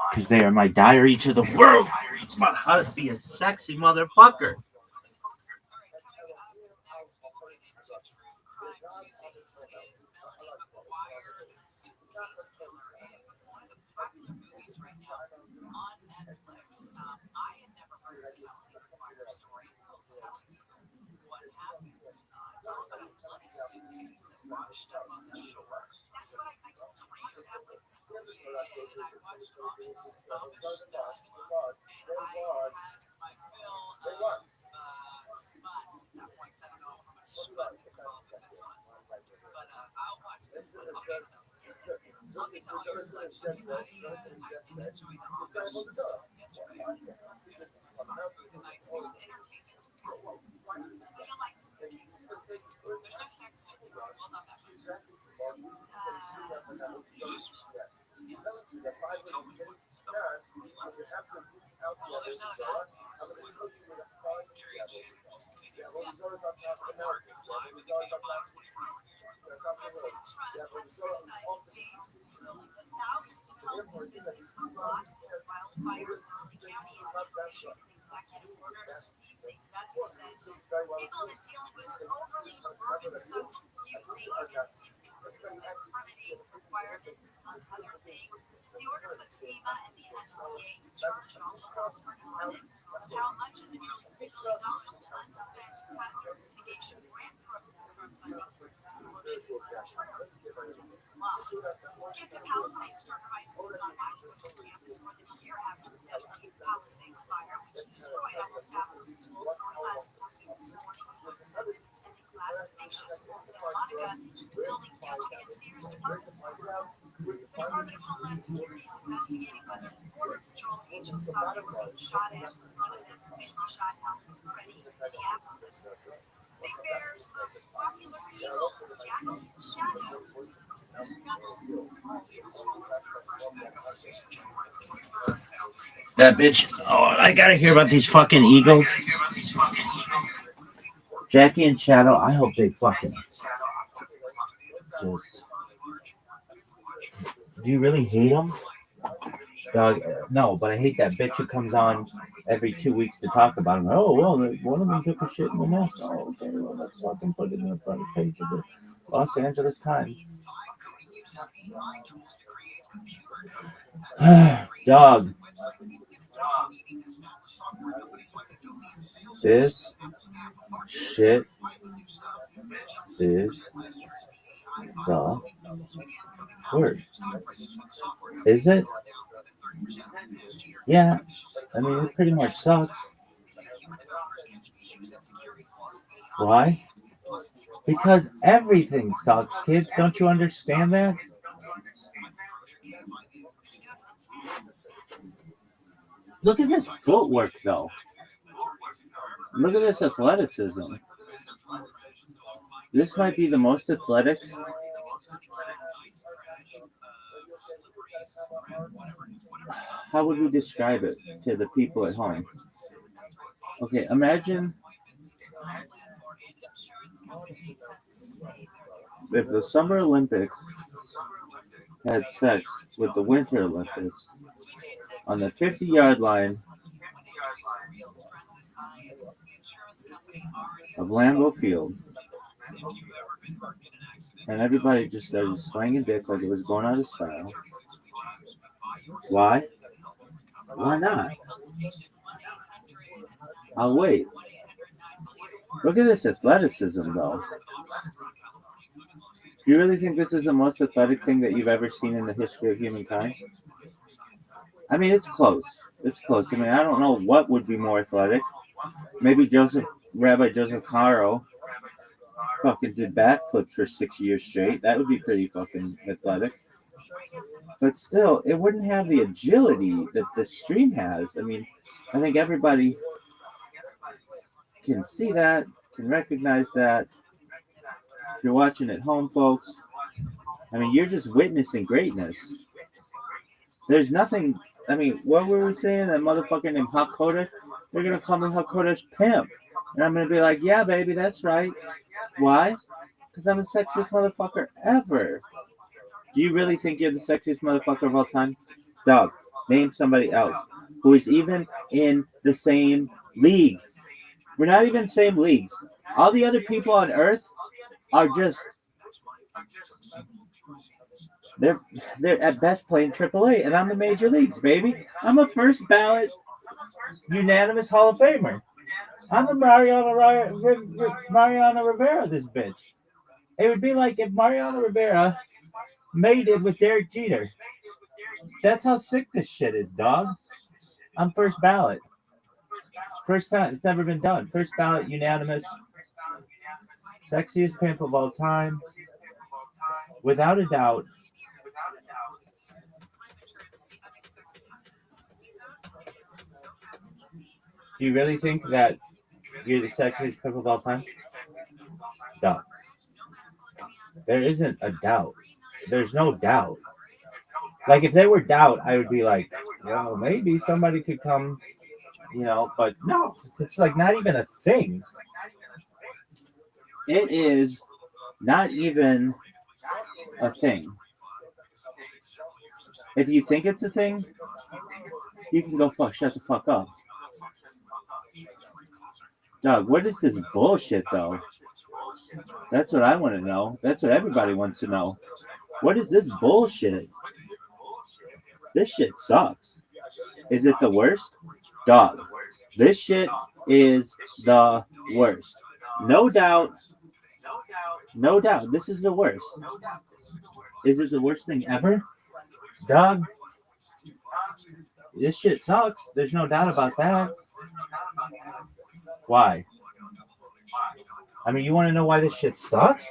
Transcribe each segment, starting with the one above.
because they are my diary to the world about how to be a sexy motherfucker. That bitch. Oh, I gotta hear about these fucking Eagles. Jackie and Shadow, I hope they fucking just. Do you really hate them? Dog, no, but I hate that bitch who comes on every 2 weeks to talk about them. Oh, well, one of them took a shit in the nest. Oh, okay, well, let's fucking put it in the front page of the Los Angeles Times. Dog. This shit is the word. Is it? Yeah. I mean, it pretty much sucks. Why? Because everything sucks, kids. Don't you understand that? Look at this footwork, though. Look at this athleticism. This might be the most athletic. How would we describe it to the people at home? Okay, imagine if the Summer Olympics had sex with the Winter Olympics on the 50-yard line of Lambeau Field, and everybody just started slanging dick like it was going out of style. Why? Why not? I'll wait. Look at this athleticism, though. Do you really think this is the most athletic thing that you've ever seen in the history of humankind? I mean, it's close. It's close. I mean, I don't know what would be more athletic. Maybe Rabbi Joseph Caro fucking did backflips for 6 years straight. That would be pretty fucking athletic. But still, it wouldn't have the agility that the stream has. I mean, I think everybody can see that, can recognize that. If you're watching at home, folks, I mean, you're just witnessing greatness. There's nothing. I mean, what were we saying? That motherfucker named Hakodesh? They're going to call me Hakodesh Pimp. And I'm going to be like, yeah, baby, that's right. Why? Because I'm the sexiest motherfucker ever. Do you really think you're the sexiest motherfucker of all time? Dog, Name somebody else who is even in the same league. We're not even in the same leagues. All the other people on Earth are just they're at best playing AAA, and I'm the major leagues, baby. I'm a first ballot unanimous Hall of Famer. I'm the Mariano Rivera, this bitch. It would be like if Mariano Rivera mated with Derek Jeter. That's how sick this shit is, dog. I'm first ballot. First time it's ever been done. First ballot, unanimous. Sexiest pimp of all time. Without a doubt. Do you really think that you're the sexiest pimp of all time? No. There isn't a doubt. There's no doubt. Like if there were doubt, I would be like, well, maybe somebody could come, but no, it's like not even a thing. It is not even a thing. If you think it's a thing, you can go shut the fuck up. Dog, what is this bullshit though? That's what I want to know. That's what everybody wants to know. What is this bullshit? This shit sucks. Is it the worst? Dog, this shit is the worst. No doubt. No doubt. This is the worst. Is it the worst thing ever? Dog, this shit sucks. There's no doubt about that. Why? I mean, you want to know why this shit sucks?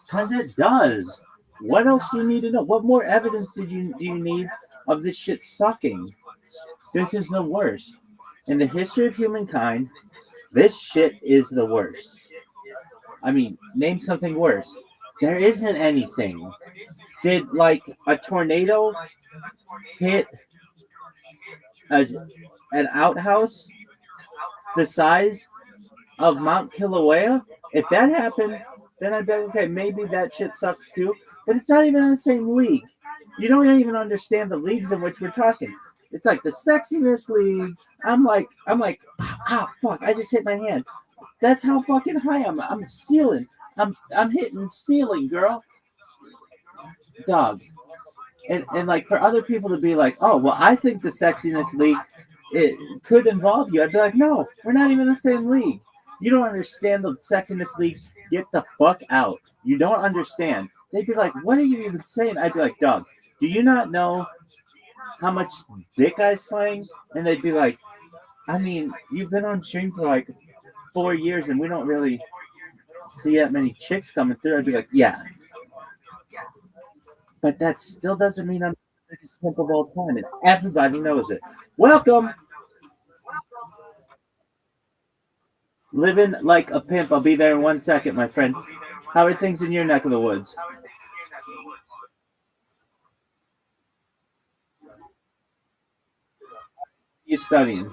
Because it does. What else do you need to know? What more evidence do you need of this shit sucking? This is the worst. In the history of humankind, this shit is the worst. I mean, name something worse. There isn't anything. Did like a tornado hit an outhouse the size of Mount Kilauea? If that happened, then I'd be like, okay, maybe that shit sucks too. But it's not even in the same league. You don't even understand the leagues in which we're talking. It's like the sexiness league. I'm like, fuck! I just hit my hand. That's how fucking high I'm. I'm ceiling. I'm hitting ceiling, girl. Dog. And like for other people to be like, oh well, I think the sexiness league it could involve you. I'd be like, no, we're not even in the same league. You don't understand the sexiness league. Get the fuck out. You don't understand. They'd be like, what are you even saying? I'd be like, dog, do you not know how much dick I slang? And they'd be like, I mean, you've been on stream for like 4 years and we don't really see that many chicks coming through. I'd be like, yeah. But that still doesn't mean I'm the biggest pimp of all time. And everybody knows it. Welcome. Living like a pimp. I'll be there in 1 second, my friend. How are things in your neck of the woods? You studying?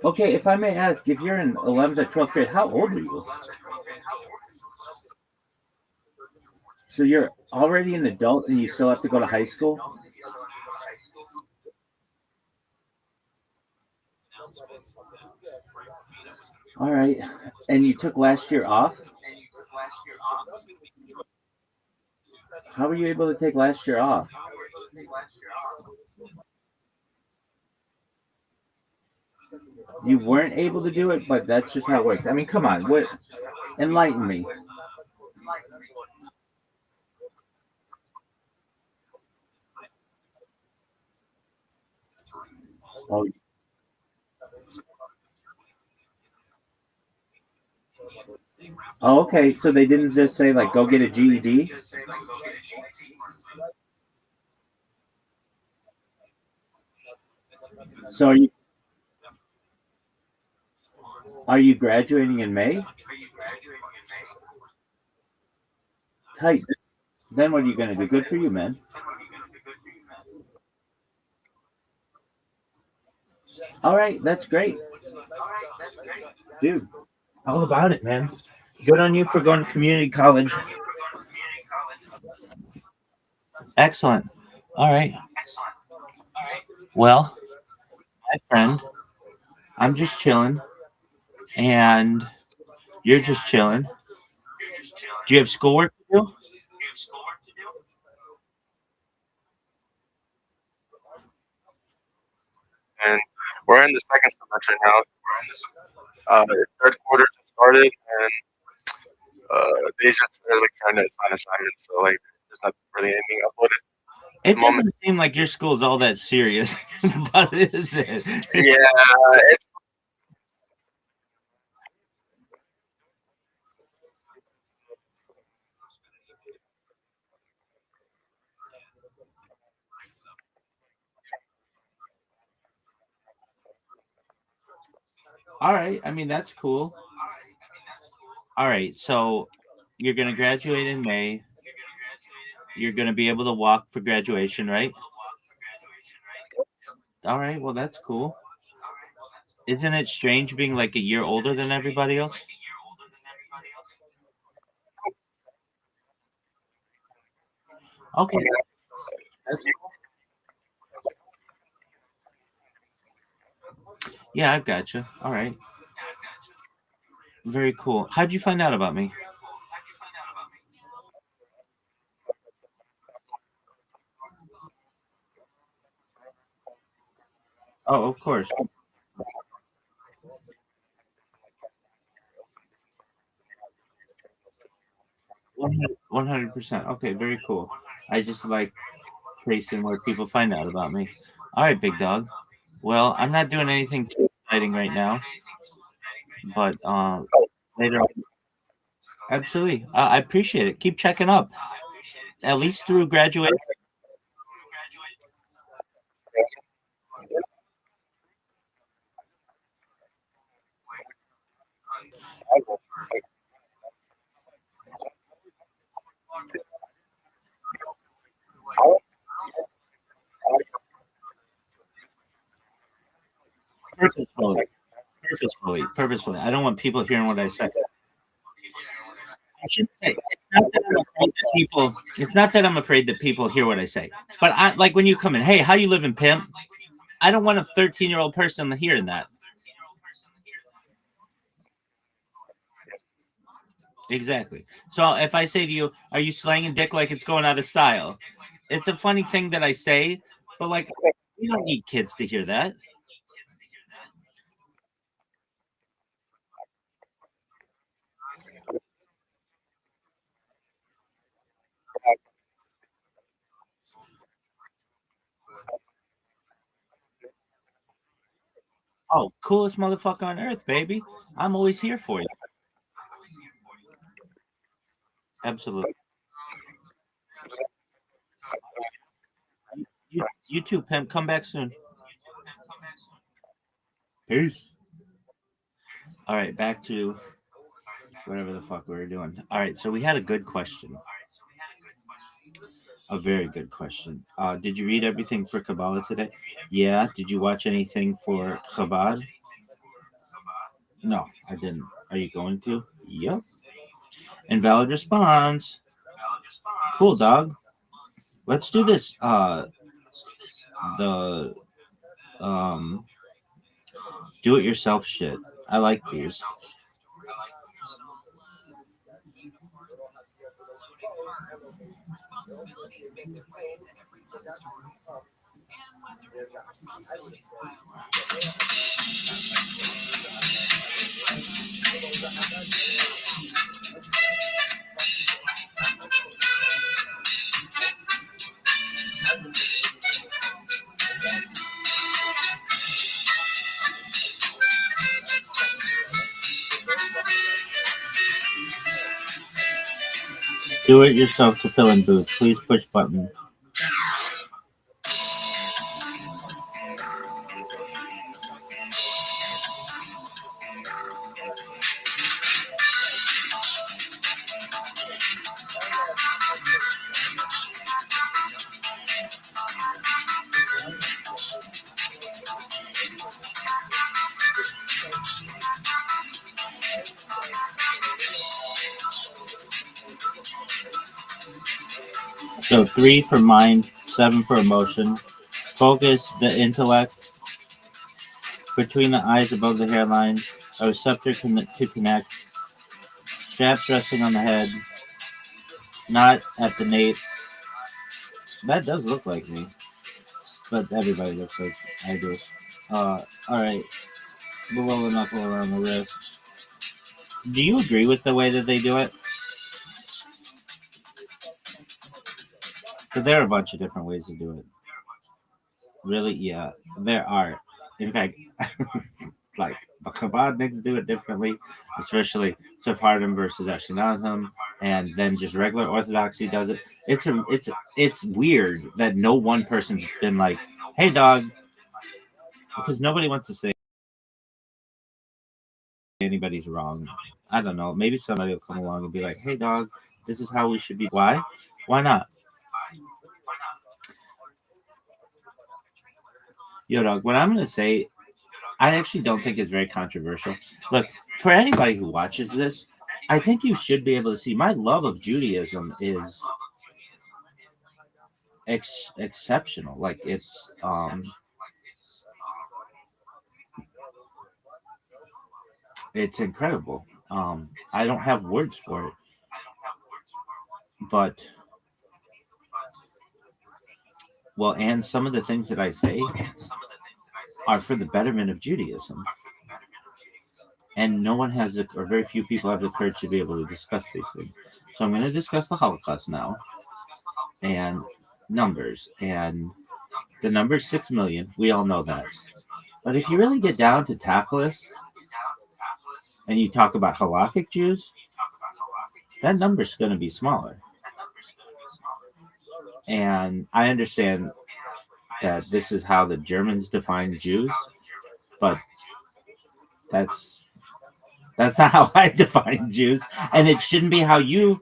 Okay, if I may ask, if you're in 11th or 12th grade, how old are you? So you're already an adult and you still have to go to high school? All right. And you took last year off? How were you able to take last year off? You weren't able to do it, but that's just how it works. I mean, come on. What? Enlighten me. Oh, oh, okay. So they didn't just say like go get a GED. So are you graduating in May? Tight. Then what are you going to do? Good for you, man. All right, that's great, dude. All about it, man. Good on you for going to community college. Excellent. All right. Well, my friend, I'm just chilling, and you're just chilling. Do you have schoolwork to do? And we're in the second semester now. The third quarter just started, and they just are like trying to assign assignments. So like, there's not really anything uploaded at It the moment. doesn't seem like your school's all that serious, is it? Yeah, it's All right. I mean, that's cool. All right. So you're going to graduate in May. You're going to be able to walk for graduation, right? All right. Well, that's cool. Isn't it strange being like a year older than everybody else? Okay. That's, yeah, I've got you. All right. Very cool. How'd you find out about me? Oh, of course. 100%. Okay, very cool. I just like tracing where people find out about me. All right, big dog. Well, I'm not doing anything too exciting right now, but later on, absolutely. I appreciate it. Keep checking up, at least through graduation. Purposefully, purposefully. I don't want people hearing what I say. I should say it's not that I'm afraid that people. It's not that I'm afraid that people hear what I say, but I like when you come in. Hey, how you living, pimp? I don't want a 13-year-old person hearing that. Exactly. So if I say to you, "Are you slanging dick like it's going out of style?" It's a funny thing that I say, but like you don't need kids to hear that. Oh, coolest motherfucker on earth, baby. I'm always here for you. Absolutely. You too, pimp. Come back soon. Peace. All right, back to whatever the fuck we were doing. All right, so we had a good question. A very good question. Did you read everything for Kabbalah today? Yeah. Did you watch anything for Chabad? No, I didn't. Are you going to? Yep. Invalid response. Cool, dog. Let's do this. The um, do it yourself shit. I like these. Do it yourself to fill in booth. Please push button. So 3 for mind, 7 for emotion. Focus the intellect between the eyes above the hairline. A receptor to connect. Straps resting on the head. Not at the nape. That does look like me, but everybody looks like I do. All right. Below the knuckle around the wrist. Do you agree with the way that they do it? So there are a bunch of different ways to do it. Really? Yeah, there are. In fact, like the Chabadniks do it differently, especially Sephardim versus Ashkenazim, and then just regular Orthodoxy does it. It's weird that no one person's been like, "Hey, dog," because nobody wants to say anybody's wrong. I don't know. Maybe somebody will come along and be like, "Hey, dog, this is how we should be." Why? Why not? Yo, dog. What I'm gonna say, I actually don't think it's very controversial. Look, for anybody who watches this, I think you should be able to see my love of Judaism is exceptional. Like it's incredible. I don't have words for it, but well, and some of the things that I say are for the betterment of Judaism. And no one has, or very few people have the courage to be able to discuss these things. So I'm going to discuss the Holocaust now and numbers. And the number 6 million, we all know that. But if you really get down to tactless and you talk about halakhic Jews, that number's going to be smaller. And I understand that this is how the Germans define Jews, but that's not how I define Jews, and it shouldn't be how you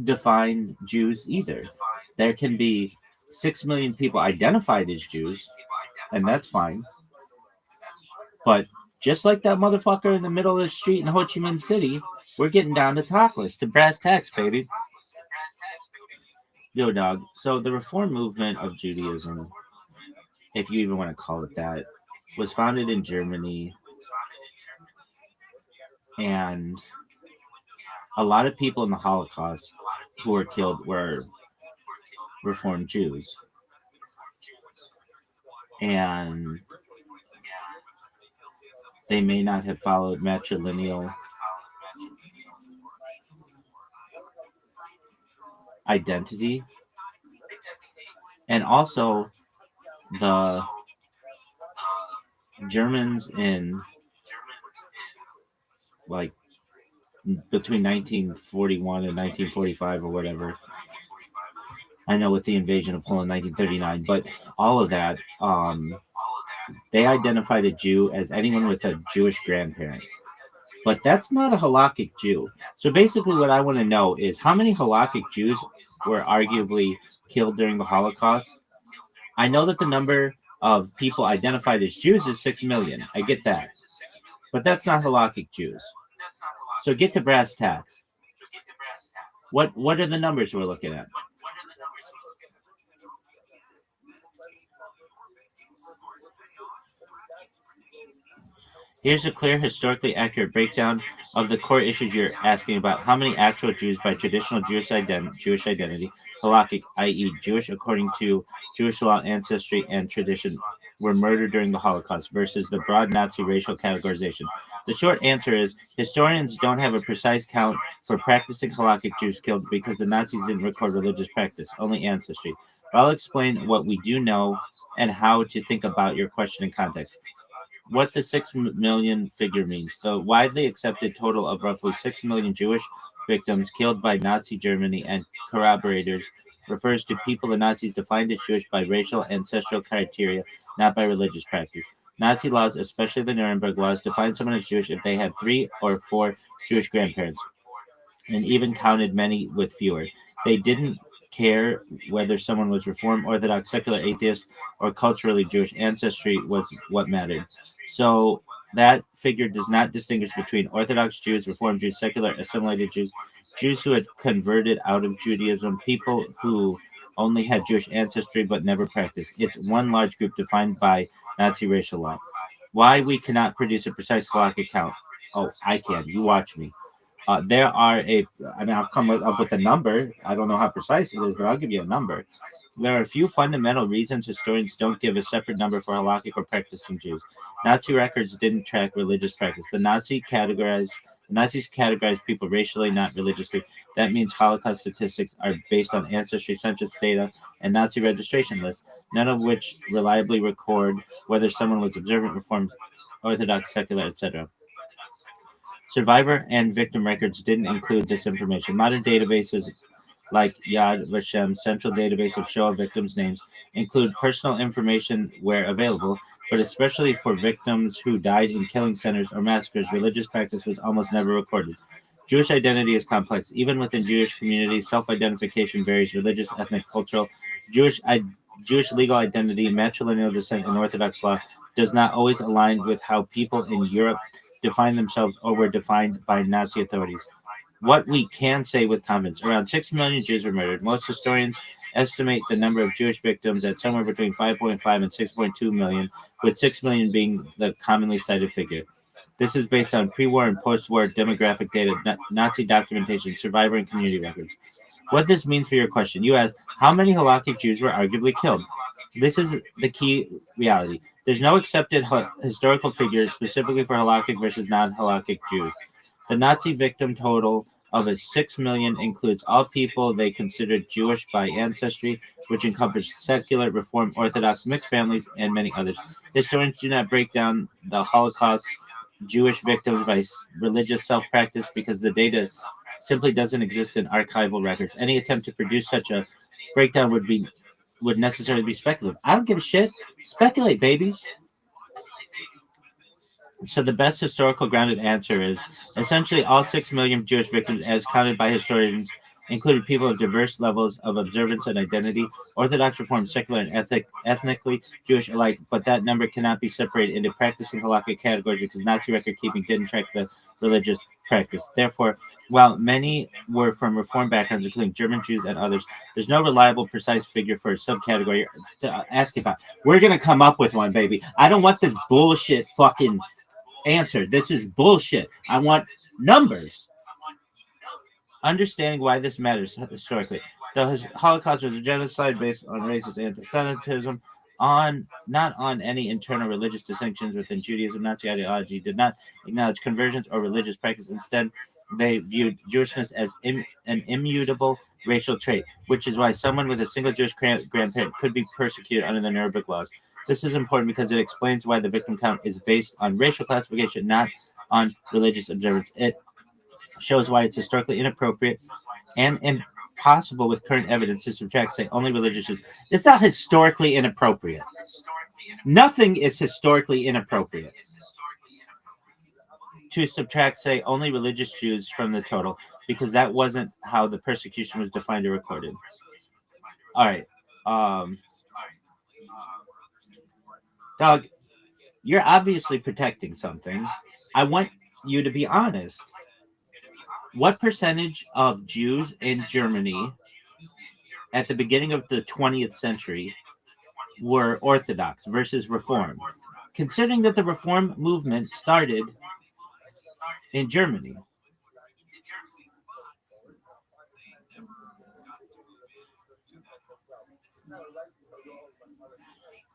define Jews either. There can be 6 million people identified as Jews, and that's fine. But just like that motherfucker in the middle of the street in Ho Chi Minh City, we're getting down to talkless, to brass tacks, baby. Yo, dog. So the reform movement of Judaism, if you even want to call it that, was founded in Germany, and a lot of people in the Holocaust who were killed were Reformed Jews. And they may not have followed matrilineal identity. And also, the Germans in like between 1941 and 1945 or whatever. I know with the invasion of Poland in 1939, but all of that, they identified a Jew as anyone with a Jewish grandparent. But that's not a halakhic Jew. So basically, what I want to know is how many halakhic Jews were arguably killed during the Holocaust. I know that the number of people identified as Jews is 6 million. I get that. But that's not halakhic Jews. So get to brass tacks. What are the numbers we're looking at? Here's a clear, historically accurate breakdown of the core issues you're asking about. How many actual Jews by traditional Jewish identity, halakhic, i.e. Jewish according to Jewish law, ancestry, and tradition, were murdered during the Holocaust versus the broad Nazi racial categorization? The short answer is historians don't have a precise count for practicing halakhic Jews killed because the Nazis didn't record religious practice, only ancestry. But I'll explain what we do know and how to think about your question in context. What the 6 million figure means. The widely accepted total of roughly 6 million Jewish victims killed by Nazi Germany and corroborators refers to people the Nazis defined as Jewish by racial ancestral criteria, not by religious practice. Nazi laws, especially the Nuremberg laws, define someone as Jewish if they had 3 or 4 Jewish grandparents, and even counted many with fewer. They didn't care whether someone was Reform, Orthodox, secular, atheist, or culturally Jewish. Ancestry was what mattered. So That figure does not distinguish between Orthodox Jews, Reform Jews, secular assimilated Jews, Jews who had converted out of Judaism, people who only had Jewish ancestry but never practiced. It's one large group defined by Nazi racial law. Why we cannot produce a precise halakhic count? Oh, I can. You watch me. There are I'll come up with a number. I don't know how precise it is, but I'll give you a number. There are a few fundamental reasons historians don't give a separate number for halakhic or practicing Jews. Nazi records didn't track religious practice. The Nazis categorized people racially, not religiously. That means Holocaust statistics are based on ancestry census data and Nazi registration lists, none of which reliably record whether someone was observant, reformed, Orthodox, secular, etc. Survivor and victim records didn't include this information. Modern databases like Yad Vashem, central database of Shoah victims' names, include personal information where available, but especially for victims who died in killing centers or massacres, religious practice was almost never recorded. Jewish identity is complex. Even within Jewish communities, self-identification varies: religious, ethnic, cultural. Jewish legal identity, matrilineal descent, and Orthodox law does not always align with how people in Europe define themselves or were defined by Nazi authorities. What we can say with confidence: around 6 million Jews were murdered. Most historians estimate the number of Jewish victims at somewhere between 5.5 and 6.2 million, with 6 million being the commonly cited figure. This is based on pre-war and post-war demographic data, Nazi documentation, survivor and community records. What this means for your question: you ask, how many halakhic Jews were arguably killed? This is the key reality. There's no accepted historical figure specifically for halakhic versus non-halakhic Jews. The Nazi victim total of 6 million includes all people they considered Jewish by ancestry, which encompassed secular, Reform, Orthodox, mixed families, and many others. Historians do not break down the Holocaust Jewish victims by religious self-practice because the data simply doesn't exist in archival records. Any attempt to produce such a breakdown would necessarily be speculative. I don't give a shit. Speculate, baby. So the best historical grounded answer is essentially all 6 million Jewish victims, as counted by historians, included people of diverse levels of observance and identity, Orthodox, Reformed, secular, and ethnically Jewish alike, but that number cannot be separated into practicing halakhic categories because Nazi record keeping didn't track the religious practice. Therefore, while many were from Reformed backgrounds, including German Jews and others, there's no reliable, precise figure for a subcategory to ask about. We're going to come up with one, baby. I don't want this bullshit fucking answer. This is bullshit. I want numbers. Understanding why this matters historically. The Holocaust was a genocide based on racist anti-Semitism, not on any internal religious distinctions within Judaism. Nazi ideology did not acknowledge conversions or religious practice. Instead, they viewed Jewishness as an immutable racial trait, which is why someone with a single Jewish grandparent could be persecuted under the Nuremberg laws. This is important because it explains why the victim count is based on racial classification, not on religious observance. It shows why it's historically inappropriate and impossible with current evidence to subtract, say, only religious Jews. It's not historically inappropriate. Nothing is historically inappropriate to subtract, say, only religious Jews from the total, because that wasn't how the persecution was defined or recorded. All right. Dog, you're obviously protecting something. I want you to be honest. What percentage of Jews in Germany at the beginning of the 20th century were Orthodox versus Reform? Considering that the Reform movement started in Germany.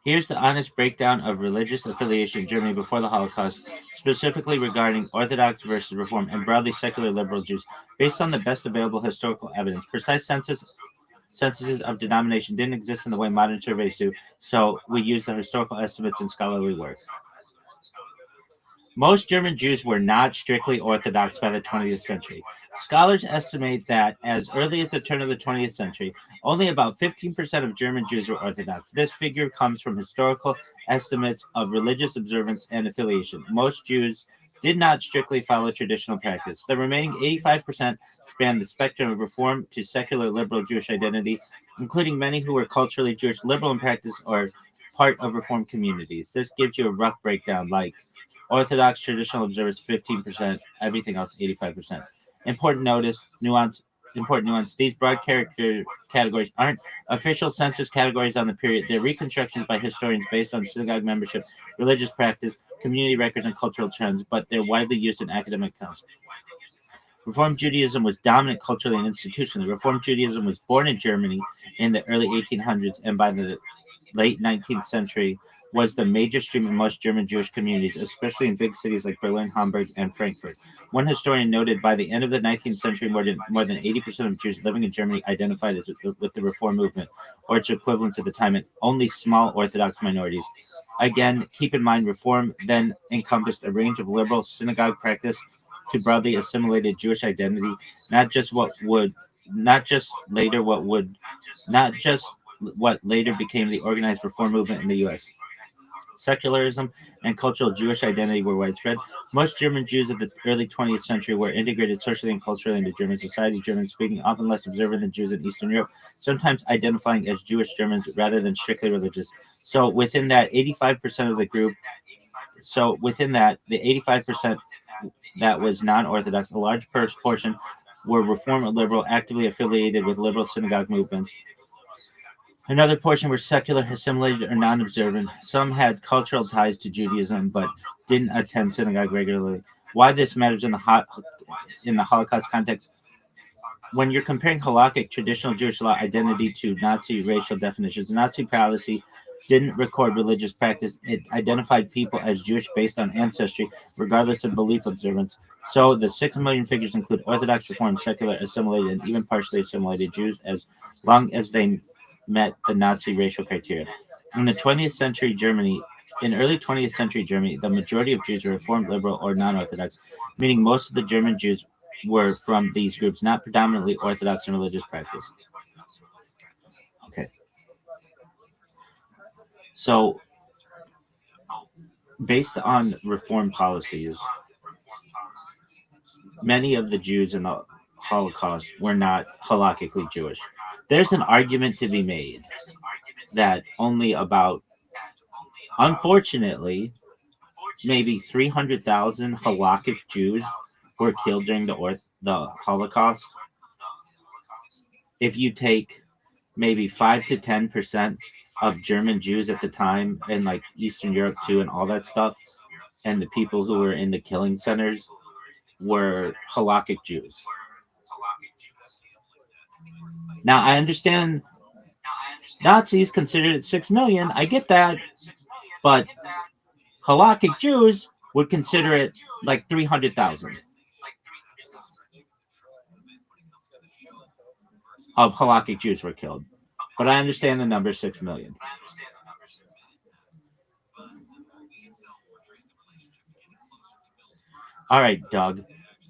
Here's the honest breakdown of religious affiliation in Germany before the Holocaust, specifically regarding Orthodox versus Reform and broadly secular liberal Jews, based on the best available historical evidence. Precise censuses of denomination didn't exist in the way modern surveys do, so we use the historical estimates and scholarly work. Most German Jews were not strictly Orthodox by the 20th century. Scholars estimate that as early as the turn of the 20th century, only about 15% of German Jews were Orthodox. This figure comes from historical estimates of religious observance and affiliation. Most Jews did not strictly follow traditional practice. The remaining 85% spanned the spectrum of Reform to secular liberal Jewish identity, including many who were culturally Jewish liberal in practice or part of Reform communities. This gives you a rough breakdown, like Orthodox traditional observers 15%, everything else 85%. Important nuance. Important nuance. These broad categories aren't official census categories on the period. They're reconstructions by historians based on synagogue membership, religious practice, community records, and cultural trends, but they're widely used in academic accounts. Reform Judaism was dominant culturally and institutionally. Reform Judaism was born in Germany in the early 1800s, and by the late 19th century was the major stream in most German Jewish communities, especially in big cities like Berlin, Hamburg, and Frankfurt. One historian noted by the end of the 19th century, more than 80% of Jews living in Germany identified with the Reform movement, or its equivalent at the time, and only small Orthodox minorities. Again, keep in mind, Reform then encompassed a range of liberal synagogue practice to broadly assimilated Jewish identity, not just what later became the organized Reform movement in the U.S. Secularism and cultural Jewish identity were widespread. Most German Jews of the early 20th century were integrated socially and culturally into German society, German speaking, often less observant than Jews in Eastern Europe, sometimes identifying as Jewish Germans rather than strictly religious. So within that, 85% of the group, the 85% that was non-Orthodox, a large portion were Reform or liberal, actively affiliated with liberal synagogue movements. Another portion were secular, assimilated, or non-observant. Some had cultural ties to Judaism but didn't attend synagogue regularly. Why this matters in the Holocaust context? When you're comparing halakhic traditional Jewish law identity to Nazi racial definitions, Nazi policy didn't record religious practice. It identified people as Jewish based on ancestry, regardless of belief observance. So the 6 million figures include Orthodox, Reformed, secular, assimilated, and even partially assimilated Jews, as long as they met the Nazi racial criteria. In early 20th century Germany, the majority of Jews were Reformed, liberal, or non-Orthodox, meaning most of the German Jews were from these groups, not predominantly Orthodox in religious practice. Okay. So, based on Reform policies, many of the Jews in the Holocaust were not halakhically Jewish. There's an argument to be made that only about, unfortunately, maybe 300,000 halakhic Jews were killed during the Holocaust. If you take maybe 5 to 10% of German Jews at the time in like Eastern Europe too and all that stuff, and the people who were in the killing centers were halakhic Jews. Now, I understand Nazis considered it 6 million. I get that. But halakhic Jews would consider it like 300,000 of halakhic Jews were killed. But I understand the number 6 million. All right, Doug.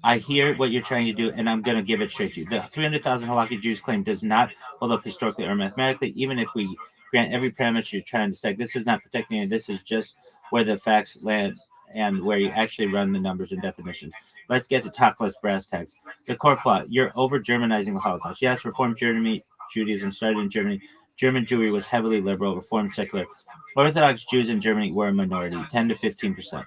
I hear what you're trying to do, and I'm going to give it straight to you. The 300,000 halakhic Jews claim does not hold up historically or mathematically, even if we grant every parameter you're trying to stack. This is not protecting it. This is just where the facts land and where you actually run the numbers and definitions. Let's get to top list brass tacks. The core flaw: you're over-Germanizing the Holocaust. Yes, Reformed Judaism started in Germany. German Jewry was heavily liberal, Reformed secular. Orthodox Jews in Germany were a minority, 10 to 15%.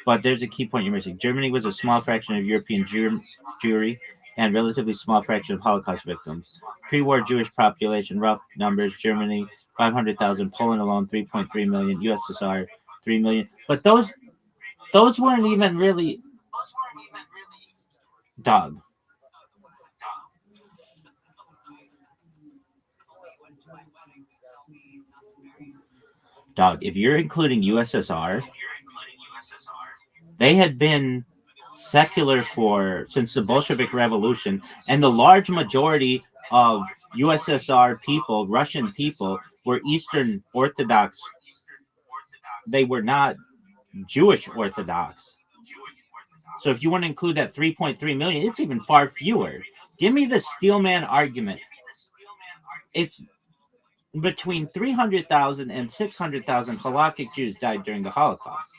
But there's a key point you're missing. Germany was a small fraction of European Jewry and relatively small fraction of Holocaust victims. Pre-war Jewish population, rough numbers: Germany 500,000, Poland alone 3.3 million, USSR 3 million. But those weren't even really, Dog. If you're including USSR, they had been secular since the Bolshevik Revolution, and the large majority of USSR people, Russian people, were Eastern Orthodox. They were not Jewish Orthodox. So if you want to include that 3.3 million, it's even far fewer. Give me the Steelman argument. It's between 300,000 and 600,000 halakhic Jews died during the Holocaust.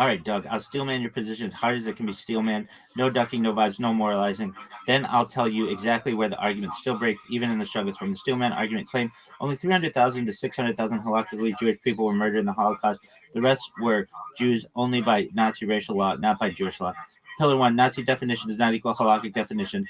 All right, Doug, I'll steelman your position as hard as it can be steelman. No ducking, no vibes, no moralizing. Then I'll tell you exactly where the argument still breaks, even in the struggles from the steelman argument claim. Only 300,000 to 600,000 halakhically Jewish people were murdered in the Holocaust. The rest were Jews only by Nazi racial law, not by Jewish law. Pillar 1, Nazi definition does not equal halakhic definition.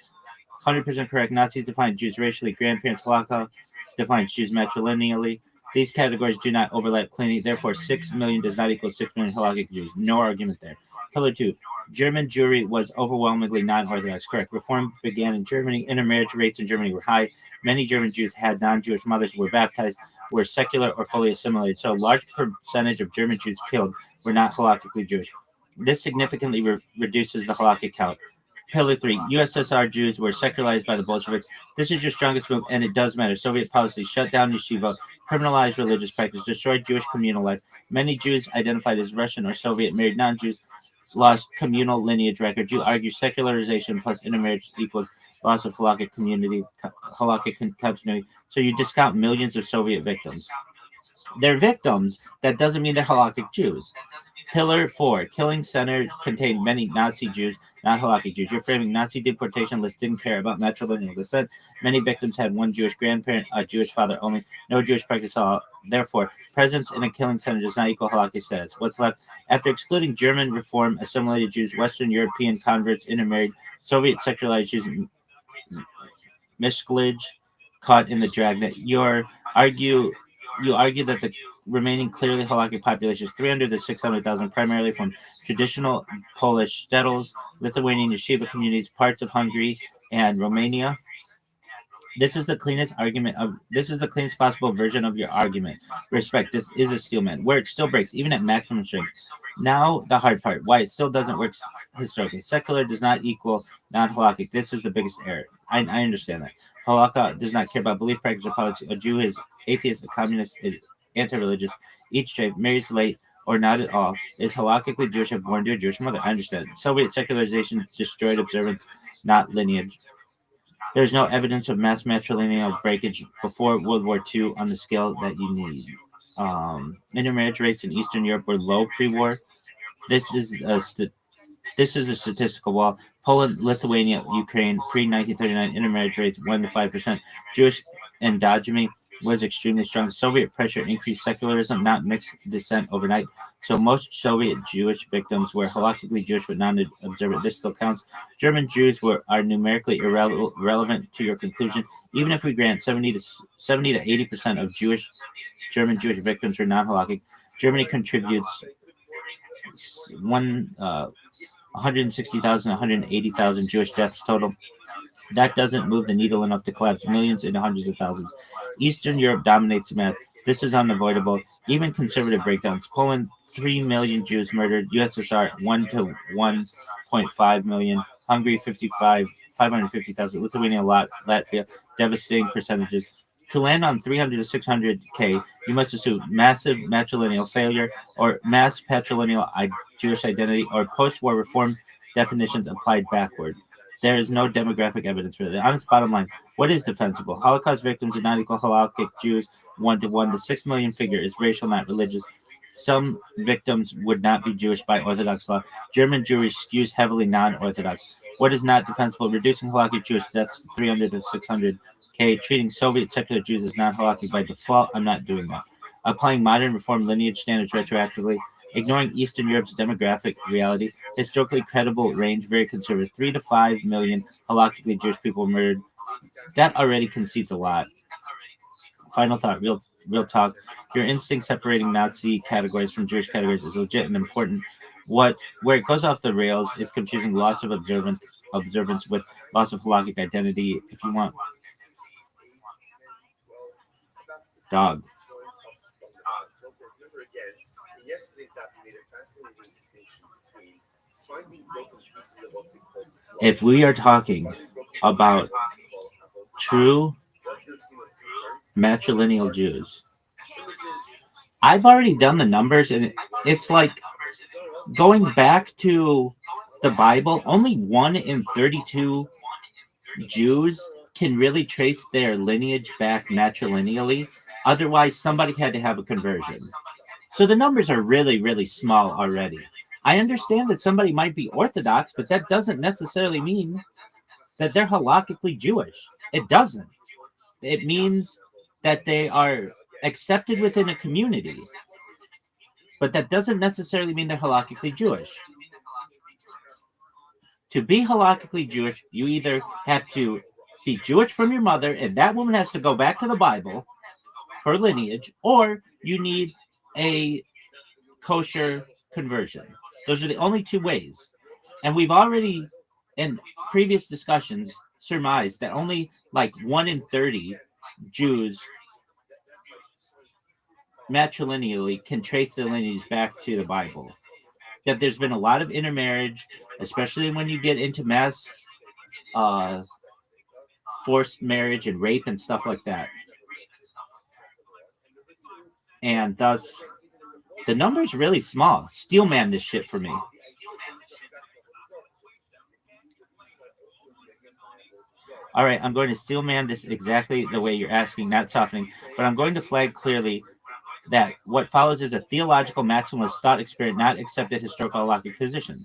100% correct. Nazis defined Jews racially. Grandparents halakha defines Jews matrilineally. These categories do not overlap cleanly. Therefore, 6 million does not equal 6 million halakhic Jews. No argument there. Pillar 2. German Jewry was overwhelmingly non-Orthodox. Correct. Reform began in Germany. Intermarriage rates in Germany were high. Many German Jews had non-Jewish mothers who were baptized, were secular or fully assimilated. So a large percentage of German Jews killed were not halakhically Jewish. This significantly reduces the halakhic count. Pillar 3. USSR Jews were secularized by the Bolsheviks. This is your strongest move, and it does matter. Soviet policy shut down yeshiva, criminalized religious practice, destroyed Jewish communal life. Many Jews identified as Russian or Soviet married non-Jews lost communal lineage records. You argue secularization plus intermarriage equals loss of halakhic continuity. So you discount millions of Soviet victims. They're victims. That doesn't mean they're halakhic Jews. Pillar 4. Killing center contained many Nazi Jews, not halakhic Jews. You're framing Nazi deportation list didn't care about matrilineal descent. Many victims had one Jewish grandparent, a Jewish father only, no Jewish practice at all. Therefore, presence in a killing center does not equal halakhic status. What's left? After excluding German reform, assimilated Jews, Western European converts, intermarried, Soviet secularized Jews, misklage, caught in the dragnet. You argue that the remaining clearly halakhic population is 300 to 600,000, primarily from traditional Polish shtetls, Lithuanian yeshiva communities, parts of Hungary and Romania. This is the cleanest possible version of your argument. Respect, this is a steelman, where it still breaks, even at maximum strength. Now, the hard part, why it still doesn't work historically. Secular does not equal non-halakhic. This is the biggest error. I understand that. Halakha does not care about belief, practice, or politics. A Jew is atheist, a communist is anti-religious. Each tribe marries late or not at all, is halakhically Jewish and born to a Jewish mother. I understand. Soviet secularization destroyed observance, not lineage. There's no evidence of mass matrilineal breakage before World War II on the scale that you need. Intermarriage rates in Eastern Europe were low pre-war. This is a statistical wall. Poland, Lithuania, Ukraine, pre-1939 intermarriage rates 1 to 5%. Jewish endogamy was extremely strong. Soviet pressure increased secularism, not mixed descent overnight. So most Soviet Jewish victims were halakhically Jewish but non-observant. This still counts. German Jews are numerically irrelevant to your conclusion. Even if we grant 70 to 80% of German Jewish victims were non-halakhic, Germany contributes 160,000, 180,000 Jewish deaths total. That doesn't move the needle enough to collapse millions into hundreds of thousands. Eastern Europe dominates the math. This is unavoidable. Even conservative breakdowns. Poland, 3 million Jews murdered. USSR, 1 to 1.5 million. Hungary, 550,000. Lithuania, Latvia, devastating percentages. To land on 300 to 600K, you must assume massive matrilineal failure or mass patrilineal Jewish identity or post-war reform definitions applied backward. There is no demographic evidence for that. The honest bottom line, what is defensible? Holocaust victims do not equal halakhic Jews 1 to 1. The 6 million figure is racial, not religious. Some victims would not be Jewish by Orthodox law. German Jewry skews heavily non-Orthodox. What is not defensible? Reducing halakhic Jewish deaths to 300 to 600K. Treating Soviet secular Jews as non-halakhic by default. I'm not doing that. Applying modern reform lineage standards retroactively. Ignoring Eastern Europe's demographic reality, historically credible range, very conservative. 3 to 5 million halakhically Jewish people murdered. That already concedes a lot. Final thought, real talk. Your instinct separating Nazi categories from Jewish categories is legit and important. Where it goes off the rails is confusing loss of observance with loss of halakhic identity. If you want, dog. If we are talking about true matrilineal Jews, I've already done the numbers, and it's like going back to the Bible, only 1 in 32 Jews can really trace their lineage back matrilineally. Otherwise, somebody had to have a conversion. So the numbers are really, really small already. I understand that somebody might be Orthodox, but that doesn't necessarily mean that they're halakhically Jewish. It doesn't. It means that they are accepted within a community, but that doesn't necessarily mean they're halakhically Jewish. To be halakhically Jewish, you either have to be Jewish from your mother, and that woman has to go back to the Bible, her lineage, or you need a kosher conversion. Those are the only two ways. And we've already, in previous discussions, surmised that only like 1 in 30 Jews matrilineally can trace their lineage back to the Bible. That there's been a lot of intermarriage, especially when you get into mass forced marriage and rape and stuff like that. And thus, the number's really small. Steelman this shit for me. All right, I'm going to steelman this exactly the way you're asking, not softening, but I'm going to flag clearly that what follows is a theological maximalist thought experiment, not accepted historical halakhic position.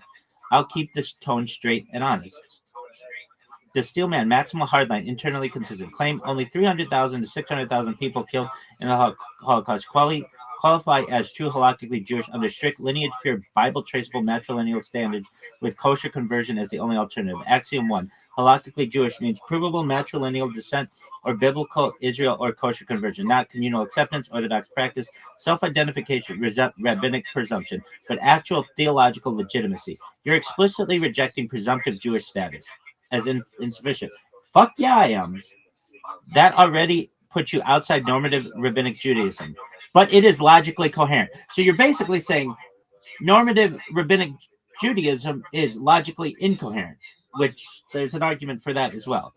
I'll keep this tone straight and honest. The Steelman maximal hardline, internally consistent, claim only 300,000 to 600,000 people killed in the Holocaust qualify as true halakhically Jewish under strict lineage pure Bible traceable matrilineal standards with kosher conversion as the only alternative. Axiom 1. Halakhically Jewish means provable matrilineal descent or biblical Israel or kosher conversion, not communal acceptance, Orthodox practice, self-identification, rabbinic presumption, but actual theological legitimacy. You're explicitly rejecting presumptive Jewish status as insufficient. Fuck yeah, I am. That already puts you outside normative rabbinic Judaism, but it is logically coherent. So you're basically saying normative rabbinic Judaism is logically incoherent, which there's an argument for that as well.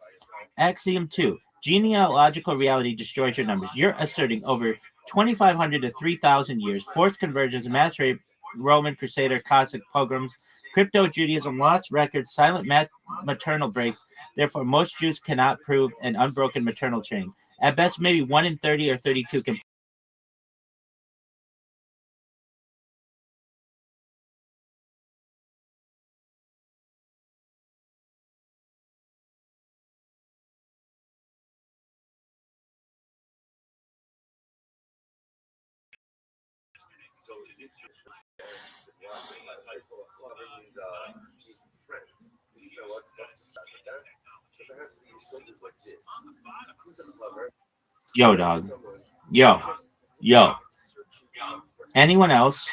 Axiom 2. Genealogical reality destroys your numbers. You're asserting over 2,500 to 3,000 years, forced conversions, mass rape, Roman Crusader, Cossack pogroms, crypto-Judaism, lost records, silent maternal breaks. Therefore, most Jews cannot prove an unbroken maternal chain. At best, maybe 1 in 30 or 32 can. Yo, dog. Yo. Anyone else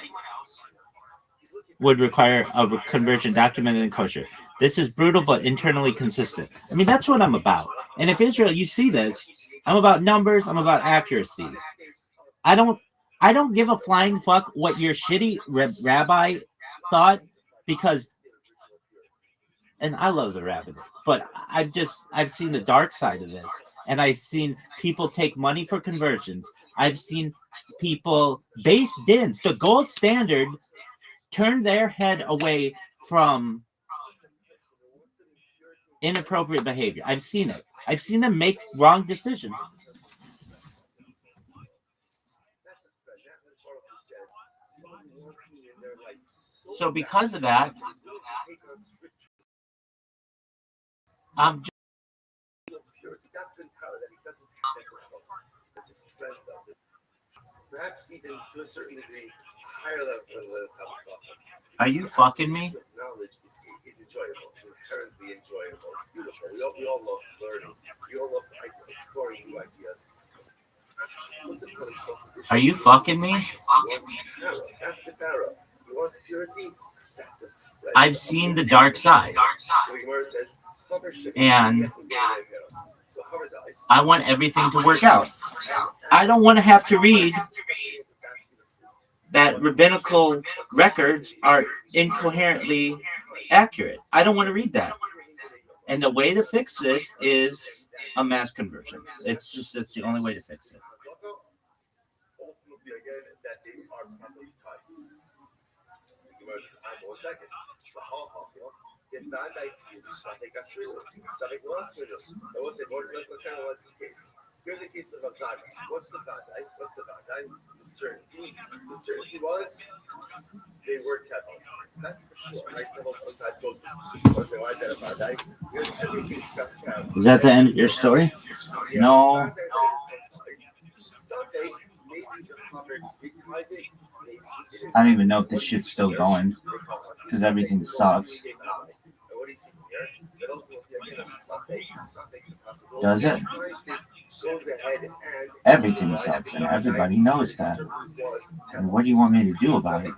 would require a conversion documented and kosher. This is brutal but internally consistent. I mean, that's what I'm about. And if Israel, you see this, I'm about numbers, I'm about accuracy. I don't give a flying fuck what your shitty rabbi thought, because, and I love the rabbinate, but I've seen the dark side of this, and I've seen people take money for conversions. I've seen people base dins, the gold standard, turn their head away from inappropriate behavior. I've seen it. I've seen them make wrong decisions. So because of that, I'm just perhaps even to a certain degree higher level of Are you fucking me? Knowledge is enjoyable. It's inherently enjoyable. It's beautiful. We all love learning. We all love exploring new ideas. Are you fucking me? I've seen the dark side. And I want everything to work out. I don't want to have to read that rabbinical records are incoherently accurate. I don't want to read that. And the way to fix this is a mass conversion. It's the only way to fix it. Here's a case of a bad guy. What's the bad guy? The certainty. The certainty was they were Tevil. That's for sure. Right? Tevil's outside focus. So why is that a bad guy? Here's the case that's Is that the end of your story? No. Sunday, maybe the Hummer did type it. I don't even know if this shit's still going because everything sucks. Does it? Everything sucks, and everybody knows that. And what do you want me to do about it?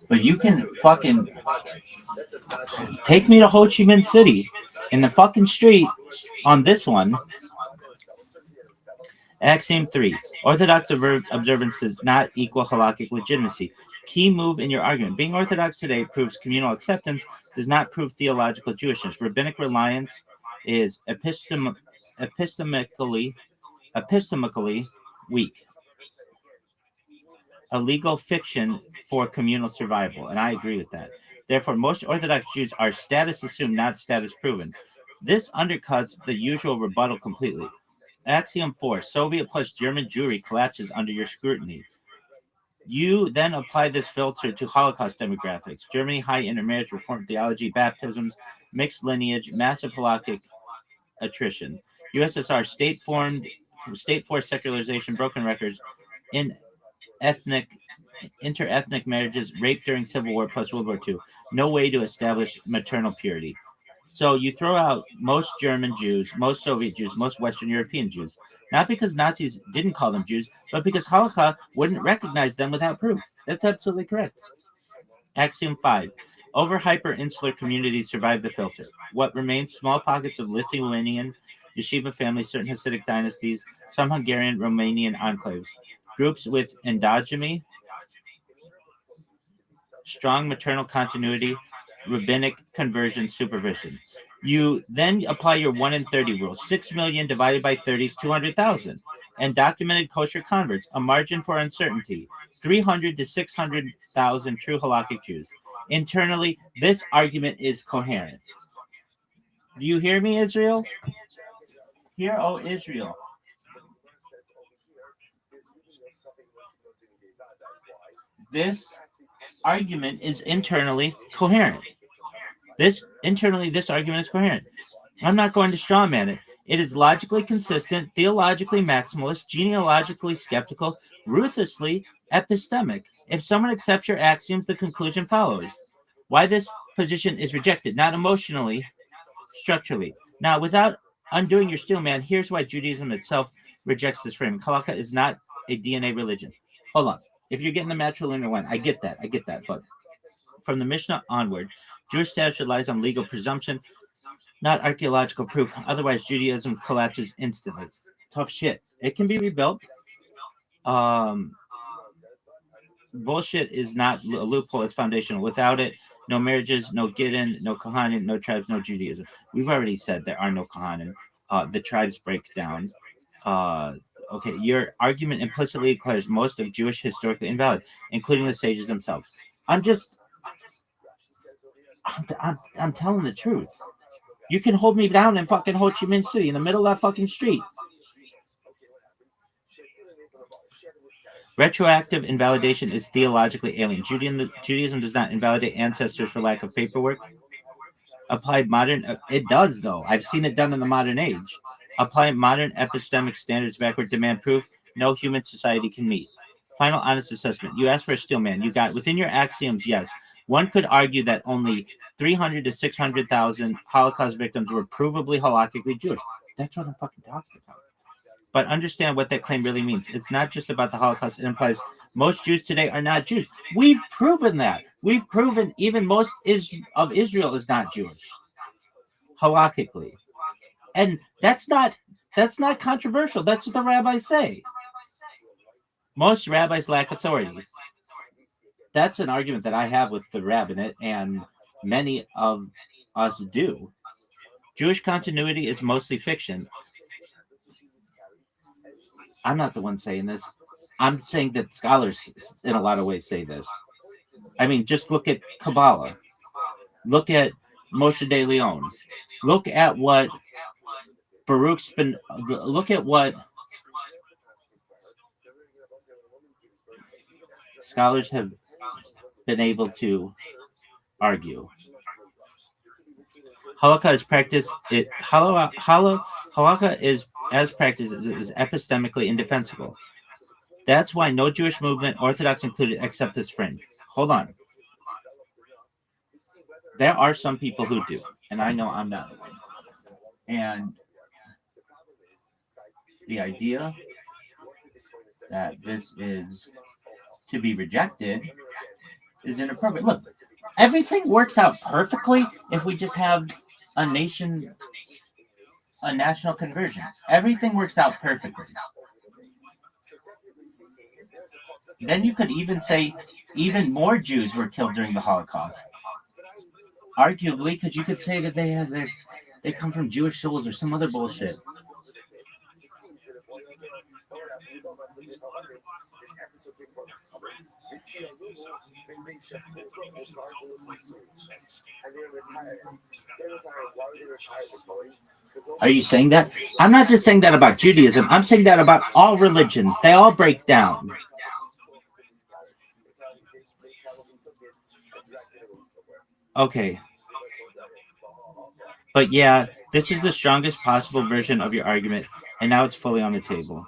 But you can fucking take me to Ho Chi Minh City in the fucking street on this one. Axiom 3. Orthodox observance does not equal halakhic legitimacy. Key move in your argument. Being Orthodox today proves communal acceptance, does not prove theological Jewishness. Rabbinic reliance is epistemically weak. A legal fiction for communal survival, and I agree with that. Therefore, most Orthodox Jews are status assumed, not status proven. This undercuts the usual rebuttal completely. Axiom 4. Soviet plus German Jewry collapses under your scrutiny. You then apply this filter to Holocaust demographics. Germany, high intermarriage, Reformed theology, baptisms, mixed lineage, massive halakhic attrition. USSR, state forced secularization, broken records, interethnic marriages, rape during Civil War plus World War II. No way to establish maternal purity. So you throw out most German Jews, most Soviet Jews, most Western European Jews, not because Nazis didn't call them Jews, but because Halakha wouldn't recognize them without proof. That's absolutely correct. Axiom 5. Over hyper-insular communities survive the filter. What remains? Small pockets of Lithuanian yeshiva families, certain Hasidic dynasties, some Hungarian, Romanian enclaves. Groups with endogamy, strong maternal continuity, rabbinic conversion supervision. You then apply your 1 in 30 rule. 6 million divided by 30 is 200,000. And documented kosher converts, a margin for uncertainty. 300 to 600,000 true halakhic Jews. Internally, this argument is coherent. Do you hear me, Israel? Hear, oh Israel. This argument is internally coherent. This argument is coherent. I'm not going to strawman it. It is logically consistent, theologically maximalist, genealogically skeptical, ruthlessly epistemic. If someone accepts your axioms, the conclusion follows. Why this position is rejected, not emotionally, structurally. Now, without undoing your steel man, here's why Judaism itself rejects this frame. Halakha is not a DNA religion. Hold on. If you're getting the matrilineal one, I get that. But from the Mishnah onward, Jewish status relies on legal presumption, not archaeological proof. Otherwise, Judaism collapses instantly. Tough shit. It can be rebuilt. Bullshit is not a loophole. It's foundational. Without it, no marriages, no Gittin, no Kohanim, no tribes, no Judaism. We've already said there are no Kohanim. The tribes break down. Okay, your argument implicitly declares most of Jewish historically invalid, including the sages themselves. I'm telling the truth. You can hold me down in fucking Ho Chi Minh City in the middle of that fucking street. Retroactive invalidation is theologically alien. Judaism does not invalidate ancestors for lack of paperwork. Applied modern, it does though. I've seen it done in the modern age. Apply modern epistemic standards backward, demand proof no human society can meet. Final honest assessment. You asked for a steel man. You got within your axioms, yes. One could argue that only 300 to 600,000 Holocaust victims were provably halakhically Jewish. That's what I'm fucking talking about. But understand what that claim really means. It's not just about the Holocaust. It implies most Jews today are not Jews. We've proven that. We've proven even most of Israel is not Jewish, halakhically. And that's not controversial. That's what the rabbis say. Most rabbis lack authority. That's an argument that I have with the rabbinate, and many of us do. Jewish continuity is mostly fiction. I'm not the one saying this. I'm saying that scholars, in a lot of ways, say this. I mean, just look at Kabbalah. Look at Moshe de Leon. Look at what Baruch's been. Look at what scholars have been able to argue. Halakha is practiced. Halakha is as practiced is epistemically indefensible. That's why no Jewish movement, Orthodox included, accept this fringe. Hold on. There are some people who do, and I know I'm not. And the idea that this is to be rejected is inappropriate. Look, everything works out perfectly if we just have a national conversion. Everything works out perfectly. Then you could even say even more Jews were killed during the Holocaust. Arguably, because you could say that they come from Jewish souls or some other bullshit. Are you saying that? I'm not just saying that about Judaism. I'm saying that about all religions. They all break down. Okay. But yeah, this is the strongest possible version of your argument, and now it's fully on the table.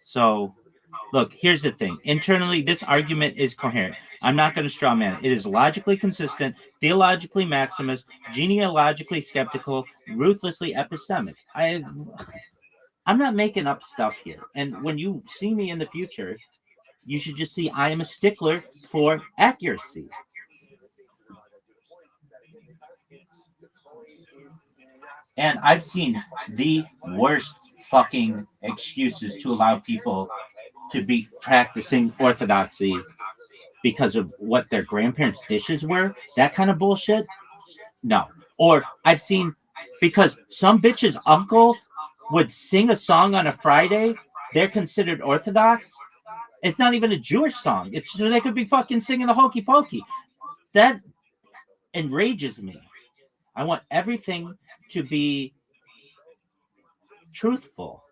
So, look, here's the thing. Internally, this argument is coherent. I'm not going to straw man it. It is logically consistent, theologically maximist, genealogically skeptical, ruthlessly epistemic. I'm not making up stuff here. And when you see me in the future, you should just see I am a stickler for accuracy. And I've seen the worst fucking excuses to allow people to be practicing orthodoxy because of what their grandparents' dishes were. That kind of bullshit. No. Or I've seen because some bitch's uncle would sing a song on a Friday, they're considered orthodox. It's not even a Jewish song. It's so they could be fucking singing the hokey pokey. That enrages me. I want everything to be truthful.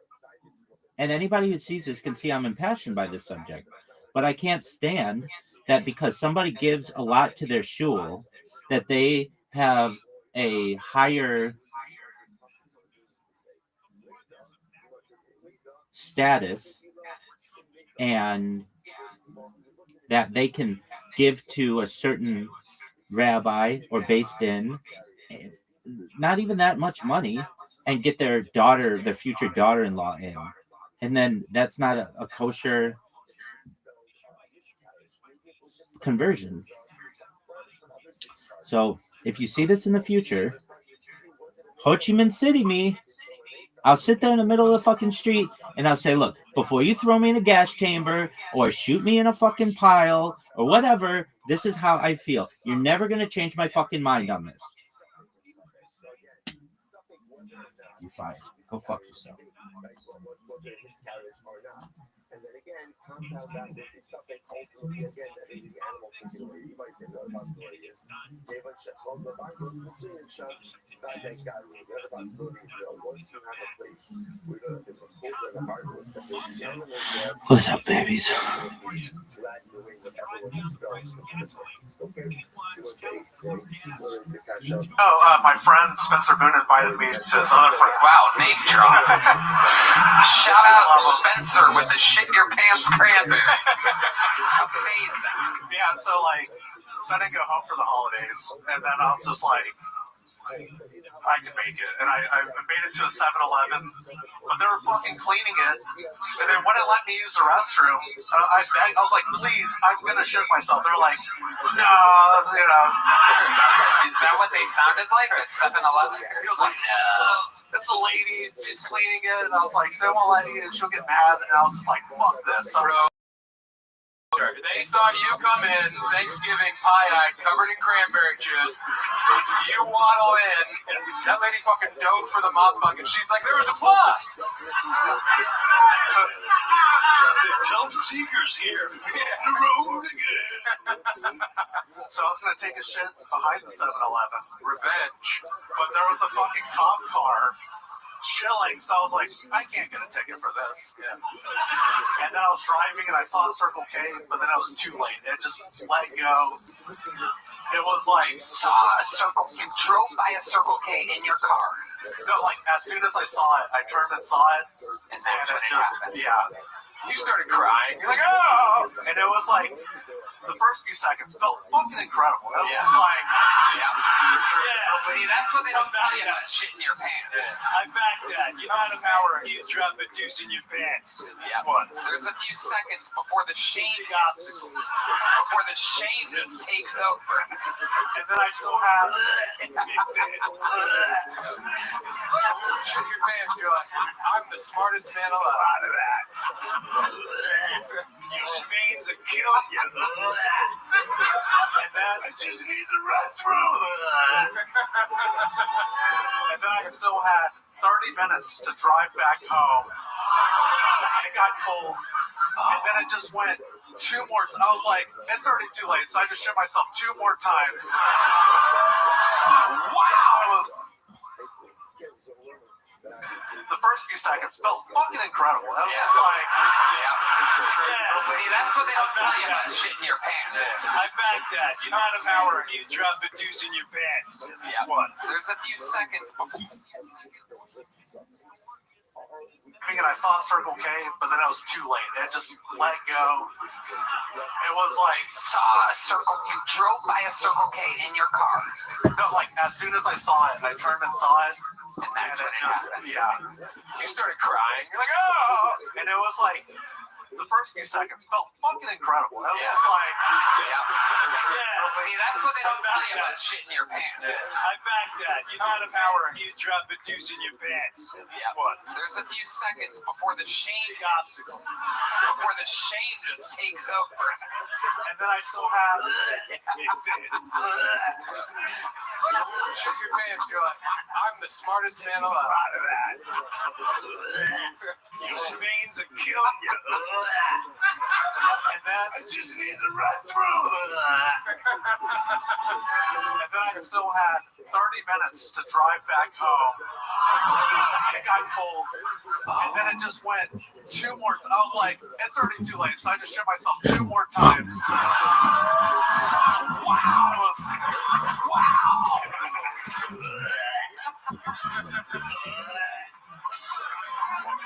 And anybody who sees this can see I'm impassioned by this subject. But I can't stand that because somebody gives a lot to their shul, that they have a higher status and that they can give to a certain rabbi or based in not even that much money and get their future daughter-in-law in. And then that's not a kosher conversion. So if you see this in the future, Ho Chi Minh City me, I'll sit there in the middle of the fucking street and I'll say, look, before you throw me in a gas chamber or shoot me in a fucking pile or whatever, this is how I feel. You're never going to change my fucking mind on this. You're fired. Go fuck yourself. And then again, compound that with something ultimately again that maybe the animal particularly, you might say the other possibility is David Shechon the Bible is Mitzvah Shach, God thank God. The other possibility is once you have a place where there's a whole other marvelous that there's animals there. What's up, babies? Dragged away whatever was expelled from the place. Okay. So what's the ace? What is the cash out? Oh, my friend Spencer Boone invited me to his other friend. Wow, name drop. Shout out Spencer with the shit in your pants cranberry. Amazing. Yeah, so I didn't go home for the holidays, and then I was just like, I can make it. And I made it to a 7-Eleven, but they were fucking cleaning it, and they wouldn't let me use the restroom. I begged, I was like, please, I'm gonna shit myself. They're like, no, you know. Is that what they sounded like at 7-Eleven? He was like, no. It's a lady, she's cleaning it, and I was like, they won't let you, and she'll get mad, and I was just like, fuck this. So They saw you come in, Thanksgiving pie-eyed, covered in cranberry juice. You waddle in. That lady fucking dove for the mop bucket. She's like, there was a fly. So, Tell the Seekers here. The road again. So I was gonna take a shit behind the 7-Eleven. revenge. But there was a fucking cop car chilling, so I was like, I can't get a ticket for this. And then I was driving and I saw Circle K, but then it was too late. It just let go. It was like, Saw a Circle K. You drove by a Circle K in your car. no, like as soon as I saw it, I turned and saw it, And that's and when it it just, happened. yeah. You started crying. You're like, oh! And it was like, the first few seconds felt fucking incredible. It Yeah. was like, See, that's what they don't tell you about shit in your pants. I back that. You had a power, you drop a deuce in your pants. Yeah. There's a few seconds before the shame before the shame just takes over. and then I still have, Shit your pants. You're like, I'm the smartest man alive. Your veins are killing you. and then I just need the restroom. And then I still had 30 minutes to drive back home. It got cold. And then it just went two more. I was like, it's already too late, so I just shit myself 2 more times. Wow! The first few seconds felt fucking incredible. That was like, See, that's what they don't tell you about shit in your pants. I back that. You had a power, you drop a deuce in your pants. There's a few seconds before. and I saw Circle K, but then it was too late. It just let go. It was like, Saw a Circle K. You drove by a Circle K in your car. no, like as soon as I saw it, I turned and saw it. And that's And when it it just, happened. yeah. You started crying. You're like, oh! And it was like, the first few seconds felt fucking incredible. It was like, See, that's what they don't tell you about shit in your pants. I back that. You had a power, you drop a deuce in your pants. There's a few seconds before the shame before the shame just takes over. and then I still have, Shit your pants. You're like, I'm the smartest man alive. Your veins are killing you. and then I just need the restroom. And then I still had 30 minutes to drive back home. It got cold. And then it just went 2 more. I was like, it's already too late, so I just shit myself 2 more times. Wow. It was,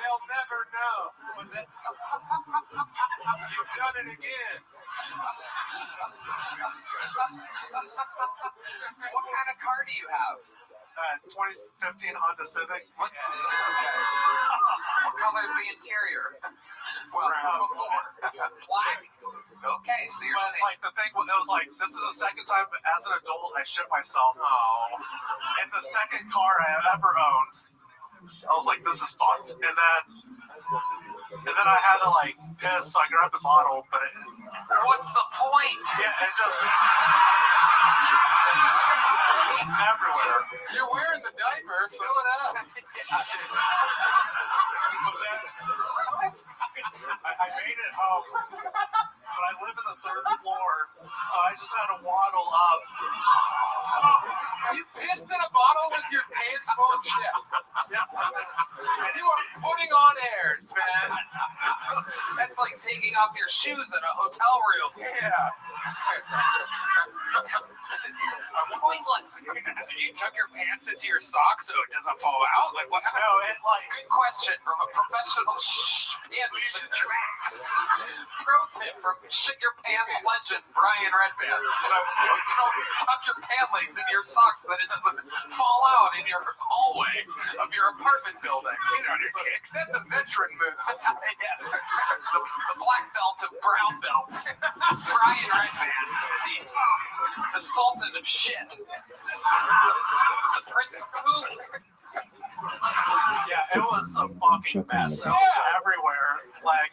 They'll never know. but then, You've done it again. What kind of car do you have? 2015 Honda Civic. What color is the interior? Well, before. Black. Okay, so you're But saying. like the thing was, it was like, this is the second time as an adult I shit myself. Oh. And the second car I ever owned. I was like, this is fucked. And then I had to like piss, so I grabbed the bottle, but it, What's the point? yeah, it just it's everywhere. You're wearing the diaper. Fill it up. But then I made it home, but I live in the 3rd floor, so I just had to waddle up. You pissed in a bottle with your pants full of shit. And you are putting on airs, man. That's like taking off your shoes in a hotel room. Yeah. It's pointless. You took your pants into your socks so it doesn't fall out? Like, what happened? No, it like Good question from a professional Pro tip from Shit Your Pants legend, Brian Redband. Don't tuck your pant legs into your socks so that it doesn't fall out in your hallway of your apartment building. You know your kicks. That's a veteran move. Yes. The black belt of brown belts. Brian Redband, the sultan of shit. The prince of poop. yeah, it was a fucking mess. It was everywhere. Like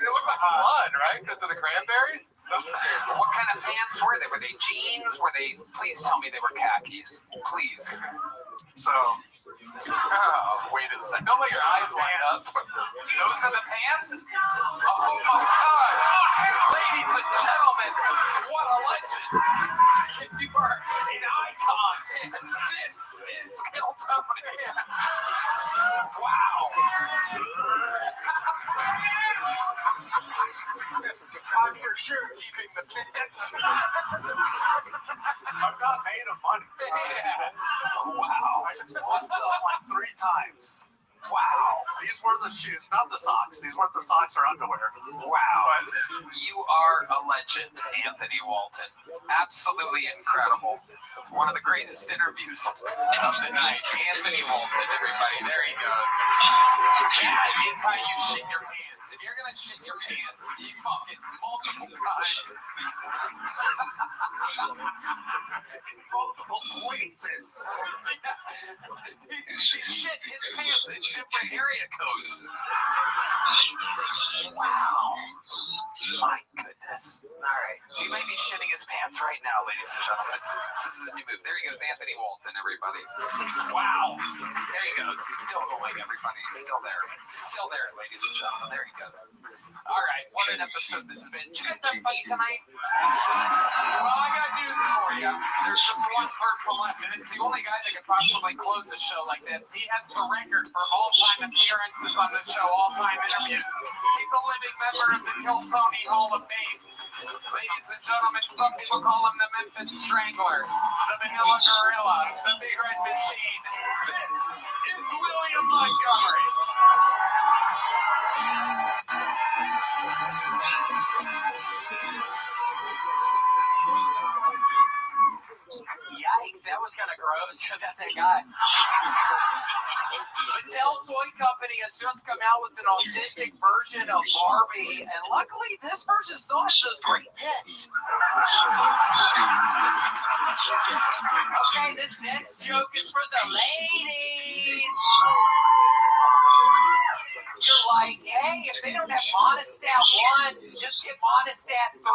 It looked like blood, right? Because of the cranberries? What kind of pants were they? Were they jeans? Were they, please tell me they were khakis. Please. So, Oh, wait a second. Don't let your eyes light up. Those are the pants? Oh my God. Ladies and gentlemen, what a legend. You are an icon. This is Kill Tony. Wow. I'm for sure keeping the pants. I'm not made of money. Yeah. Wow. I just bought them like 3 times. Wow. These were the shoes, not the socks. These weren't the socks or underwear. Wow. You are a legend, Anthony Walton. Absolutely incredible. One of the greatest interviews of the night. Anthony Walton, everybody. There he goes. That is how you shit your pants. If you're going to shit your pants, you fucking multiple times. Multiple places. He shit his pants in different area codes. Wow. My goodness. All right. He may be shitting his pants right now, ladies and gentlemen. This is a new move. There he goes, Anthony Walton, everybody. Wow. There he goes. He's still going, everybody. He's still there. He's still there, ladies and gentlemen. There he goes. All right. What an episode this has been. Did you guys have fun tonight? Well, I got news for you. There's just one person left, and it's the only guy that could possibly close a show like this. He has the record for all-time appearances on the show, all-time interviews. He's a living member of the Kill Tony Hall of Fame. Ladies and gentlemen, some people call him the Memphis Strangler, the Vanilla Gorilla, the Big Red Machine. This is William Montgomery. Yikes, that was kind of gross. That's that guy. Mattel Toy Company has just come out with an autistic version of Barbie, and luckily this version still has those great tits. Okay, this next joke is for the ladies. You're like, hey, if they don't have Monostat 1, just get Monostat 3.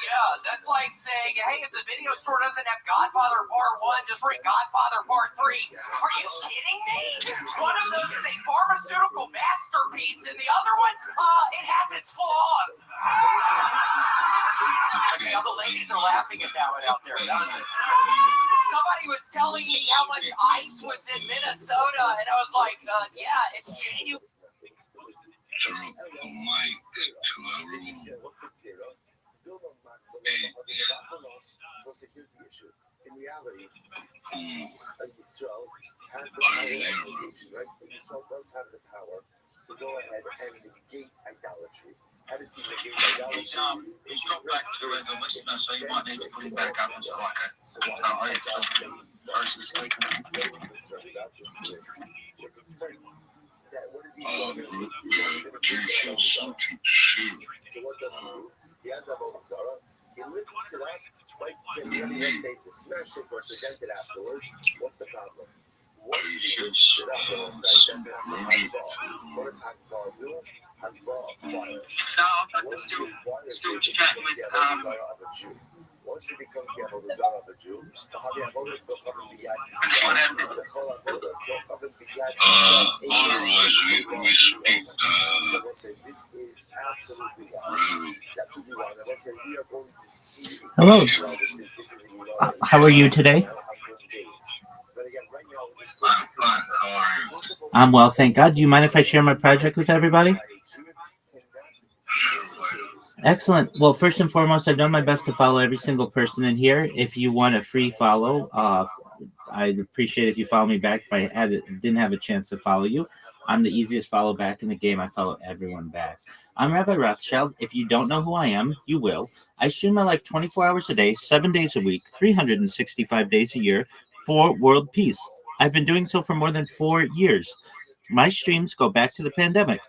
Yeah, that's like saying, hey, if the video store doesn't have Godfather Part 1, just bring Godfather Part 3. Are you kidding me? One of those is a pharmaceutical masterpiece, and the other one, it has its flaws. Okay, all the ladies are laughing at that one out there. That was it. Somebody was telling me how much ice was in Minnesota, and I was like, yeah, it's genuine. So here's the issue. In reality, Yisrael has the power of negation, right? Yisrael does have the power to go ahead and negate idolatry. How does he negate idolatry? He's got back to as a listener, so you might need to put him back up as like We're concerned about this. We're concerned that what is he doing? So what does he do? He has a moment, Zara. He lifts it up, might get ready, let's say, to smash it or present it afterwards. What's the problem? Once he lifts it up, right, that's an Hakbar. What does Hakbar do? Hakbar acquires. Once he acquires it, he becomes the Avodah of a Jew. Once he becomes the Avodah of a Jew, the Avodah go come and be Yad Yisrael. The Chol Avodah go come and be Yad Yisrael. So we'll say this is absolutely wrong. It's absolutely wrong. And we'll say we are going to see. Hello. This is How are you today? But again, right now, we're just going to I'm well, thank God. Do you mind if I share my project with everybody? Excellent. Well, first and foremost, I've done my best to follow every single person in here. If you want a free follow, I'd appreciate if you follow me back. If I didn't have a chance to follow you, I'm the easiest follow back in the game. I follow everyone back. I'm Rabbi Rothschild. If you don't know who I am, you will. I stream my life 24 hours a day, 7 days a week, 365 days a year for world peace. I've been doing so for more than 4 years. My streams go back to the pandemic.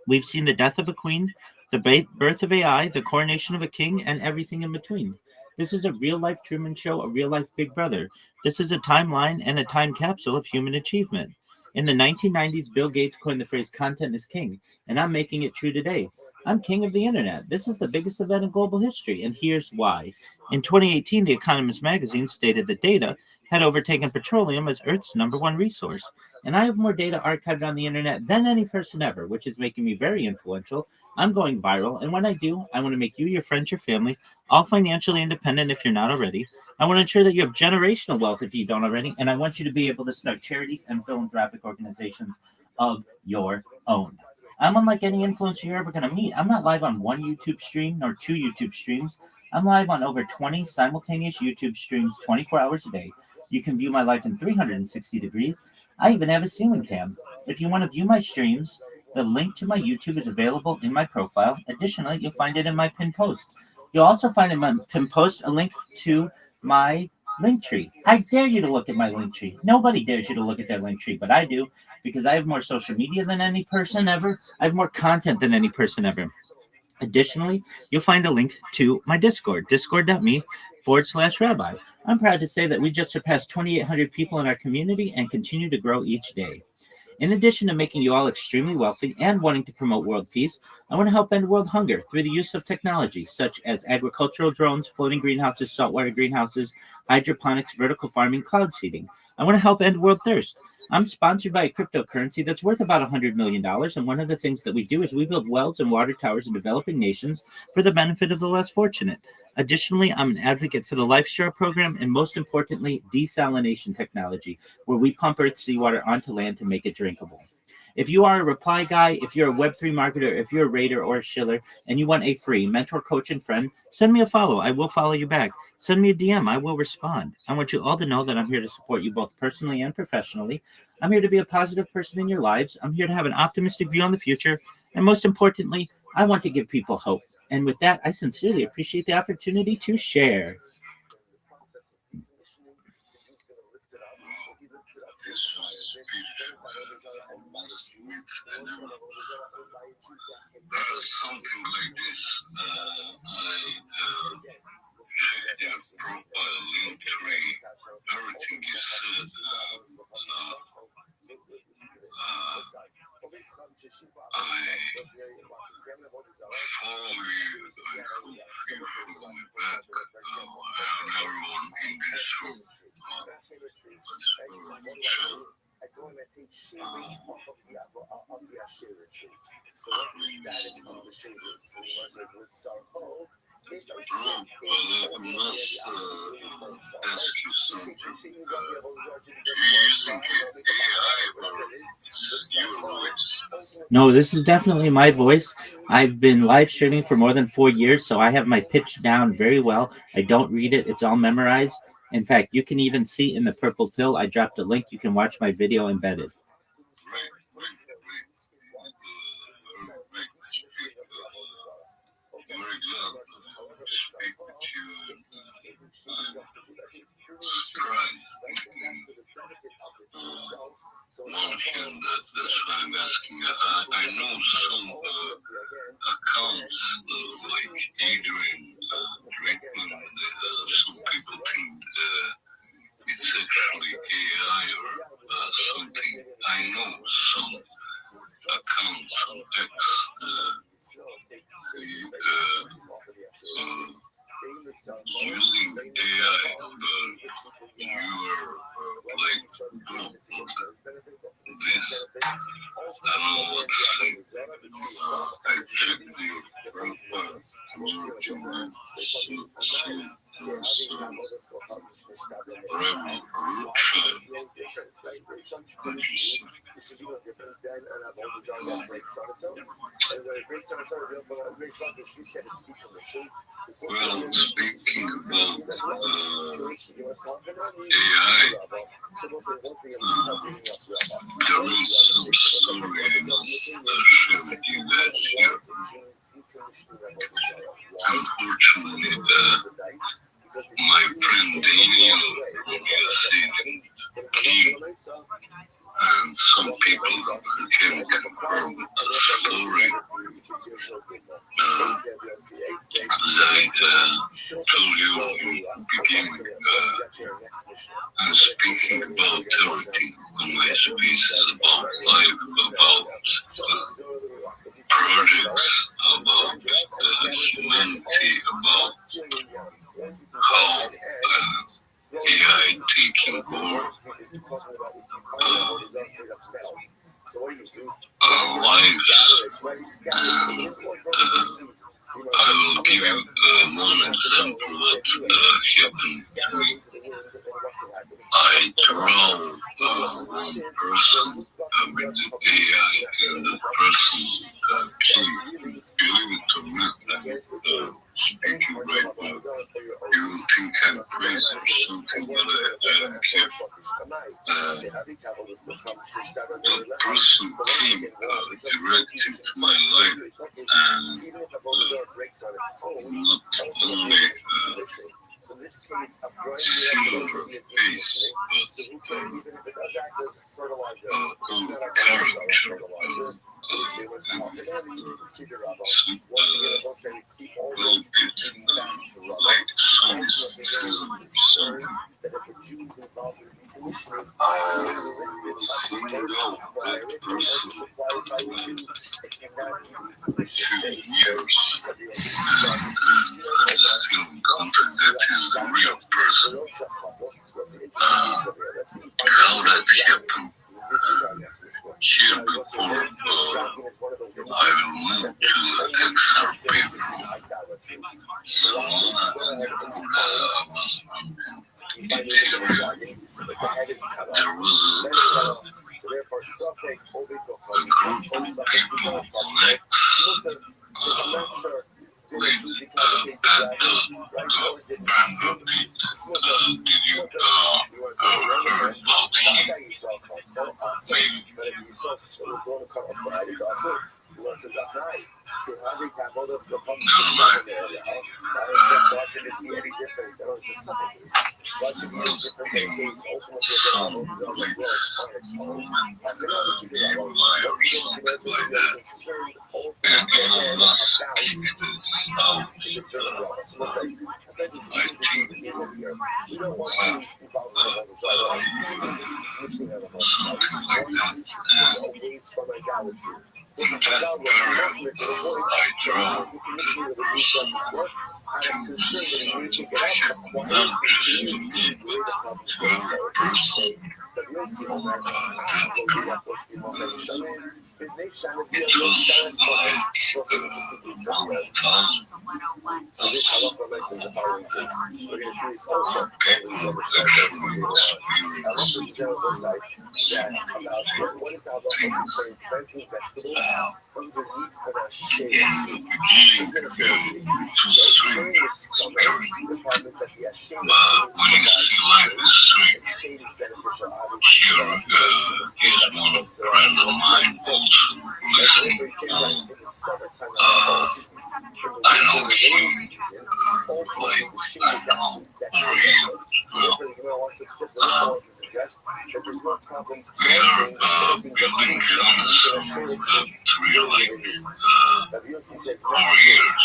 We've seen the death of a queen, the birth of AI, the coronation of a king, and everything in between. This is a real-life Truman Show, a real-life Big Brother. This is a timeline and a time capsule of human achievement. In the 1990s, Bill Gates coined the phrase content is king, and I'm making it true today. I'm king of the internet. This is the biggest event in global history, and here's why. In 2018, The Economist magazine stated that data had overtaken petroleum as Earth's #1 resource. And I have more data archived on the internet than any person ever, which is making me very influential. I'm going viral, and when I do, I want to make you, your friends, your family, all financially independent if you're not already. I want to ensure that you have generational wealth if you don't already, and I want you to be able to start charities and philanthropic organizations of your own. I'm unlike any influencer you're ever going to meet. I'm not live on one YouTube stream nor 2 YouTube streams. I'm live on over 20 simultaneous YouTube streams 24 hours a day. You can view my life in 360 degrees. I even have a ceiling cam. If you want to view my streams, the link to my YouTube is available in my profile. Additionally, you'll find it in my pinned post. You'll also find in my pinned post a link to my link tree. I dare you to look at my link tree. Nobody dares you to look at their link tree, but I do, because I have more social media than any person ever. I have more content than any person ever. Additionally, you'll find a link to my Discord, discord.me/rabbi. I'm proud to say that we just surpassed 2,800 people in our community and continue to grow each day. In addition to making you all extremely wealthy and wanting to promote world peace, I want to help end world hunger through the use of technology such as agricultural drones, floating greenhouses, saltwater greenhouses, hydroponics, vertical farming, cloud seeding. I want to help end world thirst. I'm sponsored by a cryptocurrency that's worth about $100 million, and one of the things that we do is we build wells and water towers in developing nations for the benefit of the less fortunate. Additionally, I'm an advocate for the LifeShare program and, most importantly, desalination technology, where we pump Earth's seawater onto land to make it drinkable. If you are a reply guy, if you're a Web3 marketer, if you're a raider or a shiller, and you want a free mentor, coach, and friend, send me a follow. I will follow you back. Send me a DM. I will respond. I want you all to know that I'm here to support you both personally and professionally. I'm here to be a positive person in your lives. I'm here to have an optimistic view on the future. And most importantly, I want to give people hope. And with that, I sincerely appreciate the opportunity to share. This was beautiful. Must meet anyone. Something like this, I checked their profile, link tree, everything you said. I follow you. I hope you follow me back. And everyone in this room. I go and I take shade rates off of the shade tree. So what's the status of the shade rate? So he was just with Sarko. Bro, I must ask you something. You're using AI or is your voice? No, this is definitely my voice. I've been live streaming for more than 4 years, so I have my pitch down very well. I don't read it. It's all memorized. In fact, you can even see in the purple pill, I dropped a link. You can watch my video embedded. Very glad to speak with you and strive one hand. That's why I'm asking. I know some accounts like Adrian Drakeman. Some people think it's actually AI or something. I know some accounts on X using AI, but you are like this. I don't know what to say. I checked the profile. Rabbi Rothschild. Well, speaking about AI, there is some story I must share with you guys here. Unfortunately, my friend Daniel from USA came, and some people can confirm a story that told you in the beginning, speaking about everything on my space is about life, about projects, about humanity, about how AI taking over our lives. And I will give you one example what happened to me. I draw one person with the AI, and the person came. Believe it or not, I'm speaking right now. You will think I'm crazy or something, but I don't care. That person came directly to my life, and not only similar face, but whole character. Well, it's like some something. I singled out that person for 2 years, and I'm still in contact. That is the real person. How that happened here before, I will move to the XRP room. So I was interior. There was a group of people next with bad bandit. Did you heard about him? Maybe. Never mind. Some place in your life or something like that. And Elon Musk is out. I think something like that. And in that period, I draw not just to me, but to every person. That group, it was like 1,000. That's people that have in the beginning, too strange everything. But when you see life is strange, here is one friend of mine also listening. I know him like, I don't know, for years. Well, we are building humans to realize 4 years.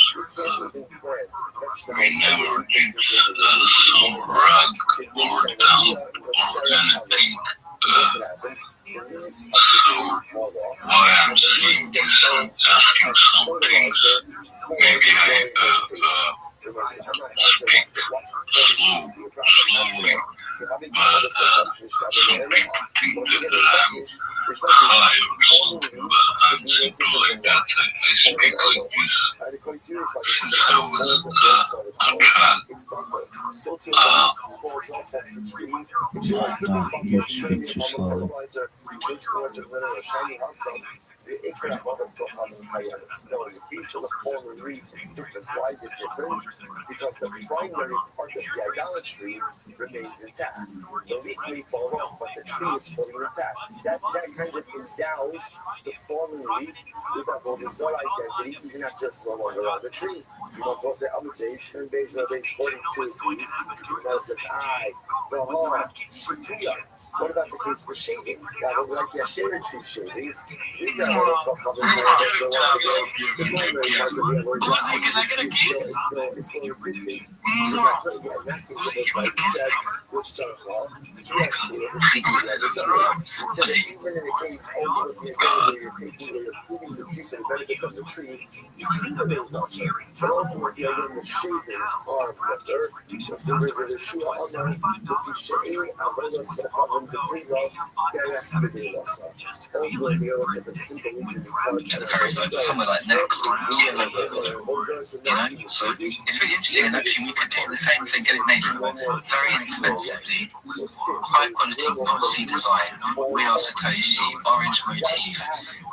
We never did some rag or down or anything. So why I'm saying this, I'm asking some things. Maybe I speak slowly, but some people think that I'm high or something, but I'm simple like that. I speak like this since I was a child. Because the primary part of the idolatry remains intact. The leaf may fall off, but the tree is fully intact. That kind of endows the fallen leaf with a visual identity, even not just no longer on the tree. Because what's the other days, and days are days 42, What about the case for shavings? Like sharing tree shavings. Somewhere like next, so it's really interesting. And actually, we could take the same thing, get it made very inexpensively, high quality glossy design. We are Satoshi, orange motif.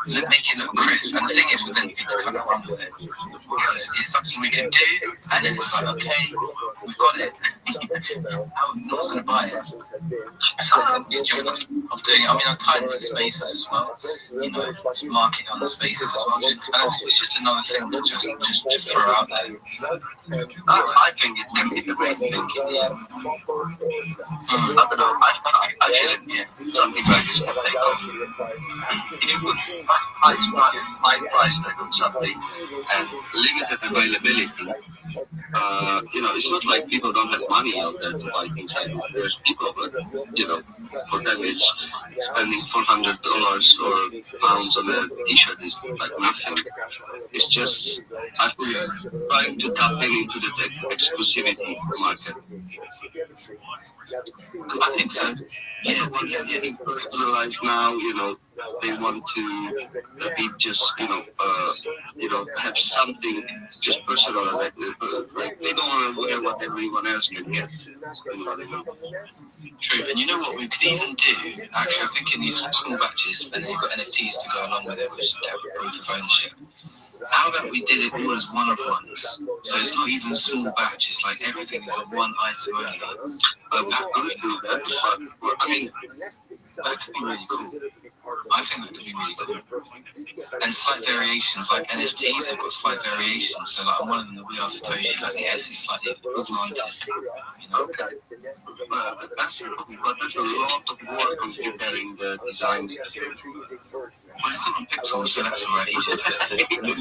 Make it look crisp. And the thing is, with anything to kind of run with it, it's something we can do, and then it's like, okay, we've got it. No one's going to buy it. So I'm enjoying of doing it. I mean, I'm tied to spaces as well. Marketing on the spaces as well. And it's just another thing to just throw out there. I think it's going to be the best thing. I don't know. I feel it. Yeah, something like this can take off. If you put high price tag on something and limited availability, it's not like people don't have money out there to buy things like this. There's people that, for them it's spending $400 or pounds on a t-shirt is like nothing. It's just, I think, trying to tap into the exclusivity market. I think so. Yeah, well, getting personalized now, they want to be just, have something just personalized. They don't want to wear what everyone else can get. True, and you know what we could even do? Actually, I think in these small batches, and then you've got NFTs to go along with it, which have proof of ownership. How about we did it all as one-of-ones? So it's not even a small batch, it's like everything is a one item only. That could be really cool. I think that could be really cool. And slight variations, like NFTs, they've got slight variations. So like on one of them, the We Are Satoshi, like the S is slightly slanted. Okay. That's a lot of work on preparing the designs. Well, it's not on pixels, so that's alright. You just tested it. We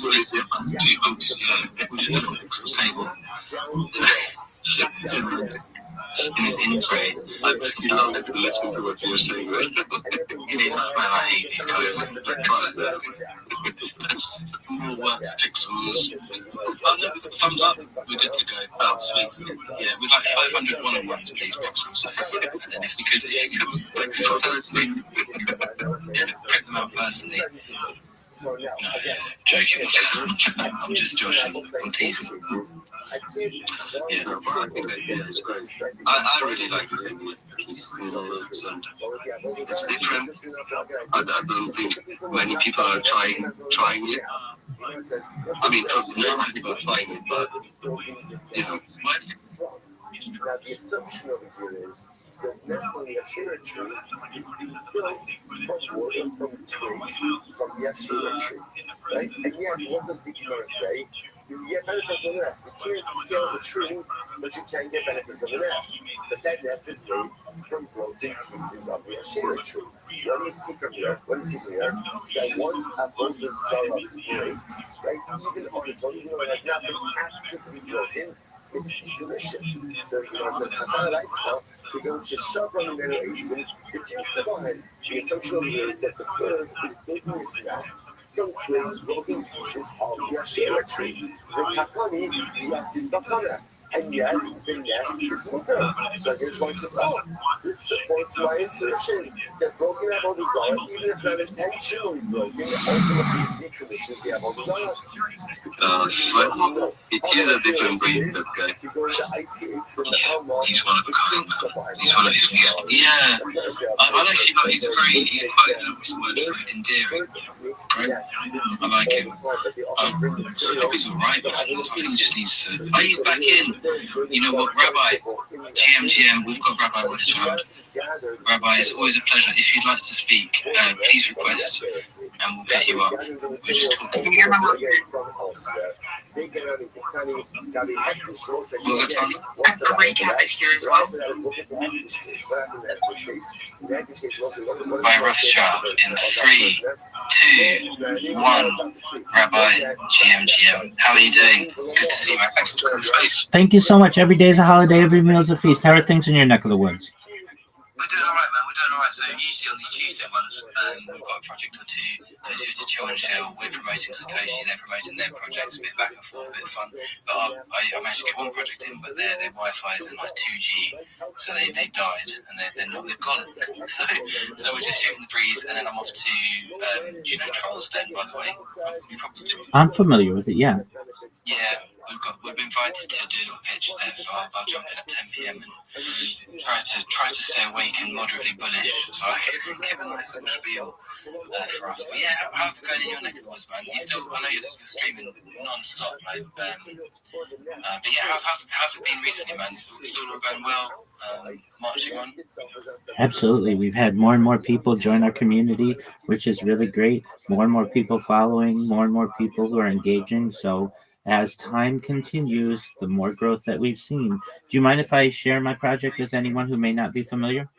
should do a pixels table. In his in-tray. I bet you don't have to listen to what you're saying, right? It is, man, I hate these guys. More work pixels. Oh no, we got thumbs up. We're good to go. Oh, sweet. Yeah, we'd like 500 one-on-ones, please, pixels. And then if we could, print them out personally. Joking. I'm just joshing. I'm teasing. Yeah, no, but I think it's great. I really like the thing with it's different. I don't think many people are trying it. I mean, many people are trying it, but Now, the assumption over here is that necessarily a share tree is being built from wood and from twigs from the Ashera tree, right? And yet, what does the Gemara say? You get benefit from the nest. You can't scale the tree, but you can get benefit from the nest. But that nest is made from broken pieces of the Ashera tree. What do you see from here? That once a Vodazara breaks, right, even on its own, even though it has not been actively broken, it's decommission. So, it says, the assumption over here is that the bird is building its nest from twigs, broken pieces of the Ashera tree. And yet, the nest is mutter. So here's one says, this supports my assertion that broken Avodah, even if not intentionally broken, ultimately decommissions the Avodah. It is a different breed, that guy. He's one of a kind. He's one of his. Yeah. I actually like. He's quite endearing. Right? I like him. He's alright, man. I think he just needs to. He's back in. You know what, Rabbi, GM, we've got Rabbi Rothschild. Rabbi, it's always a pleasure. If you'd like to speak, please request, and we'll get you up. We're just talking. They get on the kind of Gabi Heckish, so say, Well, that's on. what's the recap is here as well. By Rothschild in 3, 2, 1. Rabbi GMGM, how are you doing? Good to see you, man. Thanks for coming to space. Thank you so much. Every day is a holiday, every meal is a feast. How are things in your neck of the woods? We're doing all right, man. We're doing all right. So usually on these Tuesday ones, we've got a project or two. It's just a chill and chill. We're promoting Satoshi, they're promoting their projects, a bit back and forth, a bit of fun. But I managed to get one project in, but their Wi-Fi is in like 2G, so they died and they've gone. So we're just shooting the breeze, and then I'm off to do you know Trolls Den, by the way? You probably do. I'm familiar with it, yeah. Yeah, we've been invited to do a little pitch there, so I'll jump in at 10 p.m. and try to stay awake and moderately bullish, so I can give a nice little spiel for us. But yeah, how's it going in your neck of the woods, man? I know you're streaming non-stop, like, but yeah, how's it been recently, man? Still all going well? Marching on? Absolutely. We've had more and more people join our community, which is really great. More and more people following, more and more people who are engaging. So as time continues, the more growth that we've seen. Do you mind if I share my project with anyone who may not be familiar?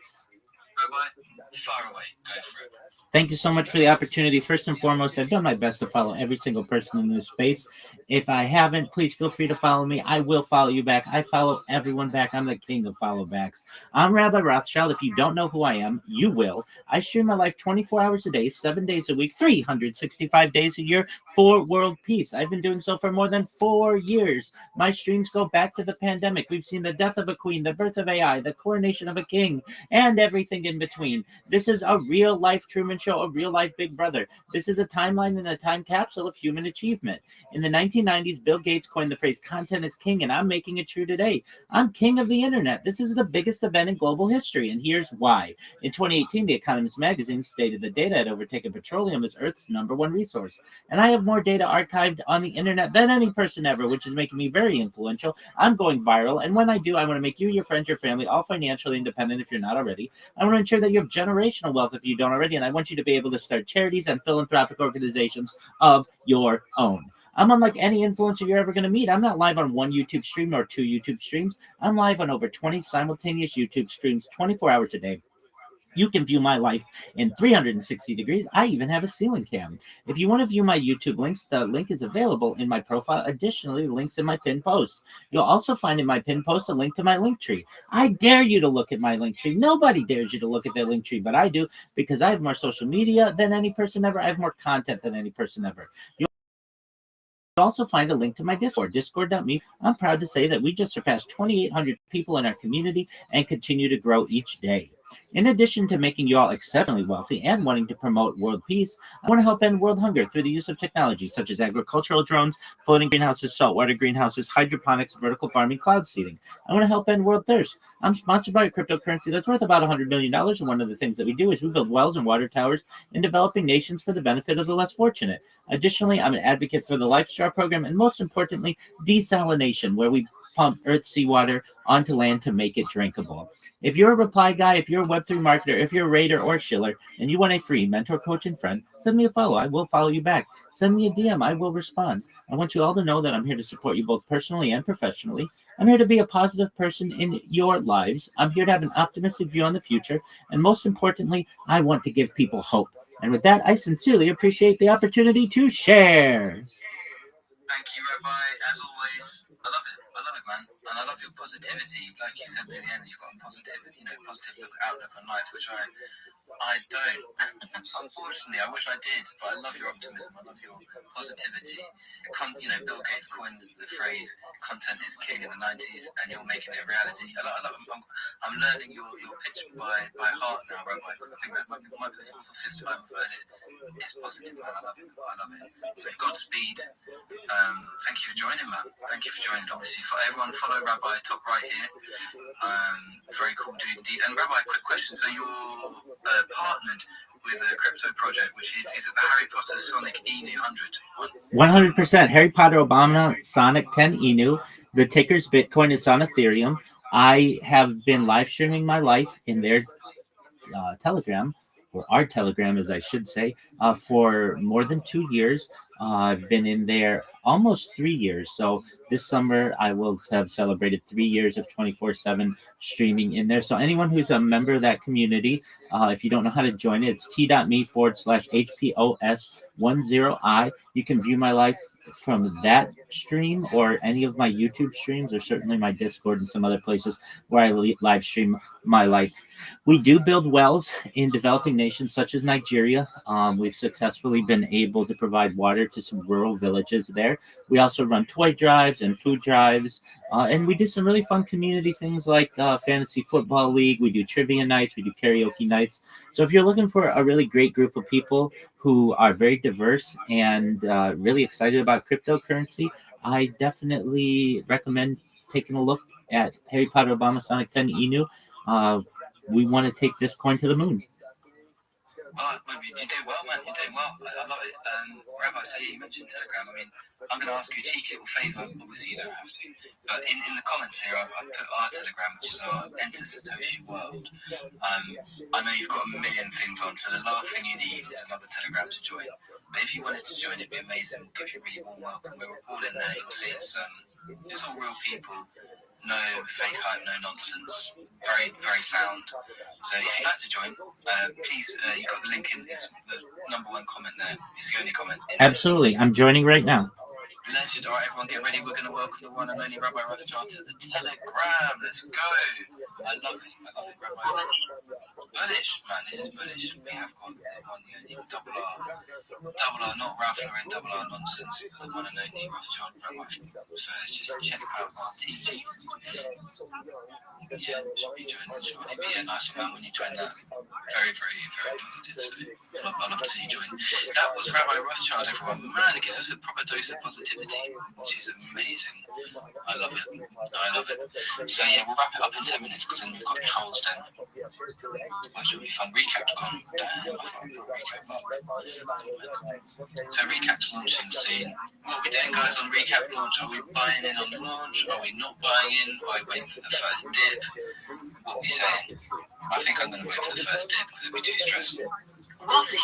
Rabbi, far away, go for it. Thank you so much for the opportunity. First and foremost, I've done my best to follow every single person in this space. If I haven't, please feel free to follow me. I will follow you back. I follow everyone back. I'm the king of follow backs. I'm Rabbi Rothschild. If you don't know who I am, you will. I stream my life 24 hours a day, 7 days a week, 365 days a year for world peace. I've been doing so for more than 4 years. My streams go back to the pandemic. We've seen the death of a queen, the birth of AI, the coronation of a king, and everything in between. This is a real life Truman Show, a real life Big Brother. This is a timeline and a time capsule of human achievement. In the 1990s, Bill Gates coined the phrase content is king, and I'm making it true today. I'm king of the internet. This is the biggest event in global history, and here's why. In 2018, The Economist magazine stated that data had overtaken petroleum as Earth's #1 resource. And I have more data archived on the internet than any person ever, which is making me very influential. I'm going viral, and when I do, I want to make you, your friends, your family, all financially independent if you're not already. I want to ensure that you have generational wealth if you don't already, and I want you to be able to start charities and philanthropic organizations of your own. I'm unlike any influencer you're ever going to meet. I'm not live on one YouTube stream or 2 YouTube streams. I'm live on over 20 simultaneous YouTube streams 24 hours a day. You can view my life in 360 degrees. I even have a ceiling cam. If you want to view my YouTube links, the link is available in my profile. Additionally, links in my pinned post. You'll also find in my pinned post a link to my link tree. I dare you to look at my link tree. Nobody dares you to look at their link tree, but I do, because I have more social media than any person ever. I have more content than any person ever. You'll also find a link to my Discord, discord.me. I'm proud to say that we just surpassed 2,800 people in our community and continue to grow each day. In addition to making you all exceptionally wealthy and wanting to promote world peace, I want to help end world hunger through the use of technology such as agricultural drones, floating greenhouses, saltwater greenhouses, hydroponics, vertical farming, cloud seeding. I want to help end world thirst. I'm sponsored by a cryptocurrency that's worth about $100 million, and one of the things that we do is we build wells and water towers in developing nations for the benefit of the less fortunate. Additionally, I'm an advocate for the Life Straw program, and most importantly, desalination, where we pump earth seawater onto land to make it drinkable. If you're a reply guy, if you're a Web3 marketer, if you're a raider or a shiller, and you want a free mentor, coach, and friend, send me a follow. I will follow you back. Send me a DM. I will respond. I want you all to know that I'm here to support you both personally and professionally. I'm here to be a positive person in your lives. I'm here to have an optimistic view on the future. And most importantly, I want to give people hope. And with that, I sincerely appreciate the opportunity to share. Thank you, Rabbi. As always, I love it, man. And I love your positivity. Like you said at the end, you've got a positive outlook on life, which I don't. Unfortunately, I wish I did, but I love your optimism. I love your positivity. Bill Gates coined the phrase "content is king" in the 90s, and you're making it a reality. I'm learning your pitch by heart now, Rabbi, because I think that might be the 4th or 5th time I've heard it. It's positive, man. I love it. So Godspeed. Thank you for joining, man. Thank you for joining. Obviously, for everyone, follow Rabbi top right here. Very cool dude indeed. And Rabbi, quick question. So you're partnered with a crypto project, which is it the Harry Potter Sonic Inu 100? 100%. Harry Potter Obama Sonic 10 Inu. The ticker's Bitcoin. It's on Ethereum. I have been live streaming my life in their Telegram, or our Telegram, as I should say, for more than 2 years. I've been in there almost 3 years. So this summer, I will have celebrated 3 years of 24/7 streaming in there. So anyone who's a member of that community, if you don't know how to join it, it's t.me/HPOS10I. You can view my life from that stream or any of my YouTube streams, or certainly my Discord and some other places where I live stream my life. We do build wells in developing nations such as Nigeria. We've successfully been able to provide water to some rural villages there. We also run toy drives and food drives. And we do some really fun community things like fantasy football league. We do trivia nights. We do karaoke nights. So if you're looking for a really great group of people who are very diverse and really excited about cryptocurrency, I definitely recommend taking a look at Harry Potter Obama Sonic 10 Inu. We want to take this coin to the moon. Oh, you're doing well, man. You're doing well. I love it. Rabbi, so you mentioned Telegram. I mean, I'm going to ask you a cheeky little favour. Obviously, you don't have to. But in the comments here, I've put our Telegram, which is our Enter Satoshi World. I know you've got a million things on, so the last thing you need is another Telegram to join. But if you wanted to join, it'd be amazing. We'll give you a really warm welcome. We're all in there. You'll see it's all real people. No fake hype, no nonsense. Very, very sound. So if you'd like to join, please, you've got the link in the number one comment there. It's the only comment. Absolutely. I'm joining right now. Legend. All right, everyone get ready. We're going to welcome the one and only Rabbi Rothschild to the Telegram. Let's go. I love it. Rabbi. Bullish, man. This is bullish. We have got double R, not Ralph Lauren, double R nonsense. The one and only Rothschild Rabbi. So let's just check out our TG. Yeah, should be joining shortly. But yeah, nice man when you join that. Very, very, very positive. So I'd love to see you join. That was Rabbi Rothschild, everyone. Man, it gives us a proper dose of positivity, which is amazing. I love it. I love it. So yeah, we'll wrap it up in 10 minutes because then we've got trolls then. Which will be fun. Recap's gone. Damn, I thought recap up. So recap's launching soon. What are we doing, guys, on recap launch? Are we buying in on launch? Are we not buying in? Are we waiting for the first dip? What are we saying? I think I'm going to wait for the first dip because it'll be too stressful. We'll see.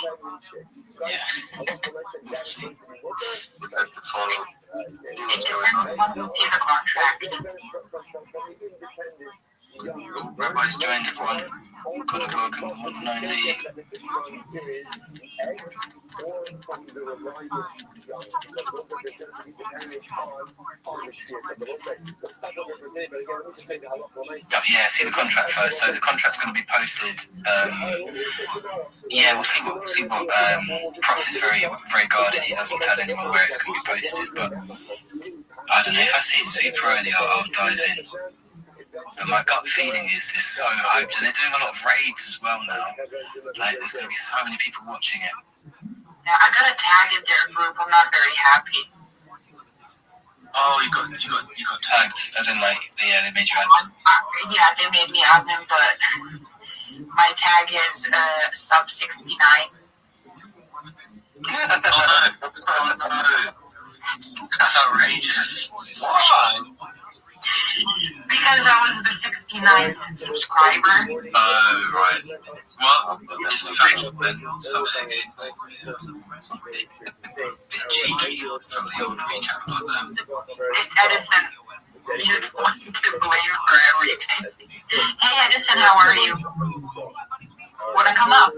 Yeah. Except to follow. Once we see the contract. Rabbi's joined, everyone. Got a welcome, one and only. Yeah, see the contract first. So the contract's going to be posted. Yeah, we'll see what Prof is very, very guarded. He doesn't tell anyone where it's going to be posted, but I don't know. If I see it super early, I'll dive in. But my gut feeling is this so hyped, and they're doing a lot of raids as well now. Like, there's going to be so many people watching it. Yeah, I got a tag in their group. I'm not very happy. Oh, you got tagged, as in like, yeah, they made you admin. Yeah, they made me admin, but my tag is sub 69. Oh no! That's outrageous. Why? Because I was the 69th subscriber. Oh, right. Well, it's factual then. Sub 60. Bit cheeky from the old recap like that. It's Edison. You're the one to blame for everything. Hey Edison, how are you? Wanna come up?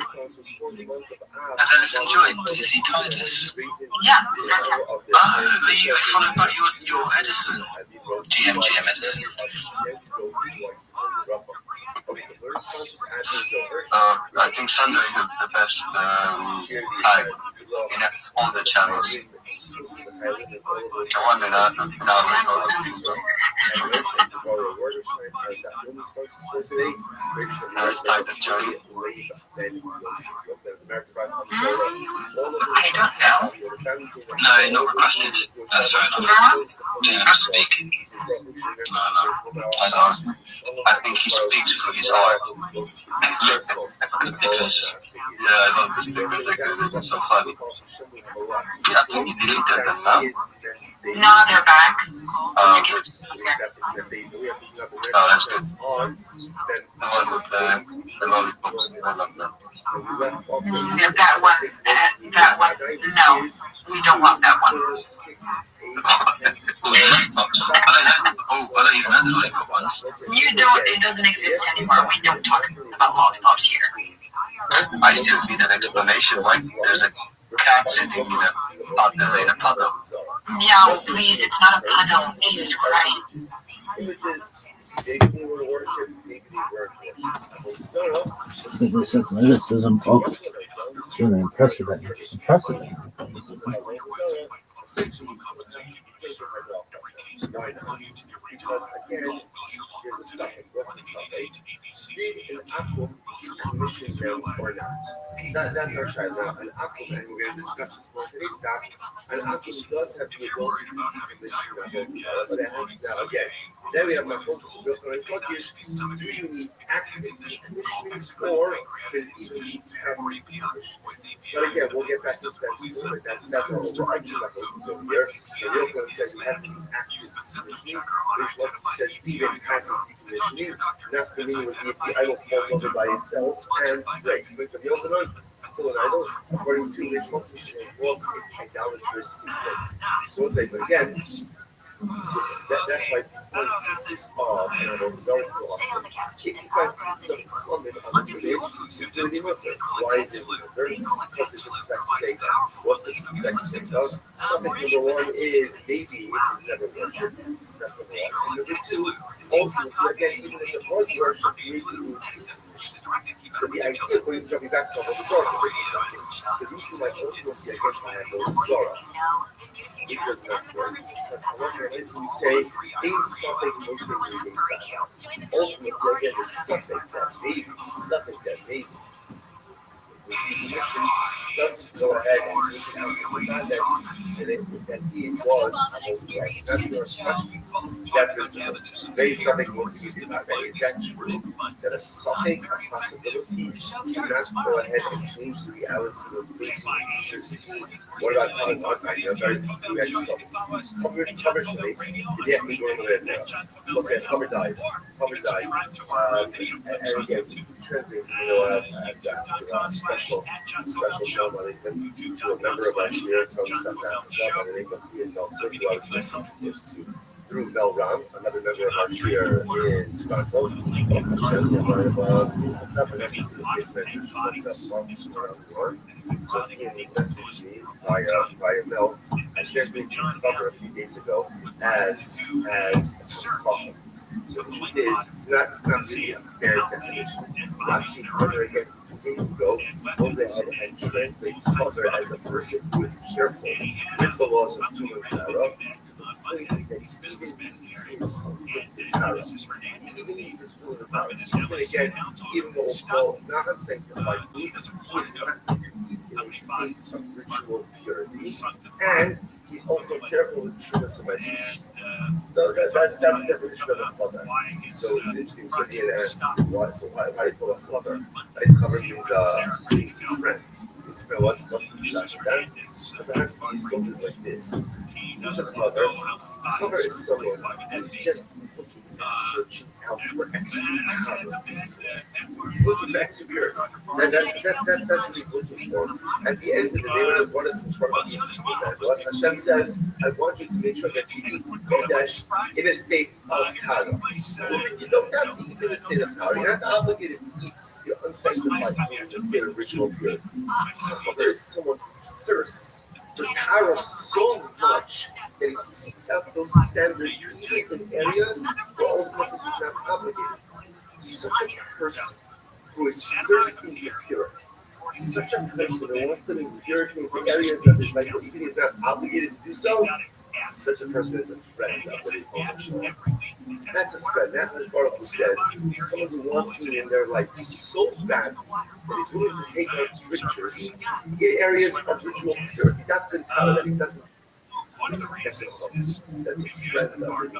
Has Edison joined? Is he timeless? Yeah, that's him. Oh, are you following back your Edison? GM Edison. I think Sunday is the best time in all the channels. I wonder that now we know now it's time to join. I don't know. No, not requested. That's fair enough. Didn't have to speak. No. I don't. I think he speaks for his heart. Because, Yeah, I love this because they're so funny. I think he deleted them now. No, they're back. Oh, that's good. The one with the lollipops. I love that. That one, no, we don't want that one. Lollipops. I don't even know the lollipop ones. It doesn't exist anymore. We don't talk about lollipops here. I still need an explanation. Like, there's a cat sitting in a puddle. Meow, please, it's not a puddle. Jesus Christ. Images, maybe they were worshipped, maybe they weren't worshipped. Mysticism, folks. It's really impressive. Why not? Because again, there's a suffix. What's the suffix? Did an akum commission them or not? That's our child now. An akum, and we're going to discuss this more today's talk. An akum does have the ability to decommission a whole child, but it has now again. Then we have my focus on built on do you need active decommissioning or can it even be passive decommissioning? But again, we'll get back to that soon. That's our overarching focus over here. The real one says it has to be active decommissioning, which says even passive decommissioning. Not for me would be if the idol falls over by itself and breaks. But for the open one, still an idol, according to which location has lost its idolatrous intent. So we'll say, but again, that's why pieces of results lost. If you find pieces of Islam on the image, it's going to be mutter. Why is it mutter? Because it's a spec state. What's the spec state of? Something number one is maybe it is never worshipped. That's number one. Number two, ultimately, again, even if it was worshipped, maybe it was so the idea of going jumping back to the Zora is something. Because you see my ultimately against my Zora. It does not work. Because however it is we say, is something ultimately back. Ultimately, again, there's something that maybe. The commission doesn't go ahead and make it out that he was that principle. There is something more to be about that. Is that true? That a something, a possibility, do not go ahead and change the reality of facing uncertainty? What about following on time? You guys saw this. Cover shalays, yeah, we go over there now. We'll say Cover died. And again, translate, special ceremony to a member of our share from South Africa by the name of Ian Nelson, who I was just introduced to through Mel Ram, another member of our share in Toronto. So Ian messaged me via Mel and shared me cover a few days ago as coffin. So the truth is, it's not really a fair definition. Rashi further again 2 days ago goes ahead and translates cover as a person who is careful with the laws of Tum and Tara to the point that he even needs his Tara. He even needs his food and Tara. Even again, even though it's called not unsanctified food, he is not to eat in a state of ritual purity, and he's also careful with Trumas and Mesus. So that's the definition of a flubber. So it's interesting. So the asked, so why do you call a flubber? Cover means a friend. What's the shot of that? So perhaps the song is like this. Who's a flubber? A flubber is someone who's just looking and searching out for extra power. He's looking for extra purity. That's what he's looking for. At the end of the day, what does the Torah mean? Hashem says, I want you to make sure that you eat Kodesh in a state of Tara. You don't have to eat in a state of Tara. You're not obligated to eat your unsanctified food in a state of ritual purity. There's someone who thirsts for Tara so much that he seeks out those standards even in areas where ultimately he's not obligated. Such a person who is thirsting for purity. Such a person who wants to bring purity into areas of his life where even he's not obligated to do so. Such a person is a friend of the Lord. That's a friend. That which Baruch Hu says, someone who wants me in their life so bad that he's willing to take out strictures in areas of ritual purity. That's the power that he doesn't. That's a friend of the Lord.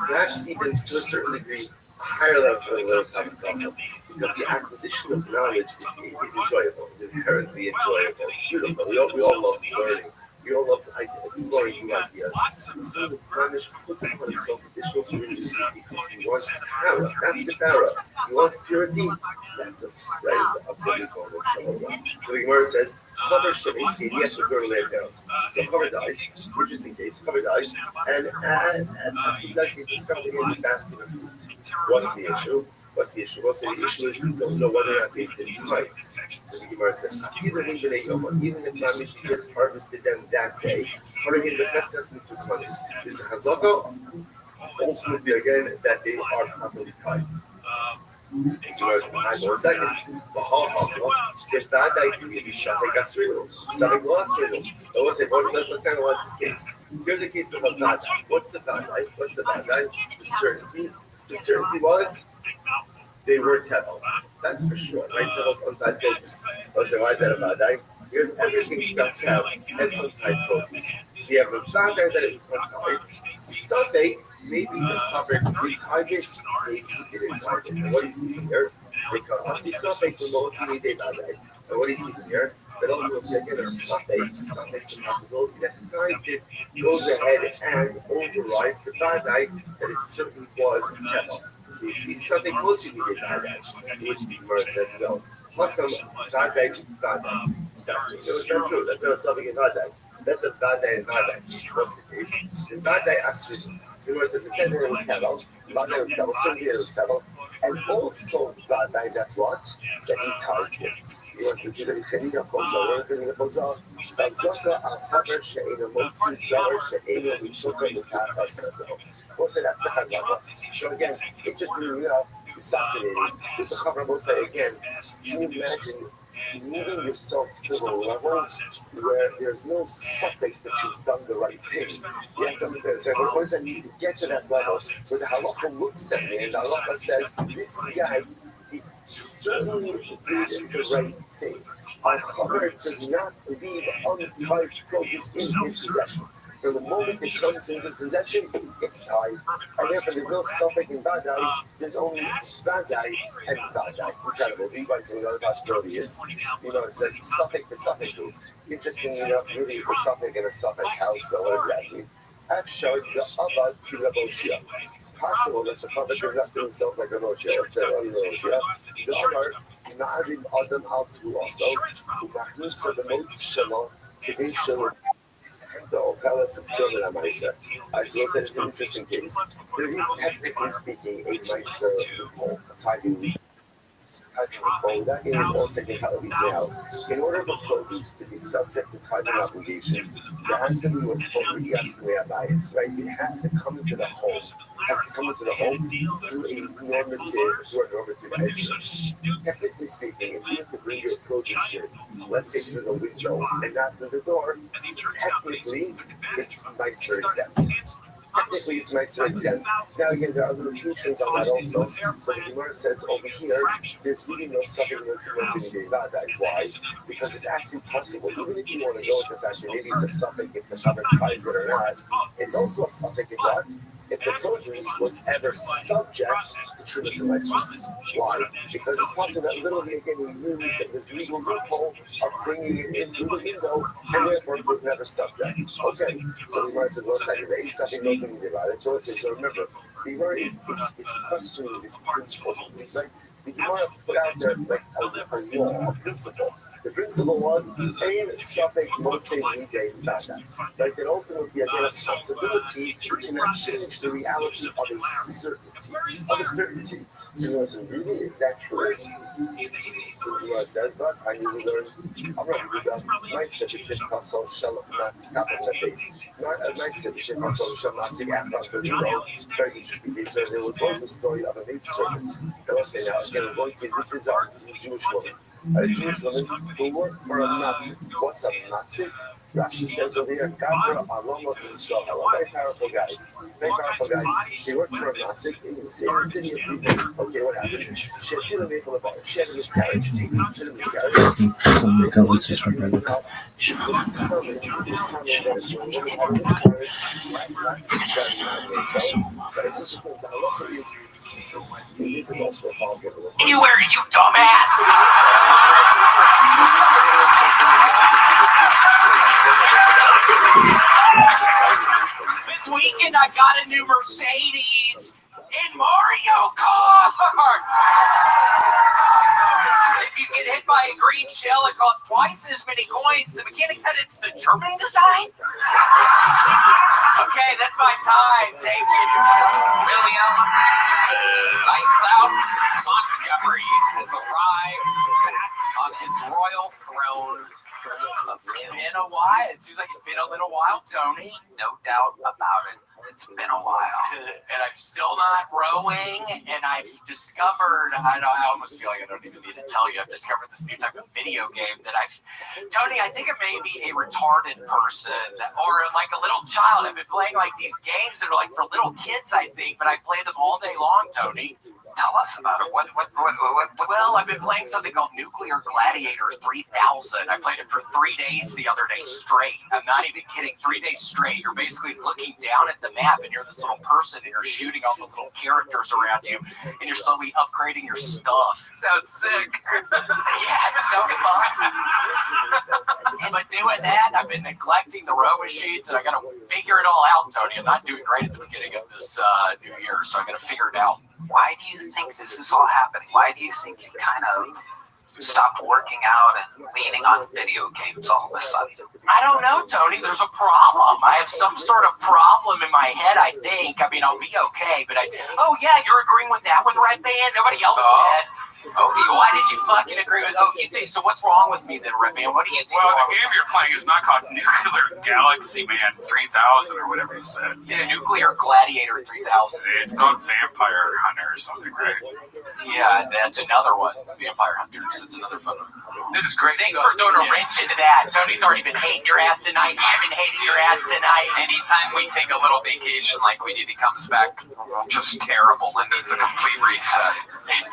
Perhaps even to a certain degree, a higher level of problem. Because the acquisition of knowledge is enjoyable, is inherently enjoyable. It's beautiful. We all love learning. We all love exploring new ideas. So the Manish puts upon himself additional duties because he wants power, not the power. He wants purity. That's a friend of the Nibbon Shalom. So the Gemara says, Chaver Shemitzki, he has to go to their parents. So Chaver dies, interesting case, Chaver dies, and he does get discovered he has a basket of fruit. What's the issue? What's the issue? Well, the issue is we don't know whether or not they did it right. So the Gemara says, even if Mamish just harvested them that day, there's a chazaka, ultimately again, that they are properly tied. Gemara says, hang on a second. Let's analyze this case. Here's a case of a bad guy. What's the bad guy? What's the bad guy? The certainty. The certainty was they were Tevel. That's for sure, right? Tevel's untied focus. So why is that a bad guy? Because everything starts out as untied focus. So you have a bad guy that it was untied. Something, maybe the fabric did tie it, maybe he didn't tie it. And what do you see here? Because I see something for mostly they bad guy. And what do you see here? That ultimately again a something possibility that the time did goes ahead and overrides the bad guy that it certainly was Tevel. So you see something close to the bad guy, which the Gemara says no. Plus some bad guy is bad guy. It's fascinating. No, it's not true. That's not something in bad guy. That's a bad guy in bad guy. What's the case? The bad guy asked me. So Gemara says the same thing was Tevel. Bad guy was Tevel. Certainly it was Tevel. And also bad guy, that's what? That he tied it. He wants to do the Chemina Chosa. What is the Chosa? Bazaka al-Haber she'ena motzi davar she'ena mishoka l'kach asado. We'll say that's the Chazaka. So again, interestingly enough, it's fascinating. With the Chaver, we'll say again, can you imagine moving yourself to the level where there's no suffix that you've done the right thing? You have to understand, what does that mean to get to that level where the halacha looks at me and the halacha says, this guy certainly did the right thing. Our Chaver does not leave untied produce in his possession. From the moment it comes in his possession, it's tied. And therefore, there's no suffix in bad guy, there's only bad guy and bad guy. Incredible. Levi saying another possibility is, it says suffix to suffix. Interestingly enough, really it's a suffix and a suffix house, so what does that mean? I've showed the Abad Kilaboshia. Possible that the father could have to himself like a Rothschild, instead of Rothschild. The other, Na'adim Adam Altu also, who Machnisa the Motes Shalom, Kedei Shalom. The Okalas of German Amaisa. I suppose that it's an interesting case. There is, technically speaking, a Maisa loophole, a timing loophole. That is all technicalities now. In order for produce to be subject to timing obligations, there has to be what's called Riyas bias, right? It has to come into the home. It has to come into the home through a normative entrance. Technically speaking, if you have to bring your produce in, let's say through the window and not through the door, technically it's nicer exempt. Technically, it's nicer exempt. Now, again, there are limitations on that also. So the Gemara says over here, there's really no suffix in the Why? Because it's actually possible, even if you want to go with the fact that maybe it's a suffix if the Shabbat ties it or not, it's also a suffix if what? If the produce was ever subject to Trumas and Lysis. Why? Because it's possible that literally, again, we use this legal loophole of bringing it in through the window, and therefore it was never subject. Okay, so the Gemara says, well, second, there is something goes in the right. So remember, the Gemara is questioning this principle. Right? The Gemara put out there like a law, a principle. The principle was ein suffix motze midei bada. Like that ultimately would be again a possibility cannot change the reality of a certainty. So really, is that true? So the says, but I need to learn. I'm not my sedition muscle shall not tap on the face. Not a nice sedition muscle shall not see after the road. Very interesting case. There was once a story of a maid servant. I will say now again, I'm going to this is a Jewish woman. A Jewish woman who worked for a Nazi. What's a Nazi? Rashi says over here, Gabra Alama Israel, a very powerful guy. Very powerful guy. She worked for a Nazi in the city of Friedman. Okay, what happened? She had to make a bar. She had a miscarriage. She had a miscarriage. Oh my God, what's this one, brother? This comment that when a woman had a miscarriage, but it's interesting, the halacha is, this is also a problem. Anywhere, you dumbass! This weekend I got a new Mercedes in Mario Kart. If you get hit by a green shell, it costs twice as many coins. The mechanic said it's the German design. Okay, that's my time. Thank you. William, Lights out. Montgomery has arrived back on his royal throne. It's been a while. It seems like it's been a little while, Tony. No doubt about it. It's been a while. And I'm still not rowing, and I've discovered, I almost feel like I don't even need to tell you, I've discovered this new type of video game that Tony, I think it may be a retarded person or like a little child. I've been playing like these games that are like for little kids, I think, but I play them all day long, Tony. Tell us about it. What? Well, I've been playing something called Nuclear Gladiator 3000. I played it for 3 days the other day straight. I'm not even kidding. 3 days straight. You're basically looking down at the map, and you're this little person, and you're shooting all the little characters around you, and you're slowly upgrading your stuff. sounds sick. Yeah, it's so fun. But doing that, I've been neglecting the row machines, and I got to figure it all out, Tony. I'm not doing great at the beginning of this new year, so I got to figure it out. Why do you think this is all happening? Why do you think you kind of stopped working out and leaning on video games all of a sudden? I don't know, Tony. There's a problem. I have some sort of problem in my head, I think. I mean, I'll be okay, but oh, yeah, you're agreeing with that one, Red Band? Nobody else did. Why did you fucking agree with you think? So what's wrong with me then, Red Band? What do you think? Well, the game you're playing is not called Nuclear Galaxy Man 3000 or whatever you said. Yeah, Nuclear Gladiator 3000. It's called Vampire Hunter or something, right? Yeah, that's another one. Vampire Hunters. It's another fun one. This is great. Thanks for throwing a wrench into that. Tony's already been hating your ass tonight. I've been hating your ass tonight. Anytime we take a little vacation like we did, he comes back just terrible and needs a complete reset.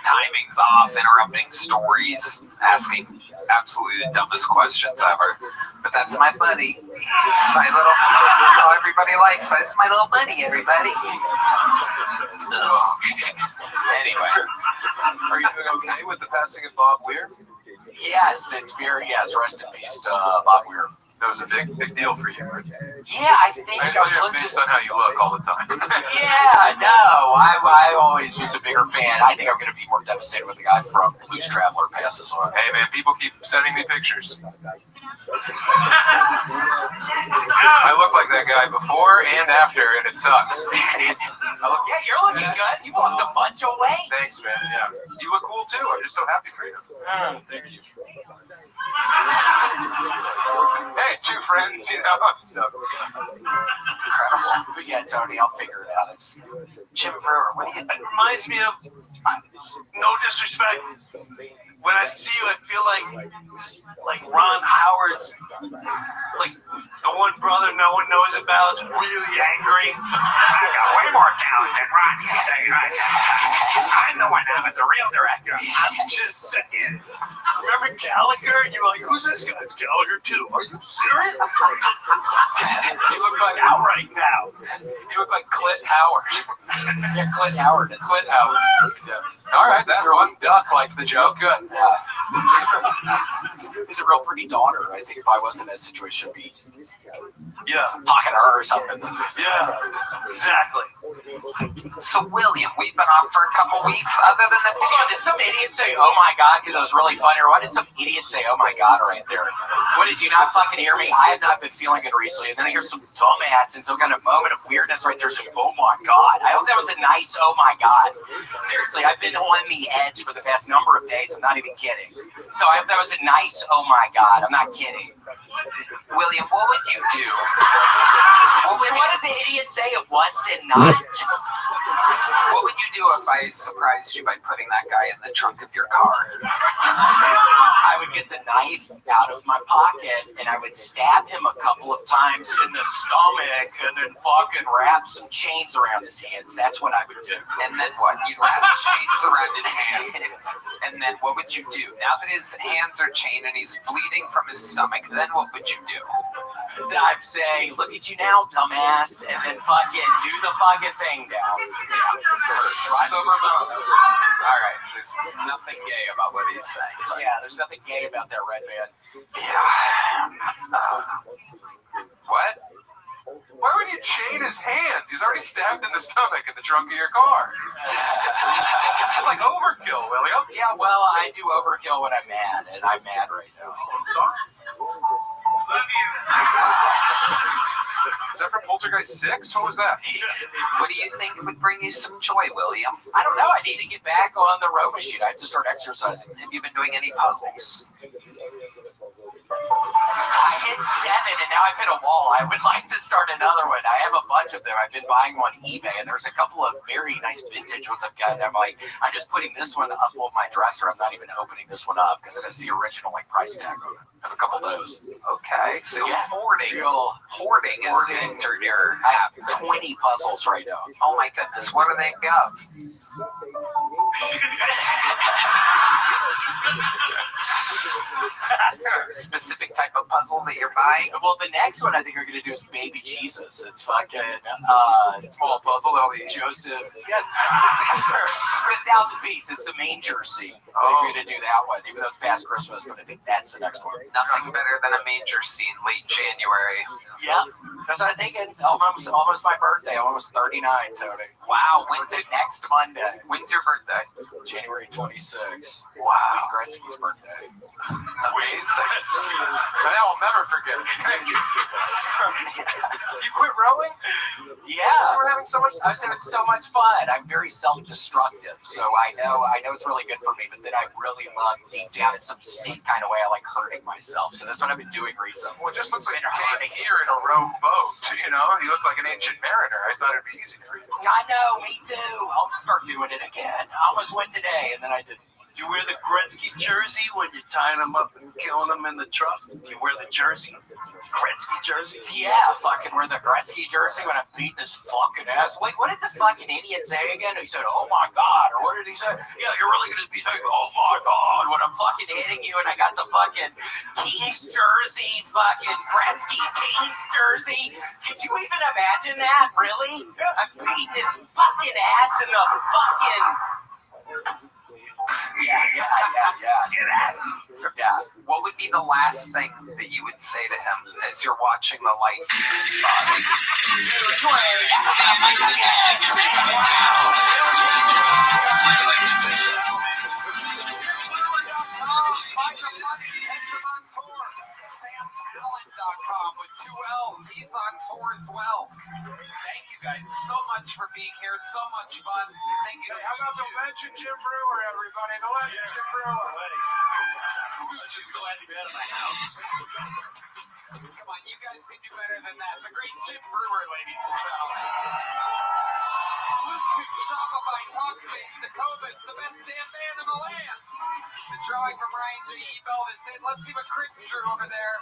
Timing's off, interrupting stories, asking absolutely the dumbest questions ever. But that's my buddy. This is my little, how everybody likes. That's my little buddy, everybody. Anyway. Are you doing okay with the passing of Bob Weir? Yes, it's very, yes. Rest in peace to Bob Weir. That was a big deal for you. Yeah, I think I was Based listening. on how you look all the time. Yeah, no, I always was a bigger fan. I think I'm going to be more devastated when the guy from Blues Traveler passes on. Hey man, people keep sending me pictures. I look like that guy before and after, and it sucks. Yeah, you're looking good. You've lost a bunch of weight. Thanks, man. Yeah, you look cool too. I'm just so happy for you. Thank you. Hey, two friends, you know. Incredible. But yeah, Tony, I'll figure it out. Jim Brewer, what do you It reminds me of, no disrespect, when I see you, I feel like Ron Howard's, like the one brother no one knows about is really angry. I got way more talent than Ron. I know what I'm as a real director. I'm just saying. Remember Gallagher? And you were like, who's this guy? It's Gallagher too. Are you serious? You look like Out right now. You look like Clint Howard. Yeah, Clint Howard. It's Clint Howard. Yeah. All right, that one duck liked the joke. Good. Yeah. He's a real pretty daughter. I think if I was in that situation, I'd be Yeah. talking to her or something. Yeah. Exactly. So, William, we've been off for a couple weeks. Other than the Hold on, did some idiot say, oh my God, because it was really funny? Or why did some idiot say, oh my God, right there? What, did you not fucking hear me? I have not been feeling good recently. And then I hear some dumbass in some kind of moment of weirdness right there saying, oh my God. I hope that was a nice, oh my God. Seriously, I've been on the edge for the past number of days. I'm not even kidding. So I hope that was a nice, oh my God. I'm not kidding. William, what would you do? What did the idiot say it was and not? What would you do if I surprised you by putting that guy in the trunk of your car? I would get the knife out of my pocket and I would stab him a couple of times in the stomach and then fucking wrap some chains around his hands. That's what I would do. And then what? You'd wrap chains around his hands. And then what would you do? Now that his hands are chained and he's bleeding from his stomach, then what would you do? I'd say, look at you now, dumbass, and then fucking do the fucking thing down. Drive over mountains. All right, there's nothing gay about what he's saying. Yeah, there's nothing gay about that, Red Man. Yeah. What? Why would you chain his hands? He's already stabbed in the stomach in the trunk of your car. It's like overkill, William. Yeah, well, I do overkill when I'm mad, and I'm mad right now. Sorry. Is that from Poltergeist 6? What was that? What do you think would bring you some joy, William? I don't know. I need to get back on the row machine. I have to start exercising. Have you been doing any puzzles? I hit 7, and now I've hit a wall. I would like to start another one. I have a bunch of them. I've been buying them on eBay, and there's a couple of very nice vintage ones I've got. And I'm just putting this one up on my dresser. I'm not even opening this one up because it has the original price tag on it. I have a couple of those. Okay, so hoarding is entered here. I have 20 puzzles right now. Oh my goodness, what are they up? Specific type of puzzle that you're buying? Well, the next one I think we're gonna do is Baby Jesus. It's fucking Small puzzle, that'll be Joseph. Yeah, for 1,000 pieces. It's the manger scene. We're gonna do that one, even though it's past Christmas. But I think that's the next one. Nothing better than a manger scene late January. Yeah, that's what I'm thinking. Almost my birthday. Almost 39, Tony. Wow, when's it next Monday? When's your birthday? January 26th. Wow, Gretzky's birthday. Amazing. But I'll never forget it. You quit rowing? Yeah. You were having so much. I was having so much fun. I'm very self-destructive, so I know it's really good for me. But then I really love deep down in some sick kind of way. I like hurting myself. So that's what I've been doing recently. Well, it just looks like you came here in a rogue boat. You know, you look like an ancient mariner. I thought it'd be easy for you. I know, me too. I'll start doing it again. I almost went today, and then I didn't. You wear the Gretzky jersey when you're tying them up and killing them in the truck? You wear the jersey? Gretzky jersey? Yeah, fucking wear the Gretzky jersey when I'm beating his fucking ass. Wait, what did the fucking idiot say again? He said, oh my God, or what did he say? Yeah, you're really going to be saying, oh my God, when I'm fucking hitting you and I got the fucking Kings jersey, fucking Gretzky Kings jersey. Could you even imagine that? Really? I'm beating his fucking ass in the fucking... Yeah. What would be the last thing that you would say to him as you're watching the light from his body? SamTalent.com with 2 L's. He's on tour as well. Thank you guys so much for being here. So much fun. Thank you. How about the legend Jim Brewer, everybody? The legend Jim Brewer. She's glad to be out of my house. Come on, you guys can do better than that. The great Jim Brewer, ladies and gentlemen. Bluetooth, Shopify, Talkspace, Dakota, it's the best damn band in the land. The drawing from Ryan J. Ebel that said, let's see what Chris drew over there.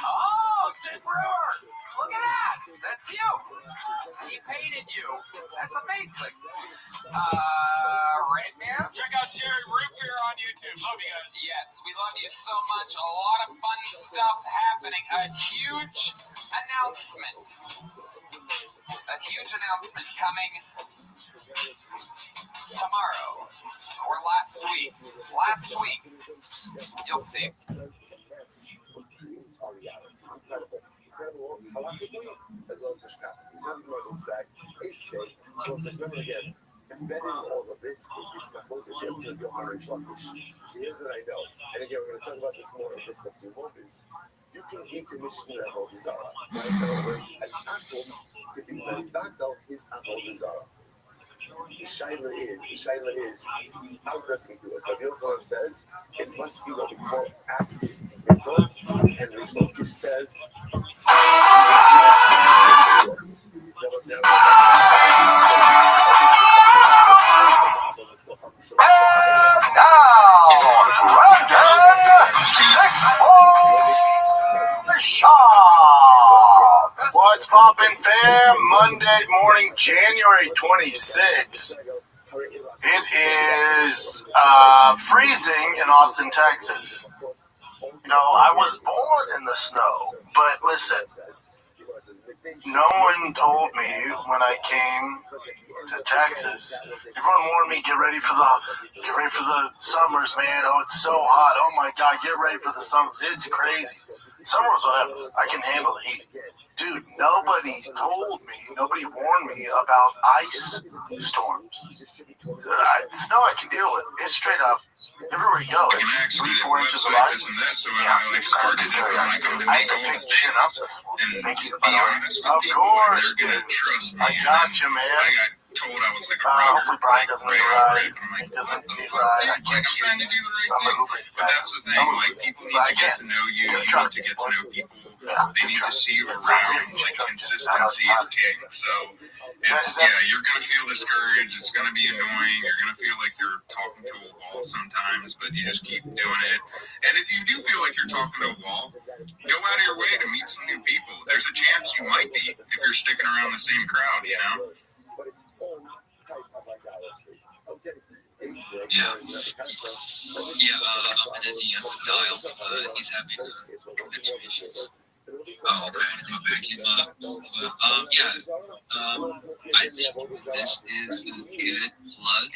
Oh, Jim Brewer! Look at that! That's you! He painted you. That's amazing. Right now? Check out Cherry Root Beer on YouTube. Love you guys. Yes, we love you so much. A lot of fun stuff happening. A huge announcement. A huge announcement coming tomorrow. Or last week. Last week. You'll see. It's our reality. Incredible halachically as well as hashkafically. He's having one of those back. Escape. So it says, remember again, embedded in all of this is this Machodesh, Yom Yohar, and Shlokish. So here's what I know. And again, we're going to talk about this more in just a few moments. You can decommission your Avodah Zarah. Right? In other words, an atom could be Mendakal his Avodah Zarah. The shaila is, how does he do it? Rabbi Rothschild says, it must be what we call active mental, and Restream says, What's poppin', fam? Monday morning, January 26th. It is freezing in Austin, Texas. You know, I was born in the snow, but listen, no one told me when I came to Texas. Everyone warned me, get ready for the summers, man. Oh, it's so hot. Oh my God, get ready for the summers. It's crazy. Summer was whatever. I can handle the heat. Dude, nobody told me, nobody warned me about ice storms. Snow I can deal with. It's straight up. Everywhere you go, it's 3-4 inches of ice. Yeah, it's hard to do. I had to pick chin up this morning. Thank you, by the way. Of course, dude. I got you, man. Told I was like a hopefully Brian doesn't need a ride. He doesn't need a ride. I can't I'm trying to do the right I'm an thing. Uber But that's the thing, like people need to get to know you. You need to get to know people. They need to see you around. Like consistency is king. So it's you're gonna feel discouraged. It's gonna be annoying. You're gonna feel like you're talking to a wall sometimes, but you just keep doing it. And if you do feel like you're talking to a wall, go out of your way to meet some new people. There's a chance you might be if you're sticking around the same crowd, you know? Yeah. Yeah, I'm in a DM with Dial. He's having connection issues. Oh, okay. I'll back him up. But, I think this is a good plug.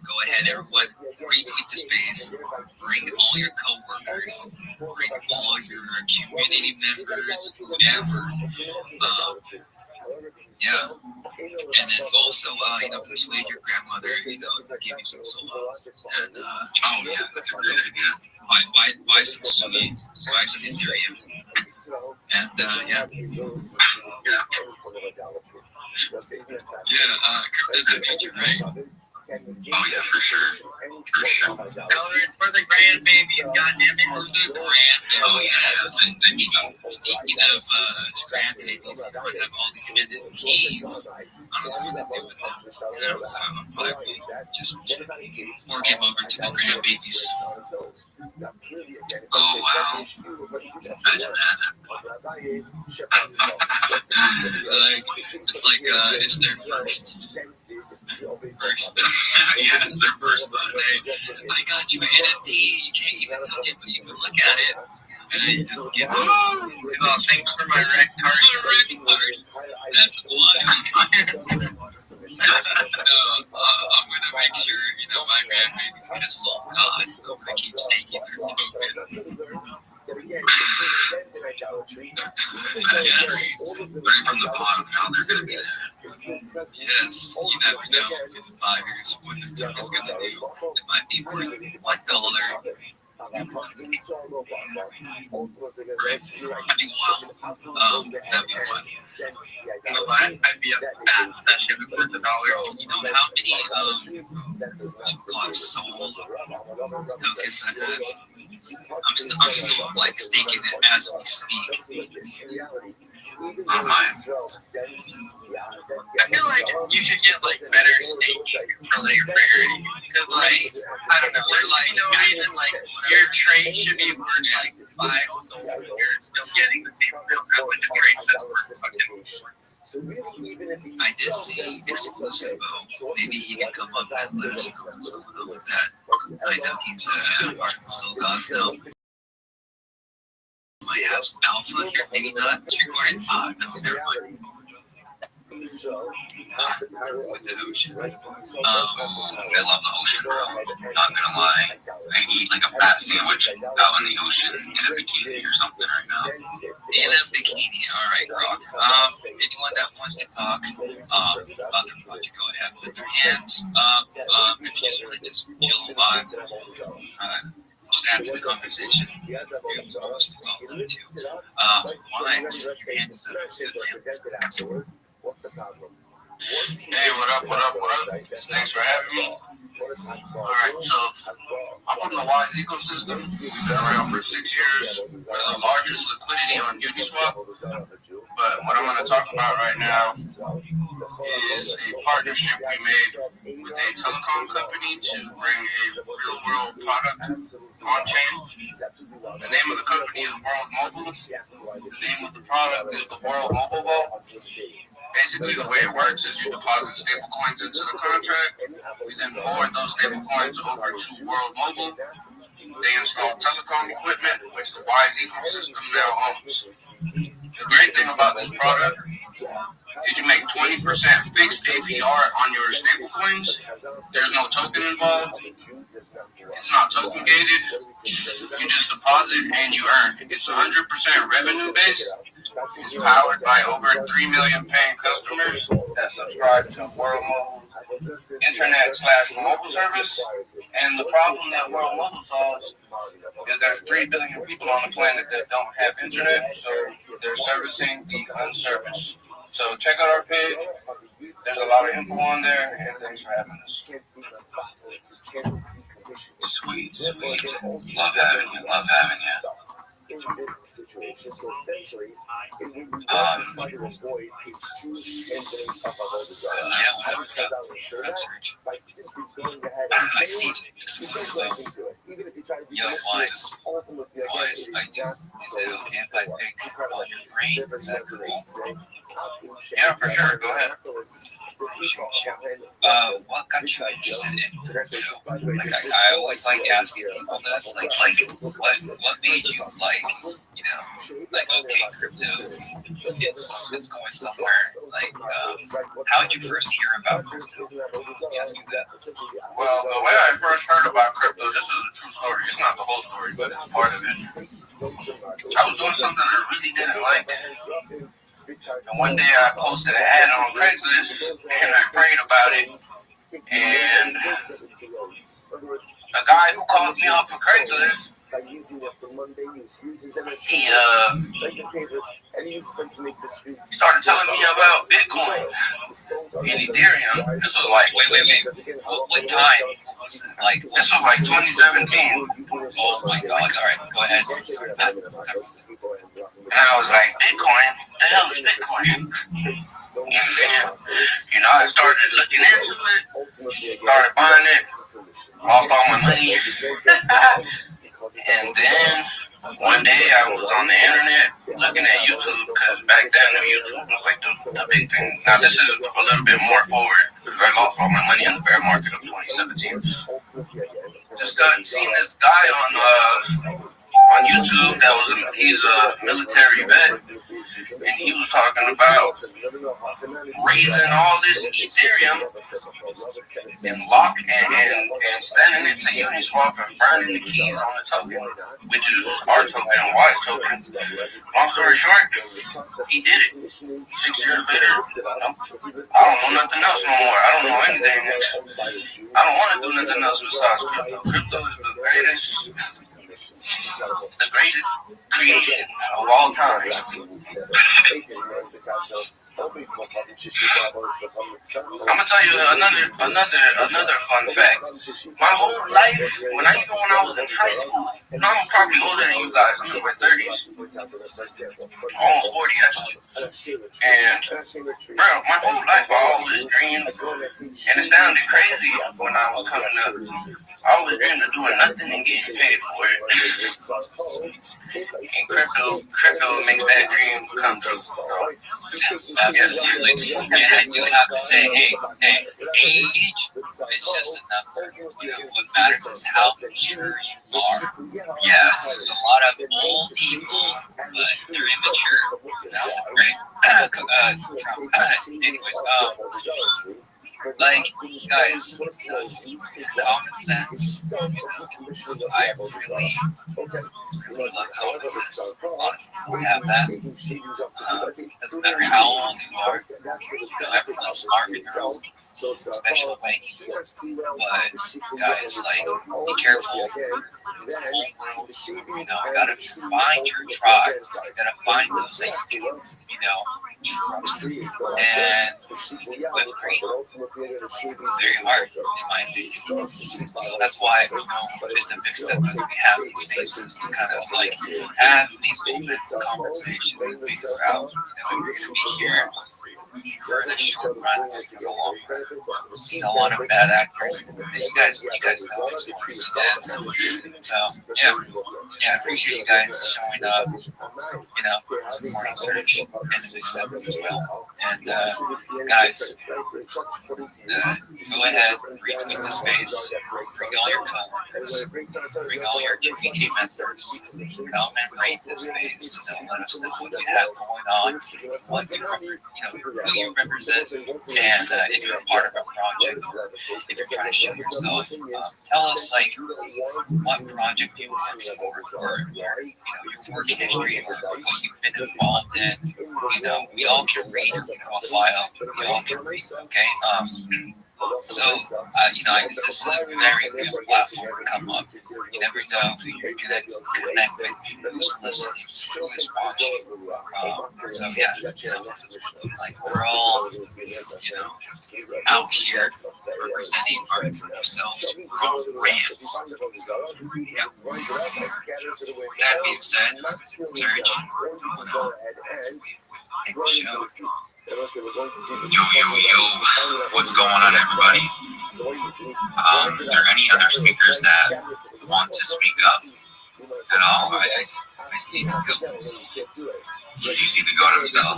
Go ahead, everyone. Retweet the space. Bring all your coworkers. Bring all your community members, whoever. Yeah. And then also, persuade your grandmother, to give you some solo. And, that's a great idea. Buy some Sunni, buy some Ethereum. And, Chris says the future, right? Oh, yeah, for sure. For sure. For the grandbaby, goddammit. For the grandbaby. Oh, yeah. I mean, speaking of grandbabies, I have all these hidden keys. I don't know what they do with them. So I'm probably just fork him over to the grandbabies. Oh, wow. It's like, it's their first. It's their first one. I got you an NFT. You can't even touch it, but you can look at it. And I just get, thanks for my rec card. That's wild. I'm gonna make sure, my grandbaby's gonna solve God. I keep staking their token. Yes, right from the bottom, now they're gonna be there. Yes, you never know in 5 years what their token's gonna do. It might be worth $1. That'd be wild. That'd be wild. I'd be a fat session with $1. How many soul tokens I have? I'm still like staking it as we speak. Oh my. I feel like you should get like better staking for like rarity. Because like, I don't know, reason like your trade should be worth like 5 soul. You're still getting the same amount with the trade that's worth fucking. I did see exclusive though. Maybe he can come up and let us know what's going on with that. I know he's still gods now. Might have some alpha here, maybe not. It's recorded. No, never mind. With the ocean. I love the ocean, bro. Not gonna lie. I eat like a bat sandwich out in the ocean in a bikini or something right now. In a bikini. Alright, Rock. Anyone that wants to talk about the project, go ahead with their hands up. If you want to just chill vibe, just add to the conversation. You're most welcome to. Mine's your hands up. What's the problem? Hey, what up? Thanks for having me. Alright, so I'm from the Wise ecosystem. We've been around for 6 years. We're the largest liquidity on Uniswap. But what I'm going to talk about right now is a partnership we made with a telecom company to bring a real-world product on-chain. The name of the company is World Mobile. The name of the product is the World Mobile Vault. Basically, the way it works is you deposit stable coins into the contract. We then forward those stable coins over to World Mobile. They install telecom equipment, which the Wise ecosystem now owns. The great thing about this product is you make 20% fixed APR on your stable coins. There's no token involved. It's not token gated. You just deposit and you earn. It's 100% revenue based. is powered by over 3 million paying customers that subscribe to World Mobile Internet/mobile service. And the problem that World Mobile solves is there's 3 billion people on the planet that don't have internet, so they're servicing the unserviced. So check out our page. There's a lot of info on there, and thanks for having us. Sweet. Love having you. In this situation, so essentially, it would be try to avoid his truly ending of a whole desire. Because I will ensure that by simply going ahead and saying it, you don't go into it. Even if you try to be Wise. ultimately, again, Wise. it I is do. not Is it okay if I pick on your brain? Is that cool? Yeah, for sure. Go ahead. What got you interested in crypto? Like I always like asking people this. Like what made you like okay, crypto, it's going somewhere. Like how did you first hear about crypto? Let me ask you that. Well, the way I first heard about crypto, this is a true story. It's not the whole story, but it's part of it. I was doing something I really didn't like. And one day I posted an ad on Craigslist and I prayed about it. And a guy who called me off of Craigslist, he started telling me about Bitcoin and Ethereum. This was like, wait. What time? Like this was like 2017. Oh my God! All right, go ahead. And I was like, Bitcoin? The hell is Bitcoin? And then, I started looking into it, started buying it, lost all my money. And then, one day I was on the internet looking at YouTube, because back then YouTube was like the big thing. Now this is a little bit more forward, because I lost all my money in the bear market of 2017. Seen this guy on YouTube he's a military vet, and he was talking about raising all this Ethereum and sending it to Uniswap and burning the keys on the token, which is our token and Wise token. Long story short, he did it. 6 years later, I don't know nothing else no more. I don't know anything. I don't want to do nothing else besides crypto. Crypto is the greatest creation of all time. I'm gonna tell you another fun fact. My whole life, when I was in high school, I'm probably older than you guys. I'm in my 30s, almost 40 actually. And bro, my whole life I always dreamed, and it sounded crazy when I was coming up. I always dreamed of doing nothing and getting paid for it. And crypto makes that dream come true. Absolutely. Yeah, you have to say, hey, age is just a number. What matters is how mature you are. Yes, there's a lot of old people, but they're immature. Right? Anyways, like, guys, common sense. I really love common sense. A lot of people have that. Doesn't matter how old you are. Everyone's smart in their own special way. But guys, like, be careful. It's a whole world. You gotta find your tribe. You gotta find those that you can, trust. And with great, very hard, in my opinion. So that's why, in the mixed up that we have these spaces to kind of like have these open conversations and figure out that we're going to be here for the short run and the long run. We've seen a lot of bad actors. And you guys know the stories. And so, yeah, I appreciate you guys showing up, some more research and the mixed up as well. And guys, go ahead, retweet the space, bring all your comments, bring all your community members, come and rate this space, let us know what you have going on, what you who you represent, and if you're a part of a project, if you're trying to show yourself, tell us like what project you want to work your work history or what you've been involved in. We all can read your profile. We all can read. Okay. This is a very good platform to come up. You never know who you're going to connect with, who's listening, who is watching. We're all, out here representing ourselves. We're all rants. That being said, Serge, Yo, what's going on, everybody? Is there any other speakers that want to speak up at all? I see the goat. You see the goat himself?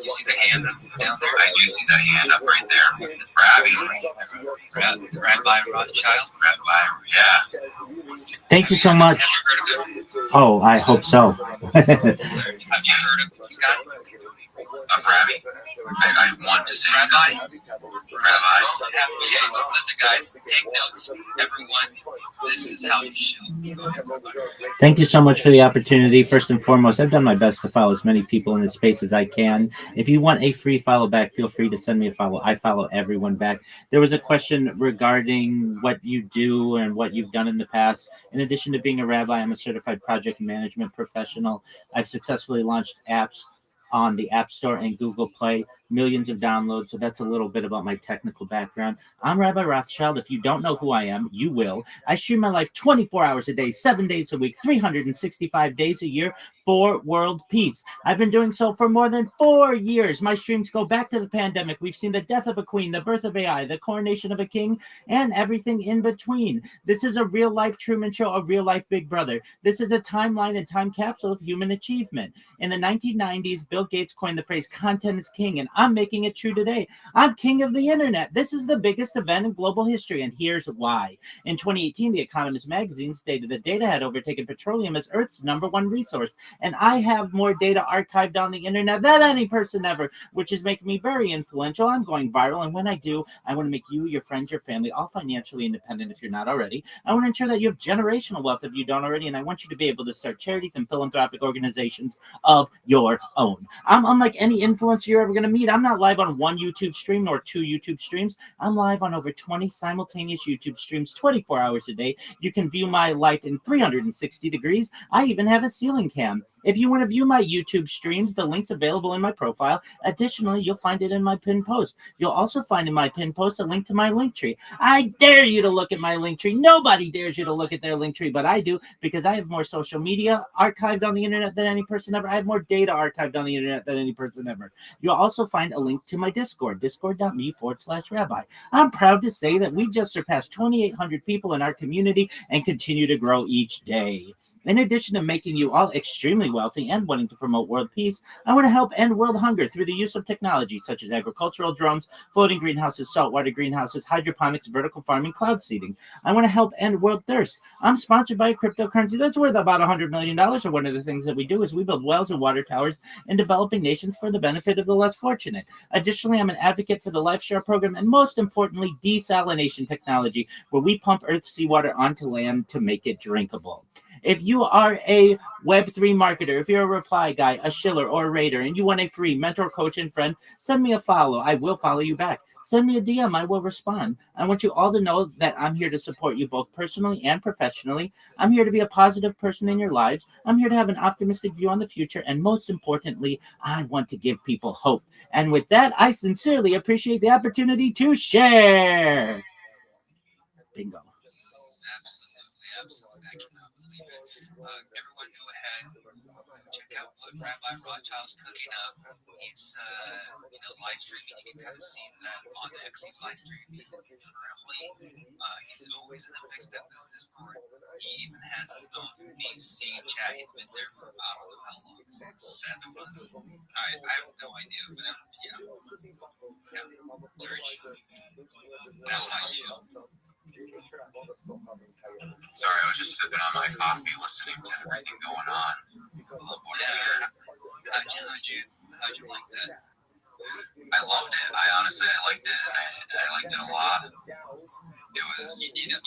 You see the hand down there? I do see the hand up right there. Rabbi Rothschild? Yeah. Thank you so much. Have you heard of him? Oh, I hope so. Have you heard of this guy? Of Rabbi? I want to say Rabbi? Rabbi. Listen, guys, take notes. Everyone, this is how you show. Thank you so much for the opportunity. First and foremost, I've done my best to follow as many people in this space as I can. If you want a free follow back, feel free to send me a follow. I follow everyone back. There was a question regarding what you do and what you've done in the past. In addition to being a rabbi, I'm a certified project management professional. I've successfully launched apps on the App Store and Google Play, millions of downloads. So that's a little bit about my technical background. I'm Rabbi Rothschild. If you don't know who I am, you will. I stream my life 24 hours a day, 7 days a week, 365 days a year for world peace. I've been doing so for more than 4 years. My streams go back to the pandemic. We've seen the death of a queen, the birth of AI, the coronation of a king, and everything in between. This is a real life Truman Show, a real life Big Brother. This is a timeline and time capsule of human achievement. In the 1990s, Bill Gates coined the phrase content is king, and I'm making it true today. I'm king of the internet. This is the biggest event in global history, and here's why. In 2018, The Economist magazine stated that data had overtaken petroleum as Earth's #1 resource, and I have more data archived on the internet than any person ever, which is making me very influential. I'm going viral, and when I do, I want to make you, your friends, your family all financially independent if you're not already. I want to ensure that you have generational wealth if you don't already, and I want you to be able to start charities and philanthropic organizations of your own. I'm unlike any influencer you're ever going to meet. I'm not live on one YouTube stream nor 2 YouTube streams. I'm live on over 20 simultaneous YouTube streams 24 hours a day. You can view my life in 360 degrees. I even have a ceiling cam. If you want to view my YouTube streams, the link's available in my profile. Additionally, you'll find it in my pinned post. You'll also find in my pinned post a link to my link tree. I dare you to look at my link tree. Nobody dares you to look at their link tree, but I do, because I have more social media archived on the internet than any person ever. I have more data archived on the internet than any person ever. You'll also find a link to my Discord, discord.me/rabbi. I'm proud to say that we just surpassed 2,800 people in our community and continue to grow each day. In addition to making you all extremely wealthy and wanting to promote world peace, I want to help end world hunger through the use of technology such as agricultural drones, floating greenhouses, saltwater greenhouses, hydroponics, vertical farming, cloud seeding. I want to help end world thirst. I'm sponsored by a cryptocurrency that's worth about $100 million. Or one of the things that we do is we build wells and water towers in developing nations for the benefit of the less fortunate. Additionally, I'm an advocate for the LifeShare program and, most importantly, desalination technology, where we pump Earth's seawater onto land to make it drinkable. If you are a Web3 marketer, if you're a reply guy, a shiller, or a raider, and you want a free mentor, coach, and friend, send me a follow. I will follow you back. Send me a DM. I will respond. I want you all to know that I'm here to support you both personally and professionally. I'm here to be a positive person in your lives. I'm here to have an optimistic view on the future. And most importantly, I want to give people hope. And with that, I sincerely appreciate the opportunity to share. Bingo. Absolutely. I cannot believe it. Everyone go ahead, check out what Rabbi Rothschild's cooking up. He's live streaming. You can kind of see that on X. He's live streaming currently. He's always in the mixed up his Discord. He even has his own VC chat. He's been there for I don't know how long, 7 months. I have no idea, but Serge, that's how you feel. Sorry, I was just sipping on my coffee, listening to everything going on. How'd you like that? I loved it. I honestly, I liked it, and I liked it a lot. It was, he's in the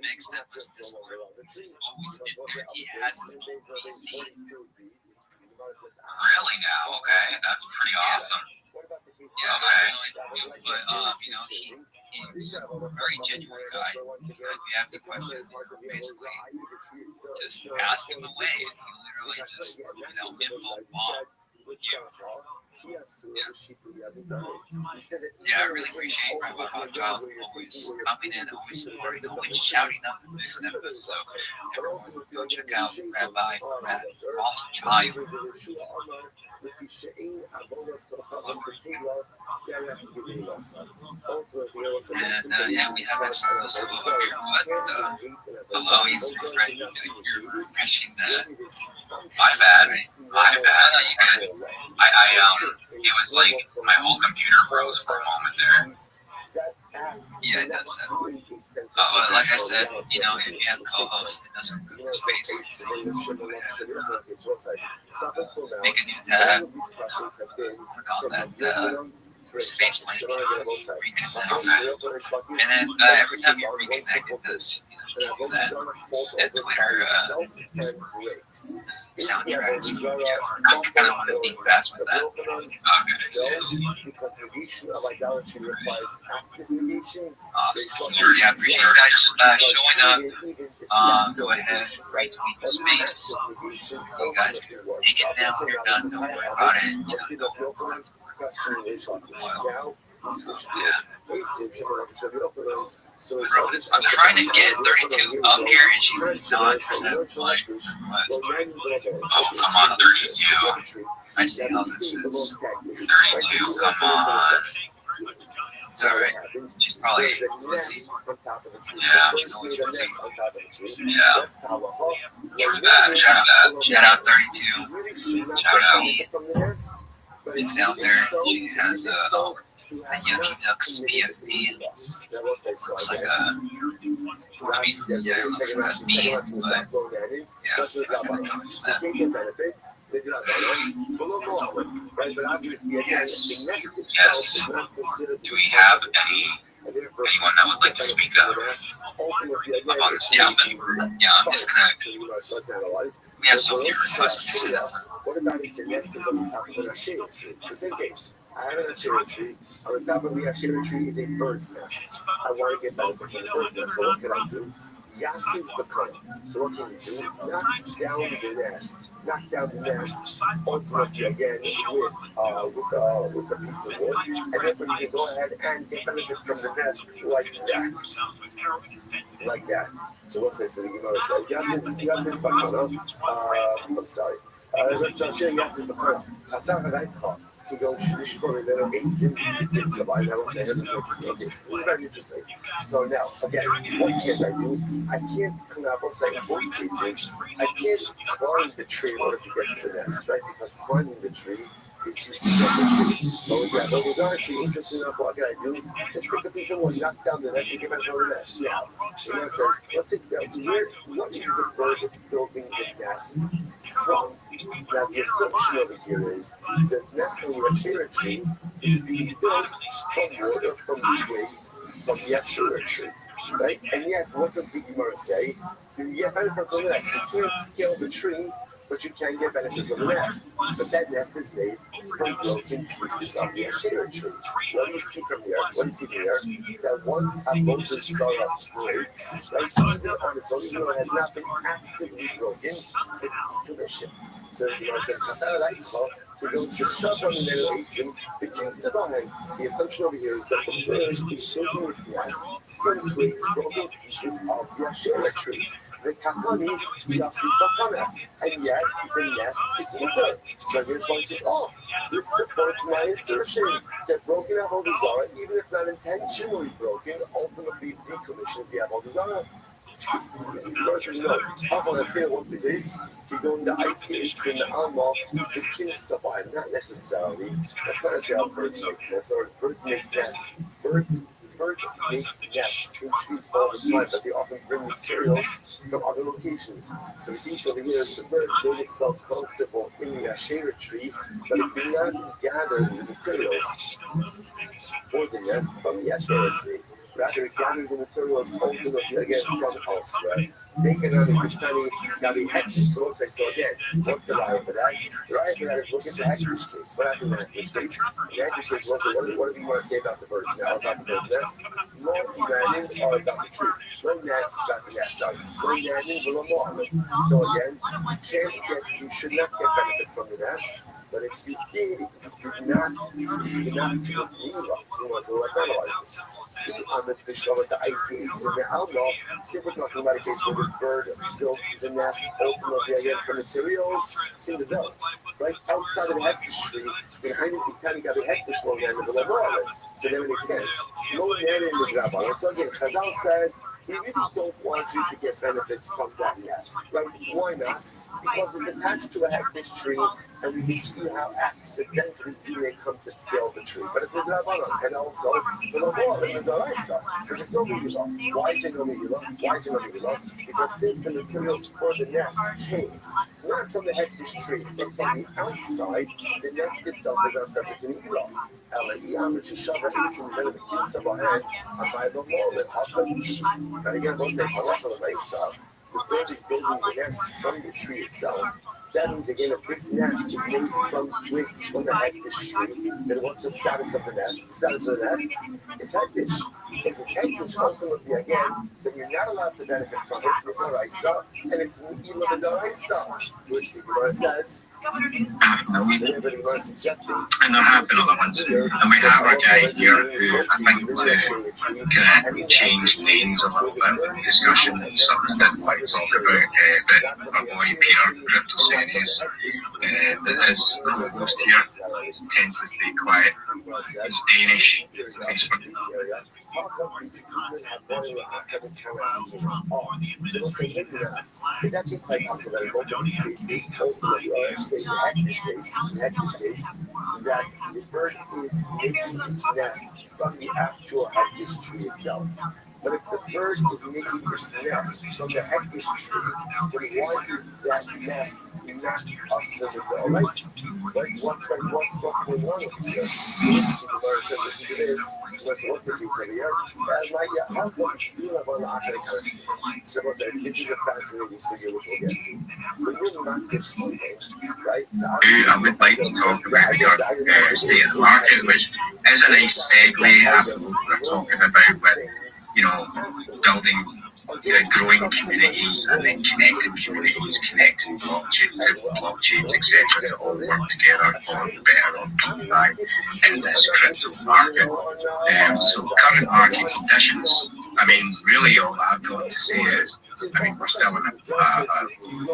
mix that was this always in there. He has his own PC. really now, okay, that's pretty awesome. Yeah, Okay. but he's a very genuine guy. If you have any questions, basically just ask him away. He literally just info bomb. Yeah, I really appreciate Rabbi Rothschild always coming in, always supporting, always shouting up the next episode. So everyone go check out Rabbi Rothschild. And yeah, we have exclusive over here. What? Hello, he's refreshing. You're refreshing that. My bad. No, you good. It was like my whole computer froze for a moment there. Yeah, it does that. But like I said, if you have co-hosts, it doesn't go to space. So make a new tab. Forgot that space link. Reconnect. And then every time you reconnect, it does that Twitter soundtracks. Yeah, I kind of want to be fast with that. Okay, seriously. Awesome. Yeah, appreciate you guys showing up. Go ahead, retweet the space. You guys can take it down when you're done. Don't worry about it. I'm trying to get 32 up here, and she's not. Oh, come on, 32. I see how this is. 32, come on. It's alright. She's probably busy. Yeah, She's always busy. Yeah. True that. Shout out 32. Shout out. It's down there. She has a Yucky Ducks PFP. Looks like yeah, it's not me, but yeah, I'm gonna go into that. Yes. Yes. Do we have anyone that would like to speak up on the stage? Yeah, I'm just gonna. We have so many requests. What about if the nest is on top of an shade tree? The same case. I have an ashera tree. On the top of the ashera tree is a bird's nest. I want to get benefit from the bird's nest. So what can I do? Yacht is becoming. So what can you do? Knock down the nest. Knock down the nest. Ultimately, again, with a piece of wood, and therefore you can go ahead and get benefit from the nest like that. Like that. So what's this? You know, so yacht is becoming. I'm sorry. Let's show you yacht is becoming. Hassan Haraitcha. He goes, this is very interesting. So now, again, what can't I do? I can't say in both cases, I can't climb the tree in order to get to the nest, right? Because climbing the tree is usage of the tree. But with our tree, interesting enough, what can I do? Just take a piece of wood, knock down the nest, and give it another nest. Yeah. And it says, what is the bird building the nest from? Now, the assumption over here is the nest on the ashera tree is being built from wood or from twigs from the ashera tree, right? And yet, what does the Gemara say? You get benefit from the nest. You can't scale the tree, but you can get benefit from the nest. But that nest is made from broken pieces of the ashera tree. What do you see from here? That once a multistream breaks, right, even on its own, even though it has not been actively broken, it's decommissioned. So the Gemara says, we go to shove on the middle eightim, the assumption over here is that the bird is building its nest from twigs, broken pieces of the ashera tree. The kakani, and yet the nest is mutter. So here's one says, this supports my assertion that broken avodah zarah, even if not intentionally broken, ultimately decommissions the avodah zarah. What's the case? You go in the ICH and the Alma, the kids survive, not necessarily. That's not necessarily how birds make nests. Birds make nests. Birds Birds make nests in trees all the time, but they often bring materials from other locations. So the case over here is the bird made itself comfortable in the Asherah tree, but it did not gather the materials or the nest from the Asherah tree. Rather, it gathered the materials ultimately again from elsewhere. Taken out of the penny, Gabi Hektish. So again, what's the raya for that? The raya for that is look at the Hektish case. What happened in the Hektish case? The Hektish case was what do you want to say about the birds now, about the bird's nest? No nanning or about the tree. No net about the nest, sorry. No nanning, no more. So again, you should not get benefit from the nest. But if you did, you did not do it so let's analyze this. On the fish with the icy eggs in the outlaw, see if we're talking about a case where the bird built the nest ultimately again for materials in the belt. Right outside of the hectish tree, behind it, you kind of got the hectish low man in the lower. So then it makes sense. Low man in the grabber. So again, Chazal said, we really don't want you to get benefits from that nest. Right? Why not? Because it's attached to a hectish tree, and we can see how accidentally you may come to scale the tree. But it's with Rabbanon, and also the Lamor and the Daraisa. There's no Megillah. Why is there no Megillah? Why is there no Megillah? Because since the materials for the nest came not from the hectish tree, but from the outside, the nest itself is not subject to Megillah. And again, we'll say, the bird is building the nest from the tree itself. That means, again, if this nest is made from twigs from the hectish tree, then what's the status of the nest? The status of the nest is hectish. If it's hectish, ultimately, again, then you're not allowed to benefit from it with the Raisa, and it's Mila with the Raisa, which the Gemara says. And there have been other ones. And we have a guy here who I think kind of changed names a little bit in the discussion and something that I talk about my boy Peter Cryptosenius that is co-host here tends to stay quiet. He's Danish. He's from it's actually quite possible that in both of these cases, ultimately, or say the hectish case, that the bird is making its nest from the actual hectish tree itself. But if the bird is making its nest from the hectish tree, then why is that nest not us as a rice? Right? What's going on here? The bird said, listen to this. What's the case over here? How come you have an academic so this is a fascinating figure which we'll get to. But you're not just something, right? So I would like to talk about your state of the market, which is a nice segue after what we're talking about with, building growing communities and then connecting communities, connecting blockchains, etc. to all work together for the better of DeFi in this crypto market. So current market conditions, really all I've got to say is, we're still in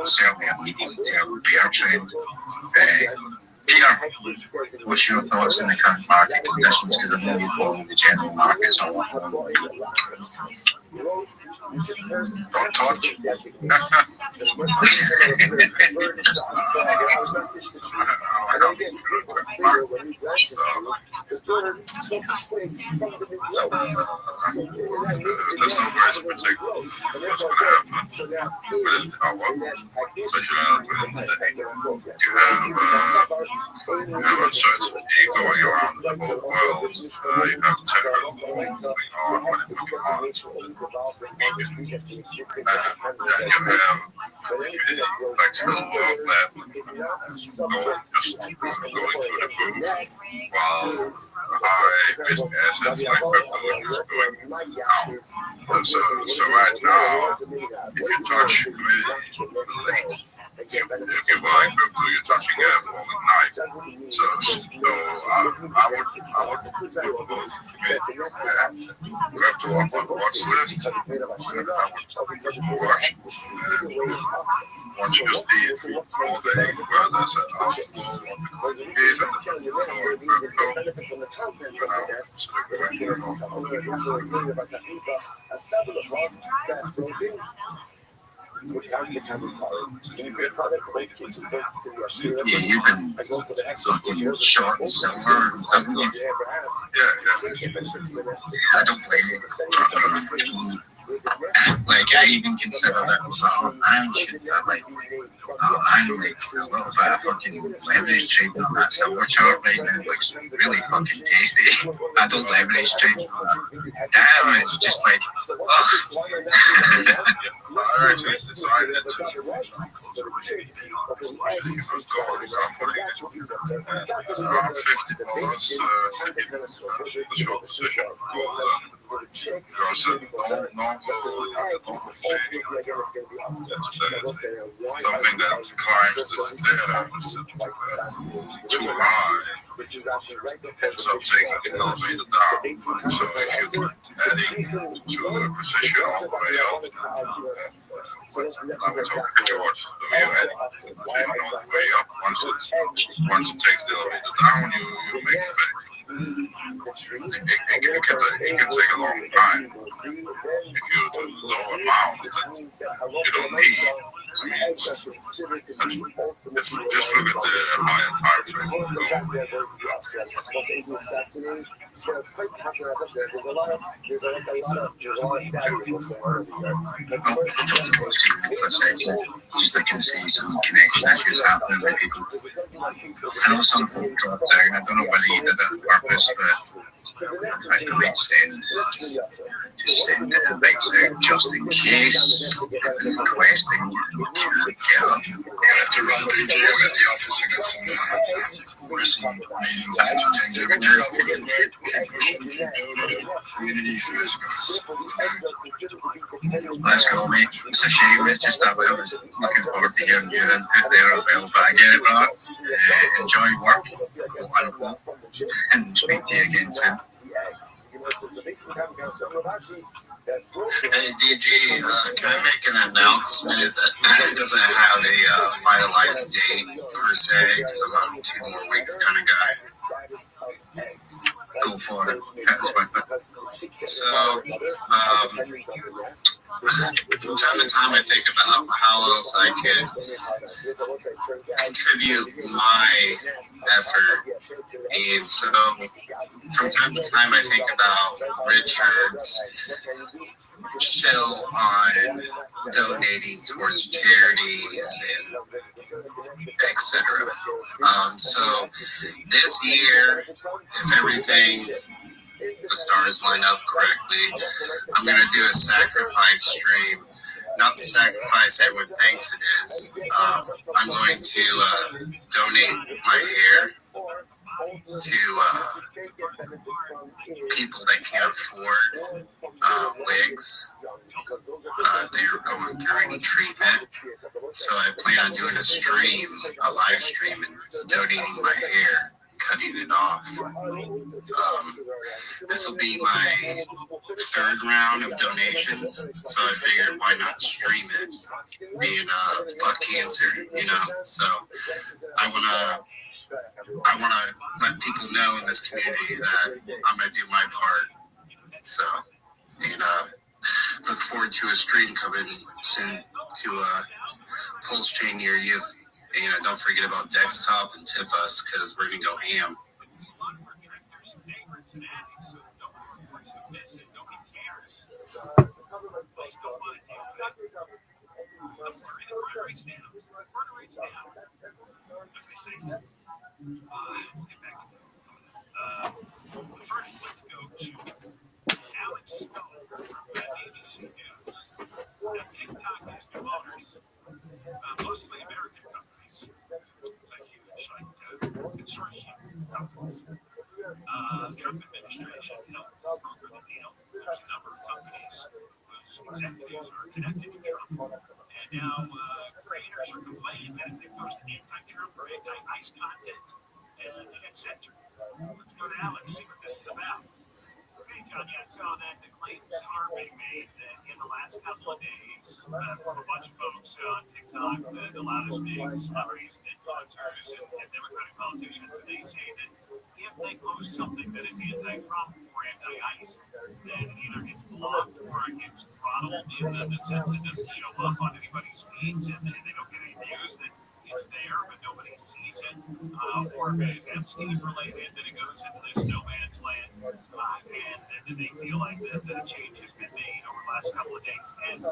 certainly a medium-term bear trend. Peter, what's your thoughts on the current market conditions? Because I know you follow the general markets a lot. Don't touch. There's no words in particular what's going to happen. You have uncertainty going around the whole world. You have terror going on when it comes to and then you have flexible world that just going through the roof, while high risk assets like crypto is going down. And so right now, if you touch link, if you buy crypto, you're touching a falling knife. So I would propose crypto off my watch list. And if I would watch, once you just be all day, well, that's an option. Yeah, you've been fucking short and silver, haven't you? Yeah. I don't blame you. Like, I even consider that was I'm shit. I'm like a little bit of fucking leverage trading on that silver chart right now. Looks really fucking tasty. I don't leverage trade on that. Damn, it's just like, I actually decided to around $50 the short position. I said, don't something that climbs this too high ends up taking the elevator down. So if you're adding to a position all the way up, I'm talking to George, so you're adding all the way up. Once it takes the elevator down, you make it back. It can take a long time if you do low amounts that you don't need. I mean, just look at the higher time frame. Just I can see some connection issues happening with people. I know some folk dropped down. I don't know whether you did that on purpose, but I could send invites out just in case I've been requesting get up. After run DJ at the office, I got some wrestling meetings I have to attend every day. I'll get back, keep pushing, keep building up community for this, guys. Let's go, mate. It's a shame. It's just that I was looking forward to hearing your input there as well. But I get it, brother. Enjoy work, quote unquote, and speak to you again soon. Hey DG, can I make an announcement that doesn't have a finalized date per se, because I'm on 2 more weeks kind of guy. Go for it. So, from time to time I think about how else I could contribute my effort. And so, from time to time I think about Richard's show on donating towards charities and etc. So this year, if everything, the stars line up correctly, I'm going to do a sacrifice stream. Not the sacrifice everyone thinks it is. I'm going to donate my hair to people that can't afford wigs. They're going through any treatment. So I plan on doing a stream, a live stream, and donating my hair, cutting it off. This will be my 3rd round of donations, so I figured why not stream it, being fuck cancer, you know. So I wanna let people know in this community that I'm gonna do my part. So, and look forward to a stream coming soon to Pulse Chain near you. And don't forget about Desktop and tip us, because we're gonna go ham. First, let's go to Alex Stone at ABC News. Now, TikTok has new owners, mostly American companies, a huge consortium companies. Trump administration helped broker the deal. There's a number of companies whose executives are connected to Trump. And now creators are complaining that if they post anti-Trump or anti-ICE content, etc. Let's go to Alex, see what this is about. Okay, John, yeah, so that the claims are being made in the last couple of days from a bunch of folks on TikTok, the loudest big celebrities and influencers and Democratic politicians, and they say that if they post something that is anti-Trump or anti-ICE, then either it's blocked or it gets dropped. modeled in the sense it doesn't show up on anybody's feeds and they don't get any views, that it's there but nobody sees it. Or if it's Epstein related, that it goes into this no man's land, and then they feel like that a change has been made over the last couple of days. And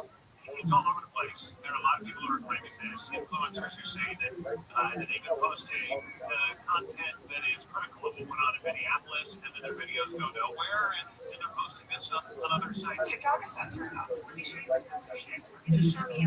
it's all over the place. There are a lot of people who are claiming this. Influencers who say that they can post content that is critical of what went on in Minneapolis, and then their videos go nowhere, and they're posting this on other sites. TikTok is censoring us. Please show me censorship. Please show me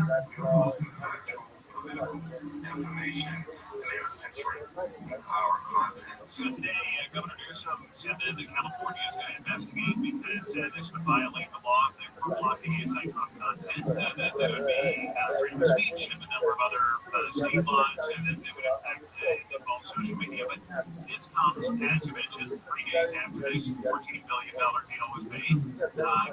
Information, and they are censoring our content. So today, Governor Newsom said that California is going to investigate because this would violate the law if they were blocking anti-Trump content. That would be freedom of speech and a number of other state laws that would impact both social media. But this comes, as you mentioned, 3 days after this $14 billion deal was made,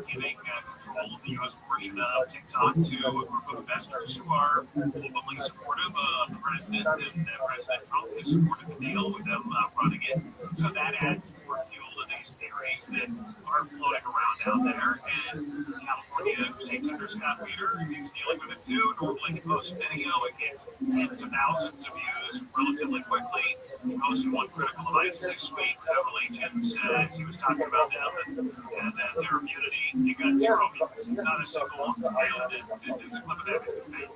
giving control of the U.S. portion of TikTok to a group of investors who are openly supportive of the president, and President Trump has supported the deal with them running it. So that adds more fuel to these theories that are floating around out there. And California State Senator Scott Peter is dealing with it too. Normally he posts video, it gets tens of thousands of views relatively quickly. He posted one critical device this week, federal agents, as he was talking about them and their immunity. You got 0 views, not a single one. And there's a clip of that in the state.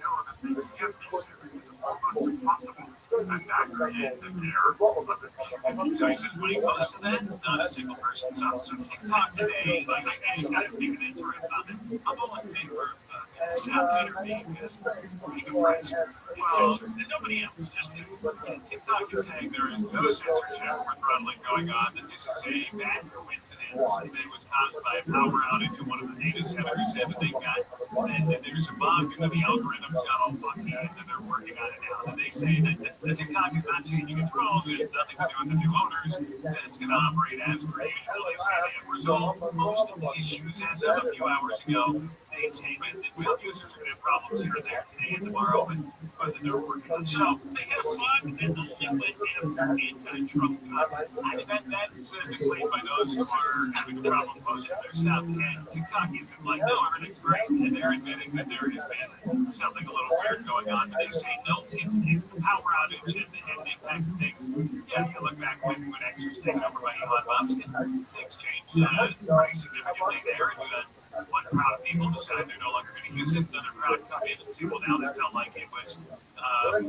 So he says when he posted that, not a single person saw it. So TikTok today, like he's got to dig into it about this. I'm all in favor of South Peter being oppressed. Well, and nobody else. TikTok is saying there is no censorship or throttling going on, that this is a bad coincidence that was caused by a power outage in one of the data centers that they got. And there's a bug in the algorithms got all funky, and they're working on it now. And they say that the TikTok is not changing its rules, it has nothing to do with the new owners, that it's going to operate as per usual. They say they have resolved most of the issues as of a few hours ago. They say that some users are going to have problems here and there today and tomorrow, but they're working on it. So they have fun and the liquid anti-Trump content. I mean, that's the claim by those who are having a problem posting their stuff. And TikTok isn't like, no, everything's great. And they're admitting that there has been something a little weird going on. But they say, no, it's the power outage and the impact of things. Yeah, if you look back when X was taken over by Elon Musk, and things changed pretty significantly there. And you had one crowd of people decide they're no longer going to use it. Another crowd come in and see, well, now they felt like it was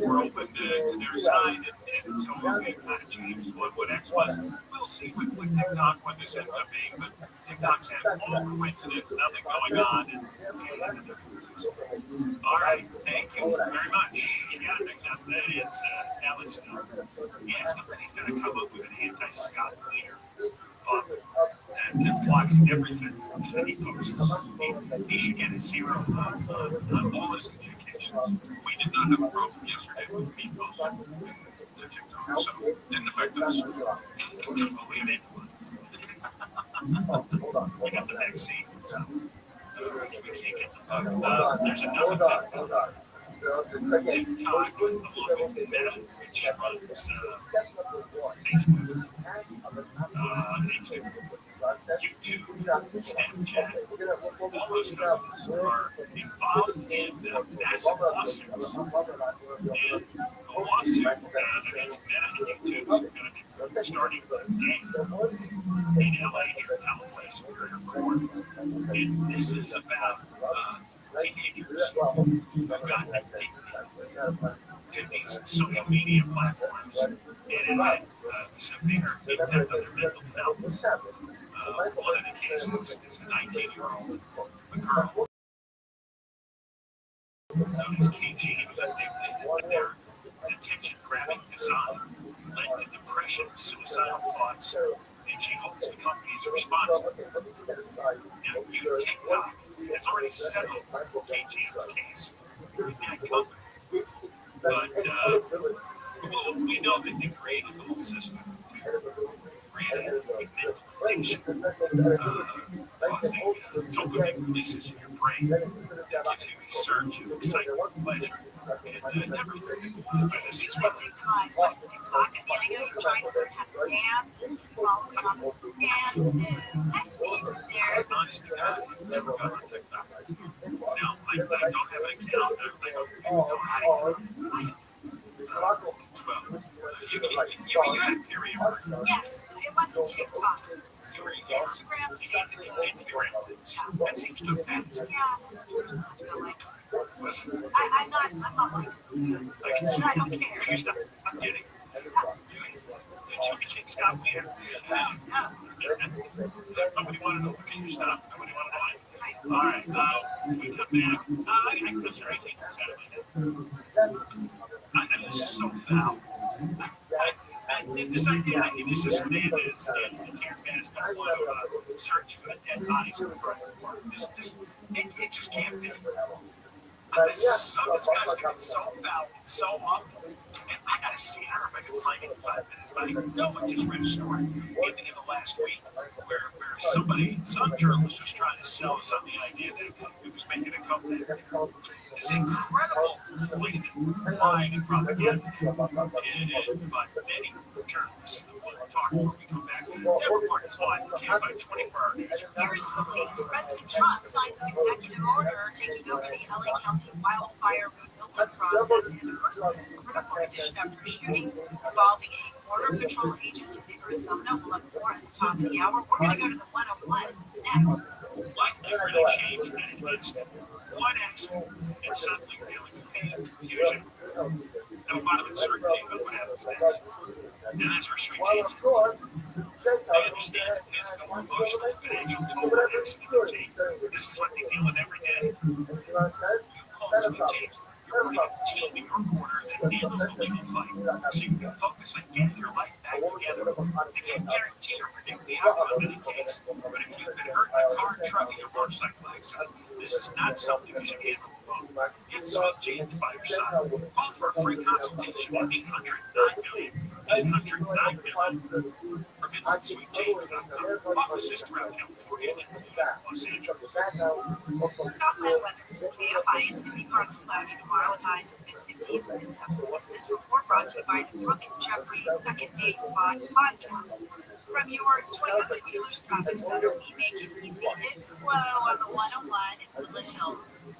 more open to their side. And so it kind of changed what X was. We'll see with TikTok what this ends up being. But TikTok says full coincidence, nothing going on. All right, thank you very much. You got it mixed up. That is Alex. Yeah, somebody's going to come up with an anti-Scott leader. That blocks everything that he posts. He should get a 0 on all his communications. We did not have a problem yesterday with me posting to TikTok, so it didn't affect us. But we had influence. We got the vaccine, so we can't get the bug. There's another thing. TikTok, along with Meta, which runs Facebook, YouTube, Snapchat, all those companies are involved in massive lawsuits. And the lawsuit against Meta and YouTube is going to be starting today in LA here, California, where you're born. And this is about teenagers who got addicted to these social media platforms and it had severe impact on their mental health. One of the cases is a 19-year-old girl known as KG was addicted, and their attention-grabbing design led to depression, suicidal thoughts, and she hopes the companies are responsible. Now, TikTok has already settled KG's case with that company. But we know that they created the whole system to create a mental addiction, causing dopamine releases in your brain. brain. It gives you surge of excitement, pleasure, and never this is what guys on TikTok. I mean, I know you're trying to learn how to dance, following on the dance moves. I see you there. honest to God, I've never got on TikTok. No, I don't have an account. I don't even know how to you had a period. Yes, it wasn't TikTok. You were Instagram. That seems so fast. Yeah. I'm not like you. I don't care. You stop. I'm kidding. You should stop me. Nobody want to know. Can you stop? Nobody want to know. All right. We come back. I close your 18 this is so foul. I think this idea that this is man is want to search for the dead bodies of the brother. It just can't be. This is so disgusting, it's so foul, it's so awful. And I gotta see it. I don't know if I can find it in 5 minutes, but I know I just read a story, even in the last week, where some journalist was trying to sell us on the idea that he was making a comeback. This incredible blatant lying and propaganda. But many journalists will talk when we come back. Different part is live. You can't find 24-hour news. Here is the latest. President Trump signs an executive order taking over the LA County wildfire rebuilding process and merciless critical condition after shooting involving a Border Patrol agent in Arizona. We'll have more at the top of the hour. We're going to go to the 101 next. Life can really change in an instant. One accident and suddenly feeling pain and confusion. No bottom uncertainty about what happens next. And that's where Sweet changes. They understand the physical, emotional, and financial toll an accident can take. This is what they deal with every day. You call Sweet Change. You're running a team in your corner that handles the legal fight, so you can focus on getting your life back together. They can't guarantee or predict the outcome of any case, but if you've been hurt in a car, truck, or motorcycle accident, this is not something you should handle alone. Get Sweet Change by your side. Call for a free consultation at 800-9-million, or visit sweetchange.com. Offices throughout California and Los Angeles. Southland weather. KFI, it's going to be partly cloudy tomorrow with highs in mid-50s and mid-70s. This report brought to you by the Brooke and Jeffrey Second Date podcast. From your Toyota dealer's traffic center, we make it easy and slow on the 101 in Woodland Hills.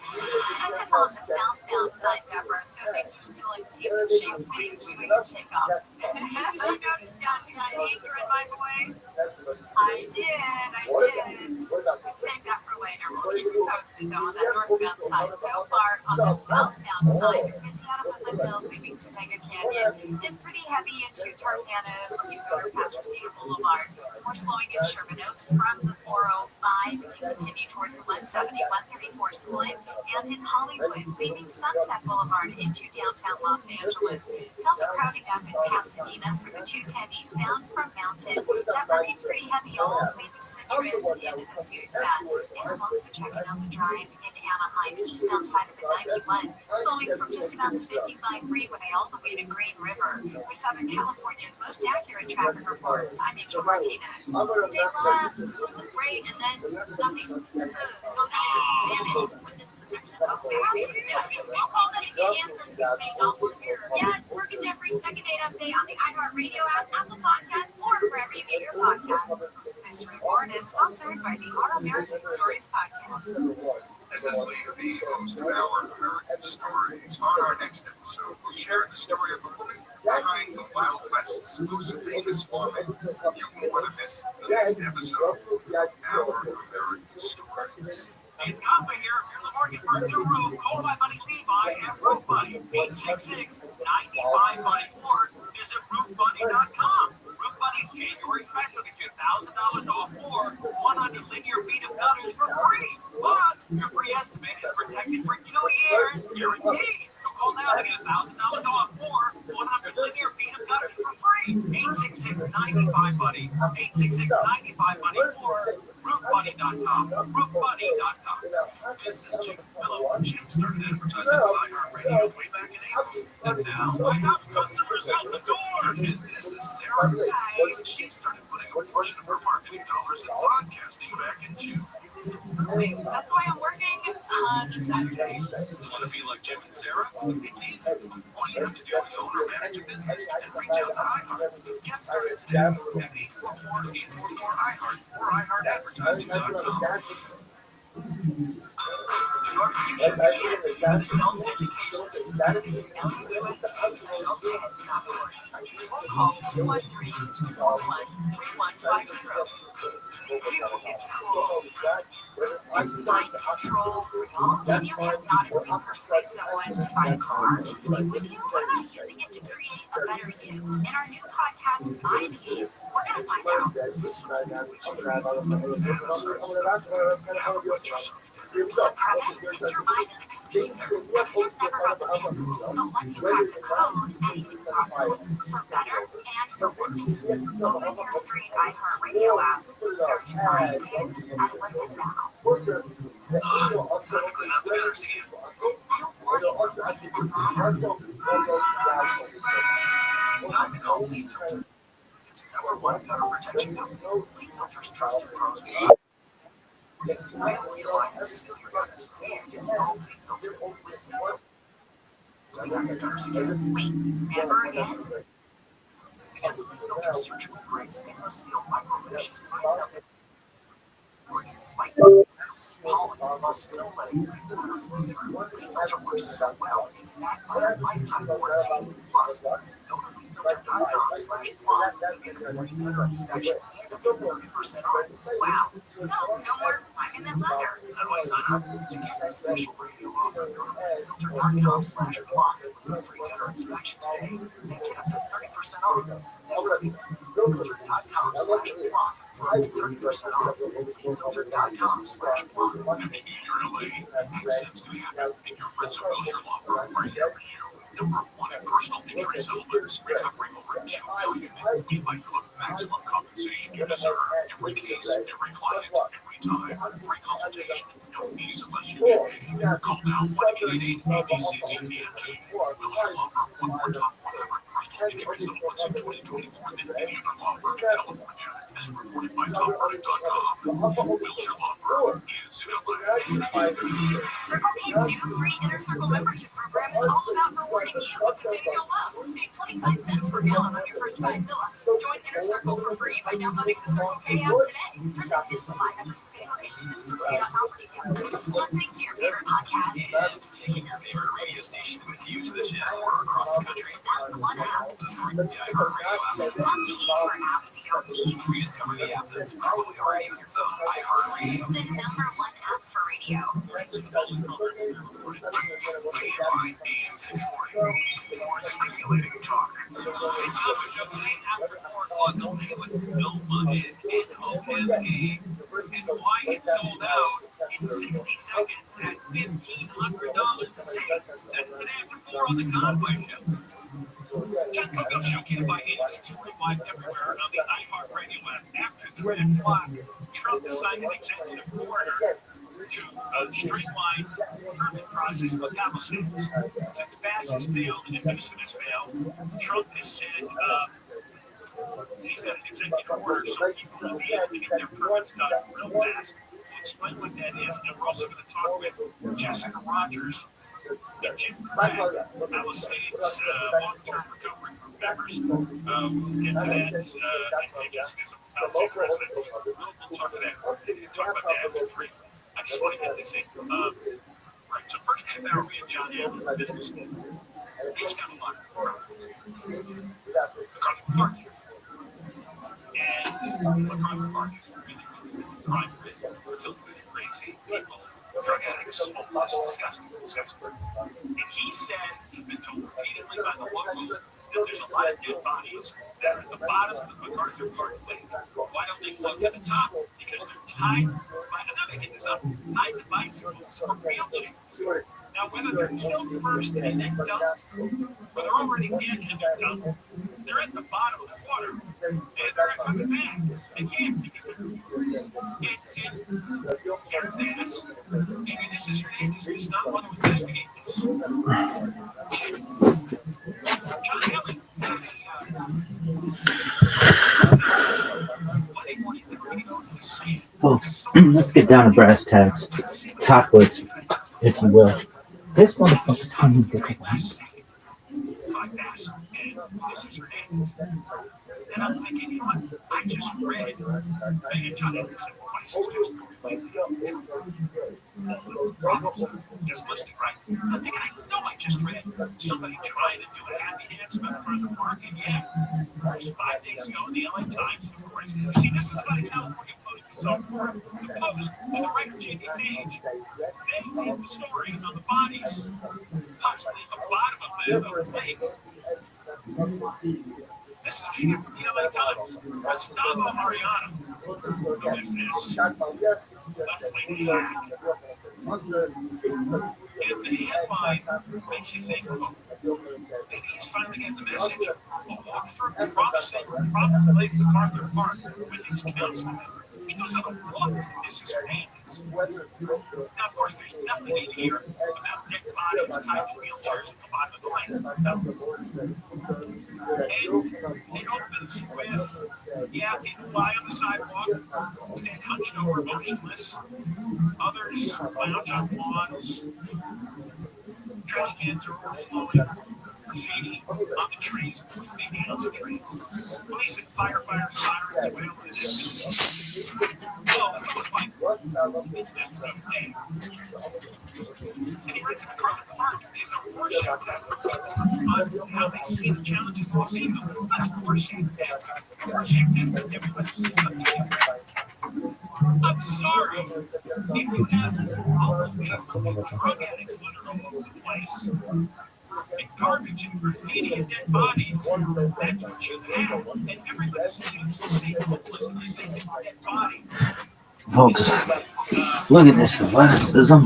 This is on the southbound side, Deborah, so things are still in decent shape. Thank you and take off. Did you notice that anger in my voice? I did. Save that for later. We'll keep you posted though on that northbound side. So far on the southbound side, you're busy out of Woodland Hills, moving to Mega Canyon. It's pretty heavy into Tarzana, you go to past Cedar Boulevard. We're slowing in Sherman Oaks from the 405 to continue towards the 170, 134 split. And in Hollywood, leaving Sunset Boulevard into downtown Los Angeles. It's also crowding up in Pasadena for the 210 eastbound from Mountain. That remains pretty heavy all the way to Citrus in Azusa. And I'm also checking out the drive in Anaheim, eastbound side of the 91, slowing from just about the 55 freeway all the way to Green River. For Southern California's most accurate traffic reports, I'm Angel Martinez. The day last, it was great, and then nothing. Vanished. We'll call them the answers we may not want here. Yeah, it's Brooke and Jeffrey's Second Date update on the iHeartRadio app, Apple Podcast, or wherever you get your podcasts. This report is sponsored by the Our American Stories podcast. This is Lee, the host of Our American Stories. On our next episode, we'll share the story of the woman behind the Wild West's most famous farming. You won't want to miss the next episode of Our American Stories. It's Papa here. You're looking for a new room. Call my buddy Levi at Roof Buddy, 866-95-BUDDY, or visit roofbuddy.com. Roof Buddy's January special gets you $1,000 off or 100 linear feet of gutters for free. But your free estimate is protected for 2 years, guaranteed. So call now to get $1,000 off or 100 linear feet of gutters for free. 866-95-BUDDY, 866-95-BUDDY, or roofbuddy.com. Roofbuddy.com. This is Jim. Hello, Jim started advertising on iHeartRadio way back in April. And now I have customers out the door. And this is Sarah. She started putting a portion of her marketing dollars in podcasting back in June. This is moving. That's why I'm working on Saturday. Want to be like Jim and Sarah? It's easy. All you have to do is own or manage a business and reach out to iHeart. Get started today at 844-844-iHeart or iHeartAdvertising.com. Your future begins with adult education. Visit LUSTadultEd.org. Or call 213-241-3150. See you in school. Is mind control real? Can you hypnotically persuade someone to buy a car to sleep with you? What about using it to create a better you? In our new podcast, Mind Games, we're going to find out. The premise is your mind is a computer. You just never run the numbers. But once you crack the code, anything's possible. For better and for worse. Open your free iHeartRadio app, search Mind Games, and listen now. Honestly, not the better see you. Don't worry about making them matter. Time to call Leaf Filter. It's #1 gutter protection company. Leaf Filter's trusted pros. They'll realign and seal your gutters and install Leaf Filter with Wait, never again? Because Leaf Filter's surgical grade stainless steel micro mesh must still let your water flow through. Leaf Filter works so well, it's backed by a lifetime warranty. Plus, go to leaffilter.com/plum to get a free gutter inspection and 30% off. Wow. So, no more finding that letter. How do I sign up? To get this special radio offer, go to leaffilter.com/plum for a free gutter inspection today and get up to 30% off. That's leaffilter.com/plum for 30% off. leaffilter.com/plum. Maybe you're in LA, accidents can happen, and your friends at Wilshire Law Firm are here for you. #1 in personal injury settlements, recovering over $2 million. We fight for the maximum compensation you deserve. Every case, every client, every time. Free consultation, no fees unless you get paid. Call now 1-888-ABC-DPFG. Wilshire Law Firm won more top 100 personal injury settlements in 2024 than any other law firm in California. As reported by TopMarket.com. Wilshire Law Firm is in LA. Circle K's new free Inner Circle membership program is all about rewarding you with the things you'll love. Save 25 cents per gallon on your first 5 fills. Join Inner Circle for free by downloading the Circle K app today. Terms and conditions apply. Participating locations and circlek.com for details. Listening to your favorite podcast And taking your favorite radio station with you to the gym or across the country. That's one app. The free iHeartRadio app. Stop paying for apps you don't need. Rediscover the app that's probably already on your phone. iHeartRadio. The #1 app for radio. KFI AM 640. More stimulating talk. Hey, Tom, show tonight after 4 o'clock. I'll tell you what Bill Mondays is OMA and why it's sold out in 60 seconds at $1,500. That's today after 4 on the Conway Show. John Coco Show KFI AM 640 live everywhere on the iHeartRadio app. After 3 o'clock, Trump signed an executive order to streamline permit process in the Palisades. Since Bass has failed and Edison has failed, Trump has said he's got an executive order so people will be able to get their permits done real fast. We'll explain what that is, and we're also going to talk with Jessica Rogers and Jim Craig, Palisades long-term recovery group members. We'll get to that. Jessica's a Palisades resident. We'll talk to that. We'll talk about that after 3. I just want to get this in. Right, so first half hour, we have John Allen, business school. He's got a lot of McCarthy Park here. And McCarthy Park is really crime filled with crazy people, drug addicts, homeless, disgusting. And he says he's been told repeatedly by the locals that there's a lot of dead bodies that are at the bottom of the MacArthur Park lake. Why don't they float to the top? Because they're tied by, another hit this up, tied to bicycles or wheelchairs. Now, whether they're killed first and then dumped, or they're already dead and they're dumped, they're at the bottom of the water, and they're not coming back. They can't because they're Dennis, maybe this is your name, is not want to investigate this. John Haley, Folks, let's get down to brass tacks. TikTokless, if you will. This motherfucker's telling me to go on. Podcast, and this is her name. And I'm thinking, you know what? I just read Megan Johnson said twice just completely dislisted, right? I'm thinking, I know I just read somebody trying to do a happy dance about for the park, and yeah, of course, 5 days ago in the LA Times, of course. See, this is what a California Post is so for. The Post and the writer J.B. Page, they made the story on the bodies, possibly at the bottom of the lake. This is from the LA Times. Gustavo Mariano, who is this left-wing hack. And the headline makes you think, oh, maybe he's finally getting the message. A walkthrough promising Lake MacArthur Park with his council member. He goes on a walk. This is random. Now, of course, there's nothing in here about dead bodies tied to wheelchairs at the bottom of the lake. No. And it opens with, yeah, people lie on the sidewalk, stand hunched over motionless. Others lounge on lawns. Trash cans are overflowing. Graffiti on the trees, maybe on the trees. Police and firefighters sirens wail in the distance. Well, it's almost like it's just another day. And he writes MacArthur Park is a Rorschach test on how they see the challenges of Los Angeles. It's not a Rorschach test. A Rorschach test means everybody sees something different. I'm sorry. If you have homeless people and drug addicts living all over the place, and garbage and graffiti and dead bodies, that's what you have. And everybody seems to say homeless and they say dead bodies. Folks, look at this athleticism.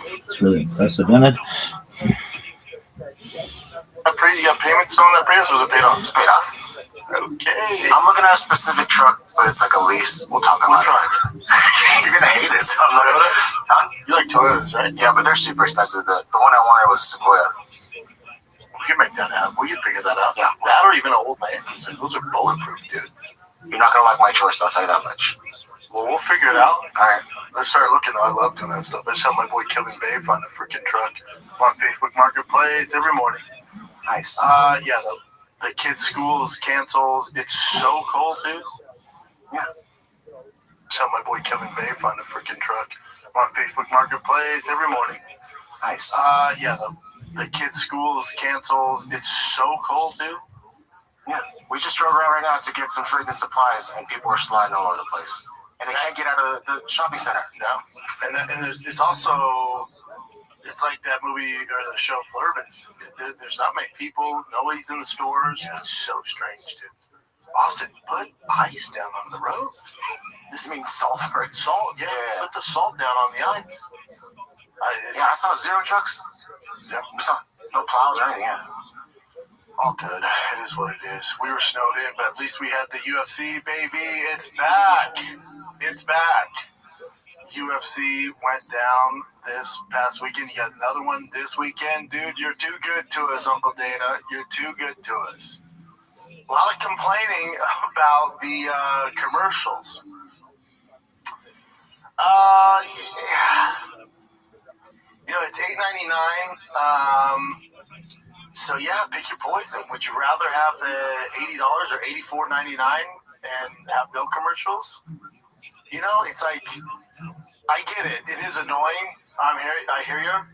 It's really unprecedented. You got payments on that Prius, or was it paid off? It's paid off. Okay. I'm looking at a specific truck, but it's like a lease. We'll talk about it. You're gonna hate it. Toyota? Huh? You like Toyotas, right? Yeah, but they're super expensive. The one I wanted was a Sequoia. We can make that happen. We can figure that out. Yeah. That or even an old Land Cruiser. Those are bulletproof, dude. You're not gonna like my choice, I'll tell you that much. Well, we'll figure it out. All right. Let's start looking, though. I love doing that stuff. I just have my boy Kevin Bay find a freaking truck on Facebook Marketplace every morning. Nice. Yeah, the kids' school is canceled. It's so cold, dude. Yeah. Just have my boy Kevin Bay find a freaking truck on Facebook Marketplace every morning. Nice. Yeah, the kids' school is canceled. It's so cold, dude. Yeah. We just drove around right now to get some freaking supplies, and people are sliding all over the place. And they can't get out of the shopping center. Yeah. And it's also, it's like that movie or the show Blurban's. There's not many people. Nobody's in the stores. Yeah. It's so strange, dude. Austin, put ice down on the road. This means salt, right? Salt, yeah. Put the salt down on the ice. I saw 0 trucks. Zero. We saw no plows or anything, yeah. All good. It is what it is. We were snowed in, but at least we had the UFC, baby. It's back. It's back. UFC went down this past weekend. You got another one this weekend. Dude, you're too good to us, Uncle Dana. You're too good to us. A lot of complaining about the commercials. Yeah. You know, it's $8.99. So yeah, pick your poison. Would you rather have the $80 or $84.99 and have no commercials? You know, it's like, I get it. It is annoying. I hear you.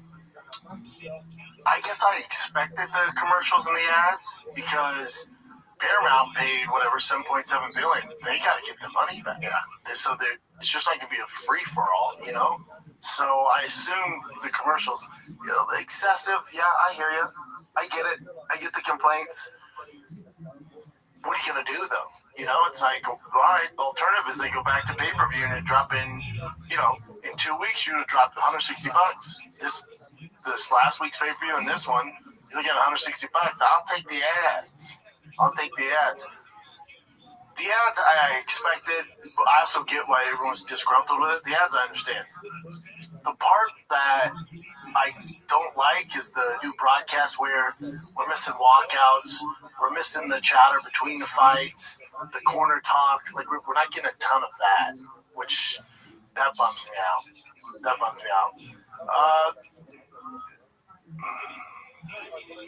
I guess I expected the commercials and the ads because Paramount paid whatever $7.7 billion. They got to get the money back. Yeah. So it's just not gonna be a free for all, you know. So I assume the commercials, you know, excessive. Yeah, I hear you. I get it. I get the complaints. What are you going to do, though? You know, it's like, all right, the alternative is they go back to pay-per-view and drop in, you know, in 2 weeks, you're going to drop $160. This last week's pay-per-view and this one, you're going to get $160. I'll take the ads. The ads I expected, but I also get why everyone's disgruntled with it. The ads I understand. The part that I don't like is the new broadcast where we're missing walkouts, we're missing the chatter between the fights, the corner talk. Like we're not getting a ton of that, which That bums me out.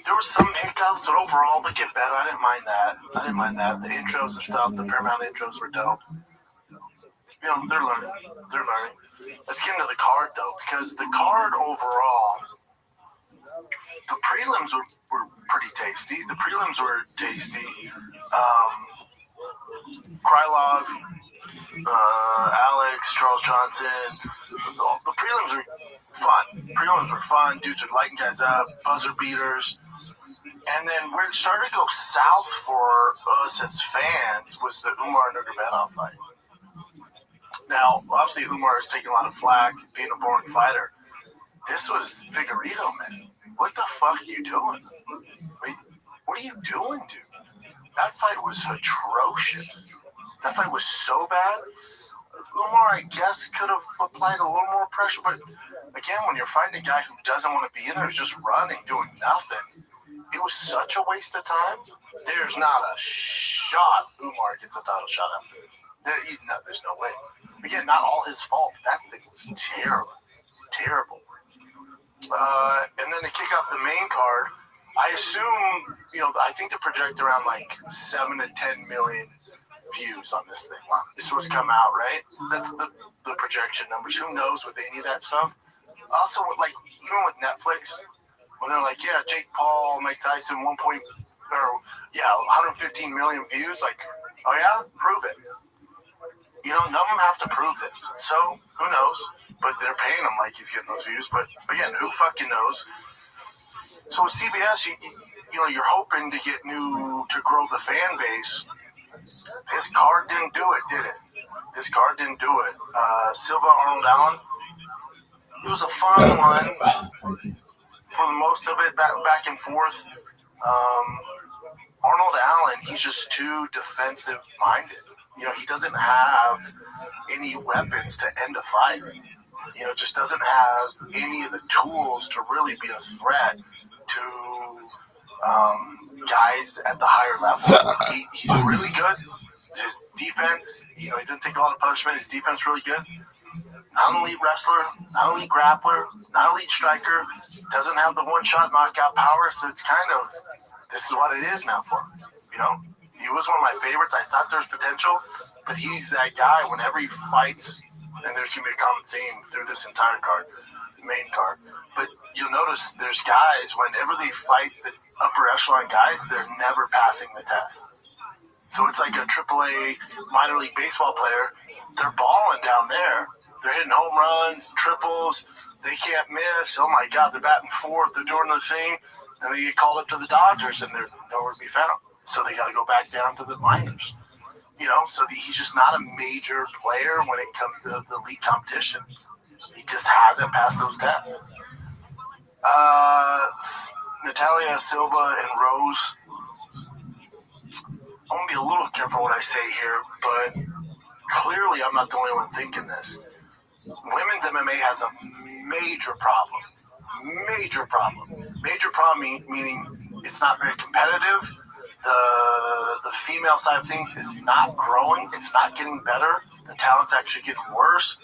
There were some hiccups, but overall they get better. I didn't mind that. The intros and stuff, the Paramount intros were dope. You know, they're learning. Let's get into the card though, because the card overall, the prelims were pretty tasty. Krylov, Alex, Charles Johnson. The prelims were fun. Dudes are lighting guys up, buzzer beaters. And then where it started to go south for us as fans was the Umar Nurmagomedov fight. Now, obviously, Umar is taking a lot of flack, being a boring fighter. This was Figueiredo, man. What the fuck are you doing? Wait, what are you doing, dude? That fight was atrocious. That fight was so bad. Umar, I guess, could have applied a little more pressure, but again, when you're fighting a guy who doesn't want to be in there, who's just running, doing nothing, it was such a waste of time. There's not a shot Umar gets a title shot after this. There's no way. Again, not all his fault. That thing was terrible. And then to kick off the main card, I assume, I think they project around like 7 to 10 million views on this thing. Wow. This was come out, right? That's the projection numbers. Who knows with any of that stuff? Also, even with Netflix, when they're like, yeah, Jake Paul, Mike Tyson, 115 million views, like, oh yeah, prove it. None of them have to prove this. So, who knows? But they're paying him like he's getting those views. But again, who fucking knows? So with CBS, you're hoping to grow the fan base. This card didn't do it, did it? Silva, Arnold Allen. It was a fun one for the most of it, back and forth. Arnold Allen, he's just too defensive minded. He doesn't have any weapons to end a fight. Just doesn't have any of the tools to really be a threat to guys at the higher level. He's really good. His defense, he doesn't take a lot of punishment. His defense really good. Not an elite wrestler, not an elite grappler, not an elite striker. Doesn't have the one-shot knockout power, so it's kind of, this is what it is now for him. He was one of my favorites. I thought there was potential, but he's that guy whenever he fights, and there's going to be a common theme through this entire main card. But you'll notice there's guys, whenever they fight the upper echelon guys, they're never passing the test. So it's like a AAA minor league baseball player. They're balling down there. They're hitting home runs, triples. They can't miss. Oh, my God, they're batting fourth. They're doing their thing. And they get called up to the Dodgers, and they're nowhere to be found. So they got to go back down to the minors. So he's just not a major player when it comes to the league competition. He just hasn't passed those tests. Natalia, Silva, and Rose. I'm going to be a little careful what I say here, but clearly I'm not the only one thinking this. Women's MMA has a major problem. Major problem meaning it's not very competitive. The female side of things is not growing. It's not getting better. The talent's actually getting worse.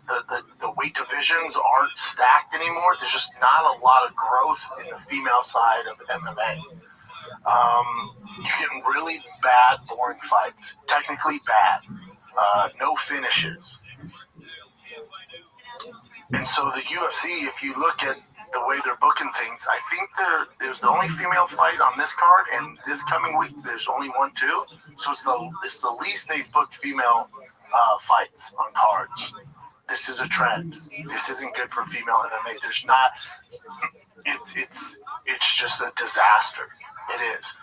The weight divisions aren't stacked anymore. There's just not a lot of growth in the female side of MMA. You're getting really bad, boring fights. Technically bad. No finishes. And so the UFC, if you look at the way they're booking things, I think there's the only female fight on this card, and this coming week there's only one too. So it's the least they've booked female fights on cards. This is a trend. This isn't good for female MMA. There's not. It's just a disaster. It is.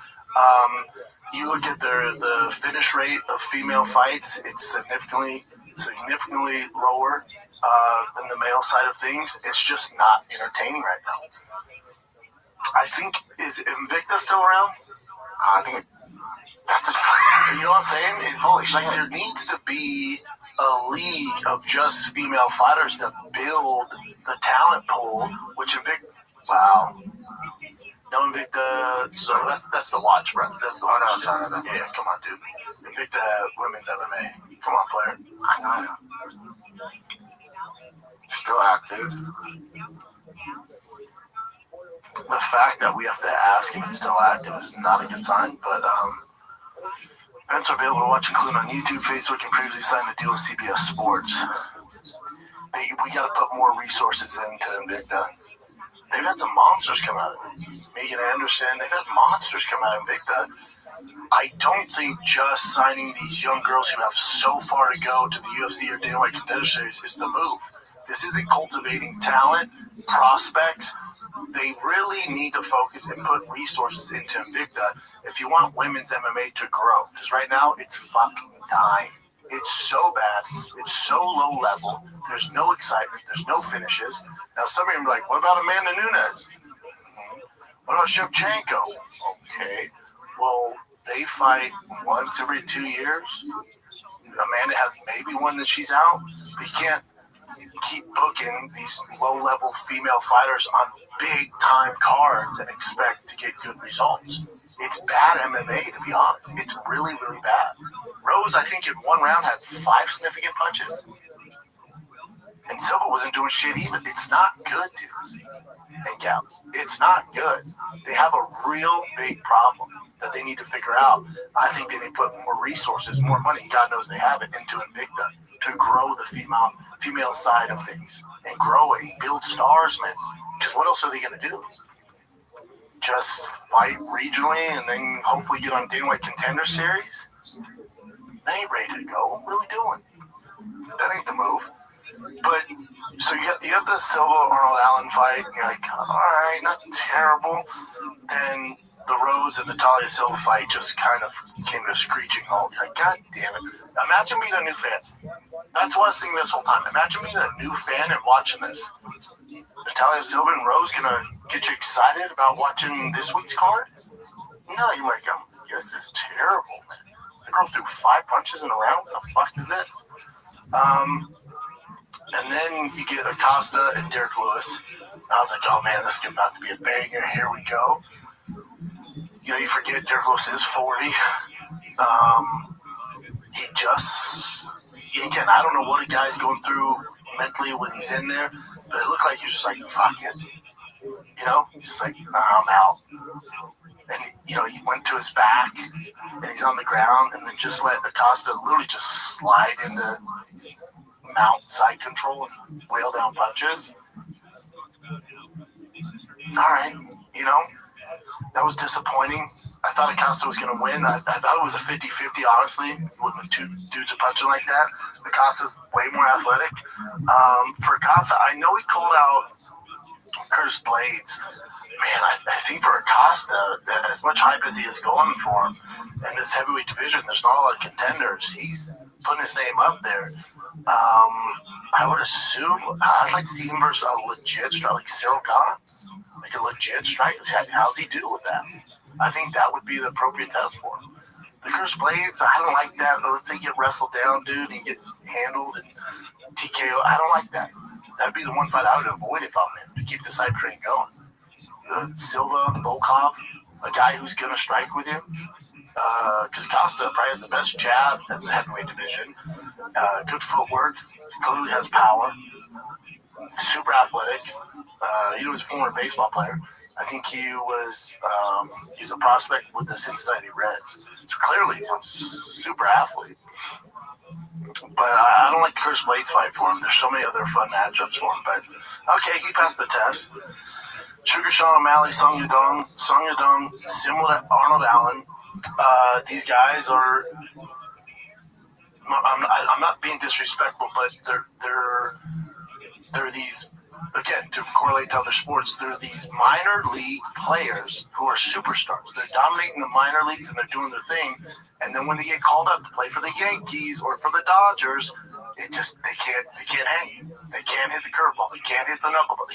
You look at the finish rate of female fights; it's significantly lower than the male side of things. It's just not entertaining right now. I think, is Invicta still around? I think that's it. You know what I'm saying? It's like there needs to be a league of just female fighters to build the talent pool, which Invicta. Wow. No Invicta. So that's the watch, bro. That's the watch. Oh, no, sorry. Yeah, come on, dude. Invicta women's MMA. Come on, player. I know. Still active. The fact that we have to ask if it's still active is not a good sign, but events are available to watch, including on YouTube, Facebook, and previously signed a deal with CBS Sports. We got to put more resources into Invicta. They've had some monsters come out. Megan Anderson, they've had monsters come out of Invicta. I don't think just signing these young girls who have so far to go to the UFC or Dana White Contender Series is the move. This isn't cultivating talent, prospects. They really need to focus and put resources into Invicta if you want women's MMA to grow. Because right now, it's fucking dying. It's so bad. It's so low level. There's no excitement. There's no finishes. Now, some of them are like, what about Amanda Nunes? What about Shevchenko? Okay. Well, they fight once every 2 years. Amanda has maybe one that she's out. But you can't keep booking these low-level female fighters on big-time cards and expect to get good results. It's bad MMA, to be honest. It's really, really bad. Rose, I think, in one round had 5 significant punches. And Silva wasn't doing shit either. It's not good, dudes and gals. It's not good. They have a real big problem that they need to figure out. I think they need to put more resources, more money, God knows they have it, into Invicta to grow the female side of things and grow it, build stars, man. Because what else are they going to do? Just fight regionally and then hopefully get on Dana White Contender Series? They ain't ready to go. What are we doing? That ain't the move. But so you have the Silva Arnold Allen fight. You're like, all right, not terrible. Then the Rose and Natalia Silva fight just kind of came to a screeching halt. You're like, God damn it! Imagine being a new fan. That's what I was thinking this whole time. Imagine being a new fan and watching this. Natalia Silva and Rose gonna get you excited about watching this week's card? No, you're like, this is terrible, man. The girl threw 5 punches in a round. What the fuck is this? And then you get Acosta and Derek Lewis. And I was like, oh man, this is about to be a banger. Here we go. You know, you forget Derek Lewis is 40. Again, I don't know what a guy's going through mentally when he's in there, but it looked like he was just like, fuck it. You know, he's just like, nah, I'm out. And, you know, he went to his back, and he's on the ground, and then just let Acosta literally just slide into mount side control and whale down punches. All right, you know, that was disappointing. I thought Acosta was going to win. I thought it was a 50-50, honestly, when 2 dudes are punching like that. Acosta's way more athletic. For Acosta, I know he called out Curtis Blades. Man, I think for Acosta, as much hype as he is going for him, in this heavyweight division, there's not a lot of contenders. He's putting his name up there. I would assume I'd like to see him versus a legit strike, like Cyril Gane, like a legit strike. How's he do with that? I think that would be the appropriate test for him. The Curse Blades, I don't like that. Let's say get wrestled down, dude, and get handled and TKO. I don't like that. That'd be the one fight I would avoid if I'm him, to keep this hype train going. Silva, Volkov, a guy who's going to strike with you. Because Costa probably has the best jab in the heavyweight division. Good footwork. Clearly has power. Super athletic. He was a former baseball player. I think he's a prospect with the Cincinnati Reds. So clearly, super athlete. But I don't like the Curse Blades fight for him. There's so many other fun matchups for him. But okay, he passed the test. Sugar Sean O'Malley, Song Yadong, similar to Arnold Allen. These guys are. I'm not being disrespectful, but they're these, again, to correlate to other sports, they're these minor league players who are superstars. They're dominating the minor leagues and they're doing their thing. And then when they get called up to play for the Yankees or for the Dodgers, they can't hang. They can't hit the curveball. They can't hit the knuckleball.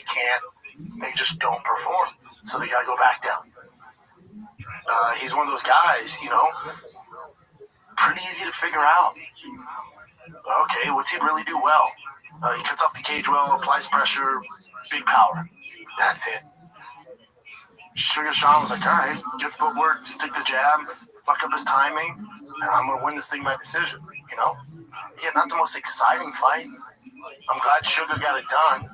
They just don't perform. So they got to go back down. He's one of those guys, you know, pretty easy to figure out. Okay, what's he really do well? He cuts off the cage well, applies pressure, big power. That's it. Sugar Sean was like, all right, good footwork, stick the jab, fuck up his timing, and I'm going to win this thing by decision, you know? Yeah, not the most exciting fight. I'm glad Sugar got it done.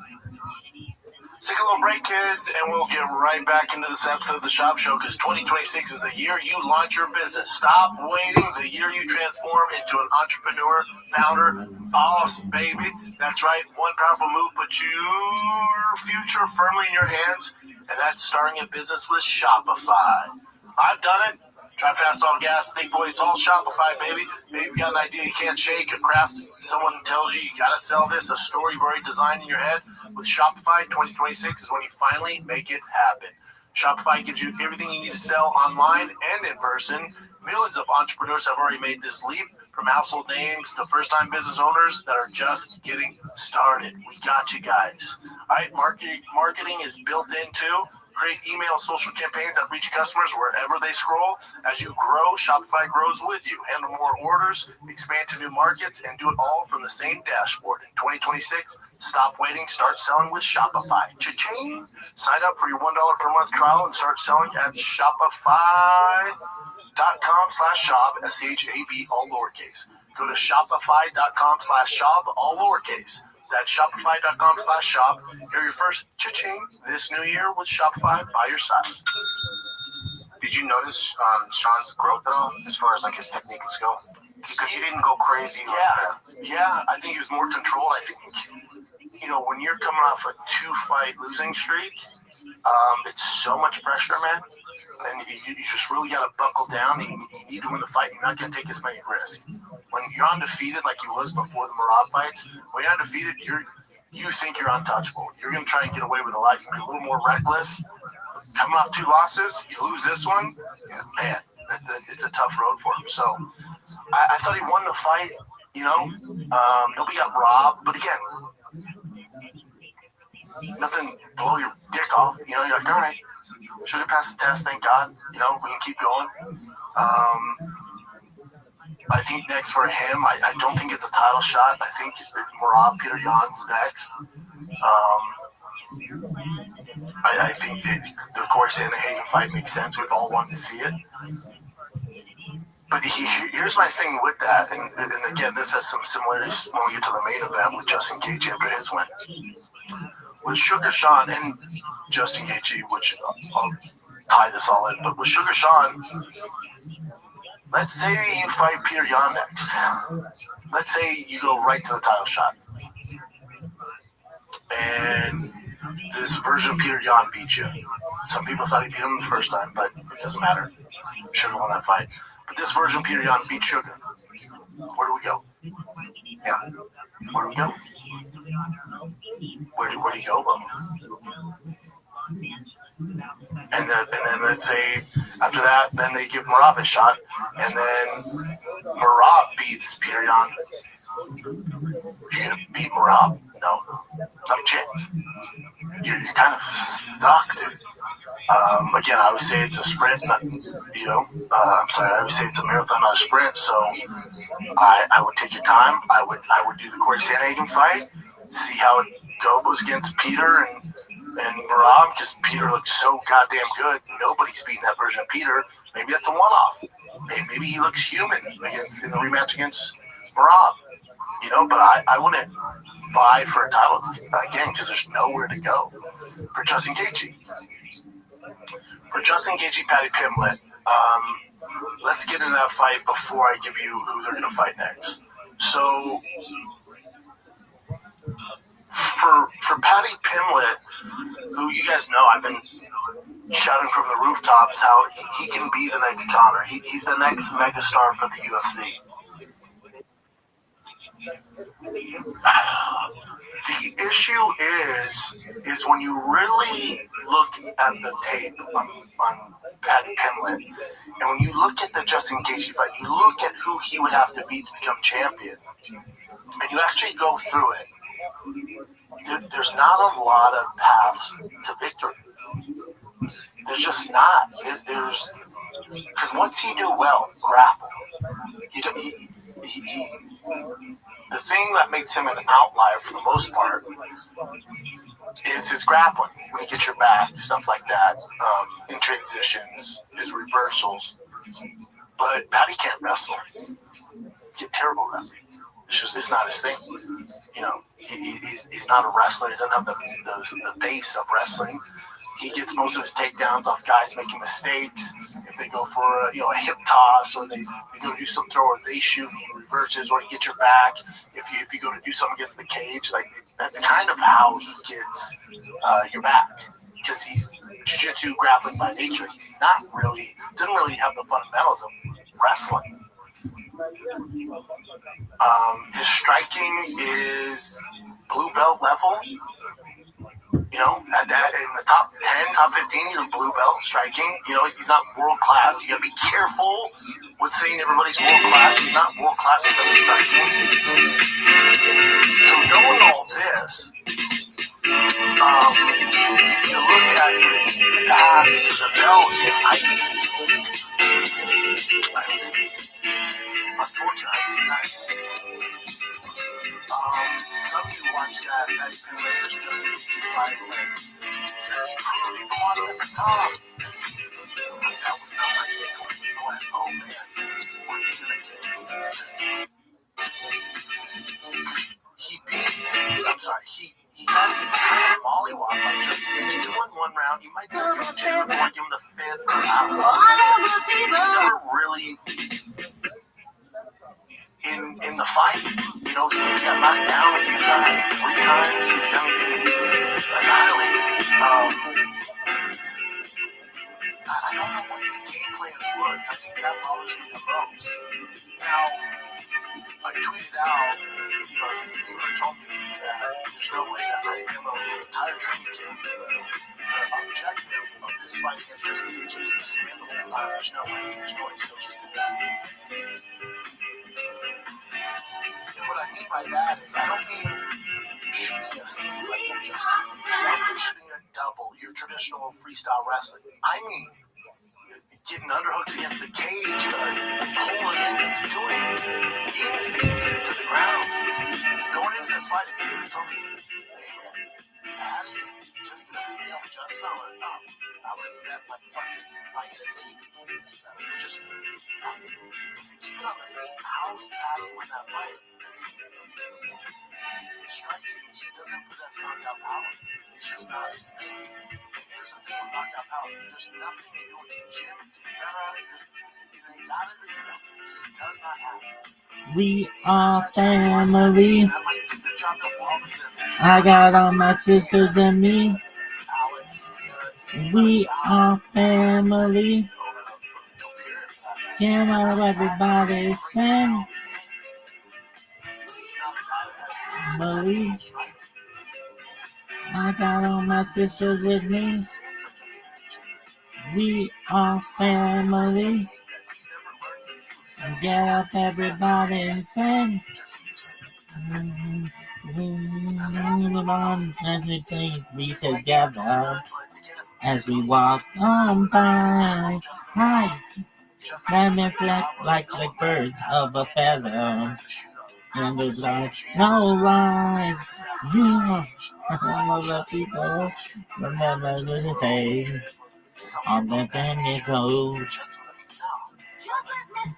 Take a little break, kids, and we'll get right back into this episode of the Shop Show, because 2026 is the year you launch your business. Stop waiting. The year you transform into an entrepreneur, founder, boss, baby. That's right. One powerful move puts your future firmly in your hands, and that's starting a business with Shopify. I've done it. Drive fast, all gas, think boy, it's all Shopify, baby. Maybe you got an idea you can't shake, a craft someone tells you gotta sell this, a story you've already designed in your head. With Shopify, 2026 is when you finally make it happen. Shopify gives you everything you need to sell online and in person. Millions of entrepreneurs have already made this leap, from household names to first-time business owners that are just getting started. We got you guys. All right, marketing is built into. Create email, social campaigns that reach customers wherever they scroll. As you grow, Shopify grows with you. Handle more orders, expand to new markets, and do it all from the same dashboard. In 2026, stop waiting, start selling with Shopify. Cha-ching! Sign up for your $1 per month trial and start selling at Shopify.com/shop, SHAB, all lowercase. Go to Shopify.com/shop, all lowercase. That's Shopify.com/shop. Hear your first cha-ching this new year with Shopify by your side. Did you notice Sean's growth at all, as far as like his technique and skill? Because he didn't go crazy. Yeah. I think he was more controlled. I think, you know, when you're coming off a 2-fight losing streak, it's so much pressure, man. And you just really got to buckle down. You need to win the fight. You're not going to take as many risks. When you're undefeated, like he was before the Marab fights, when you're undefeated, you think you're untouchable. You're going to try and get away with a lot. You can be a little more reckless. Coming off 2 losses, you lose this one, man, it's a tough road for him. So I thought he won the fight, you know. Nobody got robbed. But again, nothing blow your dick off. You know, you're like, all right, should have passed the test, thank God. You know, we can keep going. I think next for him, I don't think it's a title shot. I think Merab Peter Yan's next. I think the Corey Sandhagen fight makes sense. We've all wanted to see it. But here's my thing with that, and again, this has some similarities when we get to the main event with Justin Gaethje after his win. With Sugar Sean and Justin Gaethje, which I'll tie this all in, but with Sugar Sean, let's say you fight Peter Yan next. Let's say you go right to the title shot. And this version of Peter Yan beat you. Some people thought he beat him the first time, but it doesn't matter. Sugar won that fight. But this version of Peter Yan beat Sugar. Where do we go? Yeah. Where do we go? Where do you go, Bubba? And then let's say after that, then they give Merab a shot, and then Merab beats Peter Yan. You're gonna beat Merab? No chance. You're kind of stuck, dude. Again, I would say it's a sprint, I would say it's a marathon, not a sprint. So I would take your time. I would do the Corey Sandhagen fight, see how it goes against Peter and Merab, because Peter looks so goddamn good. Nobody's beating that version of Peter. Maybe that's a one-off. Maybe he looks human in the rematch against Merab. You know, but I wouldn't vie for a title again because there's nowhere to go for Justin Gaethje. For Justin Gaethje, Paddy Pimblett, let's get into that fight before I give you who they're going to fight next. So for Paddy Pimblett, who you guys know, I've been shouting from the rooftops how he can be the next Conor. He's the next megastar for the UFC. The issue is when you really look at the tape on Paddy Pimblett, and when you look at the Justin Gaethje fight, you look at who he would have to beat to become champion, and you actually go through it. There's not a lot of paths to victory. There's just not. There's because what's he do well? Grapple. The thing that makes him an outlier for the most part is his grappling when he gets your back, stuff like that, in transitions, his reversals. But Patty can't wrestle. Get terrible wrestling. It's not his thing. You know, he's not a wrestler. He doesn't have the base of wrestling. He gets most of his takedowns off guys making mistakes. If they go for a hip toss, or they go do some throw, or they shoot, he reverses, or he gets your back. If you go to do something against the cage, like that's kind of how he gets your back, because he's jiu-jitsu grappling by nature. He's doesn't really have the fundamentals of wrestling. His striking is blue belt level. You know, at that in the top 10, top 15, he's a blue belt striking. You know, he's not world class. You gotta be careful with saying everybody's world class. He's not world class in the striking. So knowing all this, you look at his path to the belt, and I don't see it. Unfortunately, I did not see it. Some of you watch that Eddie Pinlayer's just in the fight because he proved he belongs at the top. That was not my takeaway. I went, oh man, what's he gonna get? He kind of mollywop by Justin Gaethje. He won one round. You might give him two, or give him the fifth. I don't know. He's never really in the fight. You know, he got knocked down a few times, 3 times. He's kind of getting annihilated. I don't know what the game plan was. I think that bothers me the most. Now, I tweeted out, if you would have told me that there's no way that I am the entire training camp, the objective of this fight against Justin Gaethje is to stand the whole time. There's no way. There's no way he's coaches do that. And what I mean by that is, I don't mean shooting a C like you're just shooting a double, your traditional freestyle wrestling. I mean getting underhooks against the cage, pulling in, doing anything to get to the ground. Going into this fight, if you would have told me, hey man, Patty's just gonna stay on just now, I would have bet my fucking life savings. It's just, if you keep it on the feet, how's Patty win that fight? He's striking. He doesn't possess knockout power. It's just not his thing. And here's the thing with knockout power. There's nothing you do in the gym to get better at it. Either you got it or you don't. He does not have it. We are family. I got all my sisters and me. We are family. Can't everybody sing. Family. I got all my sisters with me. We are family. Get up, everybody, and sing. Everything be together as we walk on by. Hi, let me reflect like the birds of a feather. And there's like no lies. You are all of the people. Remember the day on the family code.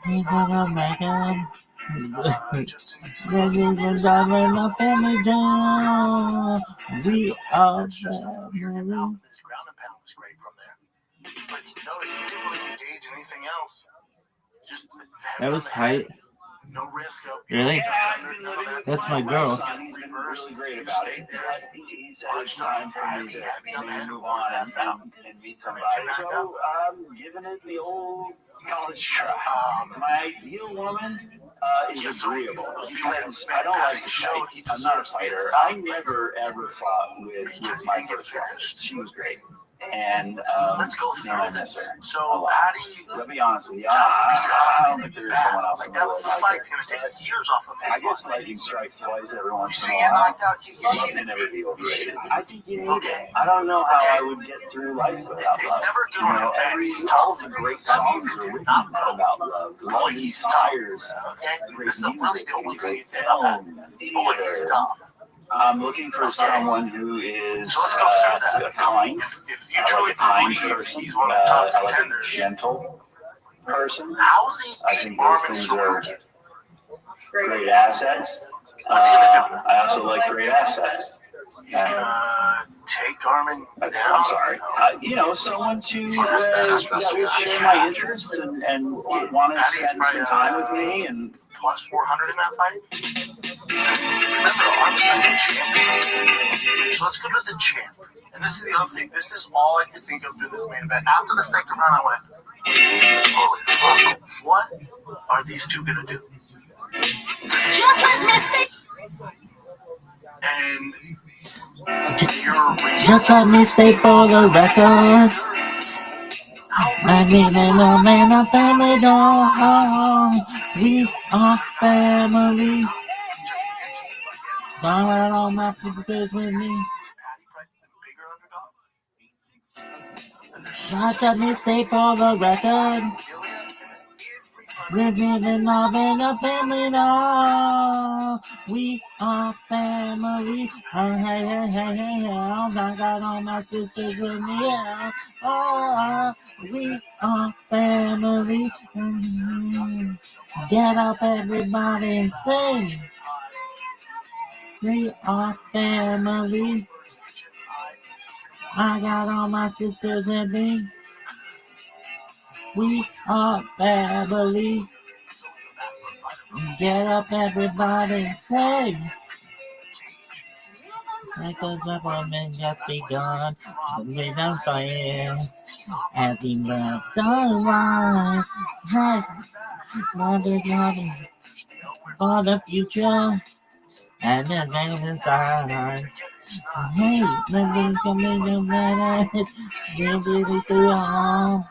We gotta make them. We are family. That was tight. No risk of really? That's my girl. Reverse, great about it. He's time for me to move on and meet somebody. So I'm giving it the old college try. My ideal woman is agreeable because I don't like to fight. I'm not a fighter. I never ever fought with my first wife. She was great. And let's go through this. So how do you? Let me be honest with you. I don't think there's someone else. That fight's gonna take years off of I guess lightning strikes twice every once in a while. Knocked out, something never be overrated. I think you need it. I don't know how I would get through life without love. It's never good. You know, all the great songs are written about love. Love inspires. This is really the only thing you say about that. Boy, he's tough. I'm looking for someone who is So let's go through that. kind. If you truly like a kind believe person. he's one of the top I like a contenders, gentle person. how's he I think those things are great assets. What's he gonna do? I also like great assets. He's gonna take Armin down. I'm sorry. Someone that would share my interests and want to spend some time with me and plus 400 in that fight. Remember, Armin's not the champion. So let's go to the champ. And this is the other thing. This is all I could think of through this main event. After the second round, I went, holy fuck, what are these two gonna do? Just like Mystic. And Just let me stay for the record. I need no man up family dog. We are family. Don't let all my sisters with me. Just let me stay for the record. Living in love and a family dog. We are family. Oh, hey, hey, hey, hey, hey. I got all my sisters with me. Oh, we are family. Get up, everybody, and sing. We are family. I got all my sisters with me. We are family. Get up, everybody, sing. Like a government just begun, we don't fire. Happy birthday, life. Hey, what is happening for the future? And the name inside. Hey, nothing's coming to matter. We'll do it through all.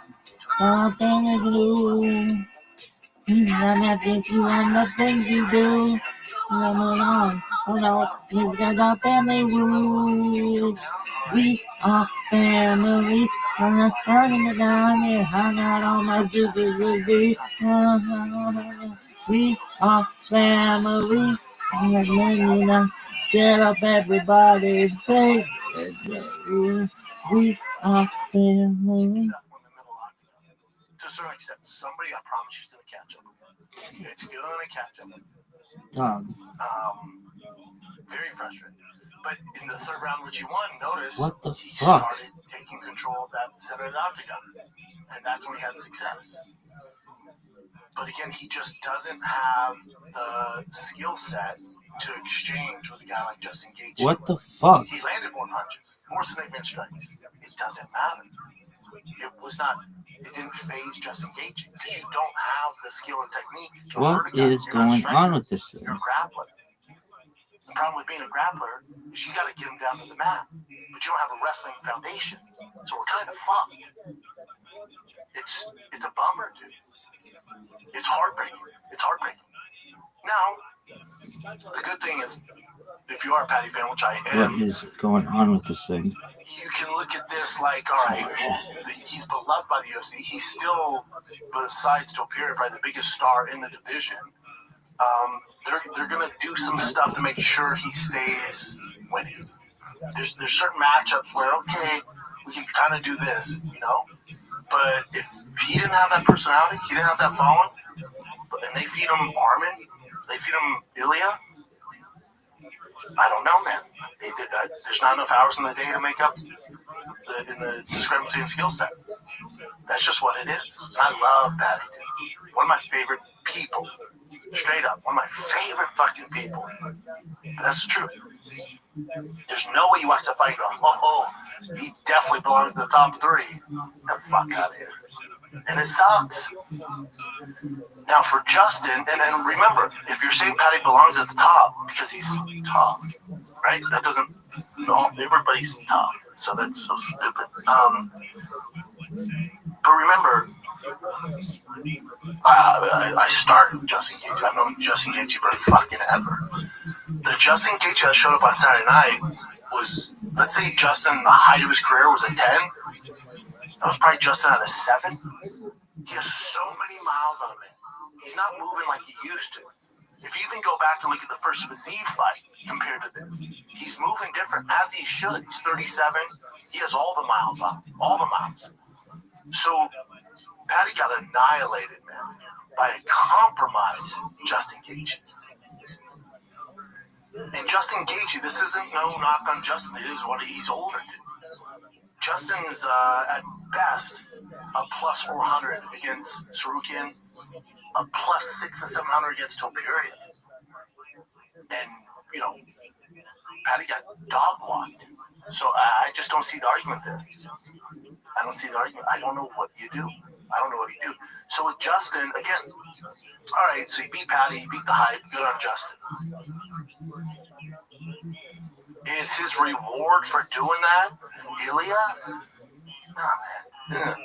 Nothing to do. I'm happy you and the things you do. Hold on. This is our family rules. We are family. I'm not starting it down here. I got all my sisters with me. We are family. Get up, everybody, and say we are family. To a certain extent, somebody I promise you is gonna catch up. It's gonna catch up. Very frustrating. But in the third round, which he won, notice he started taking control of that center of the octagon, and that's when he had success. But again, he just doesn't have the skill set to exchange with a guy like Justin Gaethje. What the fuck? He landed more punches, more significant strikes. It doesn't matter. It didn't phase Justin Gaethje because you don't have the skill and technique to hurt a guy. What is going on with this thing? You're a grappler. The problem with being a grappler is you got to get him down to the mat, but you don't have a wrestling foundation, so we're kind of fucked. It's a bummer, dude. It's heartbreaking. Now, the good thing is, if you are a Patty fan, which I am, What is going on with this thing? you can look at this like, all right, he's beloved by the UFC. He's still, besides Topuria, probably the biggest star in the division. They're going to do some stuff to make sure he stays winning. There's certain matchups where, okay, we can kind of do this, But if he didn't have that personality, he didn't have that following, and they feed him Armin, they feed him Ilya, I don't know, man. There's not enough hours in the day to make up in the discrepancy in skill set. That's just what it is. And I love Patty. One of my favorite people. Straight up. One of my favorite fucking people. But that's the truth. There's no way you watch the fight and go, he definitely belongs to the top 3. Get the fuck out of here. And it sucks. Now for Justin, and remember, if you're saying Patty belongs at the top because he's tough, right? That doesn't, no, everybody's tough. So that's so stupid. But remember, I started with Justin Gaethje. I've known Justin Gaethje for fucking ever. The Justin Gaethje that showed up on Saturday night was, let's say Justin, the height of his career was a 10. That was probably Justin at a 7. He has so many miles on him. He's not moving like he used to. If you even go back and look at the first Vazeev fight compared to this, he's moving different, as he should. He's 37. He has all the miles on, all the miles. So Patty got annihilated, man, by a compromised Justin Gaethje. And Justin Gaethje, this isn't no knock on Justin. It is what he's older than. Justin's at best a plus 400 against Sarukian, a plus 600 or 700 against Topuria. And, you know, Patty got dog walked. So I just don't see the argument there. I don't see the argument. I don't know what you do. I don't know what you do. So with Justin, again, all right, so you beat Patty, you beat the hype, good on Justin. Is his reward for doing that Ilya? Nah, man.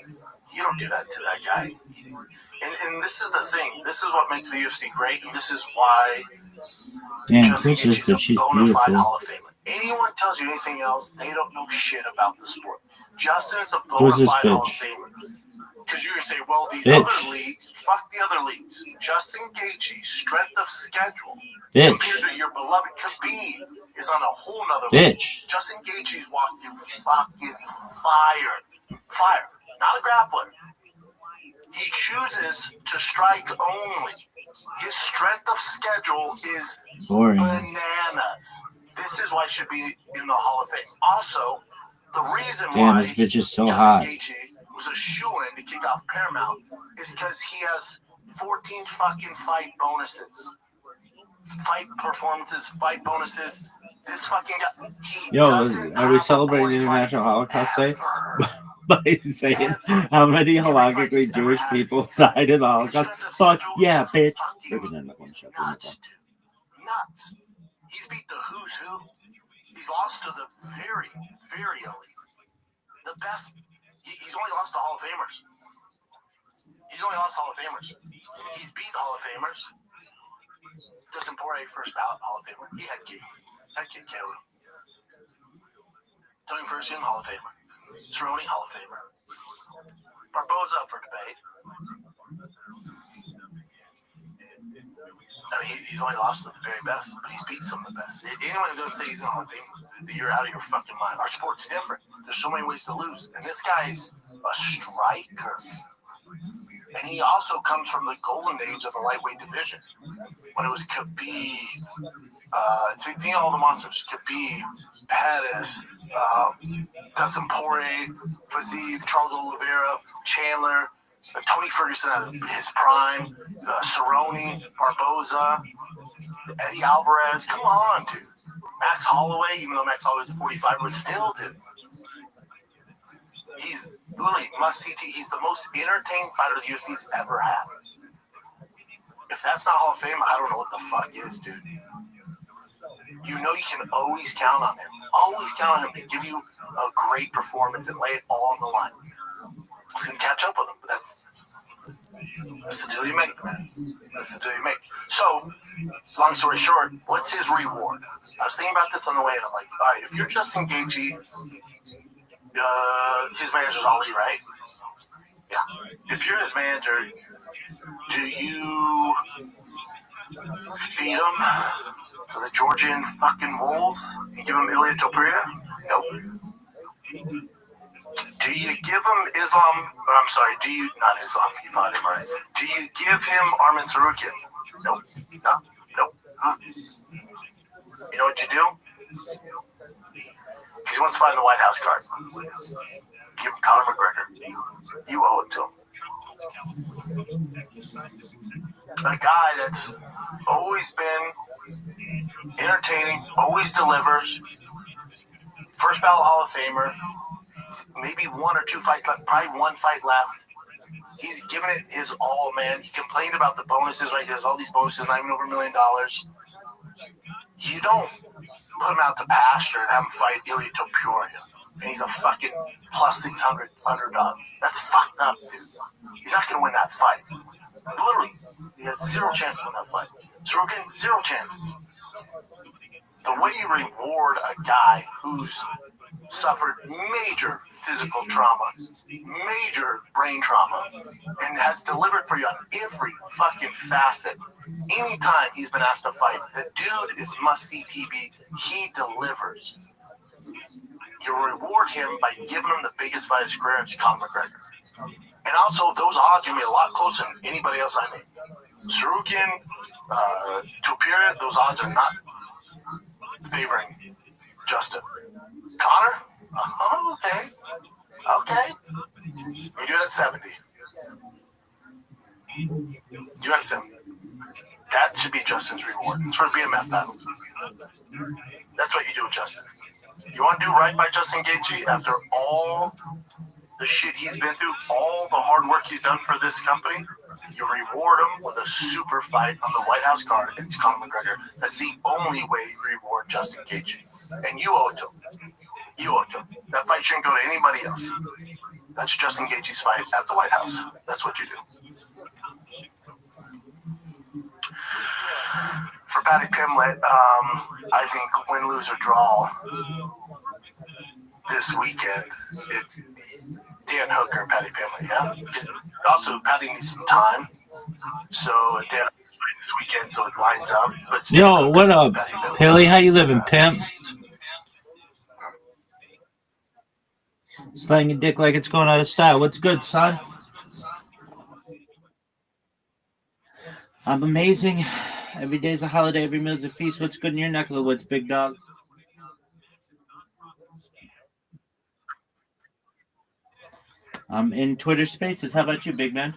You don't do that to that guy. And this is the thing. This is what makes the UFC great, and this is why Justin Gaethje is a bona fide Hall of Famer. Anyone tells you anything else, they don't know shit about the sport. Justin is a bona fide Hall of Famer. Because you're going to say, well, these other leagues, fuck the other leagues. Justin Gaethje's strength of schedule compared to your beloved Khabib is on a whole nother level. Justin Gaethje's walked through fucking fire. Fire. Not a grappler. He chooses to strike only. His strength of schedule is bananas. This is why he should be in the Hall of Fame. Also, the reason why this bitch is so Justin hot. Gaethje was a shoo-in to kick off Paramount is because he has 14 fucking fight bonuses. Fight performances, fight bonuses. This fucking guy, he are we celebrating International Holocaust Day? By saying how many halakhically Jewish people died in the Holocaust? Fuck yeah, bitch. Nuts. He's beat the who's who. He's lost to the very, very elite. The best. He's only lost to Hall of Famers. He's only lost to Hall of Famers. He's beat Hall of Famers. Dustin Poirier, first ballot Hall of Famer. He had kick. KO'd him. Tony Ferguson, Hall of Famer. Cerrone, Hall of Famer. Barboza up for debate. I mean, he's only lost to the very best, but he's beat some of the best. Anyone who doesn't say he's in the Hall of Fame, you're out of your fucking mind. Our sport's different. There's so many ways to lose. And this guy's a striker. And he also comes from the golden age of the lightweight division. When it was Khabib, think of all the monsters. Khabib, Pettis, Dustin Poirier, Vazeev, Charles Oliveira, Chandler, Tony Ferguson at his prime, Cerrone, Barboza, Eddie Alvarez. Come on, dude. Max Holloway, even though Max Holloway's 45, but still, dude. He's literally must-see TV. He's the most entertaining fighter the UFC's ever had. If that's not Hall of Fame, I don't know what the fuck is, dude. You know you can always count on him. Always count on him to give you a great performance and lay it all on the line. Just gonna catch up with him, but that's the deal you make, man. That's the deal you make. So, long story short, what's his reward? I was thinking about this on the way, and I'm like, all right, if you're Justin Gaethje, his manager's Ali, right? Yeah. If you're his manager, do you feed him to the Georgian fucking wolves and give him Ilia Topuria? Nope. Do you give him Islam? Or I'm sorry, do you not Islam? You fought him, right? Do you give him Arman Sarukian? Nope. No. Nope. Huh. You know what you do? Because he wants to fight in the White House card. Give him Conor McGregor. You owe it to him. A guy that's always been entertaining, always delivers. First ballot Hall of Famer. Maybe one or two fights left, probably one fight left. He's given it his all, man. He complained about the bonuses, right? He has all these bonuses, not even over $1 million. You don't put him out to pasture and have him fight Ilia Topuria. And he's a fucking plus 600 underdog. That's fucked up, dude. He's not going to win that fight. Literally, he has zero chance to win that fight. Sorokin, zero chances. The way you reward a guy who's suffered major physical trauma, major brain trauma, and has delivered for you on every fucking facet. Anytime he's been asked to fight, the dude is must-see TV. He delivers. You reward him by giving him the biggest fight of his career, it's Conor McGregor. And also, those odds are going to be a lot closer than anybody else I made. Sarukian, Topuria, those odds are not favoring Justin. Conor? Okay. Okay. You do it at 70. Do it at 70. That should be Justin's reward. It's for a BMF title. That's what you do with Justin. You want to do right by Justin Gaethje after all the shit he's been through, all the hard work he's done for this company? You reward him with a super fight on the White House card against Conor McGregor. That's the only way you reward Justin Gaethje. And you owe it to him. You owe it to him. That fight shouldn't go to anybody else. That's Justin Gaethje's fight at the White House. That's what you do. For Patty Pimlet, I think win, lose, or draw this weekend, it's Dan Hooker and Patty Pimlet, yeah? Because also, Patty needs some time. So, Dan this weekend, so it lines up. But Yo, what up, Pilly? How you living, pimp? Slaying your dick like it's going out of style. What's good, son? I'm amazing. Every day's a holiday, every meal's a feast. What's good in your neck of the woods, big dog? I'm in Twitter Spaces. How about you, big man?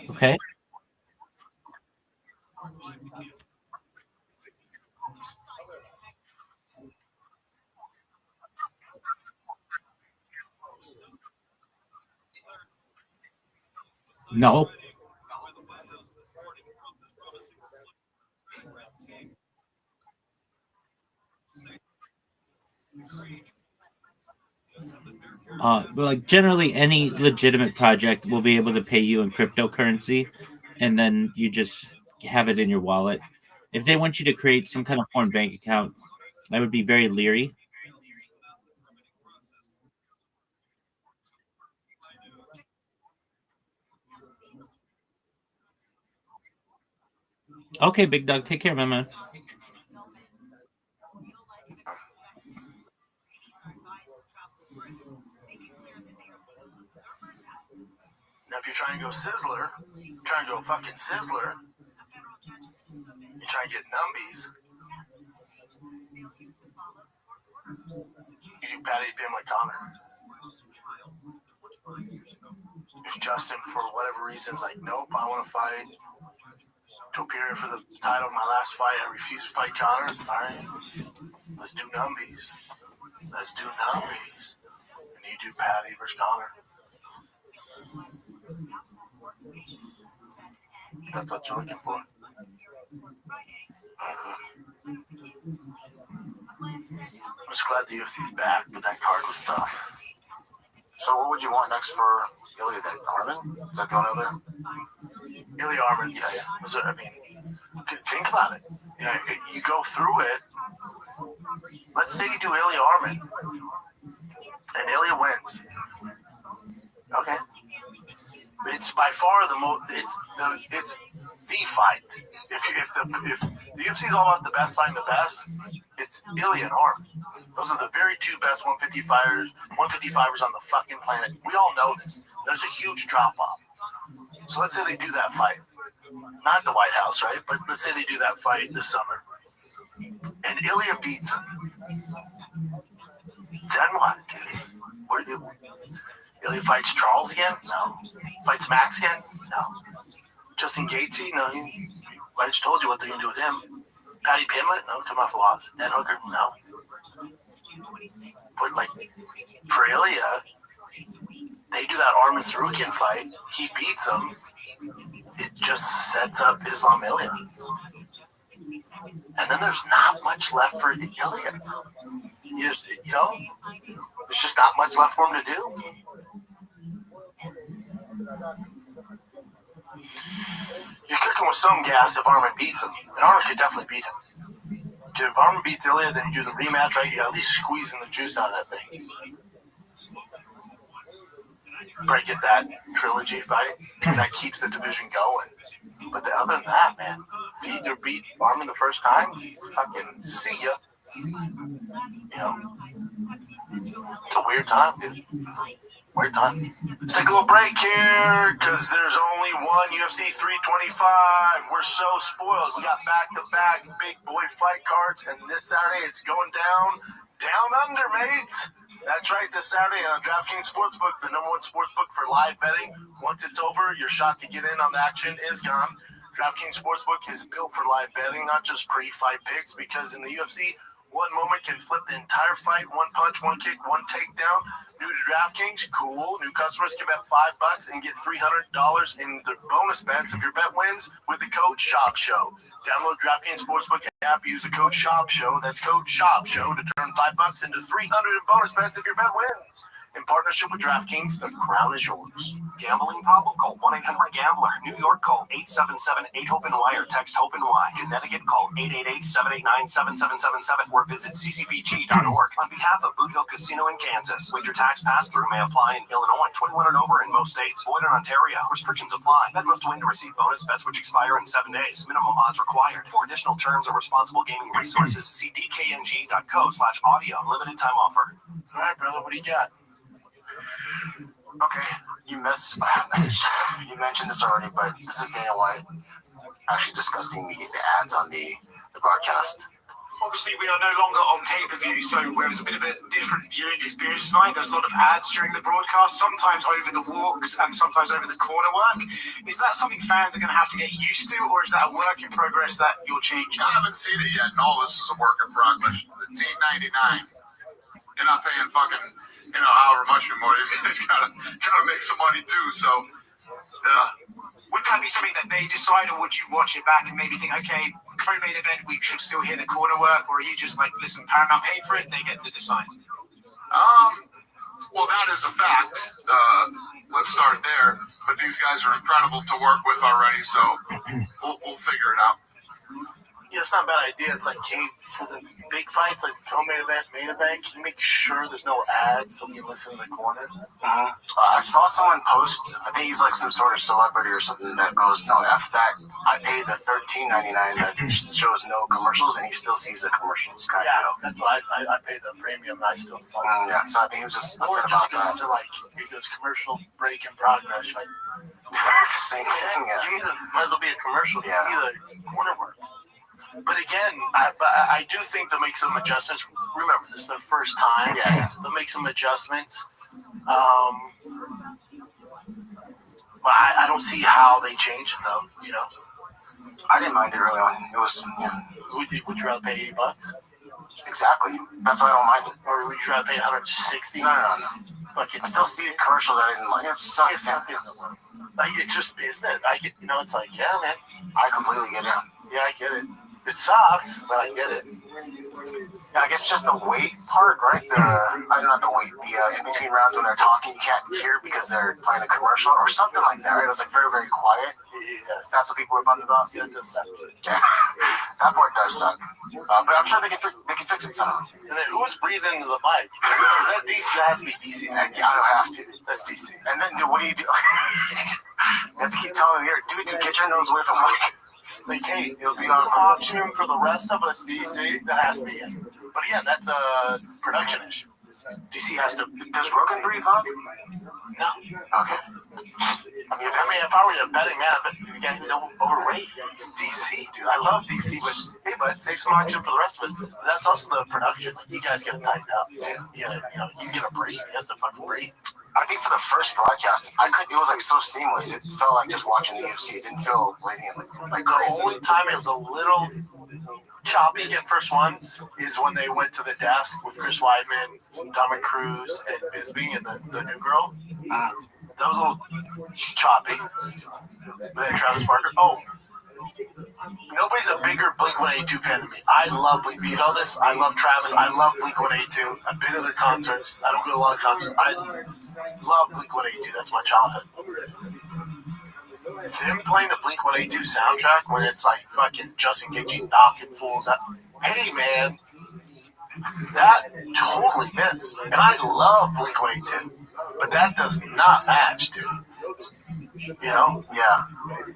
Okay. No. Like generally any legitimate project will be able to pay you in cryptocurrency, and then you just have it in your wallet. If they want you to create some kind of foreign bank account, I would be very leery. Okay, big dog, take care, my man. Now, if you're trying to go Sizzler, trying to go fucking Sizzler, you're trying to get numbies, you do Patty Pimlet Conor. If Justin, for whatever reason, is like, nope, I want to fight Topuria for the title of my last fight, I refuse to fight Conor, all right, let's do numbies. Let's do numbies. And you do Patty versus Conor. That's what you're looking for. I'm just glad the UFC's back, but that card was tough. So what would you want next for Ilya then? Armin? Is that going over there? Ilya Armin, yeah. I mean, think about it. You know, you go through it. Let's say you do Ilya Armin, and Ilya wins. Okay? It's by far the most. It's the fight. If the UFC is all about the best fighting the best, it's Ilya and Armin. Those are the very two best 155ers on the fucking planet. We all know this. There's a huge drop off. So let's say they do that fight, not the White House, right? But let's say they do that fight this summer, and Ilya beats him. Then what, dude? What do you do? Ilya fights Charles again? No. Fights Max again? No. Justin Gaethje? No. I just told you what they're going to do with him. Patty Pimlet? No. Come off a loss. Dan Hooker? No. But, like, for Ilya, they do that Armin Sarukian fight. He beats him. It just sets up Islam Ilya. And then there's not much left for Ilya. You know? There's just not much left for him to do. some gas if Armin beats him. And Armin could definitely beat him. Because if Armin beats Ilya, then you do the rematch, right? You at least squeezing the juice out of that thing. Probably get that trilogy fight, and that keeps the division going. But other than that, man, if he either beat Armin the first time, he's fucking see ya. You know? It's a weird time, dude. Weird time. Let's take a little break here, because there's only one UFC 325. We're so spoiled. We got back-to-back big boy fight cards, and this Saturday it's going down under, mates. That's right, this Saturday on DraftKings Sportsbook, the #1 sportsbook for live betting. Once it's over, your shot to get in on the action is gone. DraftKings Sportsbook is built for live betting, not just pre-fight picks, because in the UFC, one moment can flip the entire fight. One punch, one kick, one takedown. New to DraftKings, cool. New customers can bet $5 and get $300 in the bonus bets if your bet wins with the code SHOPSHOw. Download DraftKings Sportsbook app, use the code SHOPSHOW. That's code SHOPSHOW to turn $5 into $300 in bonus bets if your bet wins. In partnership with DraftKings, the crown is yours. Gambling problem? Call 1-800-GAMBLER. New York, call 877-8-HOPE-NY or text HOPE-NY. Connecticut, call 888-789-7777 or visit ccpg.org. On behalf of Boot Hill Casino in Kansas, wager tax pass-through may apply in Illinois. 21 and over in most states. Void in Ontario. Restrictions apply. Bet must win to receive bonus bets which expire in 7 days. Minimum odds required. For additional terms and responsible gaming resources, see dkng.co/audio. Limited time offer. All right, brother, what do you got? Okay, you mentioned this already, but this is Dana White actually discussing the ads on the broadcast. Obviously, we are no longer on pay-per-view, so where it's a bit of a different viewing experience tonight, there's a lot of ads during the broadcast, sometimes over the walks and sometimes over the corner work. Is that something fans are going to have to get used to, or is that a work in progress that you're changing? I haven't seen it yet. No, this is a work in progress. It's $8.99. You're not paying fucking, however much more. You guys gotta make some money too. So, yeah. Would that be something that they decide, or would you watch it back and maybe think, okay, co-main event, we should still hear the corner work, or are you just like, listen, Paramount paid for it, they get to decide? Well, that is a fact. Let's start there. But these guys are incredible to work with already, so we'll figure it out. Yeah, it's not a bad idea. It's like, hey, for the big fights, like the co-main event, main event, can you make sure there's no ads so we can listen in the corner? I saw someone post, I think he's like some sort of celebrity or something that goes, no, F that. I paid the $13.99 that shows no commercials, and he still sees the commercials. That's why I paid the premium, and I still saw it. Yeah, so I think he was just or upset just about goes to like, it goes commercial break in progress. Like, it's the same thing, yeah. Might as well be a commercial. Yeah. Give me the corner work. But again, I do think they'll make some adjustments. Remember, this is their first time. Yeah. They'll make some adjustments. But I don't see how they change it, though, I didn't mind it early on. It was, Would you rather pay $80? Exactly. That's why I don't mind it. Or would you rather pay $160? No. I still see commercials I didn't like. It sucks. It's just business. I get, it's like, yeah, man. I completely get it. Yeah, I get it. It sucks, but I get it. Yeah, I guess just the wait part, right? Not the wait. The in between rounds when they're talking, you can't hear because they're playing a commercial or something like that. Right? It was like very, very quiet. Yeah. That's what people were bummed about. Yeah, it does suck. Yeah, that part does suck. But I'm sure they can fix it somehow. And then who's breathing into the mic? Is that DC? That has to be DC. Yeah, I don't have to. That's DC. And then, what do you do? You have to keep telling her, dude, get your nose away from the mic. Like, hey, seems option for the rest of us, DC. That has to be it. But again, that's a production issue. DC has to. Does Rogan breathe on? No. Okay. I mean, if I were a betting man, but the guy who's overweight, it's DC, dude. I love DC, but hey, bud, save some option for the rest of us. But that's also the production. Like, you guys got to tighten up. Yeah. He's gonna breathe. He has to fucking breathe. I think for the first broadcast, it was like so seamless. It felt like just watching the UFC. It didn't feel like crazy. The only time it was a little choppy at first one is when they went to the desk with Chris Weidman, Dominic Cruz, and Bisping, and the new girl. That was a little choppy. Then Travis Barker. Oh, nobody's a bigger Blink-182 fan than me. I love Blink. You know this? I love Travis. I love Blink-182. I've been to their concerts. I don't go to a lot of concerts. I love Blink-182. That's my childhood. Him playing the Blink-182 soundtrack when it's like fucking Justin Gagey knocking fools out. Hey, man, that totally is. And I love Blink-182, but that does not match, dude. You know? Yeah.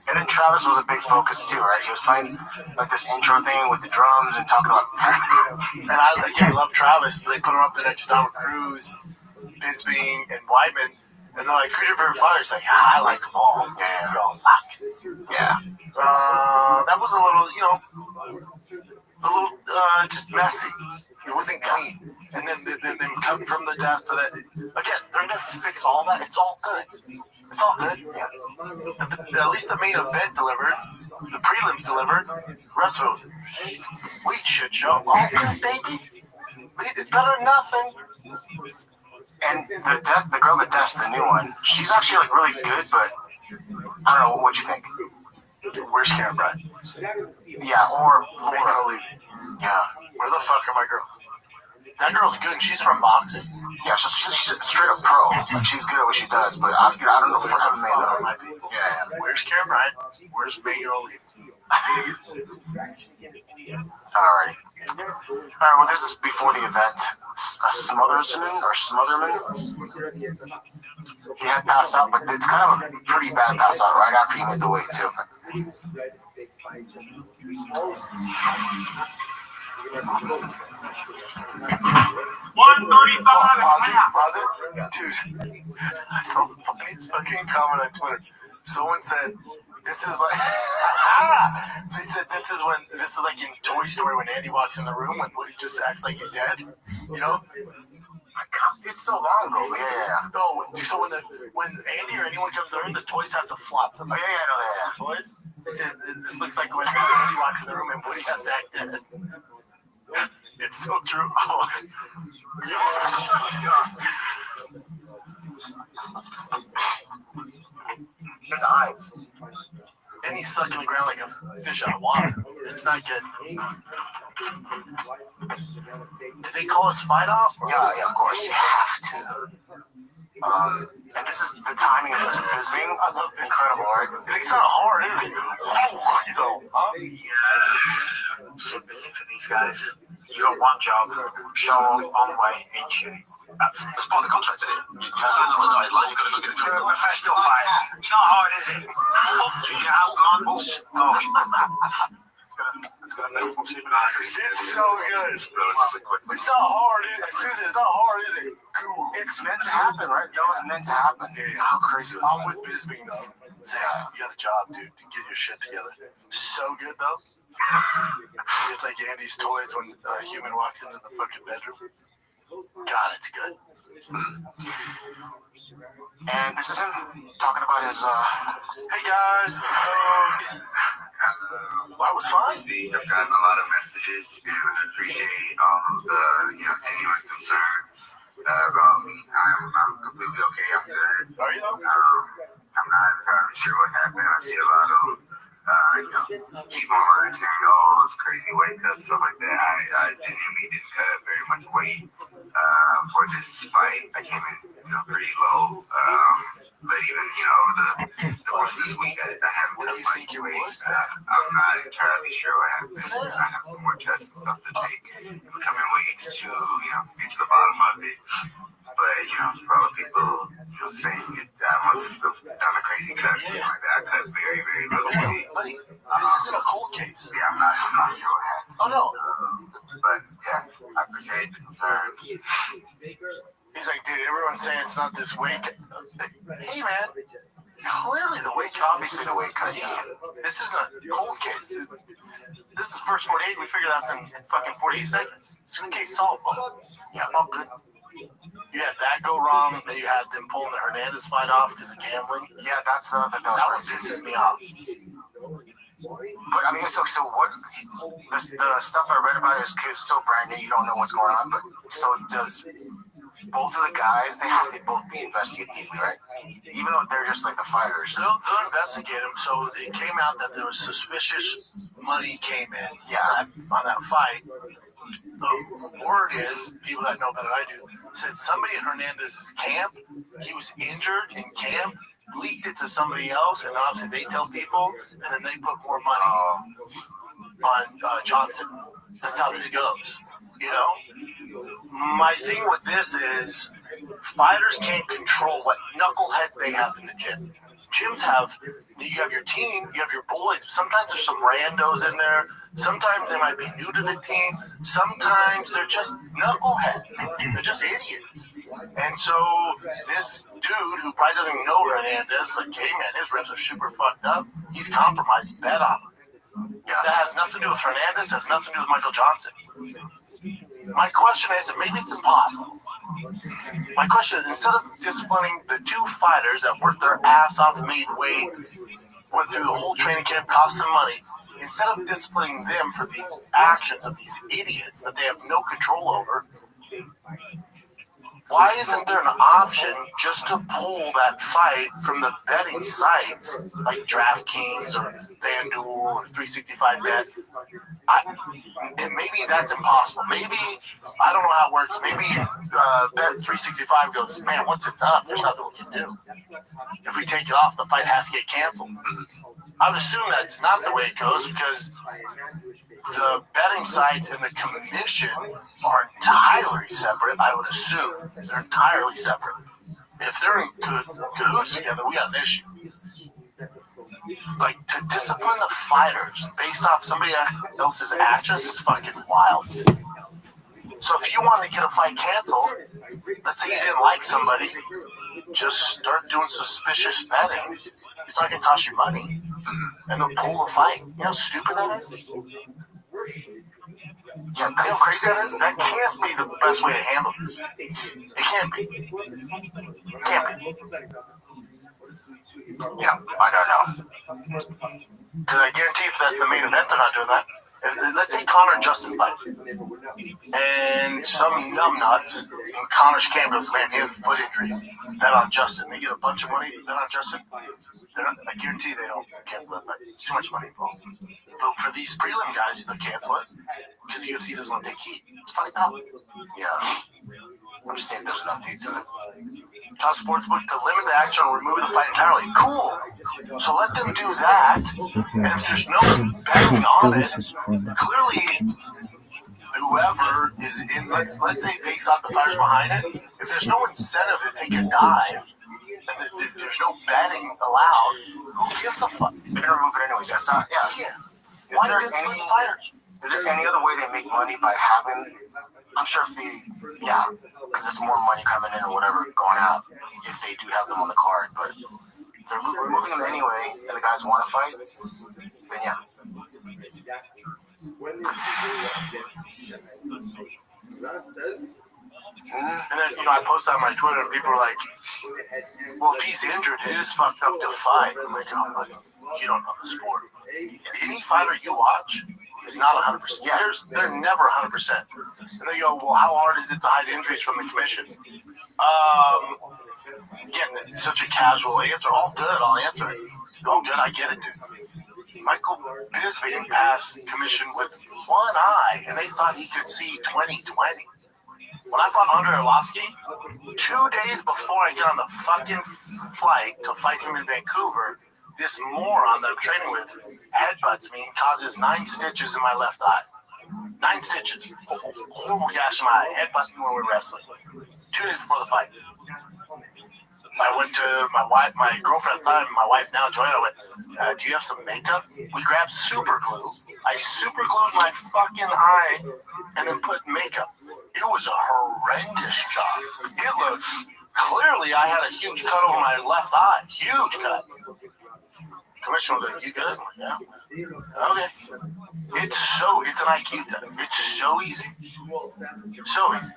And then Travis was a big focus too, right? He was playing like this intro thing with the drums and talking about. And I love Travis. They put him up there next to Donald Cruz, Bisbing, and Weidman. And they're like, who's your favorite fighter? He's like, I like them all. Yeah. Yeah. That was a little, just messy. It wasn't clean. And then them coming from the death to that. Again, they're going to fix all that. It's all good. It's all good. Yeah. At least the main event delivered. The prelims delivered. Rest of it, wait, shit show. All good, baby. It's better than nothing. And the girl that deaths the new one, she's actually like really good, but I don't know. What'd you think? Where's Cameron Brad? Yeah, or Laura. Yeah. Where the fuck are my girls? That girl's good. She's from boxing. Yeah, she's straight up pro. Like, she's good at what she does, but I don't know for MMA though. Yeah. Where's Cameron Brad? Where's Megan O'Leary? Alright. Alright, well, this is before the event. Smotherman. He had passed out, but it's kind of a pretty bad pass out right after he made the weight, too. 135. Pause it. Dude, I saw the funniest fucking comment on Twitter. Someone said, this is like, so he said, this is like in Toy Story when Andy walks in the room when Woody just acts like he's dead, you know? It's so long ago. Yeah. No, so when Andy or anyone comes in the room, the toys have to flop. Oh, yeah, I know that. Toys? They said, this looks like when Andy walks in the room and Woody has to act dead. It's so true. Oh. His eyes. And he's sucking the ground like a fish out of water. It's not good. Did they call his fight off? Yeah, of course. You have to. And this is the timing of this being incredible, right? He's like, it's not hard, is it? He's all, Yeah. So busy for these guys. You got one job, show up on way, each year. That's part of the contract, isn't it? You sign on the dotted line, you've got to go get a job. Professional fight. It's not hard, is it? You have months. Oh. It's so good. It's not hard, is it? Susan, it's not hard, is it? Cool. It's meant to happen, right? That was meant to happen. How crazy was I'm with Bisbing, though. Say, you got a job, dude, to get your shit together. So good, though. It's like Andy's toys when a human walks into the fucking bedroom. God, it's good. And this is him talking about his, hey guys, so I was fine. I've gotten a lot of messages, and I appreciate all of the, anyone concerned. I'm completely okay after that. Are you? I'm not entirely sure what happened. I see a lot of people online saying, oh, it's crazy weight cuts, stuff like that. I genuinely didn't cut very much weight for this fight. I came in, pretty low. But even, over the course of this week, I haven't cut much weight. I'm not entirely sure what happened. I have some more tests and stuff to take in the coming weeks to, get to the bottom of it. But, for all the people, saying I must have done a crazy cut, something like that. I cut very, very little weight. Buddy, this isn't a cold case. Yeah, I'm not sure what happened. Oh, no. But, yeah, I appreciate the concern. He's like, dude, everyone's saying it's not this weight cut. Hey, man, clearly the weight cut. obviously the weight cut. Yeah. This isn't a cold case. This is the first 48. We figured out in fucking 48 seconds. Swing case solved. Yeah, all good. You had that go wrong, then you had them pulling the Hernandez fight off because of gambling. Yeah, that's that one pisses me off. But I mean, so what? The stuff I read about is so brand new, you don't know what's going on. But so does both of the guys? They have to both be investigated deeply, right? Even though they're just like the fighters. They'll investigate them. So it came out that there was suspicious money came in. Yeah, on that fight. The word is, people that know better than I do, said somebody in Hernandez's camp, he was injured in camp, leaked it to somebody else, and obviously they tell people, and then they put more money on Johnson. That's how this goes. You know? My thing with this is fighters can't control what knuckleheads they have in the gym. Gyms have, you have your team, you have your boys. Sometimes there's some randos in there. Sometimes they might be new to the team. Sometimes they're just knuckleheads. They're just idiots. And so this dude who probably doesn't even know Hernandez, like, hey man, his ribs are super fucked up. He's compromised. Bet on him. That has nothing to do with Hernandez. Has nothing to do with Michael Johnson. My question is, and maybe it's impossible. My question is, instead of disciplining the two fighters that worked their ass off, made weight, went through the whole training camp, cost them money, instead of disciplining them for these actions of these idiots that they have no control over, why isn't there an option just to pull that fight from the betting sites like DraftKings or FanDuel or 365Bet? And maybe that's impossible. Maybe, I don't know how it works. Maybe Bet365 goes, man, once it's up, there's nothing we can do. If we take it off, the fight has to get canceled. I would assume that's not the way it goes because the betting sites and the commission are entirely separate, I would assume. They're entirely separate. If they're in cahoots together, we have an issue. Like, to discipline the fighters based off somebody else's actions is fucking wild. So if you want to get a fight canceled, let's say you didn't like somebody, just start doing suspicious betting. It's not going to cost you money. And they'll pull the fight. You know how stupid that is? Yeah, you know how crazy that is? That can't be the best way to handle this. It can't be. It can't be. Yeah, I don't know. Because I guarantee if that's the main event, they're not doing that. Let's say Conor and Justin fight. And some numbnuts in Conor's camp goes, man, he has a foot injury. Bet on Justin. They get a bunch of money. Bet on Justin. I guarantee they don't cancel that fight. It's too much money involved. But for these prelim guys, they'll cancel it because the UFC doesn't want to take heat. It's fucked up. Yeah. I'm just saying if there's an update to it. Top Sportsbook to limit the action or remove the fight entirely. Cool. So let them do that. And if there's no betting on it, clearly whoever is in, let's say they thought the fighter's behind it. If there's no incentive to take a dive, and there's no betting allowed, who gives a fuck? They're gonna remove it anyways. That's not. Yeah. Why discipline the fighters? Is there any other way they make money by having? I'm sure if they, because there's more money coming in or whatever going out if they do have them on the card. But if they're removing them anyway and the guys want to fight, then yeah. And then, I posted on my Twitter and people were like, well, if he's injured, it is fucked up to fight. I'm like, oh, but you don't know the sport. Any fighter you watch is not 100%. Yeah, they're never 100%. And they go, well, how hard is it to hide injuries from the commission? Again, such a casual answer. All good, I'll answer it. All good, I get it, dude. Michael Bisping passed commission with one eye, and they thought he could see 20/20. When I fought Andre Arlovsky, 2 days before I get on the fucking flight to fight him in Vancouver, this moron that I'm training with headbutts me and causes 9 stitches in my left eye. 9 stitches. Horrible gash in my eye. Headbutt me when we were wrestling. 2 days before the fight. I went to my girlfriend at the time, my wife now, Joanna, I went, do you have some makeup? We grabbed super glue. I super glued my fucking eye and then put makeup. It was a horrendous job. It looked, clearly I had a huge cut over my left eye. Huge cut. Commissioner was like, you good? Yeah. Okay. It's an IQ test. It's so easy. So easy.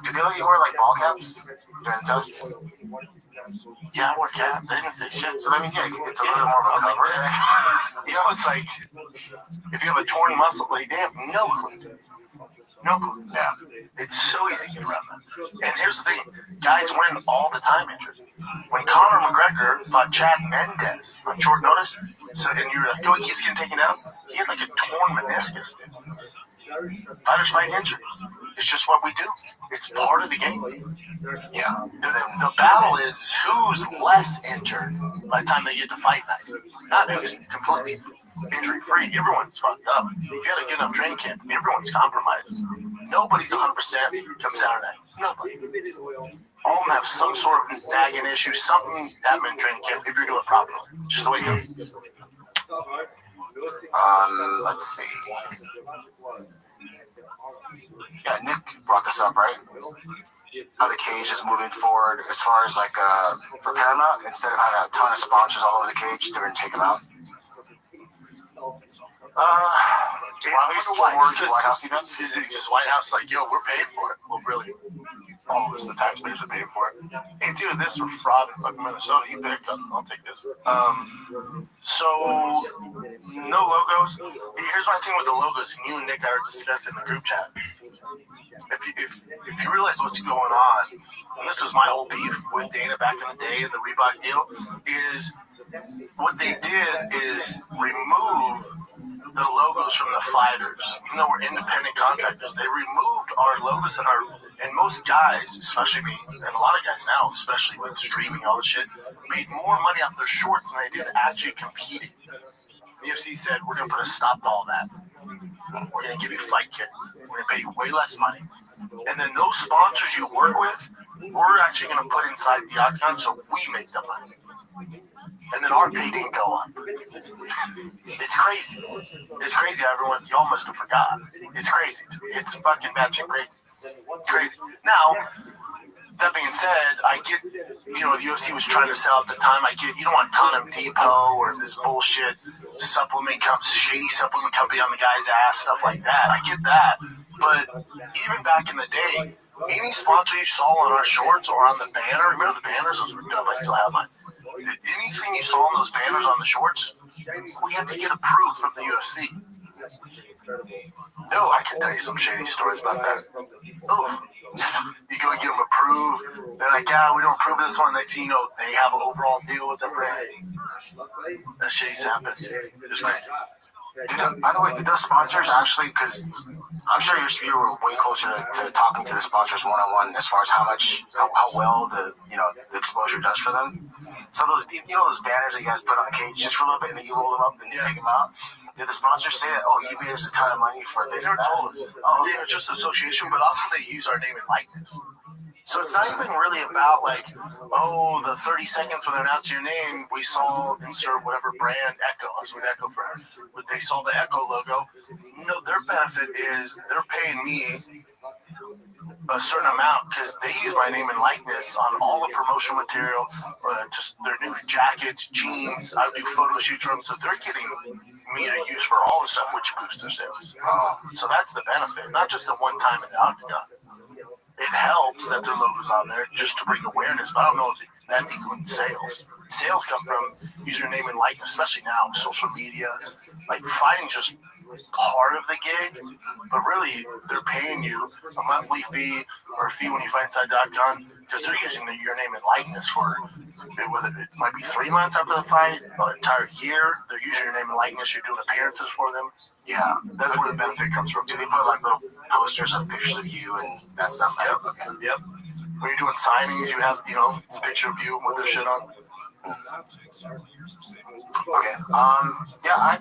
Did they let you wear like ball caps during tests? Yeah, I wear cap. They didn't say shit. So it's a little bit more of a cover. It's like if you have a torn muscle, like they have no clue. No clue. Yeah. It's so easy to get around that. And here's the thing. Guys win all the time injured. When Conor McGregor fought Chad Mendes on short notice, and you're like, he keeps getting taken down, he had like a torn meniscus, dude. Fighters fight injured. It's just what we do. It's part of the game. Yeah. The battle is who's less injured by the time they get to fight night. Not who's completely injury free. Everyone's fucked up. If you had a good enough training camp, everyone's compromised. Nobody's 100% come Saturday. Nobody. All of them have some sort of nagging issue, something happened in training camp if you're doing it properly. Just the way it goes. Let's see. Yeah, Nick brought this up, right? How the cage is moving forward as far as like for Paramount, instead of having a ton of sponsors all over the cage, they're gonna take them out. White House events? Is it just White House like, yo, we're paying for it? Well, really, all of us, the taxpayers, are paying for it. Hey, it's either this or fraud in fucking Minnesota. You pick. I'll take this. So, no logos. Here's my thing with the logos. And you and Nick and I were discussing in the group chat. If you realize what's going on, and this was my whole beef with Dana back in the day in the Reebok deal, is what they did is remove the logos from the fighters. Even though we're independent contractors, they removed our logos and most guys, especially me, and a lot of guys now, especially with streaming and all this shit, made more money off their shorts than they did actually competing. The UFC said, we're going to put a stop to all that. We're going to give you fight kits. We're going to pay you way less money. And then those sponsors you work with, we're actually going to put inside the octagon so we make the money. And then our pay didn't go up. It's crazy. It's crazy, everyone. Y'all must have forgot. It's crazy. It's fucking batshit crazy. Crazy. Now, that being said, I get, the UFC was trying to sell at the time. I get, you don't want Condom Depot or this bullshit shady supplement company on the guy's ass, stuff like that. I get that. But even back in the day, any sponsor you saw on our shorts or on the banner, remember the banners? Those were dope. I still have mine. Anything you saw on those banners on the shorts, we had to get approved from the UFC. No, I can tell you some shady stories about that. Oh, you go and get them approved. They're like, yeah, we don't approve this one. Next thing you know, they have an overall deal with the brand. That shit's happened. It's crazy. By the way, did those sponsors actually, because I'm sure you were way closer to talking to the sponsors one-on-one as far as how well the exposure does for them. So those those banners that you guys put on the cage just for a little bit and then you roll them up and you take them out. Did the sponsors say that, you made us a ton of money for this and that? They are just association, but also they use our name and likeness. So it's not even really about the 30 seconds when they announce your name, we saw insert whatever brand Echo. I was with Echo for, but they saw the Echo logo. Their benefit is they're paying me a certain amount because they use my name and likeness on all the promotional material, just their new jackets, jeans. I do photo shoots for them, so they're getting me to use for all the stuff, which boosts their sales. So that's the benefit, not just the one time in the octagon. It helps that their logo's on there just to bring awareness, but I don't know if that's equaling sales. Sales come from username and likeness, especially now with social media. Like fighting's just part of the gig, but really they're paying you a monthly fee or a fee when you fight inside the octagon because they're using your name and likeness for whether it might be 3 months after the fight, an entire year. They're using your name and likeness. You're doing appearances for them. Yeah, that's where the benefit comes from. Do they put little posters of pictures of you and that stuff? Yep. Okay. Yep. When you're doing signings, you have it's a picture of you with their shit on. Okay. I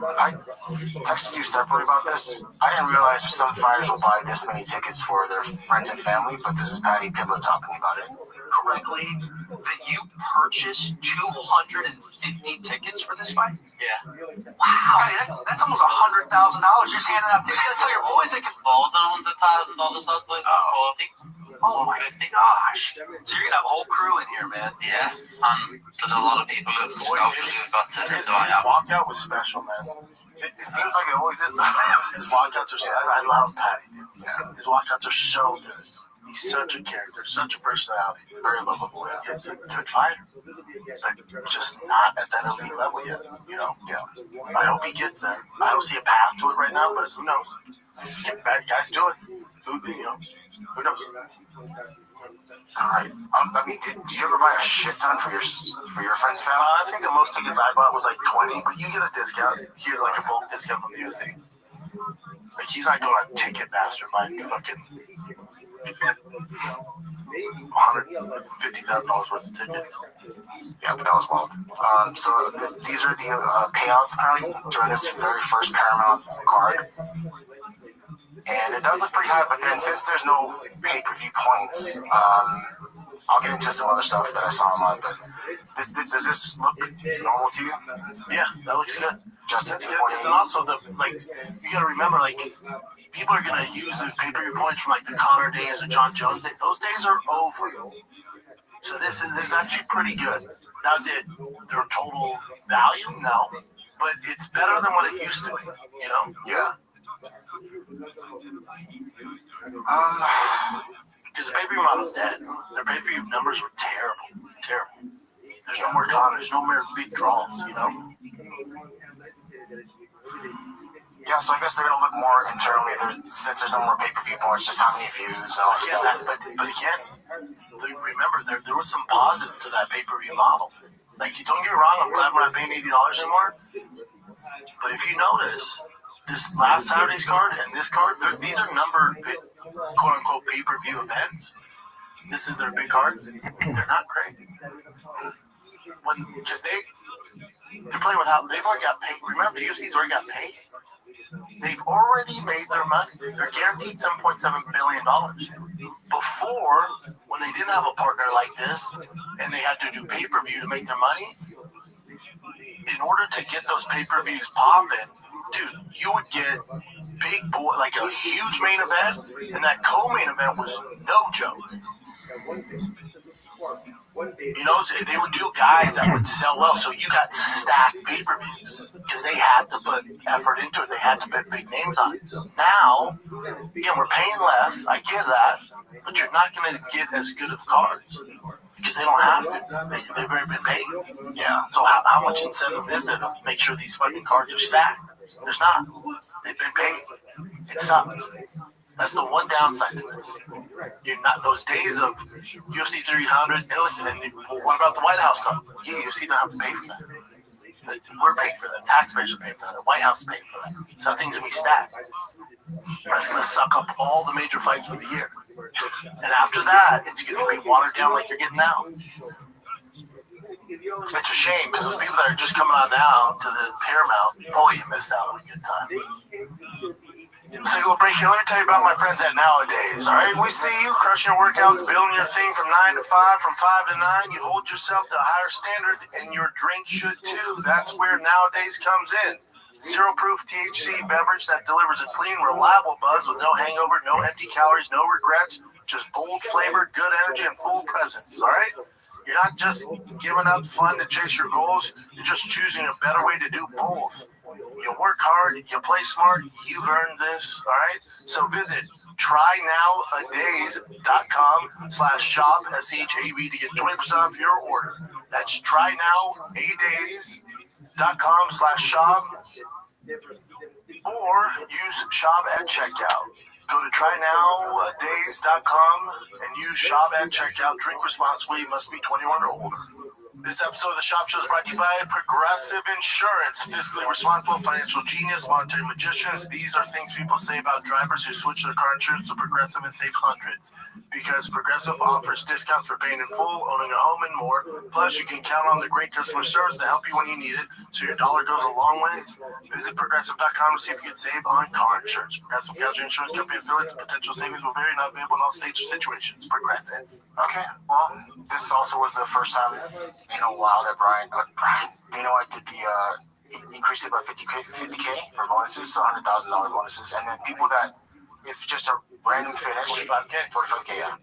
texted you separately about this. I didn't realize some fighters will buy this many tickets for their friends and family, but this is Patty Pibla talking about it. Correctly, that you purchased 250 tickets for this fight? Yeah. Wow. That's almost $100,000 just handing out tickets. You gotta tell your boys they can. More than $100,000 out like 40. Oh my gosh. So you're gonna have a whole crew in here, man. Yeah. And there's a lot of people who've got tickets. His walkout was special, man. It seems like it always is. His walkouts are I love Patty. Yeah. His walkouts are so good. He's such a character, such a personality. Very lovable. Yeah. Good fighter. But just not at that elite level yet, Yeah. I hope he gets there. I don't see a path to it right now, but who knows? Bad guys do it. Who knows? All right. Did you ever buy a shit ton for your friends' family? I think the most tickets I bought was like 20, but you get a discount. You get like a bulk discount from the UFC. Like, he's not going to Ticketmaster buying fucking $150,000 worth of tickets. Yeah, but that was wild. So these are the payouts currently during this very first Paramount card. And it does look pretty high, but then since there's no pay-per-view points, I'll get into some other stuff that I saw online, but does this look normal to you? Yeah, that looks good. Justin, and also you gotta remember, like, people are gonna use the pay-per-view points from like the Connor days, the John Jones days. Those days are over. So this is actually pretty good. That's it. Their total value, no, but it's better than what it used to be. You know? Yeah. Because the pay-per-view model's dead. Their pay-per-view numbers were terrible. There's no more Connors, no more big draws, you know? Yeah, so I guess they're gonna look more internally since there's no more pay-per-view points, just how many views and all that stuff. But again, remember there was some positive to that pay-per-view model. Like, you don't get me wrong, I'm glad we're not paying $80 anymore. But if you notice, this last Saturday's card and this card, these are numbered, quote unquote, pay-per-view events. This is their big cards. They're not great. Because they're playing without, they've already got paid. Remember, the UFC's already got paid. They've already made their money. They're guaranteed $7.7 billion. Before, when they didn't have a partner like this, and they had to do pay-per-view to make their money, in order to get those pay-per-views popping, dude, you would get big boy, like a huge main event, and that co-main event was no joke. You know, they would do guys that would sell well, so you got stacked pay-per-views because they had to put effort into it. They had to put big names on it. Now, again, we're paying less. I get that, but you're not going to get as good of cards because they don't have to. They've already been paid. Yeah. So how much incentive is there to make sure these fucking cards are stacked? There's not. They've been paid. It sucks. That's the one downside to this. You're not those days of UFC 300. And listen, what about the White House card? Yeah, UFC don't have to pay for that. We're paying for that. Taxpayers are paying for that. The White House is paying for that. So that thing's gonna be stacked. That's gonna suck up all the major fights of the year. And after that, it's gonna be watered down like you're getting now. It's a shame because those people that are just coming on now to the Paramount, boy, you missed out on a good time. Single break here. Let me tell you about my friends at Nowadays. All right, we see you crushing your workouts, building your thing from 9 to 5, from 5 to 9. You hold yourself to a higher standard, and your drink should too. That's where Nowadays comes in. Zero proof THC beverage that delivers a clean, reliable buzz with no hangover, no empty calories, no regrets. Just bold flavor, good energy, and full presence. All right. You're not just giving up fun to chase your goals. You're just choosing a better way to do both. You work hard, you play smart, you've earned this, all right? So visit trynowadays.com/shop, SHAB, to get 20% off your order. That's trynowadays.com/shop, or use shop at checkout. Go to trynowdays.com and use shop at checkout. Drink responsibly. You must be 21 or older. This episode of the Shop Show is brought to you by Progressive Insurance. Fiscally responsible, financial genius, monetary magicians. These are things people say about drivers who switch their car insurance to Progressive and save hundreds. Because Progressive offers discounts for paying in full, owning a home, and more. Plus, you can count on the great customer service to help you when you need it, so your dollar goes a long ways. Visit Progressive.com to see if you can save on car insurance. Progressive Casualty Insurance Company affiliates. Potential savings will vary, not available in all states or situations. Progressive. Okay, well, this also was the first time in a while that Brian, you know, I did the increased it by 50K for bonuses, so $100,000 bonuses, and then people that, if just a random finish, 45K, yeah.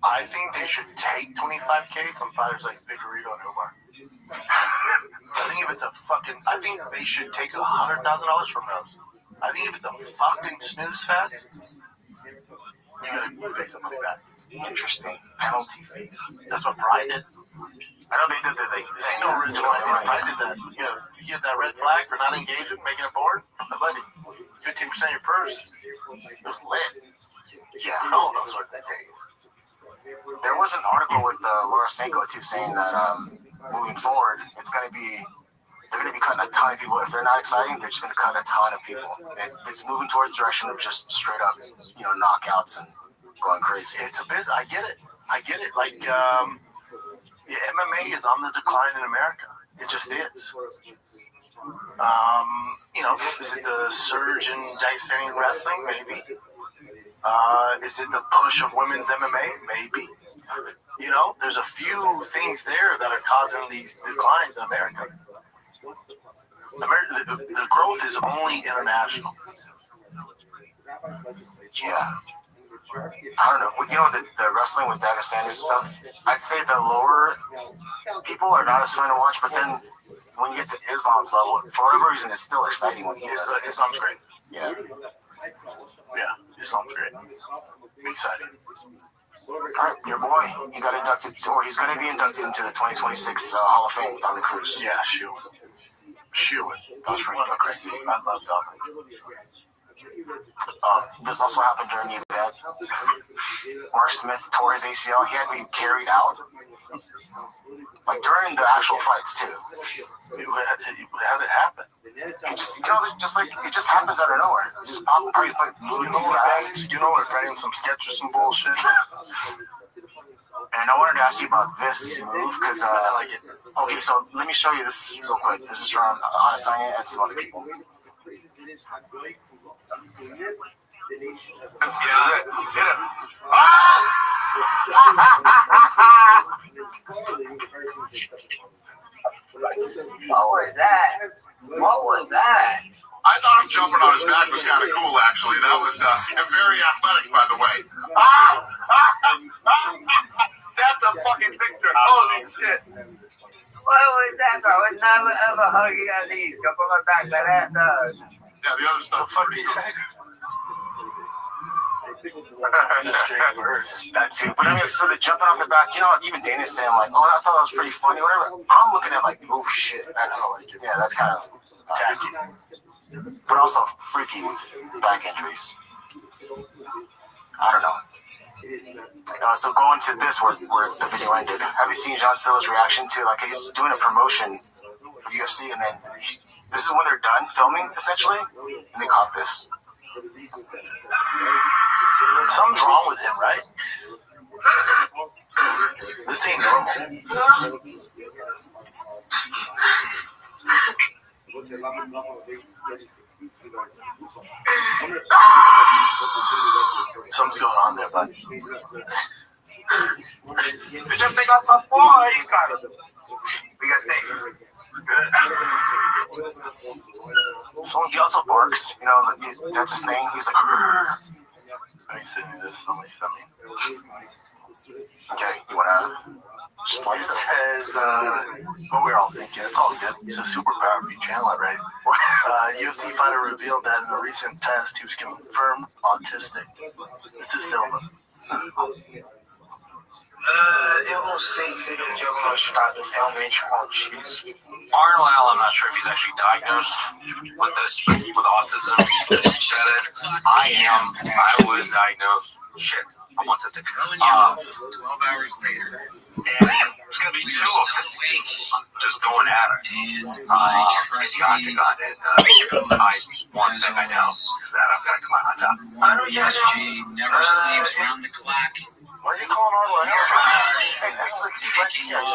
I think they should take 25K from fighters like Figueredo and Umar. I think if it's a fucking, I think they should take $100,000 from those. I think if it's a fucking snooze fest, you gotta pay some money back. Interesting. Penalty fees. That's what Pride did. I know they did that. This ain't no reason why Pride did that. You get that red flag for not engaging, making a board, buddy, 15% of your purse. It was lit. Yeah, all those sorts of things. There was an article with Laura Sanko too saying that moving forward, it's going to be they're going to be cutting a ton of people. If they're not exciting, they're just going to cut a ton of people. It's moving towards the direction of just straight up, knockouts and going crazy. It's a business. I get it. Like, MMA is on the decline in America. It just is. Is it the surge in dissecting wrestling? Maybe. Is it the push of women's MMA? Maybe. There's a few things there that are causing these declines in America. The growth is only international. Yeah. I don't know. The wrestling with Dagestan and stuff, I'd say the lower people are not as fun to watch, but then when you get to Islam's level, for whatever reason, it's still exciting when you Islam's great. Yeah. Yeah, Islam's great. Exciting. All right, your boy, he got inducted, or he's going to be inducted into the 2026 Hall of Fame, Dominic Cruz. Yeah, shoot. That was pretty good to see. I love Dominic. This also happened during the event. Mark Smith tore his ACL. He had to be carried out. Like during the actual fights too. How did it happen? It just happens out of nowhere. It just probably moving too fast. Writing some sketch or some bullshit. And I wanted to ask you about this move because I like it. Okay, so let me show you this real quick. This is from Adesanya and some other people. What was that? I thought him jumping on his back was kind of cool, actually. That was very athletic, by the way. That's a fucking picture. Holy shit. What was that, bro? It's never ever hugging at knees. Jump on my back, that ass does. Yeah, the other stuff pretty cool. That too. But I mean, so the jumping off the back, even Dana's saying like, oh, I thought that was pretty funny, whatever. I'm looking at like, oh shit, that's kind of tacky, but also freaky with back injuries. I don't know. So going to this where the video ended, have you seen John Silla's reaction to like he's doing a promotion for UFC and then this is when they're done filming essentially and they caught this. Something's wrong with him, right? This ain't normal. Something's going on there, bud. You just pick up some boy, you got it. We got steak. So he also barks, that's his thing. He's like, I sent me this. Somebody sent me. Okay, you wanna just play It this? says, what we're all thinking, it's all good. It's a superpower for you, Chandler, right? UFC fighter revealed that in a recent test he was confirmed autistic. This is Silva. Eu não sei se ele é diagnosticado realmente com autismo. Arnold Allen, I'm not sure if he's actually diagnosed with this, with autism. Said it. I was diagnosed. Shit, I'm autistic. 12 hours later. And it's going to be two autistic people just going at it. One thing I know is that I'm going to come out on top. ESG never sleeps round the clock. Why are you calling Arnold Allen?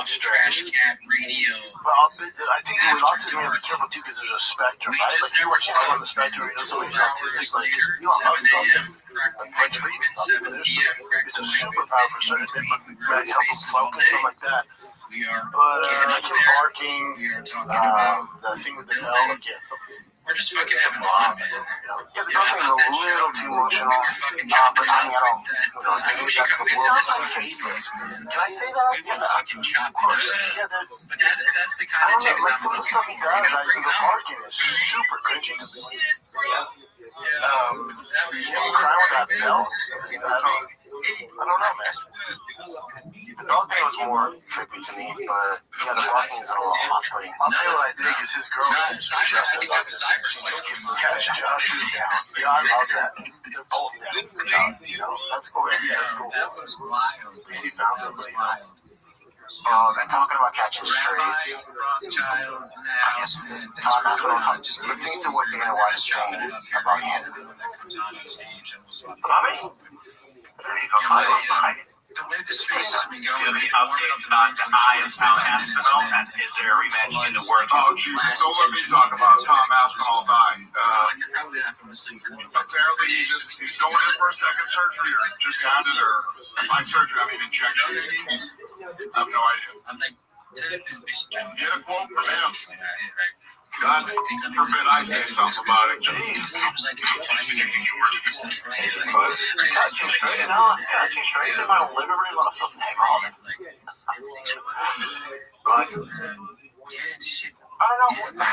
Trash cat radio. Well, I think with autism, you have to be careful too because there's a spectrum, right? Like you work on the spectrum, somebody's autistic, like you don't know autistic. Like Prince Friedman's autistic. It's a superpower for certain people. Help them focus, something like that. But like him barking, the thing with the bell, we're just fucking having fun, man. Yeah, the nothing a little too emotional. But I mean, I don't. Can I say that? We will fucking chop it up. But that's the kind of jokes some of the stuff he does, like the barking is super cringy to me. Crying with that bell? I don't know, man. The dog thing was more trippy to me, but yeah, the barking is a little off-putting. I'll tell you what I dig is his girl just as up. She just gives the cash just down. Yeah, I love that. They're both down. That's cool. Yeah, that's cool. That was wild. He found somebody. And talking about catching strays, I guess this is Todd Aspinall listening to what Dana White is saying about him. Bobby? There you go. The way the space has been going, the updates about the eye of Tom Aspinall, and is there a rematch in the works? Oh, Jesus, don't let me talk about Tom Aspinall dying. Apparently, he's going in for a second surgery, or just had it, or by surgery, I mean injections. I have no idea. Get a quote from him. God forbid I say something about it. Jeez. Catching strays in my living room on a Sunday morning. Right. I don't know.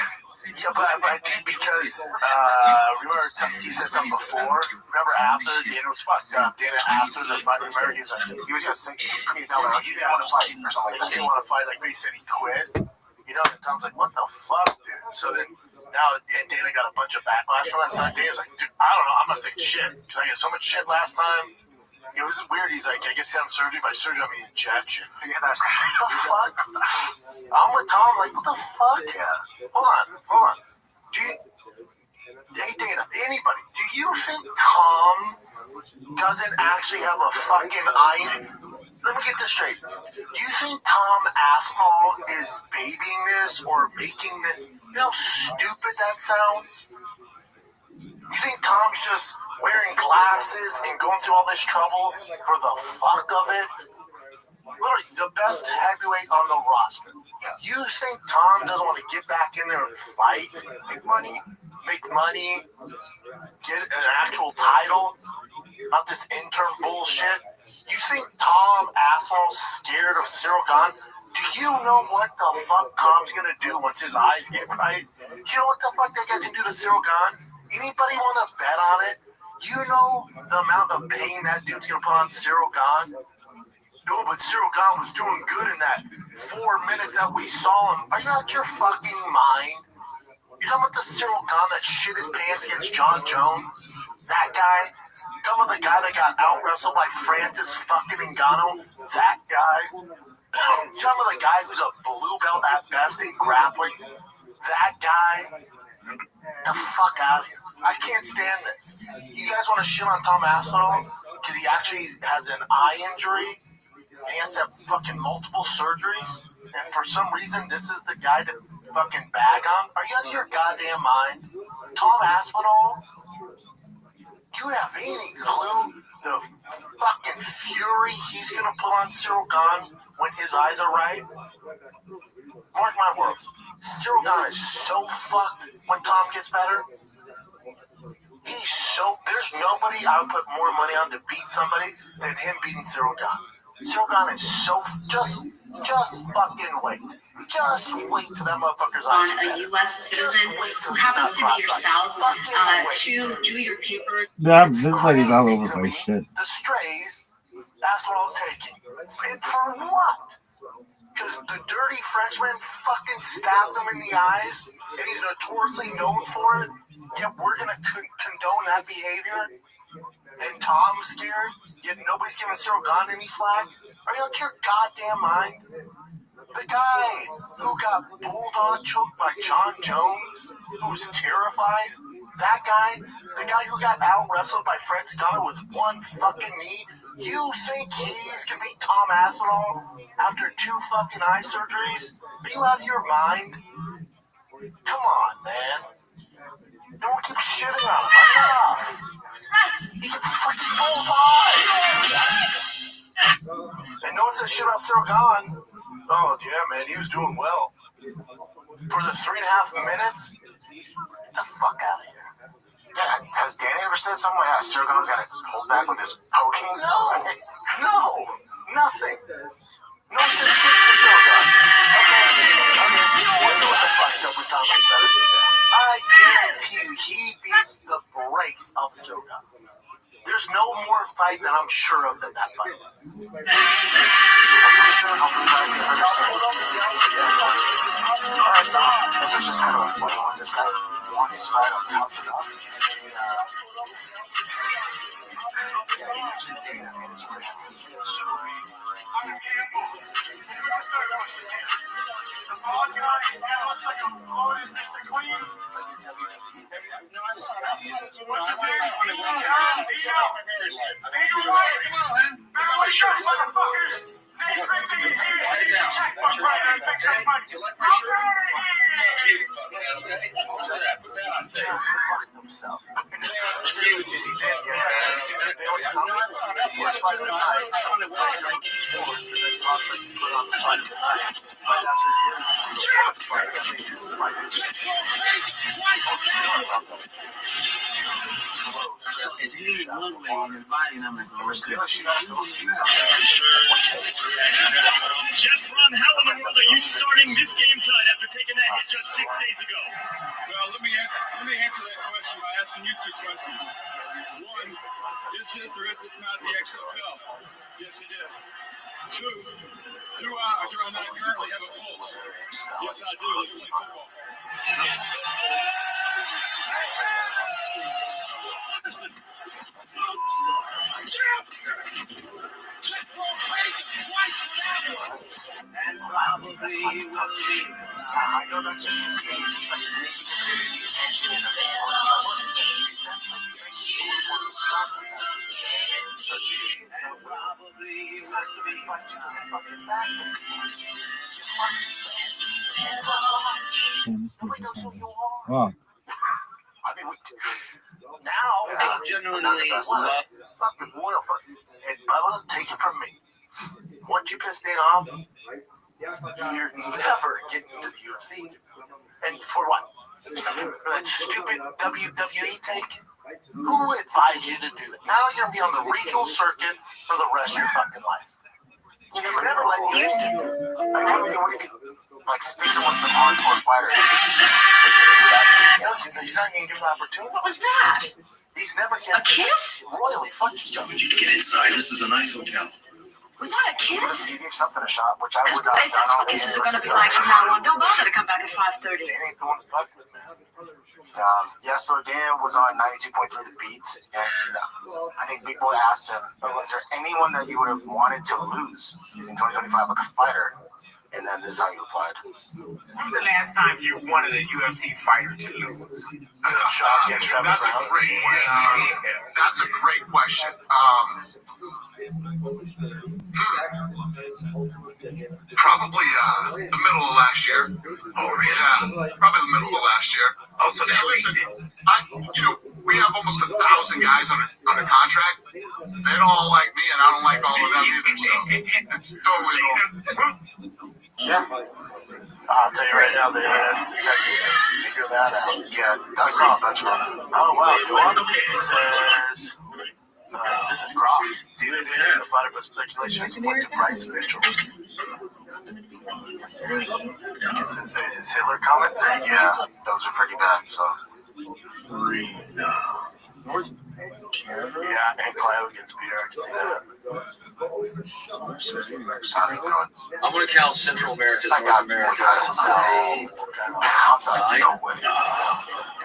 Yeah, but I think because, remember, he said something before. Remember after Dana was fucked up. Dana, after the fight, remember, he was just saying, he didn't want to fight or something. Like, he didn't want to fight. Like, he said he quit. You know, and Tom's like, what the fuck, dude? So then, now, and Dana got a bunch of backlash from that. So Dana's like, dude, I don't know. I'm not saying shit. Because I got so much shit last time. It was weird. He's like, I guess he had surgery. By surgery, I mean injection. Yeah, that's what the fuck? I'm with Tom, like, what the fuck? Yeah. Hold on. Do you, hey, Dana, anybody, do you think Tom doesn't actually have a fucking eye? Let me get this straight. Do you think Tom Aspinall is babying this or making this? You know how stupid that sounds? You think Tom's just wearing glasses and going through all this trouble for the fuck of it? Literally, the best heavyweight on the roster. You think Tom doesn't want to get back in there and fight, make money, get an actual title, not this intern bullshit? You think Tom Aspinall's scared of Cyril Gahn? Do you know what the fuck Tom's gonna do once his eyes get right? You know what the fuck that guy's gonna do to Cyril Gahn? Anybody want to bet on it? You know the amount of pain that dude's gonna put on Cyril Gahn? No, but Cyril Gahn was doing good in that 4 minutes that we saw him. Are you out your fucking mind? You're talking about the Cyril Gahn that shit his pants against John Jones? That guy? You're talking about the guy that got out-wrestled by Francis fucking Ngannou? That guy? You're talking about the guy who's a blue belt at best in grappling? That guy? The fuck out of here. I can't stand this. You guys want to shit on Tom Aspinall because he actually has an eye injury? And he has to have fucking multiple surgeries, and for some reason, this is the guy to fucking bag on? Are you out of your goddamn mind? Tom Aspinall? Do you have any clue the fucking fury he's gonna put on Cyril Gahn when his eyes are right? Mark my words. Cyril Gahn is so fucked when Tom gets better. There's nobody I would put more money on to beat somebody than him beating Cyril Gahn. Cyril Gahn is so, just fucking wait. Just wait till that motherfucker's eyes on a U.S. citizen who happens to be your spouse to do your paper. This lady's all over my shit. The strays, that's what I was taking. And for what? Because the dirty Frenchman fucking stabbed him in the eyes, and he's notoriously known for it. Yet we're gonna condone that behavior, and Tom's scared. Yet nobody's giving Cyril Gahn any flag. Are you out of your goddamn mind? The guy who got bulldog choked by John Jones, who was terrified. That guy, the guy who got out wrestled by Francis Ngannou with one fucking knee. You think he's gonna beat Tom Aspinall after 2 fucking eye surgeries? Are you out of your mind? Come on, man. Don't keep shitting on him. Enough. He can fucking both eyes. And no one says shit about Cyril Gahn. Oh, yeah, man, he was doing well. For the 3.5 minutes? Get the fuck out of here. Yeah, has Danny ever said something like that? Cyril Gahn's got to hold back with his poking? No, nothing. No one says shit to Cyril Gahn. Okay. We'll see what the fuck's up with Tom better. I guarantee you he beat the brakes of Cyril Gahn. There's no more fight that I'm sure of than that fight. Hopefully you guys can understand. Alright, so this is just kind of a fun one. This guy won his fight on Tough Enough. organized. That looks like a loaded Mr. Clean. What's his name? Dino White. Beverly Short, motherfuckers. Next big thing is here. So get your checkbook right and make some money. It's really one way in his body, and I'm like, oh, Jeff Run, how in the world are you starting this game tonight after taking that hit just 6 days ago? Well, let me answer that question by asking you two questions. One, is this or is this not the XFL? Yes, it is. Two, do I or do I not currently have a pulse? Yes, I do. Let's play football. and probably will be. I know that's just his game. He's like, maybe just getting the attention and the he's not giving fight you to the fucking factor. Nobody knows who you are. Wow. I mean, now I genuinely love. fucking royal fucking. And Bubba, take it from me. Once you piss Dana off, you're never getting into the UFC. And for what? For that stupid WWE take? Who advised you to do it? Now you're gonna be on the regional circuit for the rest of your fucking life. He's never let you do it. I mean, what if you like sticks him with some hardcore fighter? He's not gonna give him the opportunity. What was that? He's never getting a kiss? Royally, fuck yourself. You get inside. This is a nice hotel. Was that a kiss? He gave something a shot, which I would not. If that's what this is going to be like from now on, don't bother to come back at 5:30. So Dana was on 92.3 The Beat, and I think Big Boy asked him, was there anyone that you would have wanted to lose in 2025, like a fighter? And then this is how you replied. When's the last time you wanted a UFC fighter to lose? That's a great question. Probably the middle of last year. Oh, yeah. Probably the middle of last year. Oh, so that listen, we have almost 1,000 guys on a contract. They don't all like me, and I don't like all of them either. So it's totally normal. Yeah. I'll tell you right now, the internet detective can figure that out. Yeah, I saw a bunch of them. Oh, wow. Go on. It says, this is Groff. David Dana and the fighter with speculation is appointed Bryce Mitchell. His Hitler comment? Yeah, those are pretty bad, so. Yeah, and Clive against Peter, I can see that. I'm going to count Central America as North America.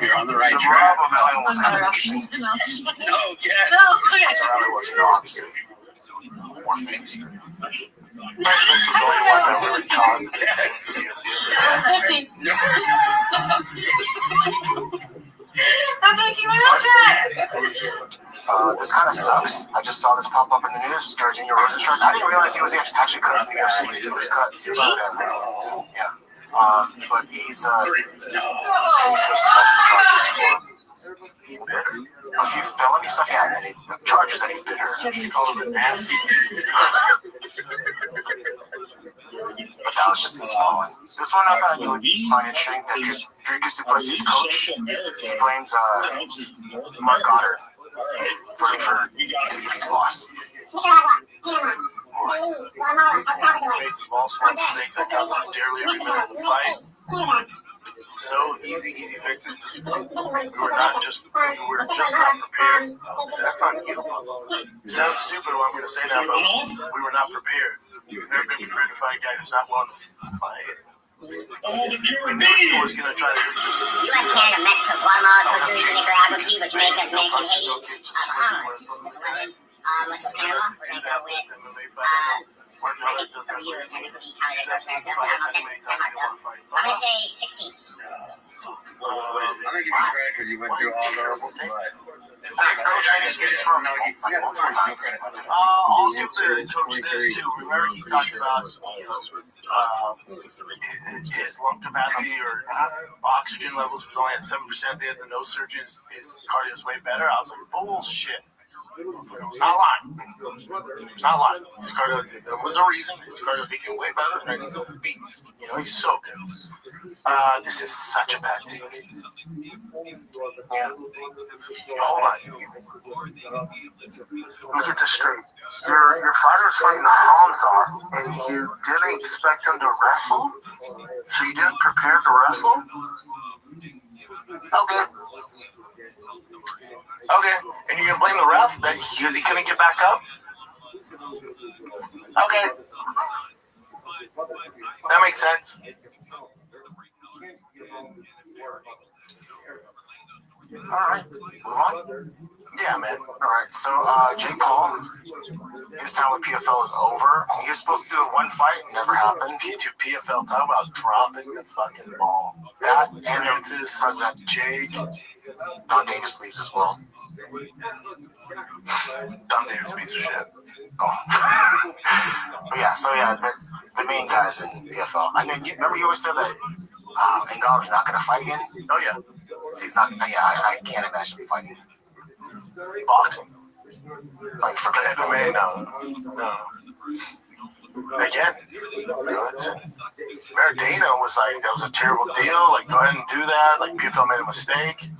You're on the right track. Oh, yes. Obviously. More famous. I'm taking my own shot. This kind of sucks. I just saw this pop up in the news. Jorginho Rosenstruck. I didn't realize he was actually cut from the UFC. He was cut. Yeah. But he's facing multiple charges for a few felony stuff. Yeah, and the charges that he did are nasty. But that was just a small one. This one I thought you would find interesting. That Dricus Duplessis' coach, he blames Mark Goddard for DDP's loss. Made small mistakes that cost us dearly every minute of the fight. So easy fixes. We were just not prepared. That's on you. It sounds stupid what I'm going to say now, but we were not prepared. We've never been prepared to fight a guy who's not willing to fight. We knew he was going to try to just. U.S., Canada, Mexico, Guatemala, Costa Rica, Nicaragua, Cuba, Jamaica, Haiti, Bahamas, Panama. We're going to go with My daughter doesn't for you, agree and with this me. will be counted She as asked me to that's fight not how many times I want to fight. I'm gonna say 16. I'm gonna give you credit because you went through all those, but Coach Chinese gets from multiple times. I'll give the coach this too. Remember he talked about his lung capacity or oxygen levels was only at 7%. They had the nose surgeons. His cardio is way better. I was like, bullshit. It's not lying. It's not lying. His cardio, there was a reason. His cardio thinking way better. And he's a beast. You know, he's so good. This is such a bad take. Yeah. Hold on. Look at this straight. Your fighter's fighting Hamza, and you didn't expect him to wrestle? So you didn't prepare to wrestle? Okay. Okay. And you're going to blame the ref that because he couldn't get back up? Okay. That makes sense. All right, move on. Yeah, man. All right, so Jake Paul, his time with PFL is over. He was supposed to do one fight, never happened. He did PFL. Talk about dropping the fucking ball. That and his President Jake. Don Davis leaves as well. Don Davis piece of shit. Oh. But yeah, so yeah, the main guys in PFL. I mean, remember you always said that Ngannou's not going to fight again? Oh yeah. He's not. Yeah, I can't imagine him fighting. Boxing. Like for MMA, no. Again, Maradona was like, that was a terrible deal. Like, go ahead and do that. Like, PFL made a mistake.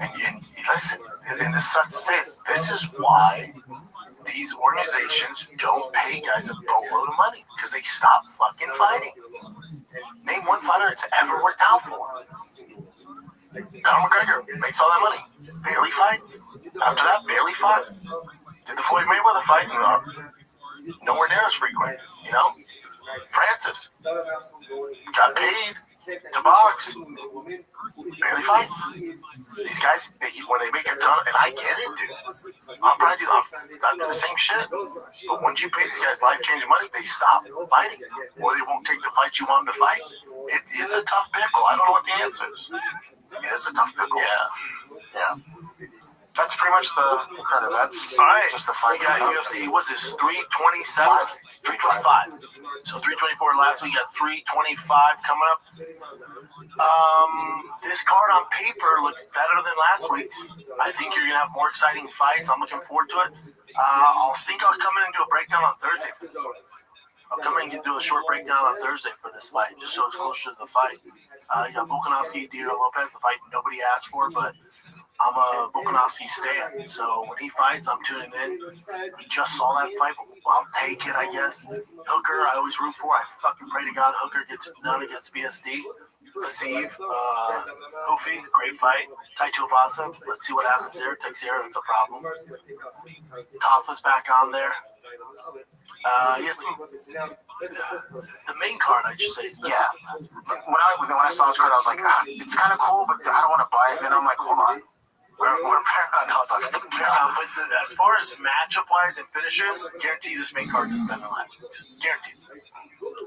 And listen, and this sucks to say, this is why these organizations don't pay guys a boatload of money because they stop fucking fighting. Name one fighter it's ever worked out for. Conor McGregor makes all that money. Barely fight. After that, barely fight. Did the Floyd Mayweather fight? Nowhere near as frequent. You know? Francis got paid to box. Barely fights. These guys, when they make a ton, and I get it, dude. I'll do the same shit. But once you pay these guys life-changing money, they stop fighting. Or they won't take the fights you want them to fight. It's a tough pickle. I don't know what the answer is. It is a tough pickle. Yeah. That's pretty much the kind of that's all right. Just the fight. Yeah, UFC was this 327, 325. So 324 last week. Got 325 coming up. This card on paper looks better than last week's. I think you're gonna have more exciting fights. I'm looking forward to it. I'll come in and do a breakdown on Thursday for this one. I'll come in and do a short breakdown on Thursday for this fight, just so it's closer to the fight. You got Volkanovski, Diego Lopez, the fight nobody asked for, but I'm a Volkanovski stan, so when he fights, I'm tuning in. We just saw that fight, but I'll take it, I guess. Hooker, I always root for. I fucking pray to God Hooker gets it done against BSD. Fazeev, Hoofy, great fight. Tai Tuivasa, let's see what happens there. Teixeira, that's a problem. Tafa's back on there. The main card, I should say. Yeah. When I saw this card, I was like, it's kind of cool, but I don't want to buy it. Then I'm like, hold on. We're Paramount now. I was like, but as far as matchup-wise and finishers, guarantee this main card is better than last week's. Guaranteed.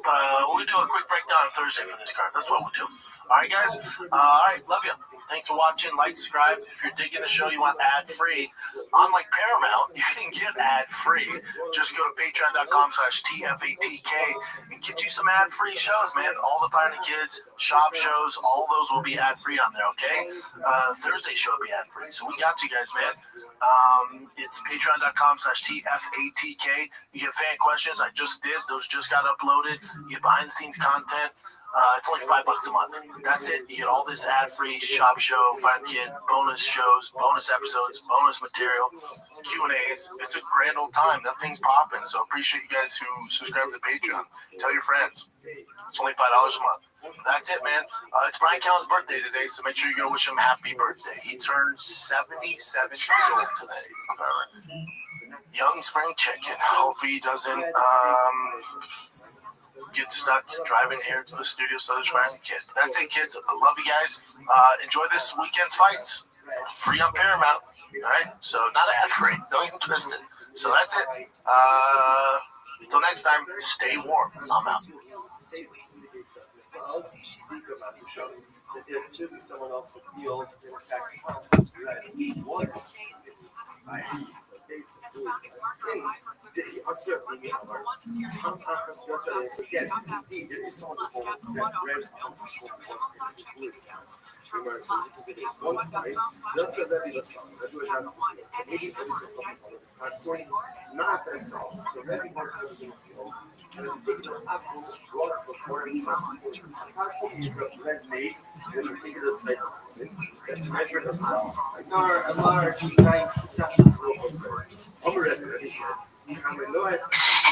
But we'll do a quick breakdown on Thursday for this card. That's what we'll do. All right, guys. All right, love you. Thanks for watching. Like, subscribe. If you're digging the show, you want ad-free. Unlike Paramount, you can get ad-free. Just go to patreon.com/TFATK and get you some ad-free shows, man. All the Finding Kids, shop shows, all those will be ad-free on there, okay? Thursday show will be ad-free. So we got you guys, man. It's patreon.com/TFATK. You get fan questions. I just did. Those just got uploaded. You get behind-the-scenes content. It's only $5 a month. That's it. You get all this ad-free shop show, Find Kid, bonus shows, bonus episodes, bonus material, Q&As. It's a grand old time. That thing's popping. So appreciate you guys who subscribe to the Patreon. Tell your friends. It's only $5 a month. That's it, man. It's Brian Callen's birthday today, so make sure you go wish him happy birthday. He turned 77 years old today. Young spring chicken. Hopefully he doesn't get stuck driving here to the studio so there's Finding Kid. That's it, kids. I love you guys. Enjoy this weekend's fights. Free on Paramount. All right? So not ad-free. Don't even twist it. So that's it. Till next time, stay warm. I'm out. Someone else who feels they were attacking us.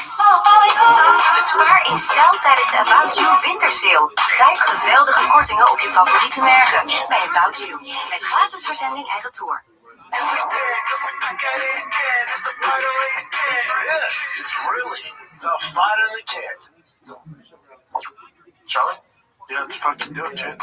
Was Bespaar in stijl tijdens de About You wintersale. Grijp geweldige kortingen op je favoriete merken bij About You. Met gratis verzending en retour. Yes, it's really the fight of the kid. Charlie? Yeah, let's fucking do it, kid.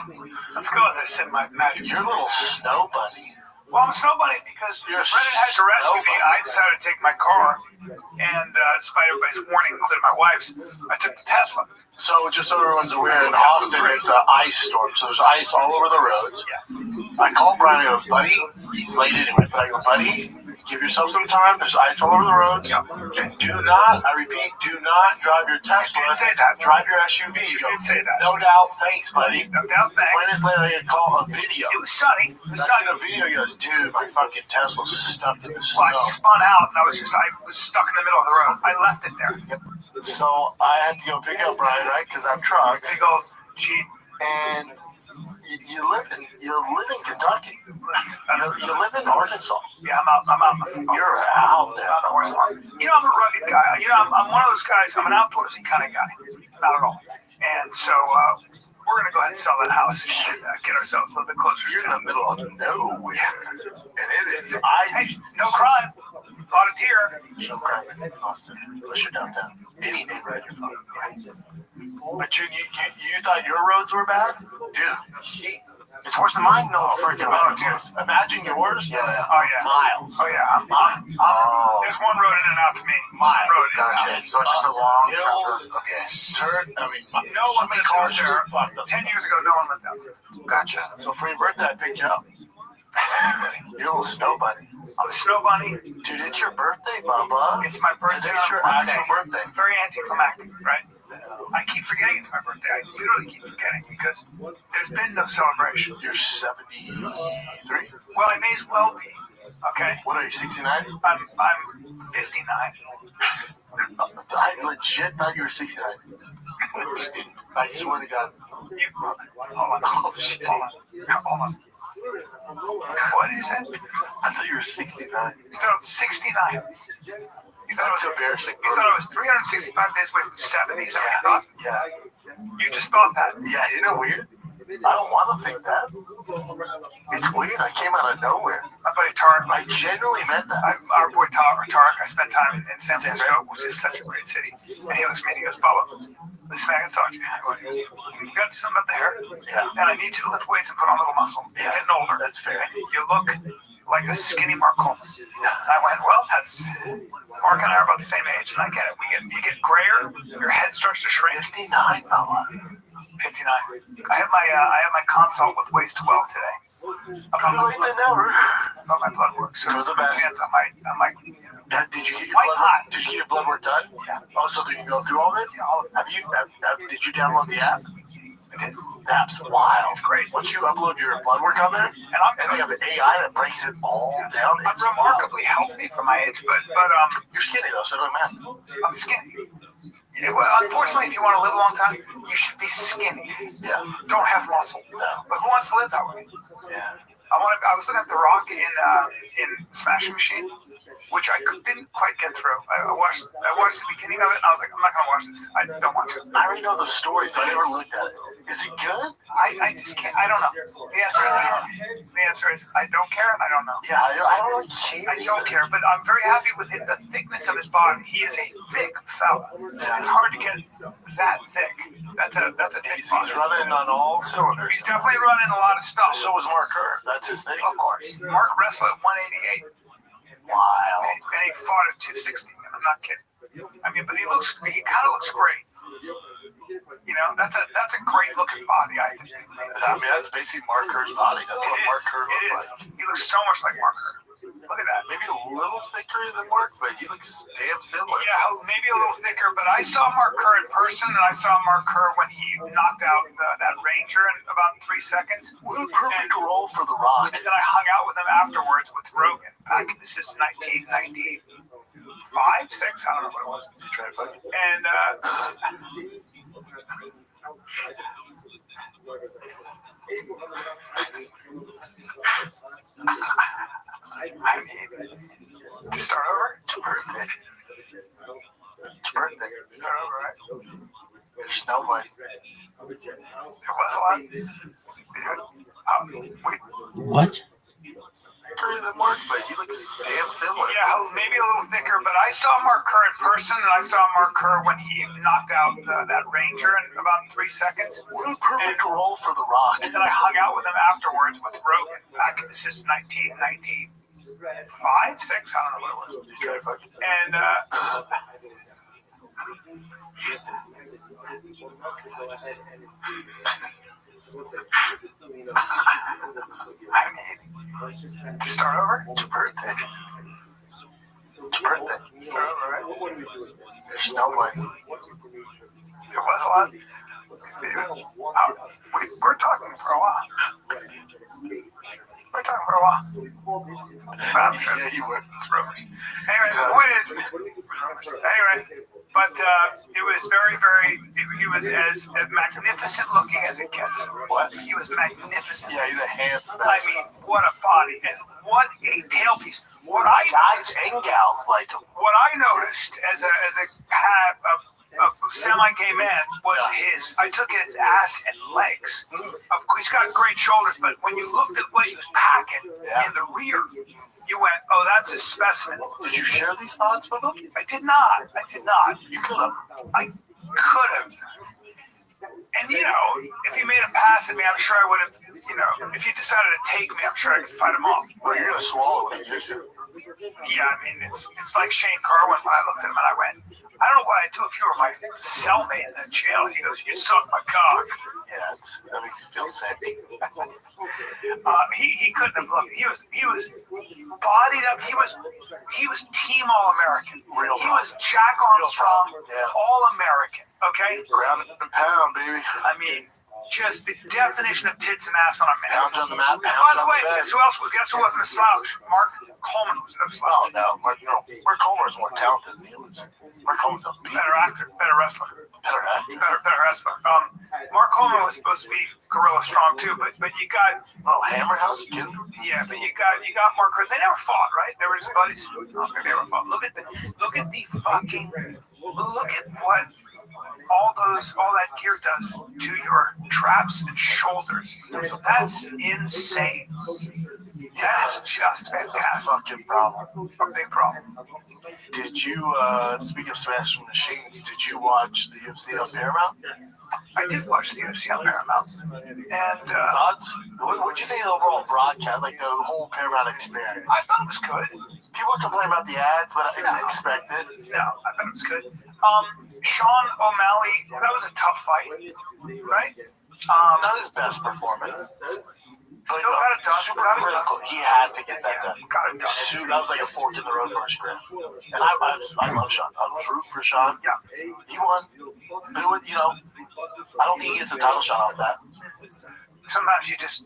Let's go as I sip my magic. You're a little snow bunny. Well, I'm a snow bunny because Brennan had to rescue me. I decided to take my car, and despite everybody's warning, including my wife's, I took the Tesla. So, just so everyone's aware, in Austin, it's an ice storm, so there's ice all over the roads. Yeah. I called Brian and I go, buddy, he's late anyway, but I go, buddy, give yourself some time. There's ice all over the roads. Yeah. And do not, I repeat, do not drive your Tesla. You did say that. Drive your SUV. You did say that. No doubt. Thanks, buddy. No doubt. Thanks. 20 minutes later, I get a call, a video. It was sunny. It was sunny. A video goes, dude, my fucking Tesla's stuck in the snow. Well, I spun out and I was stuck in the middle of the road. I left it there. So I had to go pick up Brian, right? Because I have trucks. They go, cheat. And you live in Kentucky. You live in Arkansas. Yeah, I'm out. You're out there. On the horse farm. You know, I'm a rugged guy. You know, I'm one of those guys. I'm an outdoorsy kind of guy. Not at all. And so we're going to go ahead and sell that house and get ourselves a little bit closer. You're in the middle of nowhere. And it is. Hey, no crime. Thought a tear. No crime in Austin. Unless you're downtown. Any neighborhood you're fine. But you thought your roads were bad? Dude, it's worse than mine. No freaking road. Imagine yours. Yeah. Oh, yeah. Miles. Oh, yeah. There's one road in and out to me. Miles. Road Gotcha. So it's just a long hills. Okay. No one lived cars there. 10 years ago, no one lived out there. Gotcha. So for your birthday, I picked you up. You're a little snow bunny. I'm a snow bunny. Dude, it's your birthday, Bubba. It's my birthday. Today's your actual birthday. Very anticlimactic, right? I keep forgetting it's my birthday. I literally keep forgetting because there's been no celebration. You're 73. Well, I may as well be. Okay. What are you, 69? I'm 59. I legit thought you were 69. I swear to God. Hold on. Oh, shit. Hold on. What is it? I thought you were 69. You thought I was 69. You thought That's embarrassing. You thought I was 365 days away from 70. Is that what you thought? Yeah. You just thought that. Yeah, isn't it weird? I don't want to think that. It's weird. I came out of nowhere. My buddy Tarek. I genuinely meant that. Our boy Tarek. I spent time in San Francisco, which is such a great city. And he looks at me and he goes, Bubba, listen, I got to talk to you. You got to do something about the hair. Yeah. And I need you to lift weights and put on a little muscle. You're getting older. That's fair. You look like a skinny Mark Coleman. I went, well, that's Mark and I are about the same age, and I get it. You get grayer, your head starts to shrink. 59, Bubba. 59. I have my consult with Ways 12 today. About my blood work. So there's a chance I might. Did you get your blood work? Did you get your blood work done? Yeah. Oh, so did you go through all of it? Yeah, all of it. Did you download the app? I did. The app's wild. It's great. Once you upload your blood work on there, and they have an AI that breaks it all down. I'm remarkably healthy for my age, but you're skinny though, so it doesn't matter. I'm skinny. Yeah, well, unfortunately, if you want to live a long time, you should be skinny. Yeah. Don't have muscle. No. But who wants to live that way? Yeah. I was looking at The Rock in Smashing Machine, which I didn't quite get through. I watched the beginning of it, and I was like, I'm not gonna watch this. I don't want to. I already know the story, so I never looked at it. Is it good? I just can't. I don't know. The answer is I don't care and I don't know. Yeah, I don't really care. I don't care, but I'm very happy with the thickness of his body. He is a thick fella. It's hard to get that thick. That's a thick He's body. running on all cylinders. He's definitely running a lot of stuff. So was Mark Kerr. That's his thing. Of course. Mark wrestled at 188. Wow. And he fought at 260. I'm not kidding. I mean, but he kind of looks great. You know, that's a great looking body. I mean, that's basically Mark Kerr's body. That's what Mark Kerr looks like. He looks so much like Mark Kerr. Look at that. Maybe a little thicker than Mark, but he looks damn similar. Yeah, maybe a little thicker, but I saw Mark Kerr in person, and I saw Mark Kerr when he knocked out that Ranger in about 3 seconds. What a perfect role for The Rock. And then I hung out with him afterwards with Rogan. This is 1995, 6, I don't know what it was. And I mean, to start over? It's birthday. Start over, right? There's nobody. There was a lot. Wait. What? Thicker than Mark, but he looks damn similar. Yeah, maybe a little thicker, but I saw Mark Kerr in person, and I saw Mark Kerr when he knocked out that Ranger in about 3 seconds. What a perfect role for The Rock. And then I hung out with him afterwards with Rogan. This is 1995, 6, I don't know what it was. And I mean, to start over? It's your birthday. Start over, right? There's nobody. There was a lot. We're talking for a while. But I'm sure he was rubbish. Anyway, the point is, but it was very, he was as magnificent looking as it gets. What? He was magnificent. Yeah, he's a handsome man. I mean, what a body, and what a tailpiece. Guys and gals like him. What I noticed as a semi-gay man was I took in his ass and legs. Of course, he's got great shoulders, but when you looked at what he was packing in the rear, you went, oh, that's a specimen. Did you share these thoughts with him? I did not. You could have. I could have. And, you know, if he made a pass at me, I'm sure I would have, you know, if he decided to take me, I'm sure I could fight him off. Well, you're going to swallow when he gets you. Yeah, I mean, it's like Shane Carwin when I looked at him and I went, I don't know what I'd do if you were my cellmate in the jail. He goes, you suck my cock. Yeah, that makes you feel sick. He couldn't have looked. He was bodied up. He was Team All-American. He was Jack Armstrong, All-American. Okay? Ground and pound, baby. I mean, just the definition of tits and ass on a man. Pound on the map. By the way, guess who wasn't a slouch? Mark Coleman was no slouch. Oh, no. Mark Coleman was more talented than he was. Mark Coleman's a better actor, better wrestler. Better actor? Better wrestler. Mark Coleman was supposed to be gorilla strong too, but you got Hammer House, you kidding? Yeah, but you got Mark. They never fought, right? They were just buddies. I don't think they ever fought. Look at what all that gear does to your traps and shoulders. That's insane. That is just fantastic. Fucking problem. A big problem. Did you, speaking of Smashing Machines, did you watch the UFC on Paramount? I did watch the UFC on Paramount. And thoughts? What did you think of the overall broadcast, like the whole Paramount experience? I thought it was good. People complain about the ads, but it's expected. No, I thought it was good. Sean O'Malley, that was a tough fight, right? Not his best performance. Still got it done. Super critical. He had to get that done. Got it done. That was like a fork in the road for his career. And I love Sean. I was rooting for Sean. Yeah. He won. But, you know, I don't think he gets a title shot off that. Sometimes you gotta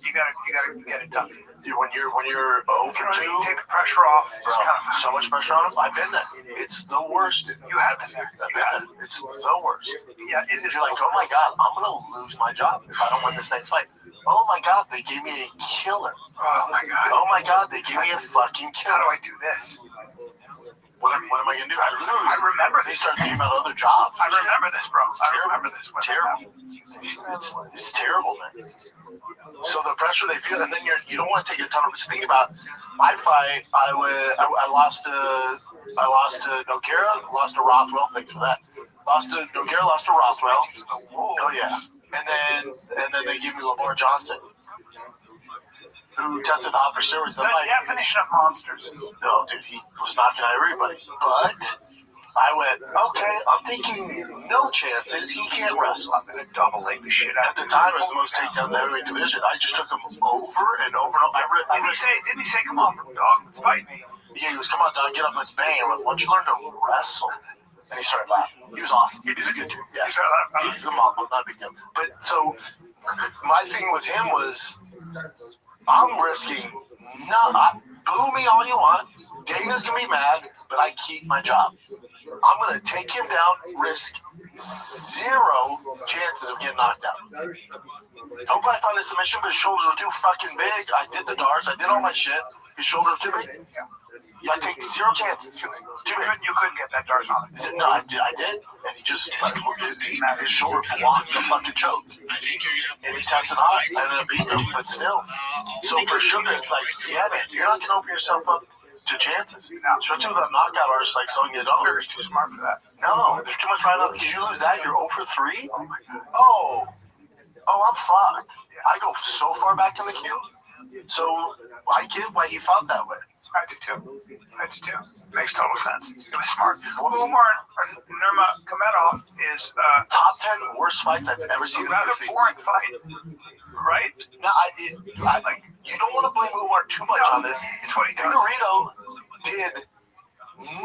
get it done. When you're over two, you take the pressure off. Bro, so much pressure on him. I've been there. It's the worst. You have been there. It's the worst. Yeah, it is. You're like, oh my god, I'm gonna lose my job if I don't win this next fight. Oh my god, they gave me a killer. Oh my god. Oh my god, they gave me a fucking killer. How do I do this? What am I gonna do? I remember they start thinking about other jobs. I remember this, bro. I remember this. Terrible. It's terrible, man. So the pressure they feel, and then you don't want to take a ton of risk. Think about my fight. I lost to Nogueira, lost to Rothwell. Thanks for that. Lost to Nogueira, lost to Rothwell. Oh yeah. And then they give me Lamar Johnson, who tested hot for steroids. The definition of monsters. No, dude, he was knocking out everybody. But I went, okay, I'm thinking no chances. He can't wrestle. I'm going to double leg the shit out. At the time, it was the most takedown in the heavyweight division. I just took him over and over and over. Didn't he say, come on, dog, let's fight me? Yeah, he was, come on, dog, get up, let's bang. I went, why don't you learn to wrestle? And he started laughing. He was awesome. He did a good dude. Yeah. He's a model, not a big deal. But so, my thing with him was, I'm risking boo me all you want. Dana's going to be mad, but I keep my job. I'm going to take him down, risk 0 chances of getting knocked out. Hopefully I found a submission, but his shoulders were too fucking big. I did the darts. I did all my shit. His shoulders were too big. Yeah, I take 0 chances. You couldn't get that dart on him. No, I did. And he just, his shoulder blocked the fucking choke. And he tested hot. I ended up beating him, but still. So for Sugar, it's like, yeah, man, you're not going to open yourself up to chances. Especially with a knockout artist like Sonya Deville. Sugar's too smart for that. No, there's too much right now. Because you lose that, you're 0 for 3. Oh, I'm fucked. I go so far back in the queue. So I get why he fought that way. I do too. Makes total sense. It was smart. Umar Nurmagomedov is top 10 worst fights I've ever seen. Rather boring fight, right? No, I like. You don't want to blame Umar too much on this. It's what he does. Dorito did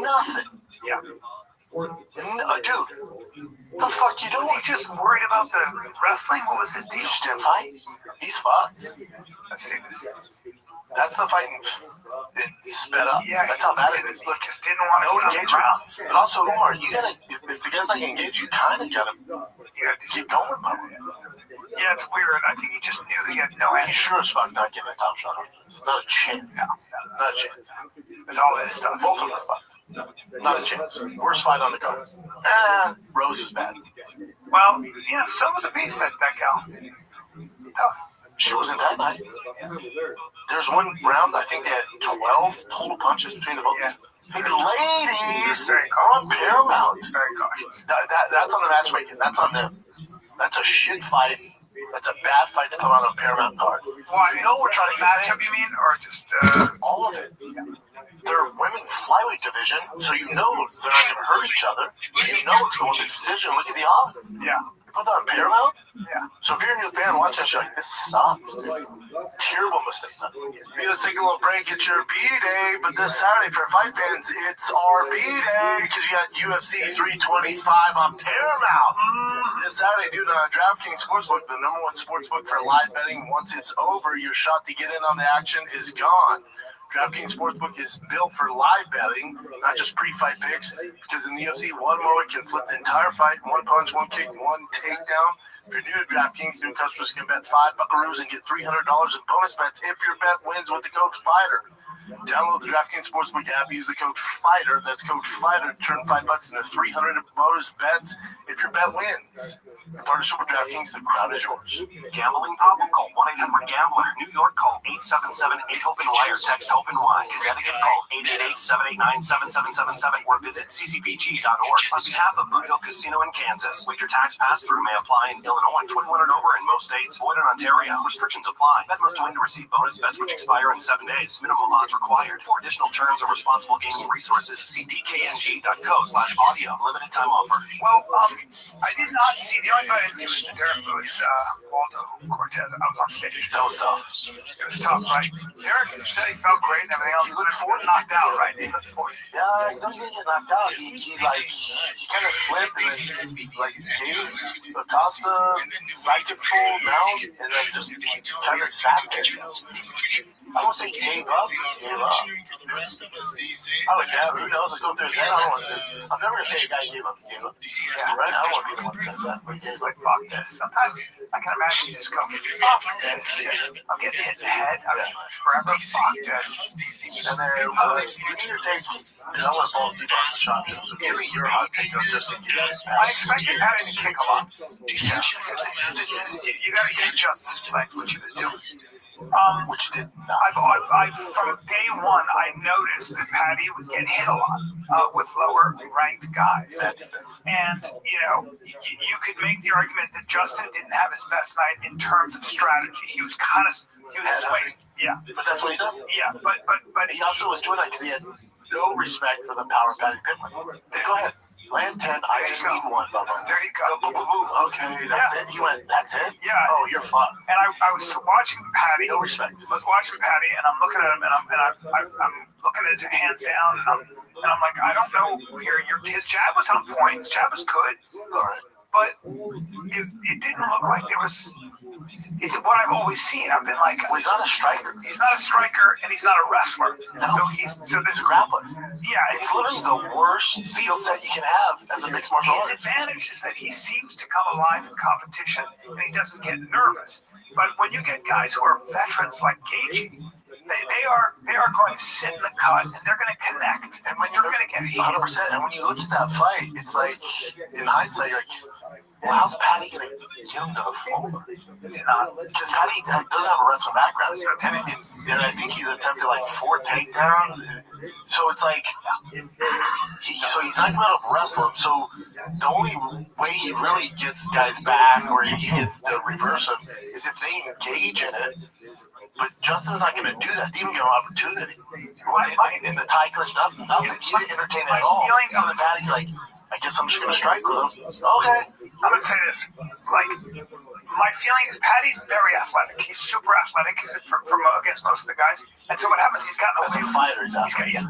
nothing. Yeah. Dude, the fuck you doing? Was he just worried about the wrestling? What was his deal? He just didn't fight. He's fucked. Let's see this. That's the fighting sped up. Yeah, that's how bad it is. Look, just didn't want to engagement. And also, Umar, you gotta, if the guy's not engaged, you kind of gotta keep going, Bubba. Yeah, it's weird. I think he just knew he had no answer. He sure as fuck not getting a top shot on this. Not a chance. No, not a chance. It's all this stuff. Both of them are fucked. Not a chance. Worst fight on the card. Rose is bad. Well, so was a beast, that gal. Tough. She wasn't that night. There's one round, I think they had 12 total punches between the both. Yeah. The ladies are on Paramount. Very cautious. That's on the matchmaking. That's on them. That's a shit fight. That's a bad fight to put on a Paramount card. Well, I know we're trying to match up, you mean, or just all of it. They're women flyweight division, so you know they're not going to hurt each other. You know it's going to decision. Look at the odds. Yeah. Put that on Paramount? Yeah. So if you're a new fan, watch that show. Like, this sucks. Terrible mistake. We're going to take a little break at your B-Day, but this Saturday for fight fans, it's our B-Day because you got UFC 325 on Paramount. This Saturday, dude, on DraftKings Sportsbook, the #1 sportsbook for live betting. Once it's over, your shot to get in on the action is gone. DraftKings Sportsbook is built for live betting, not just pre-fight picks, because in the UFC, one moment can flip the entire fight, one punch, one kick, one takedown. If you're new to DraftKings, new customers can bet $5 buckaroos and get $300 in bonus bets if your bet wins with the code FIGHTER. Download the DraftKings Sportsbook app, use the code FIGHTER, that's code FIGHTER, to turn $5 into $300 bonus bets if your bet wins. In partnership with DraftKings, the crowd is yours. Gambling problem? Call 1-800-GAMBLER. New York, call 877-8-HOPE-NY or text HOPE-NY. Connecticut, call 888-789-7777 or visit ccpg.org. On behalf of Boot Hill Casino in Kansas, wager tax pass-through may apply in Illinois, 21 and over in most states, void in Ontario. Restrictions apply. Bet must win to receive bonus bets which expire in 7 days. Minimum odds required. For additional terms and responsible gaming resources, see dkng.co/audio. Limited time offer. Well, I did not see the only fight I didn't see was the Derek Lewis Waldo Cortez. I was on stage. That was tough. It was tough, right? Derek said he felt great and everything else. He looked knocked out, right? He looked forward. Yeah, he didn't get knocked out. He kind of slipped and then gave Acosta side control down and then just kind of sat there. I won't say gave up. He gave up. I would never. Who knows? Let's go through his head. I'm never gonna say a guy gave up. Yeah, right. I don't want to be the one that says that. But he's like, fuck this. Sometimes I can imagine you just go, fuck this. I'm getting hit in the head. I mean, forever. Fuck this. And then you need your taste. I want both people on the shot. Give me your hot take on just in case. I expected Patty to kick him off. Yeah. You gotta get justice like what you was doing. Which did not. From day one, I noticed that Patty would get hit a lot with lower ranked guys. And, you could make the argument that Justin didn't have his best night in terms of strategy. He was swaying. Yeah. But that's what he does. Yeah, but he also was doing that because he had no respect for the power of Patty Pittman. Go ahead. Land 10, I just need one, Bubba. There you go. Boom, boom, boom. Okay, that's it. He went, that's it? Yeah. Oh, you're fucked. And I was watching Patty. No respect. I was watching Patty, and I'm looking at him, and I'm looking at his hands down, and I'm like, I don't know here. His jab was on point. His jab was good. All right. But it didn't look like there was. It's what I've always seen. I've been like, well, he's not a striker. He's not a striker, and he's not a wrestler. No. So there's a grappler. Yeah, it's literally the worst skill set you can have as a mixed martial artist. His advantage is that he seems to come alive in competition, and he doesn't get nervous. But when you get guys who are veterans like Gaethje, they are going to sit in the cut and they're going to connect, and when you're going to get 100%. And when you look at that fight, it's like in hindsight, you're like, well, how's Patty going to get him to the floor? Because Patty doesn't have a wrestling background, and I think he's attempted like 4 takedowns. So it's like, he's not going to wrestle him. So the only way he really gets guys back, or he gets the reverse of, is if they engage in it. But Justin's not going to do that. He didn't get an opportunity. In the Thai clinch, nothing. He didn't entertain it at all. So the Patty's like, I guess I'm just going to strike with him. Okay. I'm going to say this. Like, my feeling is Patty's very athletic. He's super athletic from against most of the guys. And so what happens, he's gotten away. As a fighter,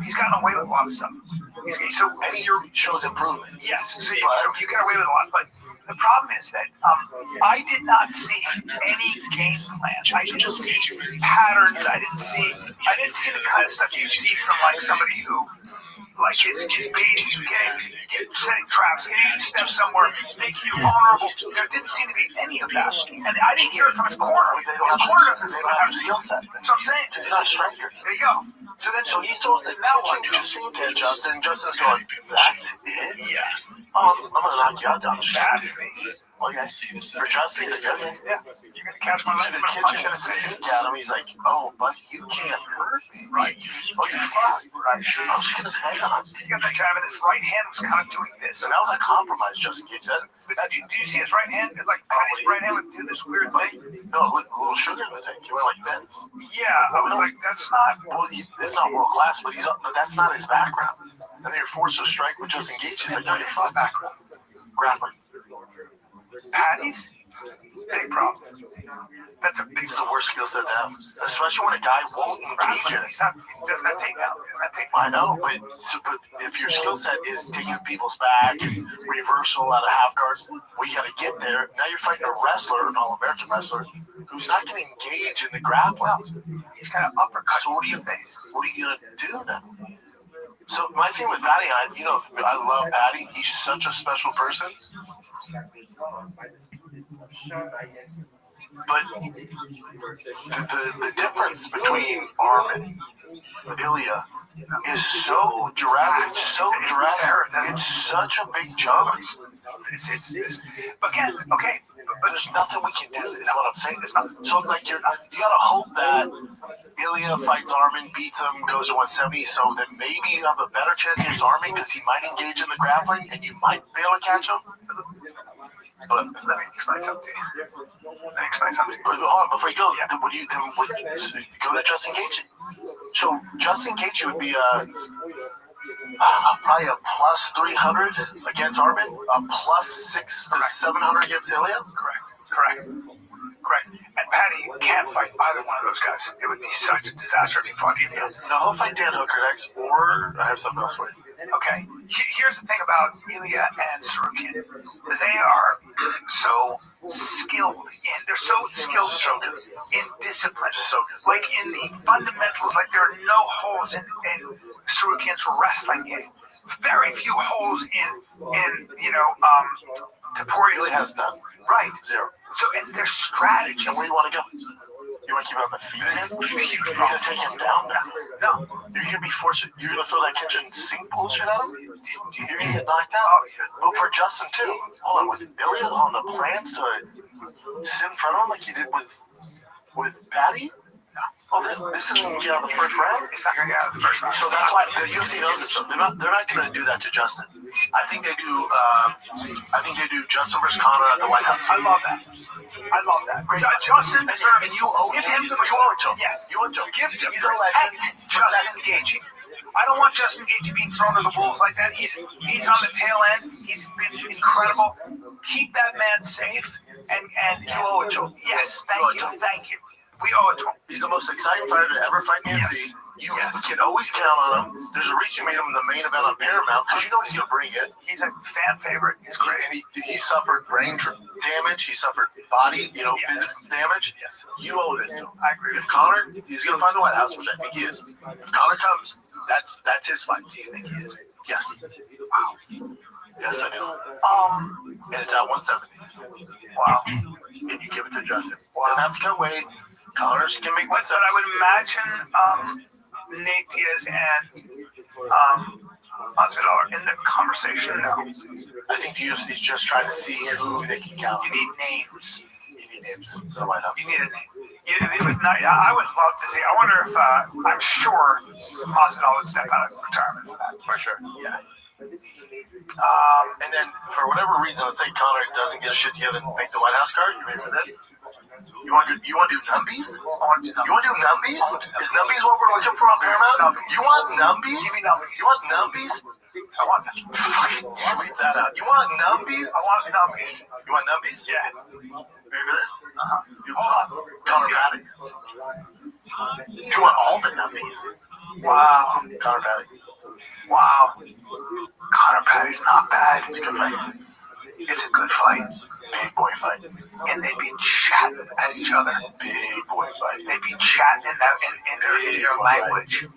he's gotten away with a lot of stuff. And he shows improvement. Yes. So you get away with a lot. But the problem is that I did not see any game plan. I didn't see patterns. I didn't see the kind of stuff you see from like somebody who, like his baiting, setting traps, getting you to step somewhere, making you vulnerable. There didn't seem to be any of that, and I didn't hear it from his corner. His corner doesn't seem to have a skill set. That's what I'm saying. He's not a striker. There you go. So he throws the pitching sink at Justin, and Justin's going, that's it? Yes. I'm going to knock you out down the street. Okay. For Justin, he's like, okay. Yeah. You're going to catch my left foot punch and sink at him. He's like, oh, buddy, you can't hurt me. Right. Oh, you're fine. Right. I was just going to hang on. He got that jab, and his right hand was kind of doing this. And that was a compromise, Justin Gaethje. Do you see his right hand? It's like Patty's right hand would do this weird thing. No, a little sugar in the tank. He went like Ben's. Yeah, I was like, that's not. Well, it's not world class, but that's not his background. And then you're forced to strike with Justin Gaethje. He's like, no, it's not background. Grappling. Patty's big problem. That's a big. It's the worst skill set to have, especially when a guy won't engage in it. He does not take down. I know, but if your skill set is taking people's back and reversal out of half guard, we got to get there. Now you're fighting a wrestler, an All-American wrestler, who's not going to engage in the grappling. He's kind of uppercut. So what are you going to do now? So my thing with Patty, I love Patty. He's such a special person. But the difference between Armin and Ilya is so direct. It's such a big jump. Again, okay, but there's nothing we can do. Is what I'm saying. There's nothing. So like you gotta hope that Ilya fights Armin, beats him, goes to 170. So then maybe you have a better chance against Armin because he might engage in the grappling and you might be able to catch him. But let me explain something to you. But hold on, before you go, go to Justin Gaethje. So Justin Gaethje would be probably a plus 300 against Armin, a plus 600 to 700 against Ilya. Correct. And Patty can't fight either one of those guys. It would be such a disaster if he fought either. No, he'll fight Dan Hooker next, or I have something else for you. Okay, here's the thing about Ilya and Sarukian. They are so skilled in discipline. So good. Like in the fundamentals, like there are no holes in Sarukian's wrestling game. Very few holes in Topuria. Really has none. Right. Zero. So in their strategy. And where do you want to go? You want to keep it on the feet? You're going to take him down now. No. You're going to be forced. You're going to throw that kitchen sink bullshit at him? You're going to get knocked out. But for Justin, too. Hold on. With Ilya on the plans to sit in front of him like you did with Patty? Oh, this isn't going to get out of the first round? It's not going to get out of the first round. So that's why the UFC knows this. They're not going to do that to Justin. I think they do. Justin versus Conor at the White House. I love that. Justin deserves. And you owe give him the you owe it to him. Yes, you owe it to him. He's a legend. Justin Gaethje. I don't want Justin Gaethje being thrown to the wolves like that. He's on the tail end. He's been incredible. Keep that man safe, and you owe it to him. Yes, thank you. We owe it to him. He's the most exciting fighter to ever fight in the UFC. You can always count on him. There's a reason you made him the main event on Paramount because you know he's going to bring it. He's a fan favorite. He's great. And he suffered brain damage. He suffered body, physical damage. Yes. You owe this to him. I agree. If Conor, he's going to find the White House, which I think he is. If Conor comes, that's his fight. Do you think he is? Yes. Wow. Yes, I do. And it's at 170. Wow. And you give it to Justin. Doesn't have to cut weight. Connors can make But I would imagine Nate Diaz and Masvidal are in the conversation now. I think the UFC is just trying to see who they can count. You need names. You need names. The White House. You need a name. I would love to see. I wonder if I'm sure Masvidal would step out of retirement for that. For sure. Yeah. And then for whatever reason, let's say Conor doesn't get shit together and make the White House card. You ready for this? You want to do numbies? You want to do numbies? Is numbies what we're looking for on Paramount? You want numbies? Give me numbies. You want numbies? I want fucking damn it that out. You want numbies? I want numbies. You want numbies? Yeah. Ready for this? You want Conor Patty. You want all the numbies? Wow. Conor Patty. Wow. Conor Patty's not bad. It's a good fight. It's a good fight. Big boy fight. And they be chatting at each other. Big boy fight. They be chatting in their language.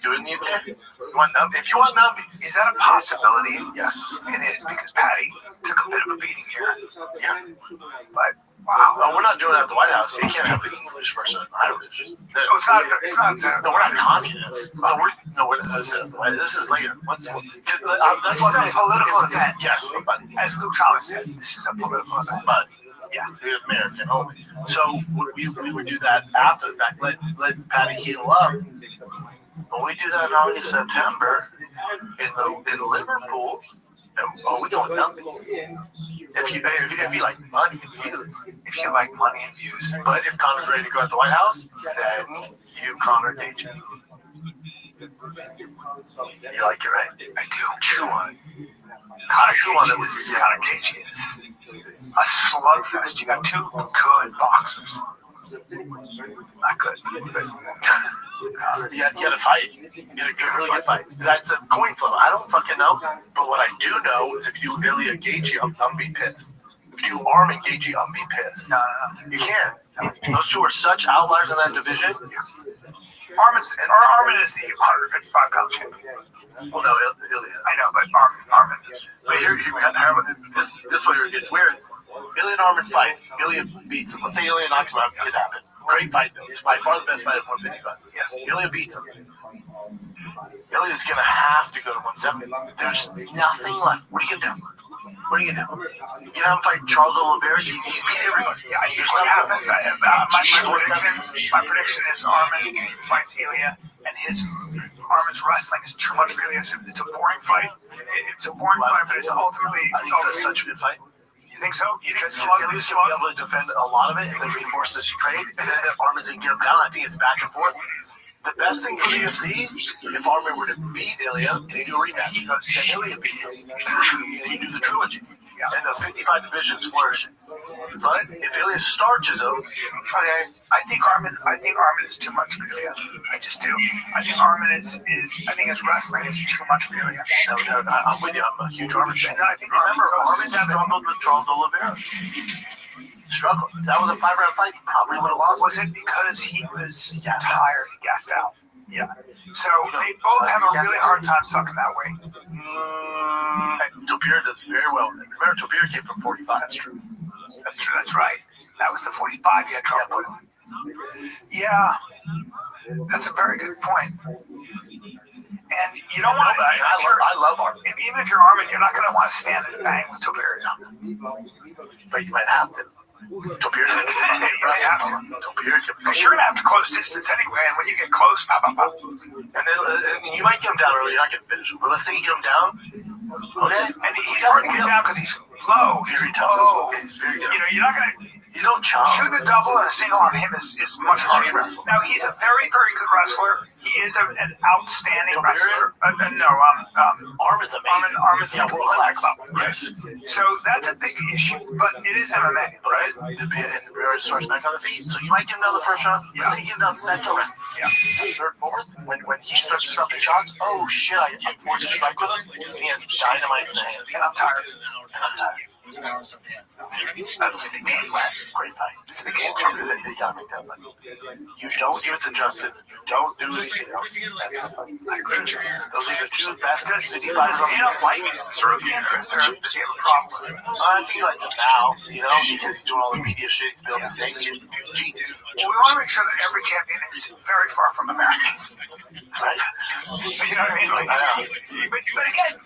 Do it in the UK. If you want numbies. Is that a possibility? Yes. It is, because Patty took a bit of a beating here. Yeah. But wow. No, we're not doing it at the White House. You can't have an English person in Irish. No, it's not. No, we're not communists. This is later. Because that's a political event. Yes, but as Luke Thomas said, this is a political event. But yeah, the American only. So we would do that after the fact. Let Patty heal up. When we do that in August, September in Liverpool, we going nothing. If you like money and views, but if Conor's ready to go at the White House, then you Conor Gaethje. You like it, right? I do. Chew on it. Conor Gaethje is a slugfest. You got two good boxers. Not good, but you got to fight. You got to really fight. That's a coin flip. I don't fucking know. But what I do know is if you do Ilya Gaethje, I'm be pissed. If you do Armin Gaethje, I'm be pissed. No. You can't. Those two are such outliers in that division. Armin is the 155-pound champion. Well, no, Ilya. I know, but Armin is. But here this way it gets weird. Ilya and Armin fight. Ilya beats him. Let's say Ilya knocks him out. It could happen. Great fight, though. It's by far the best fight at 155. Yes. Ilya beats him. Ilya's going to have to go to 170. There's nothing left. What are you going to do? What are you going to do? You can have him fight Charles Oliveira. He's beat everybody. Yeah, usually happens. My prediction is Armin fights Ilya, and Armin's wrestling is too much for Ilya. It's a boring fight. It's a boring fight, but it's ultimately. I think it's such a good fight. You think so? You think Ilya's going to be able to defend a lot of it, and then we force this trade, and then Armin's going to get him down. I think it's back and forth. The best thing for the UFC, if Armin were to beat Ilya, and they do a rematch, you go, say Ilya beats him, and then you do the trilogy. And the 55 divisions flourishing. But if Ilya starches him, okay. I think Armin is too much for Ilya. I just do. I think Armin is I think his wrestling is too much for Ilya. No, I'm with you. I'm a huge Armin fan. No, I think Remember, Armin struggled with Charles Oliveira. Struggled. If that was a 5-round fight, he probably would have lost. Was it because he was tired? He gassed out. Yeah. So they both have a really hard time sucking that weight. Topuria does very well. Remember, Topuria came from 45. That's true. That's right. That was the 45 he had trouble with. Yeah. That's a very good point. And you don't want to. I love Armin. Even if you're Armin, you're not going to want to stand and bang with Topuria. But you might have to. Topuria can because you're going to have to close distance anyway, and when you get close, pop. And then you might get him down early, you're not going to finish him. But let's say you get him down, okay? And he's hard to get down because he's low. Very tough. He's very good. You're not going to. He's no chump. Shooting a double and a single on him is much harder. Now, he's a very, very good wrestler. He is an outstanding wrestler. Armin's amazing. Armin's like world class class. level. Yes. So that's a big issue, but it is MMA, right? And the Barrett starts back on the feet, so you might get him down the first round. Yeah. Let's say you get him down the second round. Yeah. Third, fourth, when he starts stuffing shots, oh shit, I'm forced to strike with him, and he has dynamite in the hand. And I'm tired. That's the game. Great fight. It's the game changer that they gotta make that fight. You don't give it to Justin. You don't do anything else. I agree. Those are the two best city fights on the don't like Serbian. Does he have a problem with it? I think he likes him now, because he's doing all the media shit. He's building his name. G dude. Well, we want to make sure that every champion is very far from American. Right. You know what I mean? But again,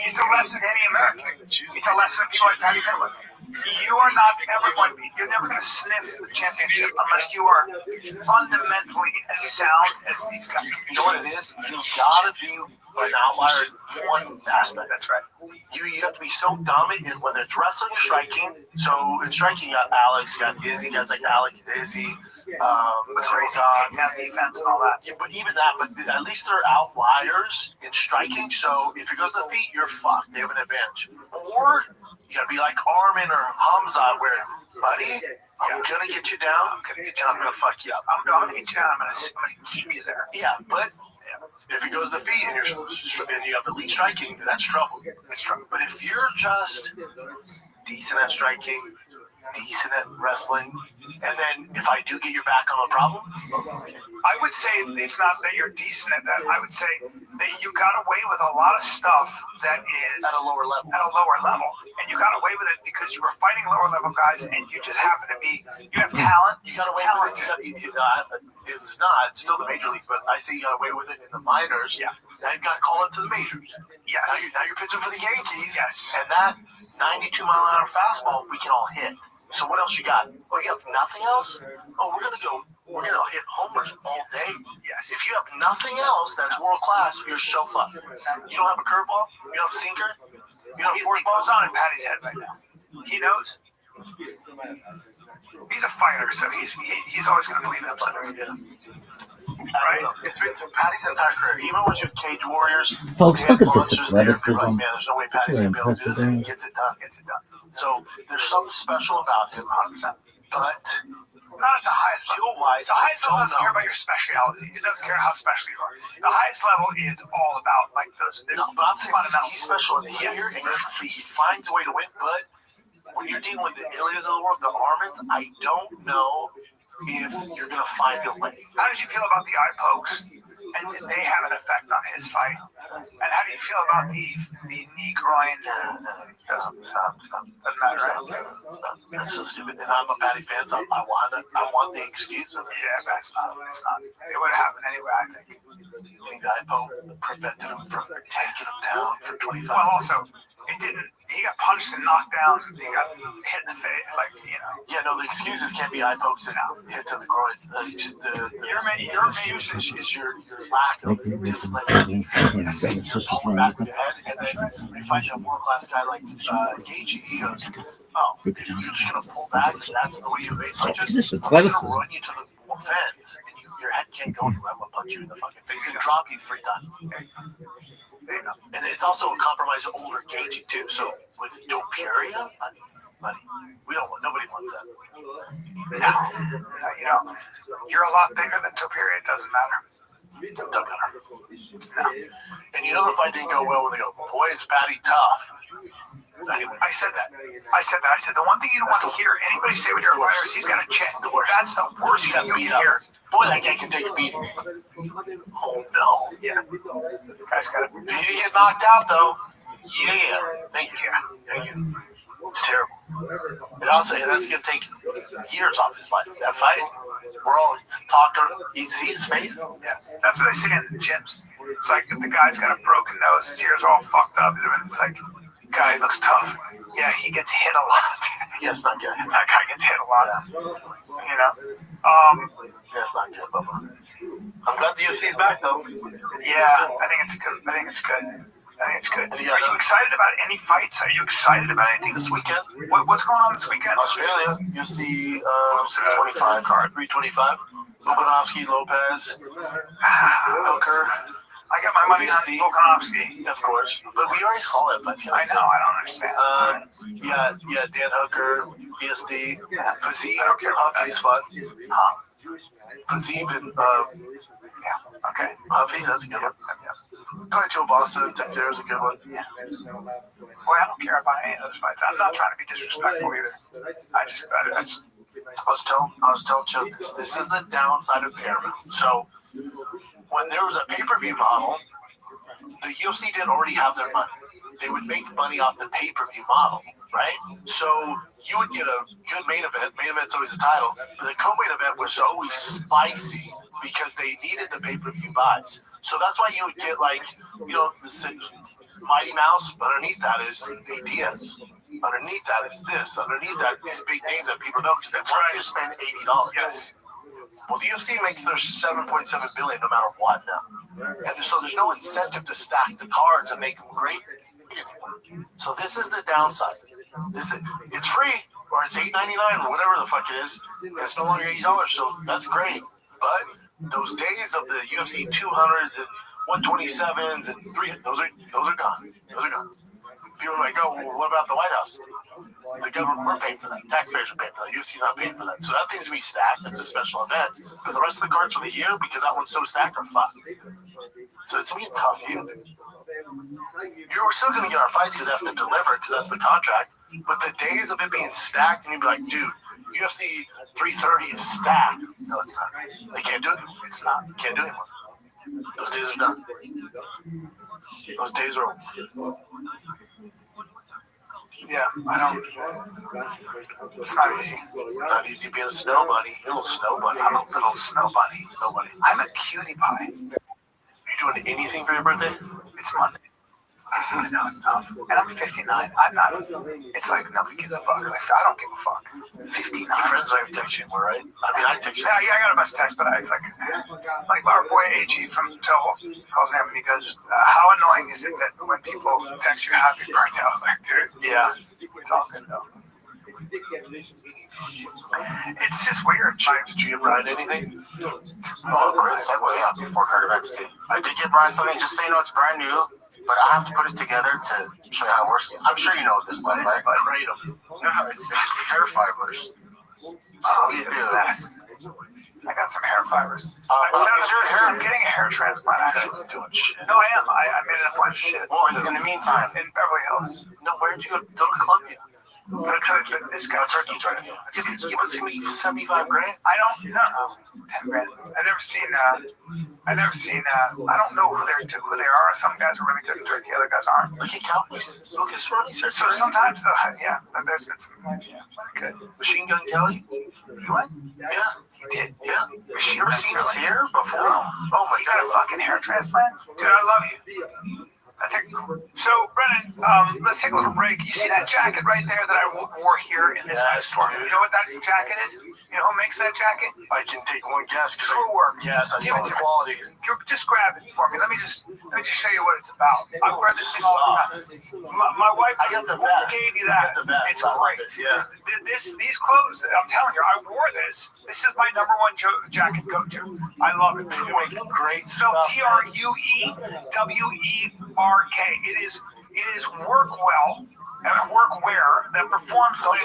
it's a lesson to any American. It's a lesson to people like Patty Finland. You are not ever going to be, you're never going to sniff the championship unless you are fundamentally as sound as these guys. You know what it is? You gotta be an outlier in one aspect. That's right. You have to be so dominant in whether it's wrestling or striking. So in striking, you got Alex, you got Izzy, guys like Alec, Izzy, defense and all that. Yeah, but even that, but at least they're outliers in striking. So if it goes to the feet, you're fucked. They have an advantage. Or you gotta be like Armin or Hamza, where, buddy, I'm gonna get you down. I'm gonna fuck you up. I'm gonna get you down. I'm gonna keep you there. Yeah, but if it goes to the feet and you have elite striking, that's trouble. It's trouble. But if you're just decent at striking, decent at wrestling, and then if I do get your back on a problem, I would say it's not that you're decent at that. I would say that you got away with a lot of stuff that is at a lower level. And you got away with it because you were fighting lower level guys, and you just happen to be. You have talent. You got away with it. It's still the major league, but I say you got away with it in the minors. Yeah. Now you got called up to the majors. Yes. Now you're pitching for the Yankees. Yes. And that 92-mile-an-hour fastball, we can all hit. So what else you got? Oh, you have nothing else? Oh, we're gonna hit homers all day. Yes. If you have nothing else that's world class, you're so fucked. You don't have a curveball. You don't have a sinker. You don't have He goes on in Patty's head right now. He knows. He's a fighter, so he's always going to believe in himself. Right? It's been Patty's entire career. Even when she was Cage Warriors, Folks, we had look at this monsters there. athleticism. Like, man, there's no way Patty's going to be able to do this, and he gets it done. So there's something special about him, 100%. But not at the highest level. Skill-wise, the highest level doesn't care about your speciality. It doesn't care how special you are. The highest level is all about like those. No, but I'm saying he's special in here, and he finds a way to win. But when you're dealing with the Ilias of the world, the Armins, I don't know if you're gonna find a way. How did you feel about the eye pokes? And did they have an effect on his fight? And how do you feel about the knee groin? Stop. Doesn't matter, right? That's so stupid. And I'm a Patty fan, so I want the excuse for that. Yeah, but it's not. It would have happened anyway, I think. I think the eye poke prevented him from taking him down for 25. Well, also, it didn't. He got punched and knocked down. He got hit in the face, Yeah, no, the excuses can't be eye pokes and hit to the groins. Your main excuse is your lack of discipline and defense. You're pulling back with your head, and then when you find a world-class guy like Gaethje, he goes, "Oh, you're just gonna pull back? That's the way you make punches? I'm gonna run you to the fence, and your head can't go anywhere. I'm gonna punch you in the fucking face and drop you 3 times." And it's also a compromise of older Gaethje too. So with Doperia, buddy, nobody wants that. No, you're a lot bigger than Doperia. It doesn't matter. Doesn't matter. No. And you know the fight didn't go well when they go, boy, is Patty tough. I said that. I said the one thing you don't want to hear anybody say when you're a fighter is he's got a chin. That's the worst thing you can hear. Boy, that guy can take a beating. Oh no. Yeah. Guy's got a. Did he get knocked out though? Yeah. Thank you. It's terrible. And I'll say that's gonna take years off his life. That fight, we're all talking. You see his face? Yeah. That's what I say in the gyms. It's like if the guy's got a broken nose, his ears are all fucked up. It's like, guy looks tough. Yeah, he gets hit a lot. Yeah, it's not good. That guy gets hit a lot. You know? Yeah, it's not good, Bubba. I'm glad the UFC's back though. Yeah, I think it's good. Are you excited about any fights? Are you excited about anything this weekend? What's going on this weekend? Australia, UFC 25 card, 325. Volkanovski, Lopez, Hooker. I got my money on Volkanovski. Of course. But we already saw that fight. I know, I don't understand. Yeah, Dan Hooker, BSD, Fazib. I don't care about Huffy's fun. Fazib and, yeah, okay. Huffy, that's a good one. Fight to Boston, Texas is a good one. Boy, I don't care about any of those fights. I'm not trying to be disrespectful either. I was telling Chuck this is the downside of Paramount. So when there was a pay-per-view model, the UFC didn't already have their money. They would make money off the pay-per-view model, right? So you would get a good main event. Main event's always a title. But the co-main event was always spicy because they needed the pay-per-view buys. So that's why you would get the Mighty Mouse. Underneath that is Nate Diaz. Underneath that is this. Underneath that is big names that people know because they want you to spend $80. Yes. Well, the UFC makes their $7.7 billion no matter what now, and so there's no incentive to stack the cards and make them great. So this is the downside. It's free or it's $8.99 or whatever the fuck it is. It's no longer $80, so that's great. But those days of the UFC 200s and 127s and 300, those are gone. Those are gone. People are like, oh, well, what about the White House? The government, we're paying for that. Taxpayers are paying for that. UFC's not paying for that. So that thing's going to be stacked. It's a special event. But the rest of the cards for the year, because that one's so stacked, are fun. So it's going to be a tough year. We're still going to get our fights because they have to deliver because that's the contract. But the days of it being stacked, and you'd be like, dude, UFC 330 is stacked. No, it's not. They can't do it anymore. It's not. They can't do it anymore. Those days are done. Those days are over. Yeah, I don't. It's not easy. It's not easy being a snow bunny. You're a little snow bunny. I'm a little snow bunny. I'm a cutie pie. Are you doing anything for your birthday? It's Monday. I know it's tough. And I'm 59. I'm not. It's like nobody gives a fuck. Like, I don't give a fuck. 59. Your friends don't even text you anymore, right? I mean, I text you. Yeah, I got a bunch of texts, but it's like our boy AG from Toho calls me up and he goes, how annoying is it that when people text you happy birthday? I was like, dude, yeah, it's all good though. It's just weird. Did you get Brian anything? Oh, great segue before cardiovascular. I did get Brian something, just so you know it's brand new. But I have to put it together to show you how it works. I'm sure you know what this is like, right? No, it's hair fibers. So you do that. I got some hair fibers. Is your hair? I'm getting a hair transplant, actually. Doing shit. No, I am. I made it a bunch of shit. Well, in the meantime. In Beverly Hills. No, where'd you go? Go to Columbia. This guy. Turkey's right here. Give us $75 grand. I don't know. 10 grand. I've never seen. I don't know who they are. Some guys are really good in Turkey. Other guys aren't. Look at Cowboys. Look at Swannies. So sometimes, yeah, there's been some. Yeah, good. Machine Gun Kelly. You went? Yeah. He did. Yeah. You ever seen his hair before? Oh my God, got a fucking hair transplant? Dude, I love you. That's it. So, Brennan, let's take a little break. You see that jacket right there that I wore here in this store? You know what that jacket is? You know who makes that jacket? I can take one guess. True Work. Yes, I saw the quality. Just grab it for me. Let me just show you what it's about. I wear this thing all the time. My wife gave you that. It's great. Yeah. These clothes, I'm telling you, I wore this. This is my number one jacket go-to. I love it. True Work. Great stuff. stuff. TRUEWERK. It is work well and workwear that performs when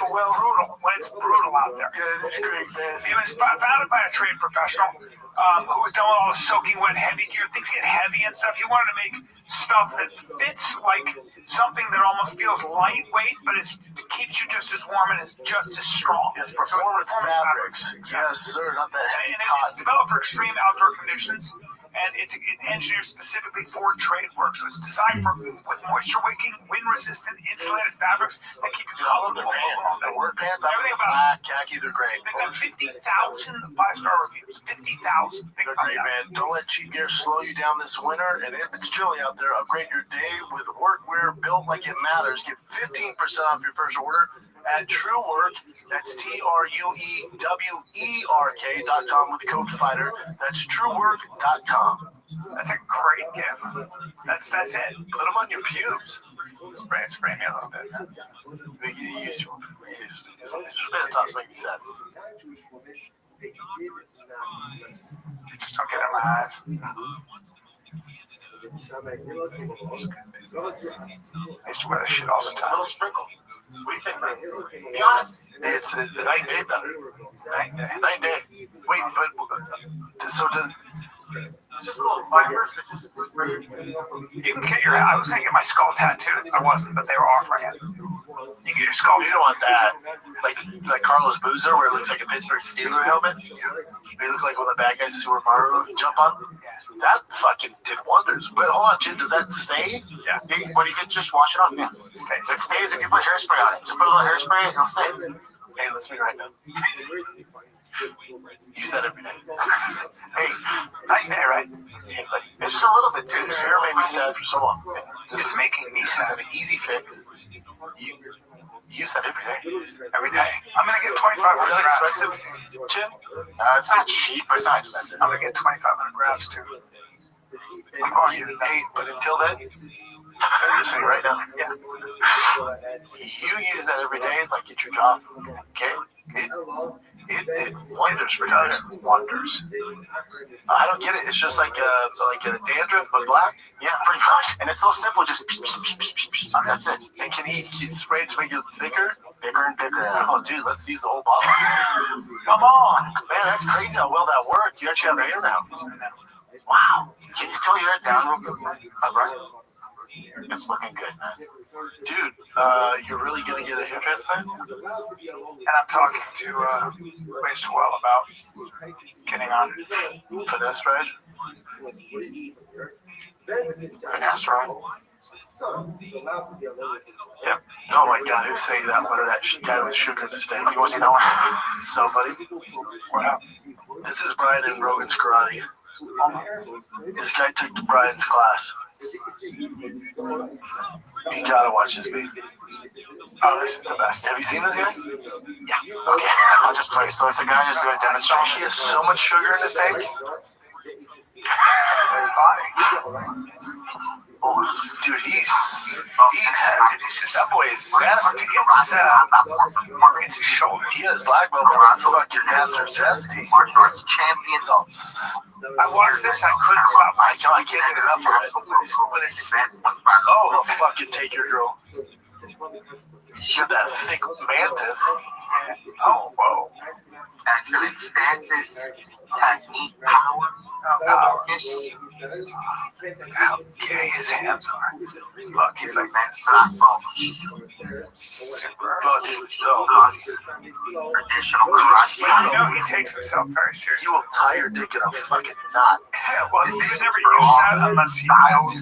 it's brutal out there. Yeah, it's great, man. It was founded by a trade professional who was done with all the soaking wet heavy gear. Things get heavy and stuff. He wanted to make stuff that fits like something that almost feels lightweight, but it keeps you just as warm and is just as strong. It's performance fabrics. Yes, sir. Not that heavy cotton. It's developed for extreme outdoor conditions. And it's engineered specifically for trade work. So it's designed with moisture-wicking, wind-resistant, insulated fabrics that keep you all of their pants. The work pants, everything about black, khaki, they're great. They've got 50,000 five-star reviews. 50,000. They're great, man. Don't let cheap gear slow you down this winter. And if it's chilly out there, upgrade your day with workwear built like it matters. Get 15% off your first order at True Work. That's TRUEWERK.com with the code FIGHTER. That's TrueWork.com. That's a great gift. That's it. Put them on your pubes. Spray me a little bit. His tops make me sad. Just don't get in my eyes. I used to wear that shit all the time. Little sprinkle. What do you think, man? Be honest. It's a night and day better. Night and day. Wait, but so did Just a little fibers. You can get your. I was gonna get my skull tattooed. I wasn't, but they were offering it. You can get your skull. you don't want that. Like Carlos Boozer, where it looks like a Pittsburgh Steelers helmet. He looks like one of the bad guys Super Mario jump on. That fucking did wonders. But hold on, Jim, does that stay? Yeah. But you can just wash it off. Yeah. It stays if you put hairspray on it. Just put a little hairspray, it'll stay. Hey, let's meet right now. Use that every day. Hey, night and day, right? Yeah, but it's just a little bit too. Your hair made me sad for so long. It's making me sad. An easy fix. You use that every day. Every day. I'm gonna get 2,500 Is that grabs. expensive, Jim? It's not cheap, but it's not expensive. I'm gonna get 2,500 grabs too. I'm going to Hey, but until then, listen right now. Yeah. You use that every day like it's your job. Okay? It wonders for you. Wonders. I don't get it. It's just like a dandruff but black. Yeah, pretty much. And it's so simple. Just that's it. And can he spray it to make it thicker? Bigger and thicker. Oh, dude, let's use the whole bottle. Come on. Man, that's crazy how well that worked. You actually have hair now. Wow. Can you tell your hair down real quick? Right? It's looking good, man. Dude, you're really going to get a hair transplant? And I'm talking to Waste Well about getting on Finesse ride? Finesse ride? Yeah. Oh my God, who's saying that? What that guy with sugar in his name? You want to see that one? So, buddy, What up? this is Brian and Rogan's karate. This guy took Brian's class. You gotta watch this, baby. Oh, this is the best. Have you seen this guy? Yeah. Okay, I'll just play. So it's a guy just doing a demonstration. He has so much sugar in his tank. Oh, dude, that boy is zesty. It's his shoulder. He has black belt for fucking master zesty. Champions. I watched this. I couldn't stop. I can't get enough of it. Oh, he'll fucking take your girl. You're that thick mantis. Oh, whoa. Excellent stances, technique, power. How gay his hands are. Look, he's like super. Oh, dude, no. Traditional karate. I know he takes himself very seriously. He will tie your dick in a fucking knot. Yeah, well, they would never use that unless you want to.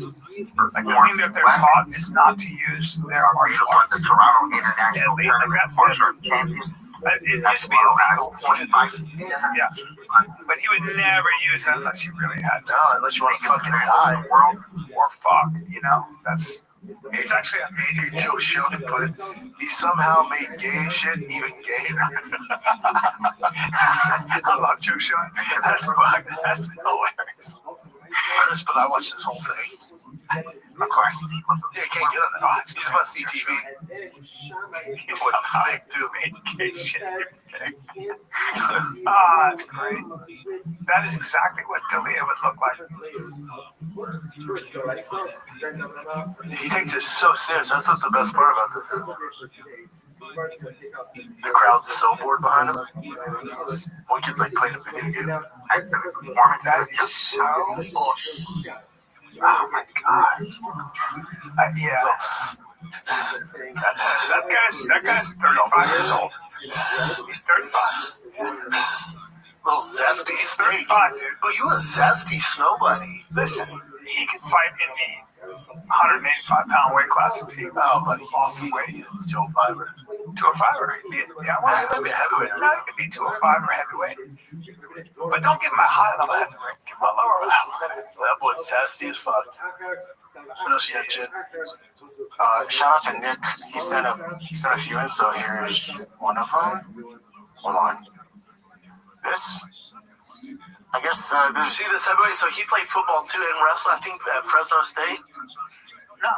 Like, the thing that they're taught is not to use their martial arts. The Toronto International Tournament it used to be illegal. Yeah. But he would never use it unless he really had to. No, unless you want to fucking die. Or fuck, you know. It's actually a major Joe Shonen put it. He somehow made gay shit even gayer. I love Joe Shonen. That's hilarious. But I watched this whole thing. Of course. Yeah, can't get on that. He's must see TV. He's so thick too, man. Ah, that's great. That is exactly what Dalia would look like. He takes it so serious. That's what's the best part about this is. The crowd's so bored behind him. One kid's like playing a video game. That is so awesome. Oh my God. Yeah. That guy's 35 years old. He's 35. Little zesty. He's 35, dude. Oh, you a zesty snow bunny. Listen, he can fight in the 185-pound weight class if he awesome weight. 205er. 205er. Yeah, well, maybe a heavyweight. No, it could be 205 or heavyweight. But don't give him a high level heavyweight. Give him a lower level. That boy's zesty as fuck. What else you got, Jen? Shout out to Nick. He sent a few in, so here's one of them. Hold on. This, I guess, Did you see this heavyweight? So he played football too and wrestling, I think, at Fresno State. No.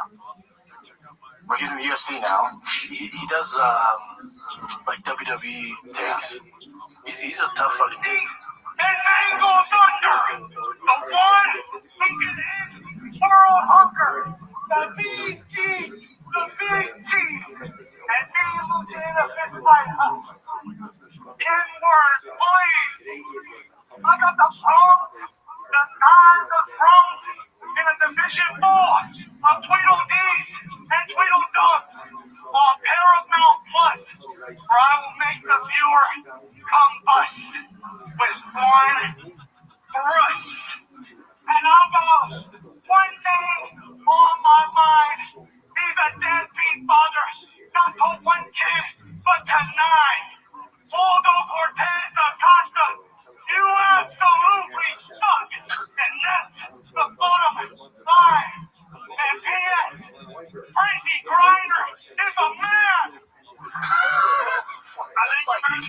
Well, he's in the UFC now. He does, like WWE takes. He's a tough fucking dude. and mangle thunder. The one who can end world hunger. The big G, the big G. And me, Lieutenant Fistfighter. N-word, please. I got the phones, the size of drones in a Division 4 of Tweedledees and Tweedledums on Paramount Plus, where I will make the viewer combust with one thrust. And I got one thing on my mind. He's a deadbeat father, not to one kid, but to 9. Waldo Cortez Acosta, you absolutely suck. And that's the bottom line. And P.S. Brittany Griner is a man. I think I can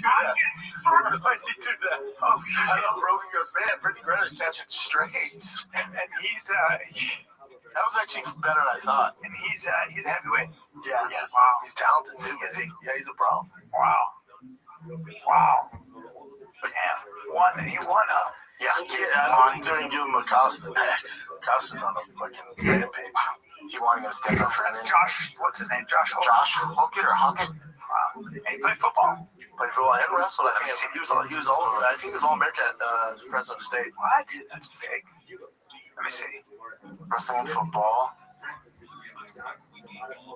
do that. Oh, I love Rogan goes, man, Brittany Griner's catching straights. And he's, that was actually better than I thought. And he's a heavyweight. Yeah. Wow. He's talented too. Is he? Yeah, he's a problem. Wow. Damn. He won, huh? Yeah, I don't think they're going to give him Acosta next. Acosta's on a fucking rampage. He won against Denzel Freeman. Josh, what's his name? Josh Hockett or Hockett? Wow. And he played football. Played football and wrestled. I think he was All-American at Fresno State. What? That's big. Let me see. Wrestling and football.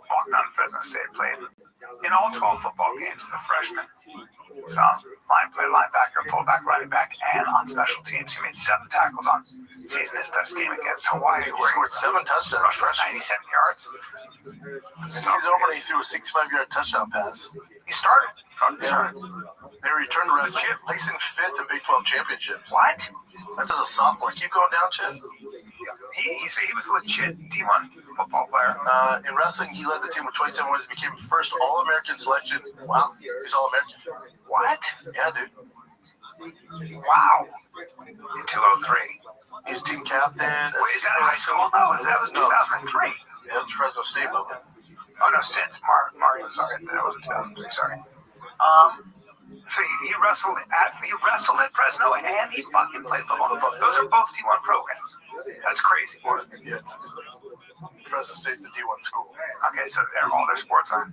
Walked on Fresno State, played in all 12 football games as a freshman. So, linebacker, fullback, running back, and on special teams. He made 7 tackles on season his best game against Hawaii. He scored 7 touchdowns. Rushed for 97 yards. Season opener, he threw a 65-yard touchdown pass. He started. They returned to wrestling, placing 5th in Big 12 championships. What? That's as a sophomore. Keep going down, Chet. He said he was a legit D1 football player. In wrestling, he led the team with 27 wins and became first All-American selection. Wow. He's All-American. What? Yeah, dude. Wow. In 203. He was team captain. Wait, is that in high school? No, that was 2003. Yeah, that was Fresno State movement. Oh, no, since Mario, sorry. That was 2003, sorry. So he wrestled at Fresno and he fucking played football. Those are both D1 programs. That's crazy. Yeah, Fresno State's a D1 school. Okay, so all their sports are.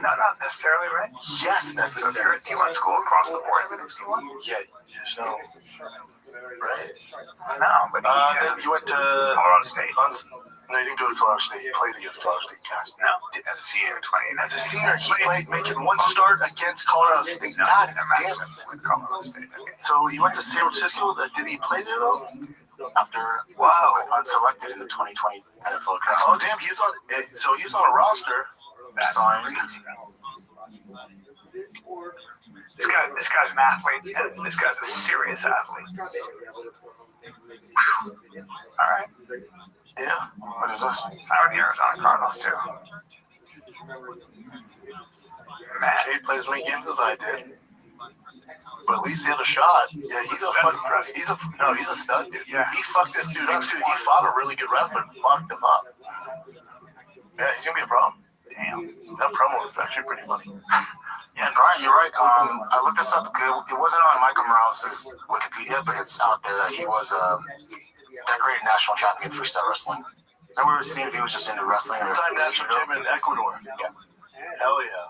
No, not necessarily, right? Yes, necessarily. So you're a D1 school across the board, everything's D1? Yeah, there's no. Right? No, but then he went to Colorado State. No, he didn't go to Colorado State. He played against Colorado State. No, as a senior, 20. As a senior, he played making 1 start against Colorado State. God damn it. With Colorado State. Okay. So he went to San Francisco. Did he play there though? After unselected in the 2020 NFL draft. Oh damn, he was on. So he was on a roster. Signed. This guy's an athlete, and this guy's a serious athlete. All right. Yeah. What is this? I would Arizona Cardinals too. Man, he plays as many games as I did. But at least he had a shot. Yeah, he's a stud, dude. Yeah. He fucked this dude up, dude. He fought a really good wrestler and fucked him up. Yeah, he's gonna be a problem. Damn. That promo was actually pretty funny. Yeah, Brian, you're right. I looked this up. It wasn't on Michael Morales' Wikipedia, but it's out there that he was a decorated national champion for set wrestling. And we were seeing if he was just into wrestling. Two-time national champion in Ecuador. Yeah. Hell yeah.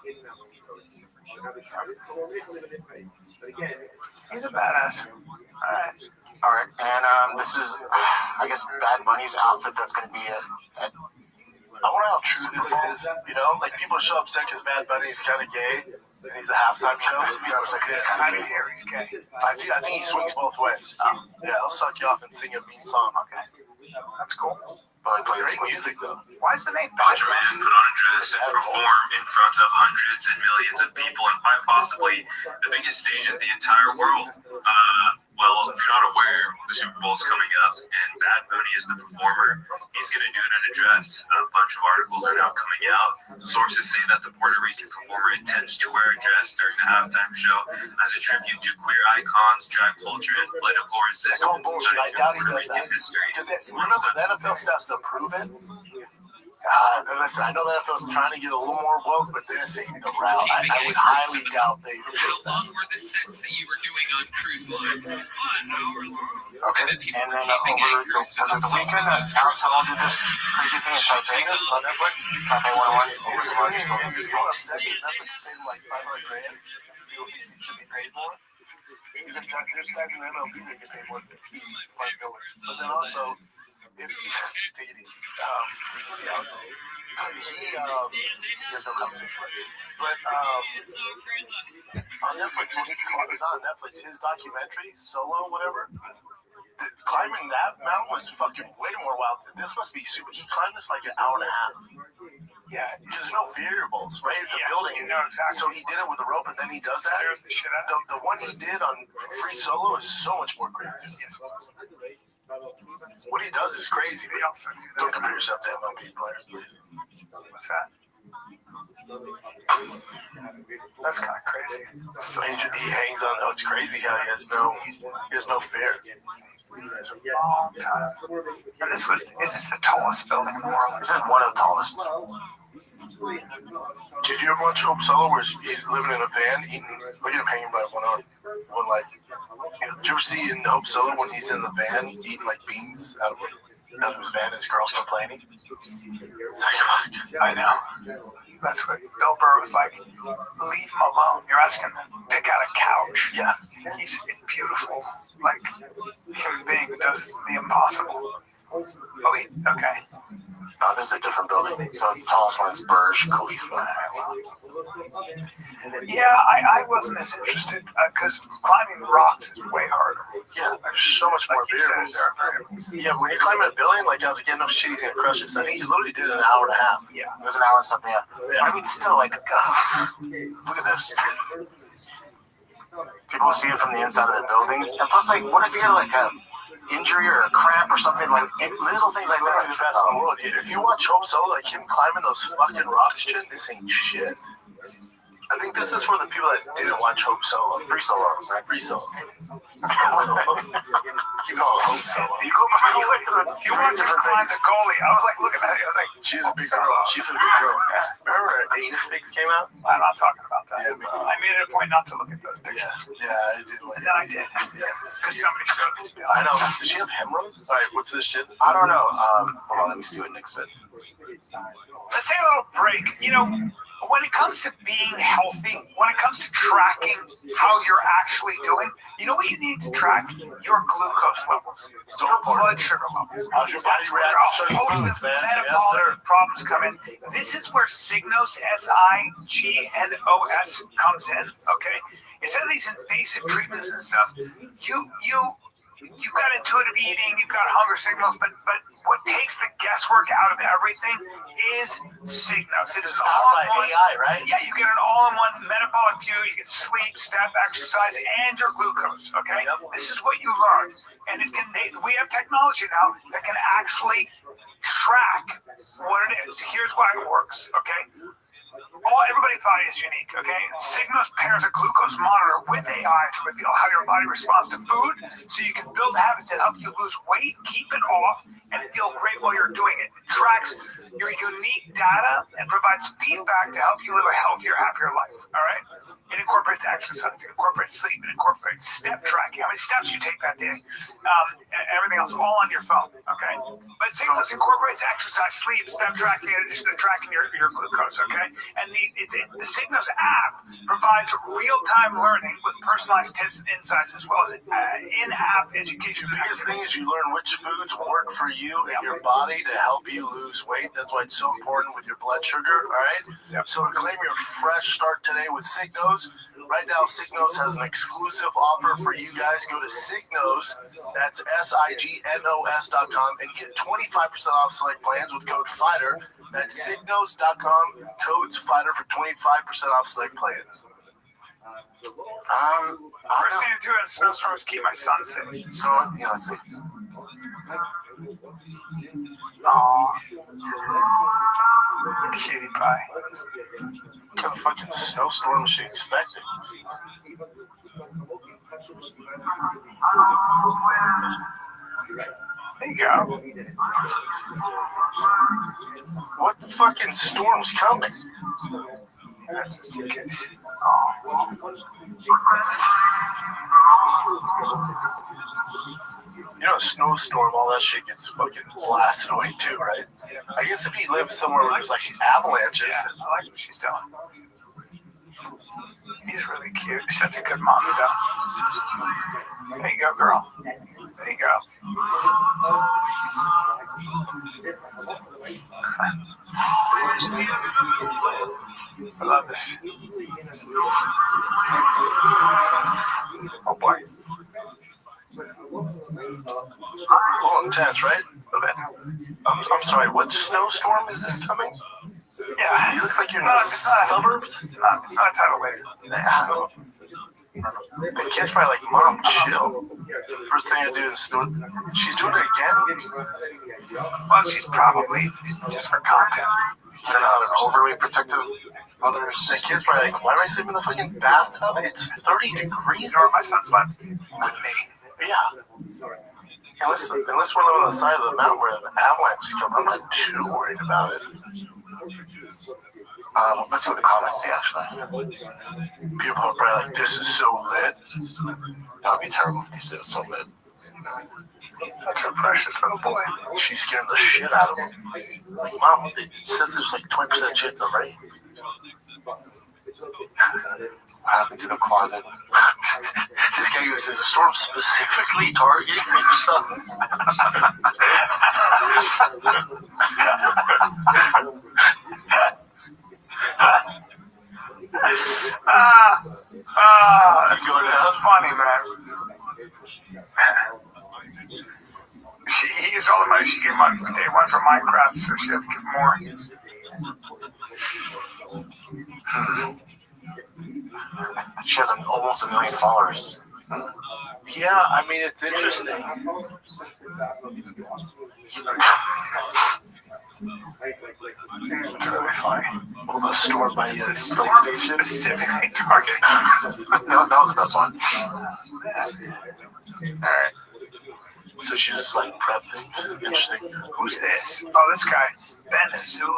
He's a badass. All right. And this is, I guess, Bad Bunny's outfit that's going to be at I wonder how true this is, you know? Like, people show upset because Bad Bunny's kind of gay, and he's the halftime show. You know, it's like, I didn't hear he's gay. I think he swings both ways. Yeah, he'll suck you off and sing a mean song. Okay. That's cool. But great music, though. Why is the name Dodger Man put on a dress and perform in front of hundreds and millions of people and quite possibly the biggest stage in the entire world. Well, if you're not aware, the Super Bowl is coming up, and Bad Bunny is the performer. He's going to do it in a dress. A bunch of articles are now coming out. Sources say that the Puerto Rican performer intends to wear a dress during the halftime show as a tribute to queer icons, drag culture, and political resistance. That's all bullshit. I doubt he does that. Because remember, the NFL still has to approve it. Listen, I know that if I was trying to get a little more woke, but this ain't the route. I would highly doubt they. How long were the sets that you were doing on cruise lines? An hour long. Okay, and then was it the weekend that Alex and I did this crazy thing in Titanic on Netflix? Taipei 101. What was the largest movie? Netflix paid like $500,000. People think it should be paid more. There's guys in MLB that get paid more than easy $5 million. But then also, if you take it easy, easy out. He has no company. But on Netflix, when he caught it on Netflix, his documentary, Solo, whatever, climbing that mountain was fucking way more wild. This must be super. He climbed this like an hour and a half. Yeah, because there's no variables, right? It's a building. You know exactly. So he did it with a rope, and then he does that. The one he did on Free Solo is so much more crazy. Yes. What he does is crazy. Don't compare yourself to MLB players. What's that? That's kind of crazy. He hangs on. Oh, it's crazy how he has no fear. It's a long time. And is this the tallest building in the world? This is one of the tallest. Did you ever watch Hope Solo where he's living in a van eating? Look at him hanging by one arm. One leg. Did you ever see in Hope Solo when he's in the van eating like beans out of his van and his girl's complaining? I know. That's what Bill Burr was like. Leave him alone. You're asking him to pick out a couch. Yeah. He's beautiful. Like, human being who does the impossible. Oh, wait. Okay. No, this is a different building. So the tallest one is Burj Khalifa. Yeah, I wasn't as interested because climbing rocks is way harder. Yeah, there's so much more variables. Yeah, when you're climbing a building, like I was getting up shit, he's gonna crush it. So I think he literally did it in an hour and a half. Yeah, it was an hour and something. Yeah. I mean, still, like, look at this. People see it from the inside of the buildings, and plus, like, what if you had like a injury or a cramp or something, like little things like that? The best in the world. If you watch Hope Solo, like him climbing those fucking rocks, shit, this ain't shit. I think this is for the people that didn't watch Hope Solo. Free Solo, right? Free Solo. You call it Hope Solo. You want to climb the goalie. I was like, looking at it. I was like, she's a big girl. She's a big girl. Remember Anus Pics came out? I'm not talking about that. Yeah, I made it a point not to look at those pictures. Yeah, I didn't like it. Then I did. Yeah. Because somebody showed it to me. I know. Does she have hemorrhoids? All right, what's this shit? I don't know. Hold on, let me see what Nick says. Let's take a little break. You know, when it comes to being healthy, when it comes to tracking how you're actually doing, you know what you need to track? Your glucose levels, your blood sugar levels. How's your body react to certain foods, man? Metabolic problems come in. This is where Signos, SIGNOS, comes in, okay? Instead of these invasive treatments and stuff, you've got intuitive eating, you've got hunger signals, but what takes the guesswork out of everything is Signos. It is all by AI, right? Yeah, you get an all-in-one metabolic view. You get sleep, step, exercise, and your glucose. Okay, this is what you learn, and we have technology now that can actually track what it is. Here's why it works. Okay. Everybody's body is unique, okay? Signos pairs a glucose monitor with AI to reveal how your body responds to food, so you can build habits that help you lose weight, keep it off, and feel great while you're doing it. It tracks your unique data and provides feedback to help you live a healthier, happier life, all right? It incorporates exercise, it incorporates sleep, it incorporates step tracking, how many steps you take that day, everything else, all on your phone, okay? But Signos incorporates exercise, sleep, step tracking, in addition to tracking your glucose, okay? And the Signos app provides real-time learning with personalized tips and insights, as well as in-app education. The biggest thing is you learn which foods work for you and your body to help you lose weight. That's why it's so important with your blood sugar, all right? Yep. So to claim your fresh start today with Signos, right now, Signos has an exclusive offer for you guys. Go to Signos, that's SIGNOS.com, and get 25% off select plans with code FIGHTER. That's Signos.com, code FIGHTER for 25% off select plans. First thing to do in a snowstorm is keep my son safe. So, yeah, let's see. Cutie pie. What kind of fucking snowstorm is she expecting? There you go. What fucking storm's coming? Yeah, just in case. You know, snowstorm, all that shit gets fucking blasted away too, right? I guess if he lives somewhere where there's like avalanches. Yeah, I like what she's doing. He's really cute. That's a good mom, though. There you go, girl. There you go. I love this. Oh boy. A little intense, right? I'm sorry, what snowstorm is this coming? Yeah. You look like you're in the suburbs? It's not a tidal wave. The kid's probably like, Mom, chill. First thing to do is snow. She's doing it again? Well, she's probably just for content. They're not an overly protective mother. The kid's probably like, why am I sleeping in the fucking bathtub? It's 30 degrees. Or my son slept with me. Yeah. Unless we're living on the side of the mountain where an avalanche is coming, I'm not too worried about it. Let's see what the comments say, actually. People are probably like, this is so lit. That would be terrible if they said it's so lit. That's her precious little boy. She's scaring the shit out of him. Like, Mom, it says there's like 20% chance of rain. What happened to the closet? This guy uses the storm specifically targeting me. That's funny, man. He used all the money she gave him on day one for Minecraft, so she had to give him more. She has almost 1 million followers. Yeah, I mean, it's interesting. It's really funny. Well, the store by the storm specifically targeting. No, that was the best one. Alright. So she just like prep things. Interesting. Who's this? Oh, this guy. Ben Azule.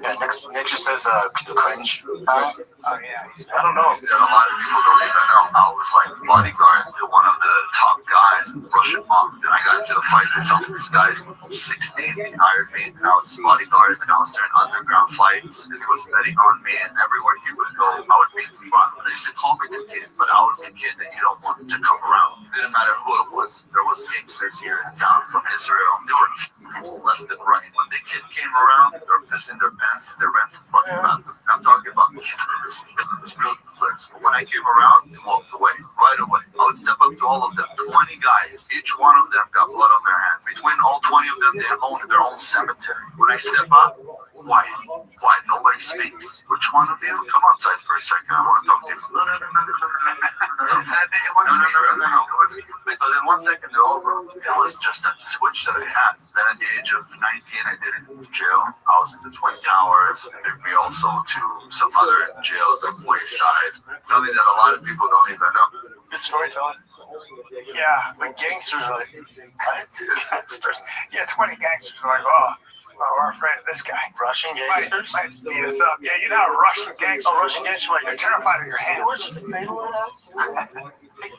Yeah, next just says the cringe. Oh, yeah. I don't know. And a lot of people don't even know. I was like bodyguard to one of the top guys in the Russian mob. Then I got into a fight with some of these guys when I was 16. He hired me, and I was his bodyguard, and I was doing underground fights, and he was betting on me, and everywhere he would go, I would be in front. They used to call me the kid, but I was the kid that you don't want to come around. It didn't matter who it was. There was gangsters here in town from Israel. They were people left and right. When the kid came around, they were pissing their pants. They ran the fucking mouth. I'm talking about the kid. It was real clears. But when I came around, they walked away right away. I would step up to all of them. 20 guys. Each one of them got blood on their hands. Between all 20 of them, they owned their own cemetery. When I step up, why? Nobody speaks. Which one of you? Come outside for a second. I want to talk to you. No. Because in 1 second, they're over. It was just that switch that I had. Then at the age of 19, I did it in jail. I was in the Twin Towers. They took me also to some other jails at Wayside. Something that a lot of people don't even know. Good storytelling. Yeah. But gangsters are like, what? Gangsters. Yeah, 20 gangsters are like, oh, we're afraid of this guy. Russian gangsters? Might beat us up. Yeah, you know how Russian gangsters. Oh, Russian gangsters are like, they're terrified of your hand. Where's Fedor at?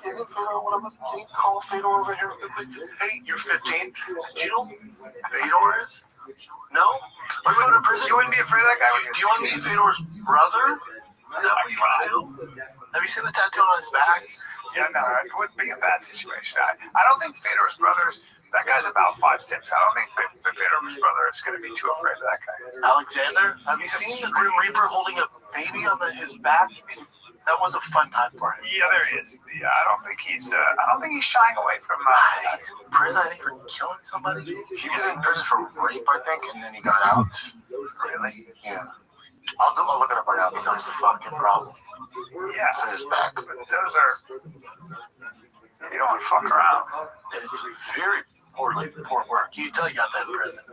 Isn't Fedor one of us? Can you call Fedor over here real quick? Hey, you're 15. Do you know who Fedor is? No? Are you going to prison? You wouldn't be afraid of that guy? Do you want to meet Fedor's brother? Is that what you want to do? Have you seen the tattoo on his back? Yeah, no, it wouldn't be a bad situation. I don't think Fedor's brothers. That guy's about 5'6". I don't think the Fedor's brother is going to be too afraid of that guy. Alexander, have you seen the Grim Reaper holding a baby on his back? That was a fun time for him. Yeah, there is. Yeah, I don't think he's shying away from. He's in prison, I think, for killing somebody. He was in prison for rape, I think, and then he got out. Really? Yeah. I'll look it up right now because that's the fucking problem. Yeah. So his back. But those are. You don't want to fuck around. And it's very poor work. You can tell you got that in prison.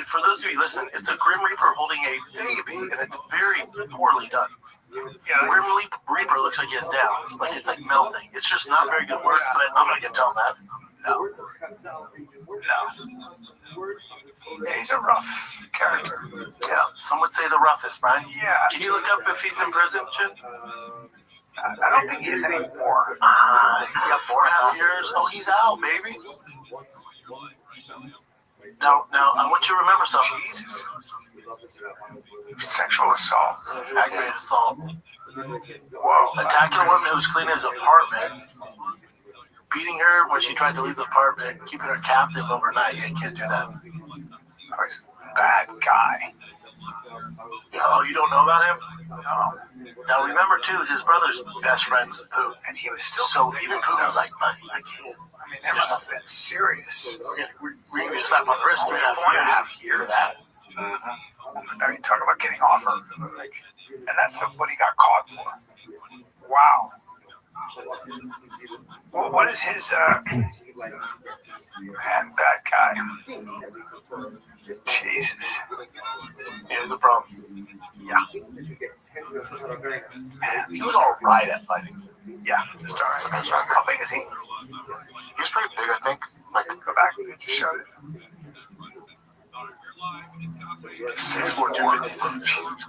For those of you listening, it's a Grim Reaper holding a baby, and it's very poorly done. Yeah, the Grim Reaper looks like he has downs, like it's like melting. It's just not very good work, but I'm not gonna tell him that. No. Yeah, he's a rough character. Yeah, some would say the roughest, Brian. Yeah. Can you look up if he's in prison, Chin? I don't think he is anymore. Yeah, 4.5 years. Oh, he's out, baby. Now, I want you to remember something. Jesus. Sexual assault. Aggravated assault. Whoa. Attacking a woman who was cleaning his apartment. Beating her when she tried to leave the apartment. Keeping her captive overnight. Yeah, you can't do that. Bad guy. Oh, you don't know about him? No. Now remember too, his brother's best friend was Pooh. And he was still so even Pooh was like, buddy, I can't. I mean, that must have been serious. We're going to slap on the wrist. 4.5 years. I mean, talk about getting off of, like, and that's what he got caught for. Wow. Well, what is his, man, bad guy. Jesus. He has a problem. Yeah. He was all right at fighting. Yeah. How big is he? He's pretty big, I think. Like, go back and just showed it. 6'4", 256.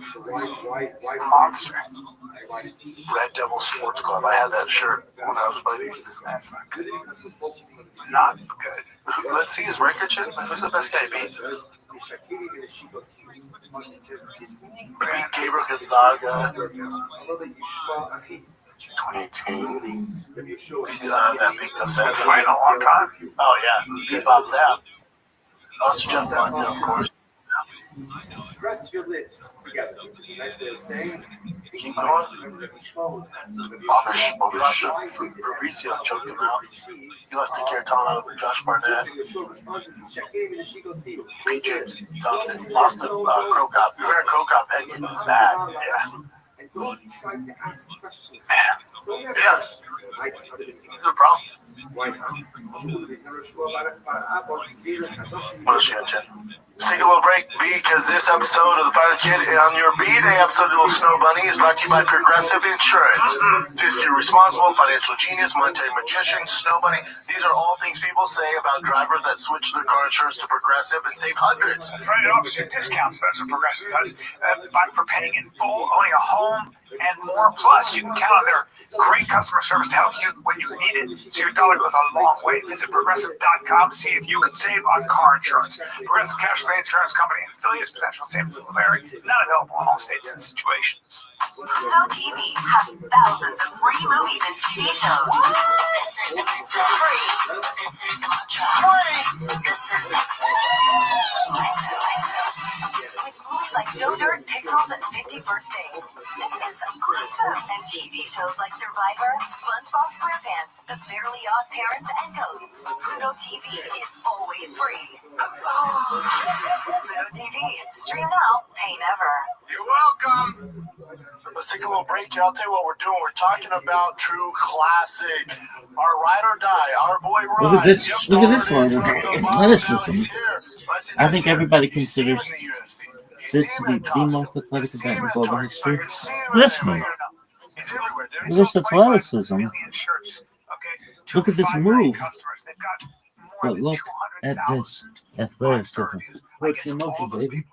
Monster. Red Devil Sports Club. I had that shirt when I was fighting. That's not good. Not good. Let's see his record, Chin. Who's the best guy beat? Beat Gabriel Gonzaga. 2018. That big no set. Fight a long time. Oh, yeah. He pops out. Let's jump on to, of course. Press your lips together, which is a nice way of saying. Keep going. Fabrizio choked him out. He left the Cartana over Josh Barnett. PJ Thompson lost to Crow Cop. You heard Crow Cop head getting bad. Yeah. Man. Yeah. Good problem. What else you got, Jen? Let's take a little break, because this episode of the Fighter Kid on your B-Day episode of Little Snow Bunny is brought to you by Progressive Insurance. Fiscally responsible, financial genius, monetary magician, Snow Bunny. These are all things people say about drivers that switch their car insurance to Progressive and save hundreds. That's right, it offers you discounts. That's what Progressive does. Buy for paying in full, owning a home, and more. Plus, you can count on their great customer service to help you when you need it. So your dollar goes a long way. Visit Progressive.com to see if you can save on car insurance. Progressive Casualty Insurance Company and affiliates. Potential savings will vary. Not available in all states and situations. Pluto TV has thousands of free movies and TV shows. This is the mantra. Free. This is the mantra. Free. This is the with movies like Joe Dirt, Pixels, and 51st Days. This is awesome. And TV shows like Survivor, SpongeBob SquarePants, The Fairly Odd Parents, and Ghosts. Pluto TV is always free. Pluto TV. Stream now, pay never. You're welcome. Let's take a little break here. I'll tell you what we're doing. We're talking about True Classic. Our Ride or Die. Our boy Ryan. Look at this. Look at this one. What is this one? I think everybody considers this to be the most athletic event in global history. This one. This athleticism. Look at this move. But look at this athleticism. What's your motion, baby?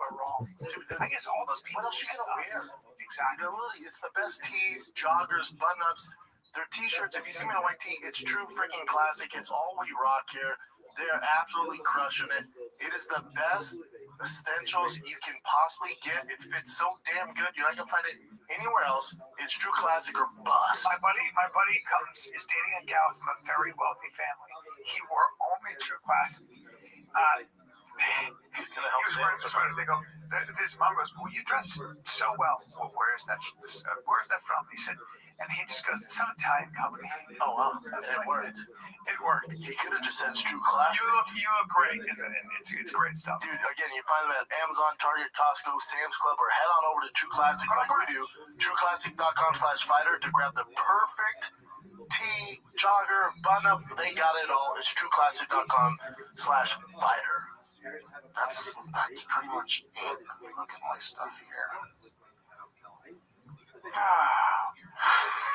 I guess all those people. What else you gonna wear? Exactly. It's the best tees, joggers, button-ups. Their t-shirts. If you see me in a white tee, it's true freaking classic. It's all we rock here. They're absolutely crushing it. It is the best essentials you can possibly get. It fits so damn good. You're not gonna find it anywhere else. It's True Classic or bust. My buddy is dating a gal from a very wealthy family. He wore only True Classic. He was wearing the sweaters. They go, this mom goes, well, you dress so well. Well, where's that from? He said, and he just goes, it's some Italian company. Oh, wow. It worked. It worked. He could have just said it's True Classic. You look great. And it's great stuff. Dude, again, you find them at Amazon, Target, Costco, Sam's Club, or head on over to True Classic like we do. TrueClassic.com/fighter to grab the perfect tee, jogger, button-up. They got it all. It's TrueClassic.com/fighter. That's pretty much it. Let me look at my stuff here.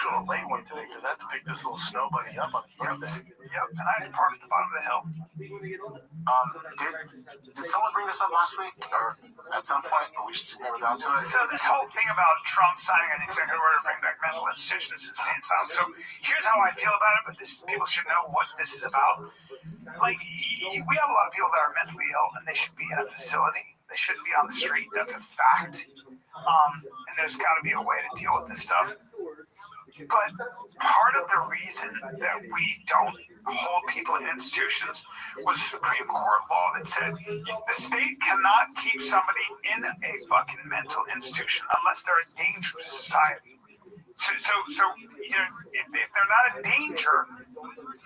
Doing a late one today because I had to pick this little snow bunny up on the birthday. Yep, and I had to park at the bottom of the hill. Did someone bring this up last week or at some point, but we just never got to it? So this whole thing about Trump signing an executive order to bring back mental institutions is insane. So here's how I feel about it, but people should know what this is about. Like, we have a lot of people that are mentally ill, and they should be in a facility. They shouldn't be on the street. That's a fact. And there's got to be a way to deal with this stuff. But part of the reason that we don't hold people in institutions was Supreme Court law that said the state cannot keep somebody in a fucking mental institution unless they're a danger to society. So you know, if they're not a danger,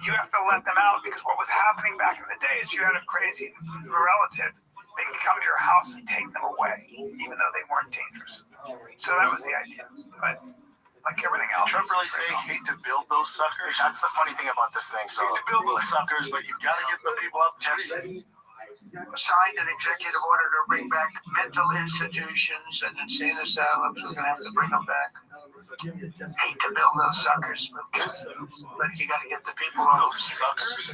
you have to let them out, because what was happening back in the day is you had a crazy relative. They could come to your house and take them away, even though they weren't dangerous. So that was the idea. But like everything else, Trump really saying hate to build those suckers? That's the funny thing about this thing. So hate to build those suckers, but you've got to get the people up to signed an executive order to bring back mental institutions and insane asylums. We're going to have to bring them back. Hate to build those suckers, but you got to get the people on those suckers.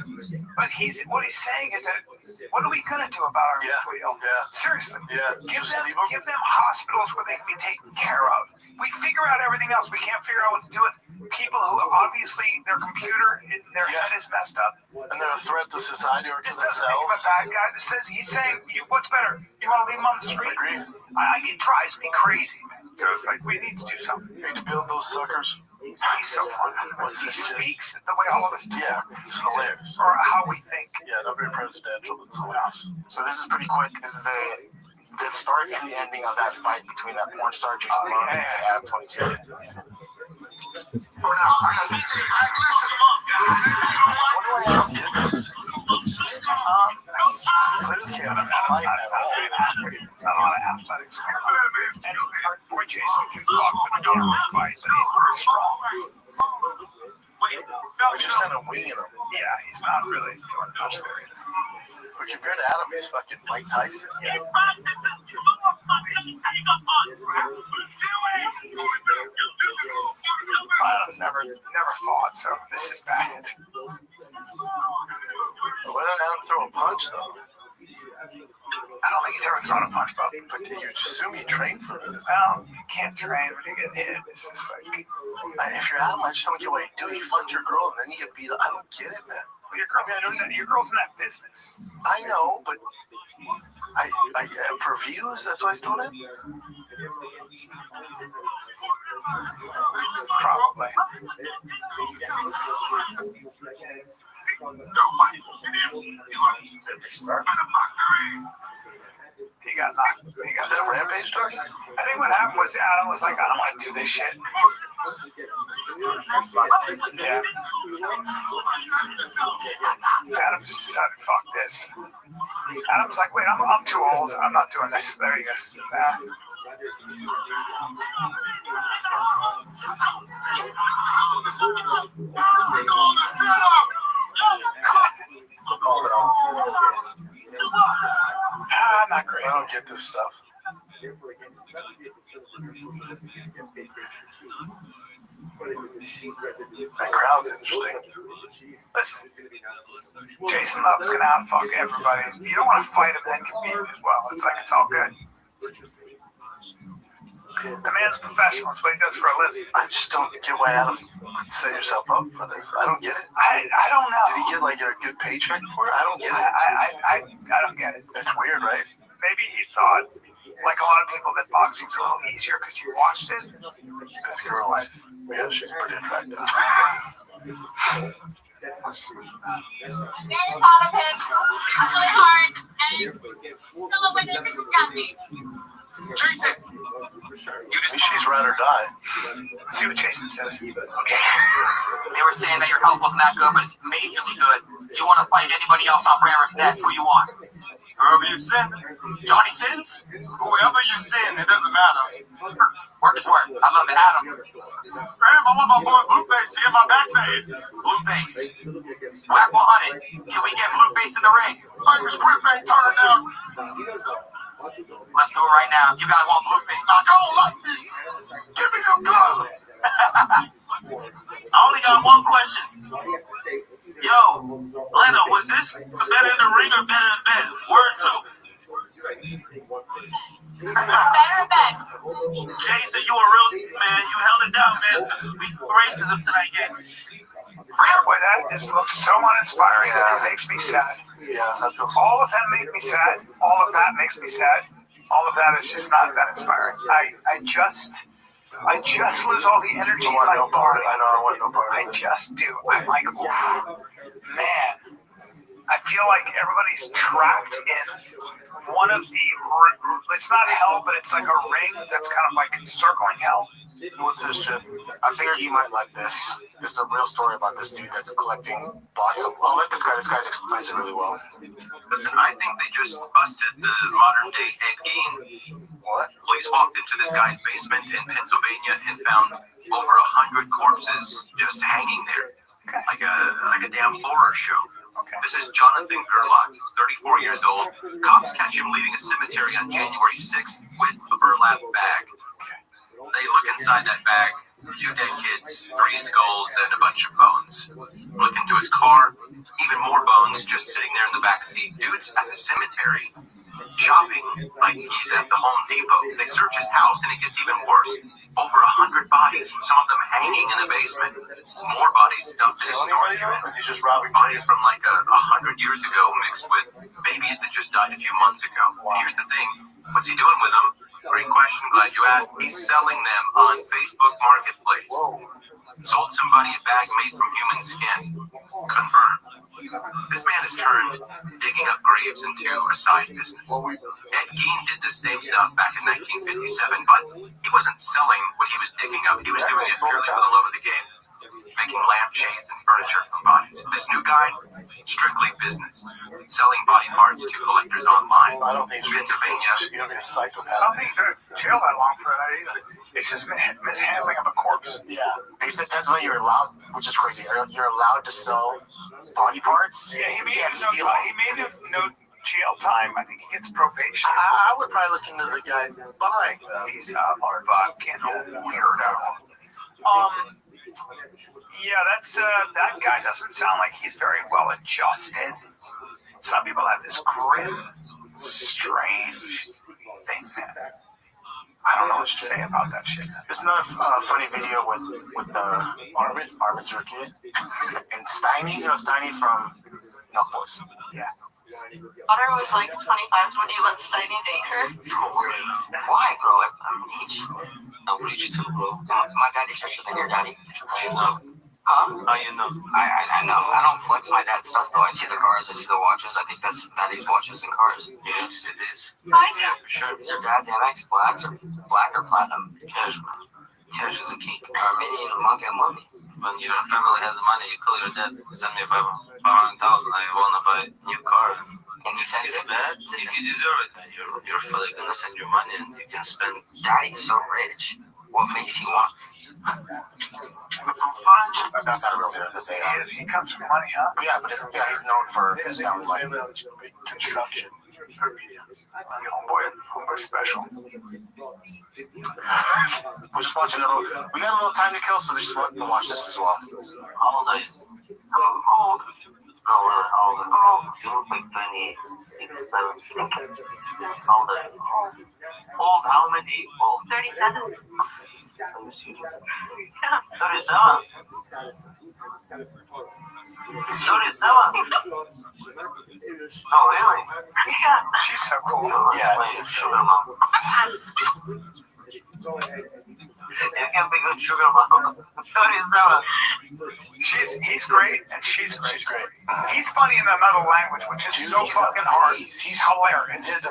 But what he's saying is that, what are we going to do about our mentally ill? Seriously. Give them hospitals where they can be taken care of. We figure out everything else. We can't figure out what to do with people who obviously their computer in their head is messed up. And they're a threat to society or to themselves. This doesn't make him a bad guy. This says he's saying, what's better? You want to leave him on the street? It drives me crazy, man. So it's like, we need to do something. We need to build those suckers. He's so fun. He speaks the way all of us do. Yeah, it's hilarious. Or how we think. Yeah, not very presidential, but it's hilarious. So this is pretty quick. This is the start and the ending of that fight between that porn star Jason Love and Adam 22. Not a lot of athletics. And our boy Jason can fuck with a camera fight, but he's not strong. We're just kind of winging him. Yeah, he's not really doing much there. But compared to Adam, he's fucking Mike Tyson. Yeah. I've never fought, so this is bad. Why didn't Adam throw a punch, though? I don't think he's ever thrown a punch, but you assume you train for this. Well, you can't train when you get hit. It's just like, if you're Adam, I just don't get what you do. You fucked your girl and then you get beat up. I don't get it, man. Your girl's in that business. I know, but I for views, that's why he's doing it? Probably. He got knocked. Was that Rampage talking? I think what happened was Adam was like, I don't want to do this shit. Yeah. Adam just decided, fuck this. Adam was like, wait, I'm too old. I'm not doing this. There he goes. Not great. I don't get this stuff. That crowd's interesting. Listen, Jason Love's gonna outfuck everybody. You don't want to fight him and then compete as well. It's like, it's all good. The man's a professional. That's what he does for a living. I just don't get why Adam would set yourself up for this. I don't get it. I don't know. Did he get like a good paycheck for it? I don't get it. I don't get it. It's weird, right? Maybe he thought, like a lot of people, that boxing's a little easier because you watched it. That's your life. Yeah, she's pretty attractive. Getting out of it really hard, and some of my neighbors got me. Jason! She's ride or die. Let's see what Jason says. Okay. They were saying that your health wasn't that good, but it's majorly good. Do you want to fight anybody else on Rare Stats? Who you want? Whoever you send. Johnny Sins? Whoever you send, it doesn't matter. Work is work. I love it. Adam. Graham, I want my boy Blueface to get my back phase. Blueface. Whack 100. Can we get Blueface in the ring? Like the script ain't turning out. Let's do it right now. You guys want Blueface? I don't like this. Give me your glove. I only got one question. Yo, Leno, was this better in the ring or better in bed? Word two. Better in bed. Jason, you a real man. You held it down, man. Beat racism tonight, gang. Boy, that just looks so uninspiring. That makes me sad. Yeah, that feels. All of that makes me sad. All of that makes me sad. All of that is just not that inspiring. I just lose all the energy in my body. I know, I want no part. I just do. I'm like, oof, man. I feel like everybody's trapped in one of the, it's not hell, but it's like a ring that's kind of like encircling hell. What's this, Jim? I figured you might like this. This is a real story about this dude that's collecting body. I'll let this guy explains it really well. Listen, I think they just busted the modern day Ed Gein. What? Police walked into this guy's basement in Pennsylvania and found over 100 corpses just hanging there. Like a damn horror show. Okay. This is Jonathan Gerlach. He's 34 years old. Cops catch him leaving a cemetery on January 6th with a burlap bag. They look inside that bag. 2 dead kids, 3 skulls, and a bunch of bones. Look into his car. Even more bones just sitting there in the back seat. Dude's at the cemetery shopping like he's at the Home Depot. They search his house and it gets even worse. Over 100 bodies, some of them hanging in the basement. More bodies stuffed in his storage unit. Is he just robbing Bodies from like 100 years ago mixed with babies that just died a few months ago. Here's the thing. What's he doing with them? Great question. Glad you asked. He's selling them on Facebook Marketplace. Sold somebody a bag made from human skin. Confirmed. This man has turned digging up graves into a side business. Ed Gein did the same stuff back in 1957, but he wasn't selling what he was digging up. He was doing it purely for the love of the game. Making lampshades and furniture from bodies. This new guy, strictly business. Selling body parts to collectors online. I don't think Pennsylvania. he's gonna be a psychopath. I don't think you go to jail that long for that either. It's just mishandling of a corpse. Yeah. They said Pennsylvania you're allowed, which is crazy. You're allowed to sell body parts. Yeah, he made no jail time. I think he gets probation. I would probably look into the guy buying them. He's a weirdo. Yeah, that guy doesn't sound like he's very well adjusted. Some people have this grim, strange thing, man. I don't know what to say about that shit. There's another funny video with Armin Circuit and Steiny. You know Steiny from Milk Boys. Yeah. Butter was like 25 when you let Steiny date her. Why, bro? I'm rich. I'm rich too, bro. My daddy's richer than your daddy. How you know? Huh? How you know? I know. I don't flex my dad's stuff though. I see the cars, I see the watches. I think that's daddy's watches and cars. Yes, it is. Yeah, for sure. Is your dad's MX black or platinum? Cash, man. Cash is a key. Armenian money. When your family has money, you call your dad, send me 500,000. I want to buy a new car. And he sends it back. You deserve it. You're fully gonna send your money and you can spend. Daddy's so rich. What makes you want? That's not a real hero. That's AI. He comes from money, huh? Yeah, but he's known for his family life. Construction. Homeboy special. We're just watching we got a little time to kill, so just want to watch this as well. How old are you? How old? Oh, you look like 26, 17. How old are you? Old, how many? Old. 37. 37? Oh, really? Yeah. She's so cool. Yeah, sugar mom. You can be good sugar mom. 37. He's great, and she's great. He's funny in another language, which is so fucking hard. He's hilarious. The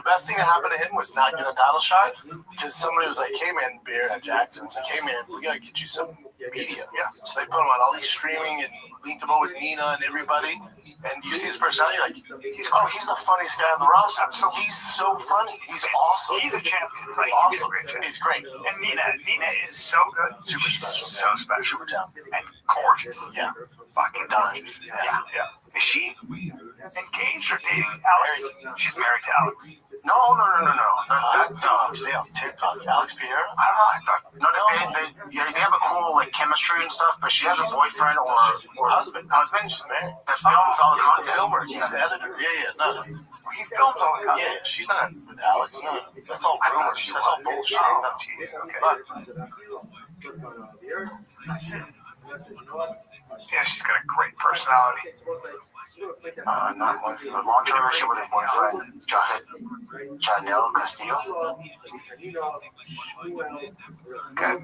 best thing that happened to him was not getting a title shot, because somebody was like, "Hey man, Bear at Jackson was like, hey man, we gotta get you some media." Yeah. So they put him on all these streaming and linked him up with Nina and everybody. And you see his personality, like he's the funniest guy on the roster. So he's so funny. He's awesome. He's a champion. Like, awesome. He's great. And Nina is so good. Super special. So special. And gorgeous. Yeah. Fucking gorgeous. Yeah. Is she engaged or dating Alex? She's married to Alex. No. That dog stay on TikTok. Alex Pierre? I don't know. They have a cool like chemistry and stuff, but she has a boyfriend or Husband. She's married. that films all the content. Filmer. He's the editor. Yeah. No. He films all the content. Yeah, she's not with Alex. No. That's all rumors. That's all bullshit. Oh, No. jeez. Okay. Fuck. Yeah, she's got a great personality. Not a long-term relationship with a boyfriend, Janelle Castillo. Okay.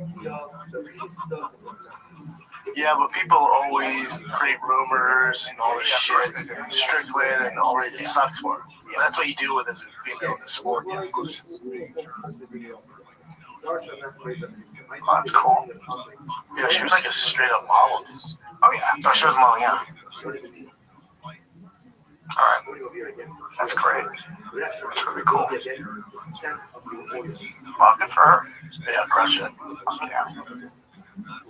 Yeah, but people always create rumors and all this shit. Strickland and all that. It sucks for them. That's what you deal with as a female in the sport. Yeah, of course. Oh, that's cool. Yeah, she was like a straight up model. Oh, yeah. Oh, she was modeling, yeah. All right. That's great. That's really cool. Well, good for her. Yeah, crush it. Yeah.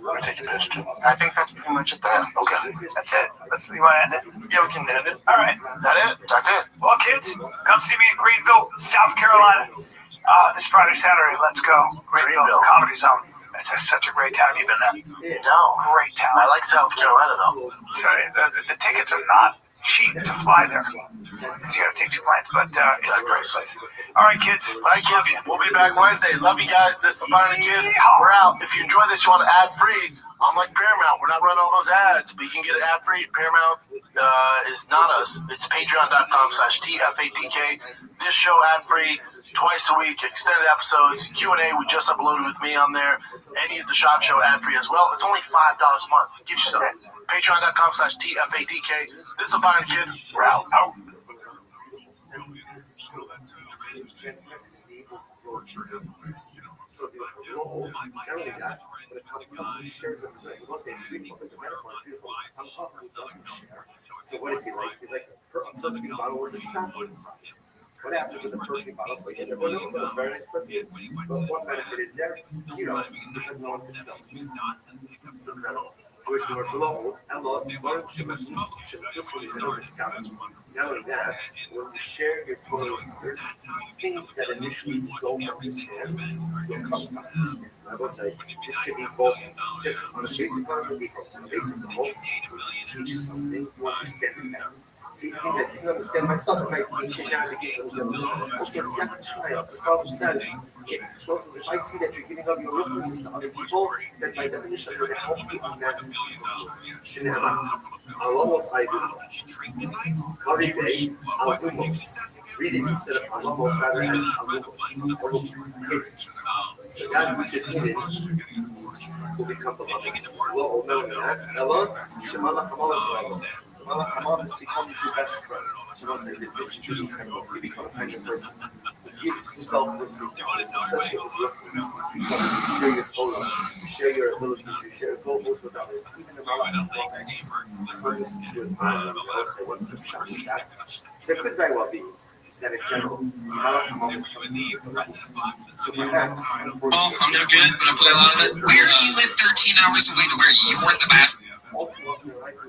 Let me take a picture too. I think that's pretty much it there. Okay. That's it. You want to end it? Yeah, we can end it. All right. Is that it? That's it. Well, kids, come see me in Greenville, South Carolina. This Friday, Saturday. Let's go. Greenville Comedy Zone. It's such a great time. You've been there? No. Great time. I like South Carolina though. So the tickets are not cheap to fly there because you got to take 2 planes, but it's a great place. All right, kids. All right, kids. We'll be back Wednesday. Love you guys. This is the Final Kid. We're out. If you enjoy this, you want to ad free. Unlike Paramount, we're not running all those ads, but you can get it ad free. Paramount is not us. It's patreon.com/TFADK. This show ad free twice a week. Extended episodes, Q&A we just uploaded with me on there. Any of the shop show ad free as well. It's only $5 a month. Get yourself. Patreon.com/TFADK. This is the Final Kid. We're out. So beautiful. Not only that, but it shares of his life. We'll say beautiful, but the metaphor is beautiful. Tom Hoffman doesn't share. So what is he like? He's like a perfect bottle with a stop on the side. What happens with a perfect bottle? So again, everyone knows it's a very nice perfume. But what benefit is there? Zero, because no one can smell it. Incredible. Which we were below, and Lord, should this one is never discounted. Not only that, when you share your Torah with others, things that initially you don't understand, you'll come to understand. I will say, this could be both just on a basic level, on a basic level, teach something, you understand it better. See, things I didn't understand myself, if I teach it now, I begin to understand. Also, the problem says, if I see that you're giving up your willingness to other people, then by definition, you're going to help you on that. I'll almost I do. Every day, I'll almost read it instead of I'll almost rather as I'll almost. So that which is hidden will become beloved. Hello, Shemala Kamalas. Malach Hamas becomes your best friend. She wants to say that this is really incredible. You become a kind of person who gives selflessly to others, especially with reference. You share your Torah, you share your abilities, you share goals with others. Even the Malach Hamas comes to admire them. They'll say, what's the shot with that? So it could very well be that in general, Malach Hamas comes to you. So perhaps, unfortunately, I'm no good, but I play a lot of it. Where do you live 13 hours away to where you weren't the best? Ultimately, your life is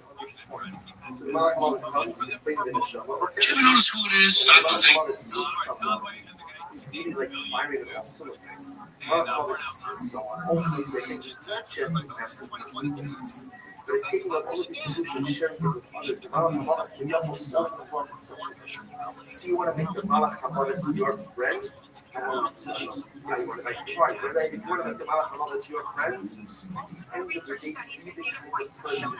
so the Malach Hamas comes to play the show. Do you ever notice who it is? Stop to think. He's really like firing the best cylinders. Malach Hamas is someone always making not just the best of things, but it's taking up all of these solutions, sharing it with others. The Malach Hamas can be almost self-involved in such a way. So you want to make the Malach Hamas your friend? I don't know if you want to make it hard, but if you want to make the Malach Hamas your friends, at the end of the day, you the kind of person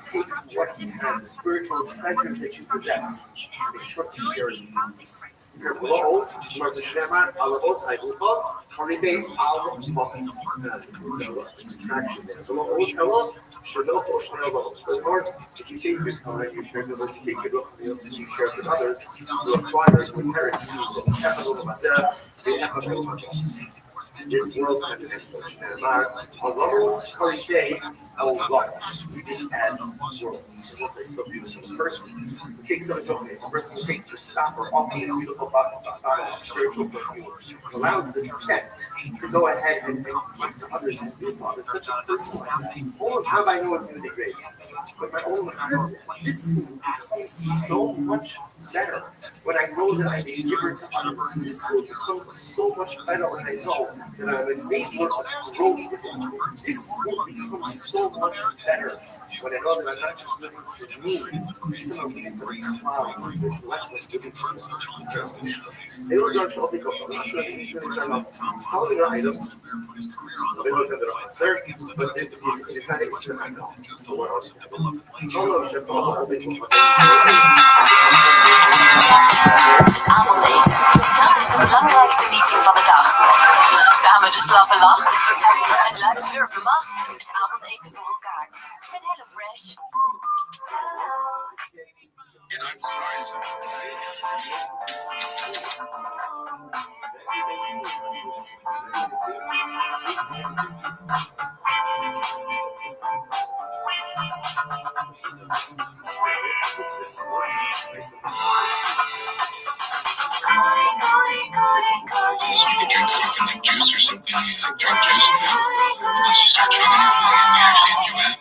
takes what he has, the spiritual treasures that you possess, and make sure to share it with others. If you're below, towards the Shema, Alabos, I will call, Haribay, Al-Mokis. There's an extraction there. So, Lord, if you take your Torah, you share with others, you take your Ruchnios, and you share with others, you acquire, you inherit, this world and the next one. Alamos Karibay, Alamos, reading as worlds. It's like so beautiful. The person who takes up his own face, the person who takes the stopper off the beautiful bottle of spiritual perfume, allows the scent to go ahead and give to others as beautiful. There's such a person like that. All of Rabbi knows in the grave. But my older cousin, this is so much better. When I know that I can give her to others, this will become so much better when I know that I'm enabling growth with it. This will become so much better when I know that I'm not just living for me, instead of living for the cloud, they don't judge all the following your items. They look at their answer, but they decide it's the right now. Het avondeten. Dat is de belangrijkste meeting van de dag. Samen de slappe lach. En luid slurpen mag. Het avondeten voor elkaar. Met HelloFresh. So you could drink fucking like juice or something, you like drink juice and then you start chugging it and you actually enjoy it.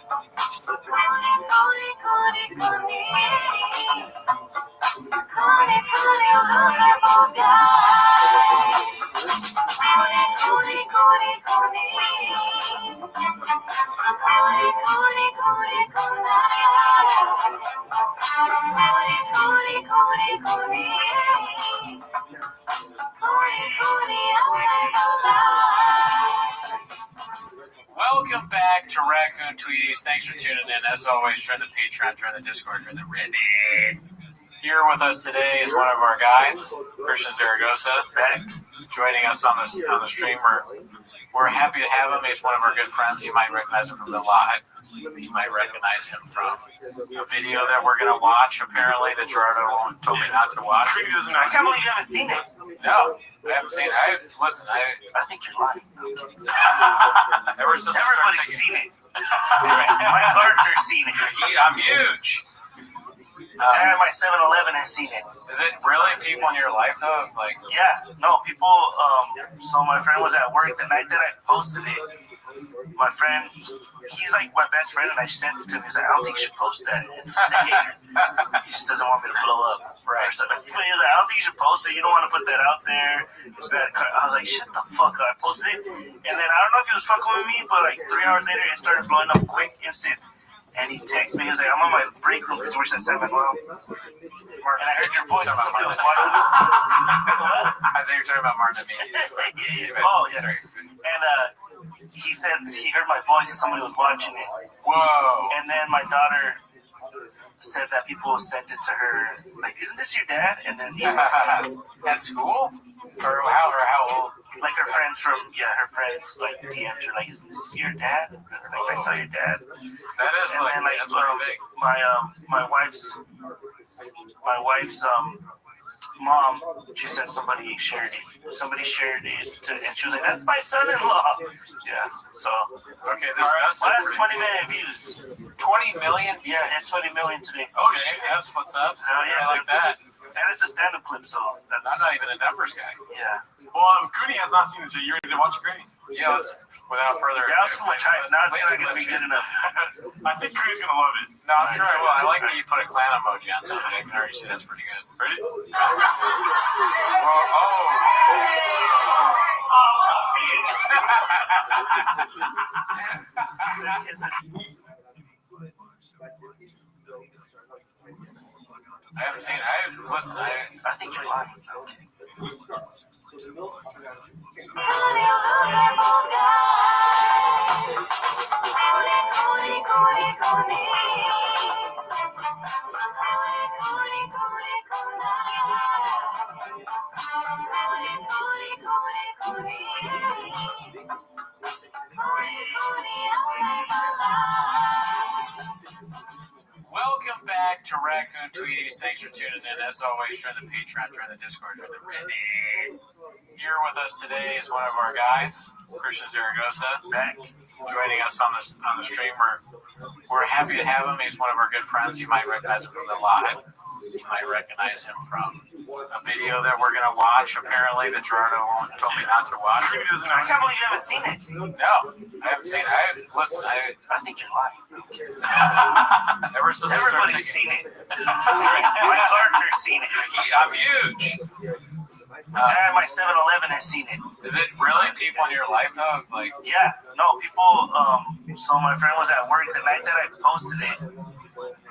Welcome back to Raccoon Tweeties. Thanks for tuning in. As always, join the Patreon, join the Discord, join the Reddit. Here with us today is one of our guys, Christian Zaragoza, back joining us on the stream. We're happy to have him. He's one of our good friends. You might recognize him from the live. You might recognize him from a video that we're going to watch, apparently, that Gerardo told me not to watch. I can't believe you haven't seen it. No, I haven't seen it. I think you're lying. Ever since everybody's seen it. My partner's seen it. I'm huge. My 7-Eleven has seen it. Is it really people in your life though? Like, yeah, no, people. So my friend was at work the night that I posted it. My friend, he's like my best friend, and I sent it to him. He's like, I don't think you should post that. He's a hater. He just doesn't want me to blow up. Right. So he's like, I don't think you should post it. You don't want to put that out there. It's bad. I was like, shut the fuck up. I posted it, and then I don't know if he was fucking with me, but like 3 hours later, it started blowing up quick, instant. And he texted me. He was like, I'm on my break room because we're at 7. And I heard your voice. And somebody was watching. I thought you were talking about Martin and me. Oh, yeah. And he said he heard my voice and somebody was watching it. Whoa. And then my daughter said that people sent it to her, like, isn't this your dad? And then he at school? Or how old? Like her friends her friends like DM'd her, like, isn't this your dad? Like, I saw your dad. That is and like, then, like, that's really big. My wife's mom, she said somebody shared it, and she was like, that's my son-in-law. Yeah, so. Okay, that's 20 million views. 20 million? Yeah, it had 20 million today. Okay, that's what's up. Hell yeah. I like that. And it's a stand-up clip, so that's... I'm not even a numbers guy. Yeah. Well, Goody has not seen it, so you ready to watch it, Goody? Yeah, let's, without further ado. That was too much hype. Now it's not going to be good enough. I think Goody's going to love it. No, I'm sure I will. I like that you put a clan emoji on something. I can already see that's pretty good. Ready? I haven't seen it. I think you're lying. Okay. Welcome back to Raccoon Tweeties. Thanks for tuning in. As always, join the Patreon, join the Discord, join the Reddit. Here with us today is one of our guys, Christian Zaragoza, back joining us on the stream. We're happy to have him. He's one of our good friends. You might recognize him from the live. You might recognize him from a video that we're gonna watch. Apparently, that Gerardo told me not to watch. I can't believe you haven't seen it. No, I haven't seen it. I think you're lying. Ever since Everybody's seen it. My partner's seen it. I'm huge. The guy at my 7-Eleven has seen it. Is it really people in your life though? Like, yeah, no, people. So my friend was at work the night that I posted it.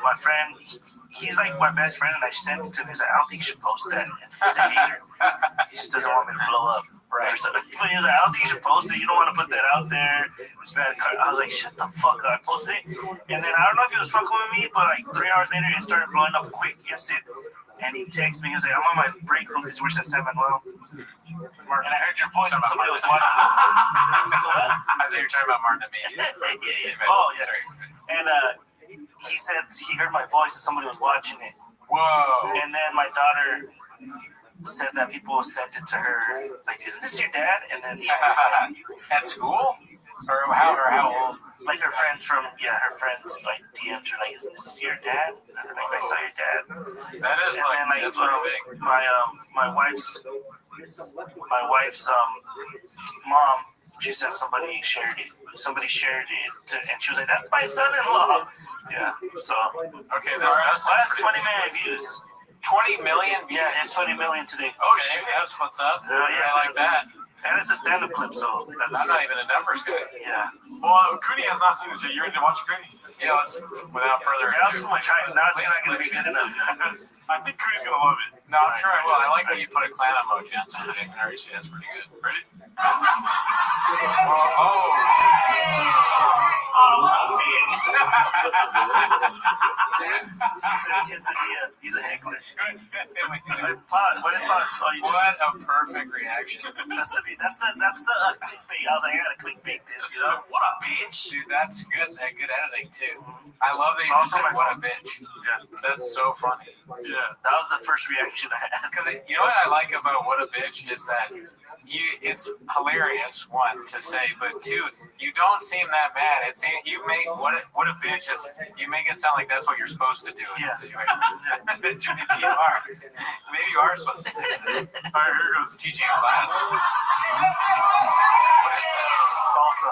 My friend, he's like my best friend, and I sent it to him. He's like, I don't think you should post that. He's a hater. He just doesn't want me to blow up. Right. So, but he was like, I don't think you should post it. You don't want to put that out there. It's bad. I was like, shut the fuck up. I posted it. And then I don't know if he was fucking with me, but like 3 hours later, it started blowing up quick. Instant. And he texted me. He was like, I'm on my break room because he works at 7-Well. And I heard your voice and somebody was watching. I see you're talking about Martin and me. Yeah. Oh, yeah. And he said he heard my voice and somebody was watching it. Whoa. And then my daughter said that people sent it to her. Like, isn't this your dad? And then at school? Or how old? Like her friends her friends like DM'd her like, isn't this your dad? And like, I saw your dad. That is and like, then, like that's really big. My wife's mom, she said somebody shared it. Somebody shared it, and she was like, "That's my son-in-law." Yeah. So okay, that's last 20 million views. 20 million? Yeah, and 20 million today. Oh shit, that's what's up. Yeah, I like that. And it's a stand-up clip, so that's... I'm not even a numbers guy. Yeah. Well, Cooney has not seen it, so you're ready to watch Cooney? Yeah, let's, without further ado. That was too much hype. Now it's not going to be good enough. I think Cooney's going to love it. No, I'm sure I will. I like that you put a clan emoji on something. I can already see that's pretty good. Ready? He's a heckler. What a perfect reaction. That's the clickbait. I was like, I gotta clickbait this, you know? What a bitch. Dude, that's good. Good editing too. I love that you just said what a bitch. Yeah. That's so funny. Yeah. That was the first reaction I had. Because you know what I like about what a bitch is that it's hilarious, one, to say, but two, you don't seem that bad. It's you make what a bitch is. You make it sound like that's what you're supposed to do in that situation. Maybe you are. Maybe you are supposed to say that. All right, here goes teaching a class. What is that? Salsa.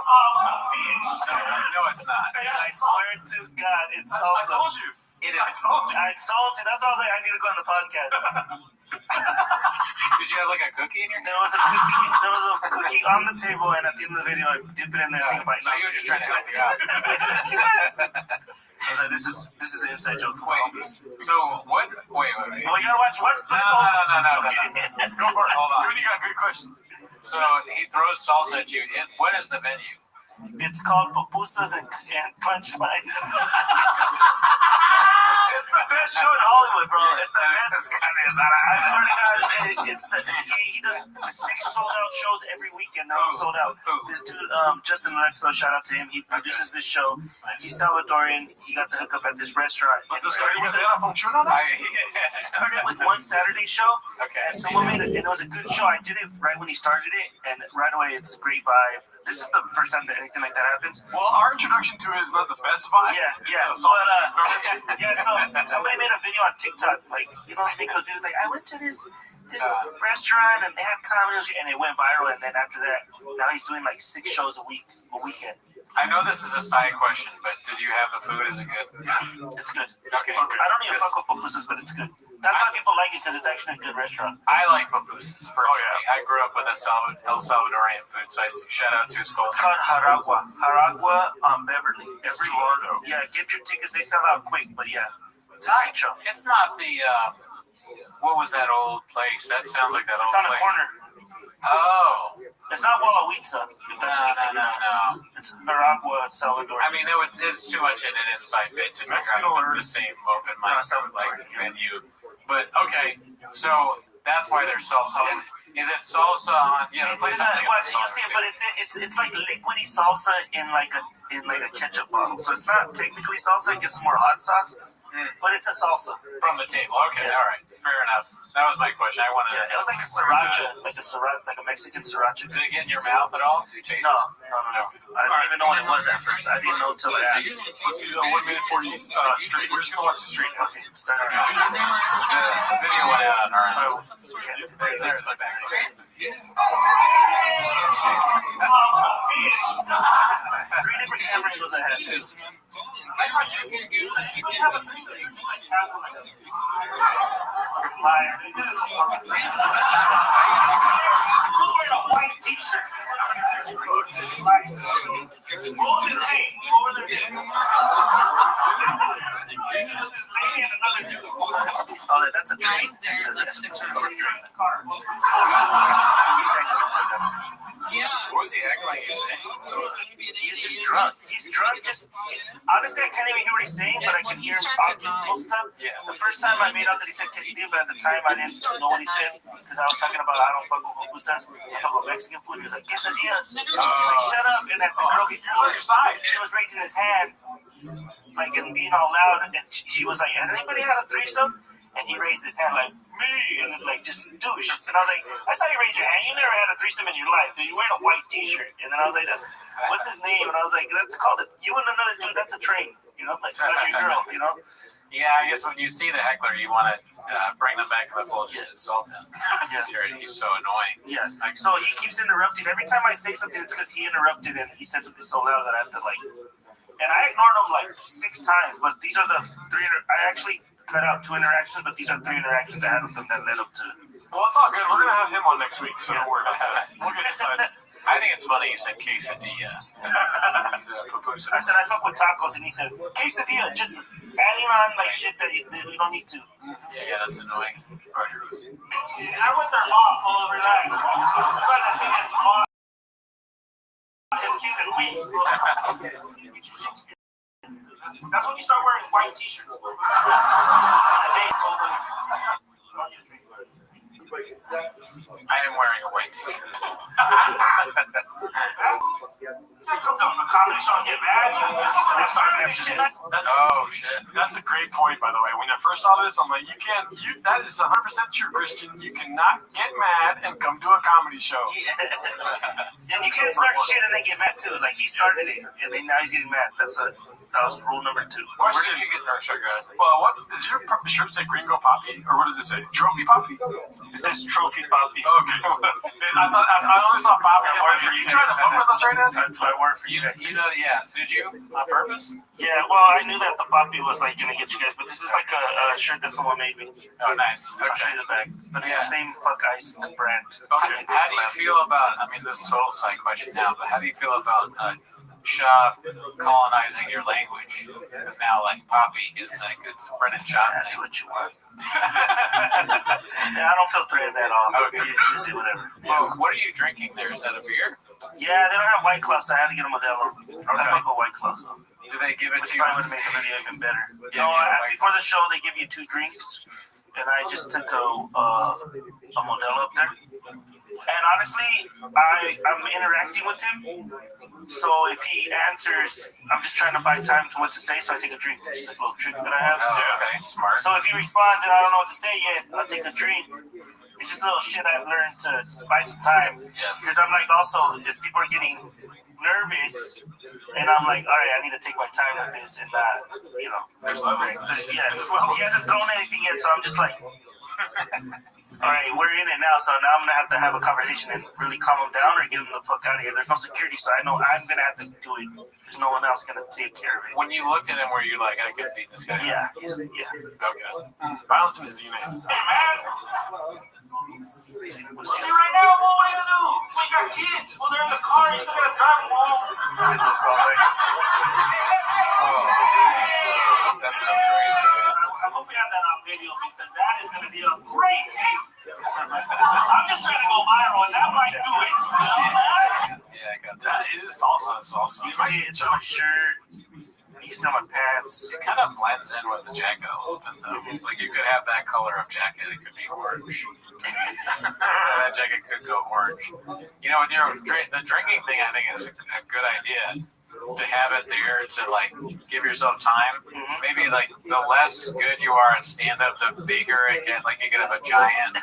No, it's not. I swear to God, it's salsa. I told you. It is. I told you. That's why I was like, I need to go on the podcast. Did you have like a cookie in your hand? There was a cookie on the table, and at the end of the video, I dip it in there and take a bite. So you were just trying to help you out. I was like, this is an inside joke. Wait. So what? Wait. Well, you gotta watch what? No. Go for it. Hold on. Cooney got good questions. So he throws salsa at you. What is the menu? It's called pupusas and punchlines. It's the best show in Hollywood, bro. It's the best. I swear to God, he does 6 sold-out shows every weekend. They're all sold out. This dude, Justin Alexo, shout out to him. He produces this show. He's Salvadorian. He got the hookup at this restaurant. He started with one Saturday show. Okay. And someone made it, and it was a good show. I did it right when he started it, and right away, it's a great vibe. This is the first time that anything like that happens. Well, our introduction to it is not the best vibe. Yeah. So somebody made a video on TikTok, like, you know, I think those videos, like, I went to this restaurant and they had comedy, and it went viral. And then after that, now he's doing like 6 shows a weekend. I know this is a side question, but did you have the food? Is it good? It's good. Okay. I don't even fuck with pupusas, but it's good. That's why people like it, because it's actually a good restaurant. I like pupusas personally. Oh, yeah. I grew up with El Salvadorian food, so I shout out to his culture. It's called Jaragua on Beverly. Yeah, get your tickets. They sell out quick, but yeah, it's a great show. It's not the what was that old place? That sounds like that old place. It's on the corner. Oh. It's not Walla-Witza. No. It's Jaragua, Salvador. I mean, it's too much in an inside bit to figure out if it's the same open mic menu. But okay, so that's why there's salsa. Is it salsa on? Yeah, the place I'm thinking of you'll see it, but it's like liquidy salsa in like a ketchup bottle. So it's not technically salsa. It gets some more hot sauce. but it's a salsa. From the table. Okay, all right. Fair enough. That was my question. I wanted. Yeah, it was like a sriracha, like a Mexican sriracha. Did it get in your mouth at all? Did you taste No. it? I didn't even know what it was at first. I didn't know until I asked. Let's see the 1 minute 40 street. We're just gonna watch the street. Okay, start it out. The video went out on our end. There's my back. 3 different tamarindos I had too. Liar. Who's wearing a white t-shirt? I'm gonna take your photo. What was his name? What was his name? Oh, that's a train. It says that. It's a color train. What was he acting like you saying? He's just drunk. He's drunk. Honestly, I can't even hear what he's saying, but I can hear him talking most of the time. Yeah. The first time I made out that he said quesadilla, but at the time I didn't know what he said because I was talking about I don't fuck with pupusas. I fuck with Mexican food. He was like quesadillas. Like, shut up. And as the girl gets on your side, he was raising his hand, like and being all loud, and she was like, "Has anybody had a threesome?" And he raised his hand like, me, and then like just douche. And I was like, I saw you raise your hand. You never had a threesome in your life, dude. You're wearing a white t-shirt. And then I was like, what's his name? And I was like, that's called you and another dude, that's a train. You know, like not your girl, you know? Yeah, I guess when you see the heckler, you want to bring them back to the fold, just insult them. He's so annoying. Yeah. So he keeps interrupting. Every time I say something, it's because he interrupted and he said something so loud that I have to like. And I ignored him like 6 times, but these are the 3. I actually cut out 2 interactions, but these are 3 interactions I had with them that led up to. Well, it's all good. We're gonna have him on next week, so don't worry about that. We'll get decided. I think it's funny you said quesadilla. I said I fuck with tacos, and he said quesadilla, just adding on like shit that you don't need to. Yeah, that's annoying. I went there, mom, relax. Because I see his mom, his kids and queens. That's when you start wearing white t-shirts. I am wearing a white t-shirt. Come down to a comedy show and get mad. That's fine after this. Oh shit. That's a great point, by the way. When I first saw this, I'm like, that is 100% true, Christian. You cannot get mad and come to a comedy show. And you can't start shit and then get mad too. Like he started it, and then now he's getting mad. That was rule number 2. Where did you get that shirt? Well, what does your shirt say? Gringo Poppy, or what does it say? Trophy Poppy? It says Trophy Poppy. Okay. I only saw Poppy. Are you trying to fuck with us right now, dude? That's my word for you guys. You know, yeah. Did you on purpose? Yeah. Well, I knew that the Poppy was like gonna get you guys, but this is like a shirt that someone made me. Oh, nice. I'll show you the back. But it's the same Fuck Ice brand. Okay. How do you feel about? I mean, this is a total side question now, but how do you feel about Shaw colonizing your language? Because now, like, Poppy is like it's a Brennan Shaw thing. Do what you want. Yeah, I don't feel threatened at all. Okay. You say whatever. Well, what are you drinking there? Is that a beer? Yeah, they don't have White Claw, so I had to get a Modelo. I fuck with White Claw. Do they give it Which to you? probably would have made the video even better. Before the show, they give you 2 drinks, and I just took a Modelo up there. And honestly, I'm interacting with him. So if he answers, I'm just trying to buy time to what to say, so I take a drink. It's a little trick that I have. Okay, smart. So if he responds and I don't know what to say yet, I'll take a drink. It's just little shit I've learned to buy some time. Yes. Because I'm like, also, if people are getting nervous, and I'm like, all right, I need to take my time with this and not, you know. There's levels. Yeah, he hasn't thrown anything yet, so I'm just like, all right, we're in it now, so now I'm going to have a conversation and really calm him down or get him the fuck out of here. There's no security, so I know I'm going to have to do it. There's no one else going to take care of it. When you looked at him, were you like, I could beat this guy? Yeah. Okay. Violence in his DNA. Hey, man! See, right now, what are you gonna do? We got kids. Well, they're in the car. You still gotta drive them home. Good little call back. Oh, that's so crazy. I hope we have that on video because that is gonna be a great tape. I'm just trying to go viral, and that might do it. Yeah, I got that. It is salsa. It's salsa. You see, it's on my shirt. You see my pants. It kind of blends in with the jacket a little bit, though. Like you could have that color of jacket. It could be orange. That jacket could go orange. You know, with the drinking thing, I think is a good idea. to have it there to like give yourself time. Maybe like the less good you are at stand up, the bigger it gets. Like you could have a giant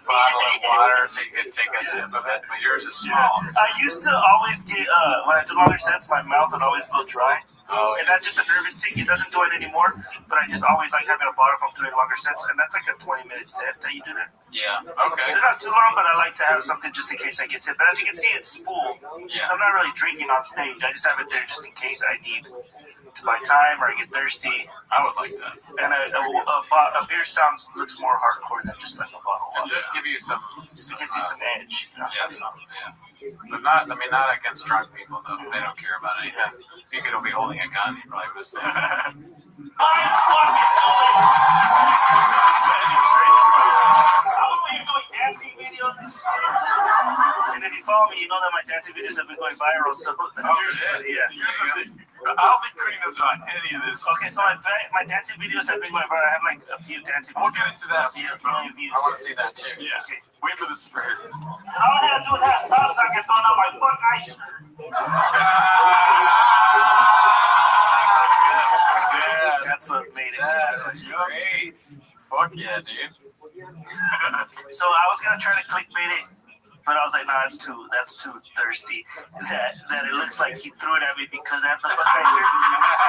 bottle of water so you could take a sip of it, but yours is small. I used to always get when I did longer sets, my mouth would always go dry. Oh, and that's just a nervous thing. It doesn't do it anymore, but I just always like having a bottle if I'm doing longer sets, and that's like a 20-minute set that you do there. Yeah. Okay. It's not too long, but I like to have something just in case I get sick. But as you can see, it's full. Yeah. So I'm not really drinking on stage. I just have it there just in case I need to buy time or I get thirsty. I would like that. And a beer looks more hardcore than just like a bottle. And just give you some. It gives you some edge. You know? Yeah. But not against drunk people though. They don't care about anything. If you could be holding a gun, you probably would have. Dancing videos. And if you follow me, you know that my dancing videos have been going viral. So yeah. Here's the thing. I don't think Creed knows about any of this. Okay, so my dancing videos have been going viral. I have like a few dancing videos. We'll get into that. Million views. I want to see that too. Yeah. Okay. Wait for this. All I had to do was have stops so I can throw out my foot ice. That's what made it. That's great. Fuck yeah, dude. So I was gonna try to clickbait it, but I was like, nah, that's too thirsty. That it looks like he threw it at me because I have the fuck right here.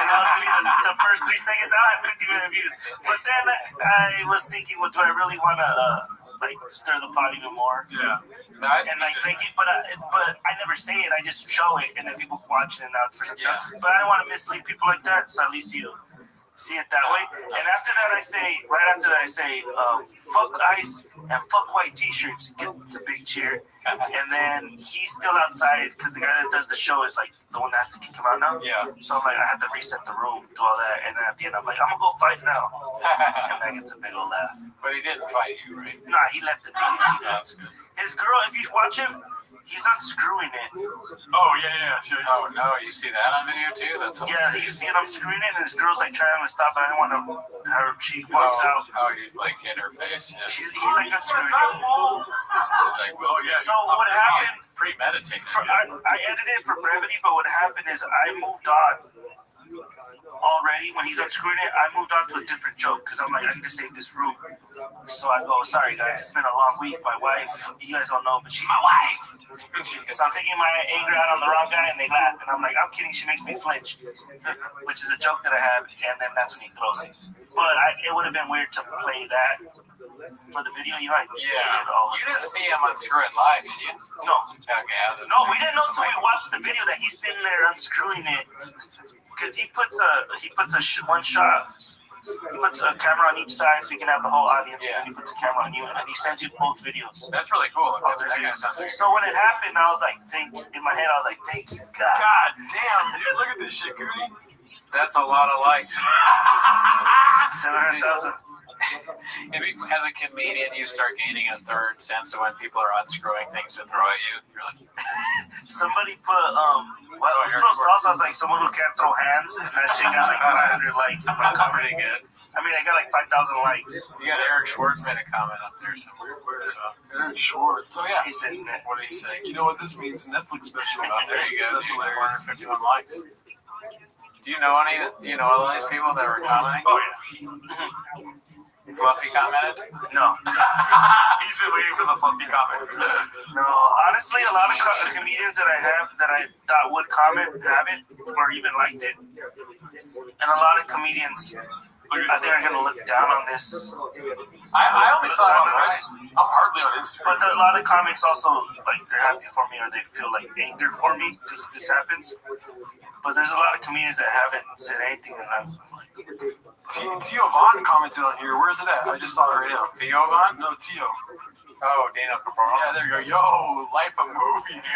And that was gonna be the first 3 seconds. Now I have 50 million views. But then I was thinking, well, do I really wanna like stir the pot even more? Yeah. And like make it, but I never say it. I just show it, and then people watch it and out for something else. But I don't want to mislead people like that, so at least you see it that way. And after that, I say, fuck ice and fuck white t-shirts. It's a big cheer. And then he's still outside because the guy that does the show is like the one that has to kick him out now. Yeah. So I'm like, I had to reset the room, do all that, and then at the end I'm like, I'm gonna go fight now. And that gets a big old laugh. But he didn't fight you, right? Nah, he left the meeting. That's good. His girl, if you watch him, he's unscrewing it. Oh yeah, sure. Oh no, you see that on video too? That's you see it. I'm screwing it, and this girl's like trying to stop. I don't want to. She walks out. Oh, you like hit her face? Yeah. He's like unscrewing it. Like, So what happened? Premeditated. I edited it for brevity, but what happened is I moved on. Already, when he's unscrewing it, I moved on to a different joke because I'm like, I need to save this room. So I go, sorry guys, it's been a long week. My wife, you guys don't know, but she's my wife. So I'm taking my anger out on the wrong guy, and they laugh. And I'm like, I'm kidding. She makes me flinch, which is a joke that I have. And then that's when he throws it. But it would have been weird to play that for the video. You didn't see him unscrew it live, did you? No. Okay. No, we didn't know until we watched the video that he's sitting there unscrewing it. Because he puts one shot. He puts a camera on each side so he can have the whole audience. Yeah. He puts a camera on you, and he sends you both videos. That's really cool. That kind of sounds like. So when it happened, I was like, thank you, God. God damn, dude, look at this shit, Goody. That's a lot of likes. 700,000. Maybe as a comedian, you start gaining a third sense of when people are unscrewing things to throw at you. You're like, somebody put throw salsa. I was like someone who can't throw hands, and that shit got like 500 likes. That's pretty good. I mean, I got like 5,000 likes. You got Eric Schwartz made a comment up there somewhere. Where's Eric Schwartz? So yeah, he's sitting there. What did he say? You know what this means? Netflix special. There you go. That's hilarious. 451 likes. Do you know all these people that were commenting? Oh yeah. Fluffy commented? No. He's been waiting for the Fluffy comment. No, honestly, a lot of comedians that I thought would comment haven't or even liked it, and a lot of comedians I think are gonna look down on this. I only saw it on this. I'm hardly on Instagram. But a lot of comics also like they're happy for me or they feel like anger for me because this happens. But there's a lot of comedians that haven't said anything, and I'm like, Tio Vaughn commented on here. Where's it at? I just saw it right now. Theo Vaughn? No, Tio. Oh, Daniel Cabral. Yeah, there you go. Yo, life of movie, dude.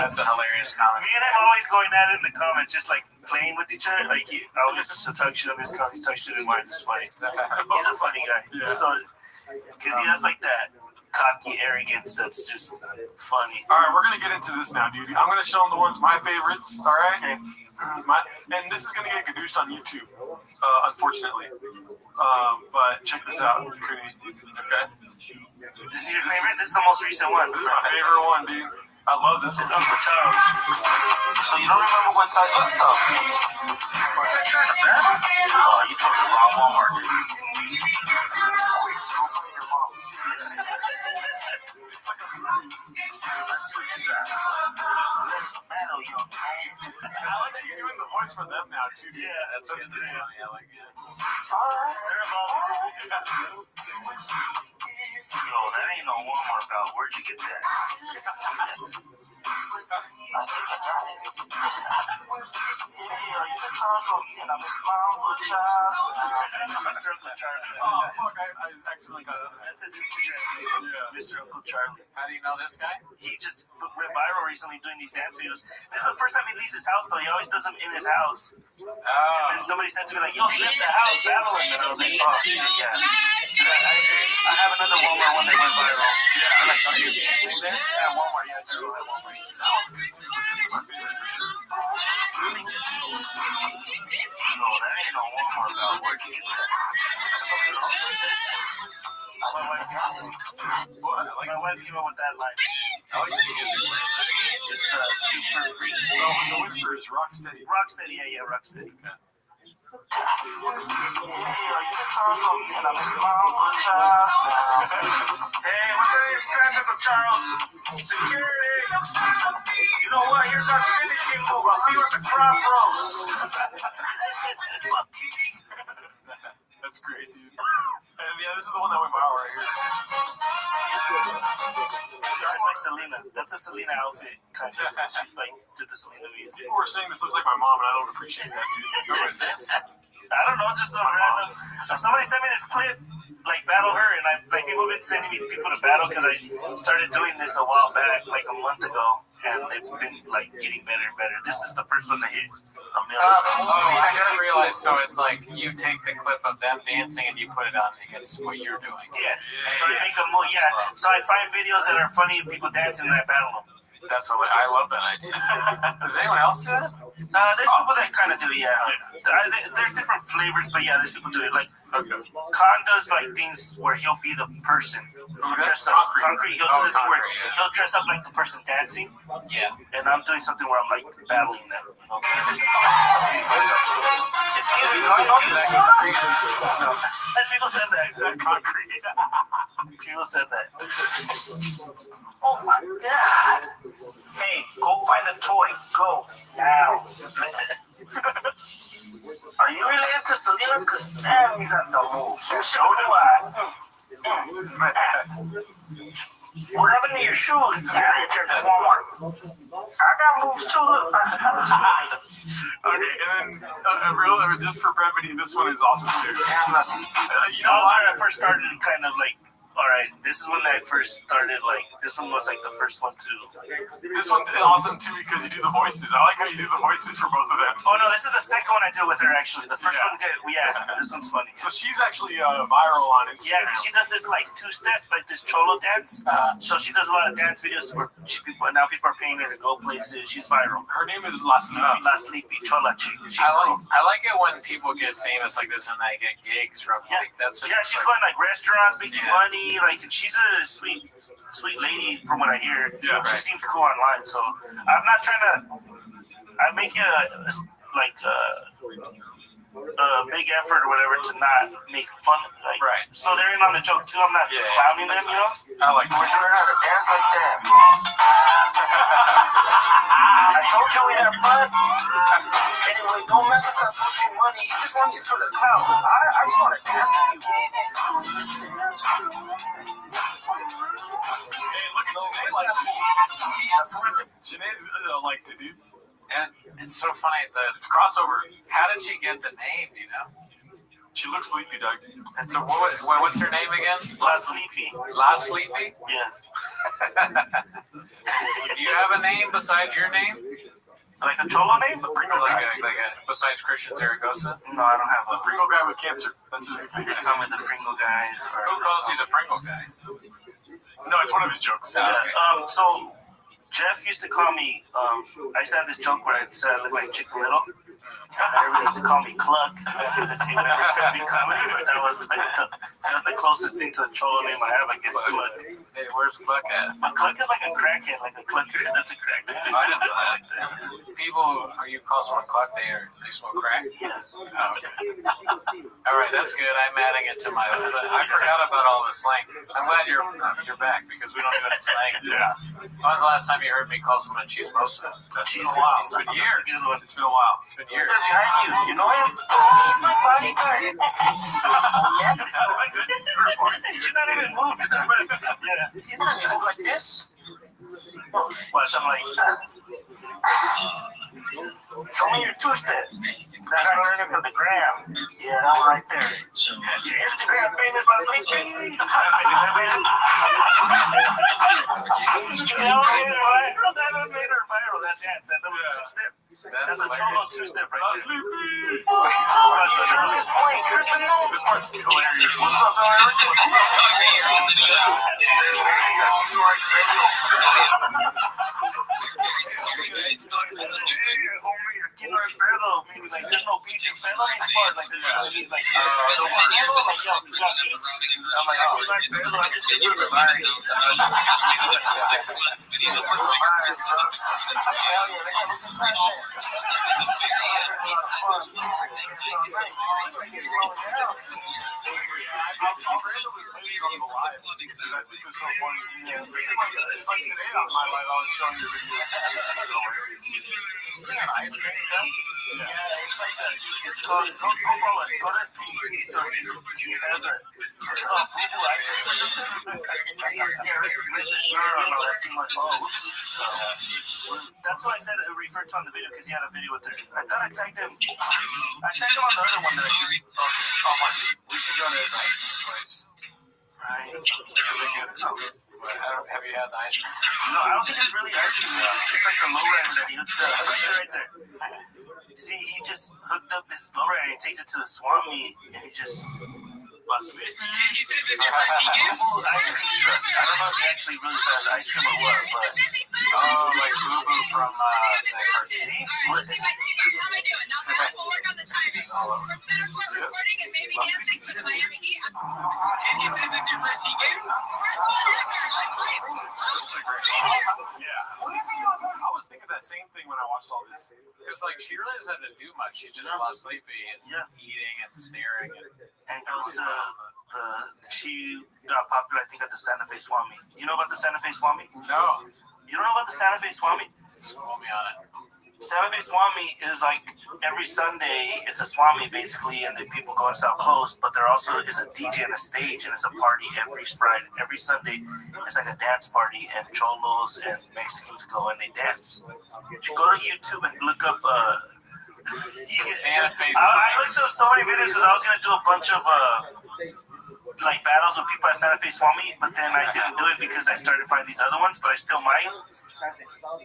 That's a hilarious comment. Me and him always going at it in the comments, just like playing with each other. Like I was just to talk shit on his comments, he talk shit in mine, just funny. He's a funny guy. Yeah. So, because he has like that cocky arrogance that's just funny. All right, we're gonna get into this now, dude. I'm gonna show them the ones my favorites. All right, and this is gonna get gadooshed on YouTube, unfortunately. But check this out, Cooney. Okay. This is your favorite? This is the most recent one. This is my favorite one, dude. I love this one. It's Uncle Charles. So you don't remember what size? What the? Oh, you chose the wrong Walmart, dude. Let's see what you got. Let's battle, young man. I like that you're doing the voice for them now, too. Yeah, that's funny. I like it. Yo, that ain't no Walmart belt. Where'd you get that? I think I got it. Hey, are you the Charles O'Neill? I'm Mr. Uncle Charles. Mr. Uncle Charlie. Oh, fuck, I accidentally got it. That's his Instagram name. Yeah. Mr. Uncle Charlie. How do you know this guy? He just went viral recently doing these dance videos. This is the first time he leaves his house, though. He always does them in his house. And then somebody said to me, like, yo, he left the house battling. And I was like, oh, shit, yeah. I have another Walmart one that went viral. Yeah, I like to see you dancing there. Yeah, Walmart, yeah, they're all at Walmart. That one's good, too, but this is my favorite for sure. No, that ain't no Walmart belt. Where'd you get that? My wife came up with that line. Oh, yes, he is. It's super free. Oh, the whisper is Rocksteady. Rocksteady, yeah, Rocksteady. Okay. Hey, are you the Charles O'Neill? I'm Mr. Uncle Charles. Hey, what's that name? Fans of Charles. Security. You know what? Here's my finishing move. I'll see you at the crossroads. That's great, dude. And yeah, this is the one that went viral right here. It's like Selena. That's a Selena outfit, kind of. She's like, did the Selena music. People were saying this looks like my mom, and I don't appreciate that, dude. Who is this? I don't know, just some random. So somebody sent me this clip, like battle her, and like people have been sending me people to battle because I started doing this a while back, like a month ago, and they've been like getting better and better. This is the first one to hit. I just realized, so it's like you take the clip of them dancing and you put it on against what you're doing. Yes. So I make them more, yeah. So I find videos that are funny of people dancing and I battle them. That's what I love that idea. Does anyone else do that? There's people that kind of do, yeah. There's different flavors, but yeah, there's people do it. Like, Khan does like things where he'll be the person. He'll dress up concrete. He'll do the thing where he'll dress up like the person dancing. Yeah. And I'm doing something where I'm like battling them. People said that. Exact concrete. People said that. Oh my God. Hey, go find a toy. Go now. Are you related to Selena? Because damn, you got the moves. So do I. What happened to your shoes? Yeah, it's your Walmart. I got moves too. Okay, and then just for brevity, this one is awesome too. You know, when I first started, kind of like, all right, this is when I first started, like, this one was like the first one too. This one's awesome too because you do the voices. I like how you do the voices for both of them. Oh no, this is the second one I did with her actually. The first one, this one's funny. So she's actually viral on Instagram. Yeah, because she does this like two-step, like this cholo dance. So she does a lot of dance videos where now people are paying her to go places. She's viral. Her name is La Sleepy. La Sleepy, Chola Chick. I like it when people get famous like this and they get gigs from like that's she's going like restaurants, making money. Like she's a sweet lady from what I hear. Yeah, she seems cool online. So I'm not trying to. I make a big effort or whatever to not make fun. Like, right. So they're in on the joke too. I'm not clowning them, you know. I like. We're learning how to dance like that. I told you we had fun. Anyway, don't mess with that fucking money. You just want it for the clout. I just want to dance with you. Hey, look at Janae's like to do. And it's so funny that it's crossover. How did she get the name? You know, she looks sleepy, Doug. And so what's her name again? La Sleepy. La Sleepy. Yes. Do you have a name besides your name? Like a cholo name? Like a besides Christian Zaragoza? No, I don't have a Pringle guy with cancer. That's his name. They call me the Pringle guys. Who calls you the Pringle guy? No, it's one of his jokes. So Jeff used to call me. I used to have this joke where I said I look like Chicken Little. Everybody used to call me Cluck. He never took me comedy, but that's the closest thing to a troll name I have, I guess. Cluck. Hey, where's Cluck at? A Cluck is like a crackhead, like a clucker. That's a crackhead. I didn't know that. People who you call someone Cluck, they smoke crack? Yes. Oh, okay. All right, that's good. I'm adding it to my. I forgot about all the slang. I'm glad you're back because we don't do any slang. Yeah. When was the last time you heard me call someone a chismosa? It's been a while. It's been years. It's been a while. It's been years. You know him? He's my bodyguard. You're not even moving. Yeah. He's not even like this. Watch, I'm like, show me your two-step. That's how I learned it from the gram. Yeah, that one right there. Your Instagram famous by sleeping. That made her viral, that dance, that little two-step. That's a total two-step right there. Sleepy. This point, tripping over. This part's hilarious. What's up, Eric? Like, there's no beach in San Luis, like, the beach is like, I'm like, I'm just here for the vibes. It's called, go follow it. Go to his page. So he has it. It's called Boo Boo Ice Cream or something. No, that's too much. Oh, whoops. That's why I said it referred to on the video because he had a video with her. I thought I tagged him. I tagged him on the other one that I did. Okay. Oh, my. We should go to his ice cream place. Right. Is it good? Have you had the ice cream? No, I don't think it's really ice cream. It's like the lowrider that he hooked up. Right there. See, he just hooked up this lowrider and he takes it to the swamp meet and he just busts it. Boo-boo ice cream truck. I don't know if he actually really sells ice cream or what, but like Boo Boo from that cartoon. See? What? He's all over. I was thinking that same thing when I watched all this. Because like she really doesn't have to do much. She's just a lot sleepy and eating and staring and goes to she got popular I think at the Santa Fe Swap Meet. You know about the Santa Fe Swap Meet? No. You don't know about the Santa Fe Swap Meet? School me on it. Santa Fe Swap Meet is like every Sunday. It's a swap meet basically, and then people go and sell clothes. But there also is a DJ and a stage, and it's a party every Friday, every Sunday. It's like a dance party, and cholos and Mexicans go and they dance. You go to YouTube and look up. Santa Fe. I looked up so many videos because I was gonna do a bunch of like battles with people at Santa Fe Swap Meet, but then I didn't do it because I started finding these other ones, but I still might.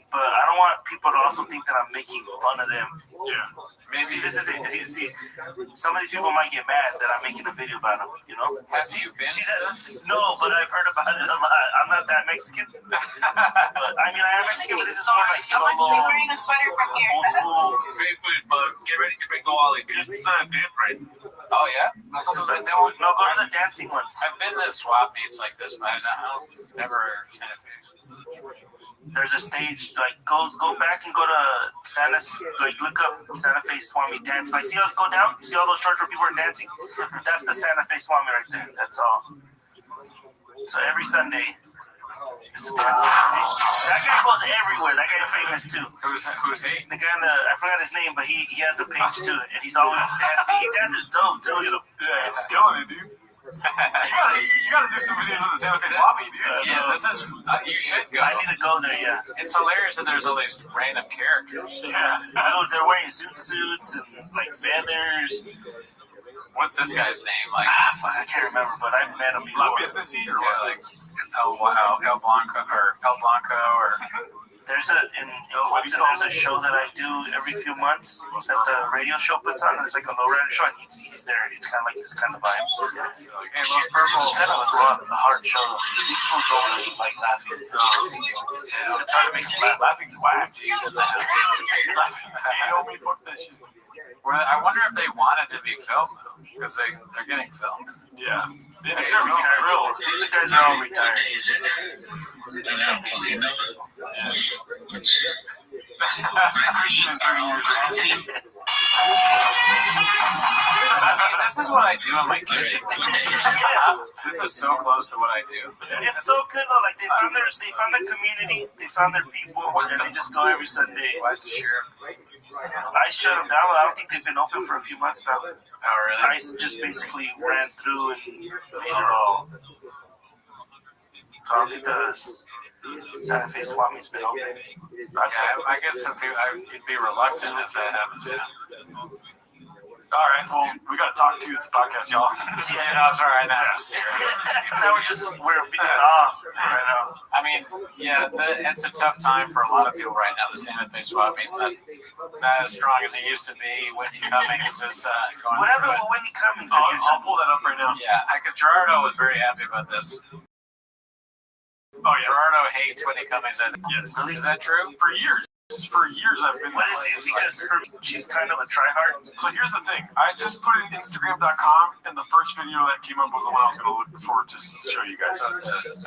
But I don't want people to also think that I'm making fun of them. Yeah. See, this is it. See, some of these people might get mad that I'm making a video about them, you know? Have you been? No, but I've heard about it a lot. I'm not that Mexican. But I mean, I am Mexican, but this is more like cholo, wearing a sweater from here. old school. Get ready to bring the Wally. This is Dan, right? Oh yeah. No, go to the dancing ones. I've been to swap meets like this, but I never Santa Fe. There's a stage, like, go back and go to look up Santa Fe Swap Meet dance. Like, see how go down? See all those shorts where people are dancing? That's the Santa Fe Swap Meet right there. That's all. So every Sunday, it's a dance. See, that guy goes everywhere. That guy's famous too. Who's he? The guy I forgot his name, but he has a page too, and he's always dancing. He dances dope too, you know. Yeah, he's killing it, dude. you gotta do some videos of the Santa Fe Swap Meet, dude. Yeah, this is you should go. I need to go there. Yeah, it's hilarious that there's all these random characters. Yeah, they're wearing suits and like feathers. What's this guy's name? Like, I can't remember, but I've met him before. Businessy or what? Like El Blanco or There's a show that I do every few months that the radio show puts on. It's like a lowrider show, and he's there. It's kind of like this kind of vibe. Hey, Los Purple. It's kind of a hard show though. These fools don't really like laughing. Yeah, it's hard to make them laugh. Laughing's whack. Laughing's homie, fuck that shit. I wonder if they wanted to be filmed though, because they're getting filmed. Yeah. They deserve to be grilled. These guys are all retired. Christian in 30 years. This is what I do in my kitchen. This is so close to what I do. It's so good though. Like they found their community, they found their people, and they just go every Sunday. Why is the sheriff? I shut them down. I don't think they've been open for a few months now. Oh, really? I just basically ran through and made it all. So I don't think the Santa Fe swap meet's been open. I get some people. I'd be reluctant if that happens. Yeah. All right, well, we got to talk to this podcast, y'all. Yeah, no, it's all right. Now just now we're being off right now. I mean, yeah, it's a tough time for a lot of people right now. The Santa Fe swap meet's not as strong as it used to be. Whitney Cummings is going. What happened with Whitney Cummings? I'll pull that up right now. Yeah, because Gerardo was very happy about this. Oh, yes. Gerardo hates Whitney Cummings. Yes. Is that true? For years I've been. What is it? Because she's kind of a tryhard. So here's the thing. I just put in Instagram.com, and the first video that came up was the one I was going to look forward to show you guys. So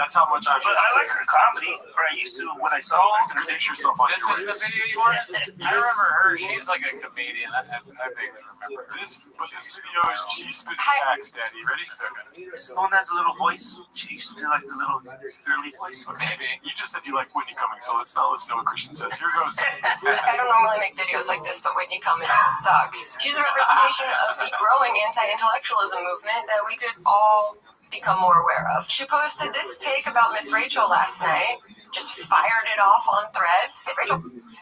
that's how much But I like her comedy, or I used to when I saw her. Introduce yourself on This your is the video you wanted? I remember her. She's like a comedian. I vaguely remember her. This video is She Spits Facts, Daddy. Ready? Okay. This one has a little voice. She used to do like the little girly voice. Okay. Maybe. You just said you like Whitney Cummings, so let's not listen to what Christian says. Here goes. I don't normally make videos like this, but Whitney Cummings sucks. She's a representation of the growing anti-intellectualism movement that we could all become more aware of. She posted this take about Miss Rachel last night, just fired it off on Threads.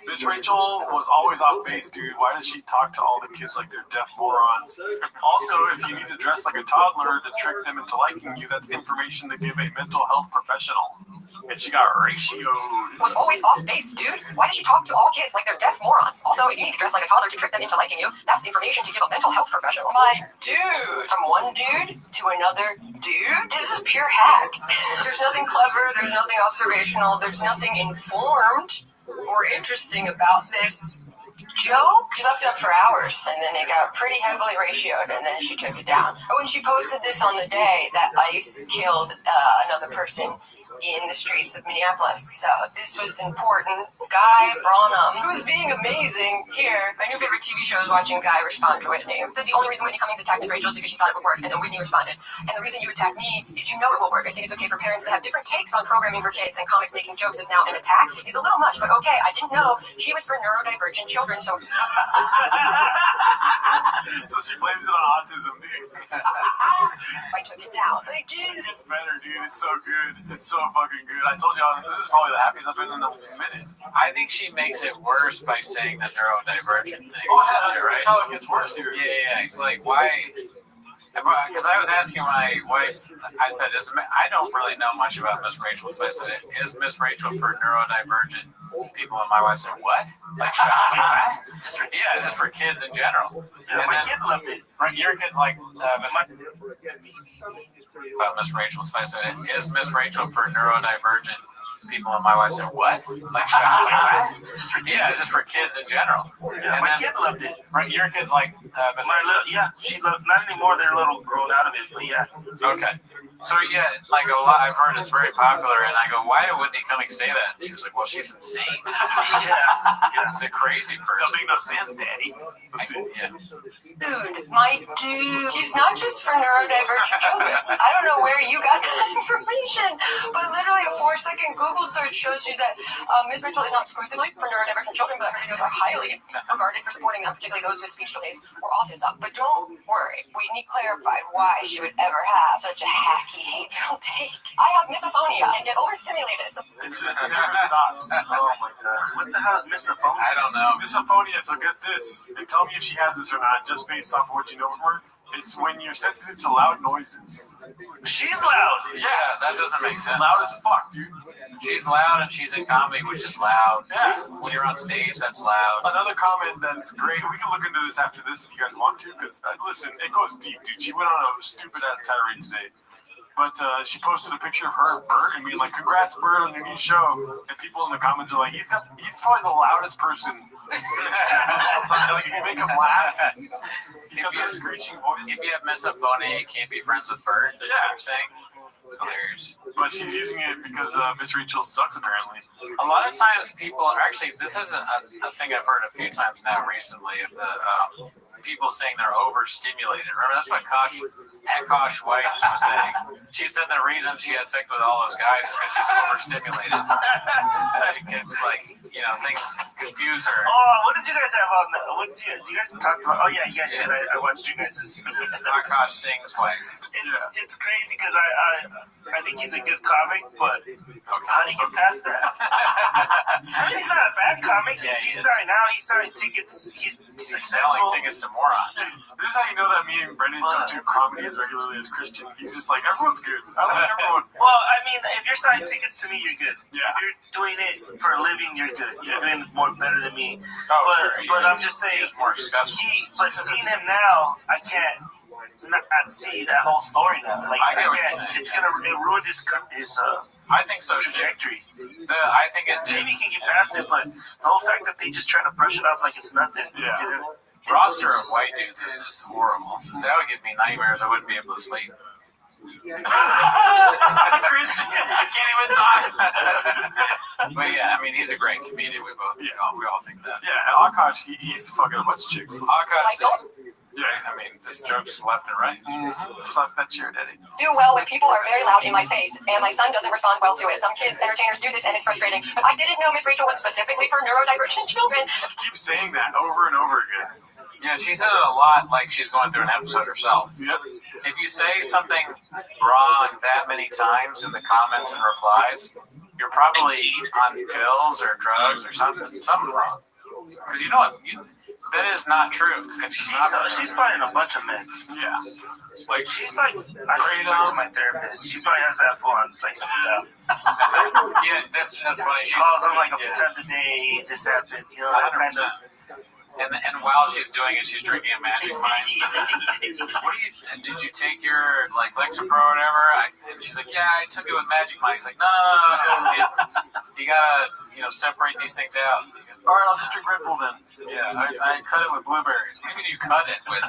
Miss Rachel was always off base, dude. Why does she talk to all the kids like they're deaf morons? Also, if you need to dress like a toddler to trick them into liking you, that's information to give a mental health professional. And she got ratioed. Was always off base, dude. Why does she talk to all kids like they're deaf morons? Also, if you need to dress like a toddler to trick them into liking you, that's information to give a mental health professional. My dude. From one dude to another dude? This is pure hack. There's nothing clever, there's nothing observational, there's nothing informed or interesting about this joke. She left it up for hours, and then it got pretty heavily ratioed, and then she took it down. When she posted this on the day that ICE killed another person in the streets of Minneapolis. So this was important. Guy Branum, who's being amazing here. My new favorite TV show is watching Guy respond to Whitney. Said the only reason Whitney Cummings attacked Miss Rachel is because she thought it would work, and then Whitney responded. And the reason you attack me is you know it will work. I think it's okay for parents to have different takes on programming for kids, and comics making jokes is now an attack. He's a little much, but okay, I didn't know she was for neurodivergent children, so... So she blames it on autism, dude. I took it down. Like, It gets better, dude. It's so good. It's so fucking good. I told you this is probably the happiest I've been in a minute. I think she makes it worse by saying the neurodivergent thing. Oh, yeah, right? That's how it gets worse here. Yeah. Like, why? Because I was asking my wife, I said, I don't really know much about Miss Rachel, so I said, is Miss Rachel for neurodivergent people? And my wife said, what? Like, what? Yeah, it's just for kids in general. Yeah, my kid loved it. Your kid's like, about Miss Rachel, so I said, is Miss Rachel for neurodivergent people? And my wife said, what? Like, what? Yeah, it's just for kids in general. Yeah, my kid loved it. Your kid's like, she loved, not anymore, they're a little grown out of it, but yeah. Okay. So yeah, like a lot, I've heard it's very popular, and I go, why did Whitney Cummings say that? And she was like, well, she's insane. Yeah, she's a crazy person. Doesn't make no sense, Daddy. Dude, my dude. He's not just for neurodivergent children. I don't know where you got that information, but literally a 4-second Google search shows you that Miss Rachel is not exclusively for neurodivergent children, but her videos are highly regarded for supporting them, particularly those with speech delays or autism. But don't worry, Whitney clarified why she would ever have such a hacky, hateful take. I have misophonia and get overstimulated. So it's just, it never stops. Oh my god. What the hell is misophonia? I don't know. Misophonia, so get this. And tell me if she has this or not, just based off of what you know from her. It's when you're sensitive to loud noises. She's loud. Yeah, that doesn't make sense. Loud as fuck, dude. She's loud and she's in comedy, which is loud. Yeah. When you're on stage, that's loud. Another comment that's great. We can look into this after this if you guys want to, because listen, it goes deep, dude. She went on a stupid ass tirade today. But she posted a picture of her and Bert and being like, "Congrats, Bert, on your new show." And people in the comments are like, "He's probably the loudest person outside. Like, if you make him laugh, he's got this screeching voice." If you have misophonia, you can't be friends with Bert. Is what you're saying? Hilarious. But she's using it because Miss Rachel sucks, apparently. A lot of times people are actually, this is a thing I've heard a few times now recently, of the people saying they're overstimulated. Remember, that's what Akash Weiss was saying. She said the reason she had sex with all those guys is because she's overstimulated. And she gets, like, things confuse her. Oh, what did you guys have on that? What did you guys talked about? Oh, yeah, you guys did. I watched you guys' Akash Singh's wife. It's crazy because I think he's a good comic, but how do you get past that? He's not a bad comic. Yeah, he's selling tickets. He's successful. Selling tickets to morons. This is how you know that me and Brendan don't do comedy as regularly as Christian. He's just like, everyone's good. I like everyone. Well, I mean, if you're selling tickets to me, you're good. Yeah. If you're doing it for a living, you're good. You're doing better than me. Sure. But I'm just saying, more successful. But seeing him now, I can't not see that whole story now. Like, I get what you're saying. It's gonna ruin his I think so trajectory. I think it did. Maybe he can get past it, but the whole fact that they just try to brush it off like it's nothing. Yeah. Roster of white dudes is just horrible. That would give me nightmares. I wouldn't be able to sleep. I can't even talk. But yeah, I mean, he's a great comedian. We all think that. Yeah, Akash, he's fucking a bunch of chicks. Akash, I mean, just jokes left and right. Slap that chair, Daddy. Do well when people are very loud in my face, and my son doesn't respond well to it. Some kids, entertainers, do this, and it's frustrating. But I didn't know Miss Rachel was specifically for neurodivergent children. She keeps saying that over and over again. Yeah, she said it a lot like she's going through an episode herself. Yep. If you say something wrong that many times in the comments and replies, you're probably on pills or drugs or something. Something's wrong. Because you know what? That is not true. And She's probably in a bunch of meds. Yeah. Like, she's like, I talked to my therapist. She probably has that phone like something out. Yeah, that's funny. She calls him like a few times a day. This happened, 100%. And while she's doing it, she's drinking a Magic Mind. Did you take your Lexapro or whatever? And she's like, yeah, I took it with Magic Mind. He's like, no. You gotta, separate these things out. All right, I'll just drink Red Bull then. Yeah, I cut it with blueberries. Maybe you cut it with.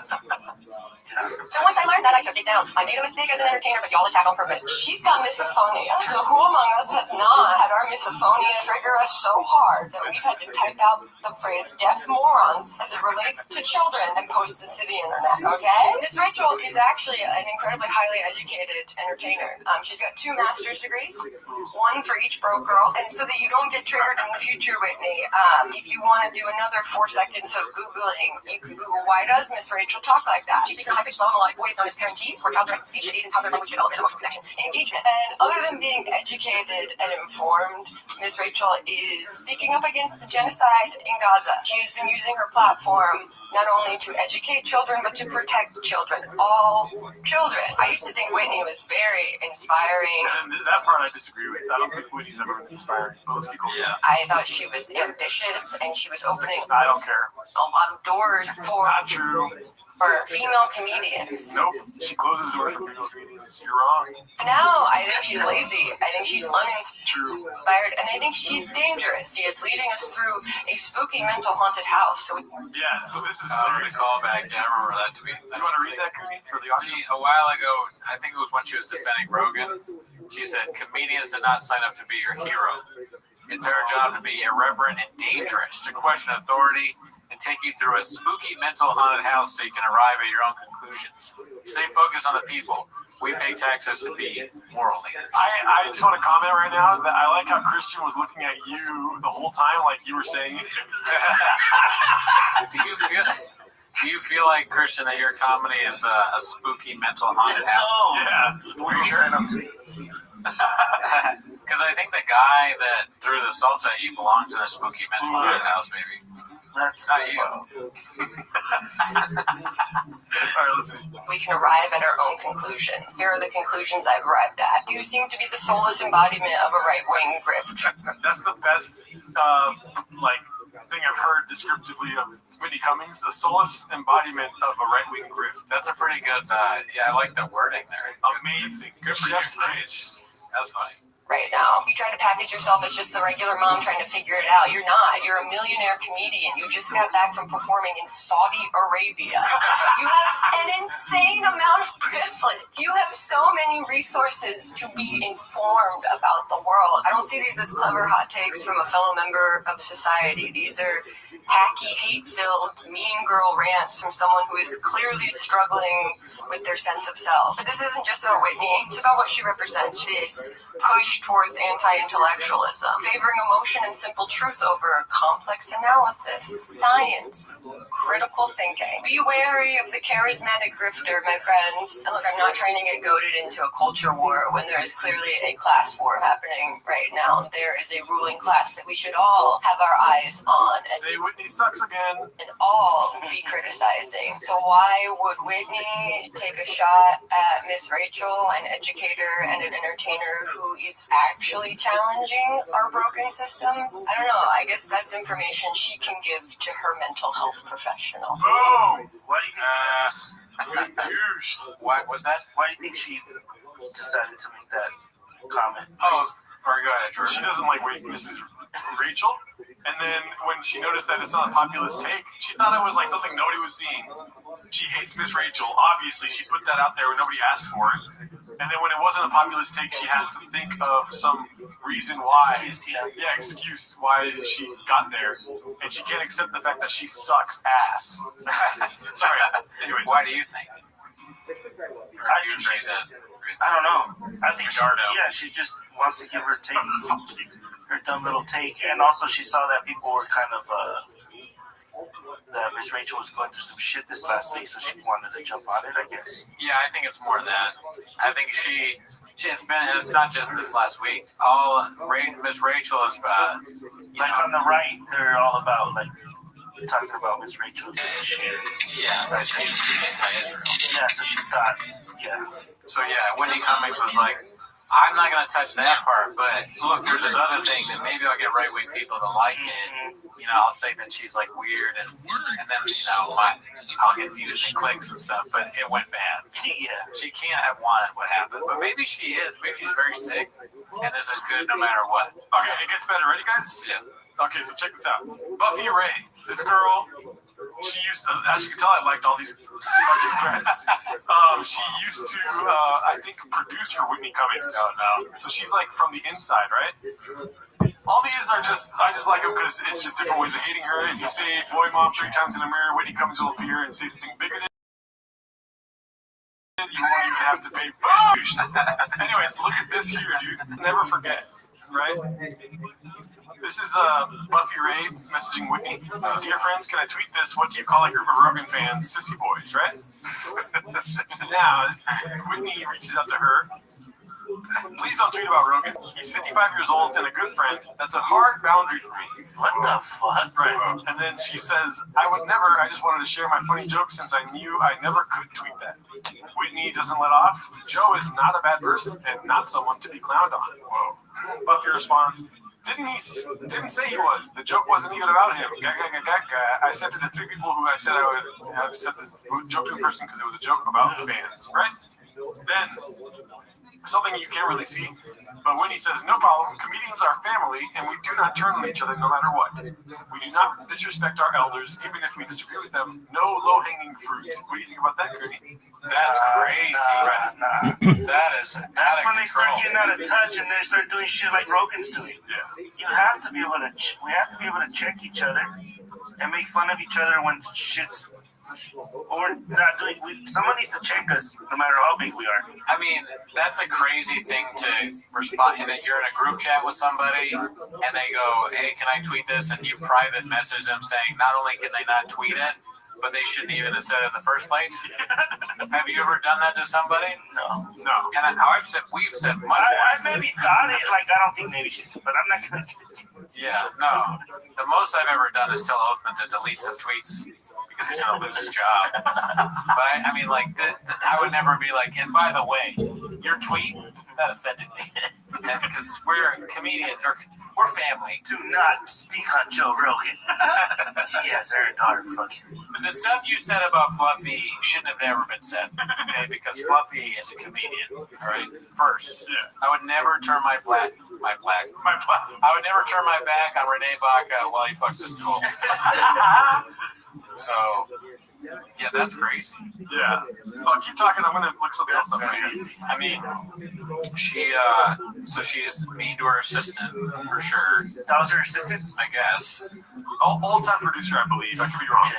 And once I learned that, I took it down. I made a mistake as an entertainer, but y'all attack on purpose. She's got misophonia. So who among us has not had our misophonia trigger us so hard that we've had to type out the phrase deaf morons as it relates to children and post it to the internet, okay? Miss Rachel is actually an incredibly highly educated entertainer. She's got 2 master's degrees, 1 for each broke girl. And so that you don't get triggered in the future, Whitney, if you want to do another 4 seconds of Googling, you can Google, why does Miss Rachel talk like that? She speaks in high-pitched, slow, melodic voice known as parentees, or child-directed speech to aid in toddler language development, emotional connection, and engagement. And other than being educated and informed, Miss Rachel is speaking up against the genocide in Gaza. She's been using her platform not only to educate children, but to protect children, all children. I used to think Whitney was very inspiring. And that part I disagree with. I don't think Whitney's ever been inspiring. But let's keep going. Yeah. I thought she was ambitious, and she was opening I don't care. a lot of doors for Not true. female comedians. Nope. She closes doors for female comedians. You're wrong. Now, I think she's lazy. I think she's True. uninspired, and I think she's dangerous. She is leading us through a spooky mental haunted house. So Yeah, so this is The callback. Yeah, I remember that tweet. You want to read that, Cooney, for the audience? A while ago, I think it was when she was defending Rogan, she said, comedians did not sign up to be your hero. It's our job to be irreverent and dangerous, to question authority and take you through a spooky mental haunted house so you can arrive at your own conclusions. Stay focused on the people. We pay taxes to be moral leaders. I just want to comment right now that I like how Christian was looking at you the whole time, like you were saying. Do you feel like, Christian, that your comedy is a spooky mental haunted house? Yeah. Were you sign up to me? Because I think the guy that threw the salsa at you belongs in a spooky mental haunted house, maybe. That's not you. Alright, let's see. We can arrive at our own conclusions. Here are the conclusions I've arrived at. You seem to be the soulless embodiment of a right-wing grift. That's the best, thing I've heard descriptively of Whitney Cummings, a soulless embodiment of a right-wing grift. That's a pretty good, I like the wording there. Amazing. Good for you, Rich. That's funny. Right now, you try to package yourself as just a regular mom trying to figure it out. You're not. You're a millionaire comedian. You just got back from performing in Saudi Arabia. You have an insane amount of privilege. You have so many resources to be informed about the world. I don't see these as clever hot takes from a fellow member of society. These are hacky, hate-filled, mean girl rants from someone who is clearly struggling with their sense of self. But this isn't just about Whitney. It's about what she represents. This push towards anti-intellectualism, favoring emotion and simple truth over complex analysis, science, critical thinking. Be wary of the charismatic grifter, my friends. And look, I'm not trying to get goaded into a culture war when there is clearly a class war happening right now. There is a ruling class that we should all have our eyes on. Say Whitney sucks again. And all be criticizing. So why would Whitney take a shot at Miss Rachel, an educator and an entertainer who is actually challenging our broken systems? I don't know. I guess that's information she can give to her mental health professional. Boom! Why do you think douche. What was that? Why do you think she decided to make that comment? Oh, very good, George. She doesn't like Mrs. Rachel. And then when she noticed that it's not a populist take, she thought it was like something nobody was seeing. She hates Miss Rachel. Obviously, she put that out there when nobody asked for it. And then when it wasn't a populist take, she has to think of some reason why. Excuse why she got there. And she can't accept the fact that she sucks ass. Sorry. Anyways. Why do you think? I don't know. I think she just wants to give her take, her dumb little take, and also she saw that people were kind of that Miss Rachel was going through some shit this last week, so she wanted to jump on it, I guess. Yeah, I think it's more that. I think it's been, and it's not just this last week. All Miss Rachel is on the right, they're all about talking about Miss Rachel's shit. Yeah, she's anti-Israel. Yeah, so she thought, So Whitney Cummings was like, I'm not going to touch that part, but look, there's this other thing that maybe I'll get right-wing people to like it. I'll say that she's like weird, and then I'll get views and clicks and stuff, but it went bad. Yeah, she can't have wanted what happened, but maybe she is. Maybe she's very sick, and this is good no matter what. Okay, it gets better. Ready, guys? Yeah. Okay, so check this out. Buffy Ray, this girl, she used to, as you can tell, I liked all these fucking threads. She used to, I think, produce for Whitney Cummings. Oh, no. So she's like from the inside, right? All these are just, I just like them because it's just different ways of hating her. If you say boy mom 3 times in a mirror, Whitney Cummings will appear and say something bigger than you won't even have to pay. Anyways, look at this here, dude. Never forget, right? This is Buffy Ray messaging Whitney. Dear friends, can I tweet this? What do you call a group of Rogan fans? Sissy boys, right? Now, Whitney reaches out to her. Please don't tweet about Rogan. He's 55 years old and a good friend. That's a hard boundary for me. What the fuck? Right. And then she says, I would never, I just wanted to share my funny joke since I knew I never could tweet that. Whitney doesn't let off. Joe is not a bad person and not someone to be clowned on. Whoa. Buffy responds, didn't say he was. The joke wasn't even about him. I sent it to 3 people who I said I would have sent the joke to in person because it was a joke about fans, right? Then, something you can't really see, but Whitney says, no problem, comedians are family, and we do not turn on each other no matter what. We do not disrespect our elders, even if we disagree with them. No low-hanging fruit. What do you think about that, Cody? That's crazy, right? That's when they start getting out of touch and they start doing shit like Rogan's doing. Yeah. You have to be able to, we have to be able to check each other and make fun of each other when shit's, or not doing, someone needs to check us no matter how big we are. I mean, that's a crazy thing to respond. And you're in a group chat with somebody and they go, hey, can I tweet this? And you private message them saying not only can they not tweet it, but they shouldn't even have said it in the first place? Have you ever done that to somebody? No. And we've said much I worse. maybe thought it, like, I don't think maybe she said, but I'm not going to. Yeah, no. The most I've ever done is tell Oathman to delete some tweets because he's going to lose his job. But I mean, like, I would never be like, and by the way, your tweet, that offended me. Because we're comedians, or we're family. Do not speak on Joe Rogan. He has earned our fucking. The stuff you said about Fluffy shouldn't have never been said, okay? Because Fluffy is a comedian, all right? First, I would never turn I would never turn my back on Renee Vaca while he fucks a stool. So, yeah, that's crazy. Yeah. Oh, keep talking. I'm gonna look something else up. I mean, so she's mean to her assistant for sure. That was her assistant, I guess. All-time producer, I believe. I could be wrong.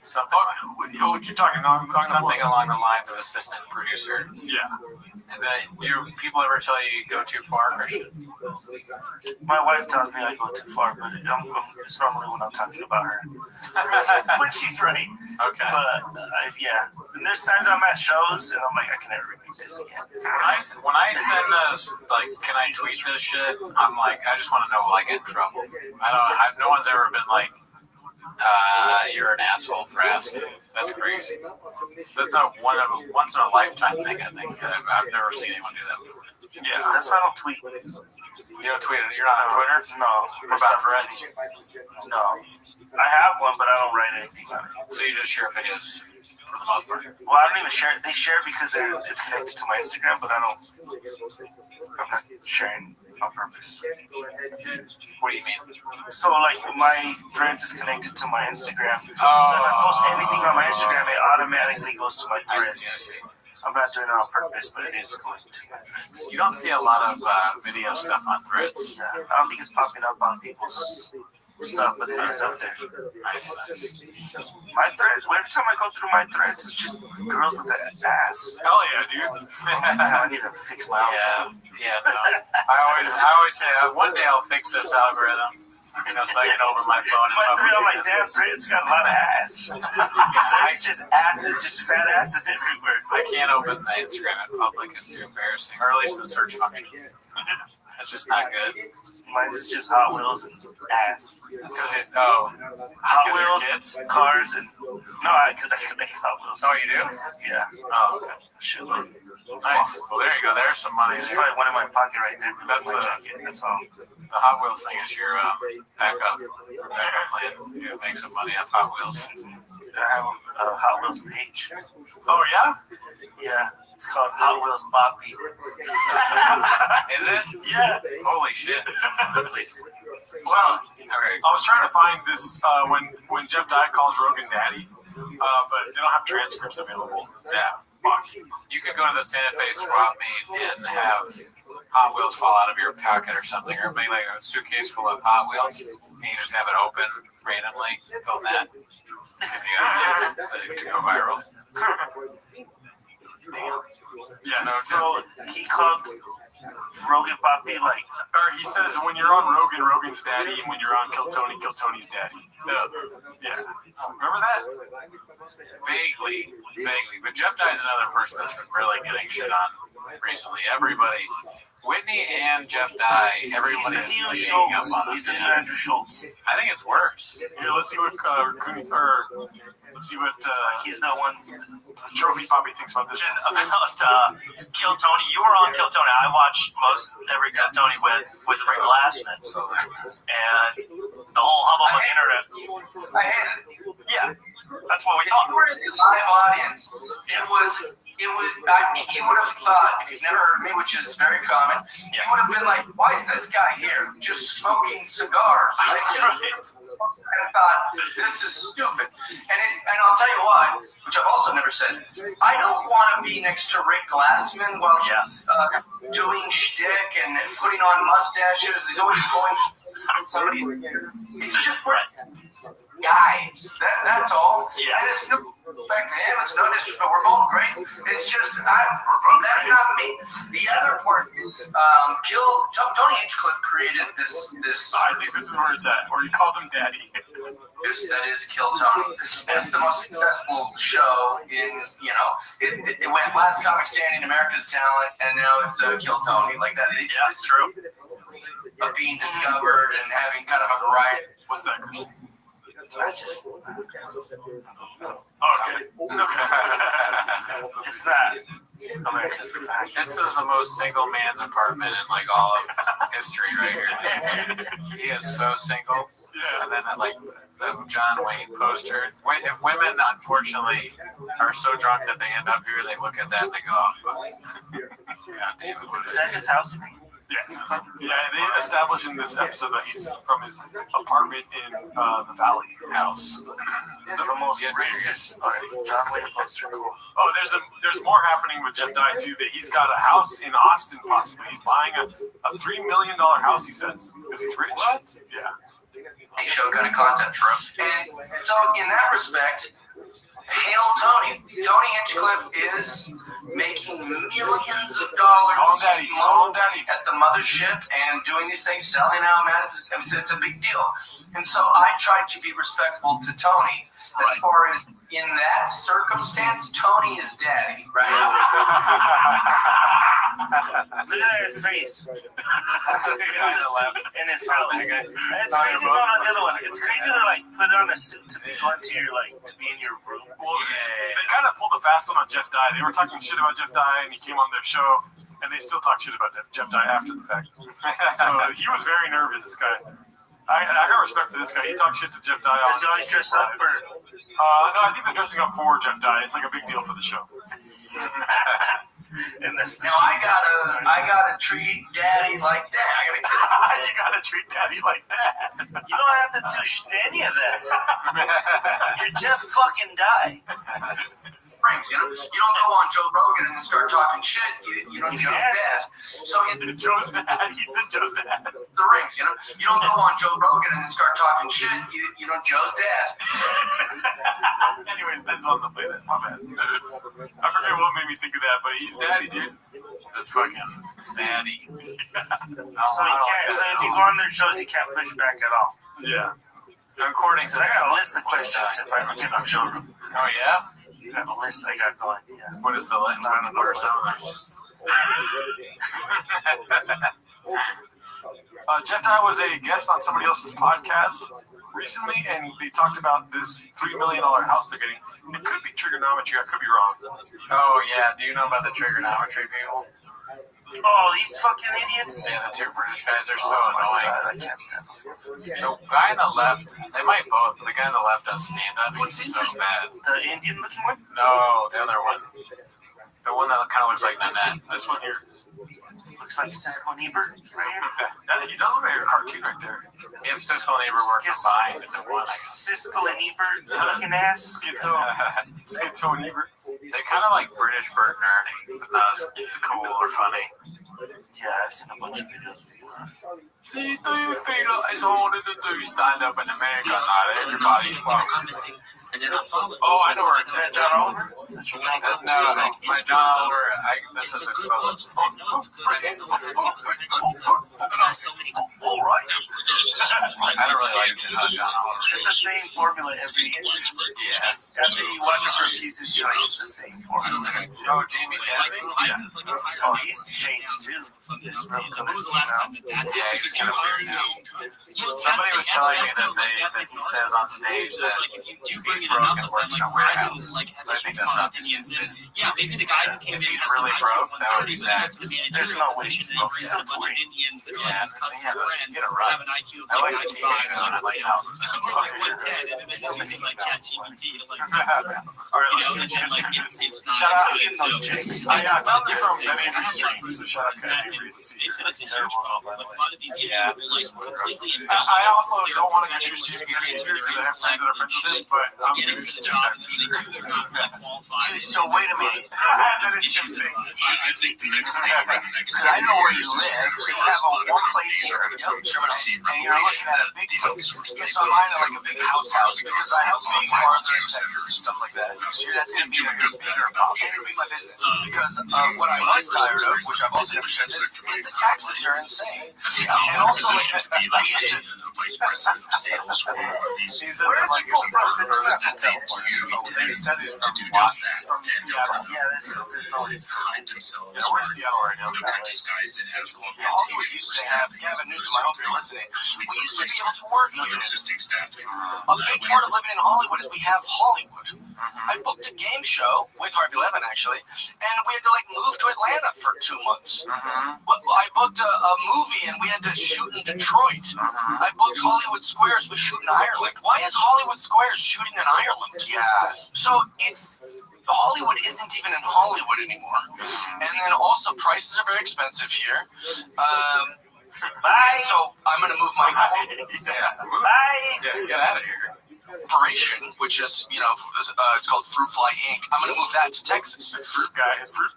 Something. Oh, keep talking. Something along the lines of assistant producer. Yeah. And then, do people ever tell you go too far, Christian? My wife tells me I go too far, but it's normally when I'm talking about her. When she's right. Okay. But, yeah. And there's times I'm at shows, and I'm like, I can never repeat this again. When I send those, like, can I tweet this shit? I'm like, I just want to know, will I get in trouble? No one's ever been like, you're an asshole for asking. That's crazy. That's not once in a lifetime thing, I think. I've never seen anyone do that before. Yeah, that's why I don't tweet. You don't tweet it? You're not on Twitter? No. What about Threads? No. I have one, but I don't write anything on it. So you just share videos for the most part? Well, I don't even share it. They share it because it's connected to my Instagram, but I'm not sharing on purpose. What do you mean? So, like, my Threads is connected to my Instagram. So if I post anything on my Instagram, it automatically goes to my Threads. I see. I'm not doing it on purpose, but it is going to my Threads. You don't see a lot of video stuff on Threads. Yeah, I don't think it's popping up on people's stuff, but it is up there. Nice. My Threads, every time I go through my Threads, it's just girls with an ass. Hell yeah, dude. I need to fix my algorithm. Yeah, no. I always say, one day I'll fix this algorithm. So I can open my phone. My damn Threads got a lot of ass. It's just asses, just fat asses everywhere. I can't open my Instagram in public. It's too embarrassing. Or at least the search function. It's just not good. Mine's just Hot Wheels and ass. Hot Wheels, cars, and because I can make Hot Wheels. Oh, you do? Yeah. Oh, okay. Shit. Nice. Well, there you go. There's some money. There's probably one in my pocket right there. That's my jacket. That's all. The Hot Wheels thing is your backup plan. You make some money off Hot Wheels. I have a Hot Wheels page. Oh, yeah? Yeah. It's called Hot Wheels Boppy. Is it? Yeah. Holy shit. Please. Well, I was trying to find this when Jeff Dye calls Rogan daddy, but they don't have transcripts available. Yeah. You could go to the Santa Fe swap meet and have Hot Wheels fall out of your pocket or something, or maybe like a suitcase full of Hot Wheels, and you just have it open randomly, film that, to go viral. Damn. Yeah, so he called Rogan Papi, like, or he says when you're on Rogan, Rogan's daddy, and when you're on Kill Tony, Kill Tony's daddy. Yeah. Remember that? Vaguely. But Jeff Dye is another person that's been really getting shit on recently. Everybody, Whitney and Jeff Dye, everybody is new beating up Schultz. on He's them. the new Andrew Schultz. I think it's worse. Here, let's see what he's the one. Trophy Poppy thinks about this. About Kill Tony. You were on Kill Tony. I watched most every Kill Tony with Rick Glassman, and the whole hubbub on the internet. I hated it. Yeah, that's what we thought. You were in the live audience. It was. You would have thought, if you've never heard me, which is very common, you would have been like, why is this guy here just smoking cigars? I thought, this is stupid. And I'll tell you why, which I've also never said. I don't want to be next to Rick Glassman while he's doing shtick and putting on mustaches. He's always going It's just Brett. Guys, that's all. Yeah. And it's no respect to him. It's no disrespect. We're both great. It's just that's not me. The other part is Tony Hinchcliffe created this. I think this is where it's at, where he calls him daddy. That is Kill Tony. And it's the most successful show in, it went Last Comic Standing, America's Talent, and now it's Kill Tony. Like that. It's true. Of being discovered and having kind of a variety. What's that, Christian? It's not America's Back. This is the most single man's apartment in like all of history right here. He is so single. Yeah. And then the John Wayne poster. If women unfortunately are so drunk that they end up here, they look at that and they go, oh fuck. God damn it. Is that his house? Yes. Yeah, they established in this episode that he's from his apartment in the Valley house. The most racist John Wayne poster. Oh, there's more happening with Jeff Dye too. That he's got a house in Austin, possibly. He's buying a $3 million house. He says because he's rich. What? Yeah. Show kind of concept. And so, in that respect, hail Tony. Tony Hinchcliffe is making millions of dollars at the mothership and doing these things, selling out Madison. It's a big deal. And so I tried to be respectful to Tony as far as in that circumstance, Tony is daddy, right? Look at his face. In his house. It's crazy. No, the other one. It's crazy to put on a suit to be going to your to be in your room. Well, they kind of pulled a fast one on Jeff Dye. They were talking shit about Jeff Dye, and he came on their show, and they still talk shit about Jeff Dye after the fact. So he was very nervous. This guy. I got respect for this guy. He talked shit to Jeff Dye. Does he always dress up? Or? No, I think they're dressing up for Jeff Dye. It's like a big deal for the show. Now I gotta treat daddy like that. I gotta kiss him. You gotta treat daddy like that. You don't have to do any of that. You're Jeff fucking Dye. You don't go on Joe Rogan and then start talking shit. You don't Joe's dad. So Joe's dad. He said Joe's dad. The rings. You don't go on Joe Rogan and then start talking shit. You know Joe's dad. Anyways, I just wanted to play that. My bad. I forget what made me think of that, but he's daddy, dude. That's fucking saddy. So if you go on their shows, you can't push back at all. Yeah. According to I got a list of questions if I ever get on showroom. Oh yeah? I have a list I got going. Yeah. What is the list? What are some of them? Jeff Dye was a guest on somebody else's podcast recently, and they talked about this $3 million house they're getting. It could be trigonometry. I could be wrong. Oh yeah. Do you know about the trigonometry people? Oh, these fucking idiots. Yeah, the two British guys are so annoying. God, I can't stand them. The guy on the left, they might both, but the guy on the left does stand-up. He's so bad. The Indian-looking one? No, the other one. The one that kind of looks like Nanette. This one here. Looks like Cisco and Ebert right here. He does look like a cartoon right there. If Cisco and Ebert were combined into one, Cisco and Ebert looking ass. Schizo and Ebert. They're kind of like British Bert and Ernie, but not as cool or funny. Yeah, I've seen a bunch of videos. See, do you feel like it's harder to do stand-up in America? Not everybody's welcome. Oh, I know where it's at. John Oliver? No. My John Oliver, this is exposed. All right. I don't really like John Oliver. It's the same formula every year. Yeah. After you watch it for a few seasons, you're like, it's the same formula. Oh, Jamie Kennedy? Yeah. Oh, he's changed too. This real colors now. Yeah, he's kind of weird now. Somebody was telling me that he says on stage that he's broke and works in a warehouse. I think that's not the case. Yeah, maybe the guy who came If he's really broke, that would be sad. There's no way he's broke. He's still touring. Indians that are Yeah, his cousin get or friend a run. have an IQ of I like the TV show and I like how like 110 and eventually like ChatGPT to like All right, let's see. it's not Shout out. it's no chicks. I found this from Restream, so shout out to Avery. It's terrible, by the way. Yeah. I also don't want to introduce Jimmy Kenny either because I have friends that are friends with him, but I'm introducing him So wait a minute. That is Tim saying. I think the next thing over the next Because I know where you live. So you have one place here, and you're looking at a big place. Yes, so mine are like a big house because I know being farther in Texas and stuff like that. So that's going to be a bigger problem. And it'll be my business. Because what I was tired of, which I've also never said this, is the taxes here are insane. And also, like, I used to. vice president of sales for He's where is he from? They said he's from Washington, from Seattle. Yeah, there's no Yeah, we're in Seattle right now. Hollywood used to have, Gavin Newsom, I hope you're listening, we used to be able to work here. A big part of living in Hollywood is we have Hollywood. I booked a game show with Harvey Levin, actually, and we had to like move to Atlanta for 2 months. I booked a movie and we had to shoot in Detroit. I booked Hollywood Squares, we shoot in Ireland. Why is Hollywood Squares shooting in Ireland? Yeah. So it's Hollywood isn't even in Hollywood anymore. And then also prices are very expensive here. Bye. So I'm gonna move my Bye. Yeah, get out of here. Operation, which is, you know, it's called Fruit Fly Inc. I'm gonna move that to Texas. Fruit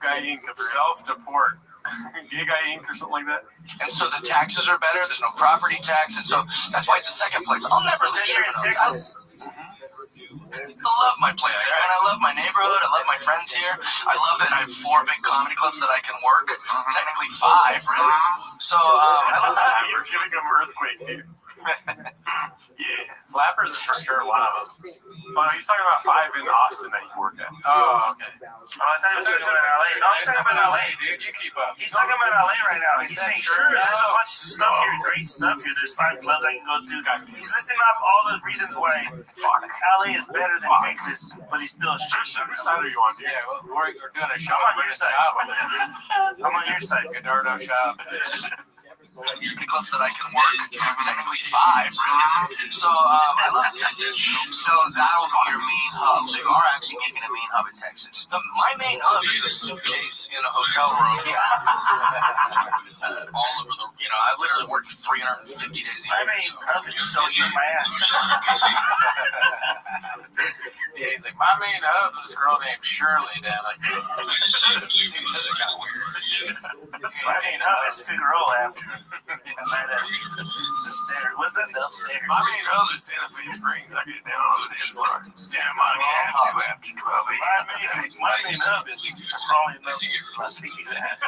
Guy Inc. Self-deport. Gay Guy Inc. or something like that. And so the taxes are better. There's no property tax, and so that's why it's the second place. I'll never live here in Texas. I love my place there, and I love my neighborhood. I love my friends here. I love that I have 4 big comedy clubs that I can work. Technically 5, really. So I love that. You're giving them earthquake, dude. Yeah, Flappers is for sure one of them. Oh, he's talking about 5 in Austin that you work at. Oh, okay. I thought he was talking about LA. No, he's talking about LA, dude. You keep up. He's talking about LA right now. He's saying, sure, there's a bunch of stuff here, great stuff here. There's 5 clubs I can go to. He's listing off all the reasons why LA is better than Texas, but he's still shit. Whose side are you on, dude? Yeah, we're doing a show. I'm on your side. I'm on your side. Gaddardo shop. The clubs that I can work, technically 5, really. So I love it. So that'll be your main hub. So you are actually making a main hub in Texas. My main hub is a suitcase in a hotel room. All over the, you know, I literally work 350 days a year. My main hub is so in my ass. Yeah, he's like, my main hub's this girl named Shirley down like he says it kind of weird. My main hub is Figueroa after. What's that upstairs? My main hub is Santa Fe Springs. I get down on the dance floor. Santa Monica Avenue after 12 a.m. My main hub is crawling up my sleepy's ass.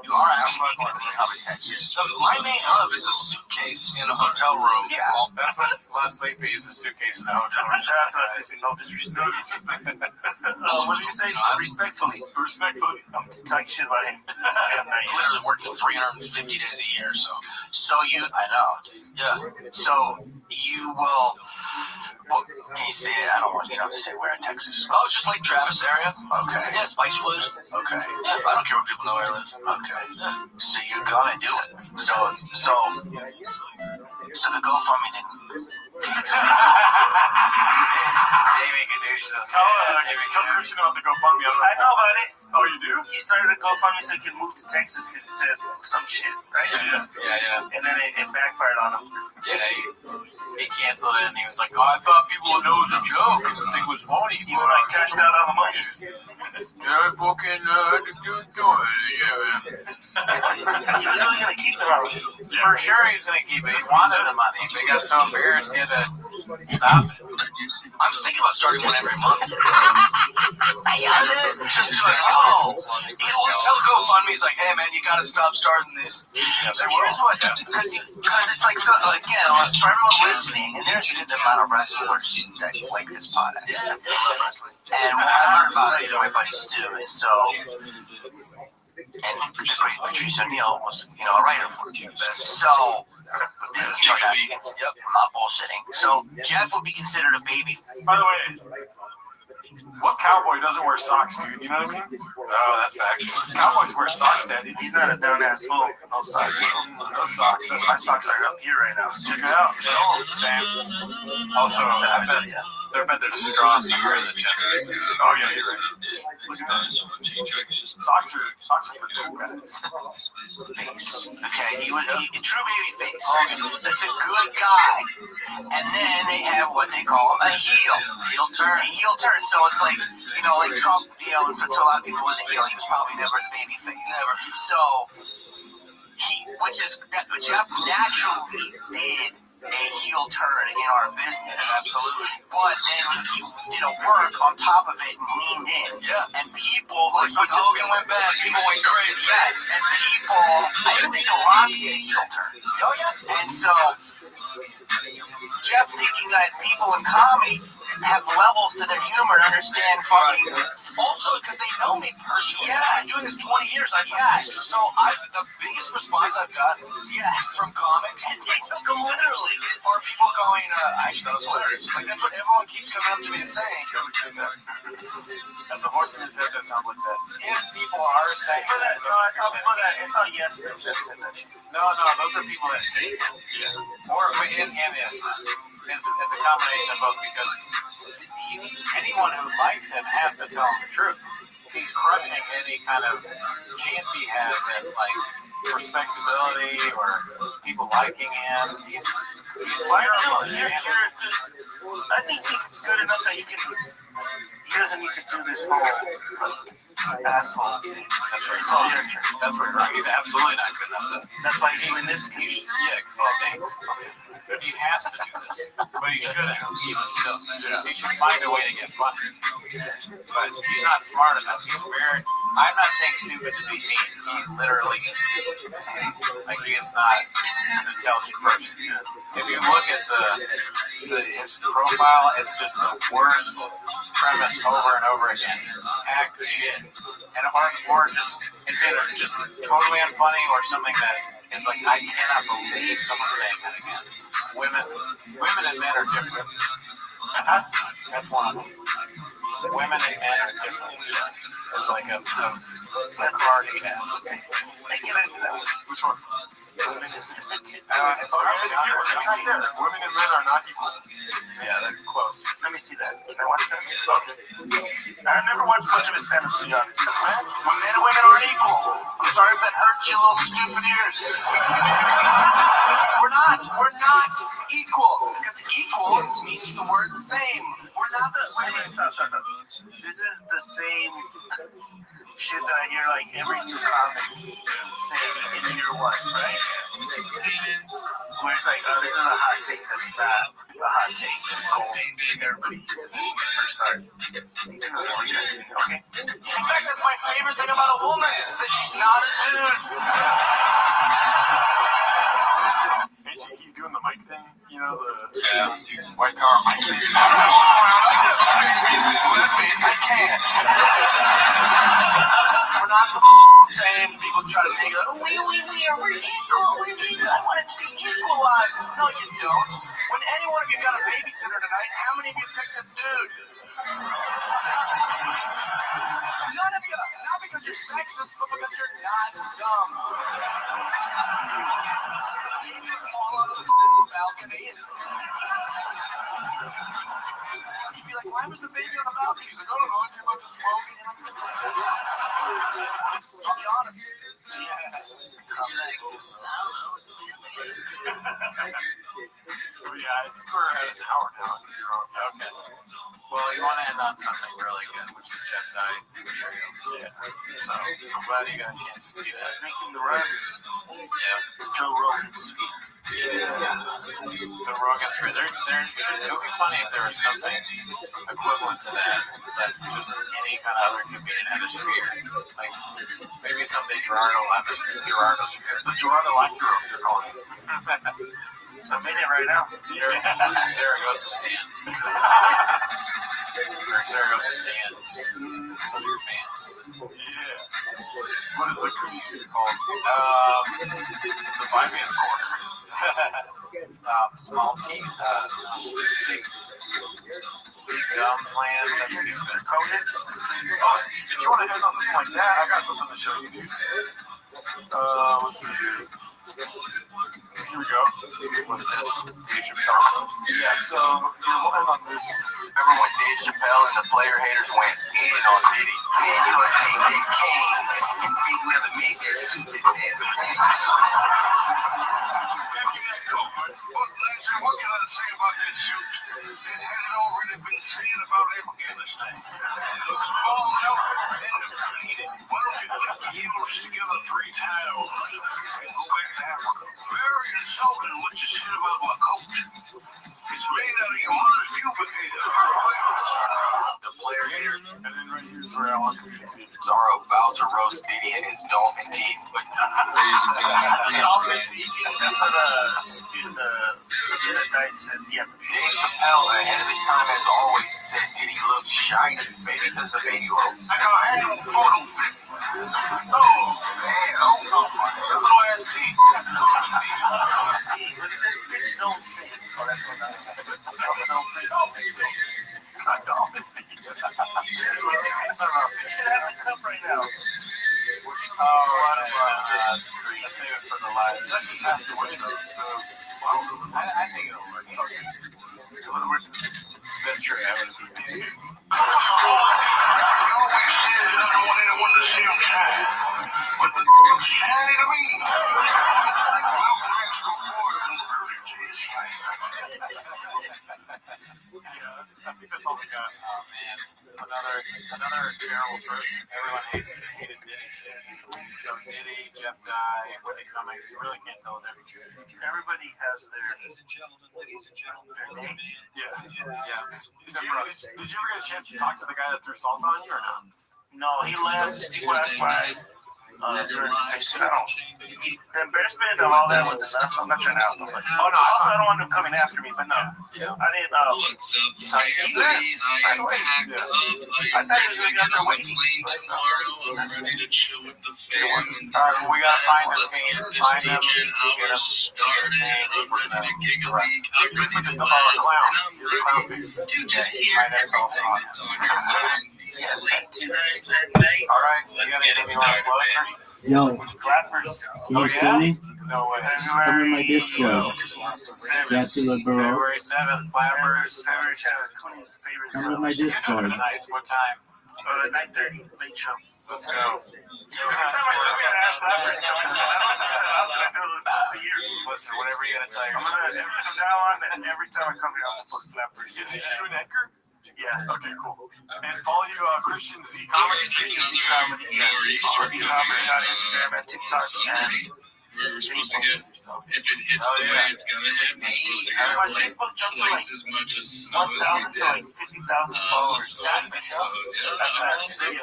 You are actually making a main hub in Texas. So my main hub is a suitcase in a hotel room. Yeah, that's what last sleepy is, a suitcase in a hotel room. Shout out to last sleepy, no disrespect. What do you say? Respectfully. Respectfully. I'm talking shit about him. I literally work 350 days a year, so you, I know. Yeah. So you will. Well, can you say it? I don't want you to say where in Texas. Oh, just like Travis area. Okay. Yeah, Spicewood. Okay. Yeah, I don't care what people know where I live. Okay. Yeah. So you're gonna do it. So the GoFundMe didn't. Jamie Gadouche. Tell Christian about the GoFundMe. I know about it. Oh, you do? He started a GoFundMe so he could move to Texas because he said some shit, right? Yeah. And then it backfired on him. Yeah, he canceled it and he was like, oh, I thought people would know it was a joke because I think it was funny. He was like cashed out all the money. Yeah, fucking do it. He was really gonna keep the money. For sure he was gonna keep it. He wanted the money. They got so embarrassed he had to stop it. I was thinking about starting one every month. Just doing, he'll tell GoFundMe, he's like, hey man, you gotta stop starting this. So here's what, because it's like, so, again, for everyone listening, and there's a good amount of wrestlers that like this podcast. Yeah, I love wrestling. And what I learned about it, my buddy Stu, is so, and the great Patrice O'Neill was, a writer for it. So, this is I'm not bullshitting. So, Jeff would be considered a baby. By the way, What cowboy doesn't wear socks, dude? You know what I mean? Oh, that's facts. Cowboys wear socks, daddy. He's not a dumb ass fool. No socks. No socks. My socks are up here right now. Check it out. Same. Also, I bet there's a straw somewhere in the gym. Oh yeah, you're right. Look at that. Socks are for cool guys. Face. Okay, he was a true baby face. That's a good guy. And then they have what they call a heel turn. A heel turn. So it's like, like Trump, to a lot of people was a heel. He was probably never the baby face. Never. So Jeff naturally did a heel turn in our business. Absolutely. But then he did a work on top of it and leaned in. Yeah. And people... Like when Hogan went bad, people went crazy. Yes. And people... I even think The Rock did a heel turn. Oh, yeah. And so... Jeff thinking that people in comedy have levels to their humor and understand fucking... Also, because they know me personally. Yes. I've been doing this 20 years. So the biggest response I've got from comics, and they took them literally, are people going, actually, that was hilarious. Like, that's what everyone keeps coming up to me and saying. That's a voice in his head that sounds like that. If people are saying that, it's all yes men that say that. No, those are people that hate him. Yeah. Or and yes men. It's a combination of both because anyone who likes him has to tell him the truth. He's crushing any kind of chance he has at like respectability or people liking him. He's terrible. I think he's good enough that he doesn't need to do this whole asshole thing. That's where you're right. He's absolutely not good enough. That's why he's doing this. Because he stinks. He has to do this, but he shouldn't. Even still, he should find a way to get funny. But he's not smart enough. I'm not saying stupid to be mean. He literally is stupid. Like he is not an intelligent person. If you look at his profile, it's just the worst premise over and over again. Hack shit, and or just it's either just totally unfunny or something that is like I cannot believe someone's saying that again. Women and men are different. That's one of them. Women and men are different. It's like a card he has. Which one? It's right there. Women and men are not equal. Yeah, they're close. Let me see that. Can I watch that? Okay. I've never watched much of his stand-up, to be honest. When men and women aren't equal. I'm sorry if that hurt you little stupid ears. We're not equal. Because equal means the word same. We're not the same. Stop. This is the same shit that I hear like every new comic saying in year one, right? Where it's like, oh, this is a hot take that's not a hot take. That's cold. Everybody uses this when they first start. These are okay. In fact, that's my favorite thing about a woman. Is that she's not a dude. He's doing the mic thing, White car mic. I can't. We're not the same. People try to make it. We're equal. I want it to be equalized. No, you don't. When any one of you got a babysitter tonight, how many of you picked a dude? None of you. Not because you're sexist, but because you're not dumb. You fall off the balcony and you'd be like, why was the baby on the balcony? He's like, I don't know, I came out to smoke. I'll be honest. Yes. Yeah, I think we're at an hour now. Okay. Well, you want to end on something really good, which is Jeff Dye material. Yeah. So I'm glad you got a chance to see that. Making the runs. Yeah. Joe Rogan's sphere. Yeah. The Rogan sphere. It would be funny if there was something equivalent to that just any kind of other comedian had a sphere. Like maybe someday Gerardo will have a sphere. The Gerardo sphere. The Gerardo Lacuro, they're calling it. I'm in it right now. Zaragoza stand. Or Zaragoza stands. Those are your fans. Yeah. What is the Cooney sphere called? The Byman's Corner. Small T. Big Gums land. That's stupid. Codex. If you want to end on something like that, I got something to show you, dude. Let's see. Here we go. What's this? Dave Chappelle. Yeah, so we'll end on this. Remember when Dave Chappelle and the player haters went in on Diddy? Man, you would take that cane and think whoever made that suit to them. What can I say about that suit? It had already been said about Afghanistan. It looks bombed out and depleted. Why don't you clip the heels together 3 times and go back to Africa? Very insulting what you said about my coat. It's made out of your mother's pubic hair. The player hater. And then right here is where I want you to see. Are about to roast Diddy and his dolphin teeth, but Dolphin teeth. That's what the genocide says. Yeah. Dave Chappelle, ahead of his time as always, said Diddy looks shiny, maybe because the baby oil. I got a annual photo fit. Oh, man, little ass teeth. But he said, bitch, don't sing. Oh, that's what It's not dolphin teeth. You should have the cup right now. Let's save it for the live. It's actually passed away, though. I think it'll work. That's true. That would be easy. He always said he doesn't want anyone to see him shine. But the looks shiny to me. Like Malcolm X before it converted to his life. I think that's all we got. Oh man, another terrible person. Everyone hated Diddy too. So Diddy, Jeff Dye, Whitney Cummings, you really can't tell the difference. Everybody has their day. Yeah. Except for us. Did you ever get a chance to talk to the guy that threw salsa on you or no? No, he left. People asked why. The embarrassment of all that was enough. I'm not trying to help him. Oh no, also I don't want him coming after me, but no. Yeah. I didn't he left right away. Yeah. I thought he was gonna get there waiting. We gotta find the team, find them, get them, It's like a clown. You're a clown face. find that salsa on. Alright, you got anything you want to plug? Yo, Flappers. can you feel me? No way. Come in my Discord. February 7th, Flappers. February 7th, Cody's favorite. Come in my Discord. Nice. What time? 9:30. Late show. Let's go. Every time I come here, I have Flappers coming. I do it once a year. Listen, whatever you gotta tell yourself. From now on, and every time I come here, I'm gonna book Flappers. Is it you and Edgar? Yeah. Okay, cool. And follow you, Christian Z Comedy. Christian Z Comedy. Z Comedy on Instagram and TikTok and We're supposed to get, if it hits the way it's gonna hit, we're supposed to get my like Facebook jumped to twice as much as snow as we 1,000 to did. 50,000 followers. So yeah,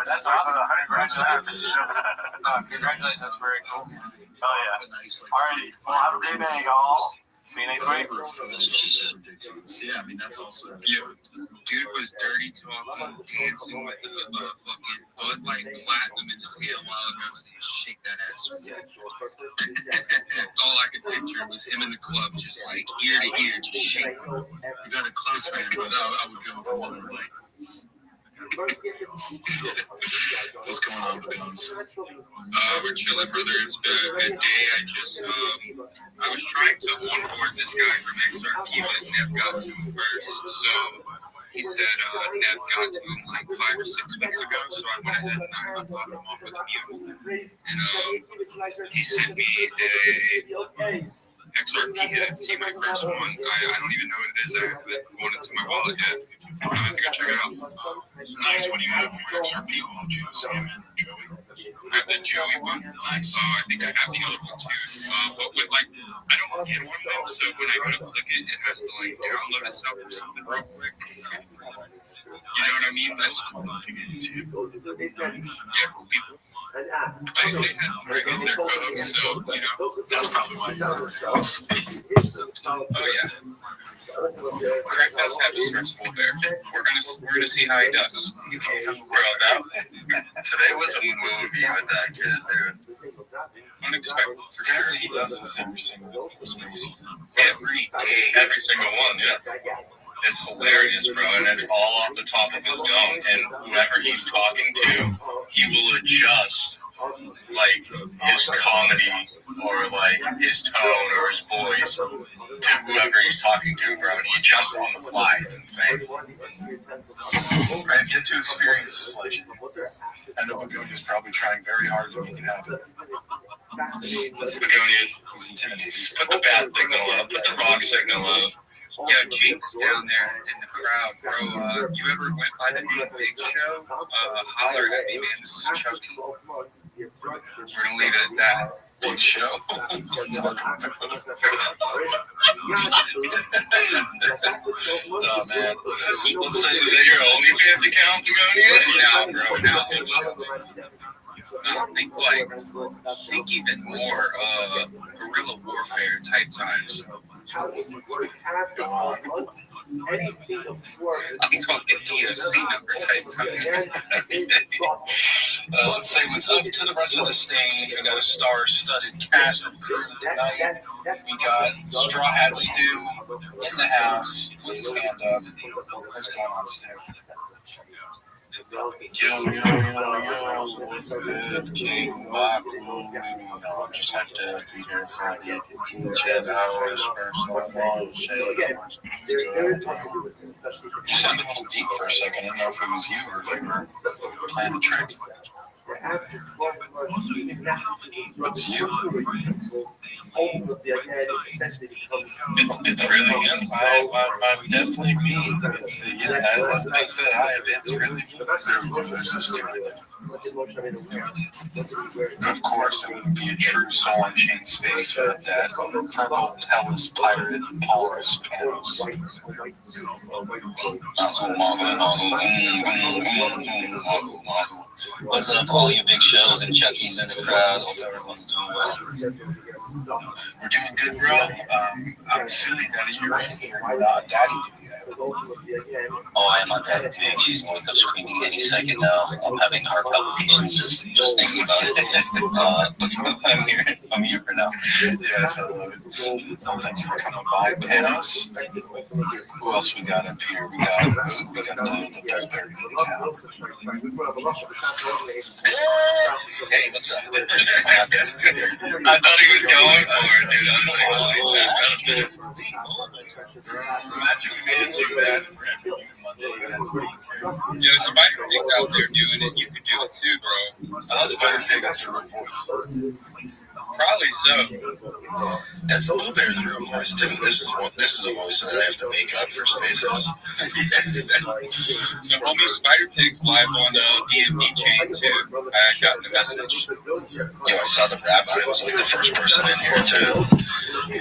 That's awesome. Congratulations. That's very cool. Oh yeah. Alrighty. Well, have a great day, y'all. See you next week. Yeah, I mean, that's also. Yeah, dude was dirty talking, dancing with a fucking Bud Light Platinum in his ear while I was saying, shake that ass. That's all I could picture was him in the club, just like ear to ear, just shaking. You got a close friend, but I would go for one like. What's going on, Bones? We're chilling, brother. It's been a good day. I was trying to onboard this guy from XRP, but Nev got to him first. So he said Nev got to him like 5 or 6 weeks ago. So I went ahead and I popped him off with a mute. And he sent me a XRP NFT, my first one. I don't even know what it is. I haven't gone into my wallet yet. I have to go check it out. Nice. What do you have for your XRP wallet? Sam and Joey. I have the Joey one. I think I have the other one too. But with like, I don't get one though. So when I go to click it, it has to like download itself or something real quick. You know what I mean? That's cool. Yeah, cool people. I actually had Reagan their co-host, so, you know, that's probably why you're oh, yeah. Greg does have a stretchable hair. We're gonna see how he does. Bro, today was a movie with that kid, dude. unexpected for sure. He does this every single space. Every day. Every single one, yeah. It's hilarious, bro, and it's all off the top of his dome. And whoever he's talking to, he will adjust like his comedy or like his tone or his voice to whoever he's talking to, bro. And he adjusts on the fly. It's insane. I've yet to experience this legend. I know Begonia's probably trying very hard to make it happen. Begonia, he's intimidating. Put the bad signal up. Put the wrong signal up. Yo, Cheeks down there in the crowd, bro. You ever went by the name Big Show? Holler at me, man. This is Chucky. We're gonna leave it at that. Big Show. Oh man. Is that your OnlyFans account, Begonia? No, bro. No, Big Show. Think even more guerrilla warfare type times. I'm talking DFC number type times. Let's say what's up to the rest of the stage. We got a star-studded cast and crew tonight. We got Straw Hat Stew in the house with his hand up. What's going on, Stu? Yo, what's good, King? My crew, just have to be here Friday at 10 hours first one more shit. You sounded a little deep for a second. I didn't know if it was you or if you were playing the trick. What's you? It's really him. I'm definitely me. Yeah, as I said, it's really me. Of course, it would be a true soul and chain space with that purple Telus pirate Polaris panels. What's up, all you big shows and Chucky's in the crowd? Hope everyone's doing well. We're doing good, bro. I'm assuming that you're in here with Daddy. Oh, I am on Daddy Big. She's going to wake up screaming any second now. I'm having heart palpitations just thinking about it. I'm here for now. Yes, I love it. Thank you for coming by, Panos. Who else we got up here? We got the Blueberry account. Hey, what's up? I thought he was going for it, dude. I'm like, Imagine we made it look bad for him. Yo, Spider Pig's out there doing it. You could do it too, bro. I love Spider Pig. That's her voice. Probably so. That's Blueberry's real voice too. This is a voice that I have to make up for spaces. The homie Spider Pig's live on DMP chain too. I got the message. Yo, I saw the rabbi was like the first person in here too. We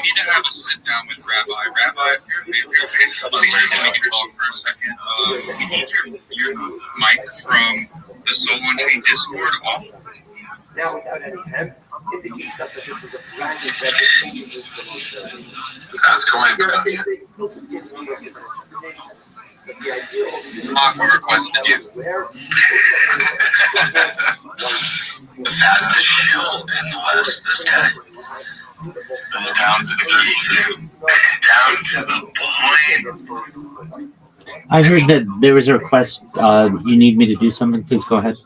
need to have a sit down with Rabbi. Rabbi, if you're basically here, we can talk for a second. We need your mic from the Soul on Chain Discord off. Now, without any hemp, indicates that this was a brand new That's correct. Aqua requested you. The fastest shill in the West, this guy. Down to the down to the point. I heard that there was a request. You need me to do something. Please go ahead.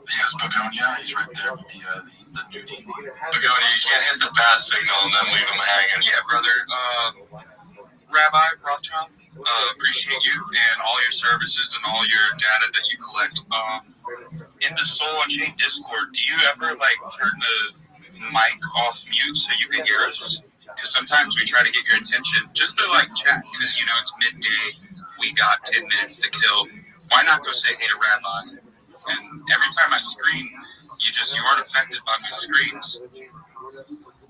Yes, Begonia, he's right there with the nudie. Begonia, you can't hit the bad signal and then leave him hanging. Yeah, brother. Rabbi Rothschild, appreciate you and all your services and all your data that you collect. In the Soul on Chain Discord, do you ever turn the mic off mute so you can hear us? Because sometimes we try to get your attention just to chat. Because it's midday, we got 10 minutes to kill. Why not go say hey to Rabbi? And every time I scream, you aren't affected by my screams.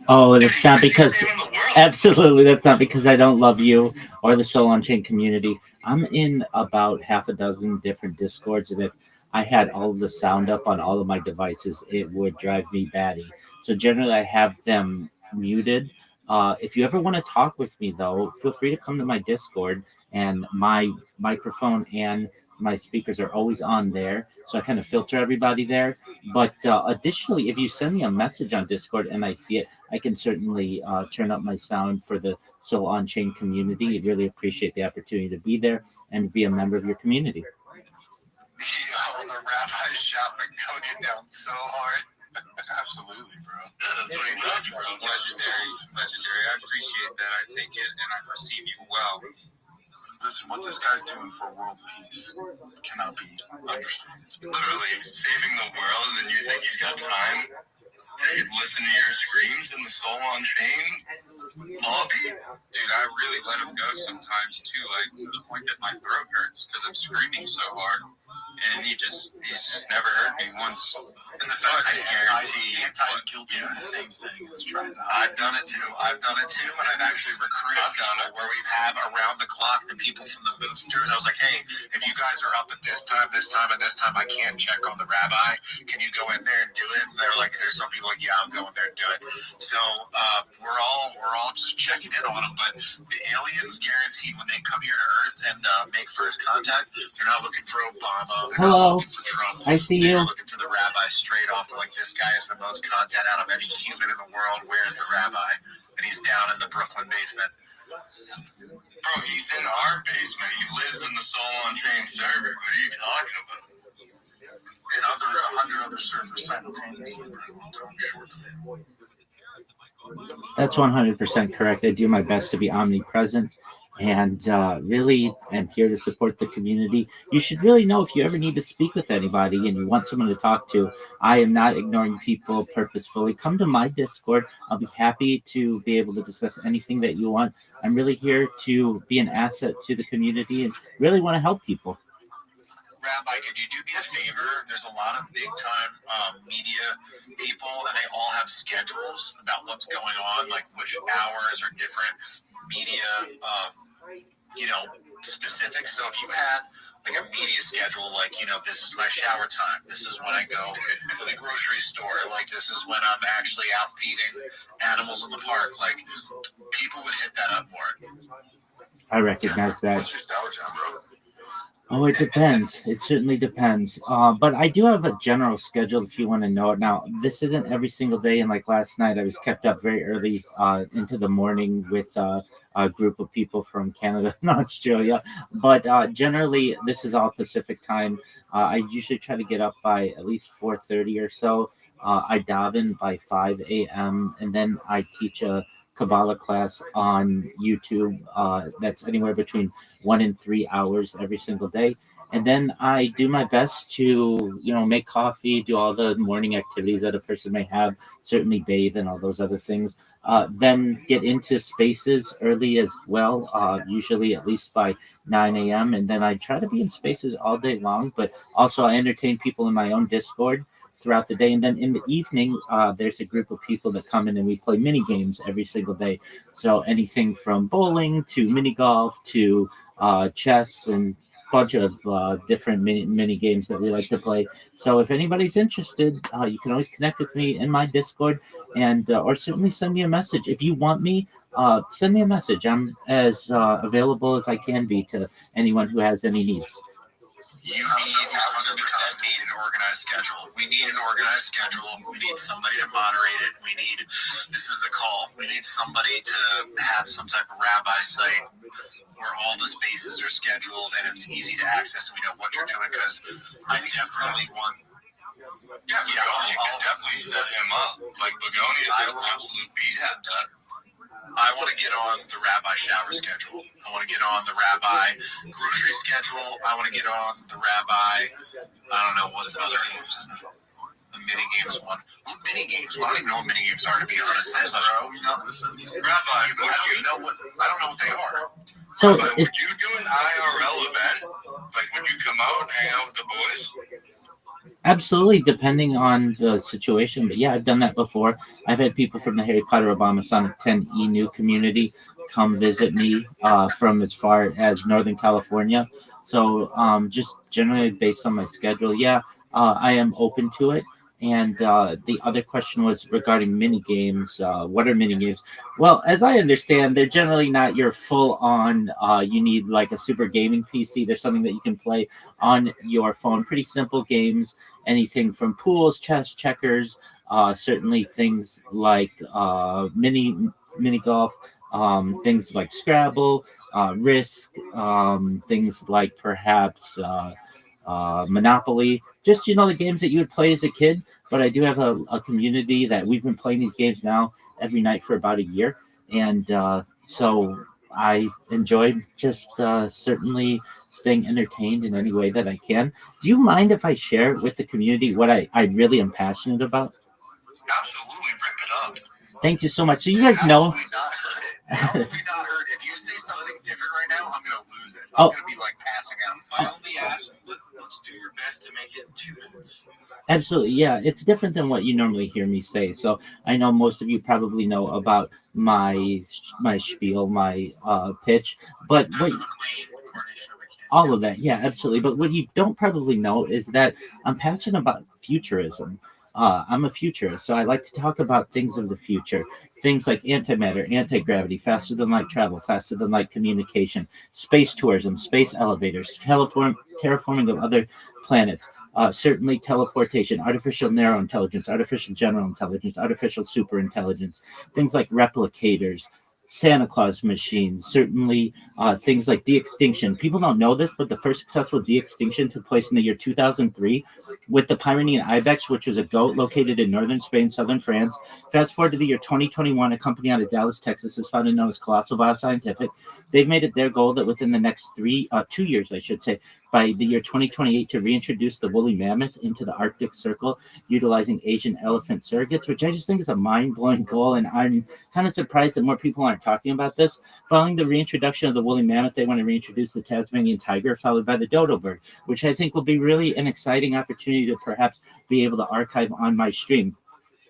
Oh, that's not because, absolutely, that's not because I don't love you or the Soul on Chain community. I'm in about half a dozen different Discords, and if I had all of the sound up on all of my devices, it would drive me batty. So generally, I have them muted. If you ever want to talk with me, though, feel free to come to my Discord, and my microphone and my speakers are always on there, so I kind of filter everybody there. But additionally, if you send me a message on Discord and I see it, I can certainly turn up my sound for the Soul On Chain community. I really appreciate the opportunity to be there and to be a member of your community. Yo, the rabbi shopping going down so hard. Absolutely, bro. Yeah, that's what he does, bro. Legendary. Legendary. I appreciate that. I take it and I receive you well. Listen, what this guy's doing for world peace cannot be understated. Literally saving the world, and then you think he's got time to listen to your screams in the Soul On Chain lobby? Dude, I really let him go sometimes too, like to the point that my throat hurts because I'm screaming so hard. And he's just never heard me once. And the fact I guarantee Anti's guilty of the same thing as trying to. I've done it too, and I've actually recruited where we have around the clock the people from the boosters. I was like, hey, if you guys are up at this time, and this time, I can't check on the rabbi. Can you go in there and do it? And they're like, there's some people like, yeah, I'll go in there and do it. So we're all just checking in on them. But the aliens guarantee when they come here to Earth and make first contact, they're not looking for Obama. Hello, I see you. They're looking for the rabbi straight off. Like, this guy is the most content out of any human in the world. Where's the rabbi? And he's down in the Brooklyn basement. Bro, he's in our basement. He lives in the Soul On Chain server. What are you talking about? And 100 other servers simultaneously, bro. Doing short today. That's 100% correct. I do my best to be omnipresent and really am here to support the community. You should really know if you ever need to speak with anybody and you want someone to talk to. I am not ignoring people purposefully. Come to my Discord. I'll be happy to be able to discuss anything that you want. I'm really here to be an asset to the community and really want to help people. Rabbi, could you do me a favor? There's a lot of big-time media people, and they all have schedules about what's going on, like which hours are different media, specific. So if you had like a media schedule, like, this is my shower time, this is when I go to the grocery store, like this is when I'm actually out feeding animals in the park, like people would hit that up more. I recognize that. What's your shower time, bro? Oh, it depends. It certainly depends. But I do have a general schedule if you want to know it. Now, this isn't every single day. And like last night, I was kept up very early into the morning with a group of people from Canada and Australia. But generally, this is all Pacific time. I usually try to get up by at least 4:30 or so. I daven by 5 a.m. and then I teach a Kabbalah class on YouTube. That's anywhere between 1 and 3 hours every single day. And then I do my best to, make coffee, do all the morning activities that a person may have, certainly bathe and all those other things. Then get into spaces early as well, usually at least by 9 a.m. And then I try to be in spaces all day long, but also I entertain people in my own Discord throughout the day. And then in the evening, there's a group of people that come in and we play mini games every single day. So anything from bowling to mini golf to chess and a bunch of different mini games that we like to play. So if anybody's interested, you can always connect with me in my Discord and or certainly send me a message. If you want me, send me a message. I'm as available as I can be to anyone who has any needs. You need 100% need an organized schedule. We need an organized schedule. We need somebody to moderate it. This is the call. We need somebody to have some type of rabbi site where all the spaces are scheduled and it's easy to access and we know what you're doing, because I definitely want. Yeah, you can definitely set him up. Like, Bagoni is an absolute beast at that. I want to get on the rabbi shower schedule. I want to get on the rabbi grocery schedule. I want to get on the rabbi, I don't know, what's the other games? The mini games one. What mini games? Well, I don't even know what mini games are, to be honest. Rabbi, I don't know what they are. So Rabbi, would you do an IRL event? Like, would you come out and hang out with the boys? Absolutely, depending on the situation. But yeah, I've done that before. I've had people from the Harry Potter Obama Sonic 10 new community come visit me from as far as Northern California. So just generally based on my schedule, yeah, I am open to it. And the other question was regarding mini games. What are mini games? Well, as I understand, they're generally not your full on. You need like a super gaming PC. There's something that you can play on your phone. Pretty simple games. Anything from pools, chess, checkers. Certainly things like mini golf. Things like Scrabble, Risk. Things like perhaps. Monopoly, just the games that you would play as a kid. But I do have a community that we've been playing these games now every night for about a year, and so I enjoy just certainly staying entertained in any way that I can. Do you mind if I share with the community what I really am passionate about? Absolutely, rip it up. Thank you so much. So you guys know. How have we not heard? If you say something different right now, I'm gonna lose it. I'm gonna be like passing out. My only ask, let's do your best to make it 2 minutes. Absolutely, yeah. It's different than what you normally hear me say. So I know most of you probably know about my spiel, my pitch, but what all of that, yeah, absolutely. But what you don't probably know is that I'm passionate about futurism. I'm a futurist, so I like to talk about things of the future. Things like antimatter, anti-gravity, faster than light travel, faster than light communication, space tourism, space elevators, terraforming of other planets, certainly teleportation, artificial narrow intelligence, artificial general intelligence, artificial super intelligence, things like replicators, Santa Claus machines, certainly things like de-extinction. People don't know this, but the first successful de-extinction took place in the year 2003 with the Pyrenean ibex, which was a goat located in northern Spain, southern France. Fast forward to the year 2021, a company out of Dallas, Texas, is founded known as Colossal Bioscientific. They've made it their goal that within the next 2 years, I should say, by the year 2028, to reintroduce the woolly mammoth into the Arctic Circle, utilizing Asian elephant surrogates, which I just think is a mind-blowing goal, and I'm kind of surprised that more people aren't talking about this. Following the reintroduction of the woolly mammoth, they want to reintroduce the Tasmanian tiger, followed by the dodo bird, which I think will be really an exciting opportunity to perhaps be able to archive on my stream.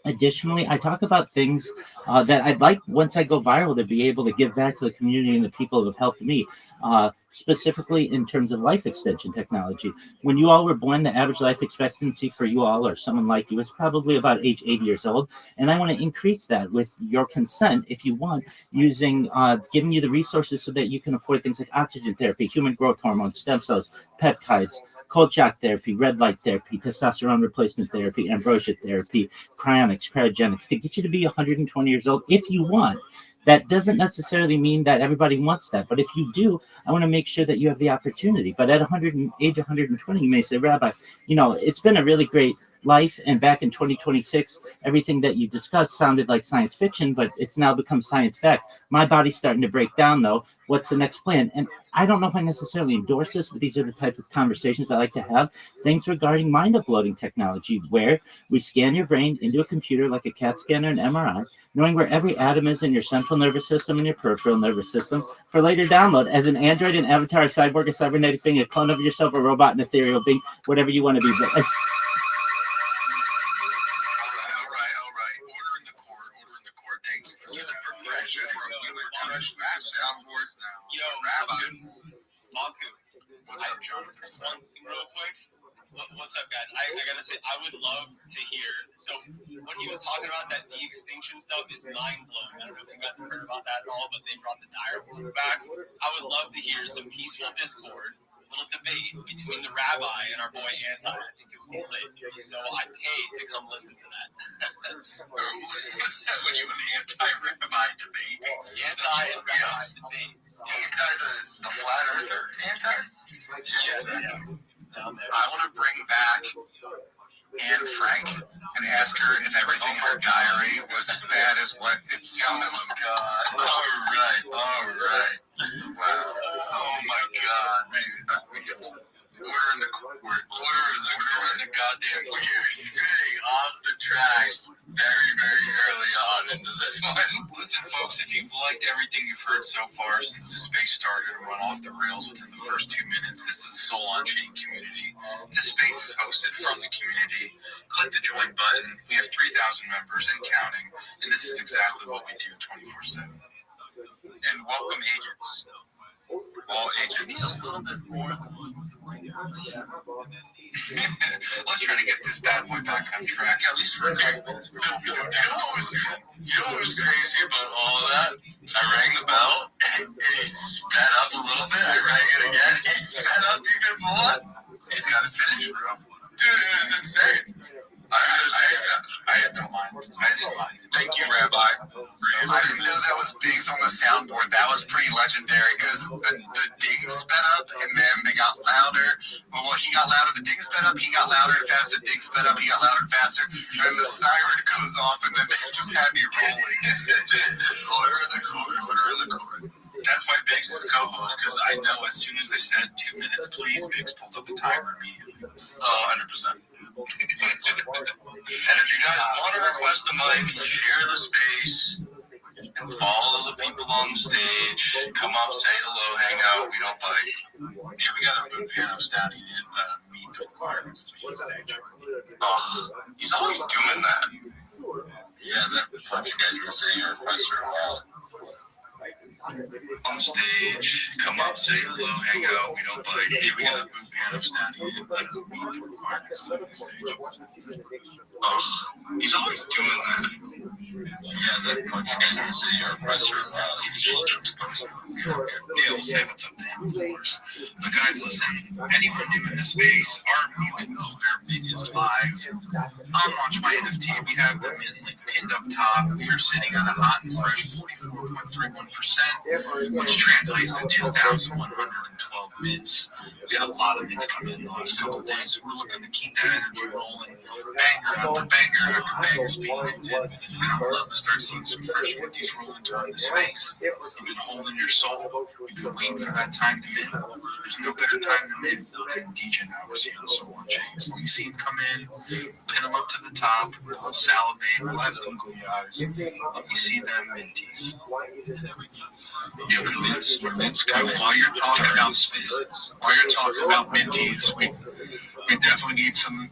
Additionally, I talk about things that I'd like, once I go viral, to be able to give back to the community and the people who have helped me, specifically in terms of life extension technology. When you all were born, the average life expectancy for you all or someone like you is probably about age 80 years old. And I want to increase that with your consent, if you want, using giving you the resources so that you can afford things like oxygen therapy, human growth hormone, stem cells, peptides, cold shock therapy, red light therapy, testosterone replacement therapy, ambrosia therapy, cryonics, cryogenics, to get you to be 120 years old if you want. That doesn't necessarily mean that everybody wants that, but if you do, I want to make sure that you have the opportunity. But at age 120, you may say, Rabbi, it's been a really great life, and back in 2026, everything that you discussed sounded like science fiction, but it's now become science fact. My body's starting to break down, though. What's the next plan? And I don't know if I necessarily endorse this, but these are the types of conversations I like to have. Things regarding mind uploading technology, where we scan your brain into a computer like a CAT scan or an MRI, knowing where every atom is in your central nervous system and your peripheral nervous system, for later download as an android, an avatar, a cyborg, a cybernetic being, a clone of yourself, a robot, an ethereal being, whatever you want to be. But All right. Order in the court. Thank you for the perfection. We would crush that soundboard now. Yo, Rabbi. Maku. What's up, Jonathan? Real quick. What's up, guys? I gotta say, I would love to hear. So, when he was talking about that de-extinction stuff is mind-blowing. I don't know if you guys have heard about that at all, but they brought the dire wolves back. I would love to hear some peaceful discord, little debate between the rabbi and our boy Anti. I think it would be lit. So, I paid to come listen to that. When you an anti-rabbi debate? Anti-rabbi debate. Anti the flat earther? Anti? Yeah. I want to bring back Anne Frank and ask her if everything in her diary was as bad as what it sounded. Oh, God. All right. Wow. Oh, my God, dude. Order in the court. Order in the goddamn court. You're getting off the tracks very, very early on into this one. Listen, folks, if you've liked everything you've heard so far since the space started and went off the rails within the first 2 minutes, this is the Soul on Chain community. This space is hosted from the community. Click the join button. We have 3,000 members and counting, and this is exactly what we do 24/7. And welcome agents. All agents. Let's try to get this bad boy back on track, at least for a day. You know what was crazy about all of that? I rang the bell, and he sped up a little bit. I rang it again. He sped up even more. He's got to finish, bro. Dude, it was insane. I had no mind. I didn't mind. Thank you, Rabbi. I didn't know that was Biggs on the soundboard. That was pretty legendary because the ding sped up and then they got louder. Well, he got louder. The ding sped up. He got louder and faster. The ding sped up. He got louder and faster. And the siren goes off and then they just had me rolling. Order in the court. Order in the court. That's why Biggs is co-host, because I know as soon as they said 2 minutes, please, Biggs pulled up the timer immediately. 100%. And if you guys want to request a mic, share the space, and follow the people on the stage, come up, say hello, hang out, we don't fight. Yeah, we got to move pianos down. He didn't meet the requirements. Oh, he's always doing that. Yeah, that punch guy you were saying, your requester a while. On stage, come up, say hello, hang out, we don't bite. Yeah, we gotta move pianos down here and let him meet the requirements on the stage. Oh, he's always doing that. Yeah, that punch guy was a professor of Neil, say what's up to him, of course. But guys, listen, anyone new in the space, our Mint is live. On Launch My NFT, we have the Mint link pinned up top. We are sitting on a hot and fresh 44.31%, which translates to 2,112 mints. We had a lot of mints coming in the last couple of days, so we're looking to keep that energy rolling. Banger after banger after bangers being minted. And I'd love to start seeing some fresh minties rolling through the space. You've been holding your soul. You've been waiting for that time to mint. There's no better time to mint than DJ hours here on the Soul on Chains. Let me see him come in, pin him up to the top, we'll salivate, we'll have googly eyes. Let me see them minties. Yeah, we're mints. While you're talking about space, while you're talking about minties, we definitely need some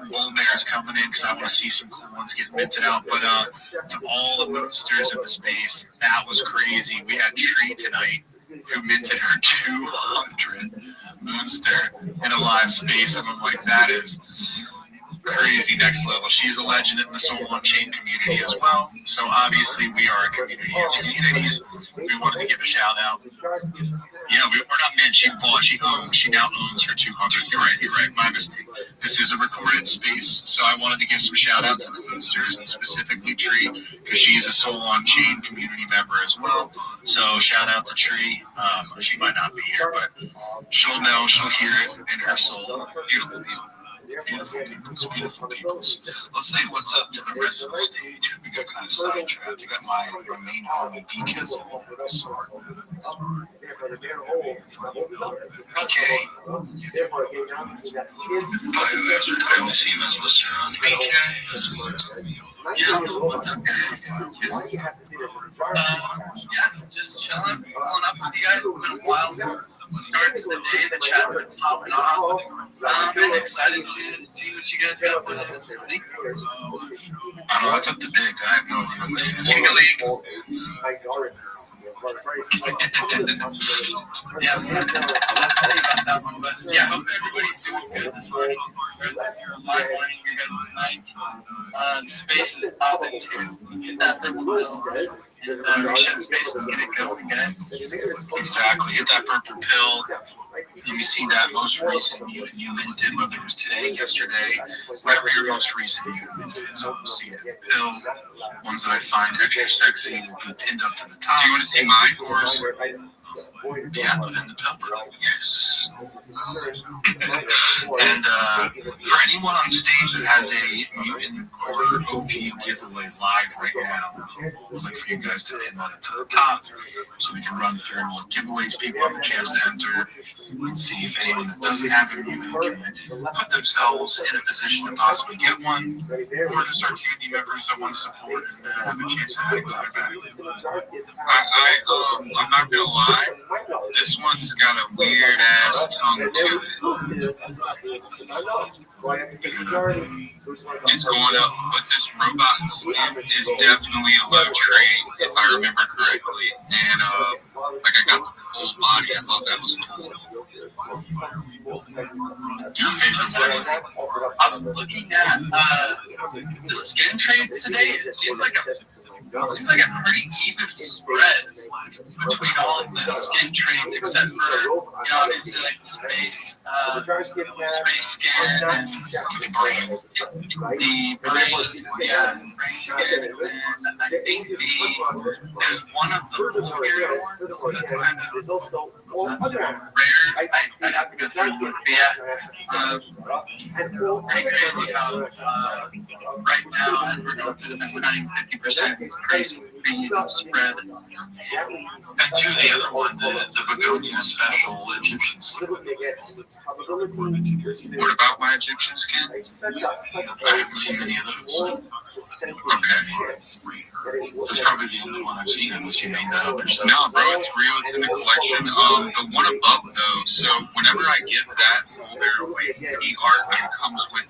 bull bears coming in because I want to see some cool ones get minted out. But to all the moonsters in the space, that was crazy. We had Tree tonight who minted her 200 moonster in a live space, and I'm like, that is crazy next level. She's a legend in the Soul on Chain community as well. So obviously we are a community of communities. We wanted to give a shout out. Yeah, we're not mint. She bought. She now owns her 200. You're right. My mistake. This is a recorded space, so I wanted to give some shout out to the boosters and specifically Tree because she is a Soul on Chain community member as well. So shout out to Tree. She might not be here, but she'll know. She'll hear it in her soul. Beautiful people. Beautiful peoples. Let's say what's up to the rest of the stage. We got kind of sidetracked. I got my main homie, BK. I only see him as a listener on BK. Yeah, what's up, guys? Yeah, just chilling, pulling up with you guys. It's been a while. Start to the day, the chat starts popping off. I'm excited to see what you guys got for this. I don't know what's up to Biggs. I have no idea what that is. Yeah, let's see about that one. But yeah, hope everybody's doing good this morning. You're live playing your guys tonight. Space is popping too. Get that purple pill. And space, let's get it going, guys. Exactly. Hit that purple pill. Let me see that most recent you minted, whether it was today, yesterday, whatever your most recent you minted. So we'll see it. Pill, ones that I find extra sexy will be pinned up to the top. Do you want to see mine, of course? Yeah, put in the pill, bro. Yes. And for anyone on stage that has a mutant or OG giveaway live right now, we'd like for you guys to pin that up to the top so we can run through what giveaways people have a chance to enter and see if anyone that doesn't have a mutant can put themselves in a position to possibly get one, or just our community members that want to support and have a chance to add it to their bag. I'm not gonna lie, this one's got a weird ass tongue to it. It's going up, but this robot is definitely a low trade, if I remember correctly. And like I got the full body, I thought that was cool. Your favorite one? I was looking at the skin trades today. It seems like a pretty even spread between all of the skin trades, except for obviously like the space skin and the brain skin. And I think there's one of the Bulgarian ones that's kind of rare. I'd have to go through it. But yeah, pretty crazy how right now as we're going through the next 50% crazy even spread. And to the other one, the begonia special Egyptian skin. What about my Egyptian skin? I haven't seen any of those. Okay. That's probably the only one I've seen unless you made that up yourself. No, bro, it's real. It's in the collection. The one above, though, so whenever I give that full barrel away, the art that comes with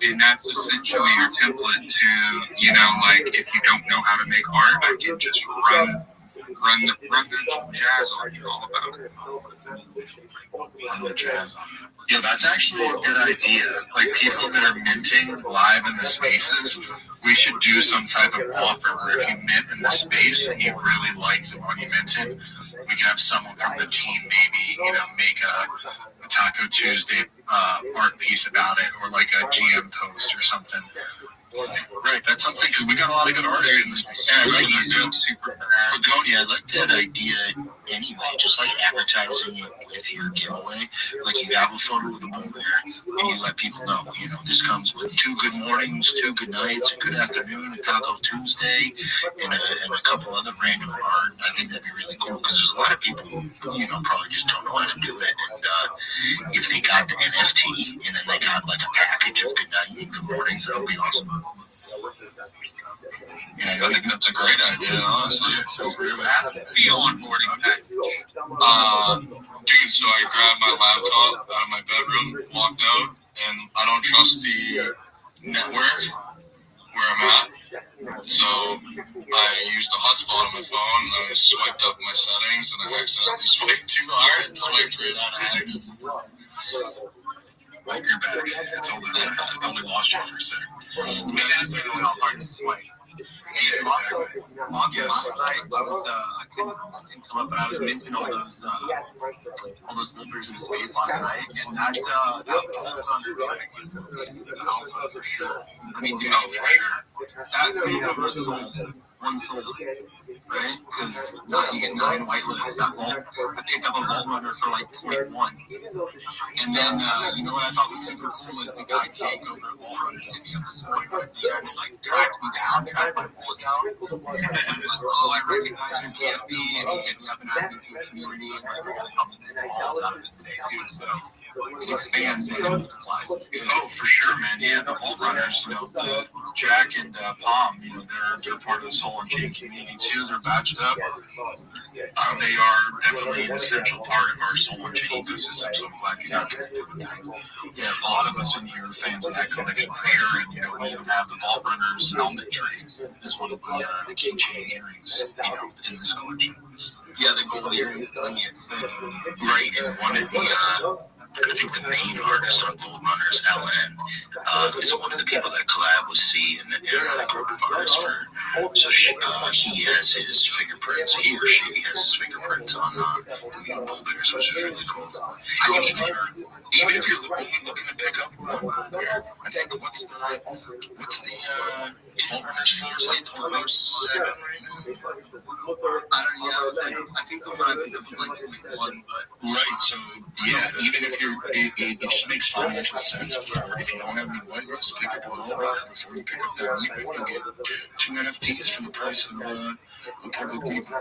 it, and that's essentially your template to, like, if you don't know how to make art, I can just run the jazz on you all about it. Run the jazz on you. Yeah, that's actually a good idea. Like, people that are minting live in the spaces, we should do some type of offer where if you mint in the space and you really like the one you minted, we can have someone from the team maybe, make a Taco Tuesday art piece about it, or like a GM post or something. Right, that's something, because we got a lot of good artists in this. Yeah, I like super Begonia. I like that idea anyway, just like advertising it with your giveaway. Like, you have a photo of the bull bear, and you let people know, this comes with 2 good mornings, 2 good nights, a good afternoon, a Taco Tuesday, and a couple other random art. I think that'd be really cool, because there's a lot of people who, probably just don't know how to do it. And if they got the NFT, and then they got like a package of good night and good mornings, that would be awesome. Yeah, I think that's a great idea, honestly. It's so weird. The onboarding package. Dude, so I grabbed my laptop out of my bedroom, walked out, and I don't trust the network where I'm at. So I used the hotspot on my phone, I swiped up my settings, and I accidentally swiped too hard and swiped right out of X. Well, you're back. It's only I only lost you for a second. That's how hard to swipe. Hey, also, last night I couldn't come up, but I was minting all those boulders in space last night, and that was alpha for sure. I mean, dude, for sure. That's the number is one soul, right? Because you get 9 whitelists. That vault, I picked up a vault runner for like 0.1. And then, you know what I thought was super cool is the guy Jake over at Vault Runners hit me up at the end and like tracked me down, tracked my bullet down. And was like, oh, I recognize your PFB, and he hit me up and added me to a community, and like, I got a couple of balls out of it today too. So it expands and it multiplies. It's good. Oh, for sure, man. Yeah, the Vault Runners, the Jack and Palm, they're part of the Soul and Chain community too. They're badged up. They are definitely an essential part of our Soul and Chain ecosystem, so I'm glad you got connected with them. Yeah, a lot of us in here are fans of that collection for sure, and we even have the Vault Runners helmet trade as one of the key chain earrings, in this collection. Yeah, the gold earrings, it's right in one of the I think the main artist on Gold Runners, LN, is one of the people that collab with C and a group of artists for. So he has his fingerprints, he or she has his fingerprints on the bull bears, which is really cool. Even if you're looking to pick up one bull bear, I think what's the Gold Runners floors like almost 7. I think the one I picked up was like 1, but right. So yeah, even if it just makes financial sense. If you don't have any whitelists, pick up a Vault Runner before you pick up that. You can get 2 NFTs for the price of a couple of people.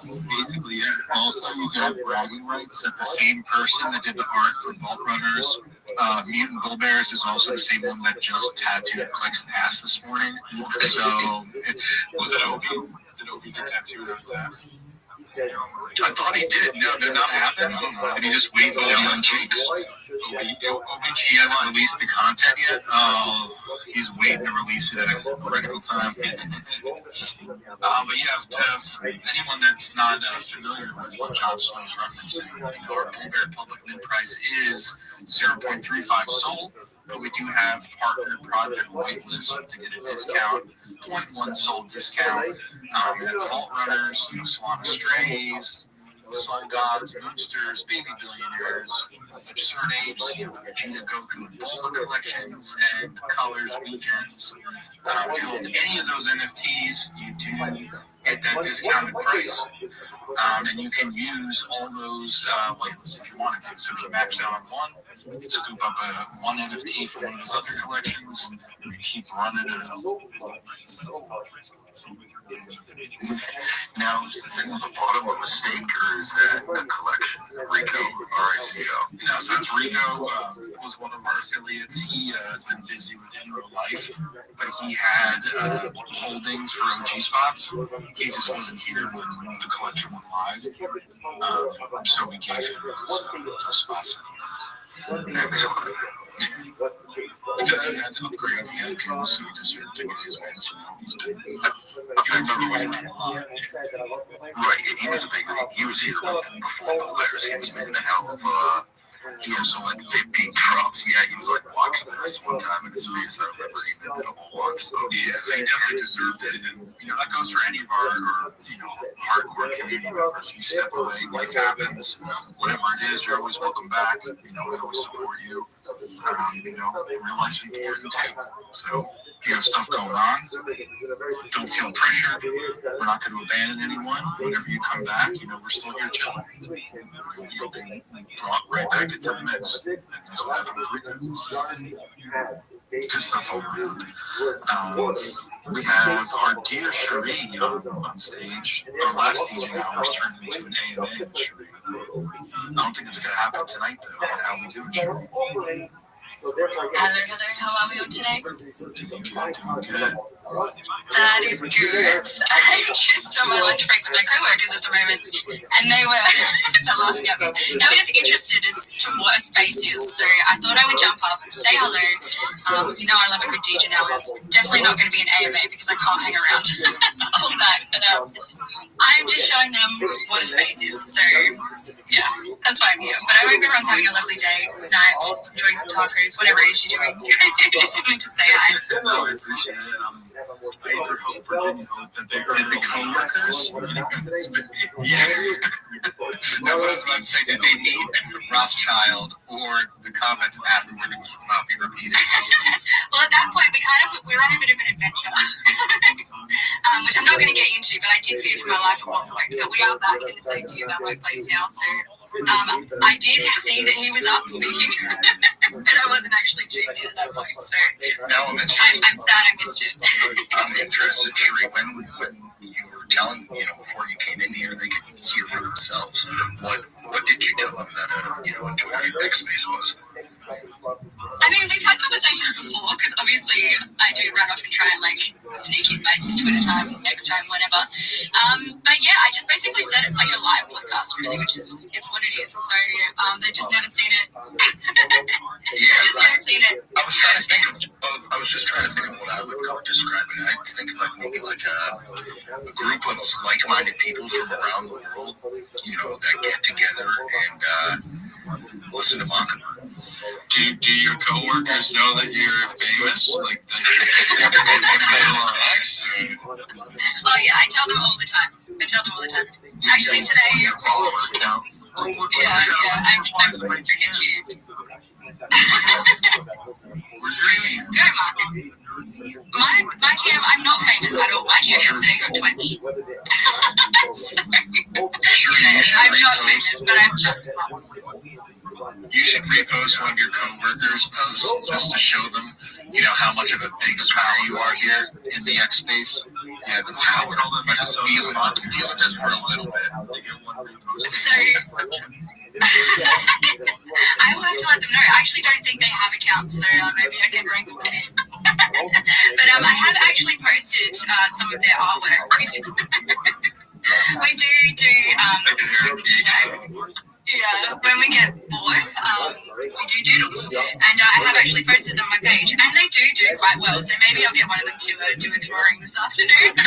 Basically, yeah. Also, you got bragging rights that the same person that did the art for Vault Runners, Mutant Bull Bears, is also the same one that just tattooed Clicks' ass this morning. So was it OB? Did OB get tattooed on his ass? I thought he did. No, did not happen. Did he just wait for the on cheeks? OBG hasn't released the content yet. he's waiting to release it at a critical time. But yeah, to anyone that's not familiar with what John Snow's referencing, our prepared public bid price is 0.35 sold, but we do have partner project waitlist to get a discount, 0.1 sold discount. That's Vault Runners, Swan Strays, Sun Gods, Moonsters, Baby Billionaires, Absurd Apes, the Vegeta Goku Bulma collections, and Colors Weekends. If you hold any of those NFTs, you do get that discounted price. And you can use all those whitelists if you wanted to. So if you max out on one, you can scoop up one NFT from one of those other collections, and you keep running it up. Now, is the thing on the bottom a mistake, or is that the collection? Rico, RICO. No, so it's Rico, was one of our affiliates. He has been busy with In Real Life, but he had holdings for OG spots. He just wasn't here when the collection went live. So we gave him those spots. Excellent. Because he had upgrades, he had games, so he deserved to get his wins. I remember when he ran a lot. Right, and he was here before the letters. He was making a hell of he had some like 15 drops. Yeah, he was like watching this one time in his face. I remember he did a whole watch. So yeah, so he definitely deserved it. And that goes for any of our hardcore community members. You step away, life happens. Whatever it is, you're always welcome back. We always support you. Real life's important too. So if you have stuff going on, don't feel pressured. We're not going to abandon anyone. Whenever you come back, we're still here chilling. You'll be brought right back into the mix. And that's what happened with Rico. Good stuff all around. We have our dear Cherie on stage. Our last DJ hours turned into an AMA Cherie. I don't think it's going to happen tonight, though. How are we doing, Cherie? Hello, how are we all today? That is good. I'm just on my lunch break with my co-workers at the moment, and they're laughing at me. They were just interested as to what a space is, so I thought I would jump up, say hello. I love a good DJ now. It's definitely not going to be an AMA because I can't hang around all that, but I'm just showing them what a space is, so yeah, that's why I'm here. But I hope everyone's having a lovely day, night, enjoying some tacos, whatever it is you're doing. Just wanted to say hi. No, I appreciate it. I either hope or didn't hope that they heard the co-workers. Yeah. I was about to say, did they meet Rothschild, or the comments afterwards will not be repeated? Well, at that point, we were on a bit of an adventure, which I'm not going to get into, but I did fear for my life at one point. But we are back in the safety of our workplace now, so I did see that he was up speaking, but I wasn't actually tuned in at that point. So now I'm interested. I'm sad I missed it. I'm interested, Cherie, when you were telling, before you came in here, they could hear for themselves. What did you tell them that, a X space was? I mean, we've had conversations before, because obviously I do run off and try and sneak in my Twitter time, X time, whatever. But yeah, I just basically said it's like a live podcast, really, which is what it is. So they've just never seen it. Never seen it. I was just trying to think of what I would describe it. I was thinking maybe a group of like-minded people from around the world, that get together and listen to Mockingbird. Do your coworkers know that you're famous? Like that you're on X? Oh yeah, I tell them all the time. Actually, today. Your follower count. Yeah, I'm freaking huge. Good, Mark. My TM, I'm not famous at all. My TM yesterday got 20. I'm not famous, but I'm just smart. You should repost one of your co-workers' posts just to show them, how much of a big smile you are here in the X space. Yeah, the power. Feel it just for a little bit. They get one repost. I will have to let them know. I actually don't think they have accounts, so maybe I can bring them in. But I have actually posted some of their artwork. We do Yeah, when we get bored, we do doodles, and I have actually posted them on my page, and they do quite well. So maybe I'll get one of them to do a drawing this afternoon.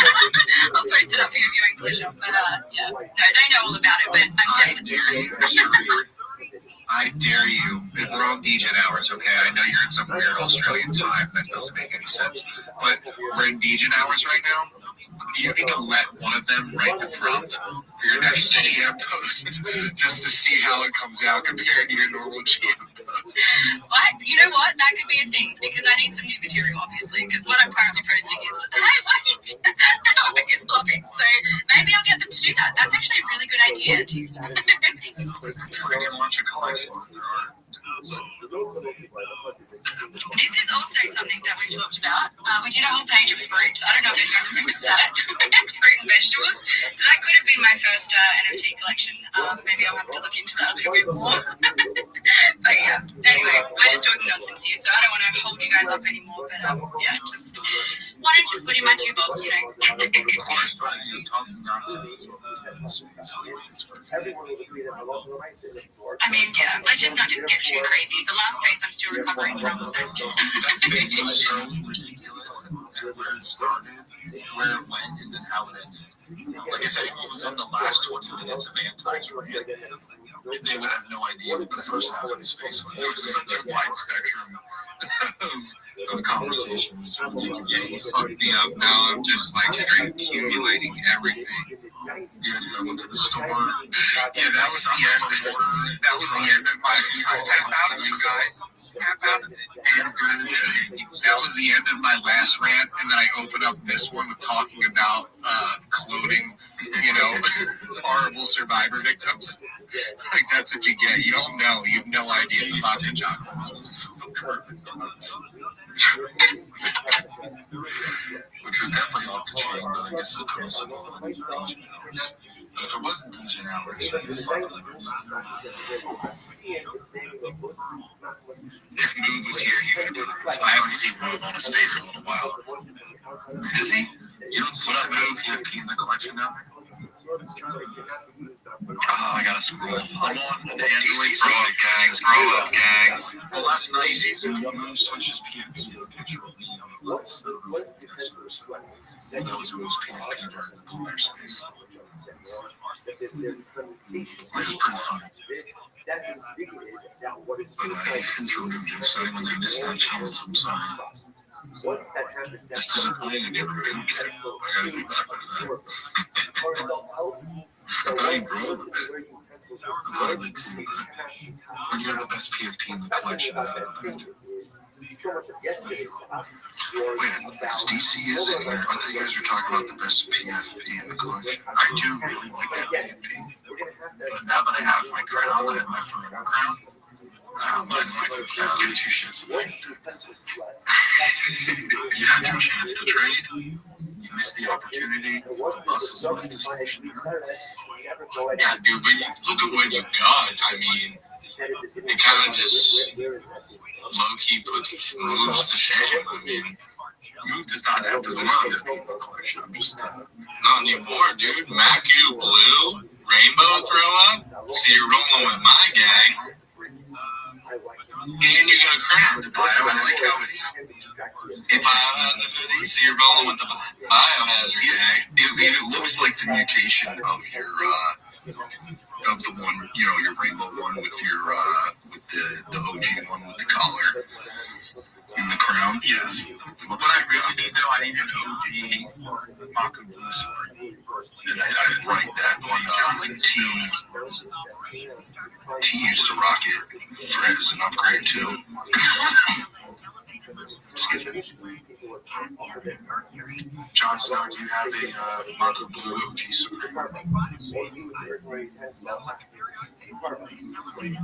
I'll post it up for your viewing pleasure. But yeah, no, they know all about it, but I'm definitely I dare you. We're on DJ hours, okay? I know you're in some weird Australian time that doesn't make any sense, but we're in DJ hours right now. You need to let one of them write the prompt for your next GM post just to see how it comes out compared to your normal GM post. What? You know what? That could be a thing because I need some new material, obviously. Because what I'm currently posting is, hey, wait, is flopping. So maybe I'll get them to do that. That's actually a really good idea. This is also something that we've talked about. We did a whole page of fruit. I don't know if anyone remembers that. Fruit and vegetables. So that could have been my first NFT collection. Maybe I'll have to look into that a little bit more. But yeah, anyway, we're just talking nonsense here, so I don't want to hold you guys up anymore. But yeah, just wanted to put in my 2 bolts, you know. I mean, yeah, let's just not get too crazy. The last phase I'm still recovering from, so. It's so ridiculous where it started, where it went, and then how it ended. Like if anyone was on the last 20 minutes of Anti's rant, they would have no idea what the first half of his face was. It was such a wide spectrum of conversations. Yeah, he fucked me up. Now I'm just like straight accumulating everything. Yeah, dude, I went to the store. Yeah, that was the end. That was the end of my. Tap out of you guys. Tap out of it. That was the end of my last rant, and then I opened up this one with talking about clothing. You know, horrible survivor victims. Like that's what you get. You don't know. You have no idea. It's a box of chocolates. Which was definitely off the chain, but I guess it's permissible on DJ hours. But if it wasn't DJ hours, it's like if Mood was here, he would have. I haven't seen Mood on a space in a little while. Is he? You don't see that Mood PFP in the collection now? Oh, I gotta scroll. I'm on the DC's throw up gang. Throw up gang. Well, last night, Mood switches PFP with a picture of me on the left. And that was Mood's PFP during the Blair space. Which is pretty funny. But since removed it, so when they missed that chance, I'm sorry. Once that happens, that's I never been okay. I gotta be back with that. I Totally too, but when you're the best PFP in the collection, so much of yesterday's stuff. wait, this DC is in here. I thought you guys were talking about the best PFP in the collection. I do really like that PFP. But now that I have my crown, I have my forever crown. I give 2 shits about it. You had your chance to trade. You missed the opportunity. The bus is left the station. Yeah, dude, but look at what you got. I mean, it kind of just low-key puts moves to shame. I mean, Move does not have the best PFP in the collection. I'm just not anymore, dude. Macu, Blue, Rainbow throw up. So you're rolling with my gang. And you got a crown to Bio. I like how it's Biohazard hoodie. So you're rolling with the Biohazard gang. It looks like the mutation of your of the one, you know, your rainbow one with your with the OG one with the collar and the crown. Yes. What I really did though, I need an OG Maka Blue Supreme. And I didn't write that one. Like T used to rock it for as an upgrade too. Skip it. John Snow, do you have a Maka Blue OG Supreme?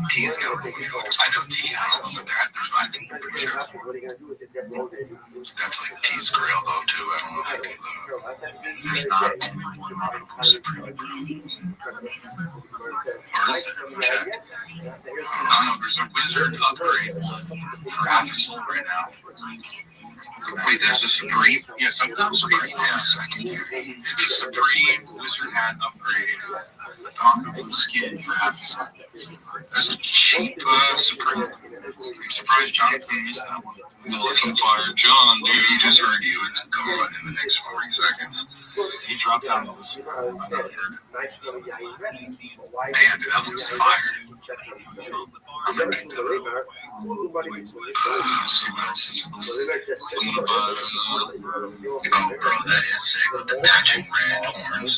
T's got one. I know T has one, but I'm pretty sure. That's like T's Grail though too. I don't know if I can put that. There's not only one Maka Blue Supreme. Or is there? I don't know, there's a wizard upgrade for half a soul right now. Wait, there's a Supreme? Yeah, sometimes Supreme has secondary. It's a Supreme Wizard Hat upgrade. Pocketable skin for half a second. That's a cheap Supreme. I'm surprised Jonathan missed that one. Well, if I'm fired, John, dude, he just heard you. It's gone in the next 40 seconds. He dropped down the list. I never heard it. Man, dude, that looks fired. I'm gonna pick that up. Let's see what else is listed. Oh, bro, that is sick with the matching red horns.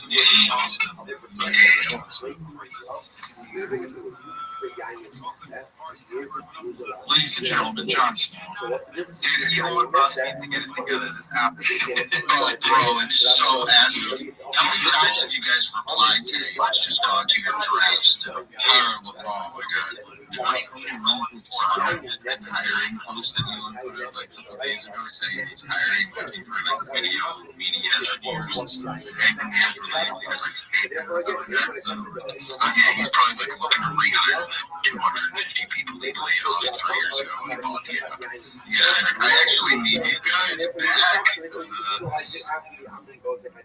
Ladies and gentlemen, Jon Snow. Dude, Elon Musk needs to get it together. This app is bro, it's so asinine. How many times have you guys replied today? Let's just go to your drafts. Terrible. Oh my god. Hiring posted you and put it like a couple days ago saying he's hiring looking for like video media engineers and stuff. And he's probably like looking to rehire like 250 people he laid off 3 years ago when he bought the app. Yeah, I actually need you guys back.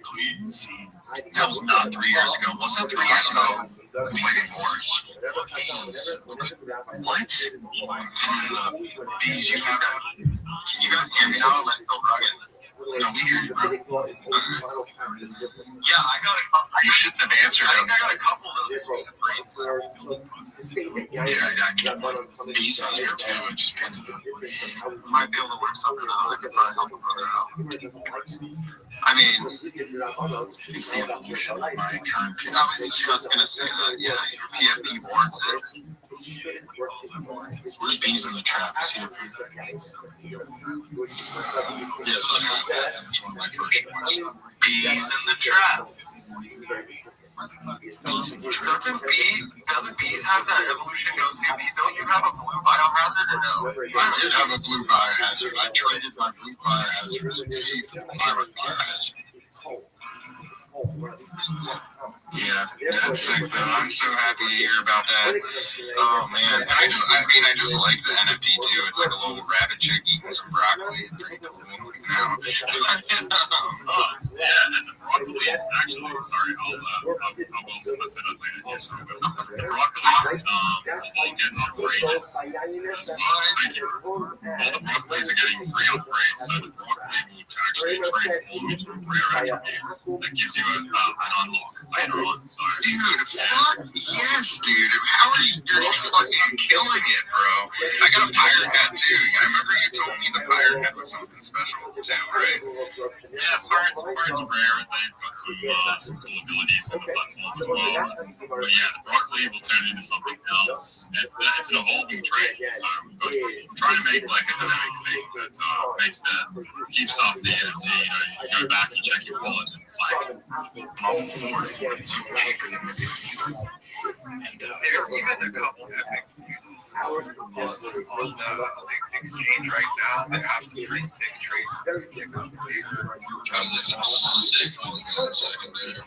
Please. That was not 3 years ago. Was that 3 years ago? Way more. What? Bees, you got that? Can you guys hear me now? Let's still rug it. No, we hear you, bro. Yeah, I got a couple. You shouldn't have answered. I think I got a couple of those. Yeah, Bees is here too. I just pinned it up. Might be able to work something out. I could probably help a brother out. I mean, it's the evolution of my current. I was just gonna say that. Yeah, your PFP warrants it. Where's Bees in the Trap? Is he? Yes, I got that. It's one of my first ones. Bees in the Trap. Doesn't Bees have that evolution go through Bees? Don't you have a blue biohazard or no? I did have a blue biohazard. I traded my blue biohazard for the pirate biohazard. Yeah, that's sick though. I'm so happy to hear about that. Oh man, and I just like the NFT too. It's like a little rabbit chick eating some broccoli. Pretty cool. Now. Yeah, and the broccoli is actually sorry. I'll say that later. Yes, the broccoli's all getting upgraded. Thank you. All the broccolis are getting free upgrades, so the broccoli will actually transform into a rare attribute that gives you an unlock later on. So, dude, fuck yes, dude. How are you? You're just fucking killing it, bro. I got a pirate hat too. I remember you told me the pirate hat was something special too, right? Yeah, pirates are rare and they've got some cool abilities in the platforms as well. But yeah, the broccoli will turn into something else. It's an evolving trait. So I'm trying to make like a dynamic thing that keeps up the NFT. You go back and check your wallet and it's like awesome sword. It's super cheap and there's even a couple epic on the exchange right now that have some pretty sick traits. This is sick on the secondary, bro.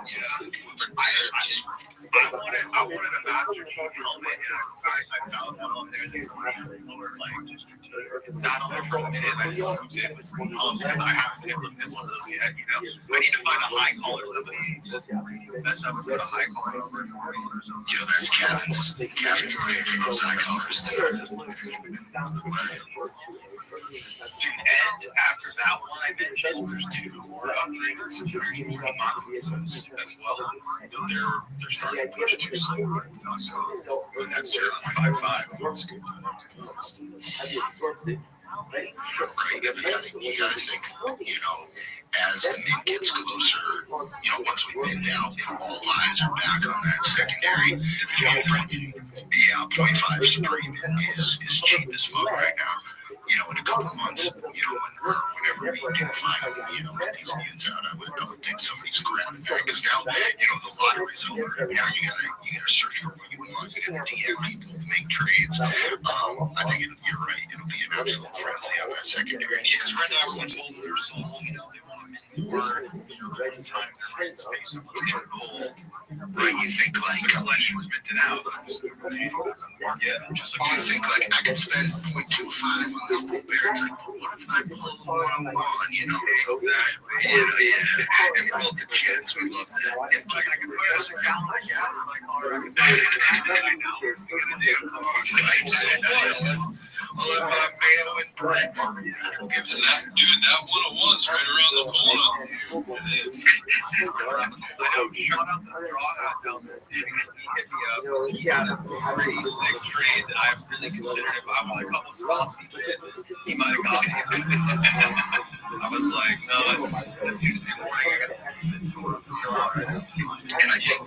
Yeah. I wanted a Master Chief helmet, and I found one on there that's like just sat on there for a minute, and I just used it with some pumps because I haven't hit one of those yet, you know. I need to find a high collar, somebody that's ever put a high collar over. Yo, that's Kevin's range for those high collars there. Dude, and after that one I mentioned, there's 2 more upgraders as well. They're starting to push 2 slower. So that's 0.55. Right, you gotta think, as the mint gets closer, once we mint out and all eyes are back on that secondary, it's gonna be frenzy. Yeah, 0.5 Supreme is cheap as fuck right now. In a couple of months, whenever we do find, get these units out, I would think somebody's grabbing that because now, the lottery's over. Now you gotta search for what you want. You gotta DM people, make trades. I think you're right. It'll be an absolute frenzy on that secondary. Yeah, because right now everyone's holding their soul. They want to mint Right, you think like you think like I could spend 0.25 on this blueberry. It's like, but what if I pull 101, you know? So that, and we're all the kids, we love that. It's like I can put us a gallon of gas in my car. Right, so I'll have my mayo and bread. Dude, that 101's right around the corner. It is. Shout out to Straw down there. He had a pretty big trade that I really considered if I was a couple straws, he might have got me. I was like, no, it's Tuesday morning. I got and I think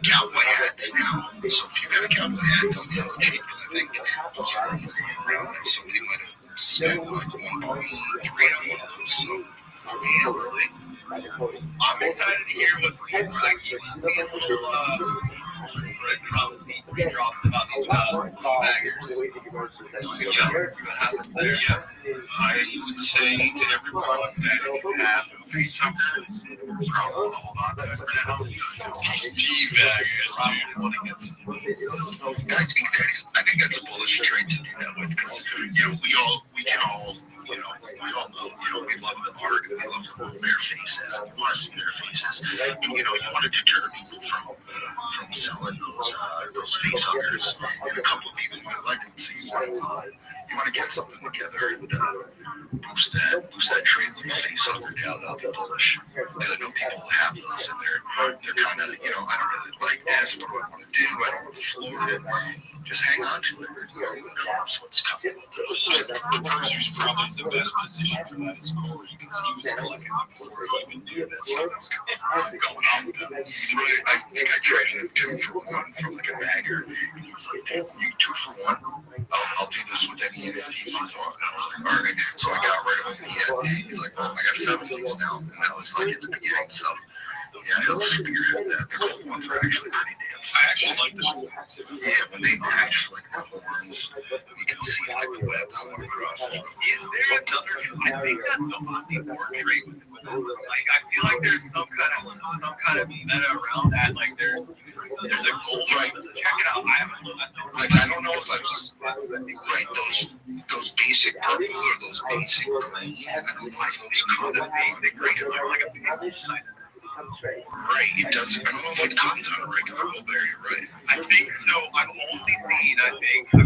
cowboy hats now. So if you got a cowboy hat, don't sell it cheap. Because I think somebody might have spent like 1.3 on one of those. So really, I'm excited to hear what's like. Breadcrumbs, he drops about these baggers. I would say to everyone that if you have a face hugger, probably hold on to it for now. I think that's a bullish trait to do that with, because we all know, we love the art, we love the little bear faces, and we want to see their faces, and you want to deter people from selling those face huggers, and a couple of people might like them, so you want to get something together and boost that trade little face hugger down. That'll be bullish, because I know people have those, and they're kind of, I don't really like this, what do I want to do? I don't know the floor, and just hang on to it. Who knows what's coming? The person who's probably the best position for that is Corey, because he was collecting them before he even knew that something was going on with them. I think I traded him 2 for 1 from like a bagger, and he was like, "Damn, you 2 for 1? I'll do this with any NFTs you want." And I was like, "All right." So I got rid of him. He's like, "Well, I got 7 of these now," and that was like at the beginning. So yeah, he'll spearhead that. The gold ones are actually pretty damn sick. I actually like this one. Yeah, when they match like the horns, you can see like the web going across. Is there another? I think that's the Monty portrait. Like I feel like there's some kind of meta around that. Like there's a gold right. Check it out. I haven't looked at those. Like I don't know if I've right those basic purple or those basic green. I don't know if those color basic green. They're like a pink side. Right, it doesn't. I don't know if it comes on a regular blueberry, right? I think so. I've only seen, I've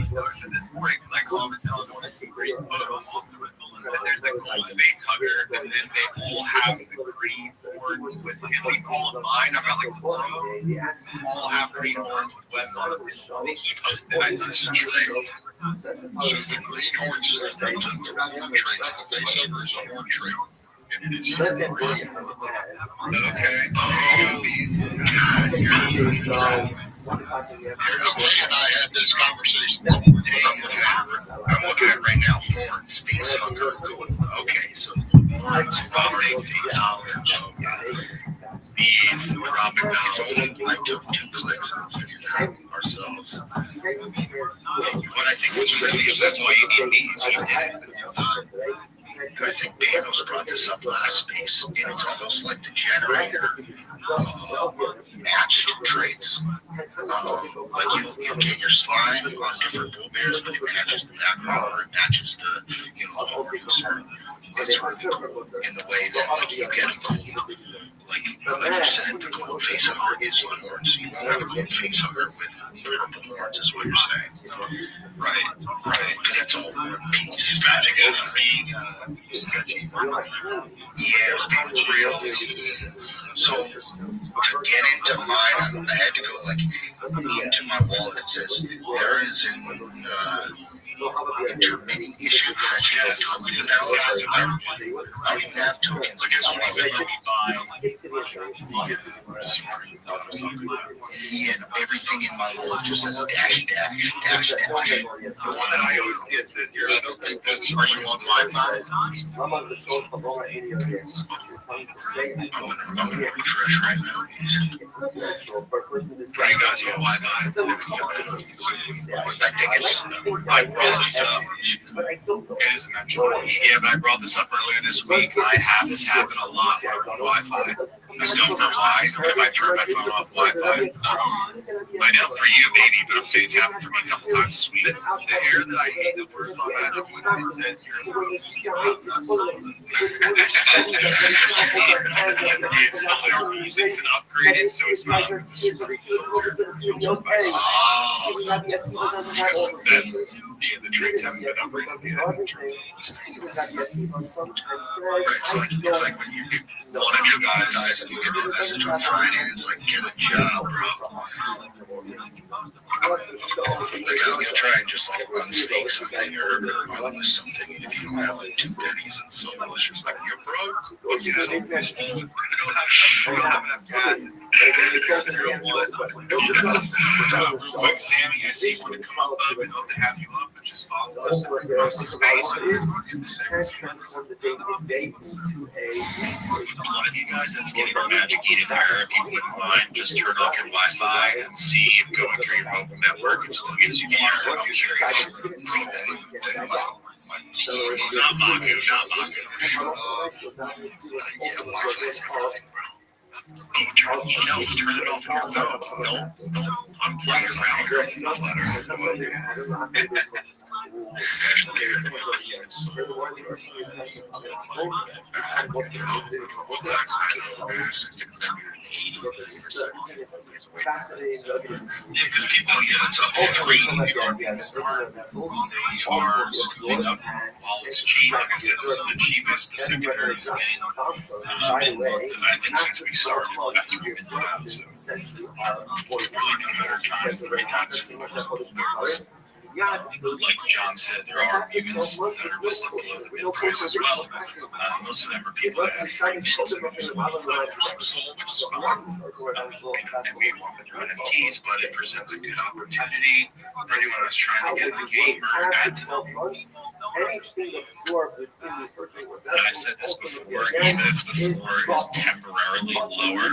noticed this morning because I commented on one of Steve's photos that there's a gold face hugger, and then they all have the green horns with, at least all of mine, I've got like 3, all have green horns with webs on them. They keep posted. I just trade. So the green horns are the horn traits. The face hugger is a horn trait. Let's get green. Okay. And I had this conversation. I'm looking at right now. Horns, face hugger, gold. Okay, so horns, probably face hugger. Beads, dropping down. I took 2 clicks and figured it out ourselves. What I think was really is that's why you need beads. I think Daniels brought this up last space, and it's almost like the generator matched traits. Like you get your slime on different blueberries, but it matches the background, or it matches the horns. It's really cool in the way that like you get a gold, like you said, the gold face hugger is the horn, so you won't have a gold face hugger with purple horns, is what you're saying. Right, because it's all one piece. Magic is being sketchy. Yeah, it's being real. So to get into mine, I had to go like into my wallet. It says there is an intermittent issue fetching out tokens. I don't even have tokens. And everything in my wallet just says dash. The one that I always get says here, I don't think that's, are you on Wi-Fi? I'm on the show for over 80 of years. I'm gonna refresh right now. It's not natural for a person to say, I got you on Wi-Fi. It's I think it's but I don't know. It is just mentioned. Yeah, but I brought this up earlier this week. I have this happen a lot with Wi-Fi. I don't know why. If I turn my phone off Wi-Fi, I know for you, baby, but I'm saying it's happened for me a couple times this week. The hair that I hate the worst on Magic when it says you're it's still there. Music's an upgraded, so it's not. The tricks haven't been upgraded yet. It's like when you get one of your guys and you get a message on Friday, it's like, get a job, bro. Like, I was trying just like unstake something or unlist something, and if you don't have like 2 pennies and so it's just like, you're broke. What's your we don't have enough gas. Quick, Sammy, I see you want to come up, we'd love to have you up and just follow us across the space. Transform the day into a. One of you guys that's getting a Magic Eden error, if you wouldn't mind, just turn off your Wi-Fi and see if going through your mobile network and still gives you the error. I'm curious. Not Magu. Yeah, Wi-Fi's everything, bro. Turn it off on your phone. Don't unplug your router. Because people, it's up 3 are splitting up while it's cheap. Like I said, this is the cheapest the secondary is getting. I think since we started after we've been out, so really no better time than right now. Like John said, there are units that are listed below the bid price as well. Most of them are people that have free bids for some soul, which is fine. And we want with their NFTs, but it presents a good opportunity for anyone that's trying to get the game or add to it. And I said this before, even if the floor is temporarily lower,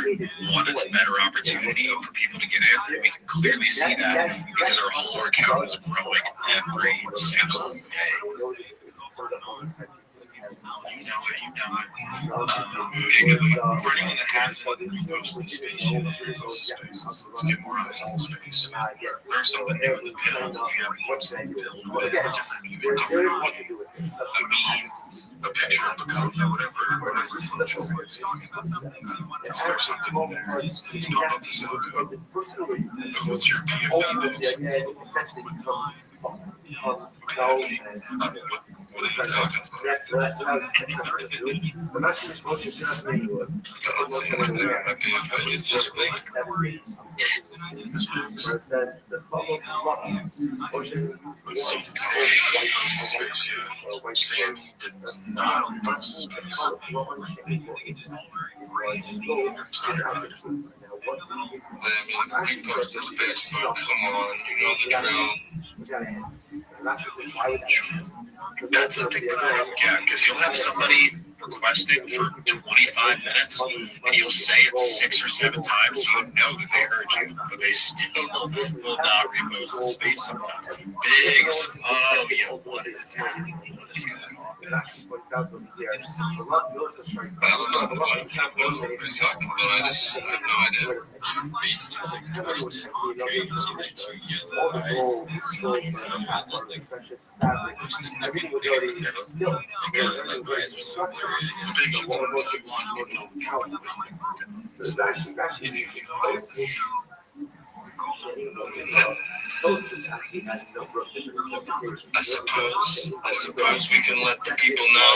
one, it's a better opportunity for people to get in. We can clearly see that because our whole account is growing every single day. You know it. For anyone that has posted space, let's get more eyes on the space. There's something new in the build. If you have one build, different unit, a meme, a picture of a governor, whatever function it is. Is there something in there? It's not up to something. What's your PFP base? What are you talking about? I'm actually supposed to just me. It's just like Sandy did not post space. You post this Facebook, come on, you know the drill. That's a big problem, yeah, because you'll have somebody requesting for 25 minutes, and you'll say it 6 or 7 times, so you know that they heard you, but they still will not repost the space sometimes. Big, oh, yeah, what is that? I don't know what you're talking about. I have no idea. Everything was already built. So it's actually I suppose we can let the people know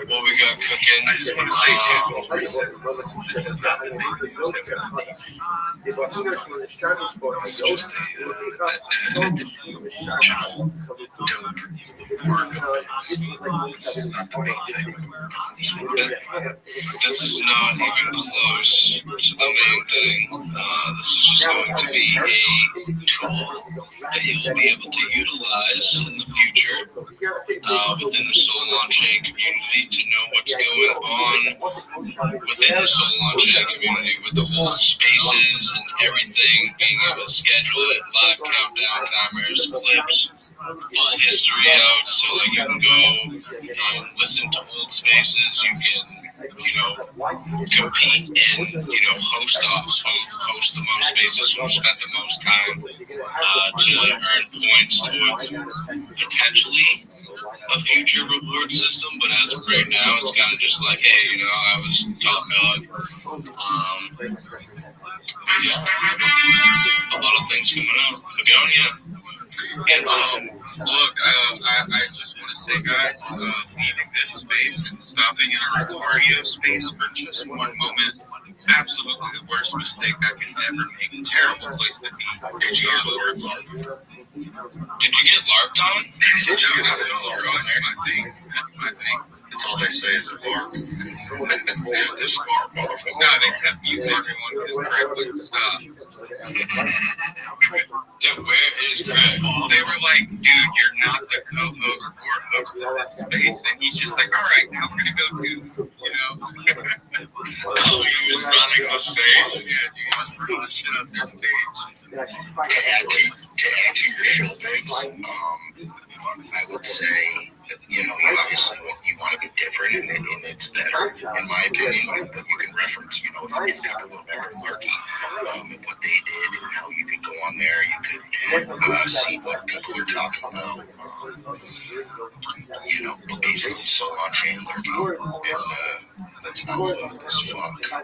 what we got cooking. I just want to say too, this is not the big news that it's just an additional This is not even close to the main thing. This is just going to be a tool that you'll be able to utilize in the future within the Solon Chain community to know what's going on within the Solon Chain community with the whole spaces and everything, being able to schedule it, live countdown timers, clips, full history out, so like you can go and listen to old spaces. You can, compete in, host offs, who host the most spaces, who spent the most time, to earn points towards potentially a future reward system. But as of right now, it's kind of just like, hey, I was top dog. But yeah, a lot of things coming out. Begonia. And look, I just want to say, guys, leaving this space and stopping in our Ontario space for just one moment, absolutely the worst mistake I could ever make. Terrible place to be. Did you get LARPed on? Did you get LARPed on? Did you get LARPed on there? My thing. That's all they say is a LARP. This LARP, motherfucker. No, they kept muting everyone because Greg wouldn't stop. Dude, where is Greg? They were like, dude, you're not the co-host or host of this space. And he's just like, all right, now we're going to go to, Oh, he was running the space? Yeah, dude, he was running shit up their stage. To add to your show base, I would say, you obviously want to be different, and it's better, in my opinion. But you can reference, if people remember Larky, and what they did, and how you could go on there, you could see what people are talking about. Basically, so on chain Larky, and that's how this fuck. I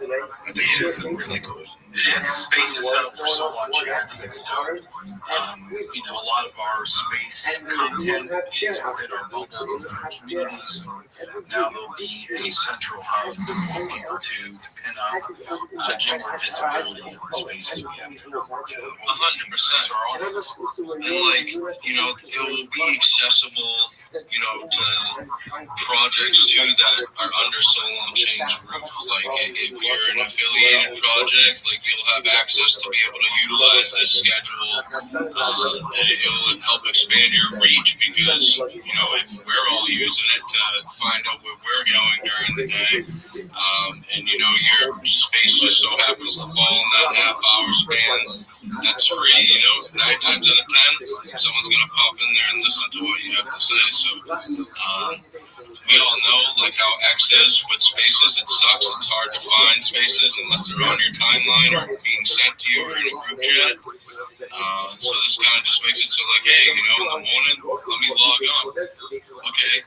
think it's really cool. Yeah, the space is up for so long. I think it's dope. A lot of our space content is within our bubble, within our communities. Now there'll be a central hub for people to pin up, get more visibility in the spaces we have. 100%. And it will be accessible, to projects too that are under Solon Chain's roof. Like if you're an affiliated project, you'll have access to be able to utilize this schedule. It'll help expand your reach because, if we're all using it to find out where we're going during the day, and, your space just so happens to fall in that half-hour span, that's free, 9 times out of 10, someone's going to pop in there and listen to what you have to say. So, we all know, how X is with spaces. It sucks. It's hard to find spaces unless they're on your timeline or being sent to you or in a group chat. So this kind of just makes it so hey, in the morning, let me log on. Okay,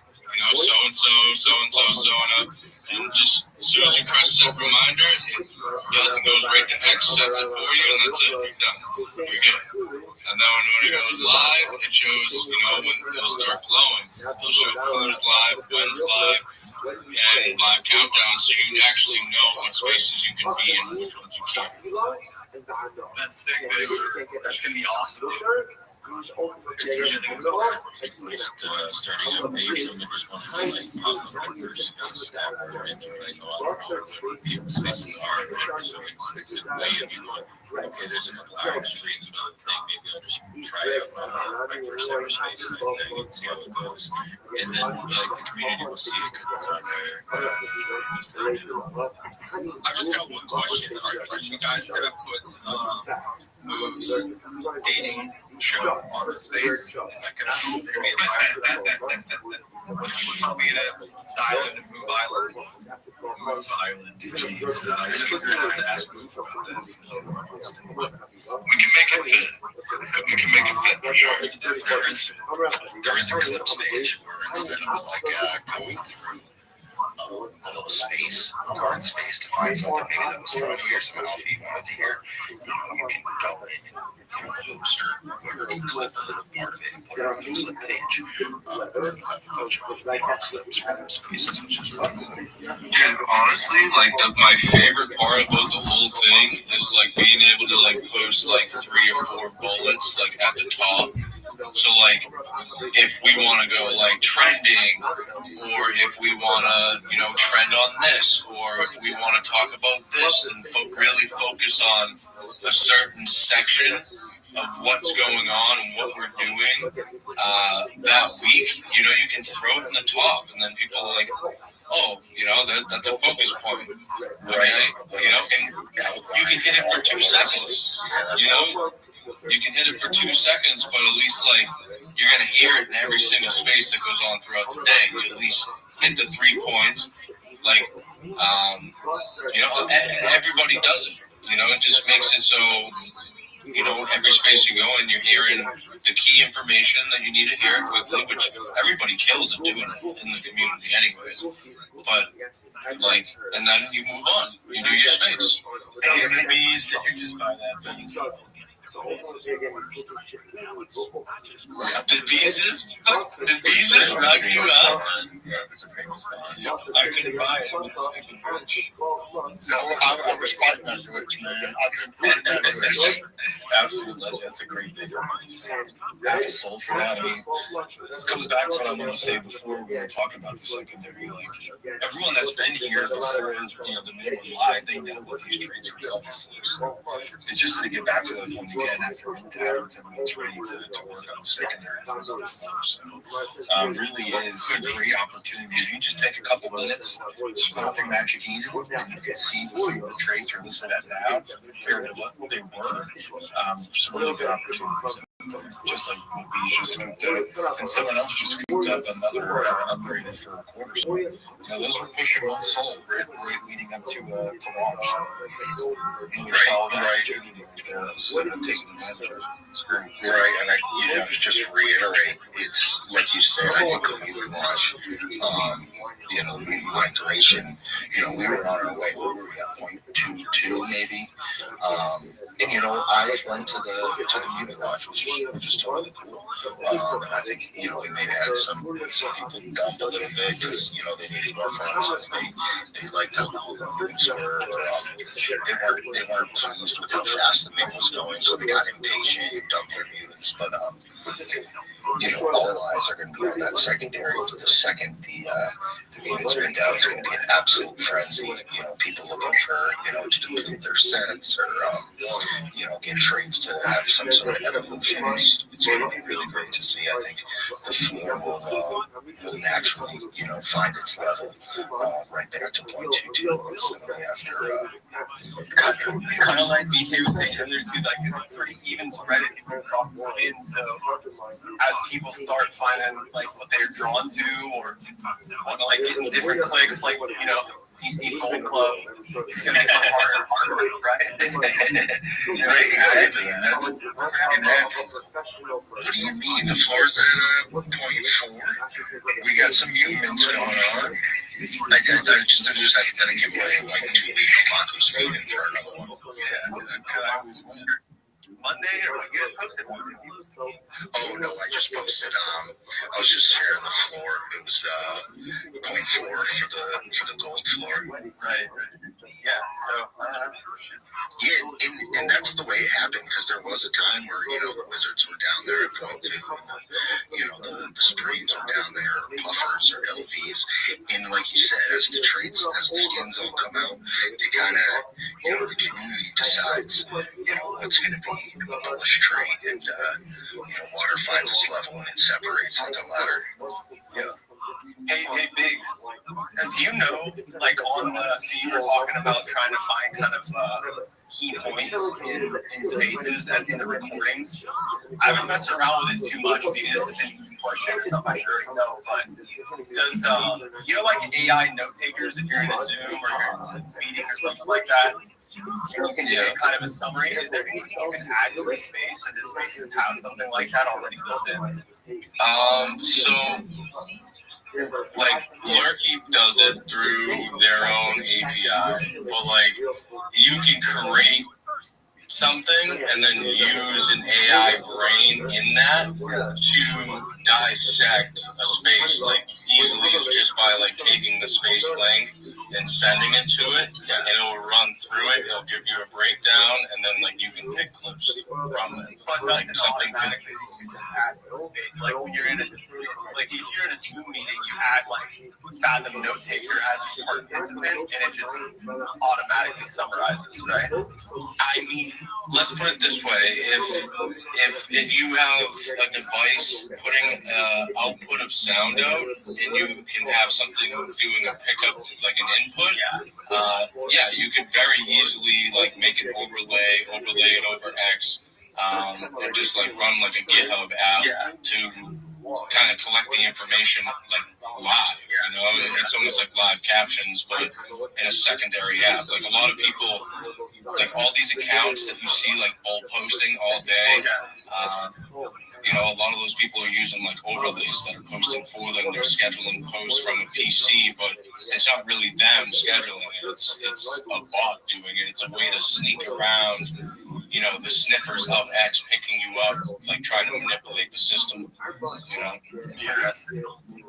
so-and-so up. And just as soon as you press set reminder, it goes right to X, sets it for you, and that's it. You're done. You're good. And then when it goes live, it shows, when it'll start glowing. It'll show who's live, when's live, and live countdown, so you actually know what spaces you can be in and which ones you can't. That's sick, baby. That's going to be awesome, dude. Starting up page, and we just want to pop up and discuss after information on what spaces are. So it's a way of okay, there's a live stream, another thing, maybe I'll just try out my regular server space and see how it goes. And then the community will see it because it's on there. I just got one question. Are you guys going to put moves dating show on the space? Is that going to be live for that? We're going to dial into Move Island. Move Island. Jeez. I'm going to have to ask Move about that. We can make it fit. We can make it fit for sure. There is a clip stage where instead of going through a little space, current space to find something maybe that was thrown here, some alpha you wanted to hear, you can go in and the host or whoever can clip a little part of it and put it on the clip page. And then you have a bunch of clips from those spaces, which is really cool. Yeah, honestly, my favorite part about the whole thing is being able to post 3 or 4 bullets at the top. So if we want to go trending, or if we want to trend on this, or if we want to talk about this and really focus on a certain section of what's going on and what we're doing that week, you can throw it in the top, and then people are oh, that's a focus point. Okay, and you can hit it for 2 seconds. You can hit it for 2 seconds, but at least you're going to hear it in every single space that goes on throughout the day. You at least hit the 3 points. Like, everybody does it. It just makes it so, every space you go in, you're hearing the key information that you need to hear quickly, which everybody kills at doing it in the community anyways. But, and then you move on. You do your space. Hey, the bees, did you just buy that bees? Did Beezus knock you out? I couldn't buy it. No, I was fighting that glitch, man. I couldn't find that glitch. Absolute legend. That's a great video. Half a soul for that. I mean, it comes back to what I want to say before we were talking about the secondary. Like, everyone that's been here before, the minimum live, they know what these trades were done before. So it's just to get back to the point again after tags and it's ready to work on the secondary. So really is a great opportunity. If you just take a couple minutes, scroll through Magic Angel, and you can see some of the traits are listed at now, or what they were. Some really good opportunities. Just like what we just scooped up, and someone else just scooped up another upgraded for a quarter. So, those were pushing one soul right leading up to launch. Really solid opportunity there. So taking advantage of it. Right, and I just reiterate, it's like you said, I think when we launched, migration, we were on our way. Where were we at? 0.22 maybe. And I went to the unit launch, which is totally cool. And I think we may have had some people dump a little bit because they needed more funds because they liked how cool the units were. They weren't pleased with how fast the MIG was going, so they got impatient and dumped their units. But all eyes are going to be on that secondary. The second the unit's been down, it's going to be an absolute frenzy. People looking for to complete their sets or get trades to have some sort of evolution. It's going to be really great to see. I think the floor will naturally find its level right back to 0.22 instantly after. Kind of like BK was saying earlier too, like it's a pretty even spread across the spin. So as people start finding like what they're drawn to, or want to getting different clicks, like DC's Gold Club, it's gonna become harder and harder, right? Right, exactly. And that's what do you mean? The floor's at 0.4. We got some movements going on. I just had to give away like 2 weeks Taco Speed for another one. Yeah, I was wondering. Monday, or you guys posted one? Oh no, I just posted. I was just sharing the floor. It was 0.4 for the gold floor. Right. Yeah. So. And that's the way it happened because there was a time where the Wizards were down there at 0.2, and the Supremes were down there, Puffers or LVs, and like you said, as the skins all come out, they kind of the community decides what's going to be a bullish trade, and water finds its level and it separates like a ladder. Yeah. Hey, Big. Do you know, like on the, so you were talking about trying to find kind of key points in spaces and in the recordings. I haven't messed around with it too much because it's an easy question or something I'm sure you know, but does, like AI note takers, if you're in a Zoom or you're in a meeting or something like that, you can do kind of a summary. Is there anything you can add to a space, and does spaces have something like that already built in? So like Lurky does it through their own API, but you can create something and then use an AI brain in that to dissect a space easily just by taking the space length and sending it to it, and it will run through it. It'll give you a breakdown, and then you can pick clips from it. But Something automatically you can add to a space. Like when you're in a if you're in a Zoom meeting, you add Fathom Note Taker as a participant, and it just automatically summarizes, right? I mean, let's put it this way: if you have a device putting output of sound out, and you can have something doing a pickup like an input, you could very easily make an overlay it over X, and just like run like a GitHub app to kind of collect the information like live. You know, it's almost like live captions, but in a secondary app. Like a lot of people, like all these accounts that you see like bulk posting all day. You know, a lot of those people are using like overlays that are posting for them. They're scheduling posts from a PC, but it's not really them scheduling it. It's a bot doing it. It's a way to sneak around, you know, the sniffers of X picking you up, like trying to manipulate the system. You know. Yeah.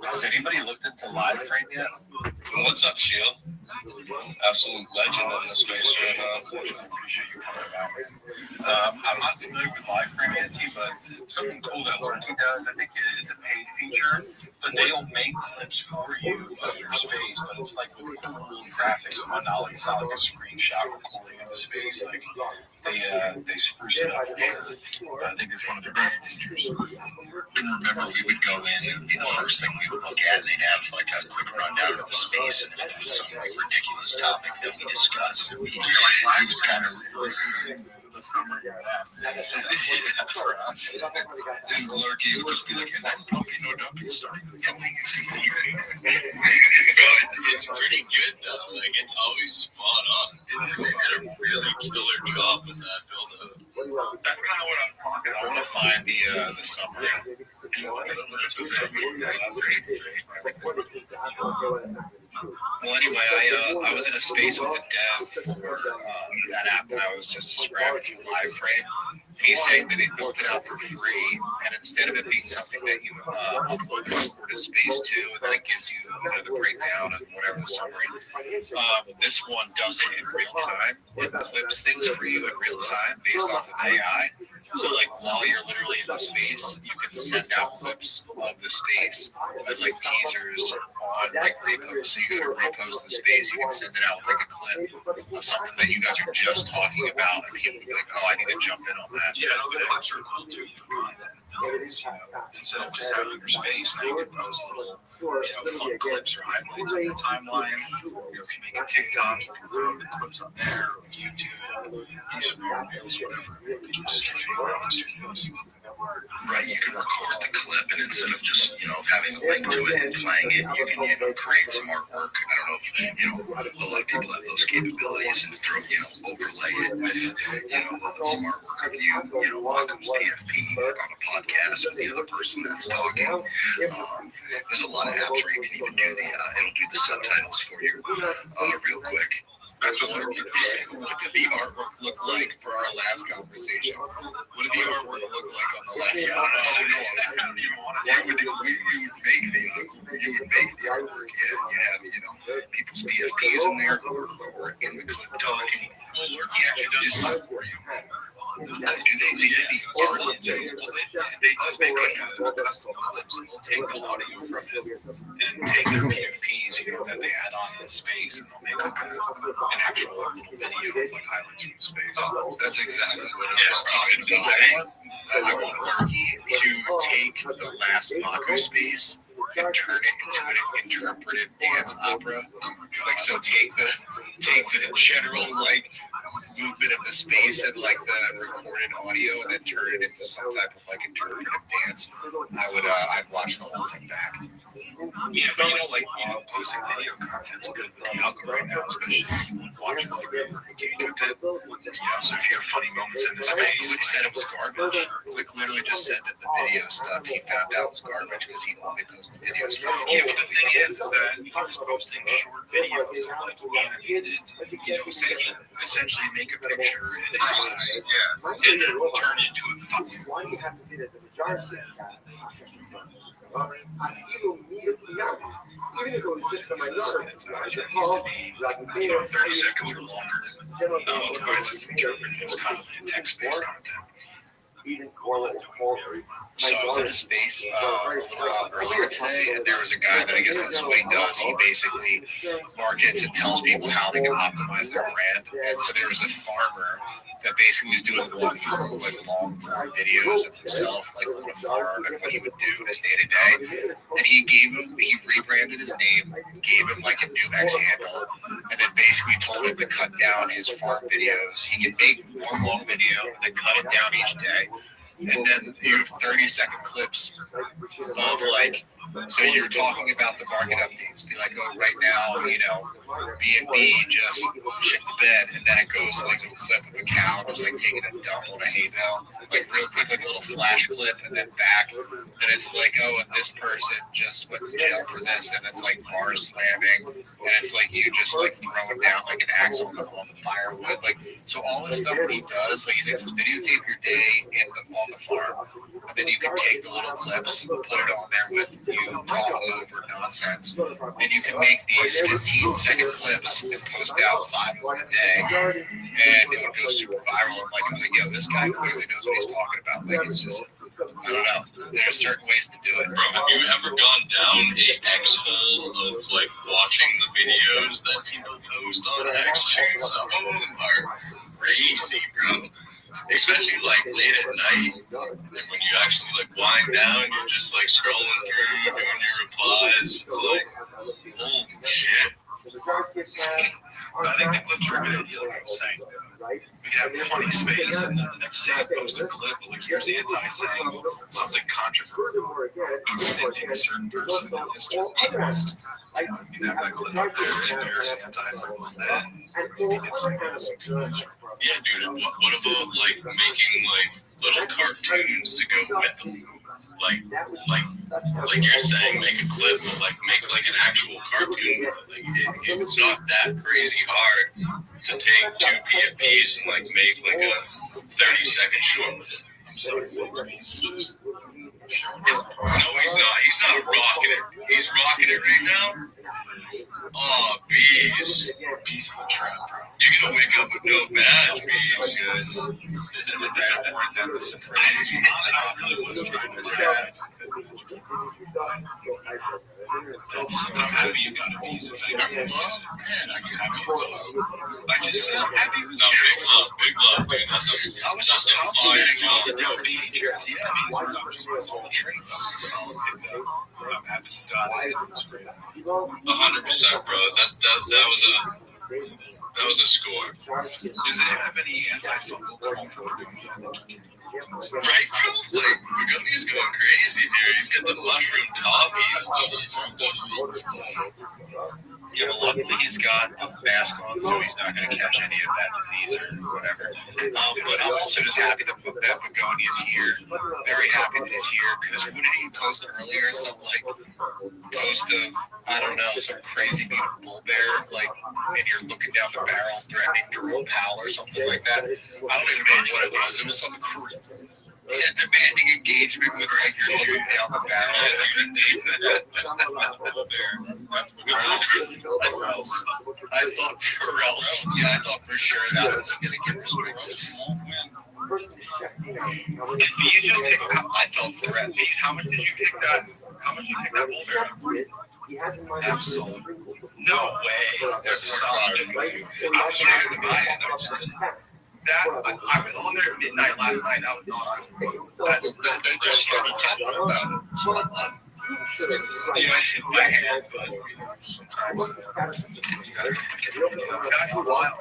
Has anybody looked into live frame yet? What's up, Shield? Absolute legend in this space right now. Appreciate you coming back. I'm not familiar with live frame yet, but something cool that Lurky does, I think it's a paid feature, but they'll make clips for you of your space, but it's like with cool graphics and whatnot. Like it's not like a screenshot recording of the space. Like they spruce it up for sure. But I think it's one of their best features. And remember, we would go in, it would be the first thing we would look at, and they'd have like a quick rundown of the space, and if it was some like ridiculous topic that we discussed, it was kind of the summary of that. And Lurky would just be like, and then Pumpy No Dumpy starting going. It's pretty good though. Like it's always spot on. They did a really killer job with that build-up. That's kind of what I'm talking. I want to find the summary. Well, anyway, I was in a space with a dev for that app that I was just describing through live frame. And he's saying that they built it out for free, and instead of it being something that you upload and record a space to, and then it gives you the breakdown and whatever the summary. This one does it in real time. It clips things for you in real time based off of AI. So like while you're literally in the space, you can send out clips of the space as like teasers on like reposts. So you can repost the space, you can send it out like a clip of something that you guys are just talking about, and people be like, oh, I need to jump in on that. Yeah, the clips are cool too for content. Instead of just having your space, now you can post little, fun clips or highlights on your timeline. If you make a TikTok, you can throw the clips up there, or YouTube, Instagram, Reels, whatever. Right, you can record the clip, and instead of just, having a link to it and playing it, you can, create some artwork. I don't know if, a lot of people have those capabilities and throw, overlay it with, some artwork of you, Wacom's PFP on a podcast with the other person that's talking. There's a lot of apps where you can even do it'll do the subtitles for you real quick. What did the artwork look like for our last conversation? What did the artwork look like on the last one? You would make the artwork, you'd have, people's PFPs in there or in the clip talking. Well, Lurky actually does stuff for you. Do they the art? They just make like custom clips, and we'll take the audio from it and take their PFPs, that they add on to the space, and they'll make like an actual little video of like highlights from the space. That's exactly what I was talking about. I want Lurky to take the last Mako space and turn it into an interpretive dance opera. Like, so take the general movement of the space and the recorded audio, and then turn it into some type of interpretive dance. I'd watch the whole thing back. Yeah, but posting video content's good with the algorithm right now, especially if you want to watch it engage with it. So if you have funny moments in the space, Quick said it was garbage. Quick literally just said that the video stuff he found out was garbage because he only posted video stuff. Yeah, but the thing is that he was posting short videos of animated, say he essentially make a picture in his and then turn it into a thumb. Why do you have to say that the majority of cats even if it was just the minority, it needs to be 30 seconds or longer. Otherwise, it's interpreted as kind of text-based content. So I was in a space earlier today, and there was a guy that I guess that's what he does. He basically markets and tells people how they can optimize their brand. And so there was a farmer that basically was doing walkthrough, like long form videos of himself, like on a farm and what he would do in his day to day. And he rebranded his name, gave him like a new X handle, and then basically told him to cut down his farm videos. He could make one long video and then cut it down each day. And then you have 30-second clips of like, so you're talking about the market updates. Be like, oh, right now, you know, B&B just shit the bed, and then it goes like a clip of a cow just like taking a dump on a hay bale, like real quick, like a little flash clip, and then back, and it's like, oh, and this person just went to jail for this, and it's like bar slamming, and it's like you just like throwing down like an axe on the firewood, like so all this stuff that he does, like he's like videotape your day on the farm, and then you can take the little clips, put it on there with you talking over nonsense, and you can make these 15-second clips and post out 5 of them a day, and it would go super viral. I'm like, yo, this guy clearly knows what he's talking about. Like, it's just, I don't know. There's certain ways to do it. Bro, have you ever gone down a X hole of like watching the videos that people post on X? Some of them are crazy, bro. Especially like late at night, and when you actually like wind down, you're just like scrolling through, doing your replies. It's like, holy shit. But I think the clips are a good idea, like I was saying. We can have a funny space, and then the next day post a clip, like here's the anti saying something controversial, defending a certain person in history. You can have that clip up there, and embarrass the anti for one day, and get some views. Yeah, dude. What about like making like little cartoons to go with them? Like you're saying, make a clip, but like make like an actual cartoon. Like it's not that crazy hard to take 2 PFPs and like make like a 30-second short with it. I'm sorry. No, he's not. He's not rocking it. He's rocking it right now. Oh, bees. Bees in the trap, bro. You're gonna wake up with no badge, bees. I'm happy you got a bees effect. Man, I can have it. I just I'm happy it was big love, dude. That's a fire job. Real beanie shirts. Yeah, bees are all the traits. Solid pickup. I'm happy you got it. 100%, bro. That was a score. Does it have any antifungal control? Right, bro? Like, Begonia's going crazy, dude. He's got the mushroom toppies. Yeah, but luckily he's got a mask on, so he's not going to catch any of that disease or whatever. But I'm also just happy that Begonia is here. Very happy that he's here, because what did he post earlier? Some like post of, I don't know, some crazy mutant bull bear, like, and you're looking down the barrel threatening to roll pal or something like that. I don't even know what it was. It was something crazy. Yeah, demanding engagement with like you're shooting down the barrel. I thought for sure that was going to get restricted. I felt threatened. How much did you take that? How much did you take that bull bear? Absolutely. No way. There's a solid. I was trying to buy it. I was on there at midnight last night. I was not. That's talking about it. Yeah, I hit my hand, but sometimes you gotta get it a while.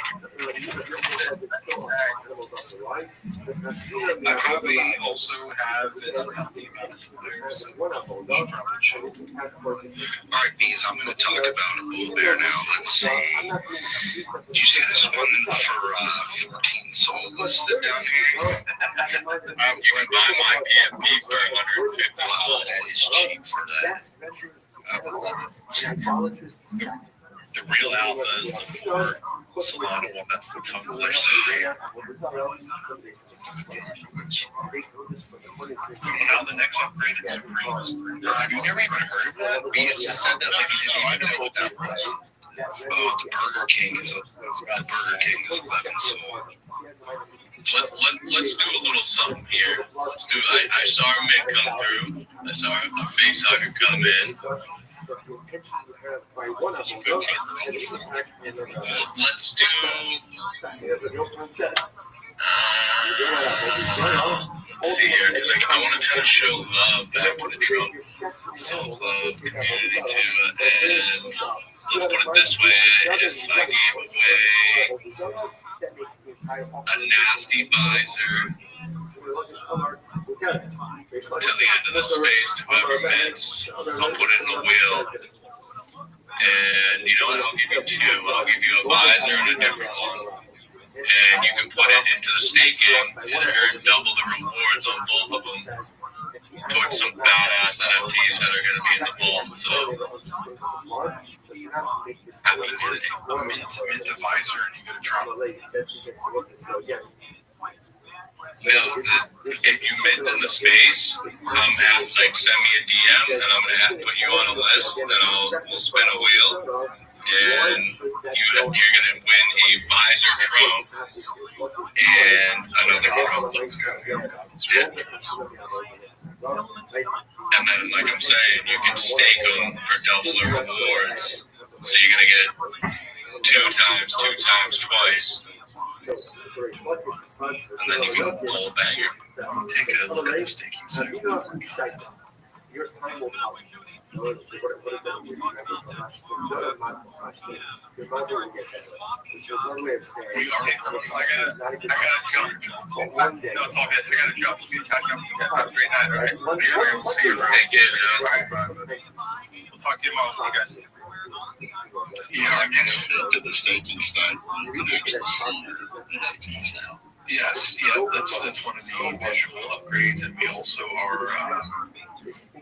I probably also have an unhealthy amount of players. Alright, bees, I'm going to talk about a bull bear now. Let's see. You see this one for 14 souls that down here? You can buy my PFP for $150. That is cheap for that. The real alpha is the 4 Solana one. That's the tongue clicker. Now the next upgrade is Supreme. Have you ever even heard of that? We used to send that like you didn't even know what that was. Oh, the Burger King is 11 soul. Let's do a little something here. Let's do. I saw a mid come through. I saw a face hugger come in. Let's do. Let's see here, because I want to kind of show love back to the Trump self-love community too. And let's put it this way: if I gave away a nasty visor to the end of the space to whoever mits, I'll put it in the wheel. And you know what? I'll give you two. I'll give you a visor and a different one. And you can put it into the staking and earn double the rewards on both of them towards some badass NFTs that are going to be in the vault. So, I would put a mint visor and you get a drop. no, if you mint in the space, send me a DM and I'm going to put you on a list and we'll spin a wheel. And you're going to win a visor Trump and another Trump. Yeah. And then, like I'm saying, you can stake them for double the rewards. So you're going to get two times, twice. And then you can pull back your take a look at the staking site. Your time will come. What is that? Your muzzle will get better. Which is one way of saying. I gotta jump. One day. No, it's all good. I gotta jump. We'll catch up. You guys have a great night, all right? We'll see you. Thank you. We'll talk to you tomorrow. See you guys. Yeah, I guess to the staking side. Yes, that's one of the visual upgrades, and we also are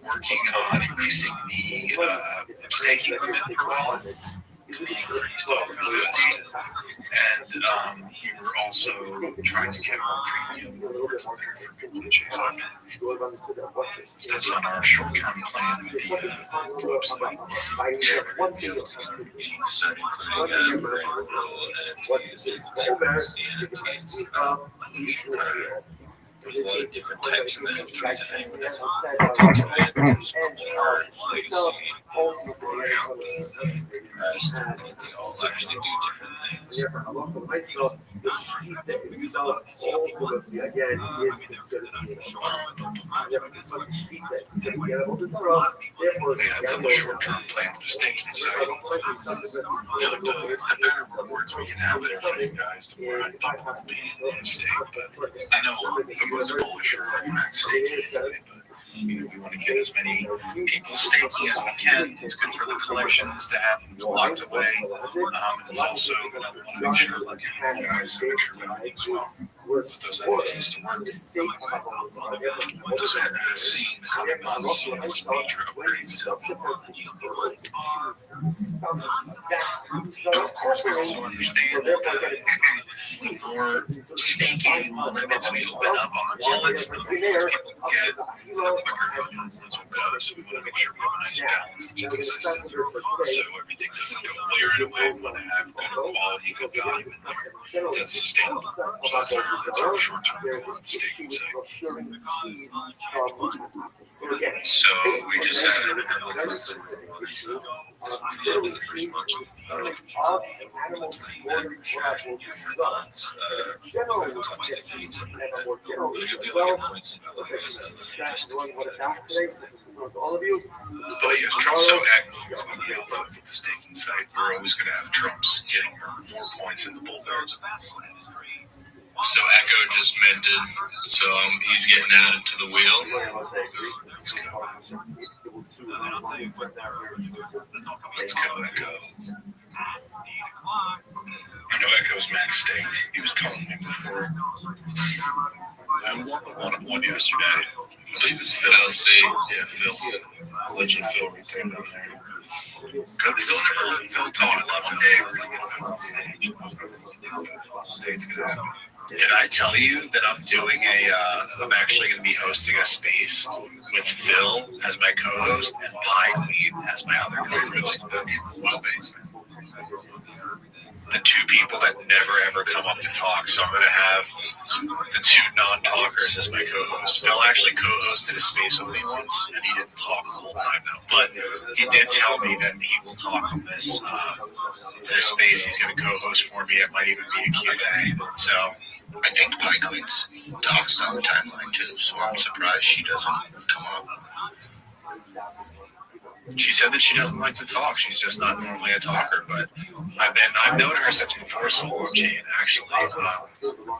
working on increasing the staking limit per wallet to increase off of 50. And we were also trying to get more premium rewards on there for people to chase after. That's on our short-term plan with the website. There's a lot of different types of ministries and they all actually do different things. The sheet itself ultimately again is considered being a therefore that's on the short-term plan with the staking side. The better rewards we can have there for you guys, the more double will be in the stake. But I know the most bullish are max staking anyway, but we want to get as many people staking as we can. It's good for the collections to have them locked away. And it's also going to make sure that you guys have a true value as well. Put those NFTs to work. Just so we're going to see in the coming months some major upgrades to the of course, we also understand that the more staking limits we open up on the wallets, the more people get, the quicker the influence will go. So we want to make sure we have a nice balanced ecosystem. So everything doesn't go layered away. We want to have good quality, good value in there that's sustainable. So that's our short-term goal on staking side. So we just had it. But yes, Trump's so active with the staking site, we're always going to have Trump's getting more points in the bull bears. So Echo just minted, so he's getting added to the wheel. Let's go, Echo. I know Echo's max staked. He was telling me before. I won one yesterday. I believe it was Phil. Yeah, Phil. Legend Phil right there down there. I still never heard Phil talk. One day we're going to get Phil on stage. One day it's going to happen. Did I tell you that I'm doing I'm actually going to be hosting a space with Phil as my co-host and Pine Weed as my other co-host? The two people that never ever come up to talk. So I'm going to have the two non-talkers as my co-host. Phil actually co-hosted a space with me once, and he didn't talk the whole time though. But he did tell me that he will talk on this space. He's going to co-host for me. It might even be a Q&A. So I think Pie Queen's talks on the timeline too, so I'm surprised she doesn't come up. She said that she doesn't like to talk. She's just not normally a talker. But I've known her since before Soul on Chain. Actually,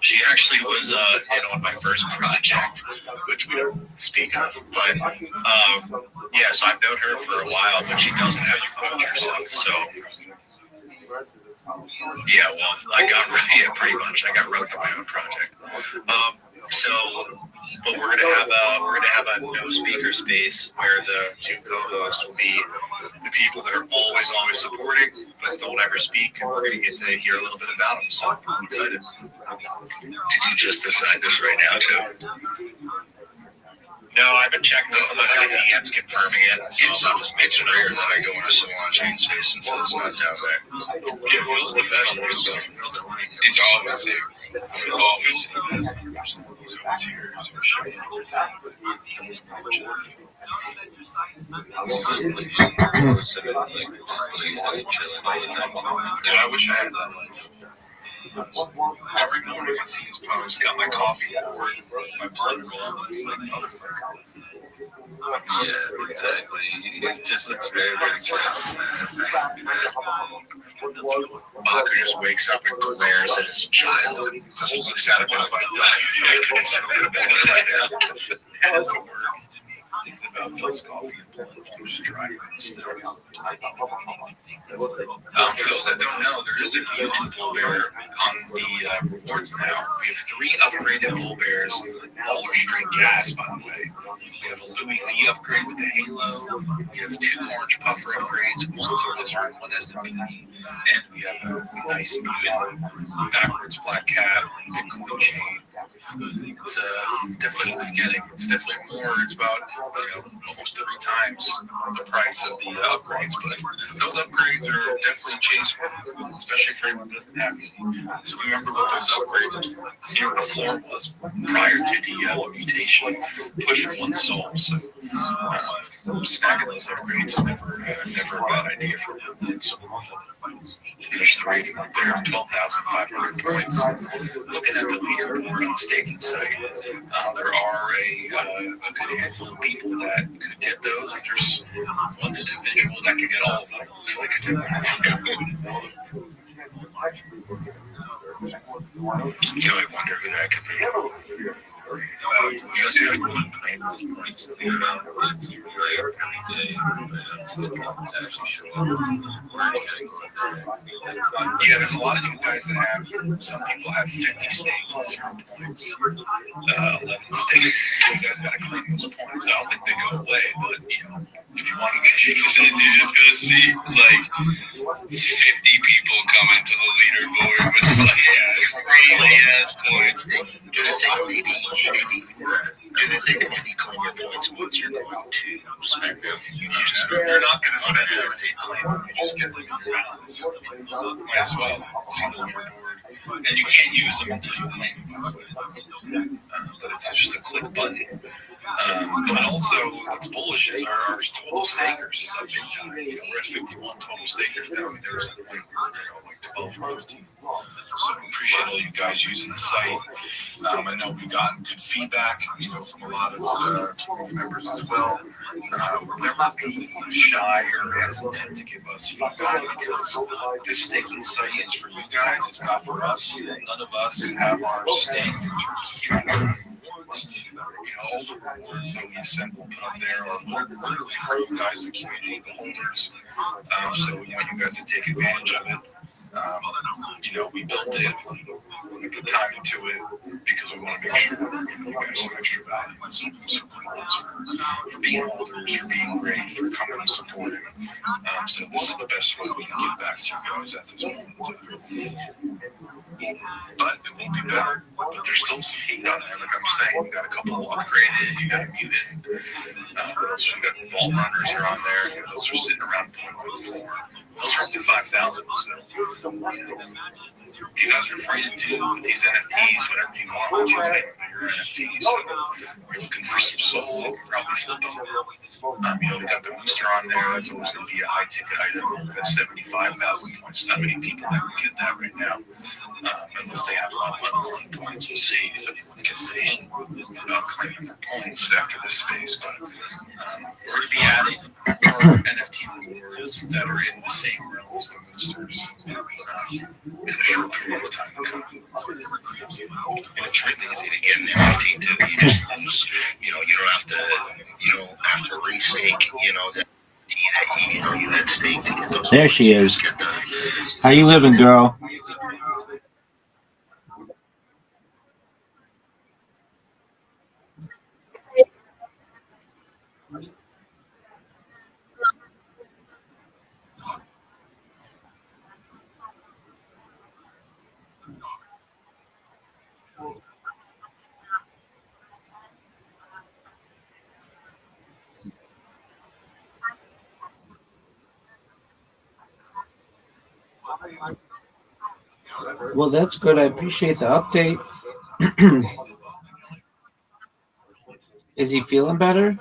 she actually was on my first project, which we don't speak of. But yeah, so I've known her for a while, but she tells me how you promote yourself. So yeah, well, pretty much. I got roped on my own project. But we're gonna have a no speaker space where the two co-hosts will be the people that are always supporting but don't ever speak. And we're gonna get to hear a little bit about them. So I'm excited. Did you just decide this right now too? No, I've been checking the DMs confirming it. It's rare that I go into Soul on Chain space and Phil's not down there. Yeah, Phil's the best. He's always here. Always the best. He's always here. Dude, I wish I had that life. Every morning I see his post, got my coffee poured, my blood rolling, it's like motherfucker. Yeah, exactly. It just looks very, very chill. Bacher just wakes up and glares at his child. Just looks at him and is like, I couldn't sit in bed right now. And it's a word. Thinking about Phil's coffee and just driving for those that don't know, there is a new bull bear on the rewards now. We have 3 upgraded bull bears, all are straight gas, by the way. We have a Louis V upgrade with the Halo. We have 2 orange puffer upgrades, one's a lizard, one has the beanie, and we have a nice mutant backwards black cat, Bitcoin chain. It's definitely worth getting. It's definitely more. It's about almost 3 times the price of the upgrades. But those upgrades are definitely chased, especially for anyone who doesn't have any. So remember what those upgrades the floor was prior to the mutation, pushing 1 soul. So stacking those upgrades is never a bad idea for one. So there's 3 of them up there, 12,500 points. Looking at the leaderboard on the staking site, there are a good handful of people that could get those, and there's one individual that could get all of them. Looks like if it wants to. I wonder who that could be. Yeah, there's a lot of you guys that have, some people have 50 stakes and 0 points, 11 stakes. You guys gotta claim those points. I don't think they go away, but if you want to get you're just gonna see like 50 people coming to the leaderboard with crazy ass points, bro. Do they think maybe claim your points once you're going to spend them? You need to spend them. You're not going to spend them when they claim them. You just get them in your balance. Might as well. See the leaderboard. And you can't use them until you claim them. But it's just a click button. But also, what's bullish is our total stakers is up big time. We're at 51 total stakers now. There's like 12 or 15. So I appreciate all you guys using the site. I know we've gotten good feedback, from a lot of members as well. We're never shy or hesitant to give us feedback because this staking site is for you guys. It's not for us. None of us have our stake in terms of trying to earn rewards. All the rewards that we send we'll put up there are literally for you guys, the community, the holders. So we want you guys to take advantage of it. We built it, we put time into it because we want to make sure we're giving you guys some extra value and some rewards for being holders, for being great, for coming and supporting. So this is the best way we can give back to you guys at this moment. But it will be better. But there's still some heat on there, like I'm saying. You got a couple upgraded, you got a mutant. What else? You got vault runners are on there. Those are sitting around 0.4. Those are only 5,000. So you guys are free to do with these NFTs whatever you want. What you think of your NFTs. So you're looking for some soul, you can probably flip them. We got the booster on there. That's always going to be a high ticket item. That's 75,000 points. Not many people that can get that right now, unless they have points. We'll see if anyone gets to hit claiming points after this phase. But we're going to be adding more NFT rewards that are in the same realm as the boosters in a short period of time to come. And it's really easy to get an NFT too. You just lose. You don't have to. You don't have to restake. That stake to get those. There she is. How you living, girl? Well, that's good. I appreciate the update. Is he feeling better?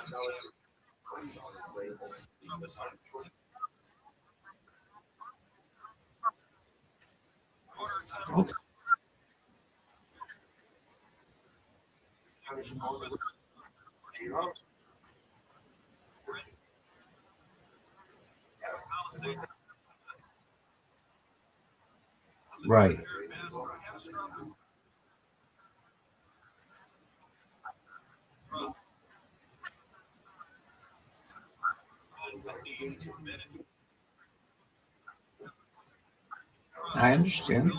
Oh. Right. I understand.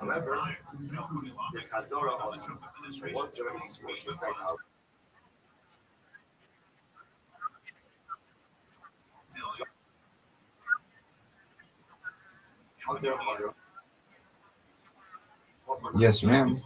However, the Chazorah also wants to worship out. Yes, ma'am.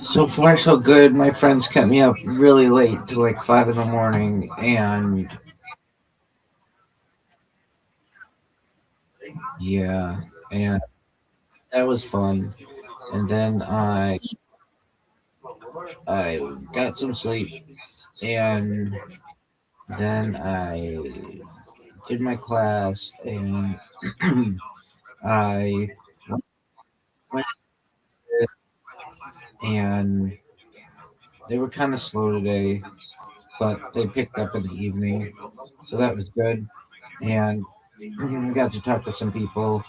So far, so good. My friends kept me up really late to like 5 in the morning, and yeah, and that was fun. And then I got some sleep, and then I did my class, and I went, and they were kind of slow today, but they picked up in the evening, so that was good. And got to talk to some people.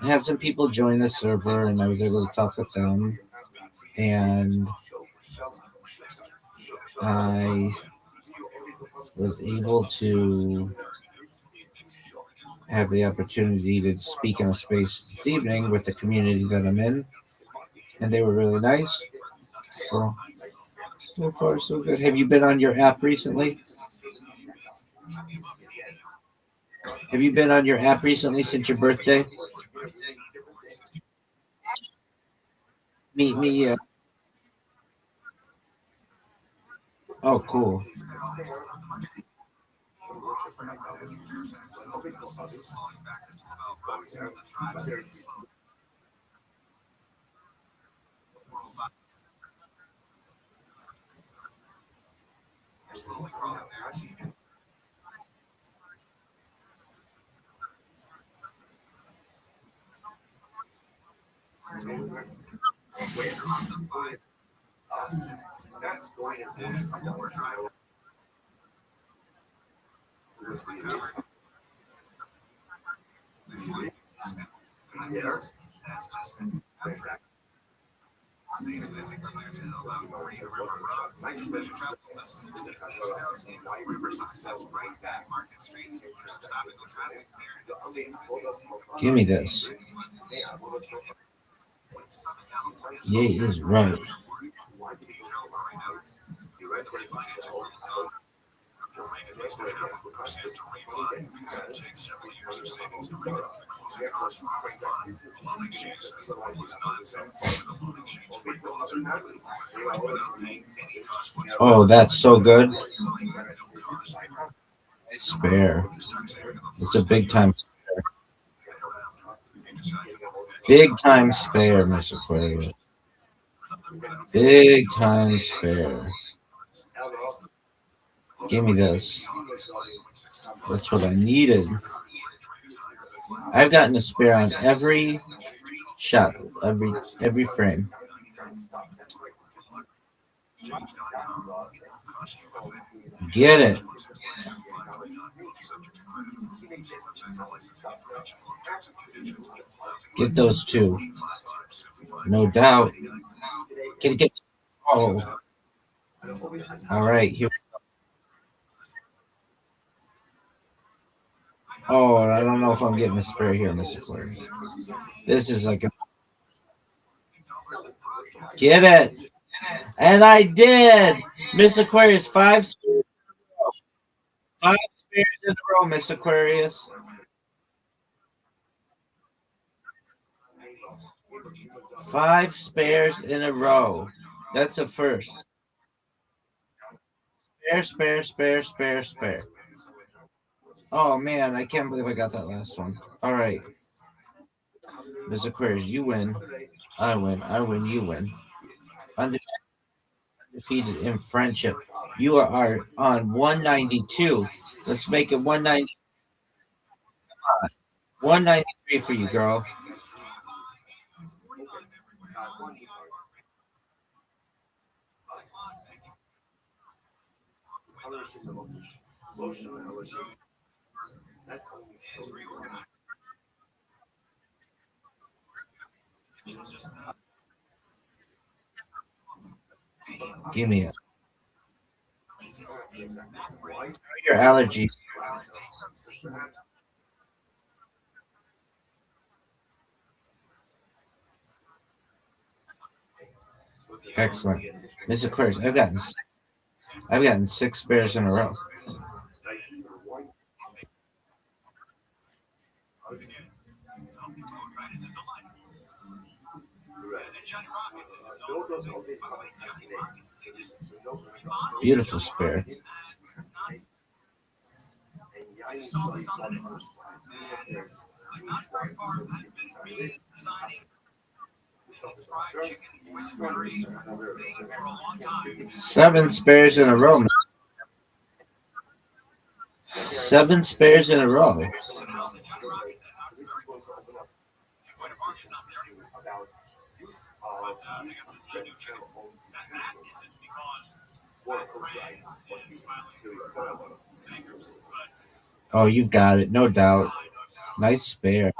I had some people join the server, and I was able to talk with them. And I was able to have the opportunity to speak in a space this evening with the community that I'm in, and they were really nice. So far, so good. Have you been on your app recently? Have you been on your app recently since your birthday? Me. Oh, cool. Give me this. Ye is right. Oh, that's so good. Spare. It's a big time spare. Big time spare, Mr. Aquarius. Big time spare. Give me this. That's what I needed. I've gotten a spare on every shot, every frame. Get it. Get those two. No doubt. Get. Oh. All right. Here. Oh, I don't know if I'm getting a spare here, Mr. Aquarius. This is like a. Get it. And I did. Miss Aquarius, 5 spares. 5 spares in a row, Miss Aquarius. 5 spares in a row. That's a first. Spare. Oh man, I can't believe I got that last one. All right. Miss Aquarius, you win. I win, you win. Undefeated in friendship. You are on 192. Let's make it 190. 193 for you, girl. Give me it. Your allergies. Excellent. Miss Aquarius, I've gotten 6 spares in a row. Beautiful spare. Seven spares in a row. 7 spares in a row. Oh, you've got it, no doubt. Nice spare.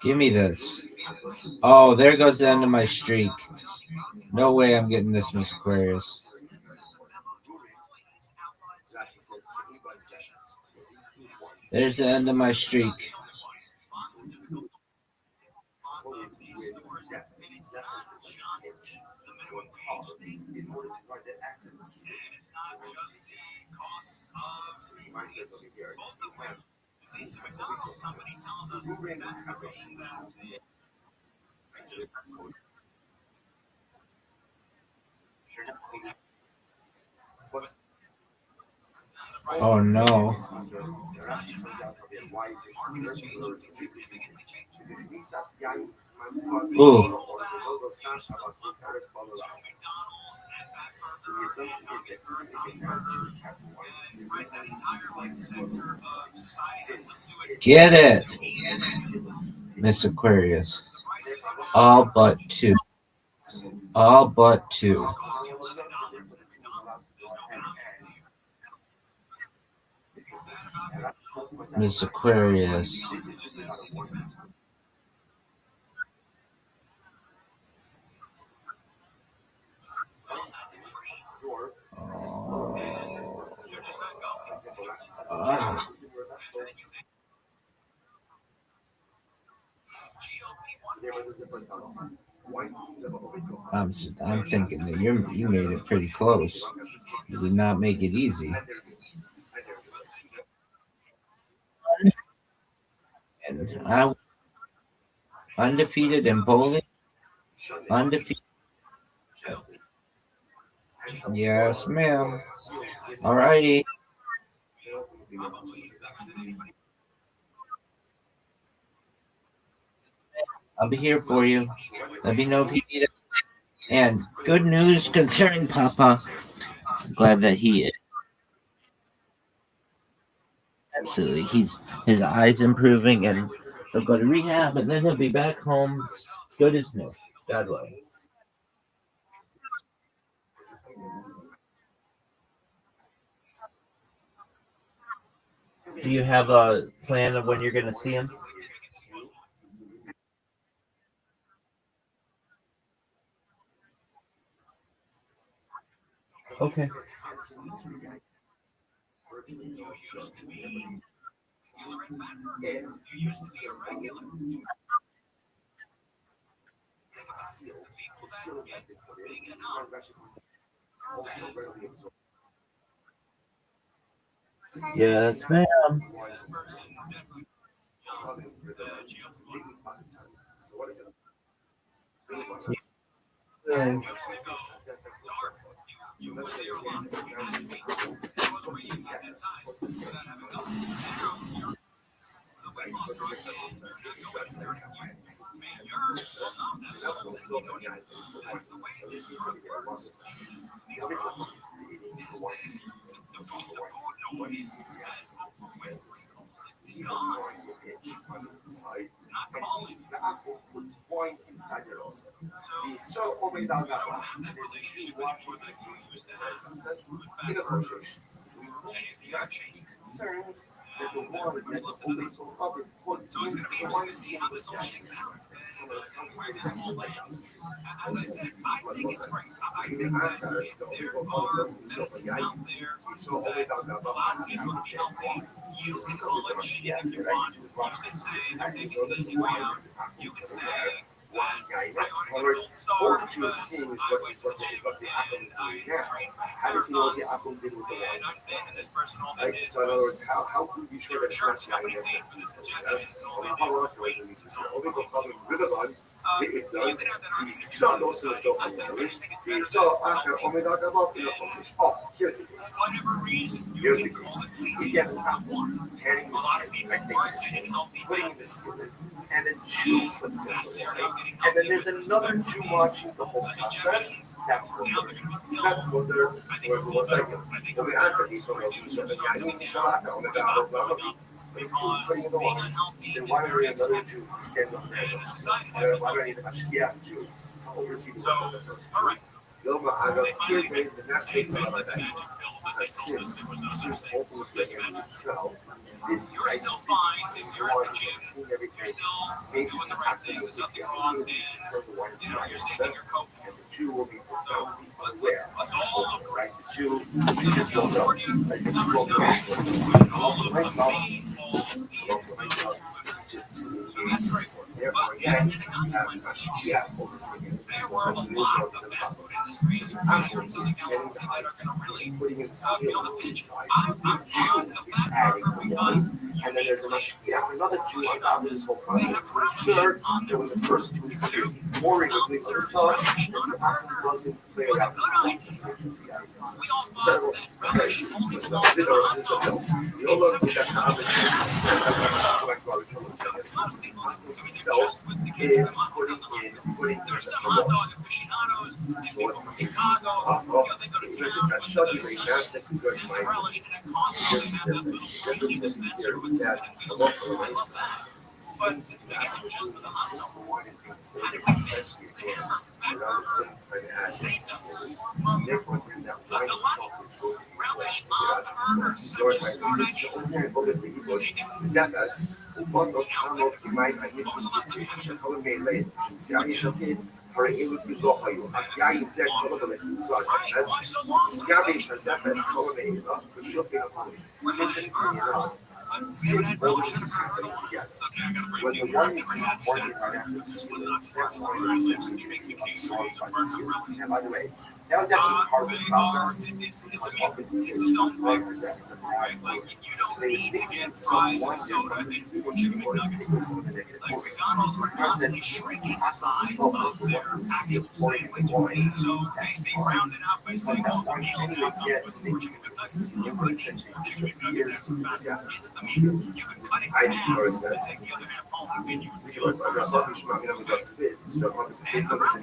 Give me this. Oh, there goes the end of my streak. No way I'm getting this, Miss Aquarius. There's the end of my streak. Oh no. Ooh. So the assumption is that he can actually chapter 1 that entire like center of society. Get it, Miss Aquarius. All but two. All but two. Miss Aquarius. I'm thinking that you made it pretty close. You did not make it easy. And I undefeated in bowling. Undefeated. Yes, ma'am. All righty. I'll be here for you. Let me know if you need it. And good news concerning Papa. I'm glad that he is. Absolutely. His eyes improving and he'll go to rehab and then he'll be back home good as new. God willing. Do you have a plan of when you're going to see him? Okay. Yes, ma'am. He's ignoring the itch on the inside, and the apple puts wine inside it also. The so omega gaba is a huge watching the process in a negotiation. He concerns that the water that the omega cover put into the wine scene was damaged. Some of the consequences like downstream. As I said, I think it's great. I think that the omega cover doesn't so so omega gaba understand why. It's because it's a much right? She was watching this. You can say wasn't guidance. In other words, all that you are seeing is what the apple is doing now. How does he know what the apple did with the wine? Right? So in other words, how can we be sure that it's not guidance? Rabbi Rothschild is only go from Riverland. The sun also is so unmarried. The sun after Omega Gabab in the Foshish. Oh, here's the case. Here's the case. If you have an apple, tearing the skin, like making the skin, putting in the skin, and a Jew puts it in there, and then there's another Jew watching the whole process. That's what they're. What's like? Only after he's one of those who said, "I need to show after Omega Gabab." If Jew is putting in the wine, then why do we need another Jew to stand up there? Why do I need a Mashkiach Jew to oversee the work of the first Jew? Yoma Agav, here the message of that. Because since ultimately in Israel is busy, right? Seeing everything, maybe the acting will be opportunity to turn the wine to and the Jew will be profoundly unaware of this whole thing, right? The Jew just won't know. Like the Jew won't know. Myself, just to engage therefore, again, Mashkiach overseeing it. So essentially, Israel does not. So the Amor is getting the height, he's putting in the seal inside. The Jew is adding the wine, and then there's a Mashkiach, another Jew on top of this whole process to ensure that when the first Jew is busy pouring with this other stuff, that the Amor doesn't play around with the just making it together. Himself is putting in so what's the case? Since the wine is being poured essentially again around the same time as the seal, therefore when that wine itself is going to be flushed, הרי אלו לא היו, היין זה כל הלכוסה, אז סייאביש הזפס כל המעילה, פשוט בינתיים. Interestingly enough, since all this is happening together, when the wine is being poured right after the sealing, that wine is essentially being absorbed by the sealing. And by the way, that was actually part of the process. It's often used to represent as a bad word. So they mix in some wine there from the people who are taking some of the negative word. The process is shrinking the salt of the water and seal pouring in the wine. That's fine. But that wine anyway gets mixed with the seal, but essentially disappears into the zappas of the seal. I noticed that. Because I'm not talking about me, I'm not spit. So I'm just based on this in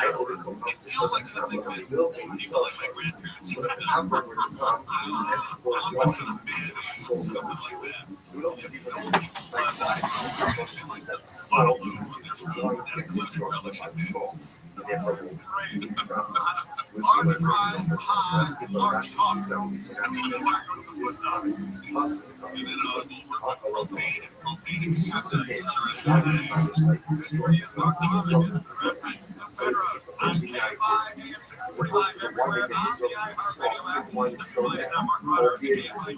I overcome the shows like something that will be so that the hamburger were to come and people are watching the soul of the Jew. We also be like that, something like that, soul is going to be controlled by the soul. And therefore, which was less people are actually known in so it's essentially not existing. As opposed to the one that gets absorbed by the salt, the one is still there, albeit it will be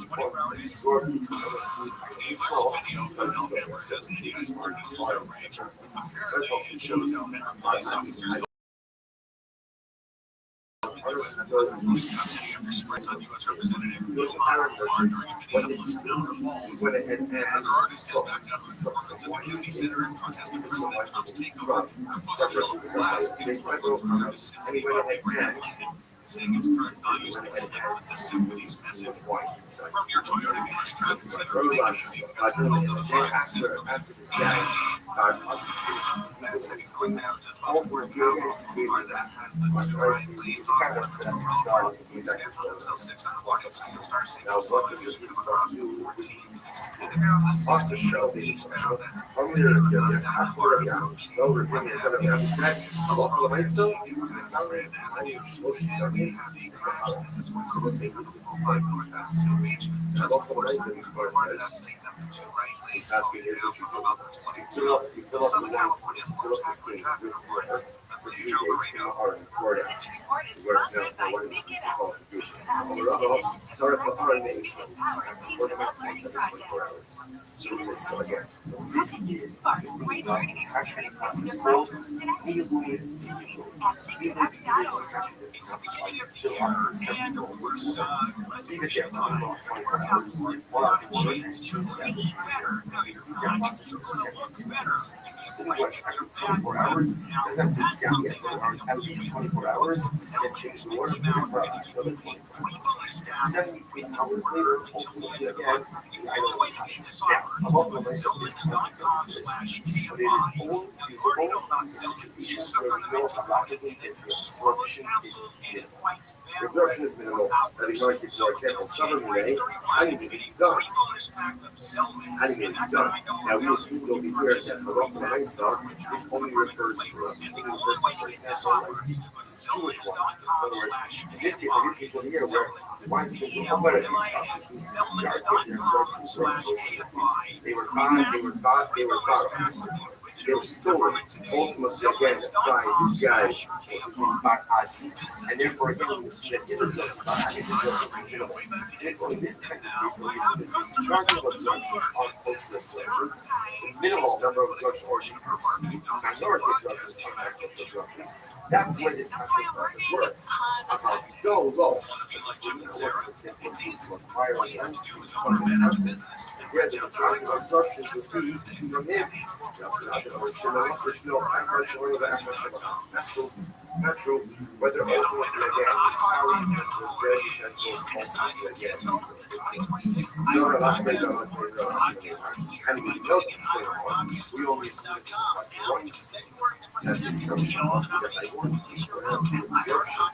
absorbed into the food by the salt, but it's still there. This is part of the water. That also shows there's an Arab merchant, what did he do? He went ahead and took some wine skins, took some wine from separated stuff, and he went ahead and wine inside. After this guy all were good, we were that. He's kind of started. He's actually still now, what did he start to do? Also, show the only after a young, so we're going to have a set. A lot of myself, so let's say this is the five class. So, a lot of myself, it's asking you what you do. You fill up the ones, you fill up the skins with water for 3 days in the Aron Florida. This report is sponsored by Make It Up. Sorry for Aron names. So again, so this is spark great learning experiences in your classrooms today. At makeup.org. Leave it there for 24 hours. Sitting watch after 24 hours doesn't have to be exactly at 24 hours, at least 24 hours, then change the water for at least another 24 hours. 73 hours later, hopefully again, I don't know passion. Now, I'm off my myself this because of this, but it is all usable in situations where we know how rapidly the absorption is minimal. The absorption is minimal. Let me give you for example, summer may, honey may be done. Honey may be done. Now, we assume over here that the rock this only refers to, for example, like Jewish ones. In other words, in this case over here, where the wines came from nowhere, they were bad. They're stolen ultimately again by this guy by Adi. And therefore again this isn't just bad, it's just minimal. So it's only this kind of case where it's the majority of absorptions are close absorptions, the minimal number of absorptions or minority absorptions are macro absorptions. That's where this cascade process works. About to go low. Where the majority of absorptions will be from him. Natural, whether ultimately again, it's how we utensils, their utensils, ultimately again. So we're not going to go and we know this thing, we only see it as one instance, that is something else that I want to absorption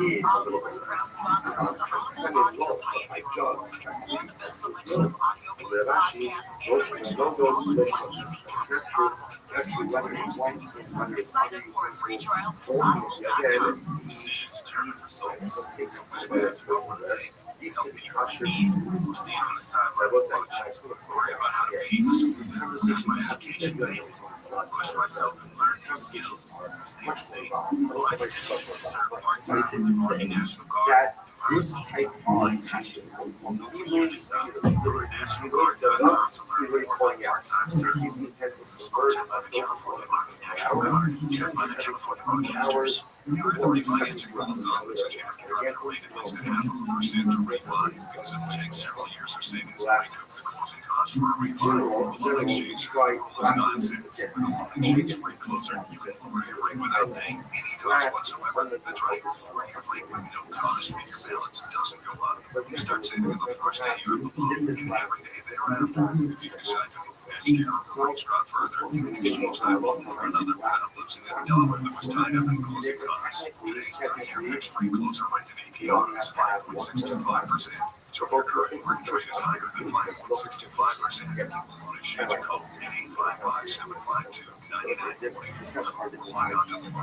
is a little bit less. Kind of low, but my jobs low. Rashi, Roshim, and those actually whether it's one thing, whether it's other utensils, again, these can be ushered into this process. I was like, I sort of these conversations have to be doing this a lot. Conversations are much more about so I said to say that this type of passion really pouring out. These utensils subvert hours, or 70 rounds. Generally, try glasses with the tip. Glass is fundamental focus on different glasses.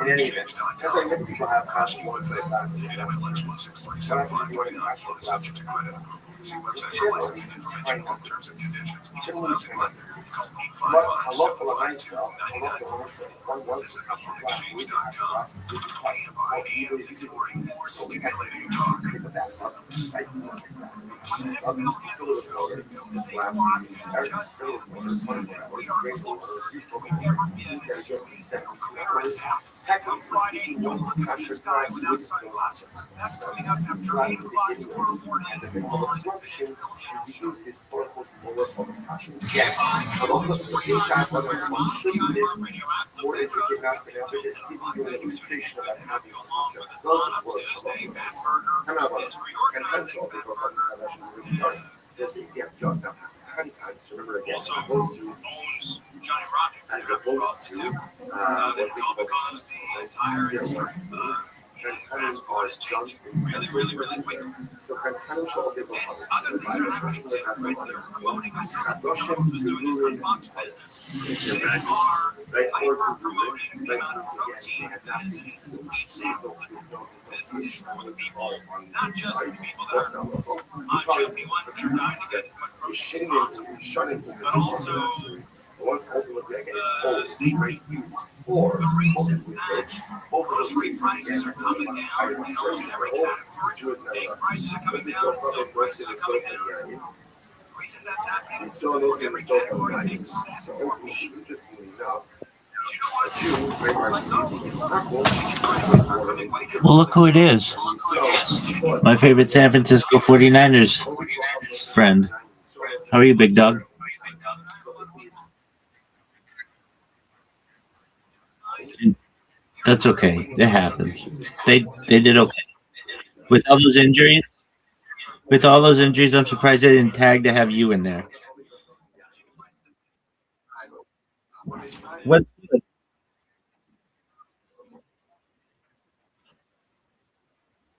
In any event, as I think people have passion once they pass it, but I think you want to actual glasses to credit. Generally, try not to generally try not to I love the myself. One was the actual glass. We didn't have glasses. We just passed them out. So we had to pick that up. Right? Fill it with water. Glasses. Fill it with water. 24 hours. Drink water. Refill it. Technically speaking, one pressure glass with those glasses. As a absorption, we use this quote-unquote lower form of passion. Again, I'm also inside whether one should do this more intricate enough for now, but just giving you an illustration about how this concept does also work for long ways. Come out on it. And control the book on the foundation really dark. This is the job now. How remember again, as opposed to what we call Kankanim are jumps really quick. So Kankanim shall be able to once ultimately again it's always great used or the reason that grocery prices are coming down in North America, prices are coming down in reason that's happening is still those in the category. So interestingly enough, well, look who it is. My favorite San Francisco 49ers friend. How are you, big dog? That's okay. It happens. They did okay. With all those injuries, I'm surprised they didn't tag to have you in there. What?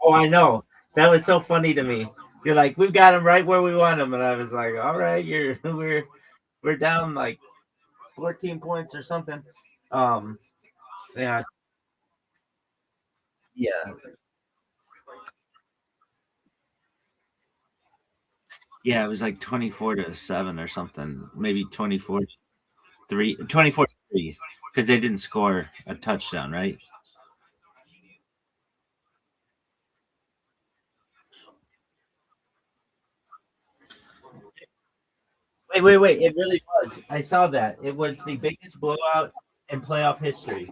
Oh, I know. That was so funny to me. You're like, we've got him right where we want him, and I was like, all right, we're down like 14 points or something. Yeah. Yeah. Yeah, it was like 24-7 or something, maybe 24. 24-3, because they didn't score a touchdown, right? Wait. It really was. I saw that. It was the biggest blowout in playoff history.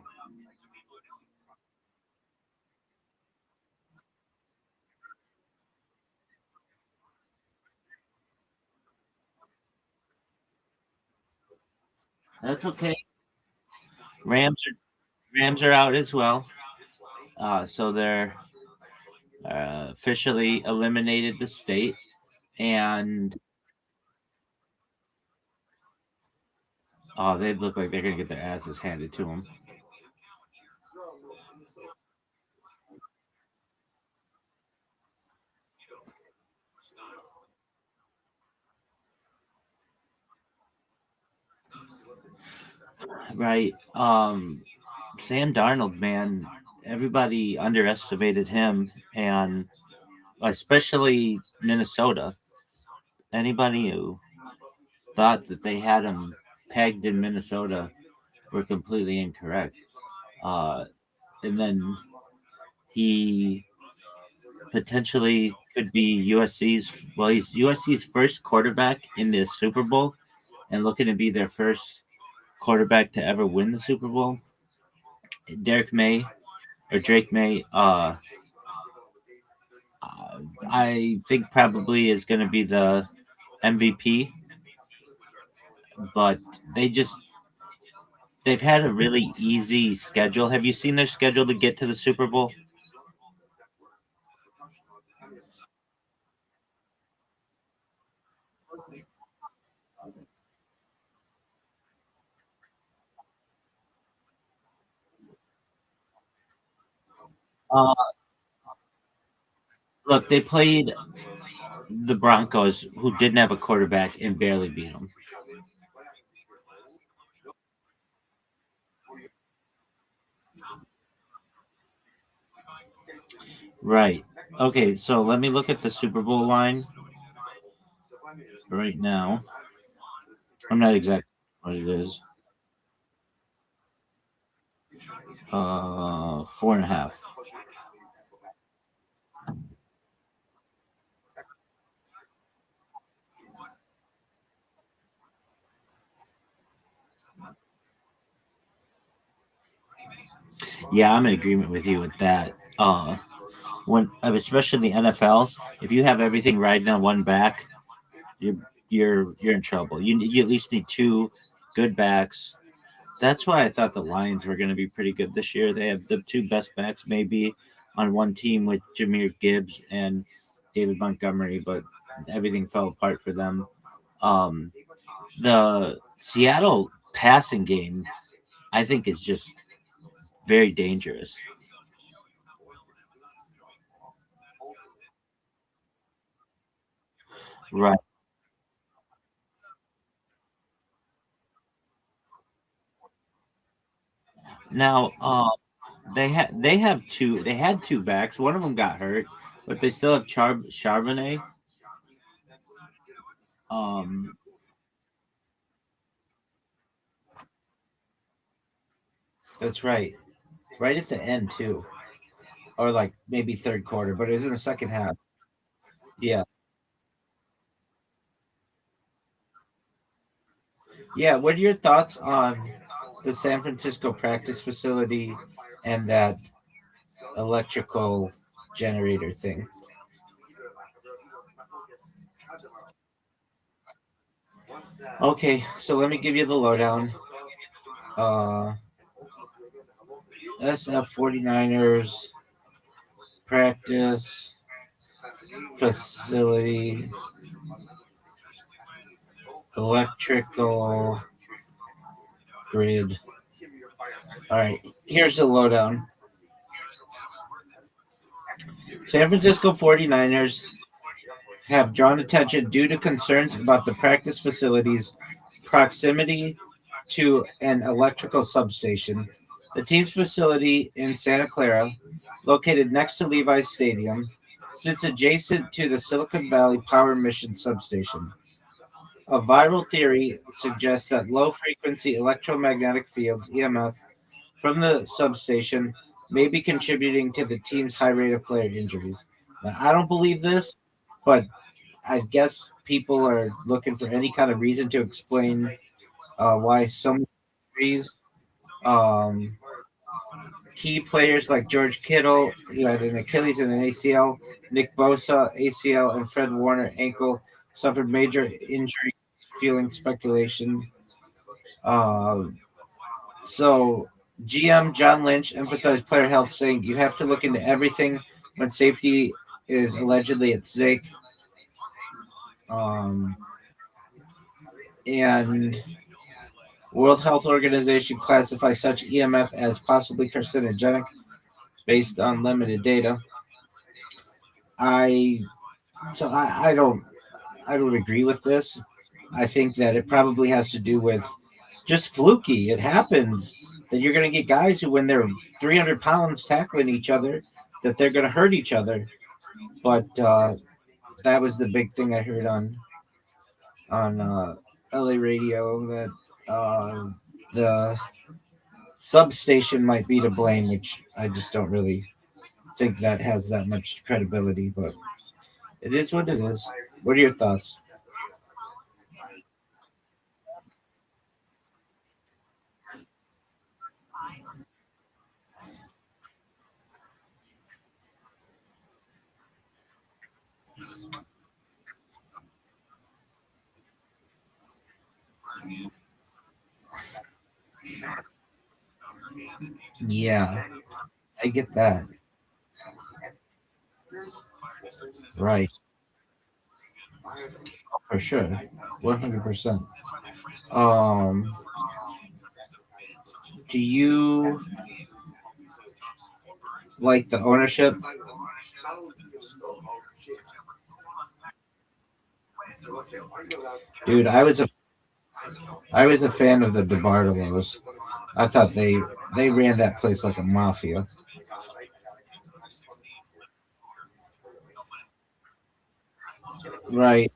That's okay. Rams are out as well. So they're officially eliminated the state, and they look like they're gonna get their asses handed to them. Right. Sam Darnold, man, everybody underestimated him, and especially Minnesota. Anybody who thought that they had him pegged in Minnesota were completely incorrect. And then he potentially could be he's USC's first quarterback in the Super Bowl and looking to be their first quarterback to ever win the Super Bowl. Drake May, I think probably is going to be the MVP, but they've had a really easy schedule. Have you seen their schedule to get to the Super Bowl? Uh, Look, they played the Broncos, who didn't have a quarterback, and barely beat them. Right. Okay, so let me look at the Super Bowl line right now. I'm not exactly what it is. 4.5. Yeah, I'm in agreement with you with that. When especially in the NFL, if you have everything riding on one back, you're you're in trouble. You at least need two good backs. That's why I thought the Lions were going to be pretty good this year. They have the two best backs maybe on one team with Jameer Gibbs and David Montgomery, but everything fell apart for them. Um, the Seattle passing game, I think, is just very dangerous. Right now, they had two backs. One of them got hurt, but they still have Charbonnet. Um, that's right, right at the end too, or like maybe third quarter, but it was in the second half. Yeah, yeah. What are your thoughts on the San Francisco practice facility and that electrical generator thing? Okay, so let me give you the lowdown. Uh, SF 49ers practice facility electrical grid. All right, here's the lowdown. San Francisco 49ers have drawn attention due to concerns about the practice facility's proximity to an electrical substation. The team's facility in Santa Clara, located next to Levi's Stadium, sits adjacent to the Silicon Valley Power Mission substation. A viral theory suggests that low frequency electromagnetic fields, EMF, from the substation may be contributing to the team's high rate of player injuries. Now, I don't believe this, but I guess people are looking for any kind of reason to explain why so many injuries. Um, Key players like George Kittle, who had an Achilles and an ACL, Nick Bosa, ACL, and Fred Warner, ankle, suffered major injury, fueling speculation. Um, so, GM John Lynch emphasized player health, saying you have to look into everything when safety is allegedly at stake. Um, and World Health Organization classifies such EMF as possibly carcinogenic based on limited data. I I don't agree with this. I think that it probably has to do with just fluky. It happens that you're going to get guys who, when they're 300 pounds tackling each other, that they're going to hurt each other. But that was the big thing I heard on LA radio, that the substation might be to blame, which I just don't really think that has that much credibility. But it is what it is. What are your thoughts? Yeah, I get that. Right. For sure. 100%. Um, do you like the ownership? Dude, I was a fan of the DeBartolos. I thought they ran that place like a mafia. Right.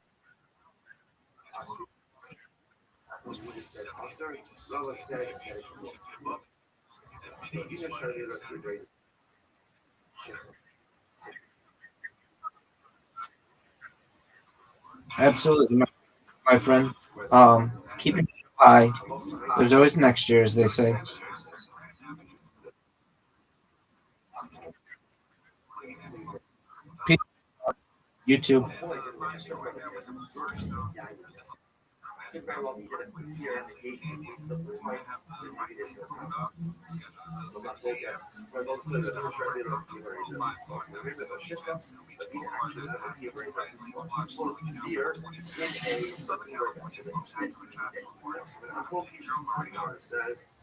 Absolutely, my friend. Keep it high. There's always next year, as they say. Peace. You too.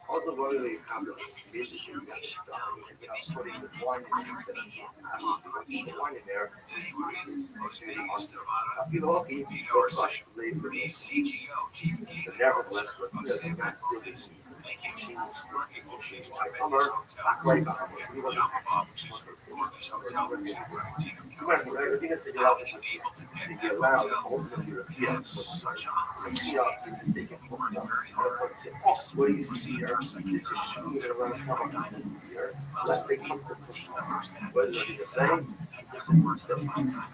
Also, what do they have? Putting wine in there. I feel lucky. But nevertheless, but not really change this position. Right behind him. He wasn't everything is figured out. He allowed ultimately refused. What do you see here? You just shoot it around someone here. Unless they come to whether they're saying just the fine time.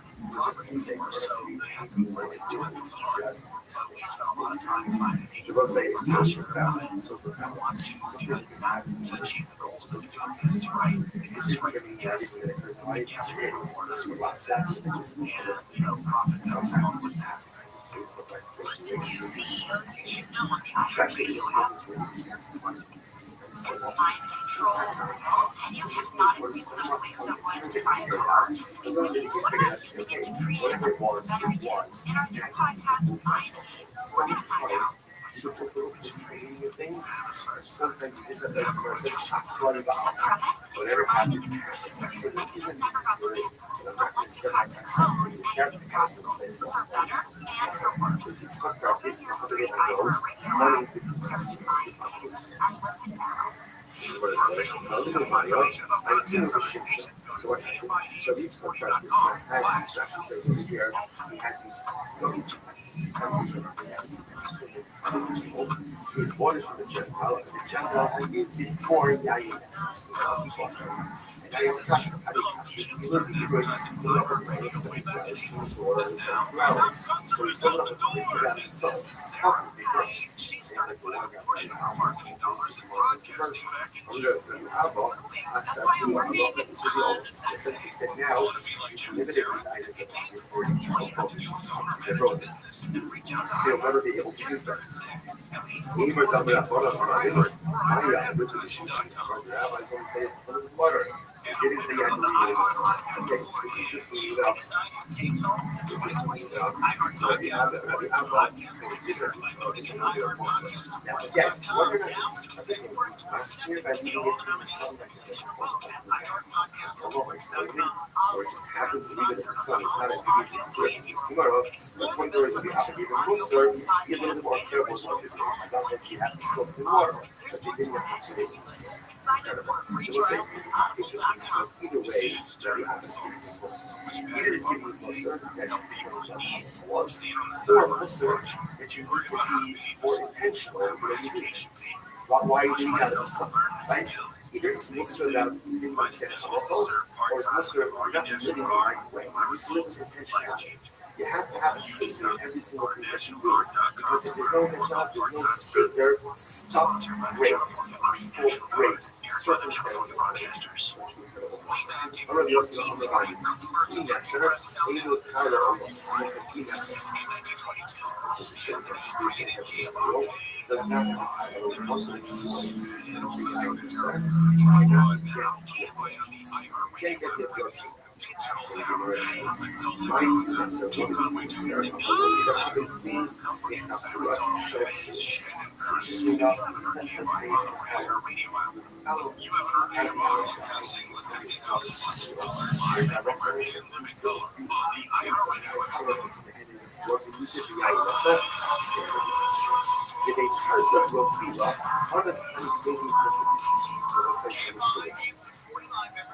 Because they social family, so wants you to achieve the goals, but because it's right, because it's right for the guests, it gets reward us with lots of that, and profits. What's happening? Listen to CEOs you should know on the radio. Find control, and you just not include someone to find power to speak with you. What are using it to create a better you? In our third podcast, Mind Games, we're going to find out. Sometimes you just have to the premise is your mind is a curse, and you just never got the gift. But once you crack the code, anything's possible, for better and for worse. Open your free iHeartRadio app, search Mind Games, and listen now. So what happened? So these contractors had these actually say over here, he had these he bought it from the Gentile, and the Gentile had used it for Yayin essence. And I am Kasha, how do you Kasha? You look at the great fill up a grain, 7 hours, 2 hours, 2 hours. So he filled up a grain, put it out in the sun. How can they burst? It's like, well, I got $1 dollars in burst. I'm going to have I said to him, I'm not letting this be all. So essentially said, now, you limited these items that's for each focus on the road. So you'll never be able to use them. Even though we have water on our river, I went to the shoe shop. The rabbis only say it's full of water. They didn't say I believe it is. Okay, so you just leave it out. You just leave it out. So if you have it, if you have that, it's another person. Now, again, what we're going to do is this thing. Last year, guys, you get to the sun like this. Or it just happens to leave it in the sun. It's not a easy thing. It's tomorrow. The point is that we have to be even closer, be a little bit more careful with what you're doing. I don't think you have to soak in water, but you didn't have to do it. So we'll say it's interesting because either way, that you have to do this. Either it's giving you closer, that you feel was, or closer, that you need to be more intentional in your musicians. Why do you have the sun? Right? Either it's Muslim that you didn't understand or it's Muslim or not living the right way. You need to live with intentionality. You have to have a sacred in every single thing that you do. Because if there's no intentionality, there's no sacred stuff breaks. People break. Circumstances are such an incredible question. I'm going to be listening to Rabbi Rothschild, and you look kind of doesn't have most of these slaves. Can't get the addresses.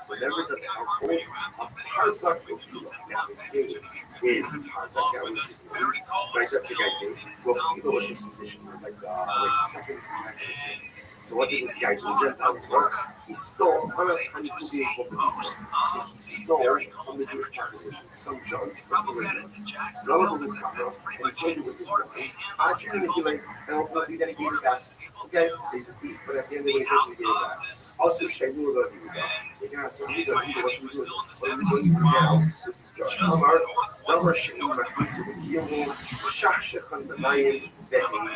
The members of the household of Parzak Rofila. Now, his name is Parzak. Now, he's right, that's the guy's name. Rofila was his position. He was like the second king. So what did this guy do? Gentile work. He stole so he stole from the Jewish population some jars from the Romans. None of them would come out, and he filled it with his money. And ultimately then he gave it back. Okay, so he's a thief, but at the end of the day, he eventually gave it back. Also, Shaimu about Yehuda. So you're not saying Yehuda, what should we do with this? What are we going to do now with this jar? Amar, Damar Shaimu Makrisa B'Kiyomu, Shach Shechan B'Mayim, Be'Him.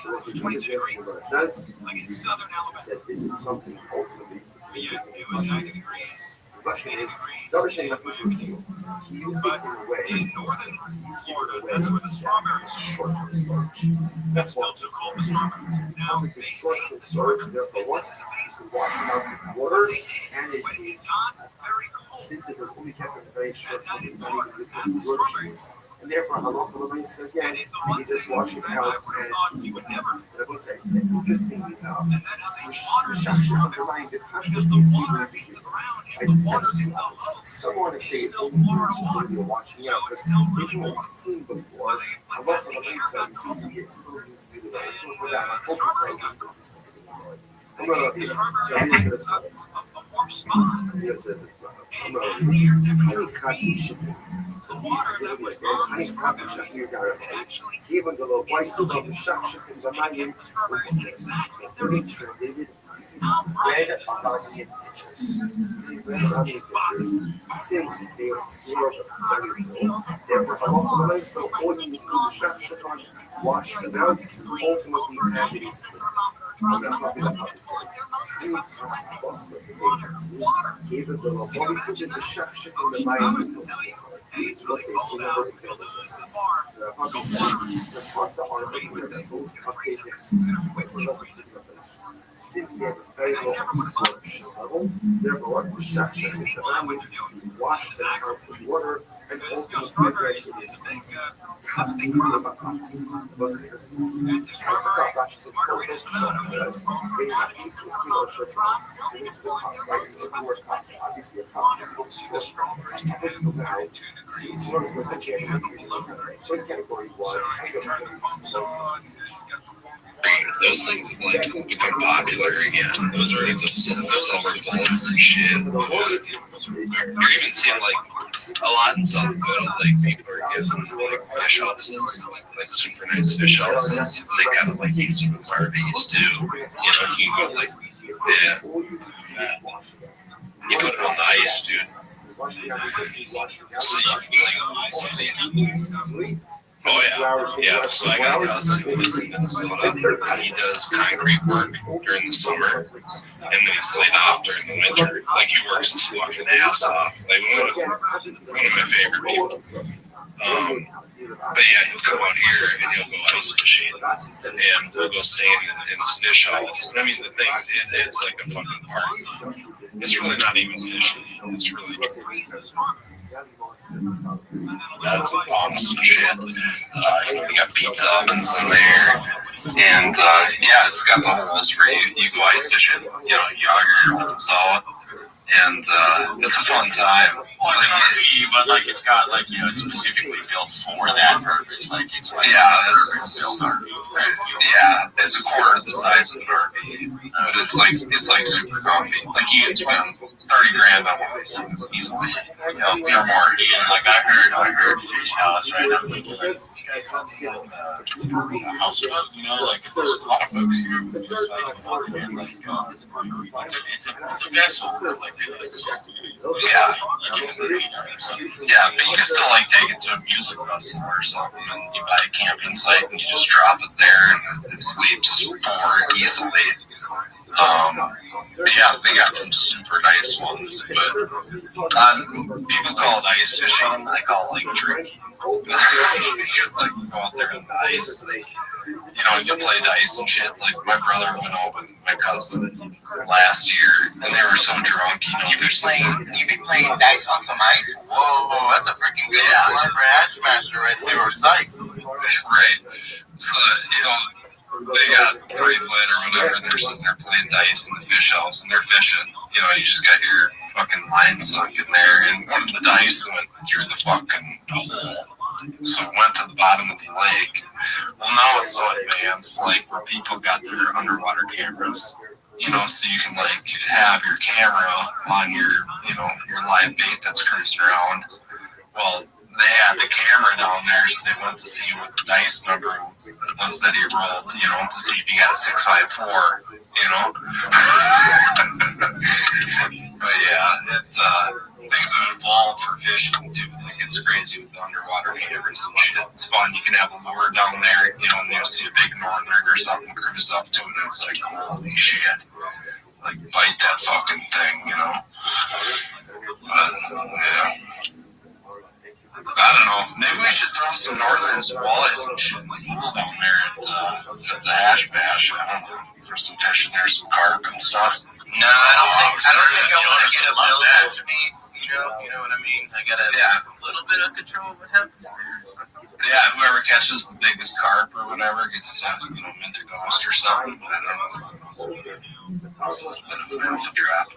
So what's the Jesus here from what it says? It says this is something ultimately it's interesting. The question is, Damar Shaimu Makrisa B'Kiyomu. He used it in a way, short-term storage. That's still too cold for strawberry. Now, it's short-term storage, therefore what? You wash it out with water, and it is, since it was only kept in a very short time, it's not even good for absorptions. And therefore, halacha l'maisa again, you just wash it out and eat it. But I will say, interestingly enough, I decided to some want to say it only just when you're washing out, because based on what we've seen before, halacha l'maisa, we seem to be it still needs to be the way. So for that, my focus now is this particular way. I'm going to read it. So I'm going to say this for this. Here it says this. I'm going to read it. Honey cotton shipping. So these are going to be again, honey cotton shipping your garage. Given the low white of the shak shipping, the mayim, so really translated, these red Arabian pictures. Red Arabian pictures, since they absorb a very low, therefore, halacha so all you need to do is shak shipping, wash them out, ultimately have it is clean. I'm going to copy that how it says. Given the low body picture, the shak shipping, the mayim, let's say some other examples of this. So the Rabbi says, the swasa are regular vessels of this. Since they have a very low absorption level, therefore, what we wash them out with water and ultimately Carter is a big constant crop. Those things have like become popular again. Those are like the silver bullets and shit. You're even seeing like a lot in South Dakota, like people are getting like fish houses, like super nice fish houses. They gotta like use them as RVs too. You know, you go like, yeah, you put it on the ice, dude. So you can like, oh yeah. So I got a cousin who lives in Minnesota. He does concrete work during the summer, and then he's laid off during the winter. Like he works his fucking ass off. Like one of my favorite people. But yeah, he'll come out here and he'll go ice fishing, and we'll go stay in his fish house. I mean, the thing is, it's like a fucking party. It's really not even fishing. It's really that's awesome shit. You got pizza ovens in there, and yeah, it's got the holes for you. You go ice fishing, you know, you auger your holes out, and it's a fun time. But like it's got like, you know, it's specifically built for that purpose. Like it's like it's a quarter of the size of an RV, but it's like super comfy. Like you can spend $30,000 on one of these things easily. You know, more. Like I heard fish house, right? I'm thinking like this guy told me house club, you know, like there's a lot of folks here who just like, it's a vessel. Like yeah, but you can still like take it to a music festival or something. And you buy a camping site and you just drop it there, and it sleeps more easily. Yeah, they got some super nice ones, but people call it ice fishing. I call it like drinking. Because like you go out there on the ice, you know, you play dice and shit. Like my brother went over with my cousin last year, and they were so drunk. You know, you be playing dice on some ice. Whoa, that's a freaking good one for Ashmaster right there. Or psych. Right. So you know, they got pre-played or whatever. They're sitting there playing dice in the fish house, and they're fishing. You know, you just got your fucking line sunk in there, and one of the dice went through the fucking hole. So it went to the bottom of the lake. Well, now it's so advanced, like where people got their underwater cameras. You know, so you can like have your camera on your, you know, your live bait that's cruising around. Well, they had the camera down there, so they went to see what the dice number was that he rolled, you know, to see if he got a 654, you know. But yeah, things have evolved for fishing too. Like it's crazy with the underwater cameras and shit. It's fun. You can have a lure down there, you know, and you see a big northern or something cruise up to it, and it's like, holy shit. Like, bite that fucking thing, you know. But, yeah. I don't know. Maybe we should throw some northern walleyes and shit like down there at the Hash Bash. I don't know, for some fishing there, some carp and stuff. No, I don't think I want to get a bill to me. You know what I mean? I got a little bit of control of what happens there. Yeah, whoever catches the biggest carp or whatever gets you know, mint a ghost or something. I don't know. It's a bit of a drop.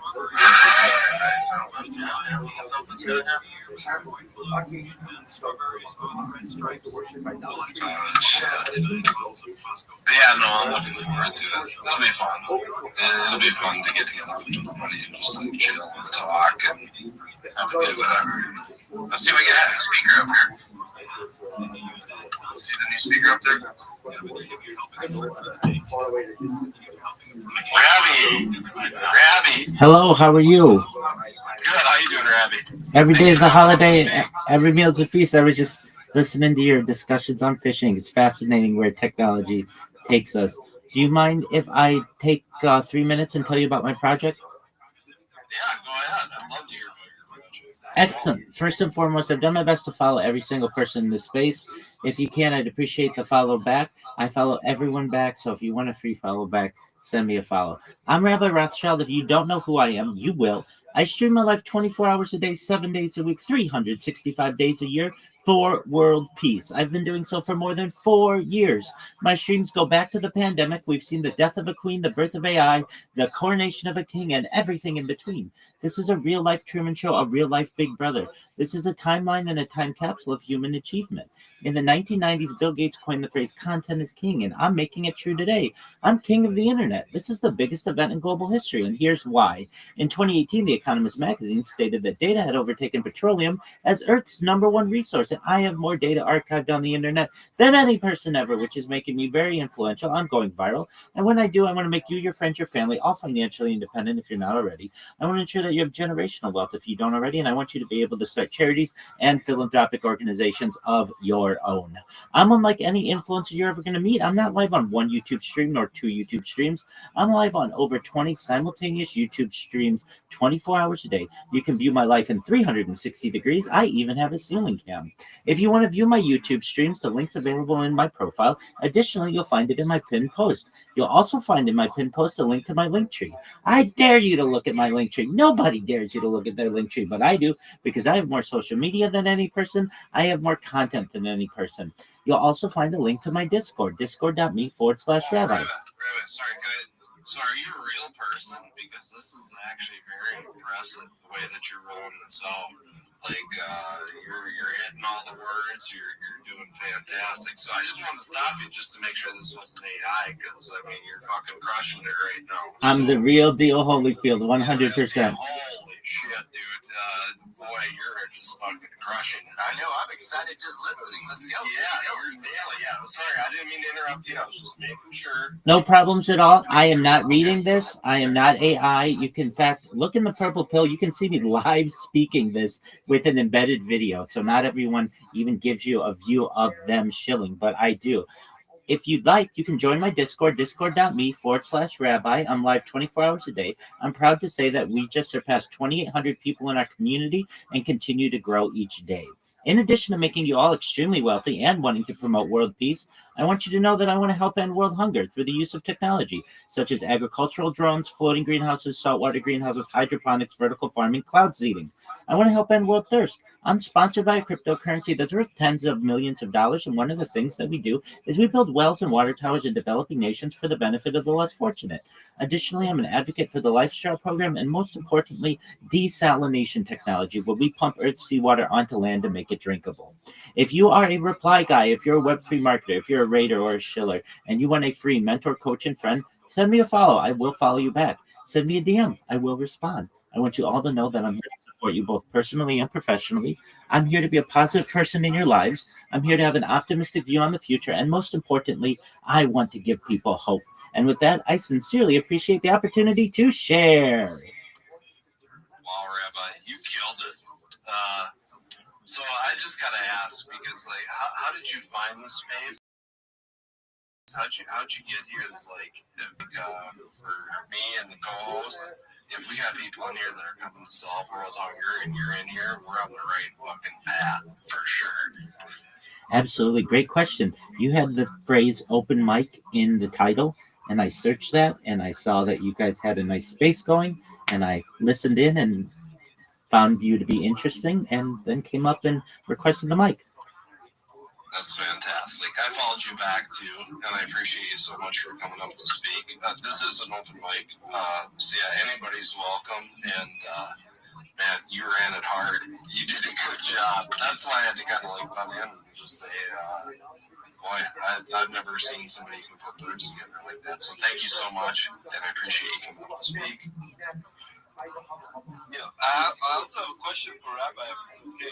Something's gonna happen. Yeah, no, I'm looking forward to it. It'll be fun. It'll be fun to get together with everybody and just like chill and talk and have a good whatever. Let's see if we can have a speaker up here. See the new speaker up there? Rabbi. Hello, how are you? Good, how you doing, Rabbi? Every day is a holiday, every meal's a feast. I was just listening to your discussions on fishing. It's fascinating where technology takes us. Do you mind if I take 3 minutes and tell you about my project? Yeah, go ahead. I'd love to hear about your project. Excellent. First and foremost, I've done my best to follow every single person in this space. If you can, I'd appreciate the follow back. I follow everyone back, so if you want a free follow back, send me a follow. I'm Rabbi Rothschild. If you don't know who I am, you will. I stream my life 24 hours a day, 7 days a week, 365 days a year for world peace. I've been doing so for more than 4 years. My streams go back to the pandemic. We've seen the death of a queen, the birth of AI, the coronation of a king, and everything in between. This is a real-life Truman Show, a real-life Big Brother. This is a timeline and a time capsule of human achievement. In the 1990s, Bill Gates coined the phrase content is king, and I'm making it true today. I'm king of the internet. This is the biggest event in global history, and here's why. In 2018, The Economist magazine stated that data had overtaken petroleum as Earth's #1 resource, and I have more data archived on the internet than any person ever, which is making me very influential. I'm going viral, and when I do, I want to make you, your friends, your family, all financially independent if you're not already. I want to ensure that you have generational wealth if you don't already, and I want you to be able to start charities and philanthropic organizations of your own. I'm unlike any influencer you're ever going to meet. I'm not live on one YouTube stream nor 2 YouTube streams. I'm live on over 20 simultaneous YouTube streams 24 hours a day. You can view my life in 360 degrees. I even have a ceiling cam. If you want to view my YouTube streams, the link's available in my profile. Additionally, you'll find it in my pinned post. You'll also find in my pinned post a link to my link tree. I dare you to look at my link tree. Nobody dares you to look at their link tree, but I do, because I have more social media than any person. I have more content than any person. You'll also find a link to my Discord, discord.me/rabbi. Sorry, guys. So are you a real person? Because this is actually very impressive, the way that you're rolling this out. Like, you're hitting all the words, you're doing fantastic. So I just wanted to stop you just to make sure this wasn't AI, because, I mean, you're fucking crushing it right now. I'm the real deal, Holyfield, 100%. Holy shit, dude. Boy, you're just fucking crushing it. I know, I'm excited just listening. Let's go. Yeah, you're nailing. Yeah, sorry, I didn't mean to interrupt you. I was just making sure. No problems at all. I am not reading this. I am not AI. You can, in fact, look in the purple pill. You can see me live speaking this with an embedded video. So not everyone even gives you a view of them shilling, but I do. If you'd like, you can join my Discord, discord.me/rabbi. I'm live 24 hours a day. I'm proud to say that we just surpassed 2,800 people in our community and continue to grow each day. In addition to making you all extremely wealthy and wanting to promote world peace, I want you to know that I want to help end world hunger through the use of technology, such as agricultural drones, floating greenhouses, saltwater greenhouses, hydroponics, vertical farming, cloud seeding. I want to help end world thirst. I'm sponsored by a cryptocurrency that's worth tens of millions of dollars, and one of the things that we do is we build wells and water towers in developing nations for the benefit of the less fortunate. Additionally, I'm an advocate for the Life Straw program, and most importantly, desalination technology, where we pump Earth's seawater onto land to make it drinkable. If you are a reply guy, if you're a Web3 marketer, if you're a raider or a shiller, and you want a free mentor, coach, and friend, send me a follow. I will follow you back. Send me a DM. I will respond. I want you all to know that I'm here to support you both personally and professionally. I'm here to be a positive person in your lives. I'm here to have an optimistic view on the future. And most importantly, I want to give people hope. And with that, I sincerely appreciate the opportunity to share. Wow, Rabbi, you killed it. So I just gotta ask, because like, how did you find this space? How'd you get here? It's like, for me and the co-hosts, if we got people in here that are coming to solve world hunger and you're in here, we're on the right fucking path for sure. Absolutely. Great question. You had the phrase open mic in the title, and I searched that, and I saw that you guys had a nice space going, and I listened in and found you to be interesting, and then came up and requested the mic. That's fantastic. I followed you back too, and I appreciate you so much for coming up to speak. This is an open mic, so yeah, anybody's welcome. And man, you ran it hard. You did a good job. That's why I had to kind of like butt in and just say, boy, I've never seen somebody who can put words together like that. So thank you so much, and I appreciate you coming up to speak. Yeah, I also have a question for Rabbi, if it's okay.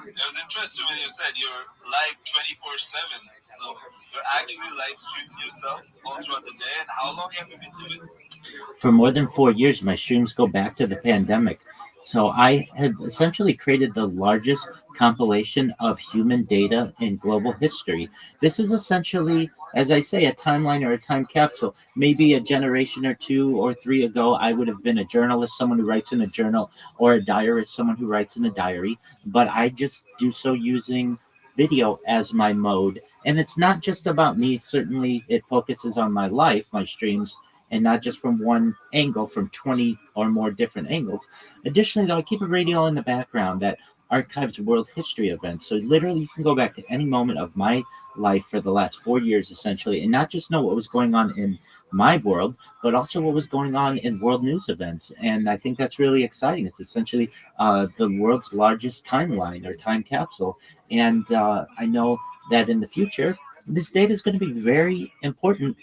It was interesting when you said you're live 24/7. So you're actually live streaming yourself all throughout the day. And how long have you been doing it? For more than 4 years, my streams go back to the pandemic. So I have essentially created the largest compilation of human data in global history. This is essentially, as I say, a timeline or a time capsule. Maybe a generation or 2 or 3 ago, I would have been a journalist, someone who writes in a journal, or a diarist, someone who writes in a diary. But I just do so using video as my mode. And it's not just about me. Certainly, it focuses on my life, my streams, and not just from one angle, from 20 or more different angles. Additionally, though, I keep a radio in the background that archived world history events. So literally, you can go back to any moment of my life for the last 4 years, essentially, and not just know what was going on in my world, but also what was going on in world news events. And I think that's really exciting. It's essentially the world's largest timeline or time capsule. And I know that in the future, this data is going to be very important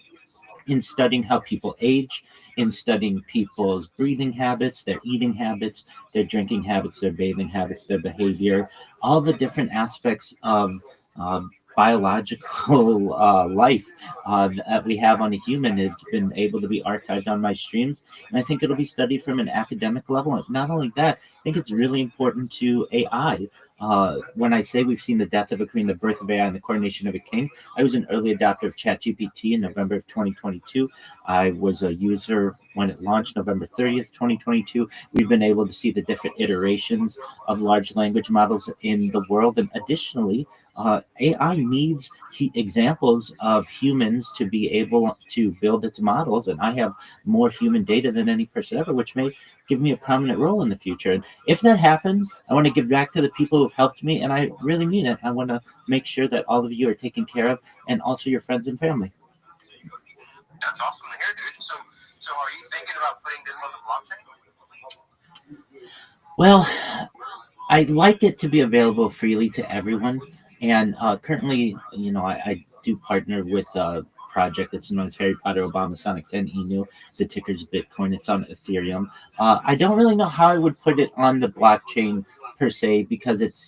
in studying how people age, in studying people's breathing habits, their eating habits, their drinking habits, their bathing habits, their behavior, all the different aspects of uh, biological life that we have on a human has been able to be archived on my streams. And I think it'll be studied from an academic level. And not only that, I think it's really important to AI. When I say we've seen the death of a queen, the birth of AI, and the coronation of a king, I was an early adopter of ChatGPT in November of 2022. I was a user when it launched November 30th, 2022. We've been able to see the different iterations of large language models in the world. And additionally, AI needs examples of humans to be able to build its models. And I have more human data than any person ever, which may give me a prominent role in the future. And if that happens, I want to give back to the people who've helped me. And I really mean it. I want to make sure that all of you are taken care of, and also your friends and family. That's awesome to hear, dude. So are you thinking about putting this on the blockchain? Well, I'd like it to be available freely to everyone. And currently, I do partner with a project that's known as Harry Potter Obama Sonic 10 Inu. The ticker's Bitcoin. It's on Ethereum. I don't really know how I would put it on the blockchain per se, because it's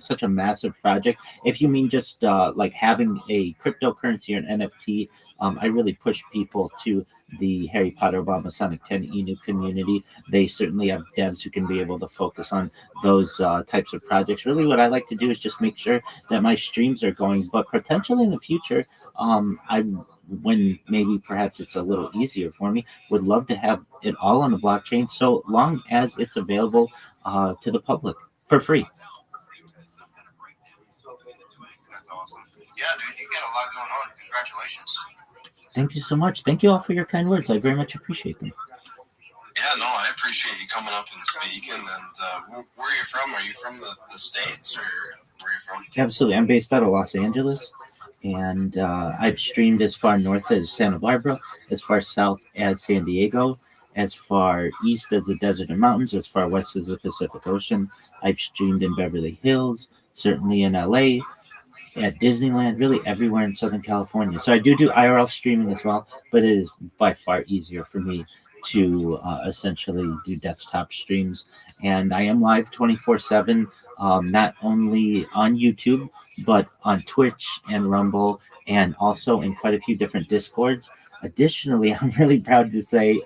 such a massive project. If you mean just like having a cryptocurrency or an NFT, I really push people to the Harry Potter Obama Sonic 10 Inu community. They certainly have devs who can be able to focus on those types of projects. Really, what I like to do is just make sure that my streams are going. But potentially in the future, when maybe perhaps it's a little easier for me, would love to have it all on the blockchain, so long as it's available to the public for free. That's awesome. Yeah, dude, you got a lot going on. Congratulations. Thank you so much. Thank you all for your kind words. I very much appreciate them. Yeah, no, I appreciate you coming up and speaking. And where are you from? Are you from the States, or where are you from? Absolutely. I'm based out of Los Angeles, and I've streamed as far north as Santa Barbara, as far south as San Diego, as far east as the desert and mountains, as far west as the Pacific Ocean. I've streamed in Beverly Hills, certainly in LA, at Disneyland, really everywhere in Southern California. So I do IRL streaming as well, but it is by far easier for me to essentially do desktop streams. And I am live 24/7, not only on YouTube, but on Twitch and Rumble, and also in quite a few different Discords. Additionally, I'm really proud to say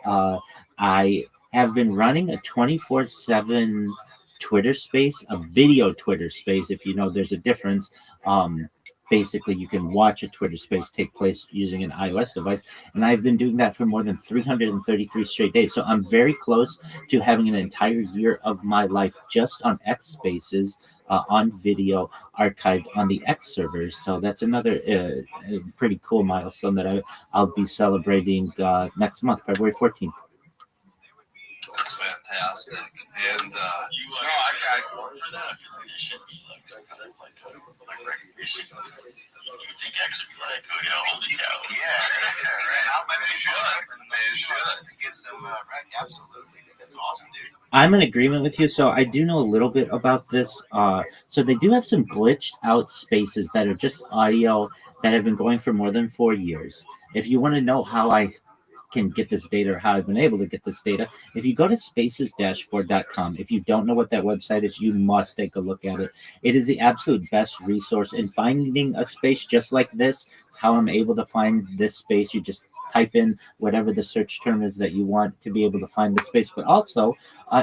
I have been running a 24/7 Twitter space, a video Twitter space. If you know, there's a difference. Basically, you can watch a Twitter space take place using an iOS device, and I've been doing that for more than 333 straight days. So I'm very close to having an entire year of my life just on X Spaces on video archived on the X servers. So that's another pretty cool milestone that I'll be celebrating next month, February 14th. That's fantastic. And I work for that. I feel like it should be like some kind of like recognition. You think X would be like, oh yeah, holy cow. Yeah, right. They should. Give some rec. Absolutely. That's awesome, dude. I'm in agreement with you. So I do know a little bit about this. So they do have some glitched out spaces that are just audio that have been going for more than 4 years. If you want to know how I can get this data, or how I've been able to get this data, if you go to spacesdashboard.com, if you don't know what that website is, you must take a look at it. It is the absolute best resource in finding a space just like this. It's how I'm able to find this space. You just type in whatever the search term is that you want to be able to find the space, but also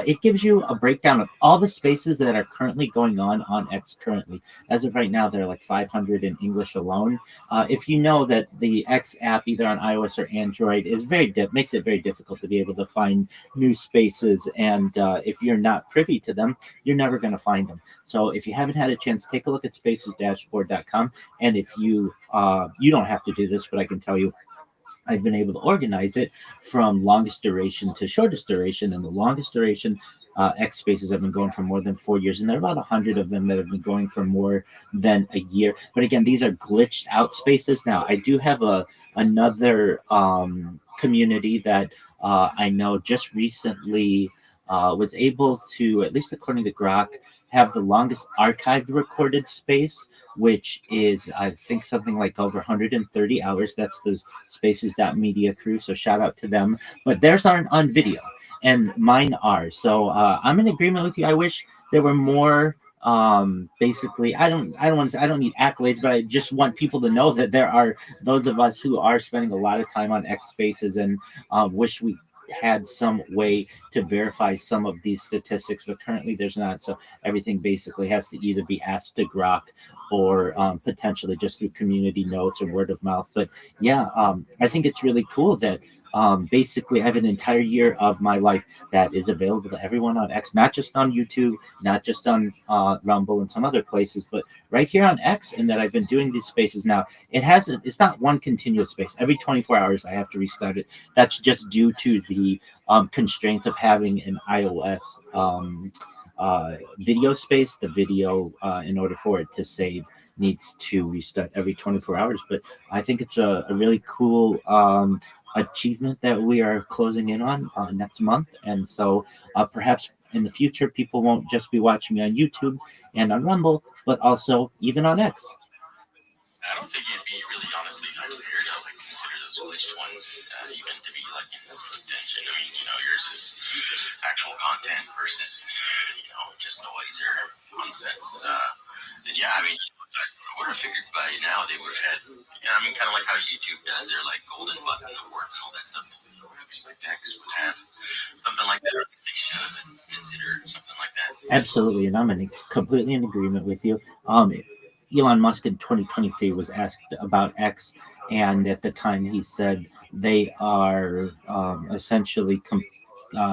it gives you a breakdown of all the spaces that are currently going on X currently. As of right now, there are like 500 in English alone. If you know that the X app, either on iOS or Android, is makes it very difficult to be able to find new spaces, and if you're not privy to them, you're never going to find them. So if you haven't had a chance, take a look at spacesdashboard.com, and if you don't have to do this, but I can tell you, I've been able to organize it from longest duration to shortest duration, and the longest duration X spaces have been going for more than 4 years, and there are about 100 of them that have been going for more than a year. But again, these are glitched out spaces. Now, I do have another community that I know just recently was able to, at least according to Grok, have the longest archived recorded space, which is, I think, something like over 130 hours. That's the Spaces.media crew. So shout out to them. But theirs aren't on video, and mine are. So I'm in agreement with you. I wish there were more. Basically, I don't want to say I don't need accolades, but I just want people to know that there are those of us who are spending a lot of time on X Spaces, and wish we had some way to verify some of these statistics, but currently there's not. So everything basically has to either be asked to Grok or potentially just through community notes or word of mouth. But yeah, I think it's really cool that basically I have an entire year of my life that is available to everyone on X, not just on YouTube, not just on Rumble and some other places, but right here on X. And that I've been doing these spaces now. It's not one continuous space. Every 24 hours I have to restart it. That's just due to the constraints of having an iOS video space. The video, in order for it to save, needs to restart every 24 hours. But I think it's a really cool achievement that we are closing in on next month. And so perhaps in the future, people won't just be watching me on YouTube and on Rumble, but also even on X. I don't think it'd be really honestly unfair to like consider those glitched ones even to be like in contention. I mean, yours is actual content versus just noise or nonsense. And yeah, I mean, I would have figured by now they would have had. Yeah, I mean, kind of like how YouTube does their like golden button awards and all that stuff. You would expect X would have something like that. They should consider something like that. Absolutely, and I'm completely in agreement with you. Elon Musk in 2023 was asked about X, and at the time he said they are essentially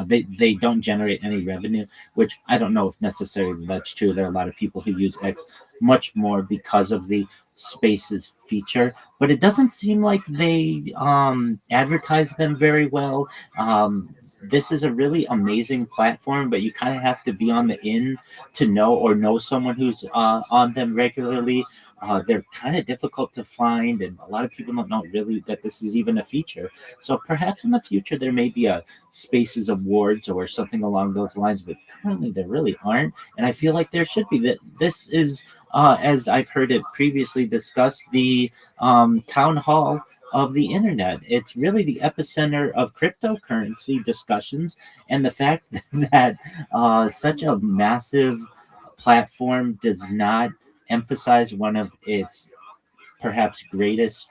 they don't generate any revenue, which I don't know if necessarily that's true. There are a lot of people who use X much more because of the Spaces feature, but it doesn't seem like they advertise them very well. This is a really amazing platform, but you kind of have to be on the in to know someone who's on them regularly. They're kind of difficult to find, and a lot of people don't know really that this is even a feature. So perhaps in the future there may be a Spaces Awards or something along those lines, but currently there really aren't. And I feel like there should be. That this is, as I've heard it previously discussed, the town hall of the internet. It's really the epicenter of cryptocurrency discussions, and the fact that such a massive platform does not emphasize one of its perhaps greatest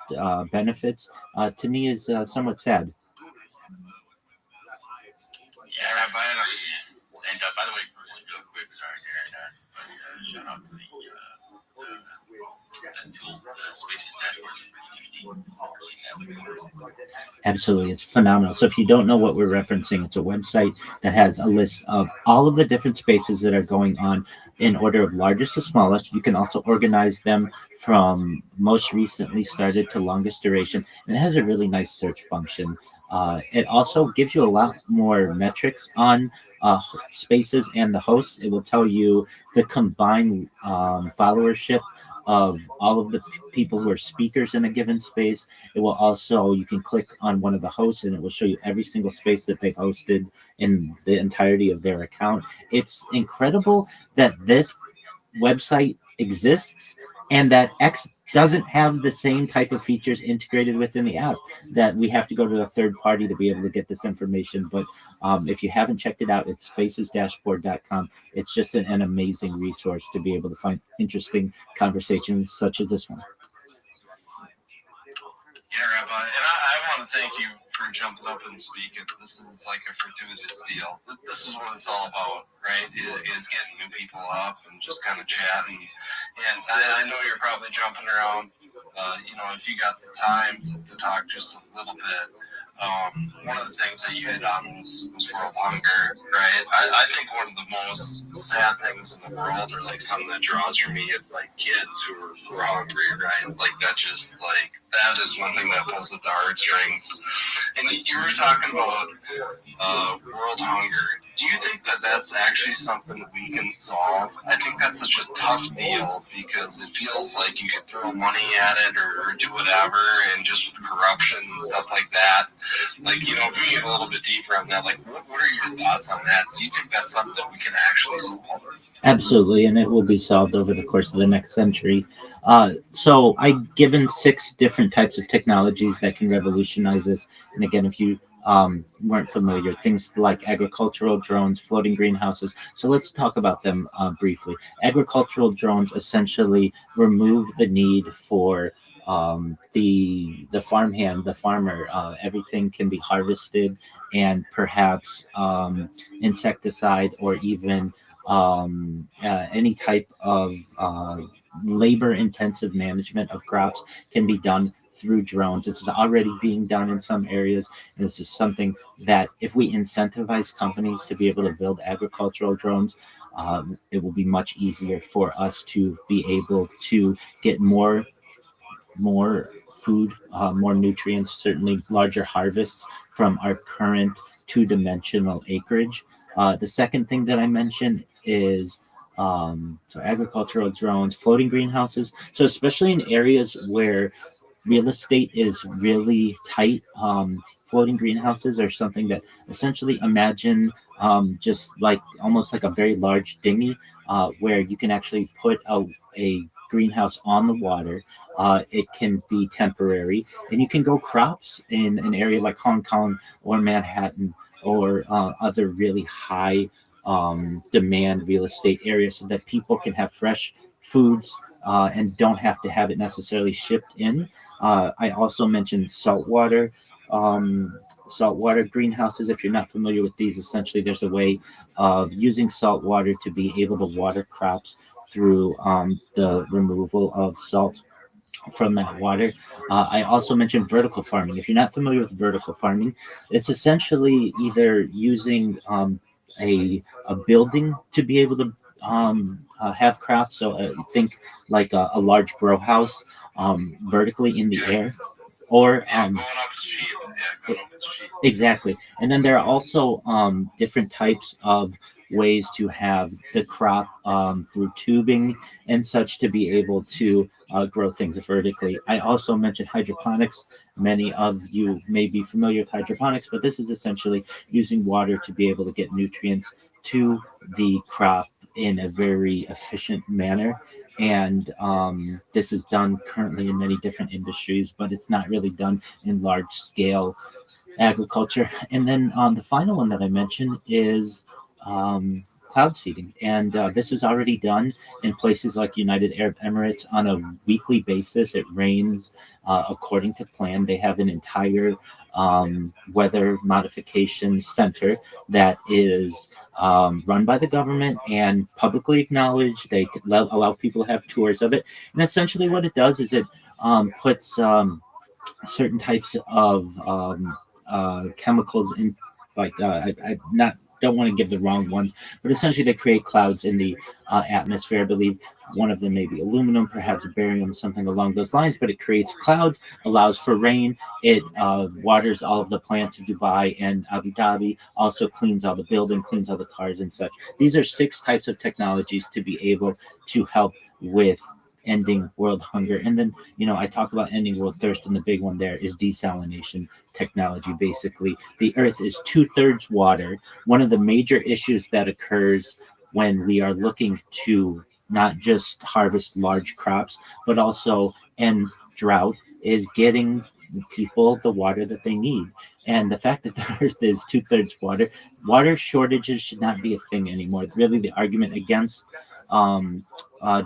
benefits, to me is somewhat sad. Yeah, Rabbi. And by the way, real quick, sorry, Darren, shout out to the tool, Spaces dashboard. Absolutely, it's phenomenal. So if you don't know what we're referencing, it's a website that has a list of all of the different spaces that are going on in order of largest to smallest. You can also organize them from most recently started to longest duration, and it has a really nice search function. It also gives you a lot more metrics on spaces and the hosts. It will tell you the combined followership of all of the people who are speakers in a given space. It will also, you can click on one of the hosts and it will show you every single space that they've hosted in the entirety of their account. It's incredible that this website exists and that X doesn't have the same type of features integrated within the app, that we have to go to a third party to be able to get this information. But if you haven't checked it out, it's spacesdashboard.com. It's just an amazing resource to be able to find interesting conversations such as this one. Yeah, Rabbi, and I want to thank you for jumping up and speaking. This is like a fortuitous deal. This is what it's all about, right? Is getting new people up and just kind of chatting. And I know you're probably jumping around. If you got the time to talk just a little bit. One of the things that you hit on was world hunger, right? I think one of the most sad things in the world, or like something that draws from me, is like kids who are hungry, right? Like that is one thing that pulls at the heartstrings. And you were talking about world hunger, Do you think that that's actually something we can solve? I think that's such a tough deal because it feels like you can throw money at it or do whatever, and just with corruption and stuff like that. Like, you know, if we get a little bit deeper on that, like, what are your thoughts on that? Do you think that's something we can actually solve? Absolutely, and it will be solved over the course of the next century. So I've given 6 different types of technologies that can revolutionize this. And again, if you weren't familiar, things like agricultural drones, floating greenhouses. So let's talk about them briefly. Agricultural drones essentially remove the need for the farmhand, the farmer. Everything can be harvested, and perhaps insecticide or even any type of labor intensive management of crops can be done through drones. It's already being done in some areas. And this is something that if we incentivize companies to be able to build agricultural drones, it will be much easier for us to be able to get more food, more nutrients, certainly larger harvests from our current 2-dimensional acreage. The second thing that I mentioned is so agricultural drones, floating greenhouses. So especially in areas where real estate is really tight, floating greenhouses are something that essentially imagine just like almost like a very large dinghy where you can actually put a greenhouse on the water. It can be temporary, and you can grow crops in an area like Hong Kong or Manhattan or other really high demand real estate areas so that people can have fresh foods and don't have to have it necessarily shipped in. I also mentioned saltwater greenhouses. If you're not familiar with these, essentially there's a way of using salt water to be able to water crops through the removal of salt from that water. I also mentioned vertical farming. If you're not familiar with vertical farming, it's essentially either using a building to be able to have crops. So think like a large grow house vertically in the air, or exactly. And then there are also different types of ways to have the crop through tubing and such to be able to grow things vertically. I also mentioned hydroponics. Many of you may be familiar with hydroponics, but this is essentially using water to be able to get nutrients to the crop in a very efficient manner. And this is done currently in many different industries, but it's not really done in large scale agriculture. And then the final one that I mentioned is cloud seeding. And this is already done in places like United Arab Emirates on a weekly basis. It rains according to plan. They have an entire weather modification center that is run by the government and publicly acknowledged. They allow people to have tours of it. And essentially what it does is it puts certain types of chemicals in, like I not don't want to give the wrong ones, but essentially they create clouds in the atmosphere. I believe one of them may be aluminum, perhaps barium, something along those lines, but it creates clouds, allows for rain. It waters all of the plants of Dubai and Abu Dhabi, also cleans all the building, cleans all the cars and such. These are 6 types of technologies to be able to help with ending world hunger. And then, I talk about ending world thirst, and the big one there is desalination technology. Basically, the earth is 2/3 water. One of the major issues that occurs when we are looking to not just harvest large crops, but also end drought, is getting people the water that they need. And the fact that the earth is 2/3 water shortages should not be a thing anymore. Really, the argument against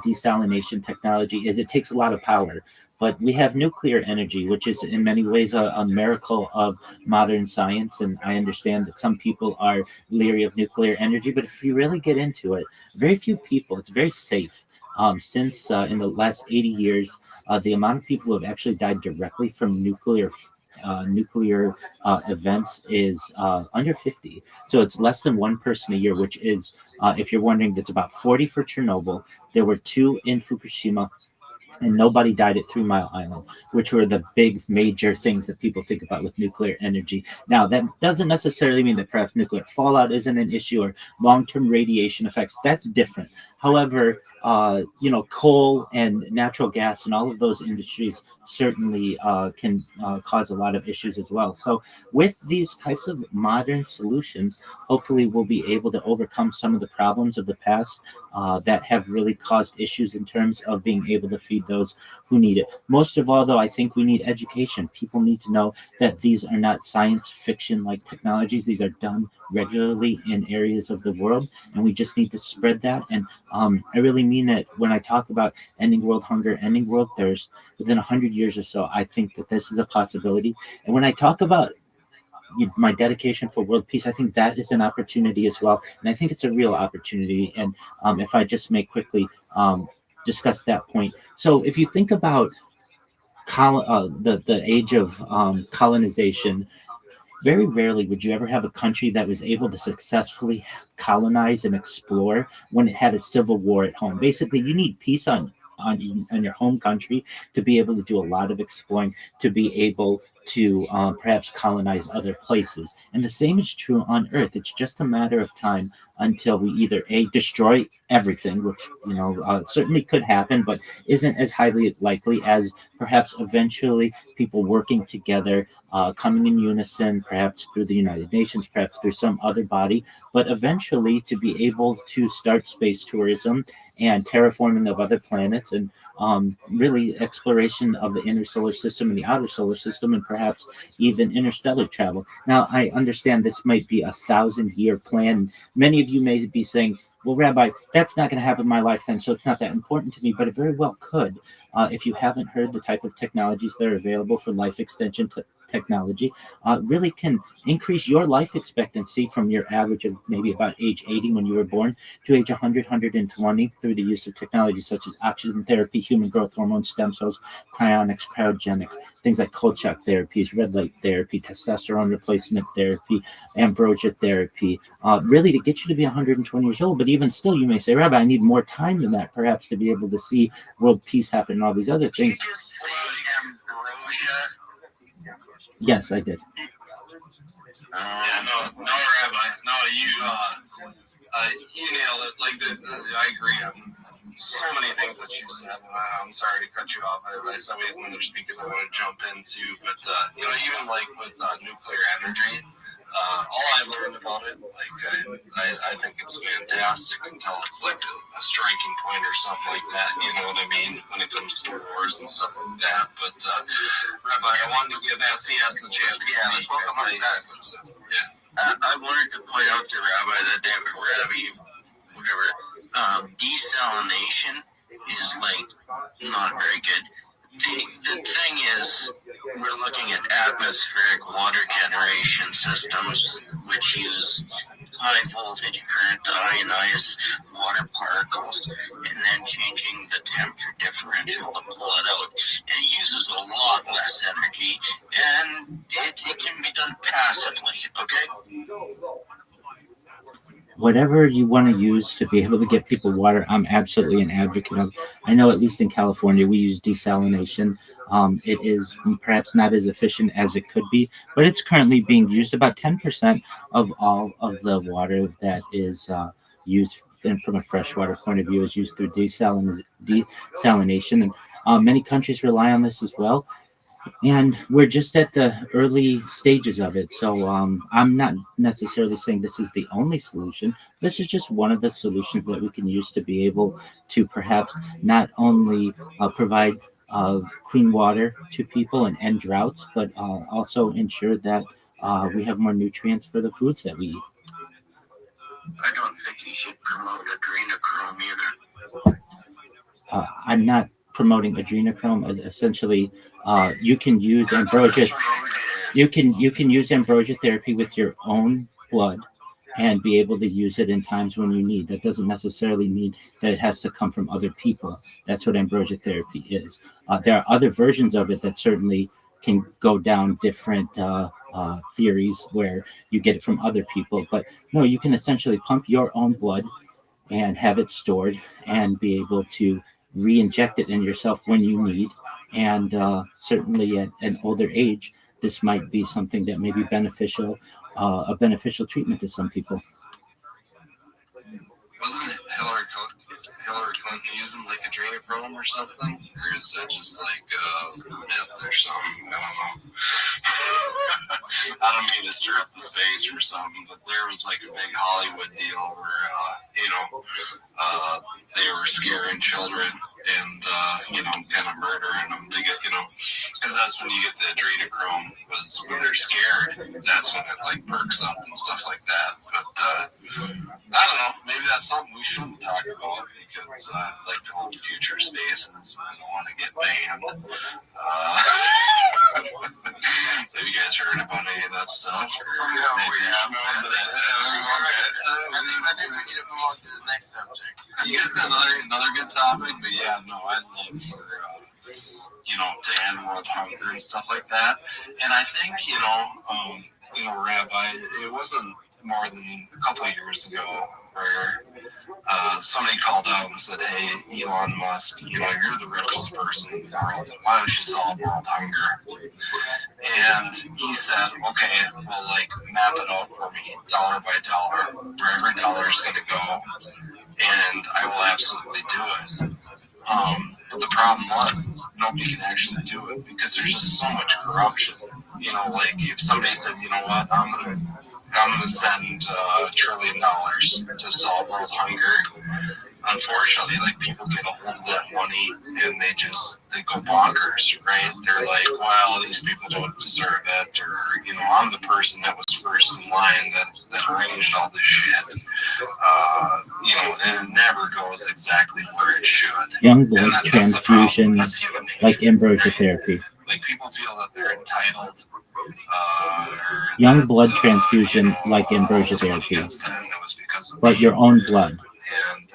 desalination technology is it takes a lot of power, but we have nuclear energy, which is in many ways a miracle of modern science. And I understand that some people are leery of nuclear energy, but if you really get into it, very few people, it's very safe. Since in the last 80 years, the amount of people who have actually died directly from nuclear events is under 50. So it's less than one person a year, which is, if you're wondering, it's about 40 for Chernobyl. There were 2 in Fukushima, and nobody died at 3 Mile Island, which were the big major things that people think about with nuclear energy. Now, that doesn't necessarily mean that perhaps nuclear fallout isn't an issue or long-term radiation effects. That's different. However, coal and natural gas and all of those industries certainly can cause a lot of issues as well. So, with these types of modern solutions, hopefully we'll be able to overcome some of the problems of the past that have really caused issues in terms of being able to feed those who need it. Most of all, though, I think we need education. People need to know that these are not science fiction like technologies. These are done regularly in areas of the world, and we just need to spread that. And I really mean that when I talk about ending world hunger, ending world thirst within 100 years or so. I think that this is a possibility. And when I talk about my dedication for world peace, I think that is an opportunity as well, and I think it's a real opportunity. And if I just may quickly discuss that point, so if you think about the age of colonization, very rarely would you ever have a country that was able to successfully colonize and explore when it had a civil war at home. Basically, you need peace on your home country to be able to do a lot of exploring, to be able to perhaps colonize other places. And the same is true on Earth. It's just a matter of time until we either destroy everything, which certainly could happen, but isn't as highly likely as perhaps eventually people working together, coming in unison, perhaps through the United Nations, perhaps through some other body, but eventually to be able to start space tourism and terraforming of other planets, and really exploration of the inner solar system and the outer solar system, and perhaps even interstellar travel. Now, I understand this might be a 1,000-year plan. Many of you may be saying, well, Rabbi, that's not going to happen in my lifetime, so it's not that important to me, but it very well could. If you haven't heard, the type of technologies that are available for life extension technology really can increase your life expectancy from your average of maybe about age 80 when you were born to age 100, 120 through the use of technology such as oxygen therapy, human growth hormone, stem cells, cryonics, cryogenics, things like cold shock therapies, red light therapy, testosterone replacement therapy, ambrosia therapy, really to get you to be 120 years old. But even still, you may say, Rabbi, I need more time than that, perhaps, to be able to see world peace happen and all these other things. Yes, I did. No, Rabbi. No, you nailed it. I agree on so many things that you said. I'm sorry to cut you off. I said when you're speaking, I want to jump into, but even with nuclear energy, all I've learned about it, I think it's fantastic until it's like a striking point or something like that. You know what I mean? When it comes to wars and stuff like that. But Rabbi, I wanted to give SES a chance. Yeah, let's welcome our guest. Yeah. I wanted to point out to Rabbi that desalination is not very good. The thing is, we're looking at atmospheric water generation systems which use high voltage current to ionize water particles and then changing the temperature differential to pull it out. And it uses a lot less energy, and it can be done passively, okay? Whatever you want to use to be able to get people water, I'm absolutely an advocate of. I know at least in California, we use desalination. It is perhaps not as efficient as it could be, but it's currently being used. About 10% of all of the water that is used from a freshwater point of view is used through desalination. And many countries rely on this as well. And we're just at the early stages of it. So I'm not necessarily saying this is the only solution. This is just one of the solutions that we can use to be able to perhaps not only provide clean water to people and end droughts, but also ensure that we have more nutrients for the foods that we eat. I don't think you should promote adrenochrome either. I'm not promoting adrenochrome. Essentially, you can use ambrosia. You can use ambrosia therapy with your own blood and be able to use it in times when you need. That doesn't necessarily mean that it has to come from other people. That's what ambrosia therapy is. There are other versions of it that certainly can go down different theories where you get it from other people. But no, you can essentially pump your own blood and have it stored and be able to re-inject it in yourself when you need. And certainly at an older age, this might be something that may be beneficial, a beneficial treatment to some people. Wasn't Hillary Clinton using like adrenochrome or something? Or is that just like myth or something? I don't know. I don't mean to stir up the space or something, but there was like a big Hollywood deal where, they were scaring children and, kind of murdering them to get, because that's when you get the adrenochrome, was when they're scared. That's when it like perks up and stuff like that. But, I don't know. Maybe that's something we shouldn't talk about because I like to hold future space and I don't want to get banned. Have you guys heard about any of that stuff? I think we need to move on to the next subject. You guys got another good topic, but yeah, no, I'd love for to end world hunger and stuff like that. And I think Rabbi, it wasn't more than a couple of years ago where somebody called out and said, "Hey, Elon Musk, you're the richest person in the world. Why don't you solve world hunger?" And he said, "Okay, well, map it out for me, dollar by dollar, where every dollar is going to go, and I will absolutely do it." But the problem was nobody can actually do it because there's just so much corruption. If somebody said, "You know what, I'm gonna send $1 trillion to solve world hunger," unfortunately, people get a hold of that money and they go bonkers, right? They're like, "Well, these people don't deserve it," or "I'm the person that was first in line that arranged all this shit." And it never goes exactly where it should. Young blood transfusion, like ambrosia therapy. People feel that they're entitled. Young blood transfusion, like ambrosia therapy, but your own blood. And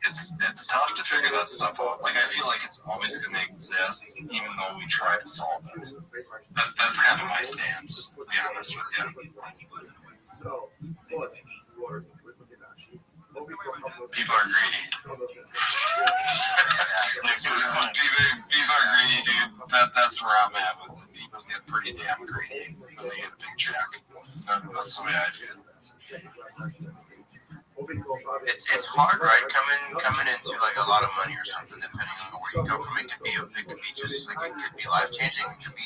it's tough to figure that stuff out. I feel like it's always going to exist, even though we try to solve it. That's kind of my stance, to be honest with you. People are greedy. People are greedy, dude. That's where I'm at with it. People get pretty damn greedy when they get a big check. That's the way I feel. It's hard, right? Coming into a lot of money or something, depending on where you come from. It could be just it could be life changing. It could be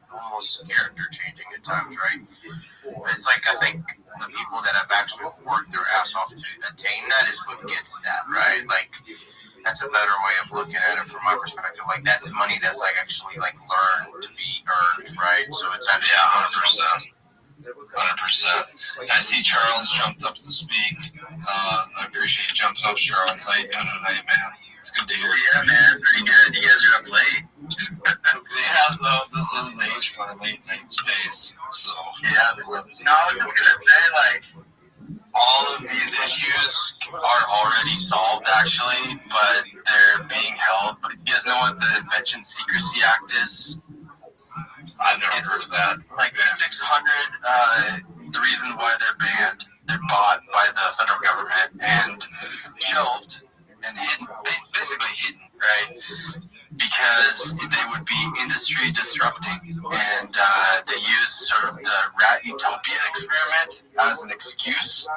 almost character changing at times, right? It's I think the people that have actually worked their ass off to attain that is what gets that, right? That's a better way of looking at it from my perspective. That's money that's actually learned to be earned, right? So it's actually 100%. 100%. I see Charles jumped up to speak. I appreciate you jumping up, Charles. How you doing tonight, man? It's good to hear. Yeah, man. Pretty good. You guys are up late. Yeah, no, this is the age for late night space. So, yeah. No, I was just going to say, all of these issues are already solved, actually, but they're being held. But you guys know what the Invention Secrecy Act is? I've never heard of that. 600, the reason why they're banned, they're bought by the federal government and shelved and hidden, basically hidden, right? Because they would be industry disrupting. And they use sort of the rat utopia experiment as an excuse.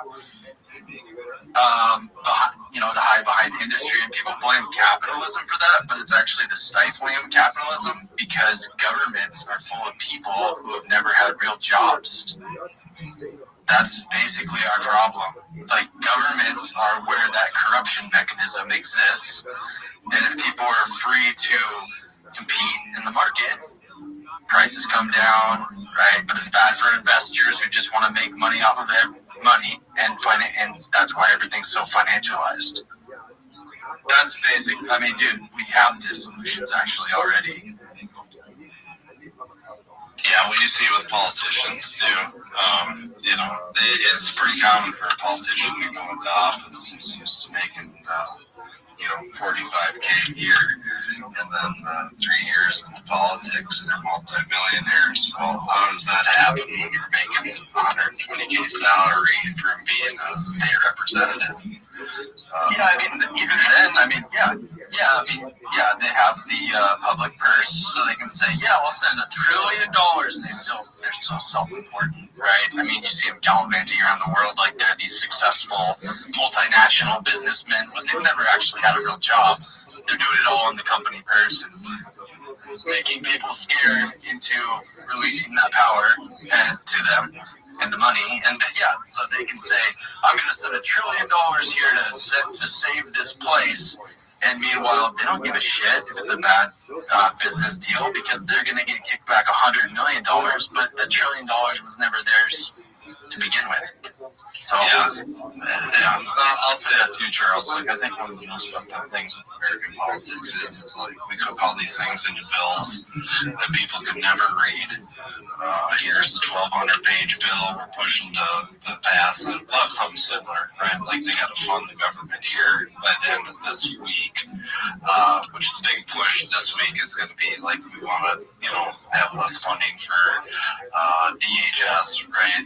To hide behind industry, and people blame capitalism for that, but it's actually the stifling of capitalism because governments are full of people who have never had real jobs. That's basically our problem. Governments are where that corruption mechanism exists, and if people are free to compete in the market, prices come down, right? But it's bad for investors who just want to make money off of their money, and that's why everything's so financialized. That's basic. Dude, we have the solutions actually already. Yeah, we see it with politicians too. It's pretty common for a politician to go into office who's used to making, $45K a year, and then 3 years in politics, they're multi-millionaires. Well, how does that happen when you're making $120K salary from being a state representative? Even then, Yeah, I mean, yeah, they have the public purse, so they can say, yeah, we'll send $1 trillion, and they're so self-important, right? I mean, you see them gallivanting around the world like they're these successful multinational businessmen, but they've never actually had a real job. They're doing it all in the company purse and making people scared into releasing that power to them and the money, and yeah, so they can say, I'm going to send $1 trillion here to save this place. And meanwhile, they don't give a shit if it's a bad business deal because they're going to get kicked back $100 million, but the $1 trillion was never theirs to begin with. So yeah, I'll say that too, Charles. Like, I think one of the most fucked up things with American politics is like we cook all these things into bills that people could never read. Here's a 1,200-page bill we're pushing to pass. And something similar, right? Like they got to fund the government here by the end of this week, which is a big push. This week is going to be like we want to, have less funding for DHS, right?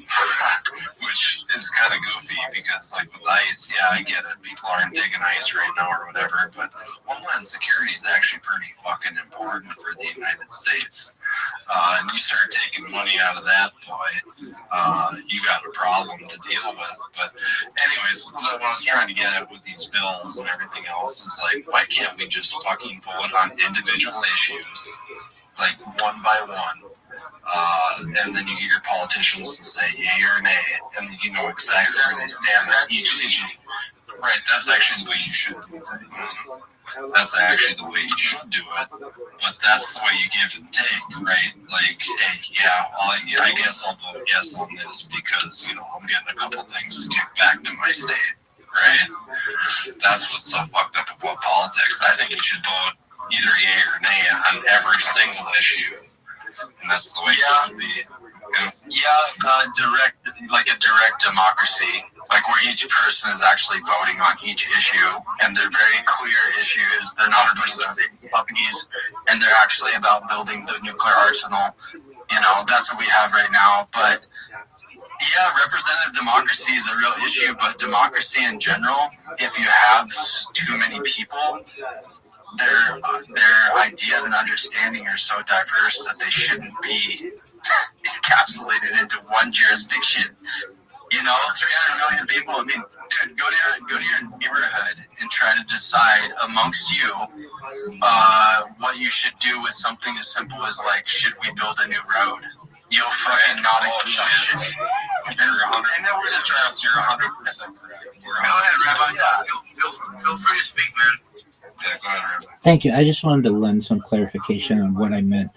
Which is kind of goofy because, like with ICE, yeah, I get it. People aren't digging ICE right now or whatever, but Homeland Security is actually pretty fucking important for the United States. And you start taking money out of that boy, you got a problem to deal with. But anyways, what I was trying to get at with these bills and everything else is like, why can't we just fucking vote on individual issues, like one by one? And then you get your politicians to say yay or nay, and you know exactly where they stand on each issue. Right, that's actually the way you should do it. That's actually the way you should do it. But that's the way you give and take, right? Like, hey, yeah, I guess I'll vote yes on this because, I'm getting a couple things to kick back to my state, right? That's what's so fucked up about politics. I think you should vote either yay or nay on every single issue. And that's the way it should be. Direct democracy, like where each person is actually voting on each issue, and they're very clear issues. They're not about the puppies, and they're actually about building the nuclear arsenal. That's what we have right now. But yeah, representative democracy is a real issue, but democracy in general, if you have too many people, their ideas and understanding are so diverse that they shouldn't be encapsulated into one jurisdiction. 300 million people. I mean, dude, go to your neighborhood and try to decide amongst you what you should do with something as simple as like, should we build a new road? You'll fucking not shit. And then we're just trying to 100% correct. Go ahead, Rabbi. Yeah, feel free to speak, man. Yeah, go ahead, Rabbi. Thank you. I just wanted to lend some clarification on what I meant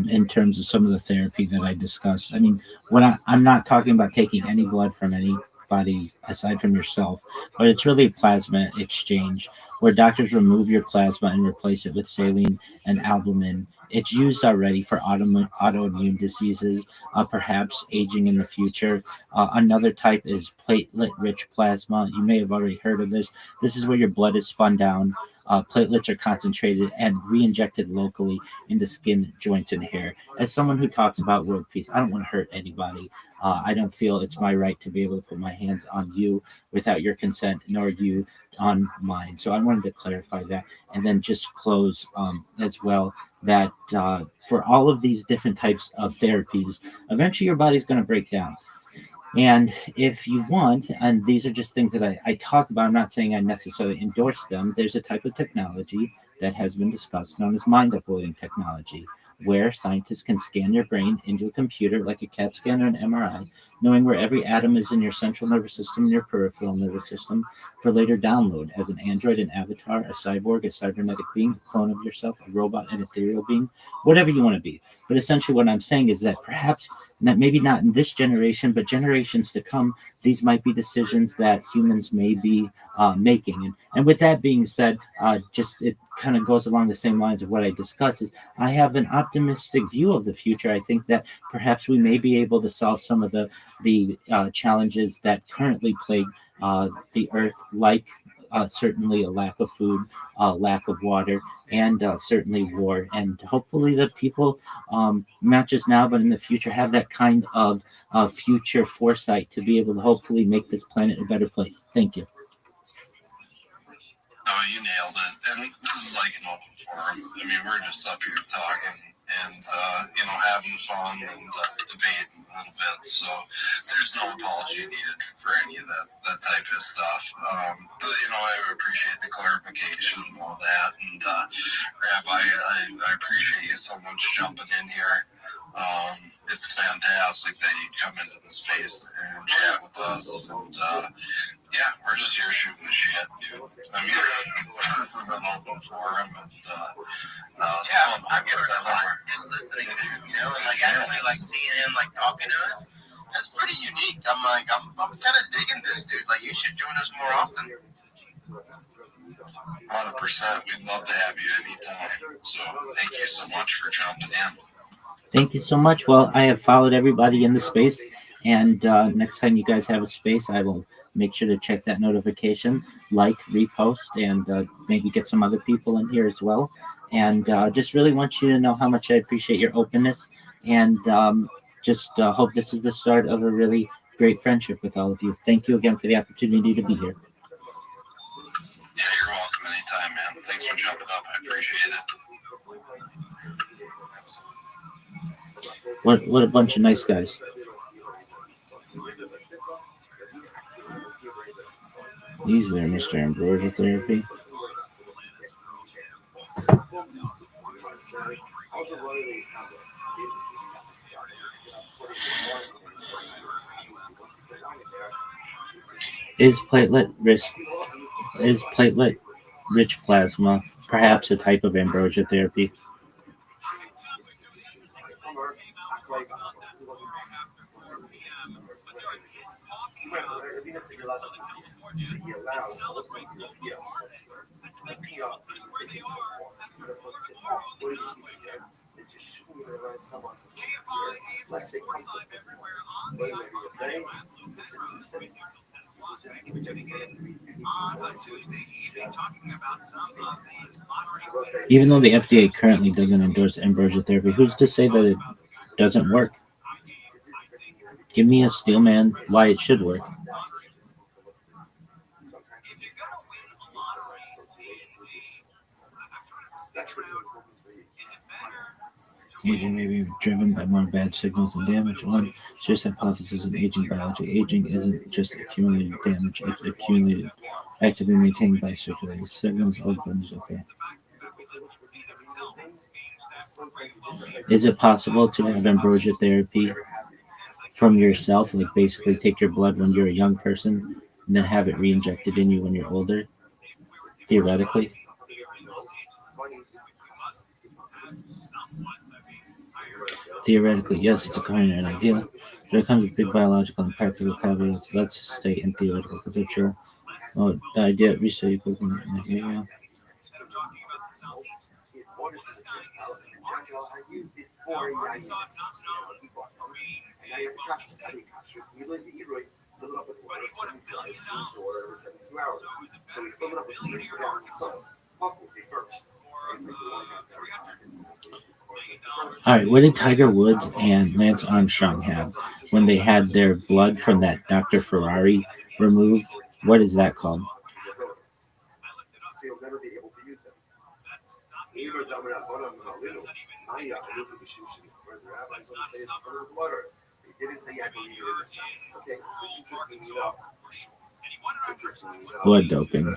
in terms of some of the therapy that I discussed. I mean, when I'm not talking about taking any blood from anybody aside from yourself, but it's really a plasma exchange where doctors remove your plasma and replace it with saline and albumin. It's used already for autoimmune diseases, perhaps aging in the future. Another type is platelet-rich plasma. You may have already heard of this. This is where your blood is spun down. Platelets are concentrated and re-injected locally into skin, joints, and hair. As someone who talks about world peace, I don't want to hurt anybody. I don't feel it's my right to be able to put my hands on you without your consent, nor you on mine. So I wanted to clarify that, and then just close as well that for all of these different types of therapies, eventually your body's going to break down. And if you want, and these are just things that I talk about, I'm not saying I necessarily endorse them, there's a type of technology that has been discussed known as mind uploading technology, where scientists can scan your brain into a computer like a CAT scan or an MRI, knowing where every atom is in your central nervous system and your peripheral nervous system for later download as an android, an avatar, a cyborg, a cybernetic being, a clone of yourself, a robot, an ethereal being, whatever you want to be. But essentially what I'm saying is that perhaps, maybe not in this generation, but generations to come, these might be decisions that humans may be making. And with that being said, it kind of goes along the same lines of what I discussed. Is I have an optimistic view of the future. I think that perhaps we may be able to solve some of the challenges that currently plague the earth, like certainly a lack of food, lack of water, and certainly war. And hopefully the people, not just now, but in the future, have that kind of future foresight to be able to hopefully make this planet a better place. Thank you. No, you nailed it. And this is like an open forum. I mean, we're just up here talking and, having fun and debating a little bit. So there's no apology needed for any of that type of stuff. But, I appreciate the clarification and all that. And, Rabbi, I appreciate you so much jumping in here. It's fantastic that you come into the space and chat with us. And, yeah, we're just here shooting the shit, dude. I mean, this is an open forum, and I guess I like just listening to him, and like actually like seeing him like talking to us. That's pretty unique. I'm kind of digging this, dude. Like, you should join us more often. 100%. We'd love to have you anytime. So thank you so much for jumping in. Thank you so much. Well, I have followed everybody in the space, and next time you guys have a space, I will make sure to check that notification, like, repost, and maybe get some other people in here as well. And just really want you to know how much I appreciate your openness, and just hope this is the start of a really great friendship with all of you. Thank you again for the opportunity to be here. Yeah, you're welcome anytime, man. Thanks for jumping up. I appreciate it. What a bunch of nice guys. He's there, Mr. Ambrosia Therapy. Is platelet-rich plasma perhaps a type of ambrosia therapy? Even though the FDA currently doesn't endorse ambrosia therapy, who's to say that it doesn't work? Give me a steel man why it should work. Aging may be driven by more bad signals and damage. One just hypothesis in aging biology. Aging isn't just accumulated damage, it's accumulated, actively maintained by circulating signals. Okay. Is it possible to have ambrosia therapy from yourself, like basically take your blood when you're a young person and then have it re-injected in you when you're older? Theoretically. Theoretically, yes, it's a kind of an idea. There comes with big biological and practical caveats. Let's stay in theoretical conjecture. Well, the idea of research in the area. All right, what did Tiger Woods and Lance Armstrong have when they had their blood from that Dr. Ferrari removed? What is that called? So you'll never be able to use them. Blood doping.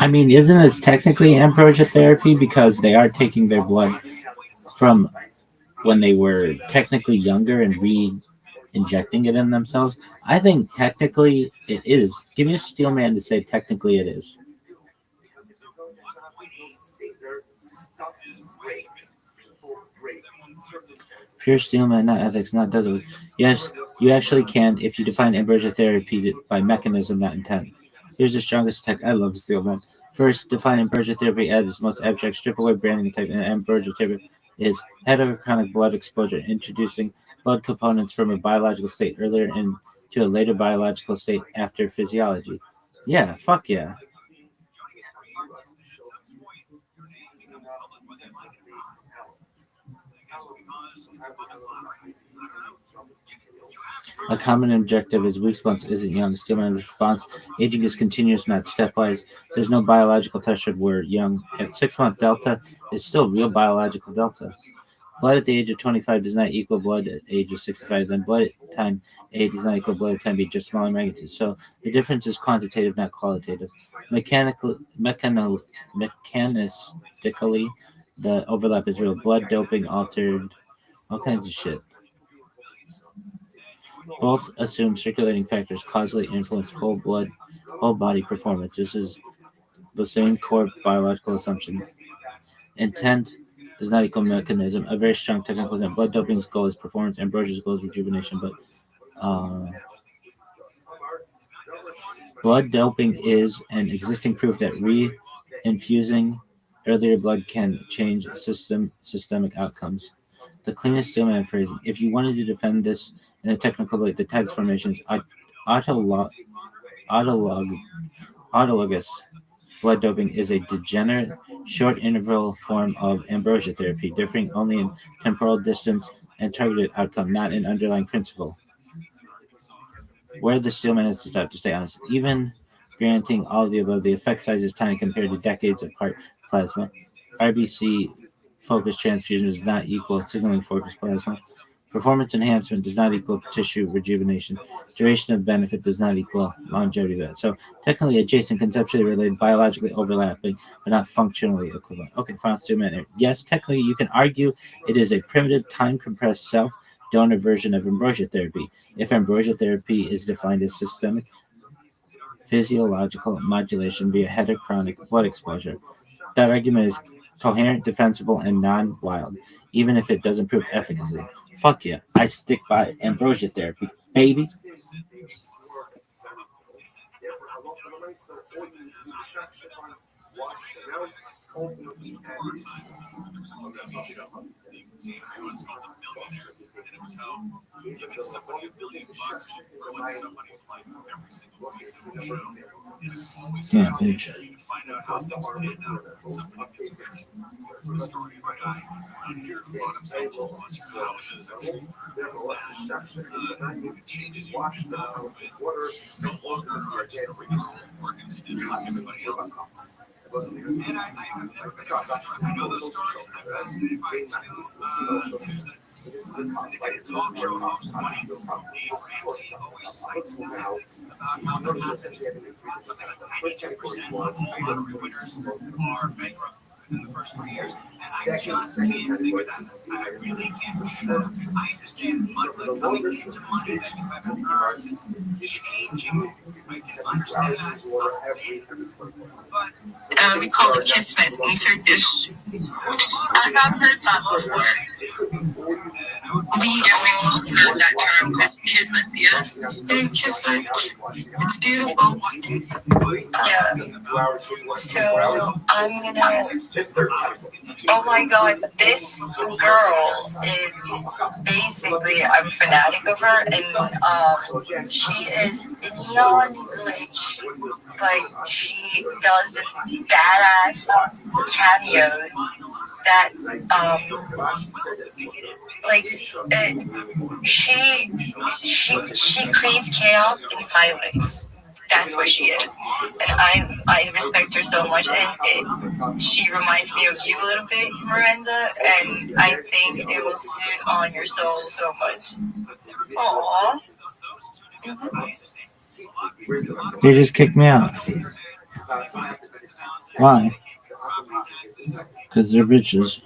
I mean, isn't this technically ambrosia therapy because they are taking their blood from when they were technically younger and re-injecting it in themselves? I think technically it is. Give me a steel man to say technically it is. Pure steel man, not ethics, not does it. Yes, you actually can if you define ambrosia therapy by mechanism, not intent. Here's the strongest tech. I love steel man. First, define ambrosia therapy at its most abstract. Strip away branding type. And ambrosia therapy is heterochronic blood exposure, introducing blood components from a biological state earlier into a later biological state after physiology. Yeah, fuck yeah. A common objective is weak response isn't young. Stimulated response. Aging is continuous, not stepwise. There's no biological threshold where young. At 6 month delta is still real biological delta. Blood at the age of 25 does not equal blood at the age of 65. Then blood at time A does not equal blood at time B, just smaller magnitude. So the difference is quantitative, not qualitative. Mechanistically, the overlap is real. Blood doping altered all kinds of shit. Both assume circulating factors causally influence whole body performance. This is the same core biological assumption. Intent does not equal mechanism. A very strong technical term. Blood doping's goal is performance. Ambrosia's goal is rejuvenation. But blood doping is an existing proof that re-infusing earlier blood can change systemic outcomes. The cleanest stillman phrasing. If you wanted to defend this in a technical way, the text formation is autologous blood doping is a degenerate, short interval form of ambrosia therapy, differing only in temporal distance and targeted outcome, not in underlying principle. Where the stillman is to stop, to stay honest. Even granting all of the above, the effect size is tiny compared to decades of heart plasma. RBC focused transfusion does not equal signaling focused plasma. Performance enhancement does not equal tissue rejuvenation. Duration of benefit does not equal longevity of that. So technically adjacent, conceptually related, biologically overlapping, but not functionally equivalent. Okay, final statement. Yes, technically you can argue it is a primitive, time-compressed self-donor version of ambrosia therapy. If ambrosia therapy is defined as systemic physiological modulation via heterochronic blood exposure, that argument is coherent, defensible, and non-wild, even if it doesn't prove efficacy. Fuck yeah, I stick by ambrosia therapy, baby. Yeah, bitch. So this is a complicated talk show host. I'm still probably always cites statistics about how many essentially having the first category was winners are bankrupt within the first 3 years. And I just can't figure that out. I really can't figure that out. I understand monthly coming into money that you have to earn changing. I understand that. But we call it kismet in Turkish. I have heard that before. We all heard that term, kismet, yeah? And kismet, it's beautiful. Yeah. So I'm gonna, oh my god, this girl is basically, I'm fanatic of her, and she is non-rich. Like, she does this badass cameos that, she creates chaos in silence. That's what she is, and I respect her so much, and she reminds me of you a little bit, Miranda, and I think it will suit on your soul so much. Aww. They just kicked me out. Why? Because they're bitches.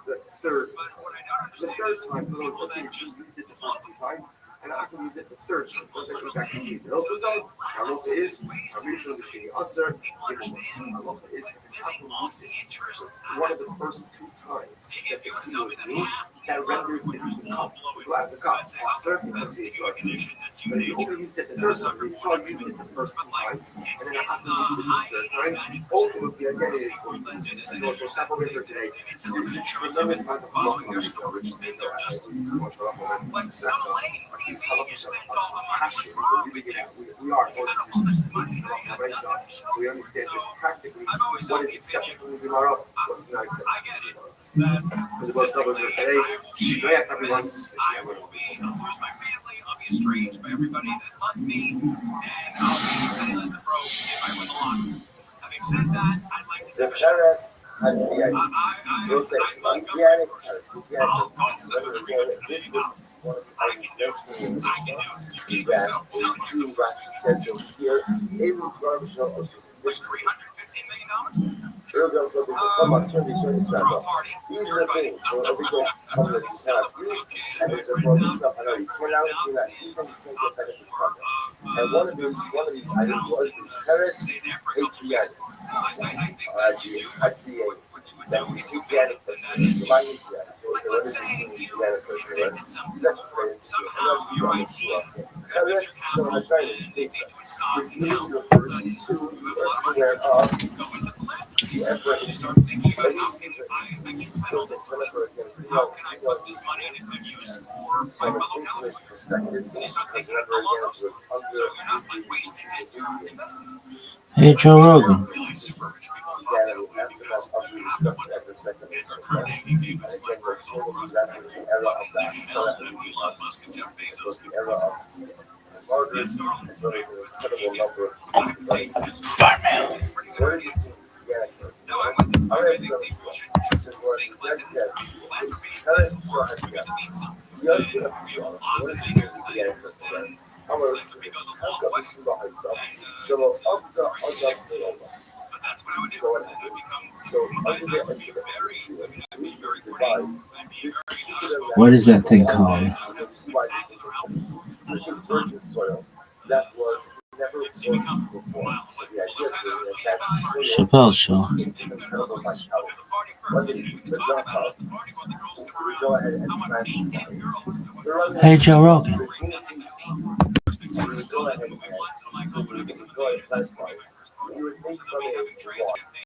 The third time, let's say you just used it the first 2 times, and I can use it the third time. Once I come back to the Hilchazon, Halacha is Harishon B'Sheni Aser, Gimel. Halacha is I can use it one of the first two times that the key was new, that renders the cup, the cup, Aser, because it's used. But if you only used it the third time, you saw used it the first two times, and then I have to use it the third time, ultimately, again, it is going to be, so we'll stop over here today. There's a tremendous amount of halacha in this, which made the so much halacha. These halachas are passion. We are going to do some so we understand just practically what is acceptable from the Gemara, what's not acceptable from the Gemara. So we'll stop over here today. Shkoyach, everyone. Here's my family. I'll be estranged by everybody that loved me, and I'll be penniless and broke if I win the lottery. Having said that, I'd like to take a shower. This was one of the items mentioned that the Jew Rashi says over here, Able ViralRabbi also this is these are the things. So every day comes that you cannot use, and there's a lot of stuff I know you cannot use, and you can't get benefits from it. And one of these items was this Teres Patriatic. That was Patriatic, but it's my Patriatic. So what is this Patriatic person, right? It's actually related to it. Teres, so I'm trying to explain this usually refers to the everywhere of the emperor in Caesar. So since the emperor again, from an influence perspective, because the emperor again was under Hey, Joe Rogan. Martyrs, as well as an incredible number of farmhand. So what is this mean? What is that thing called? Soil that was never worked before. So the idea that Chappelle Show. Go ahead and plant. Hey, Joe Rogan. Go ahead and plant. You would make from it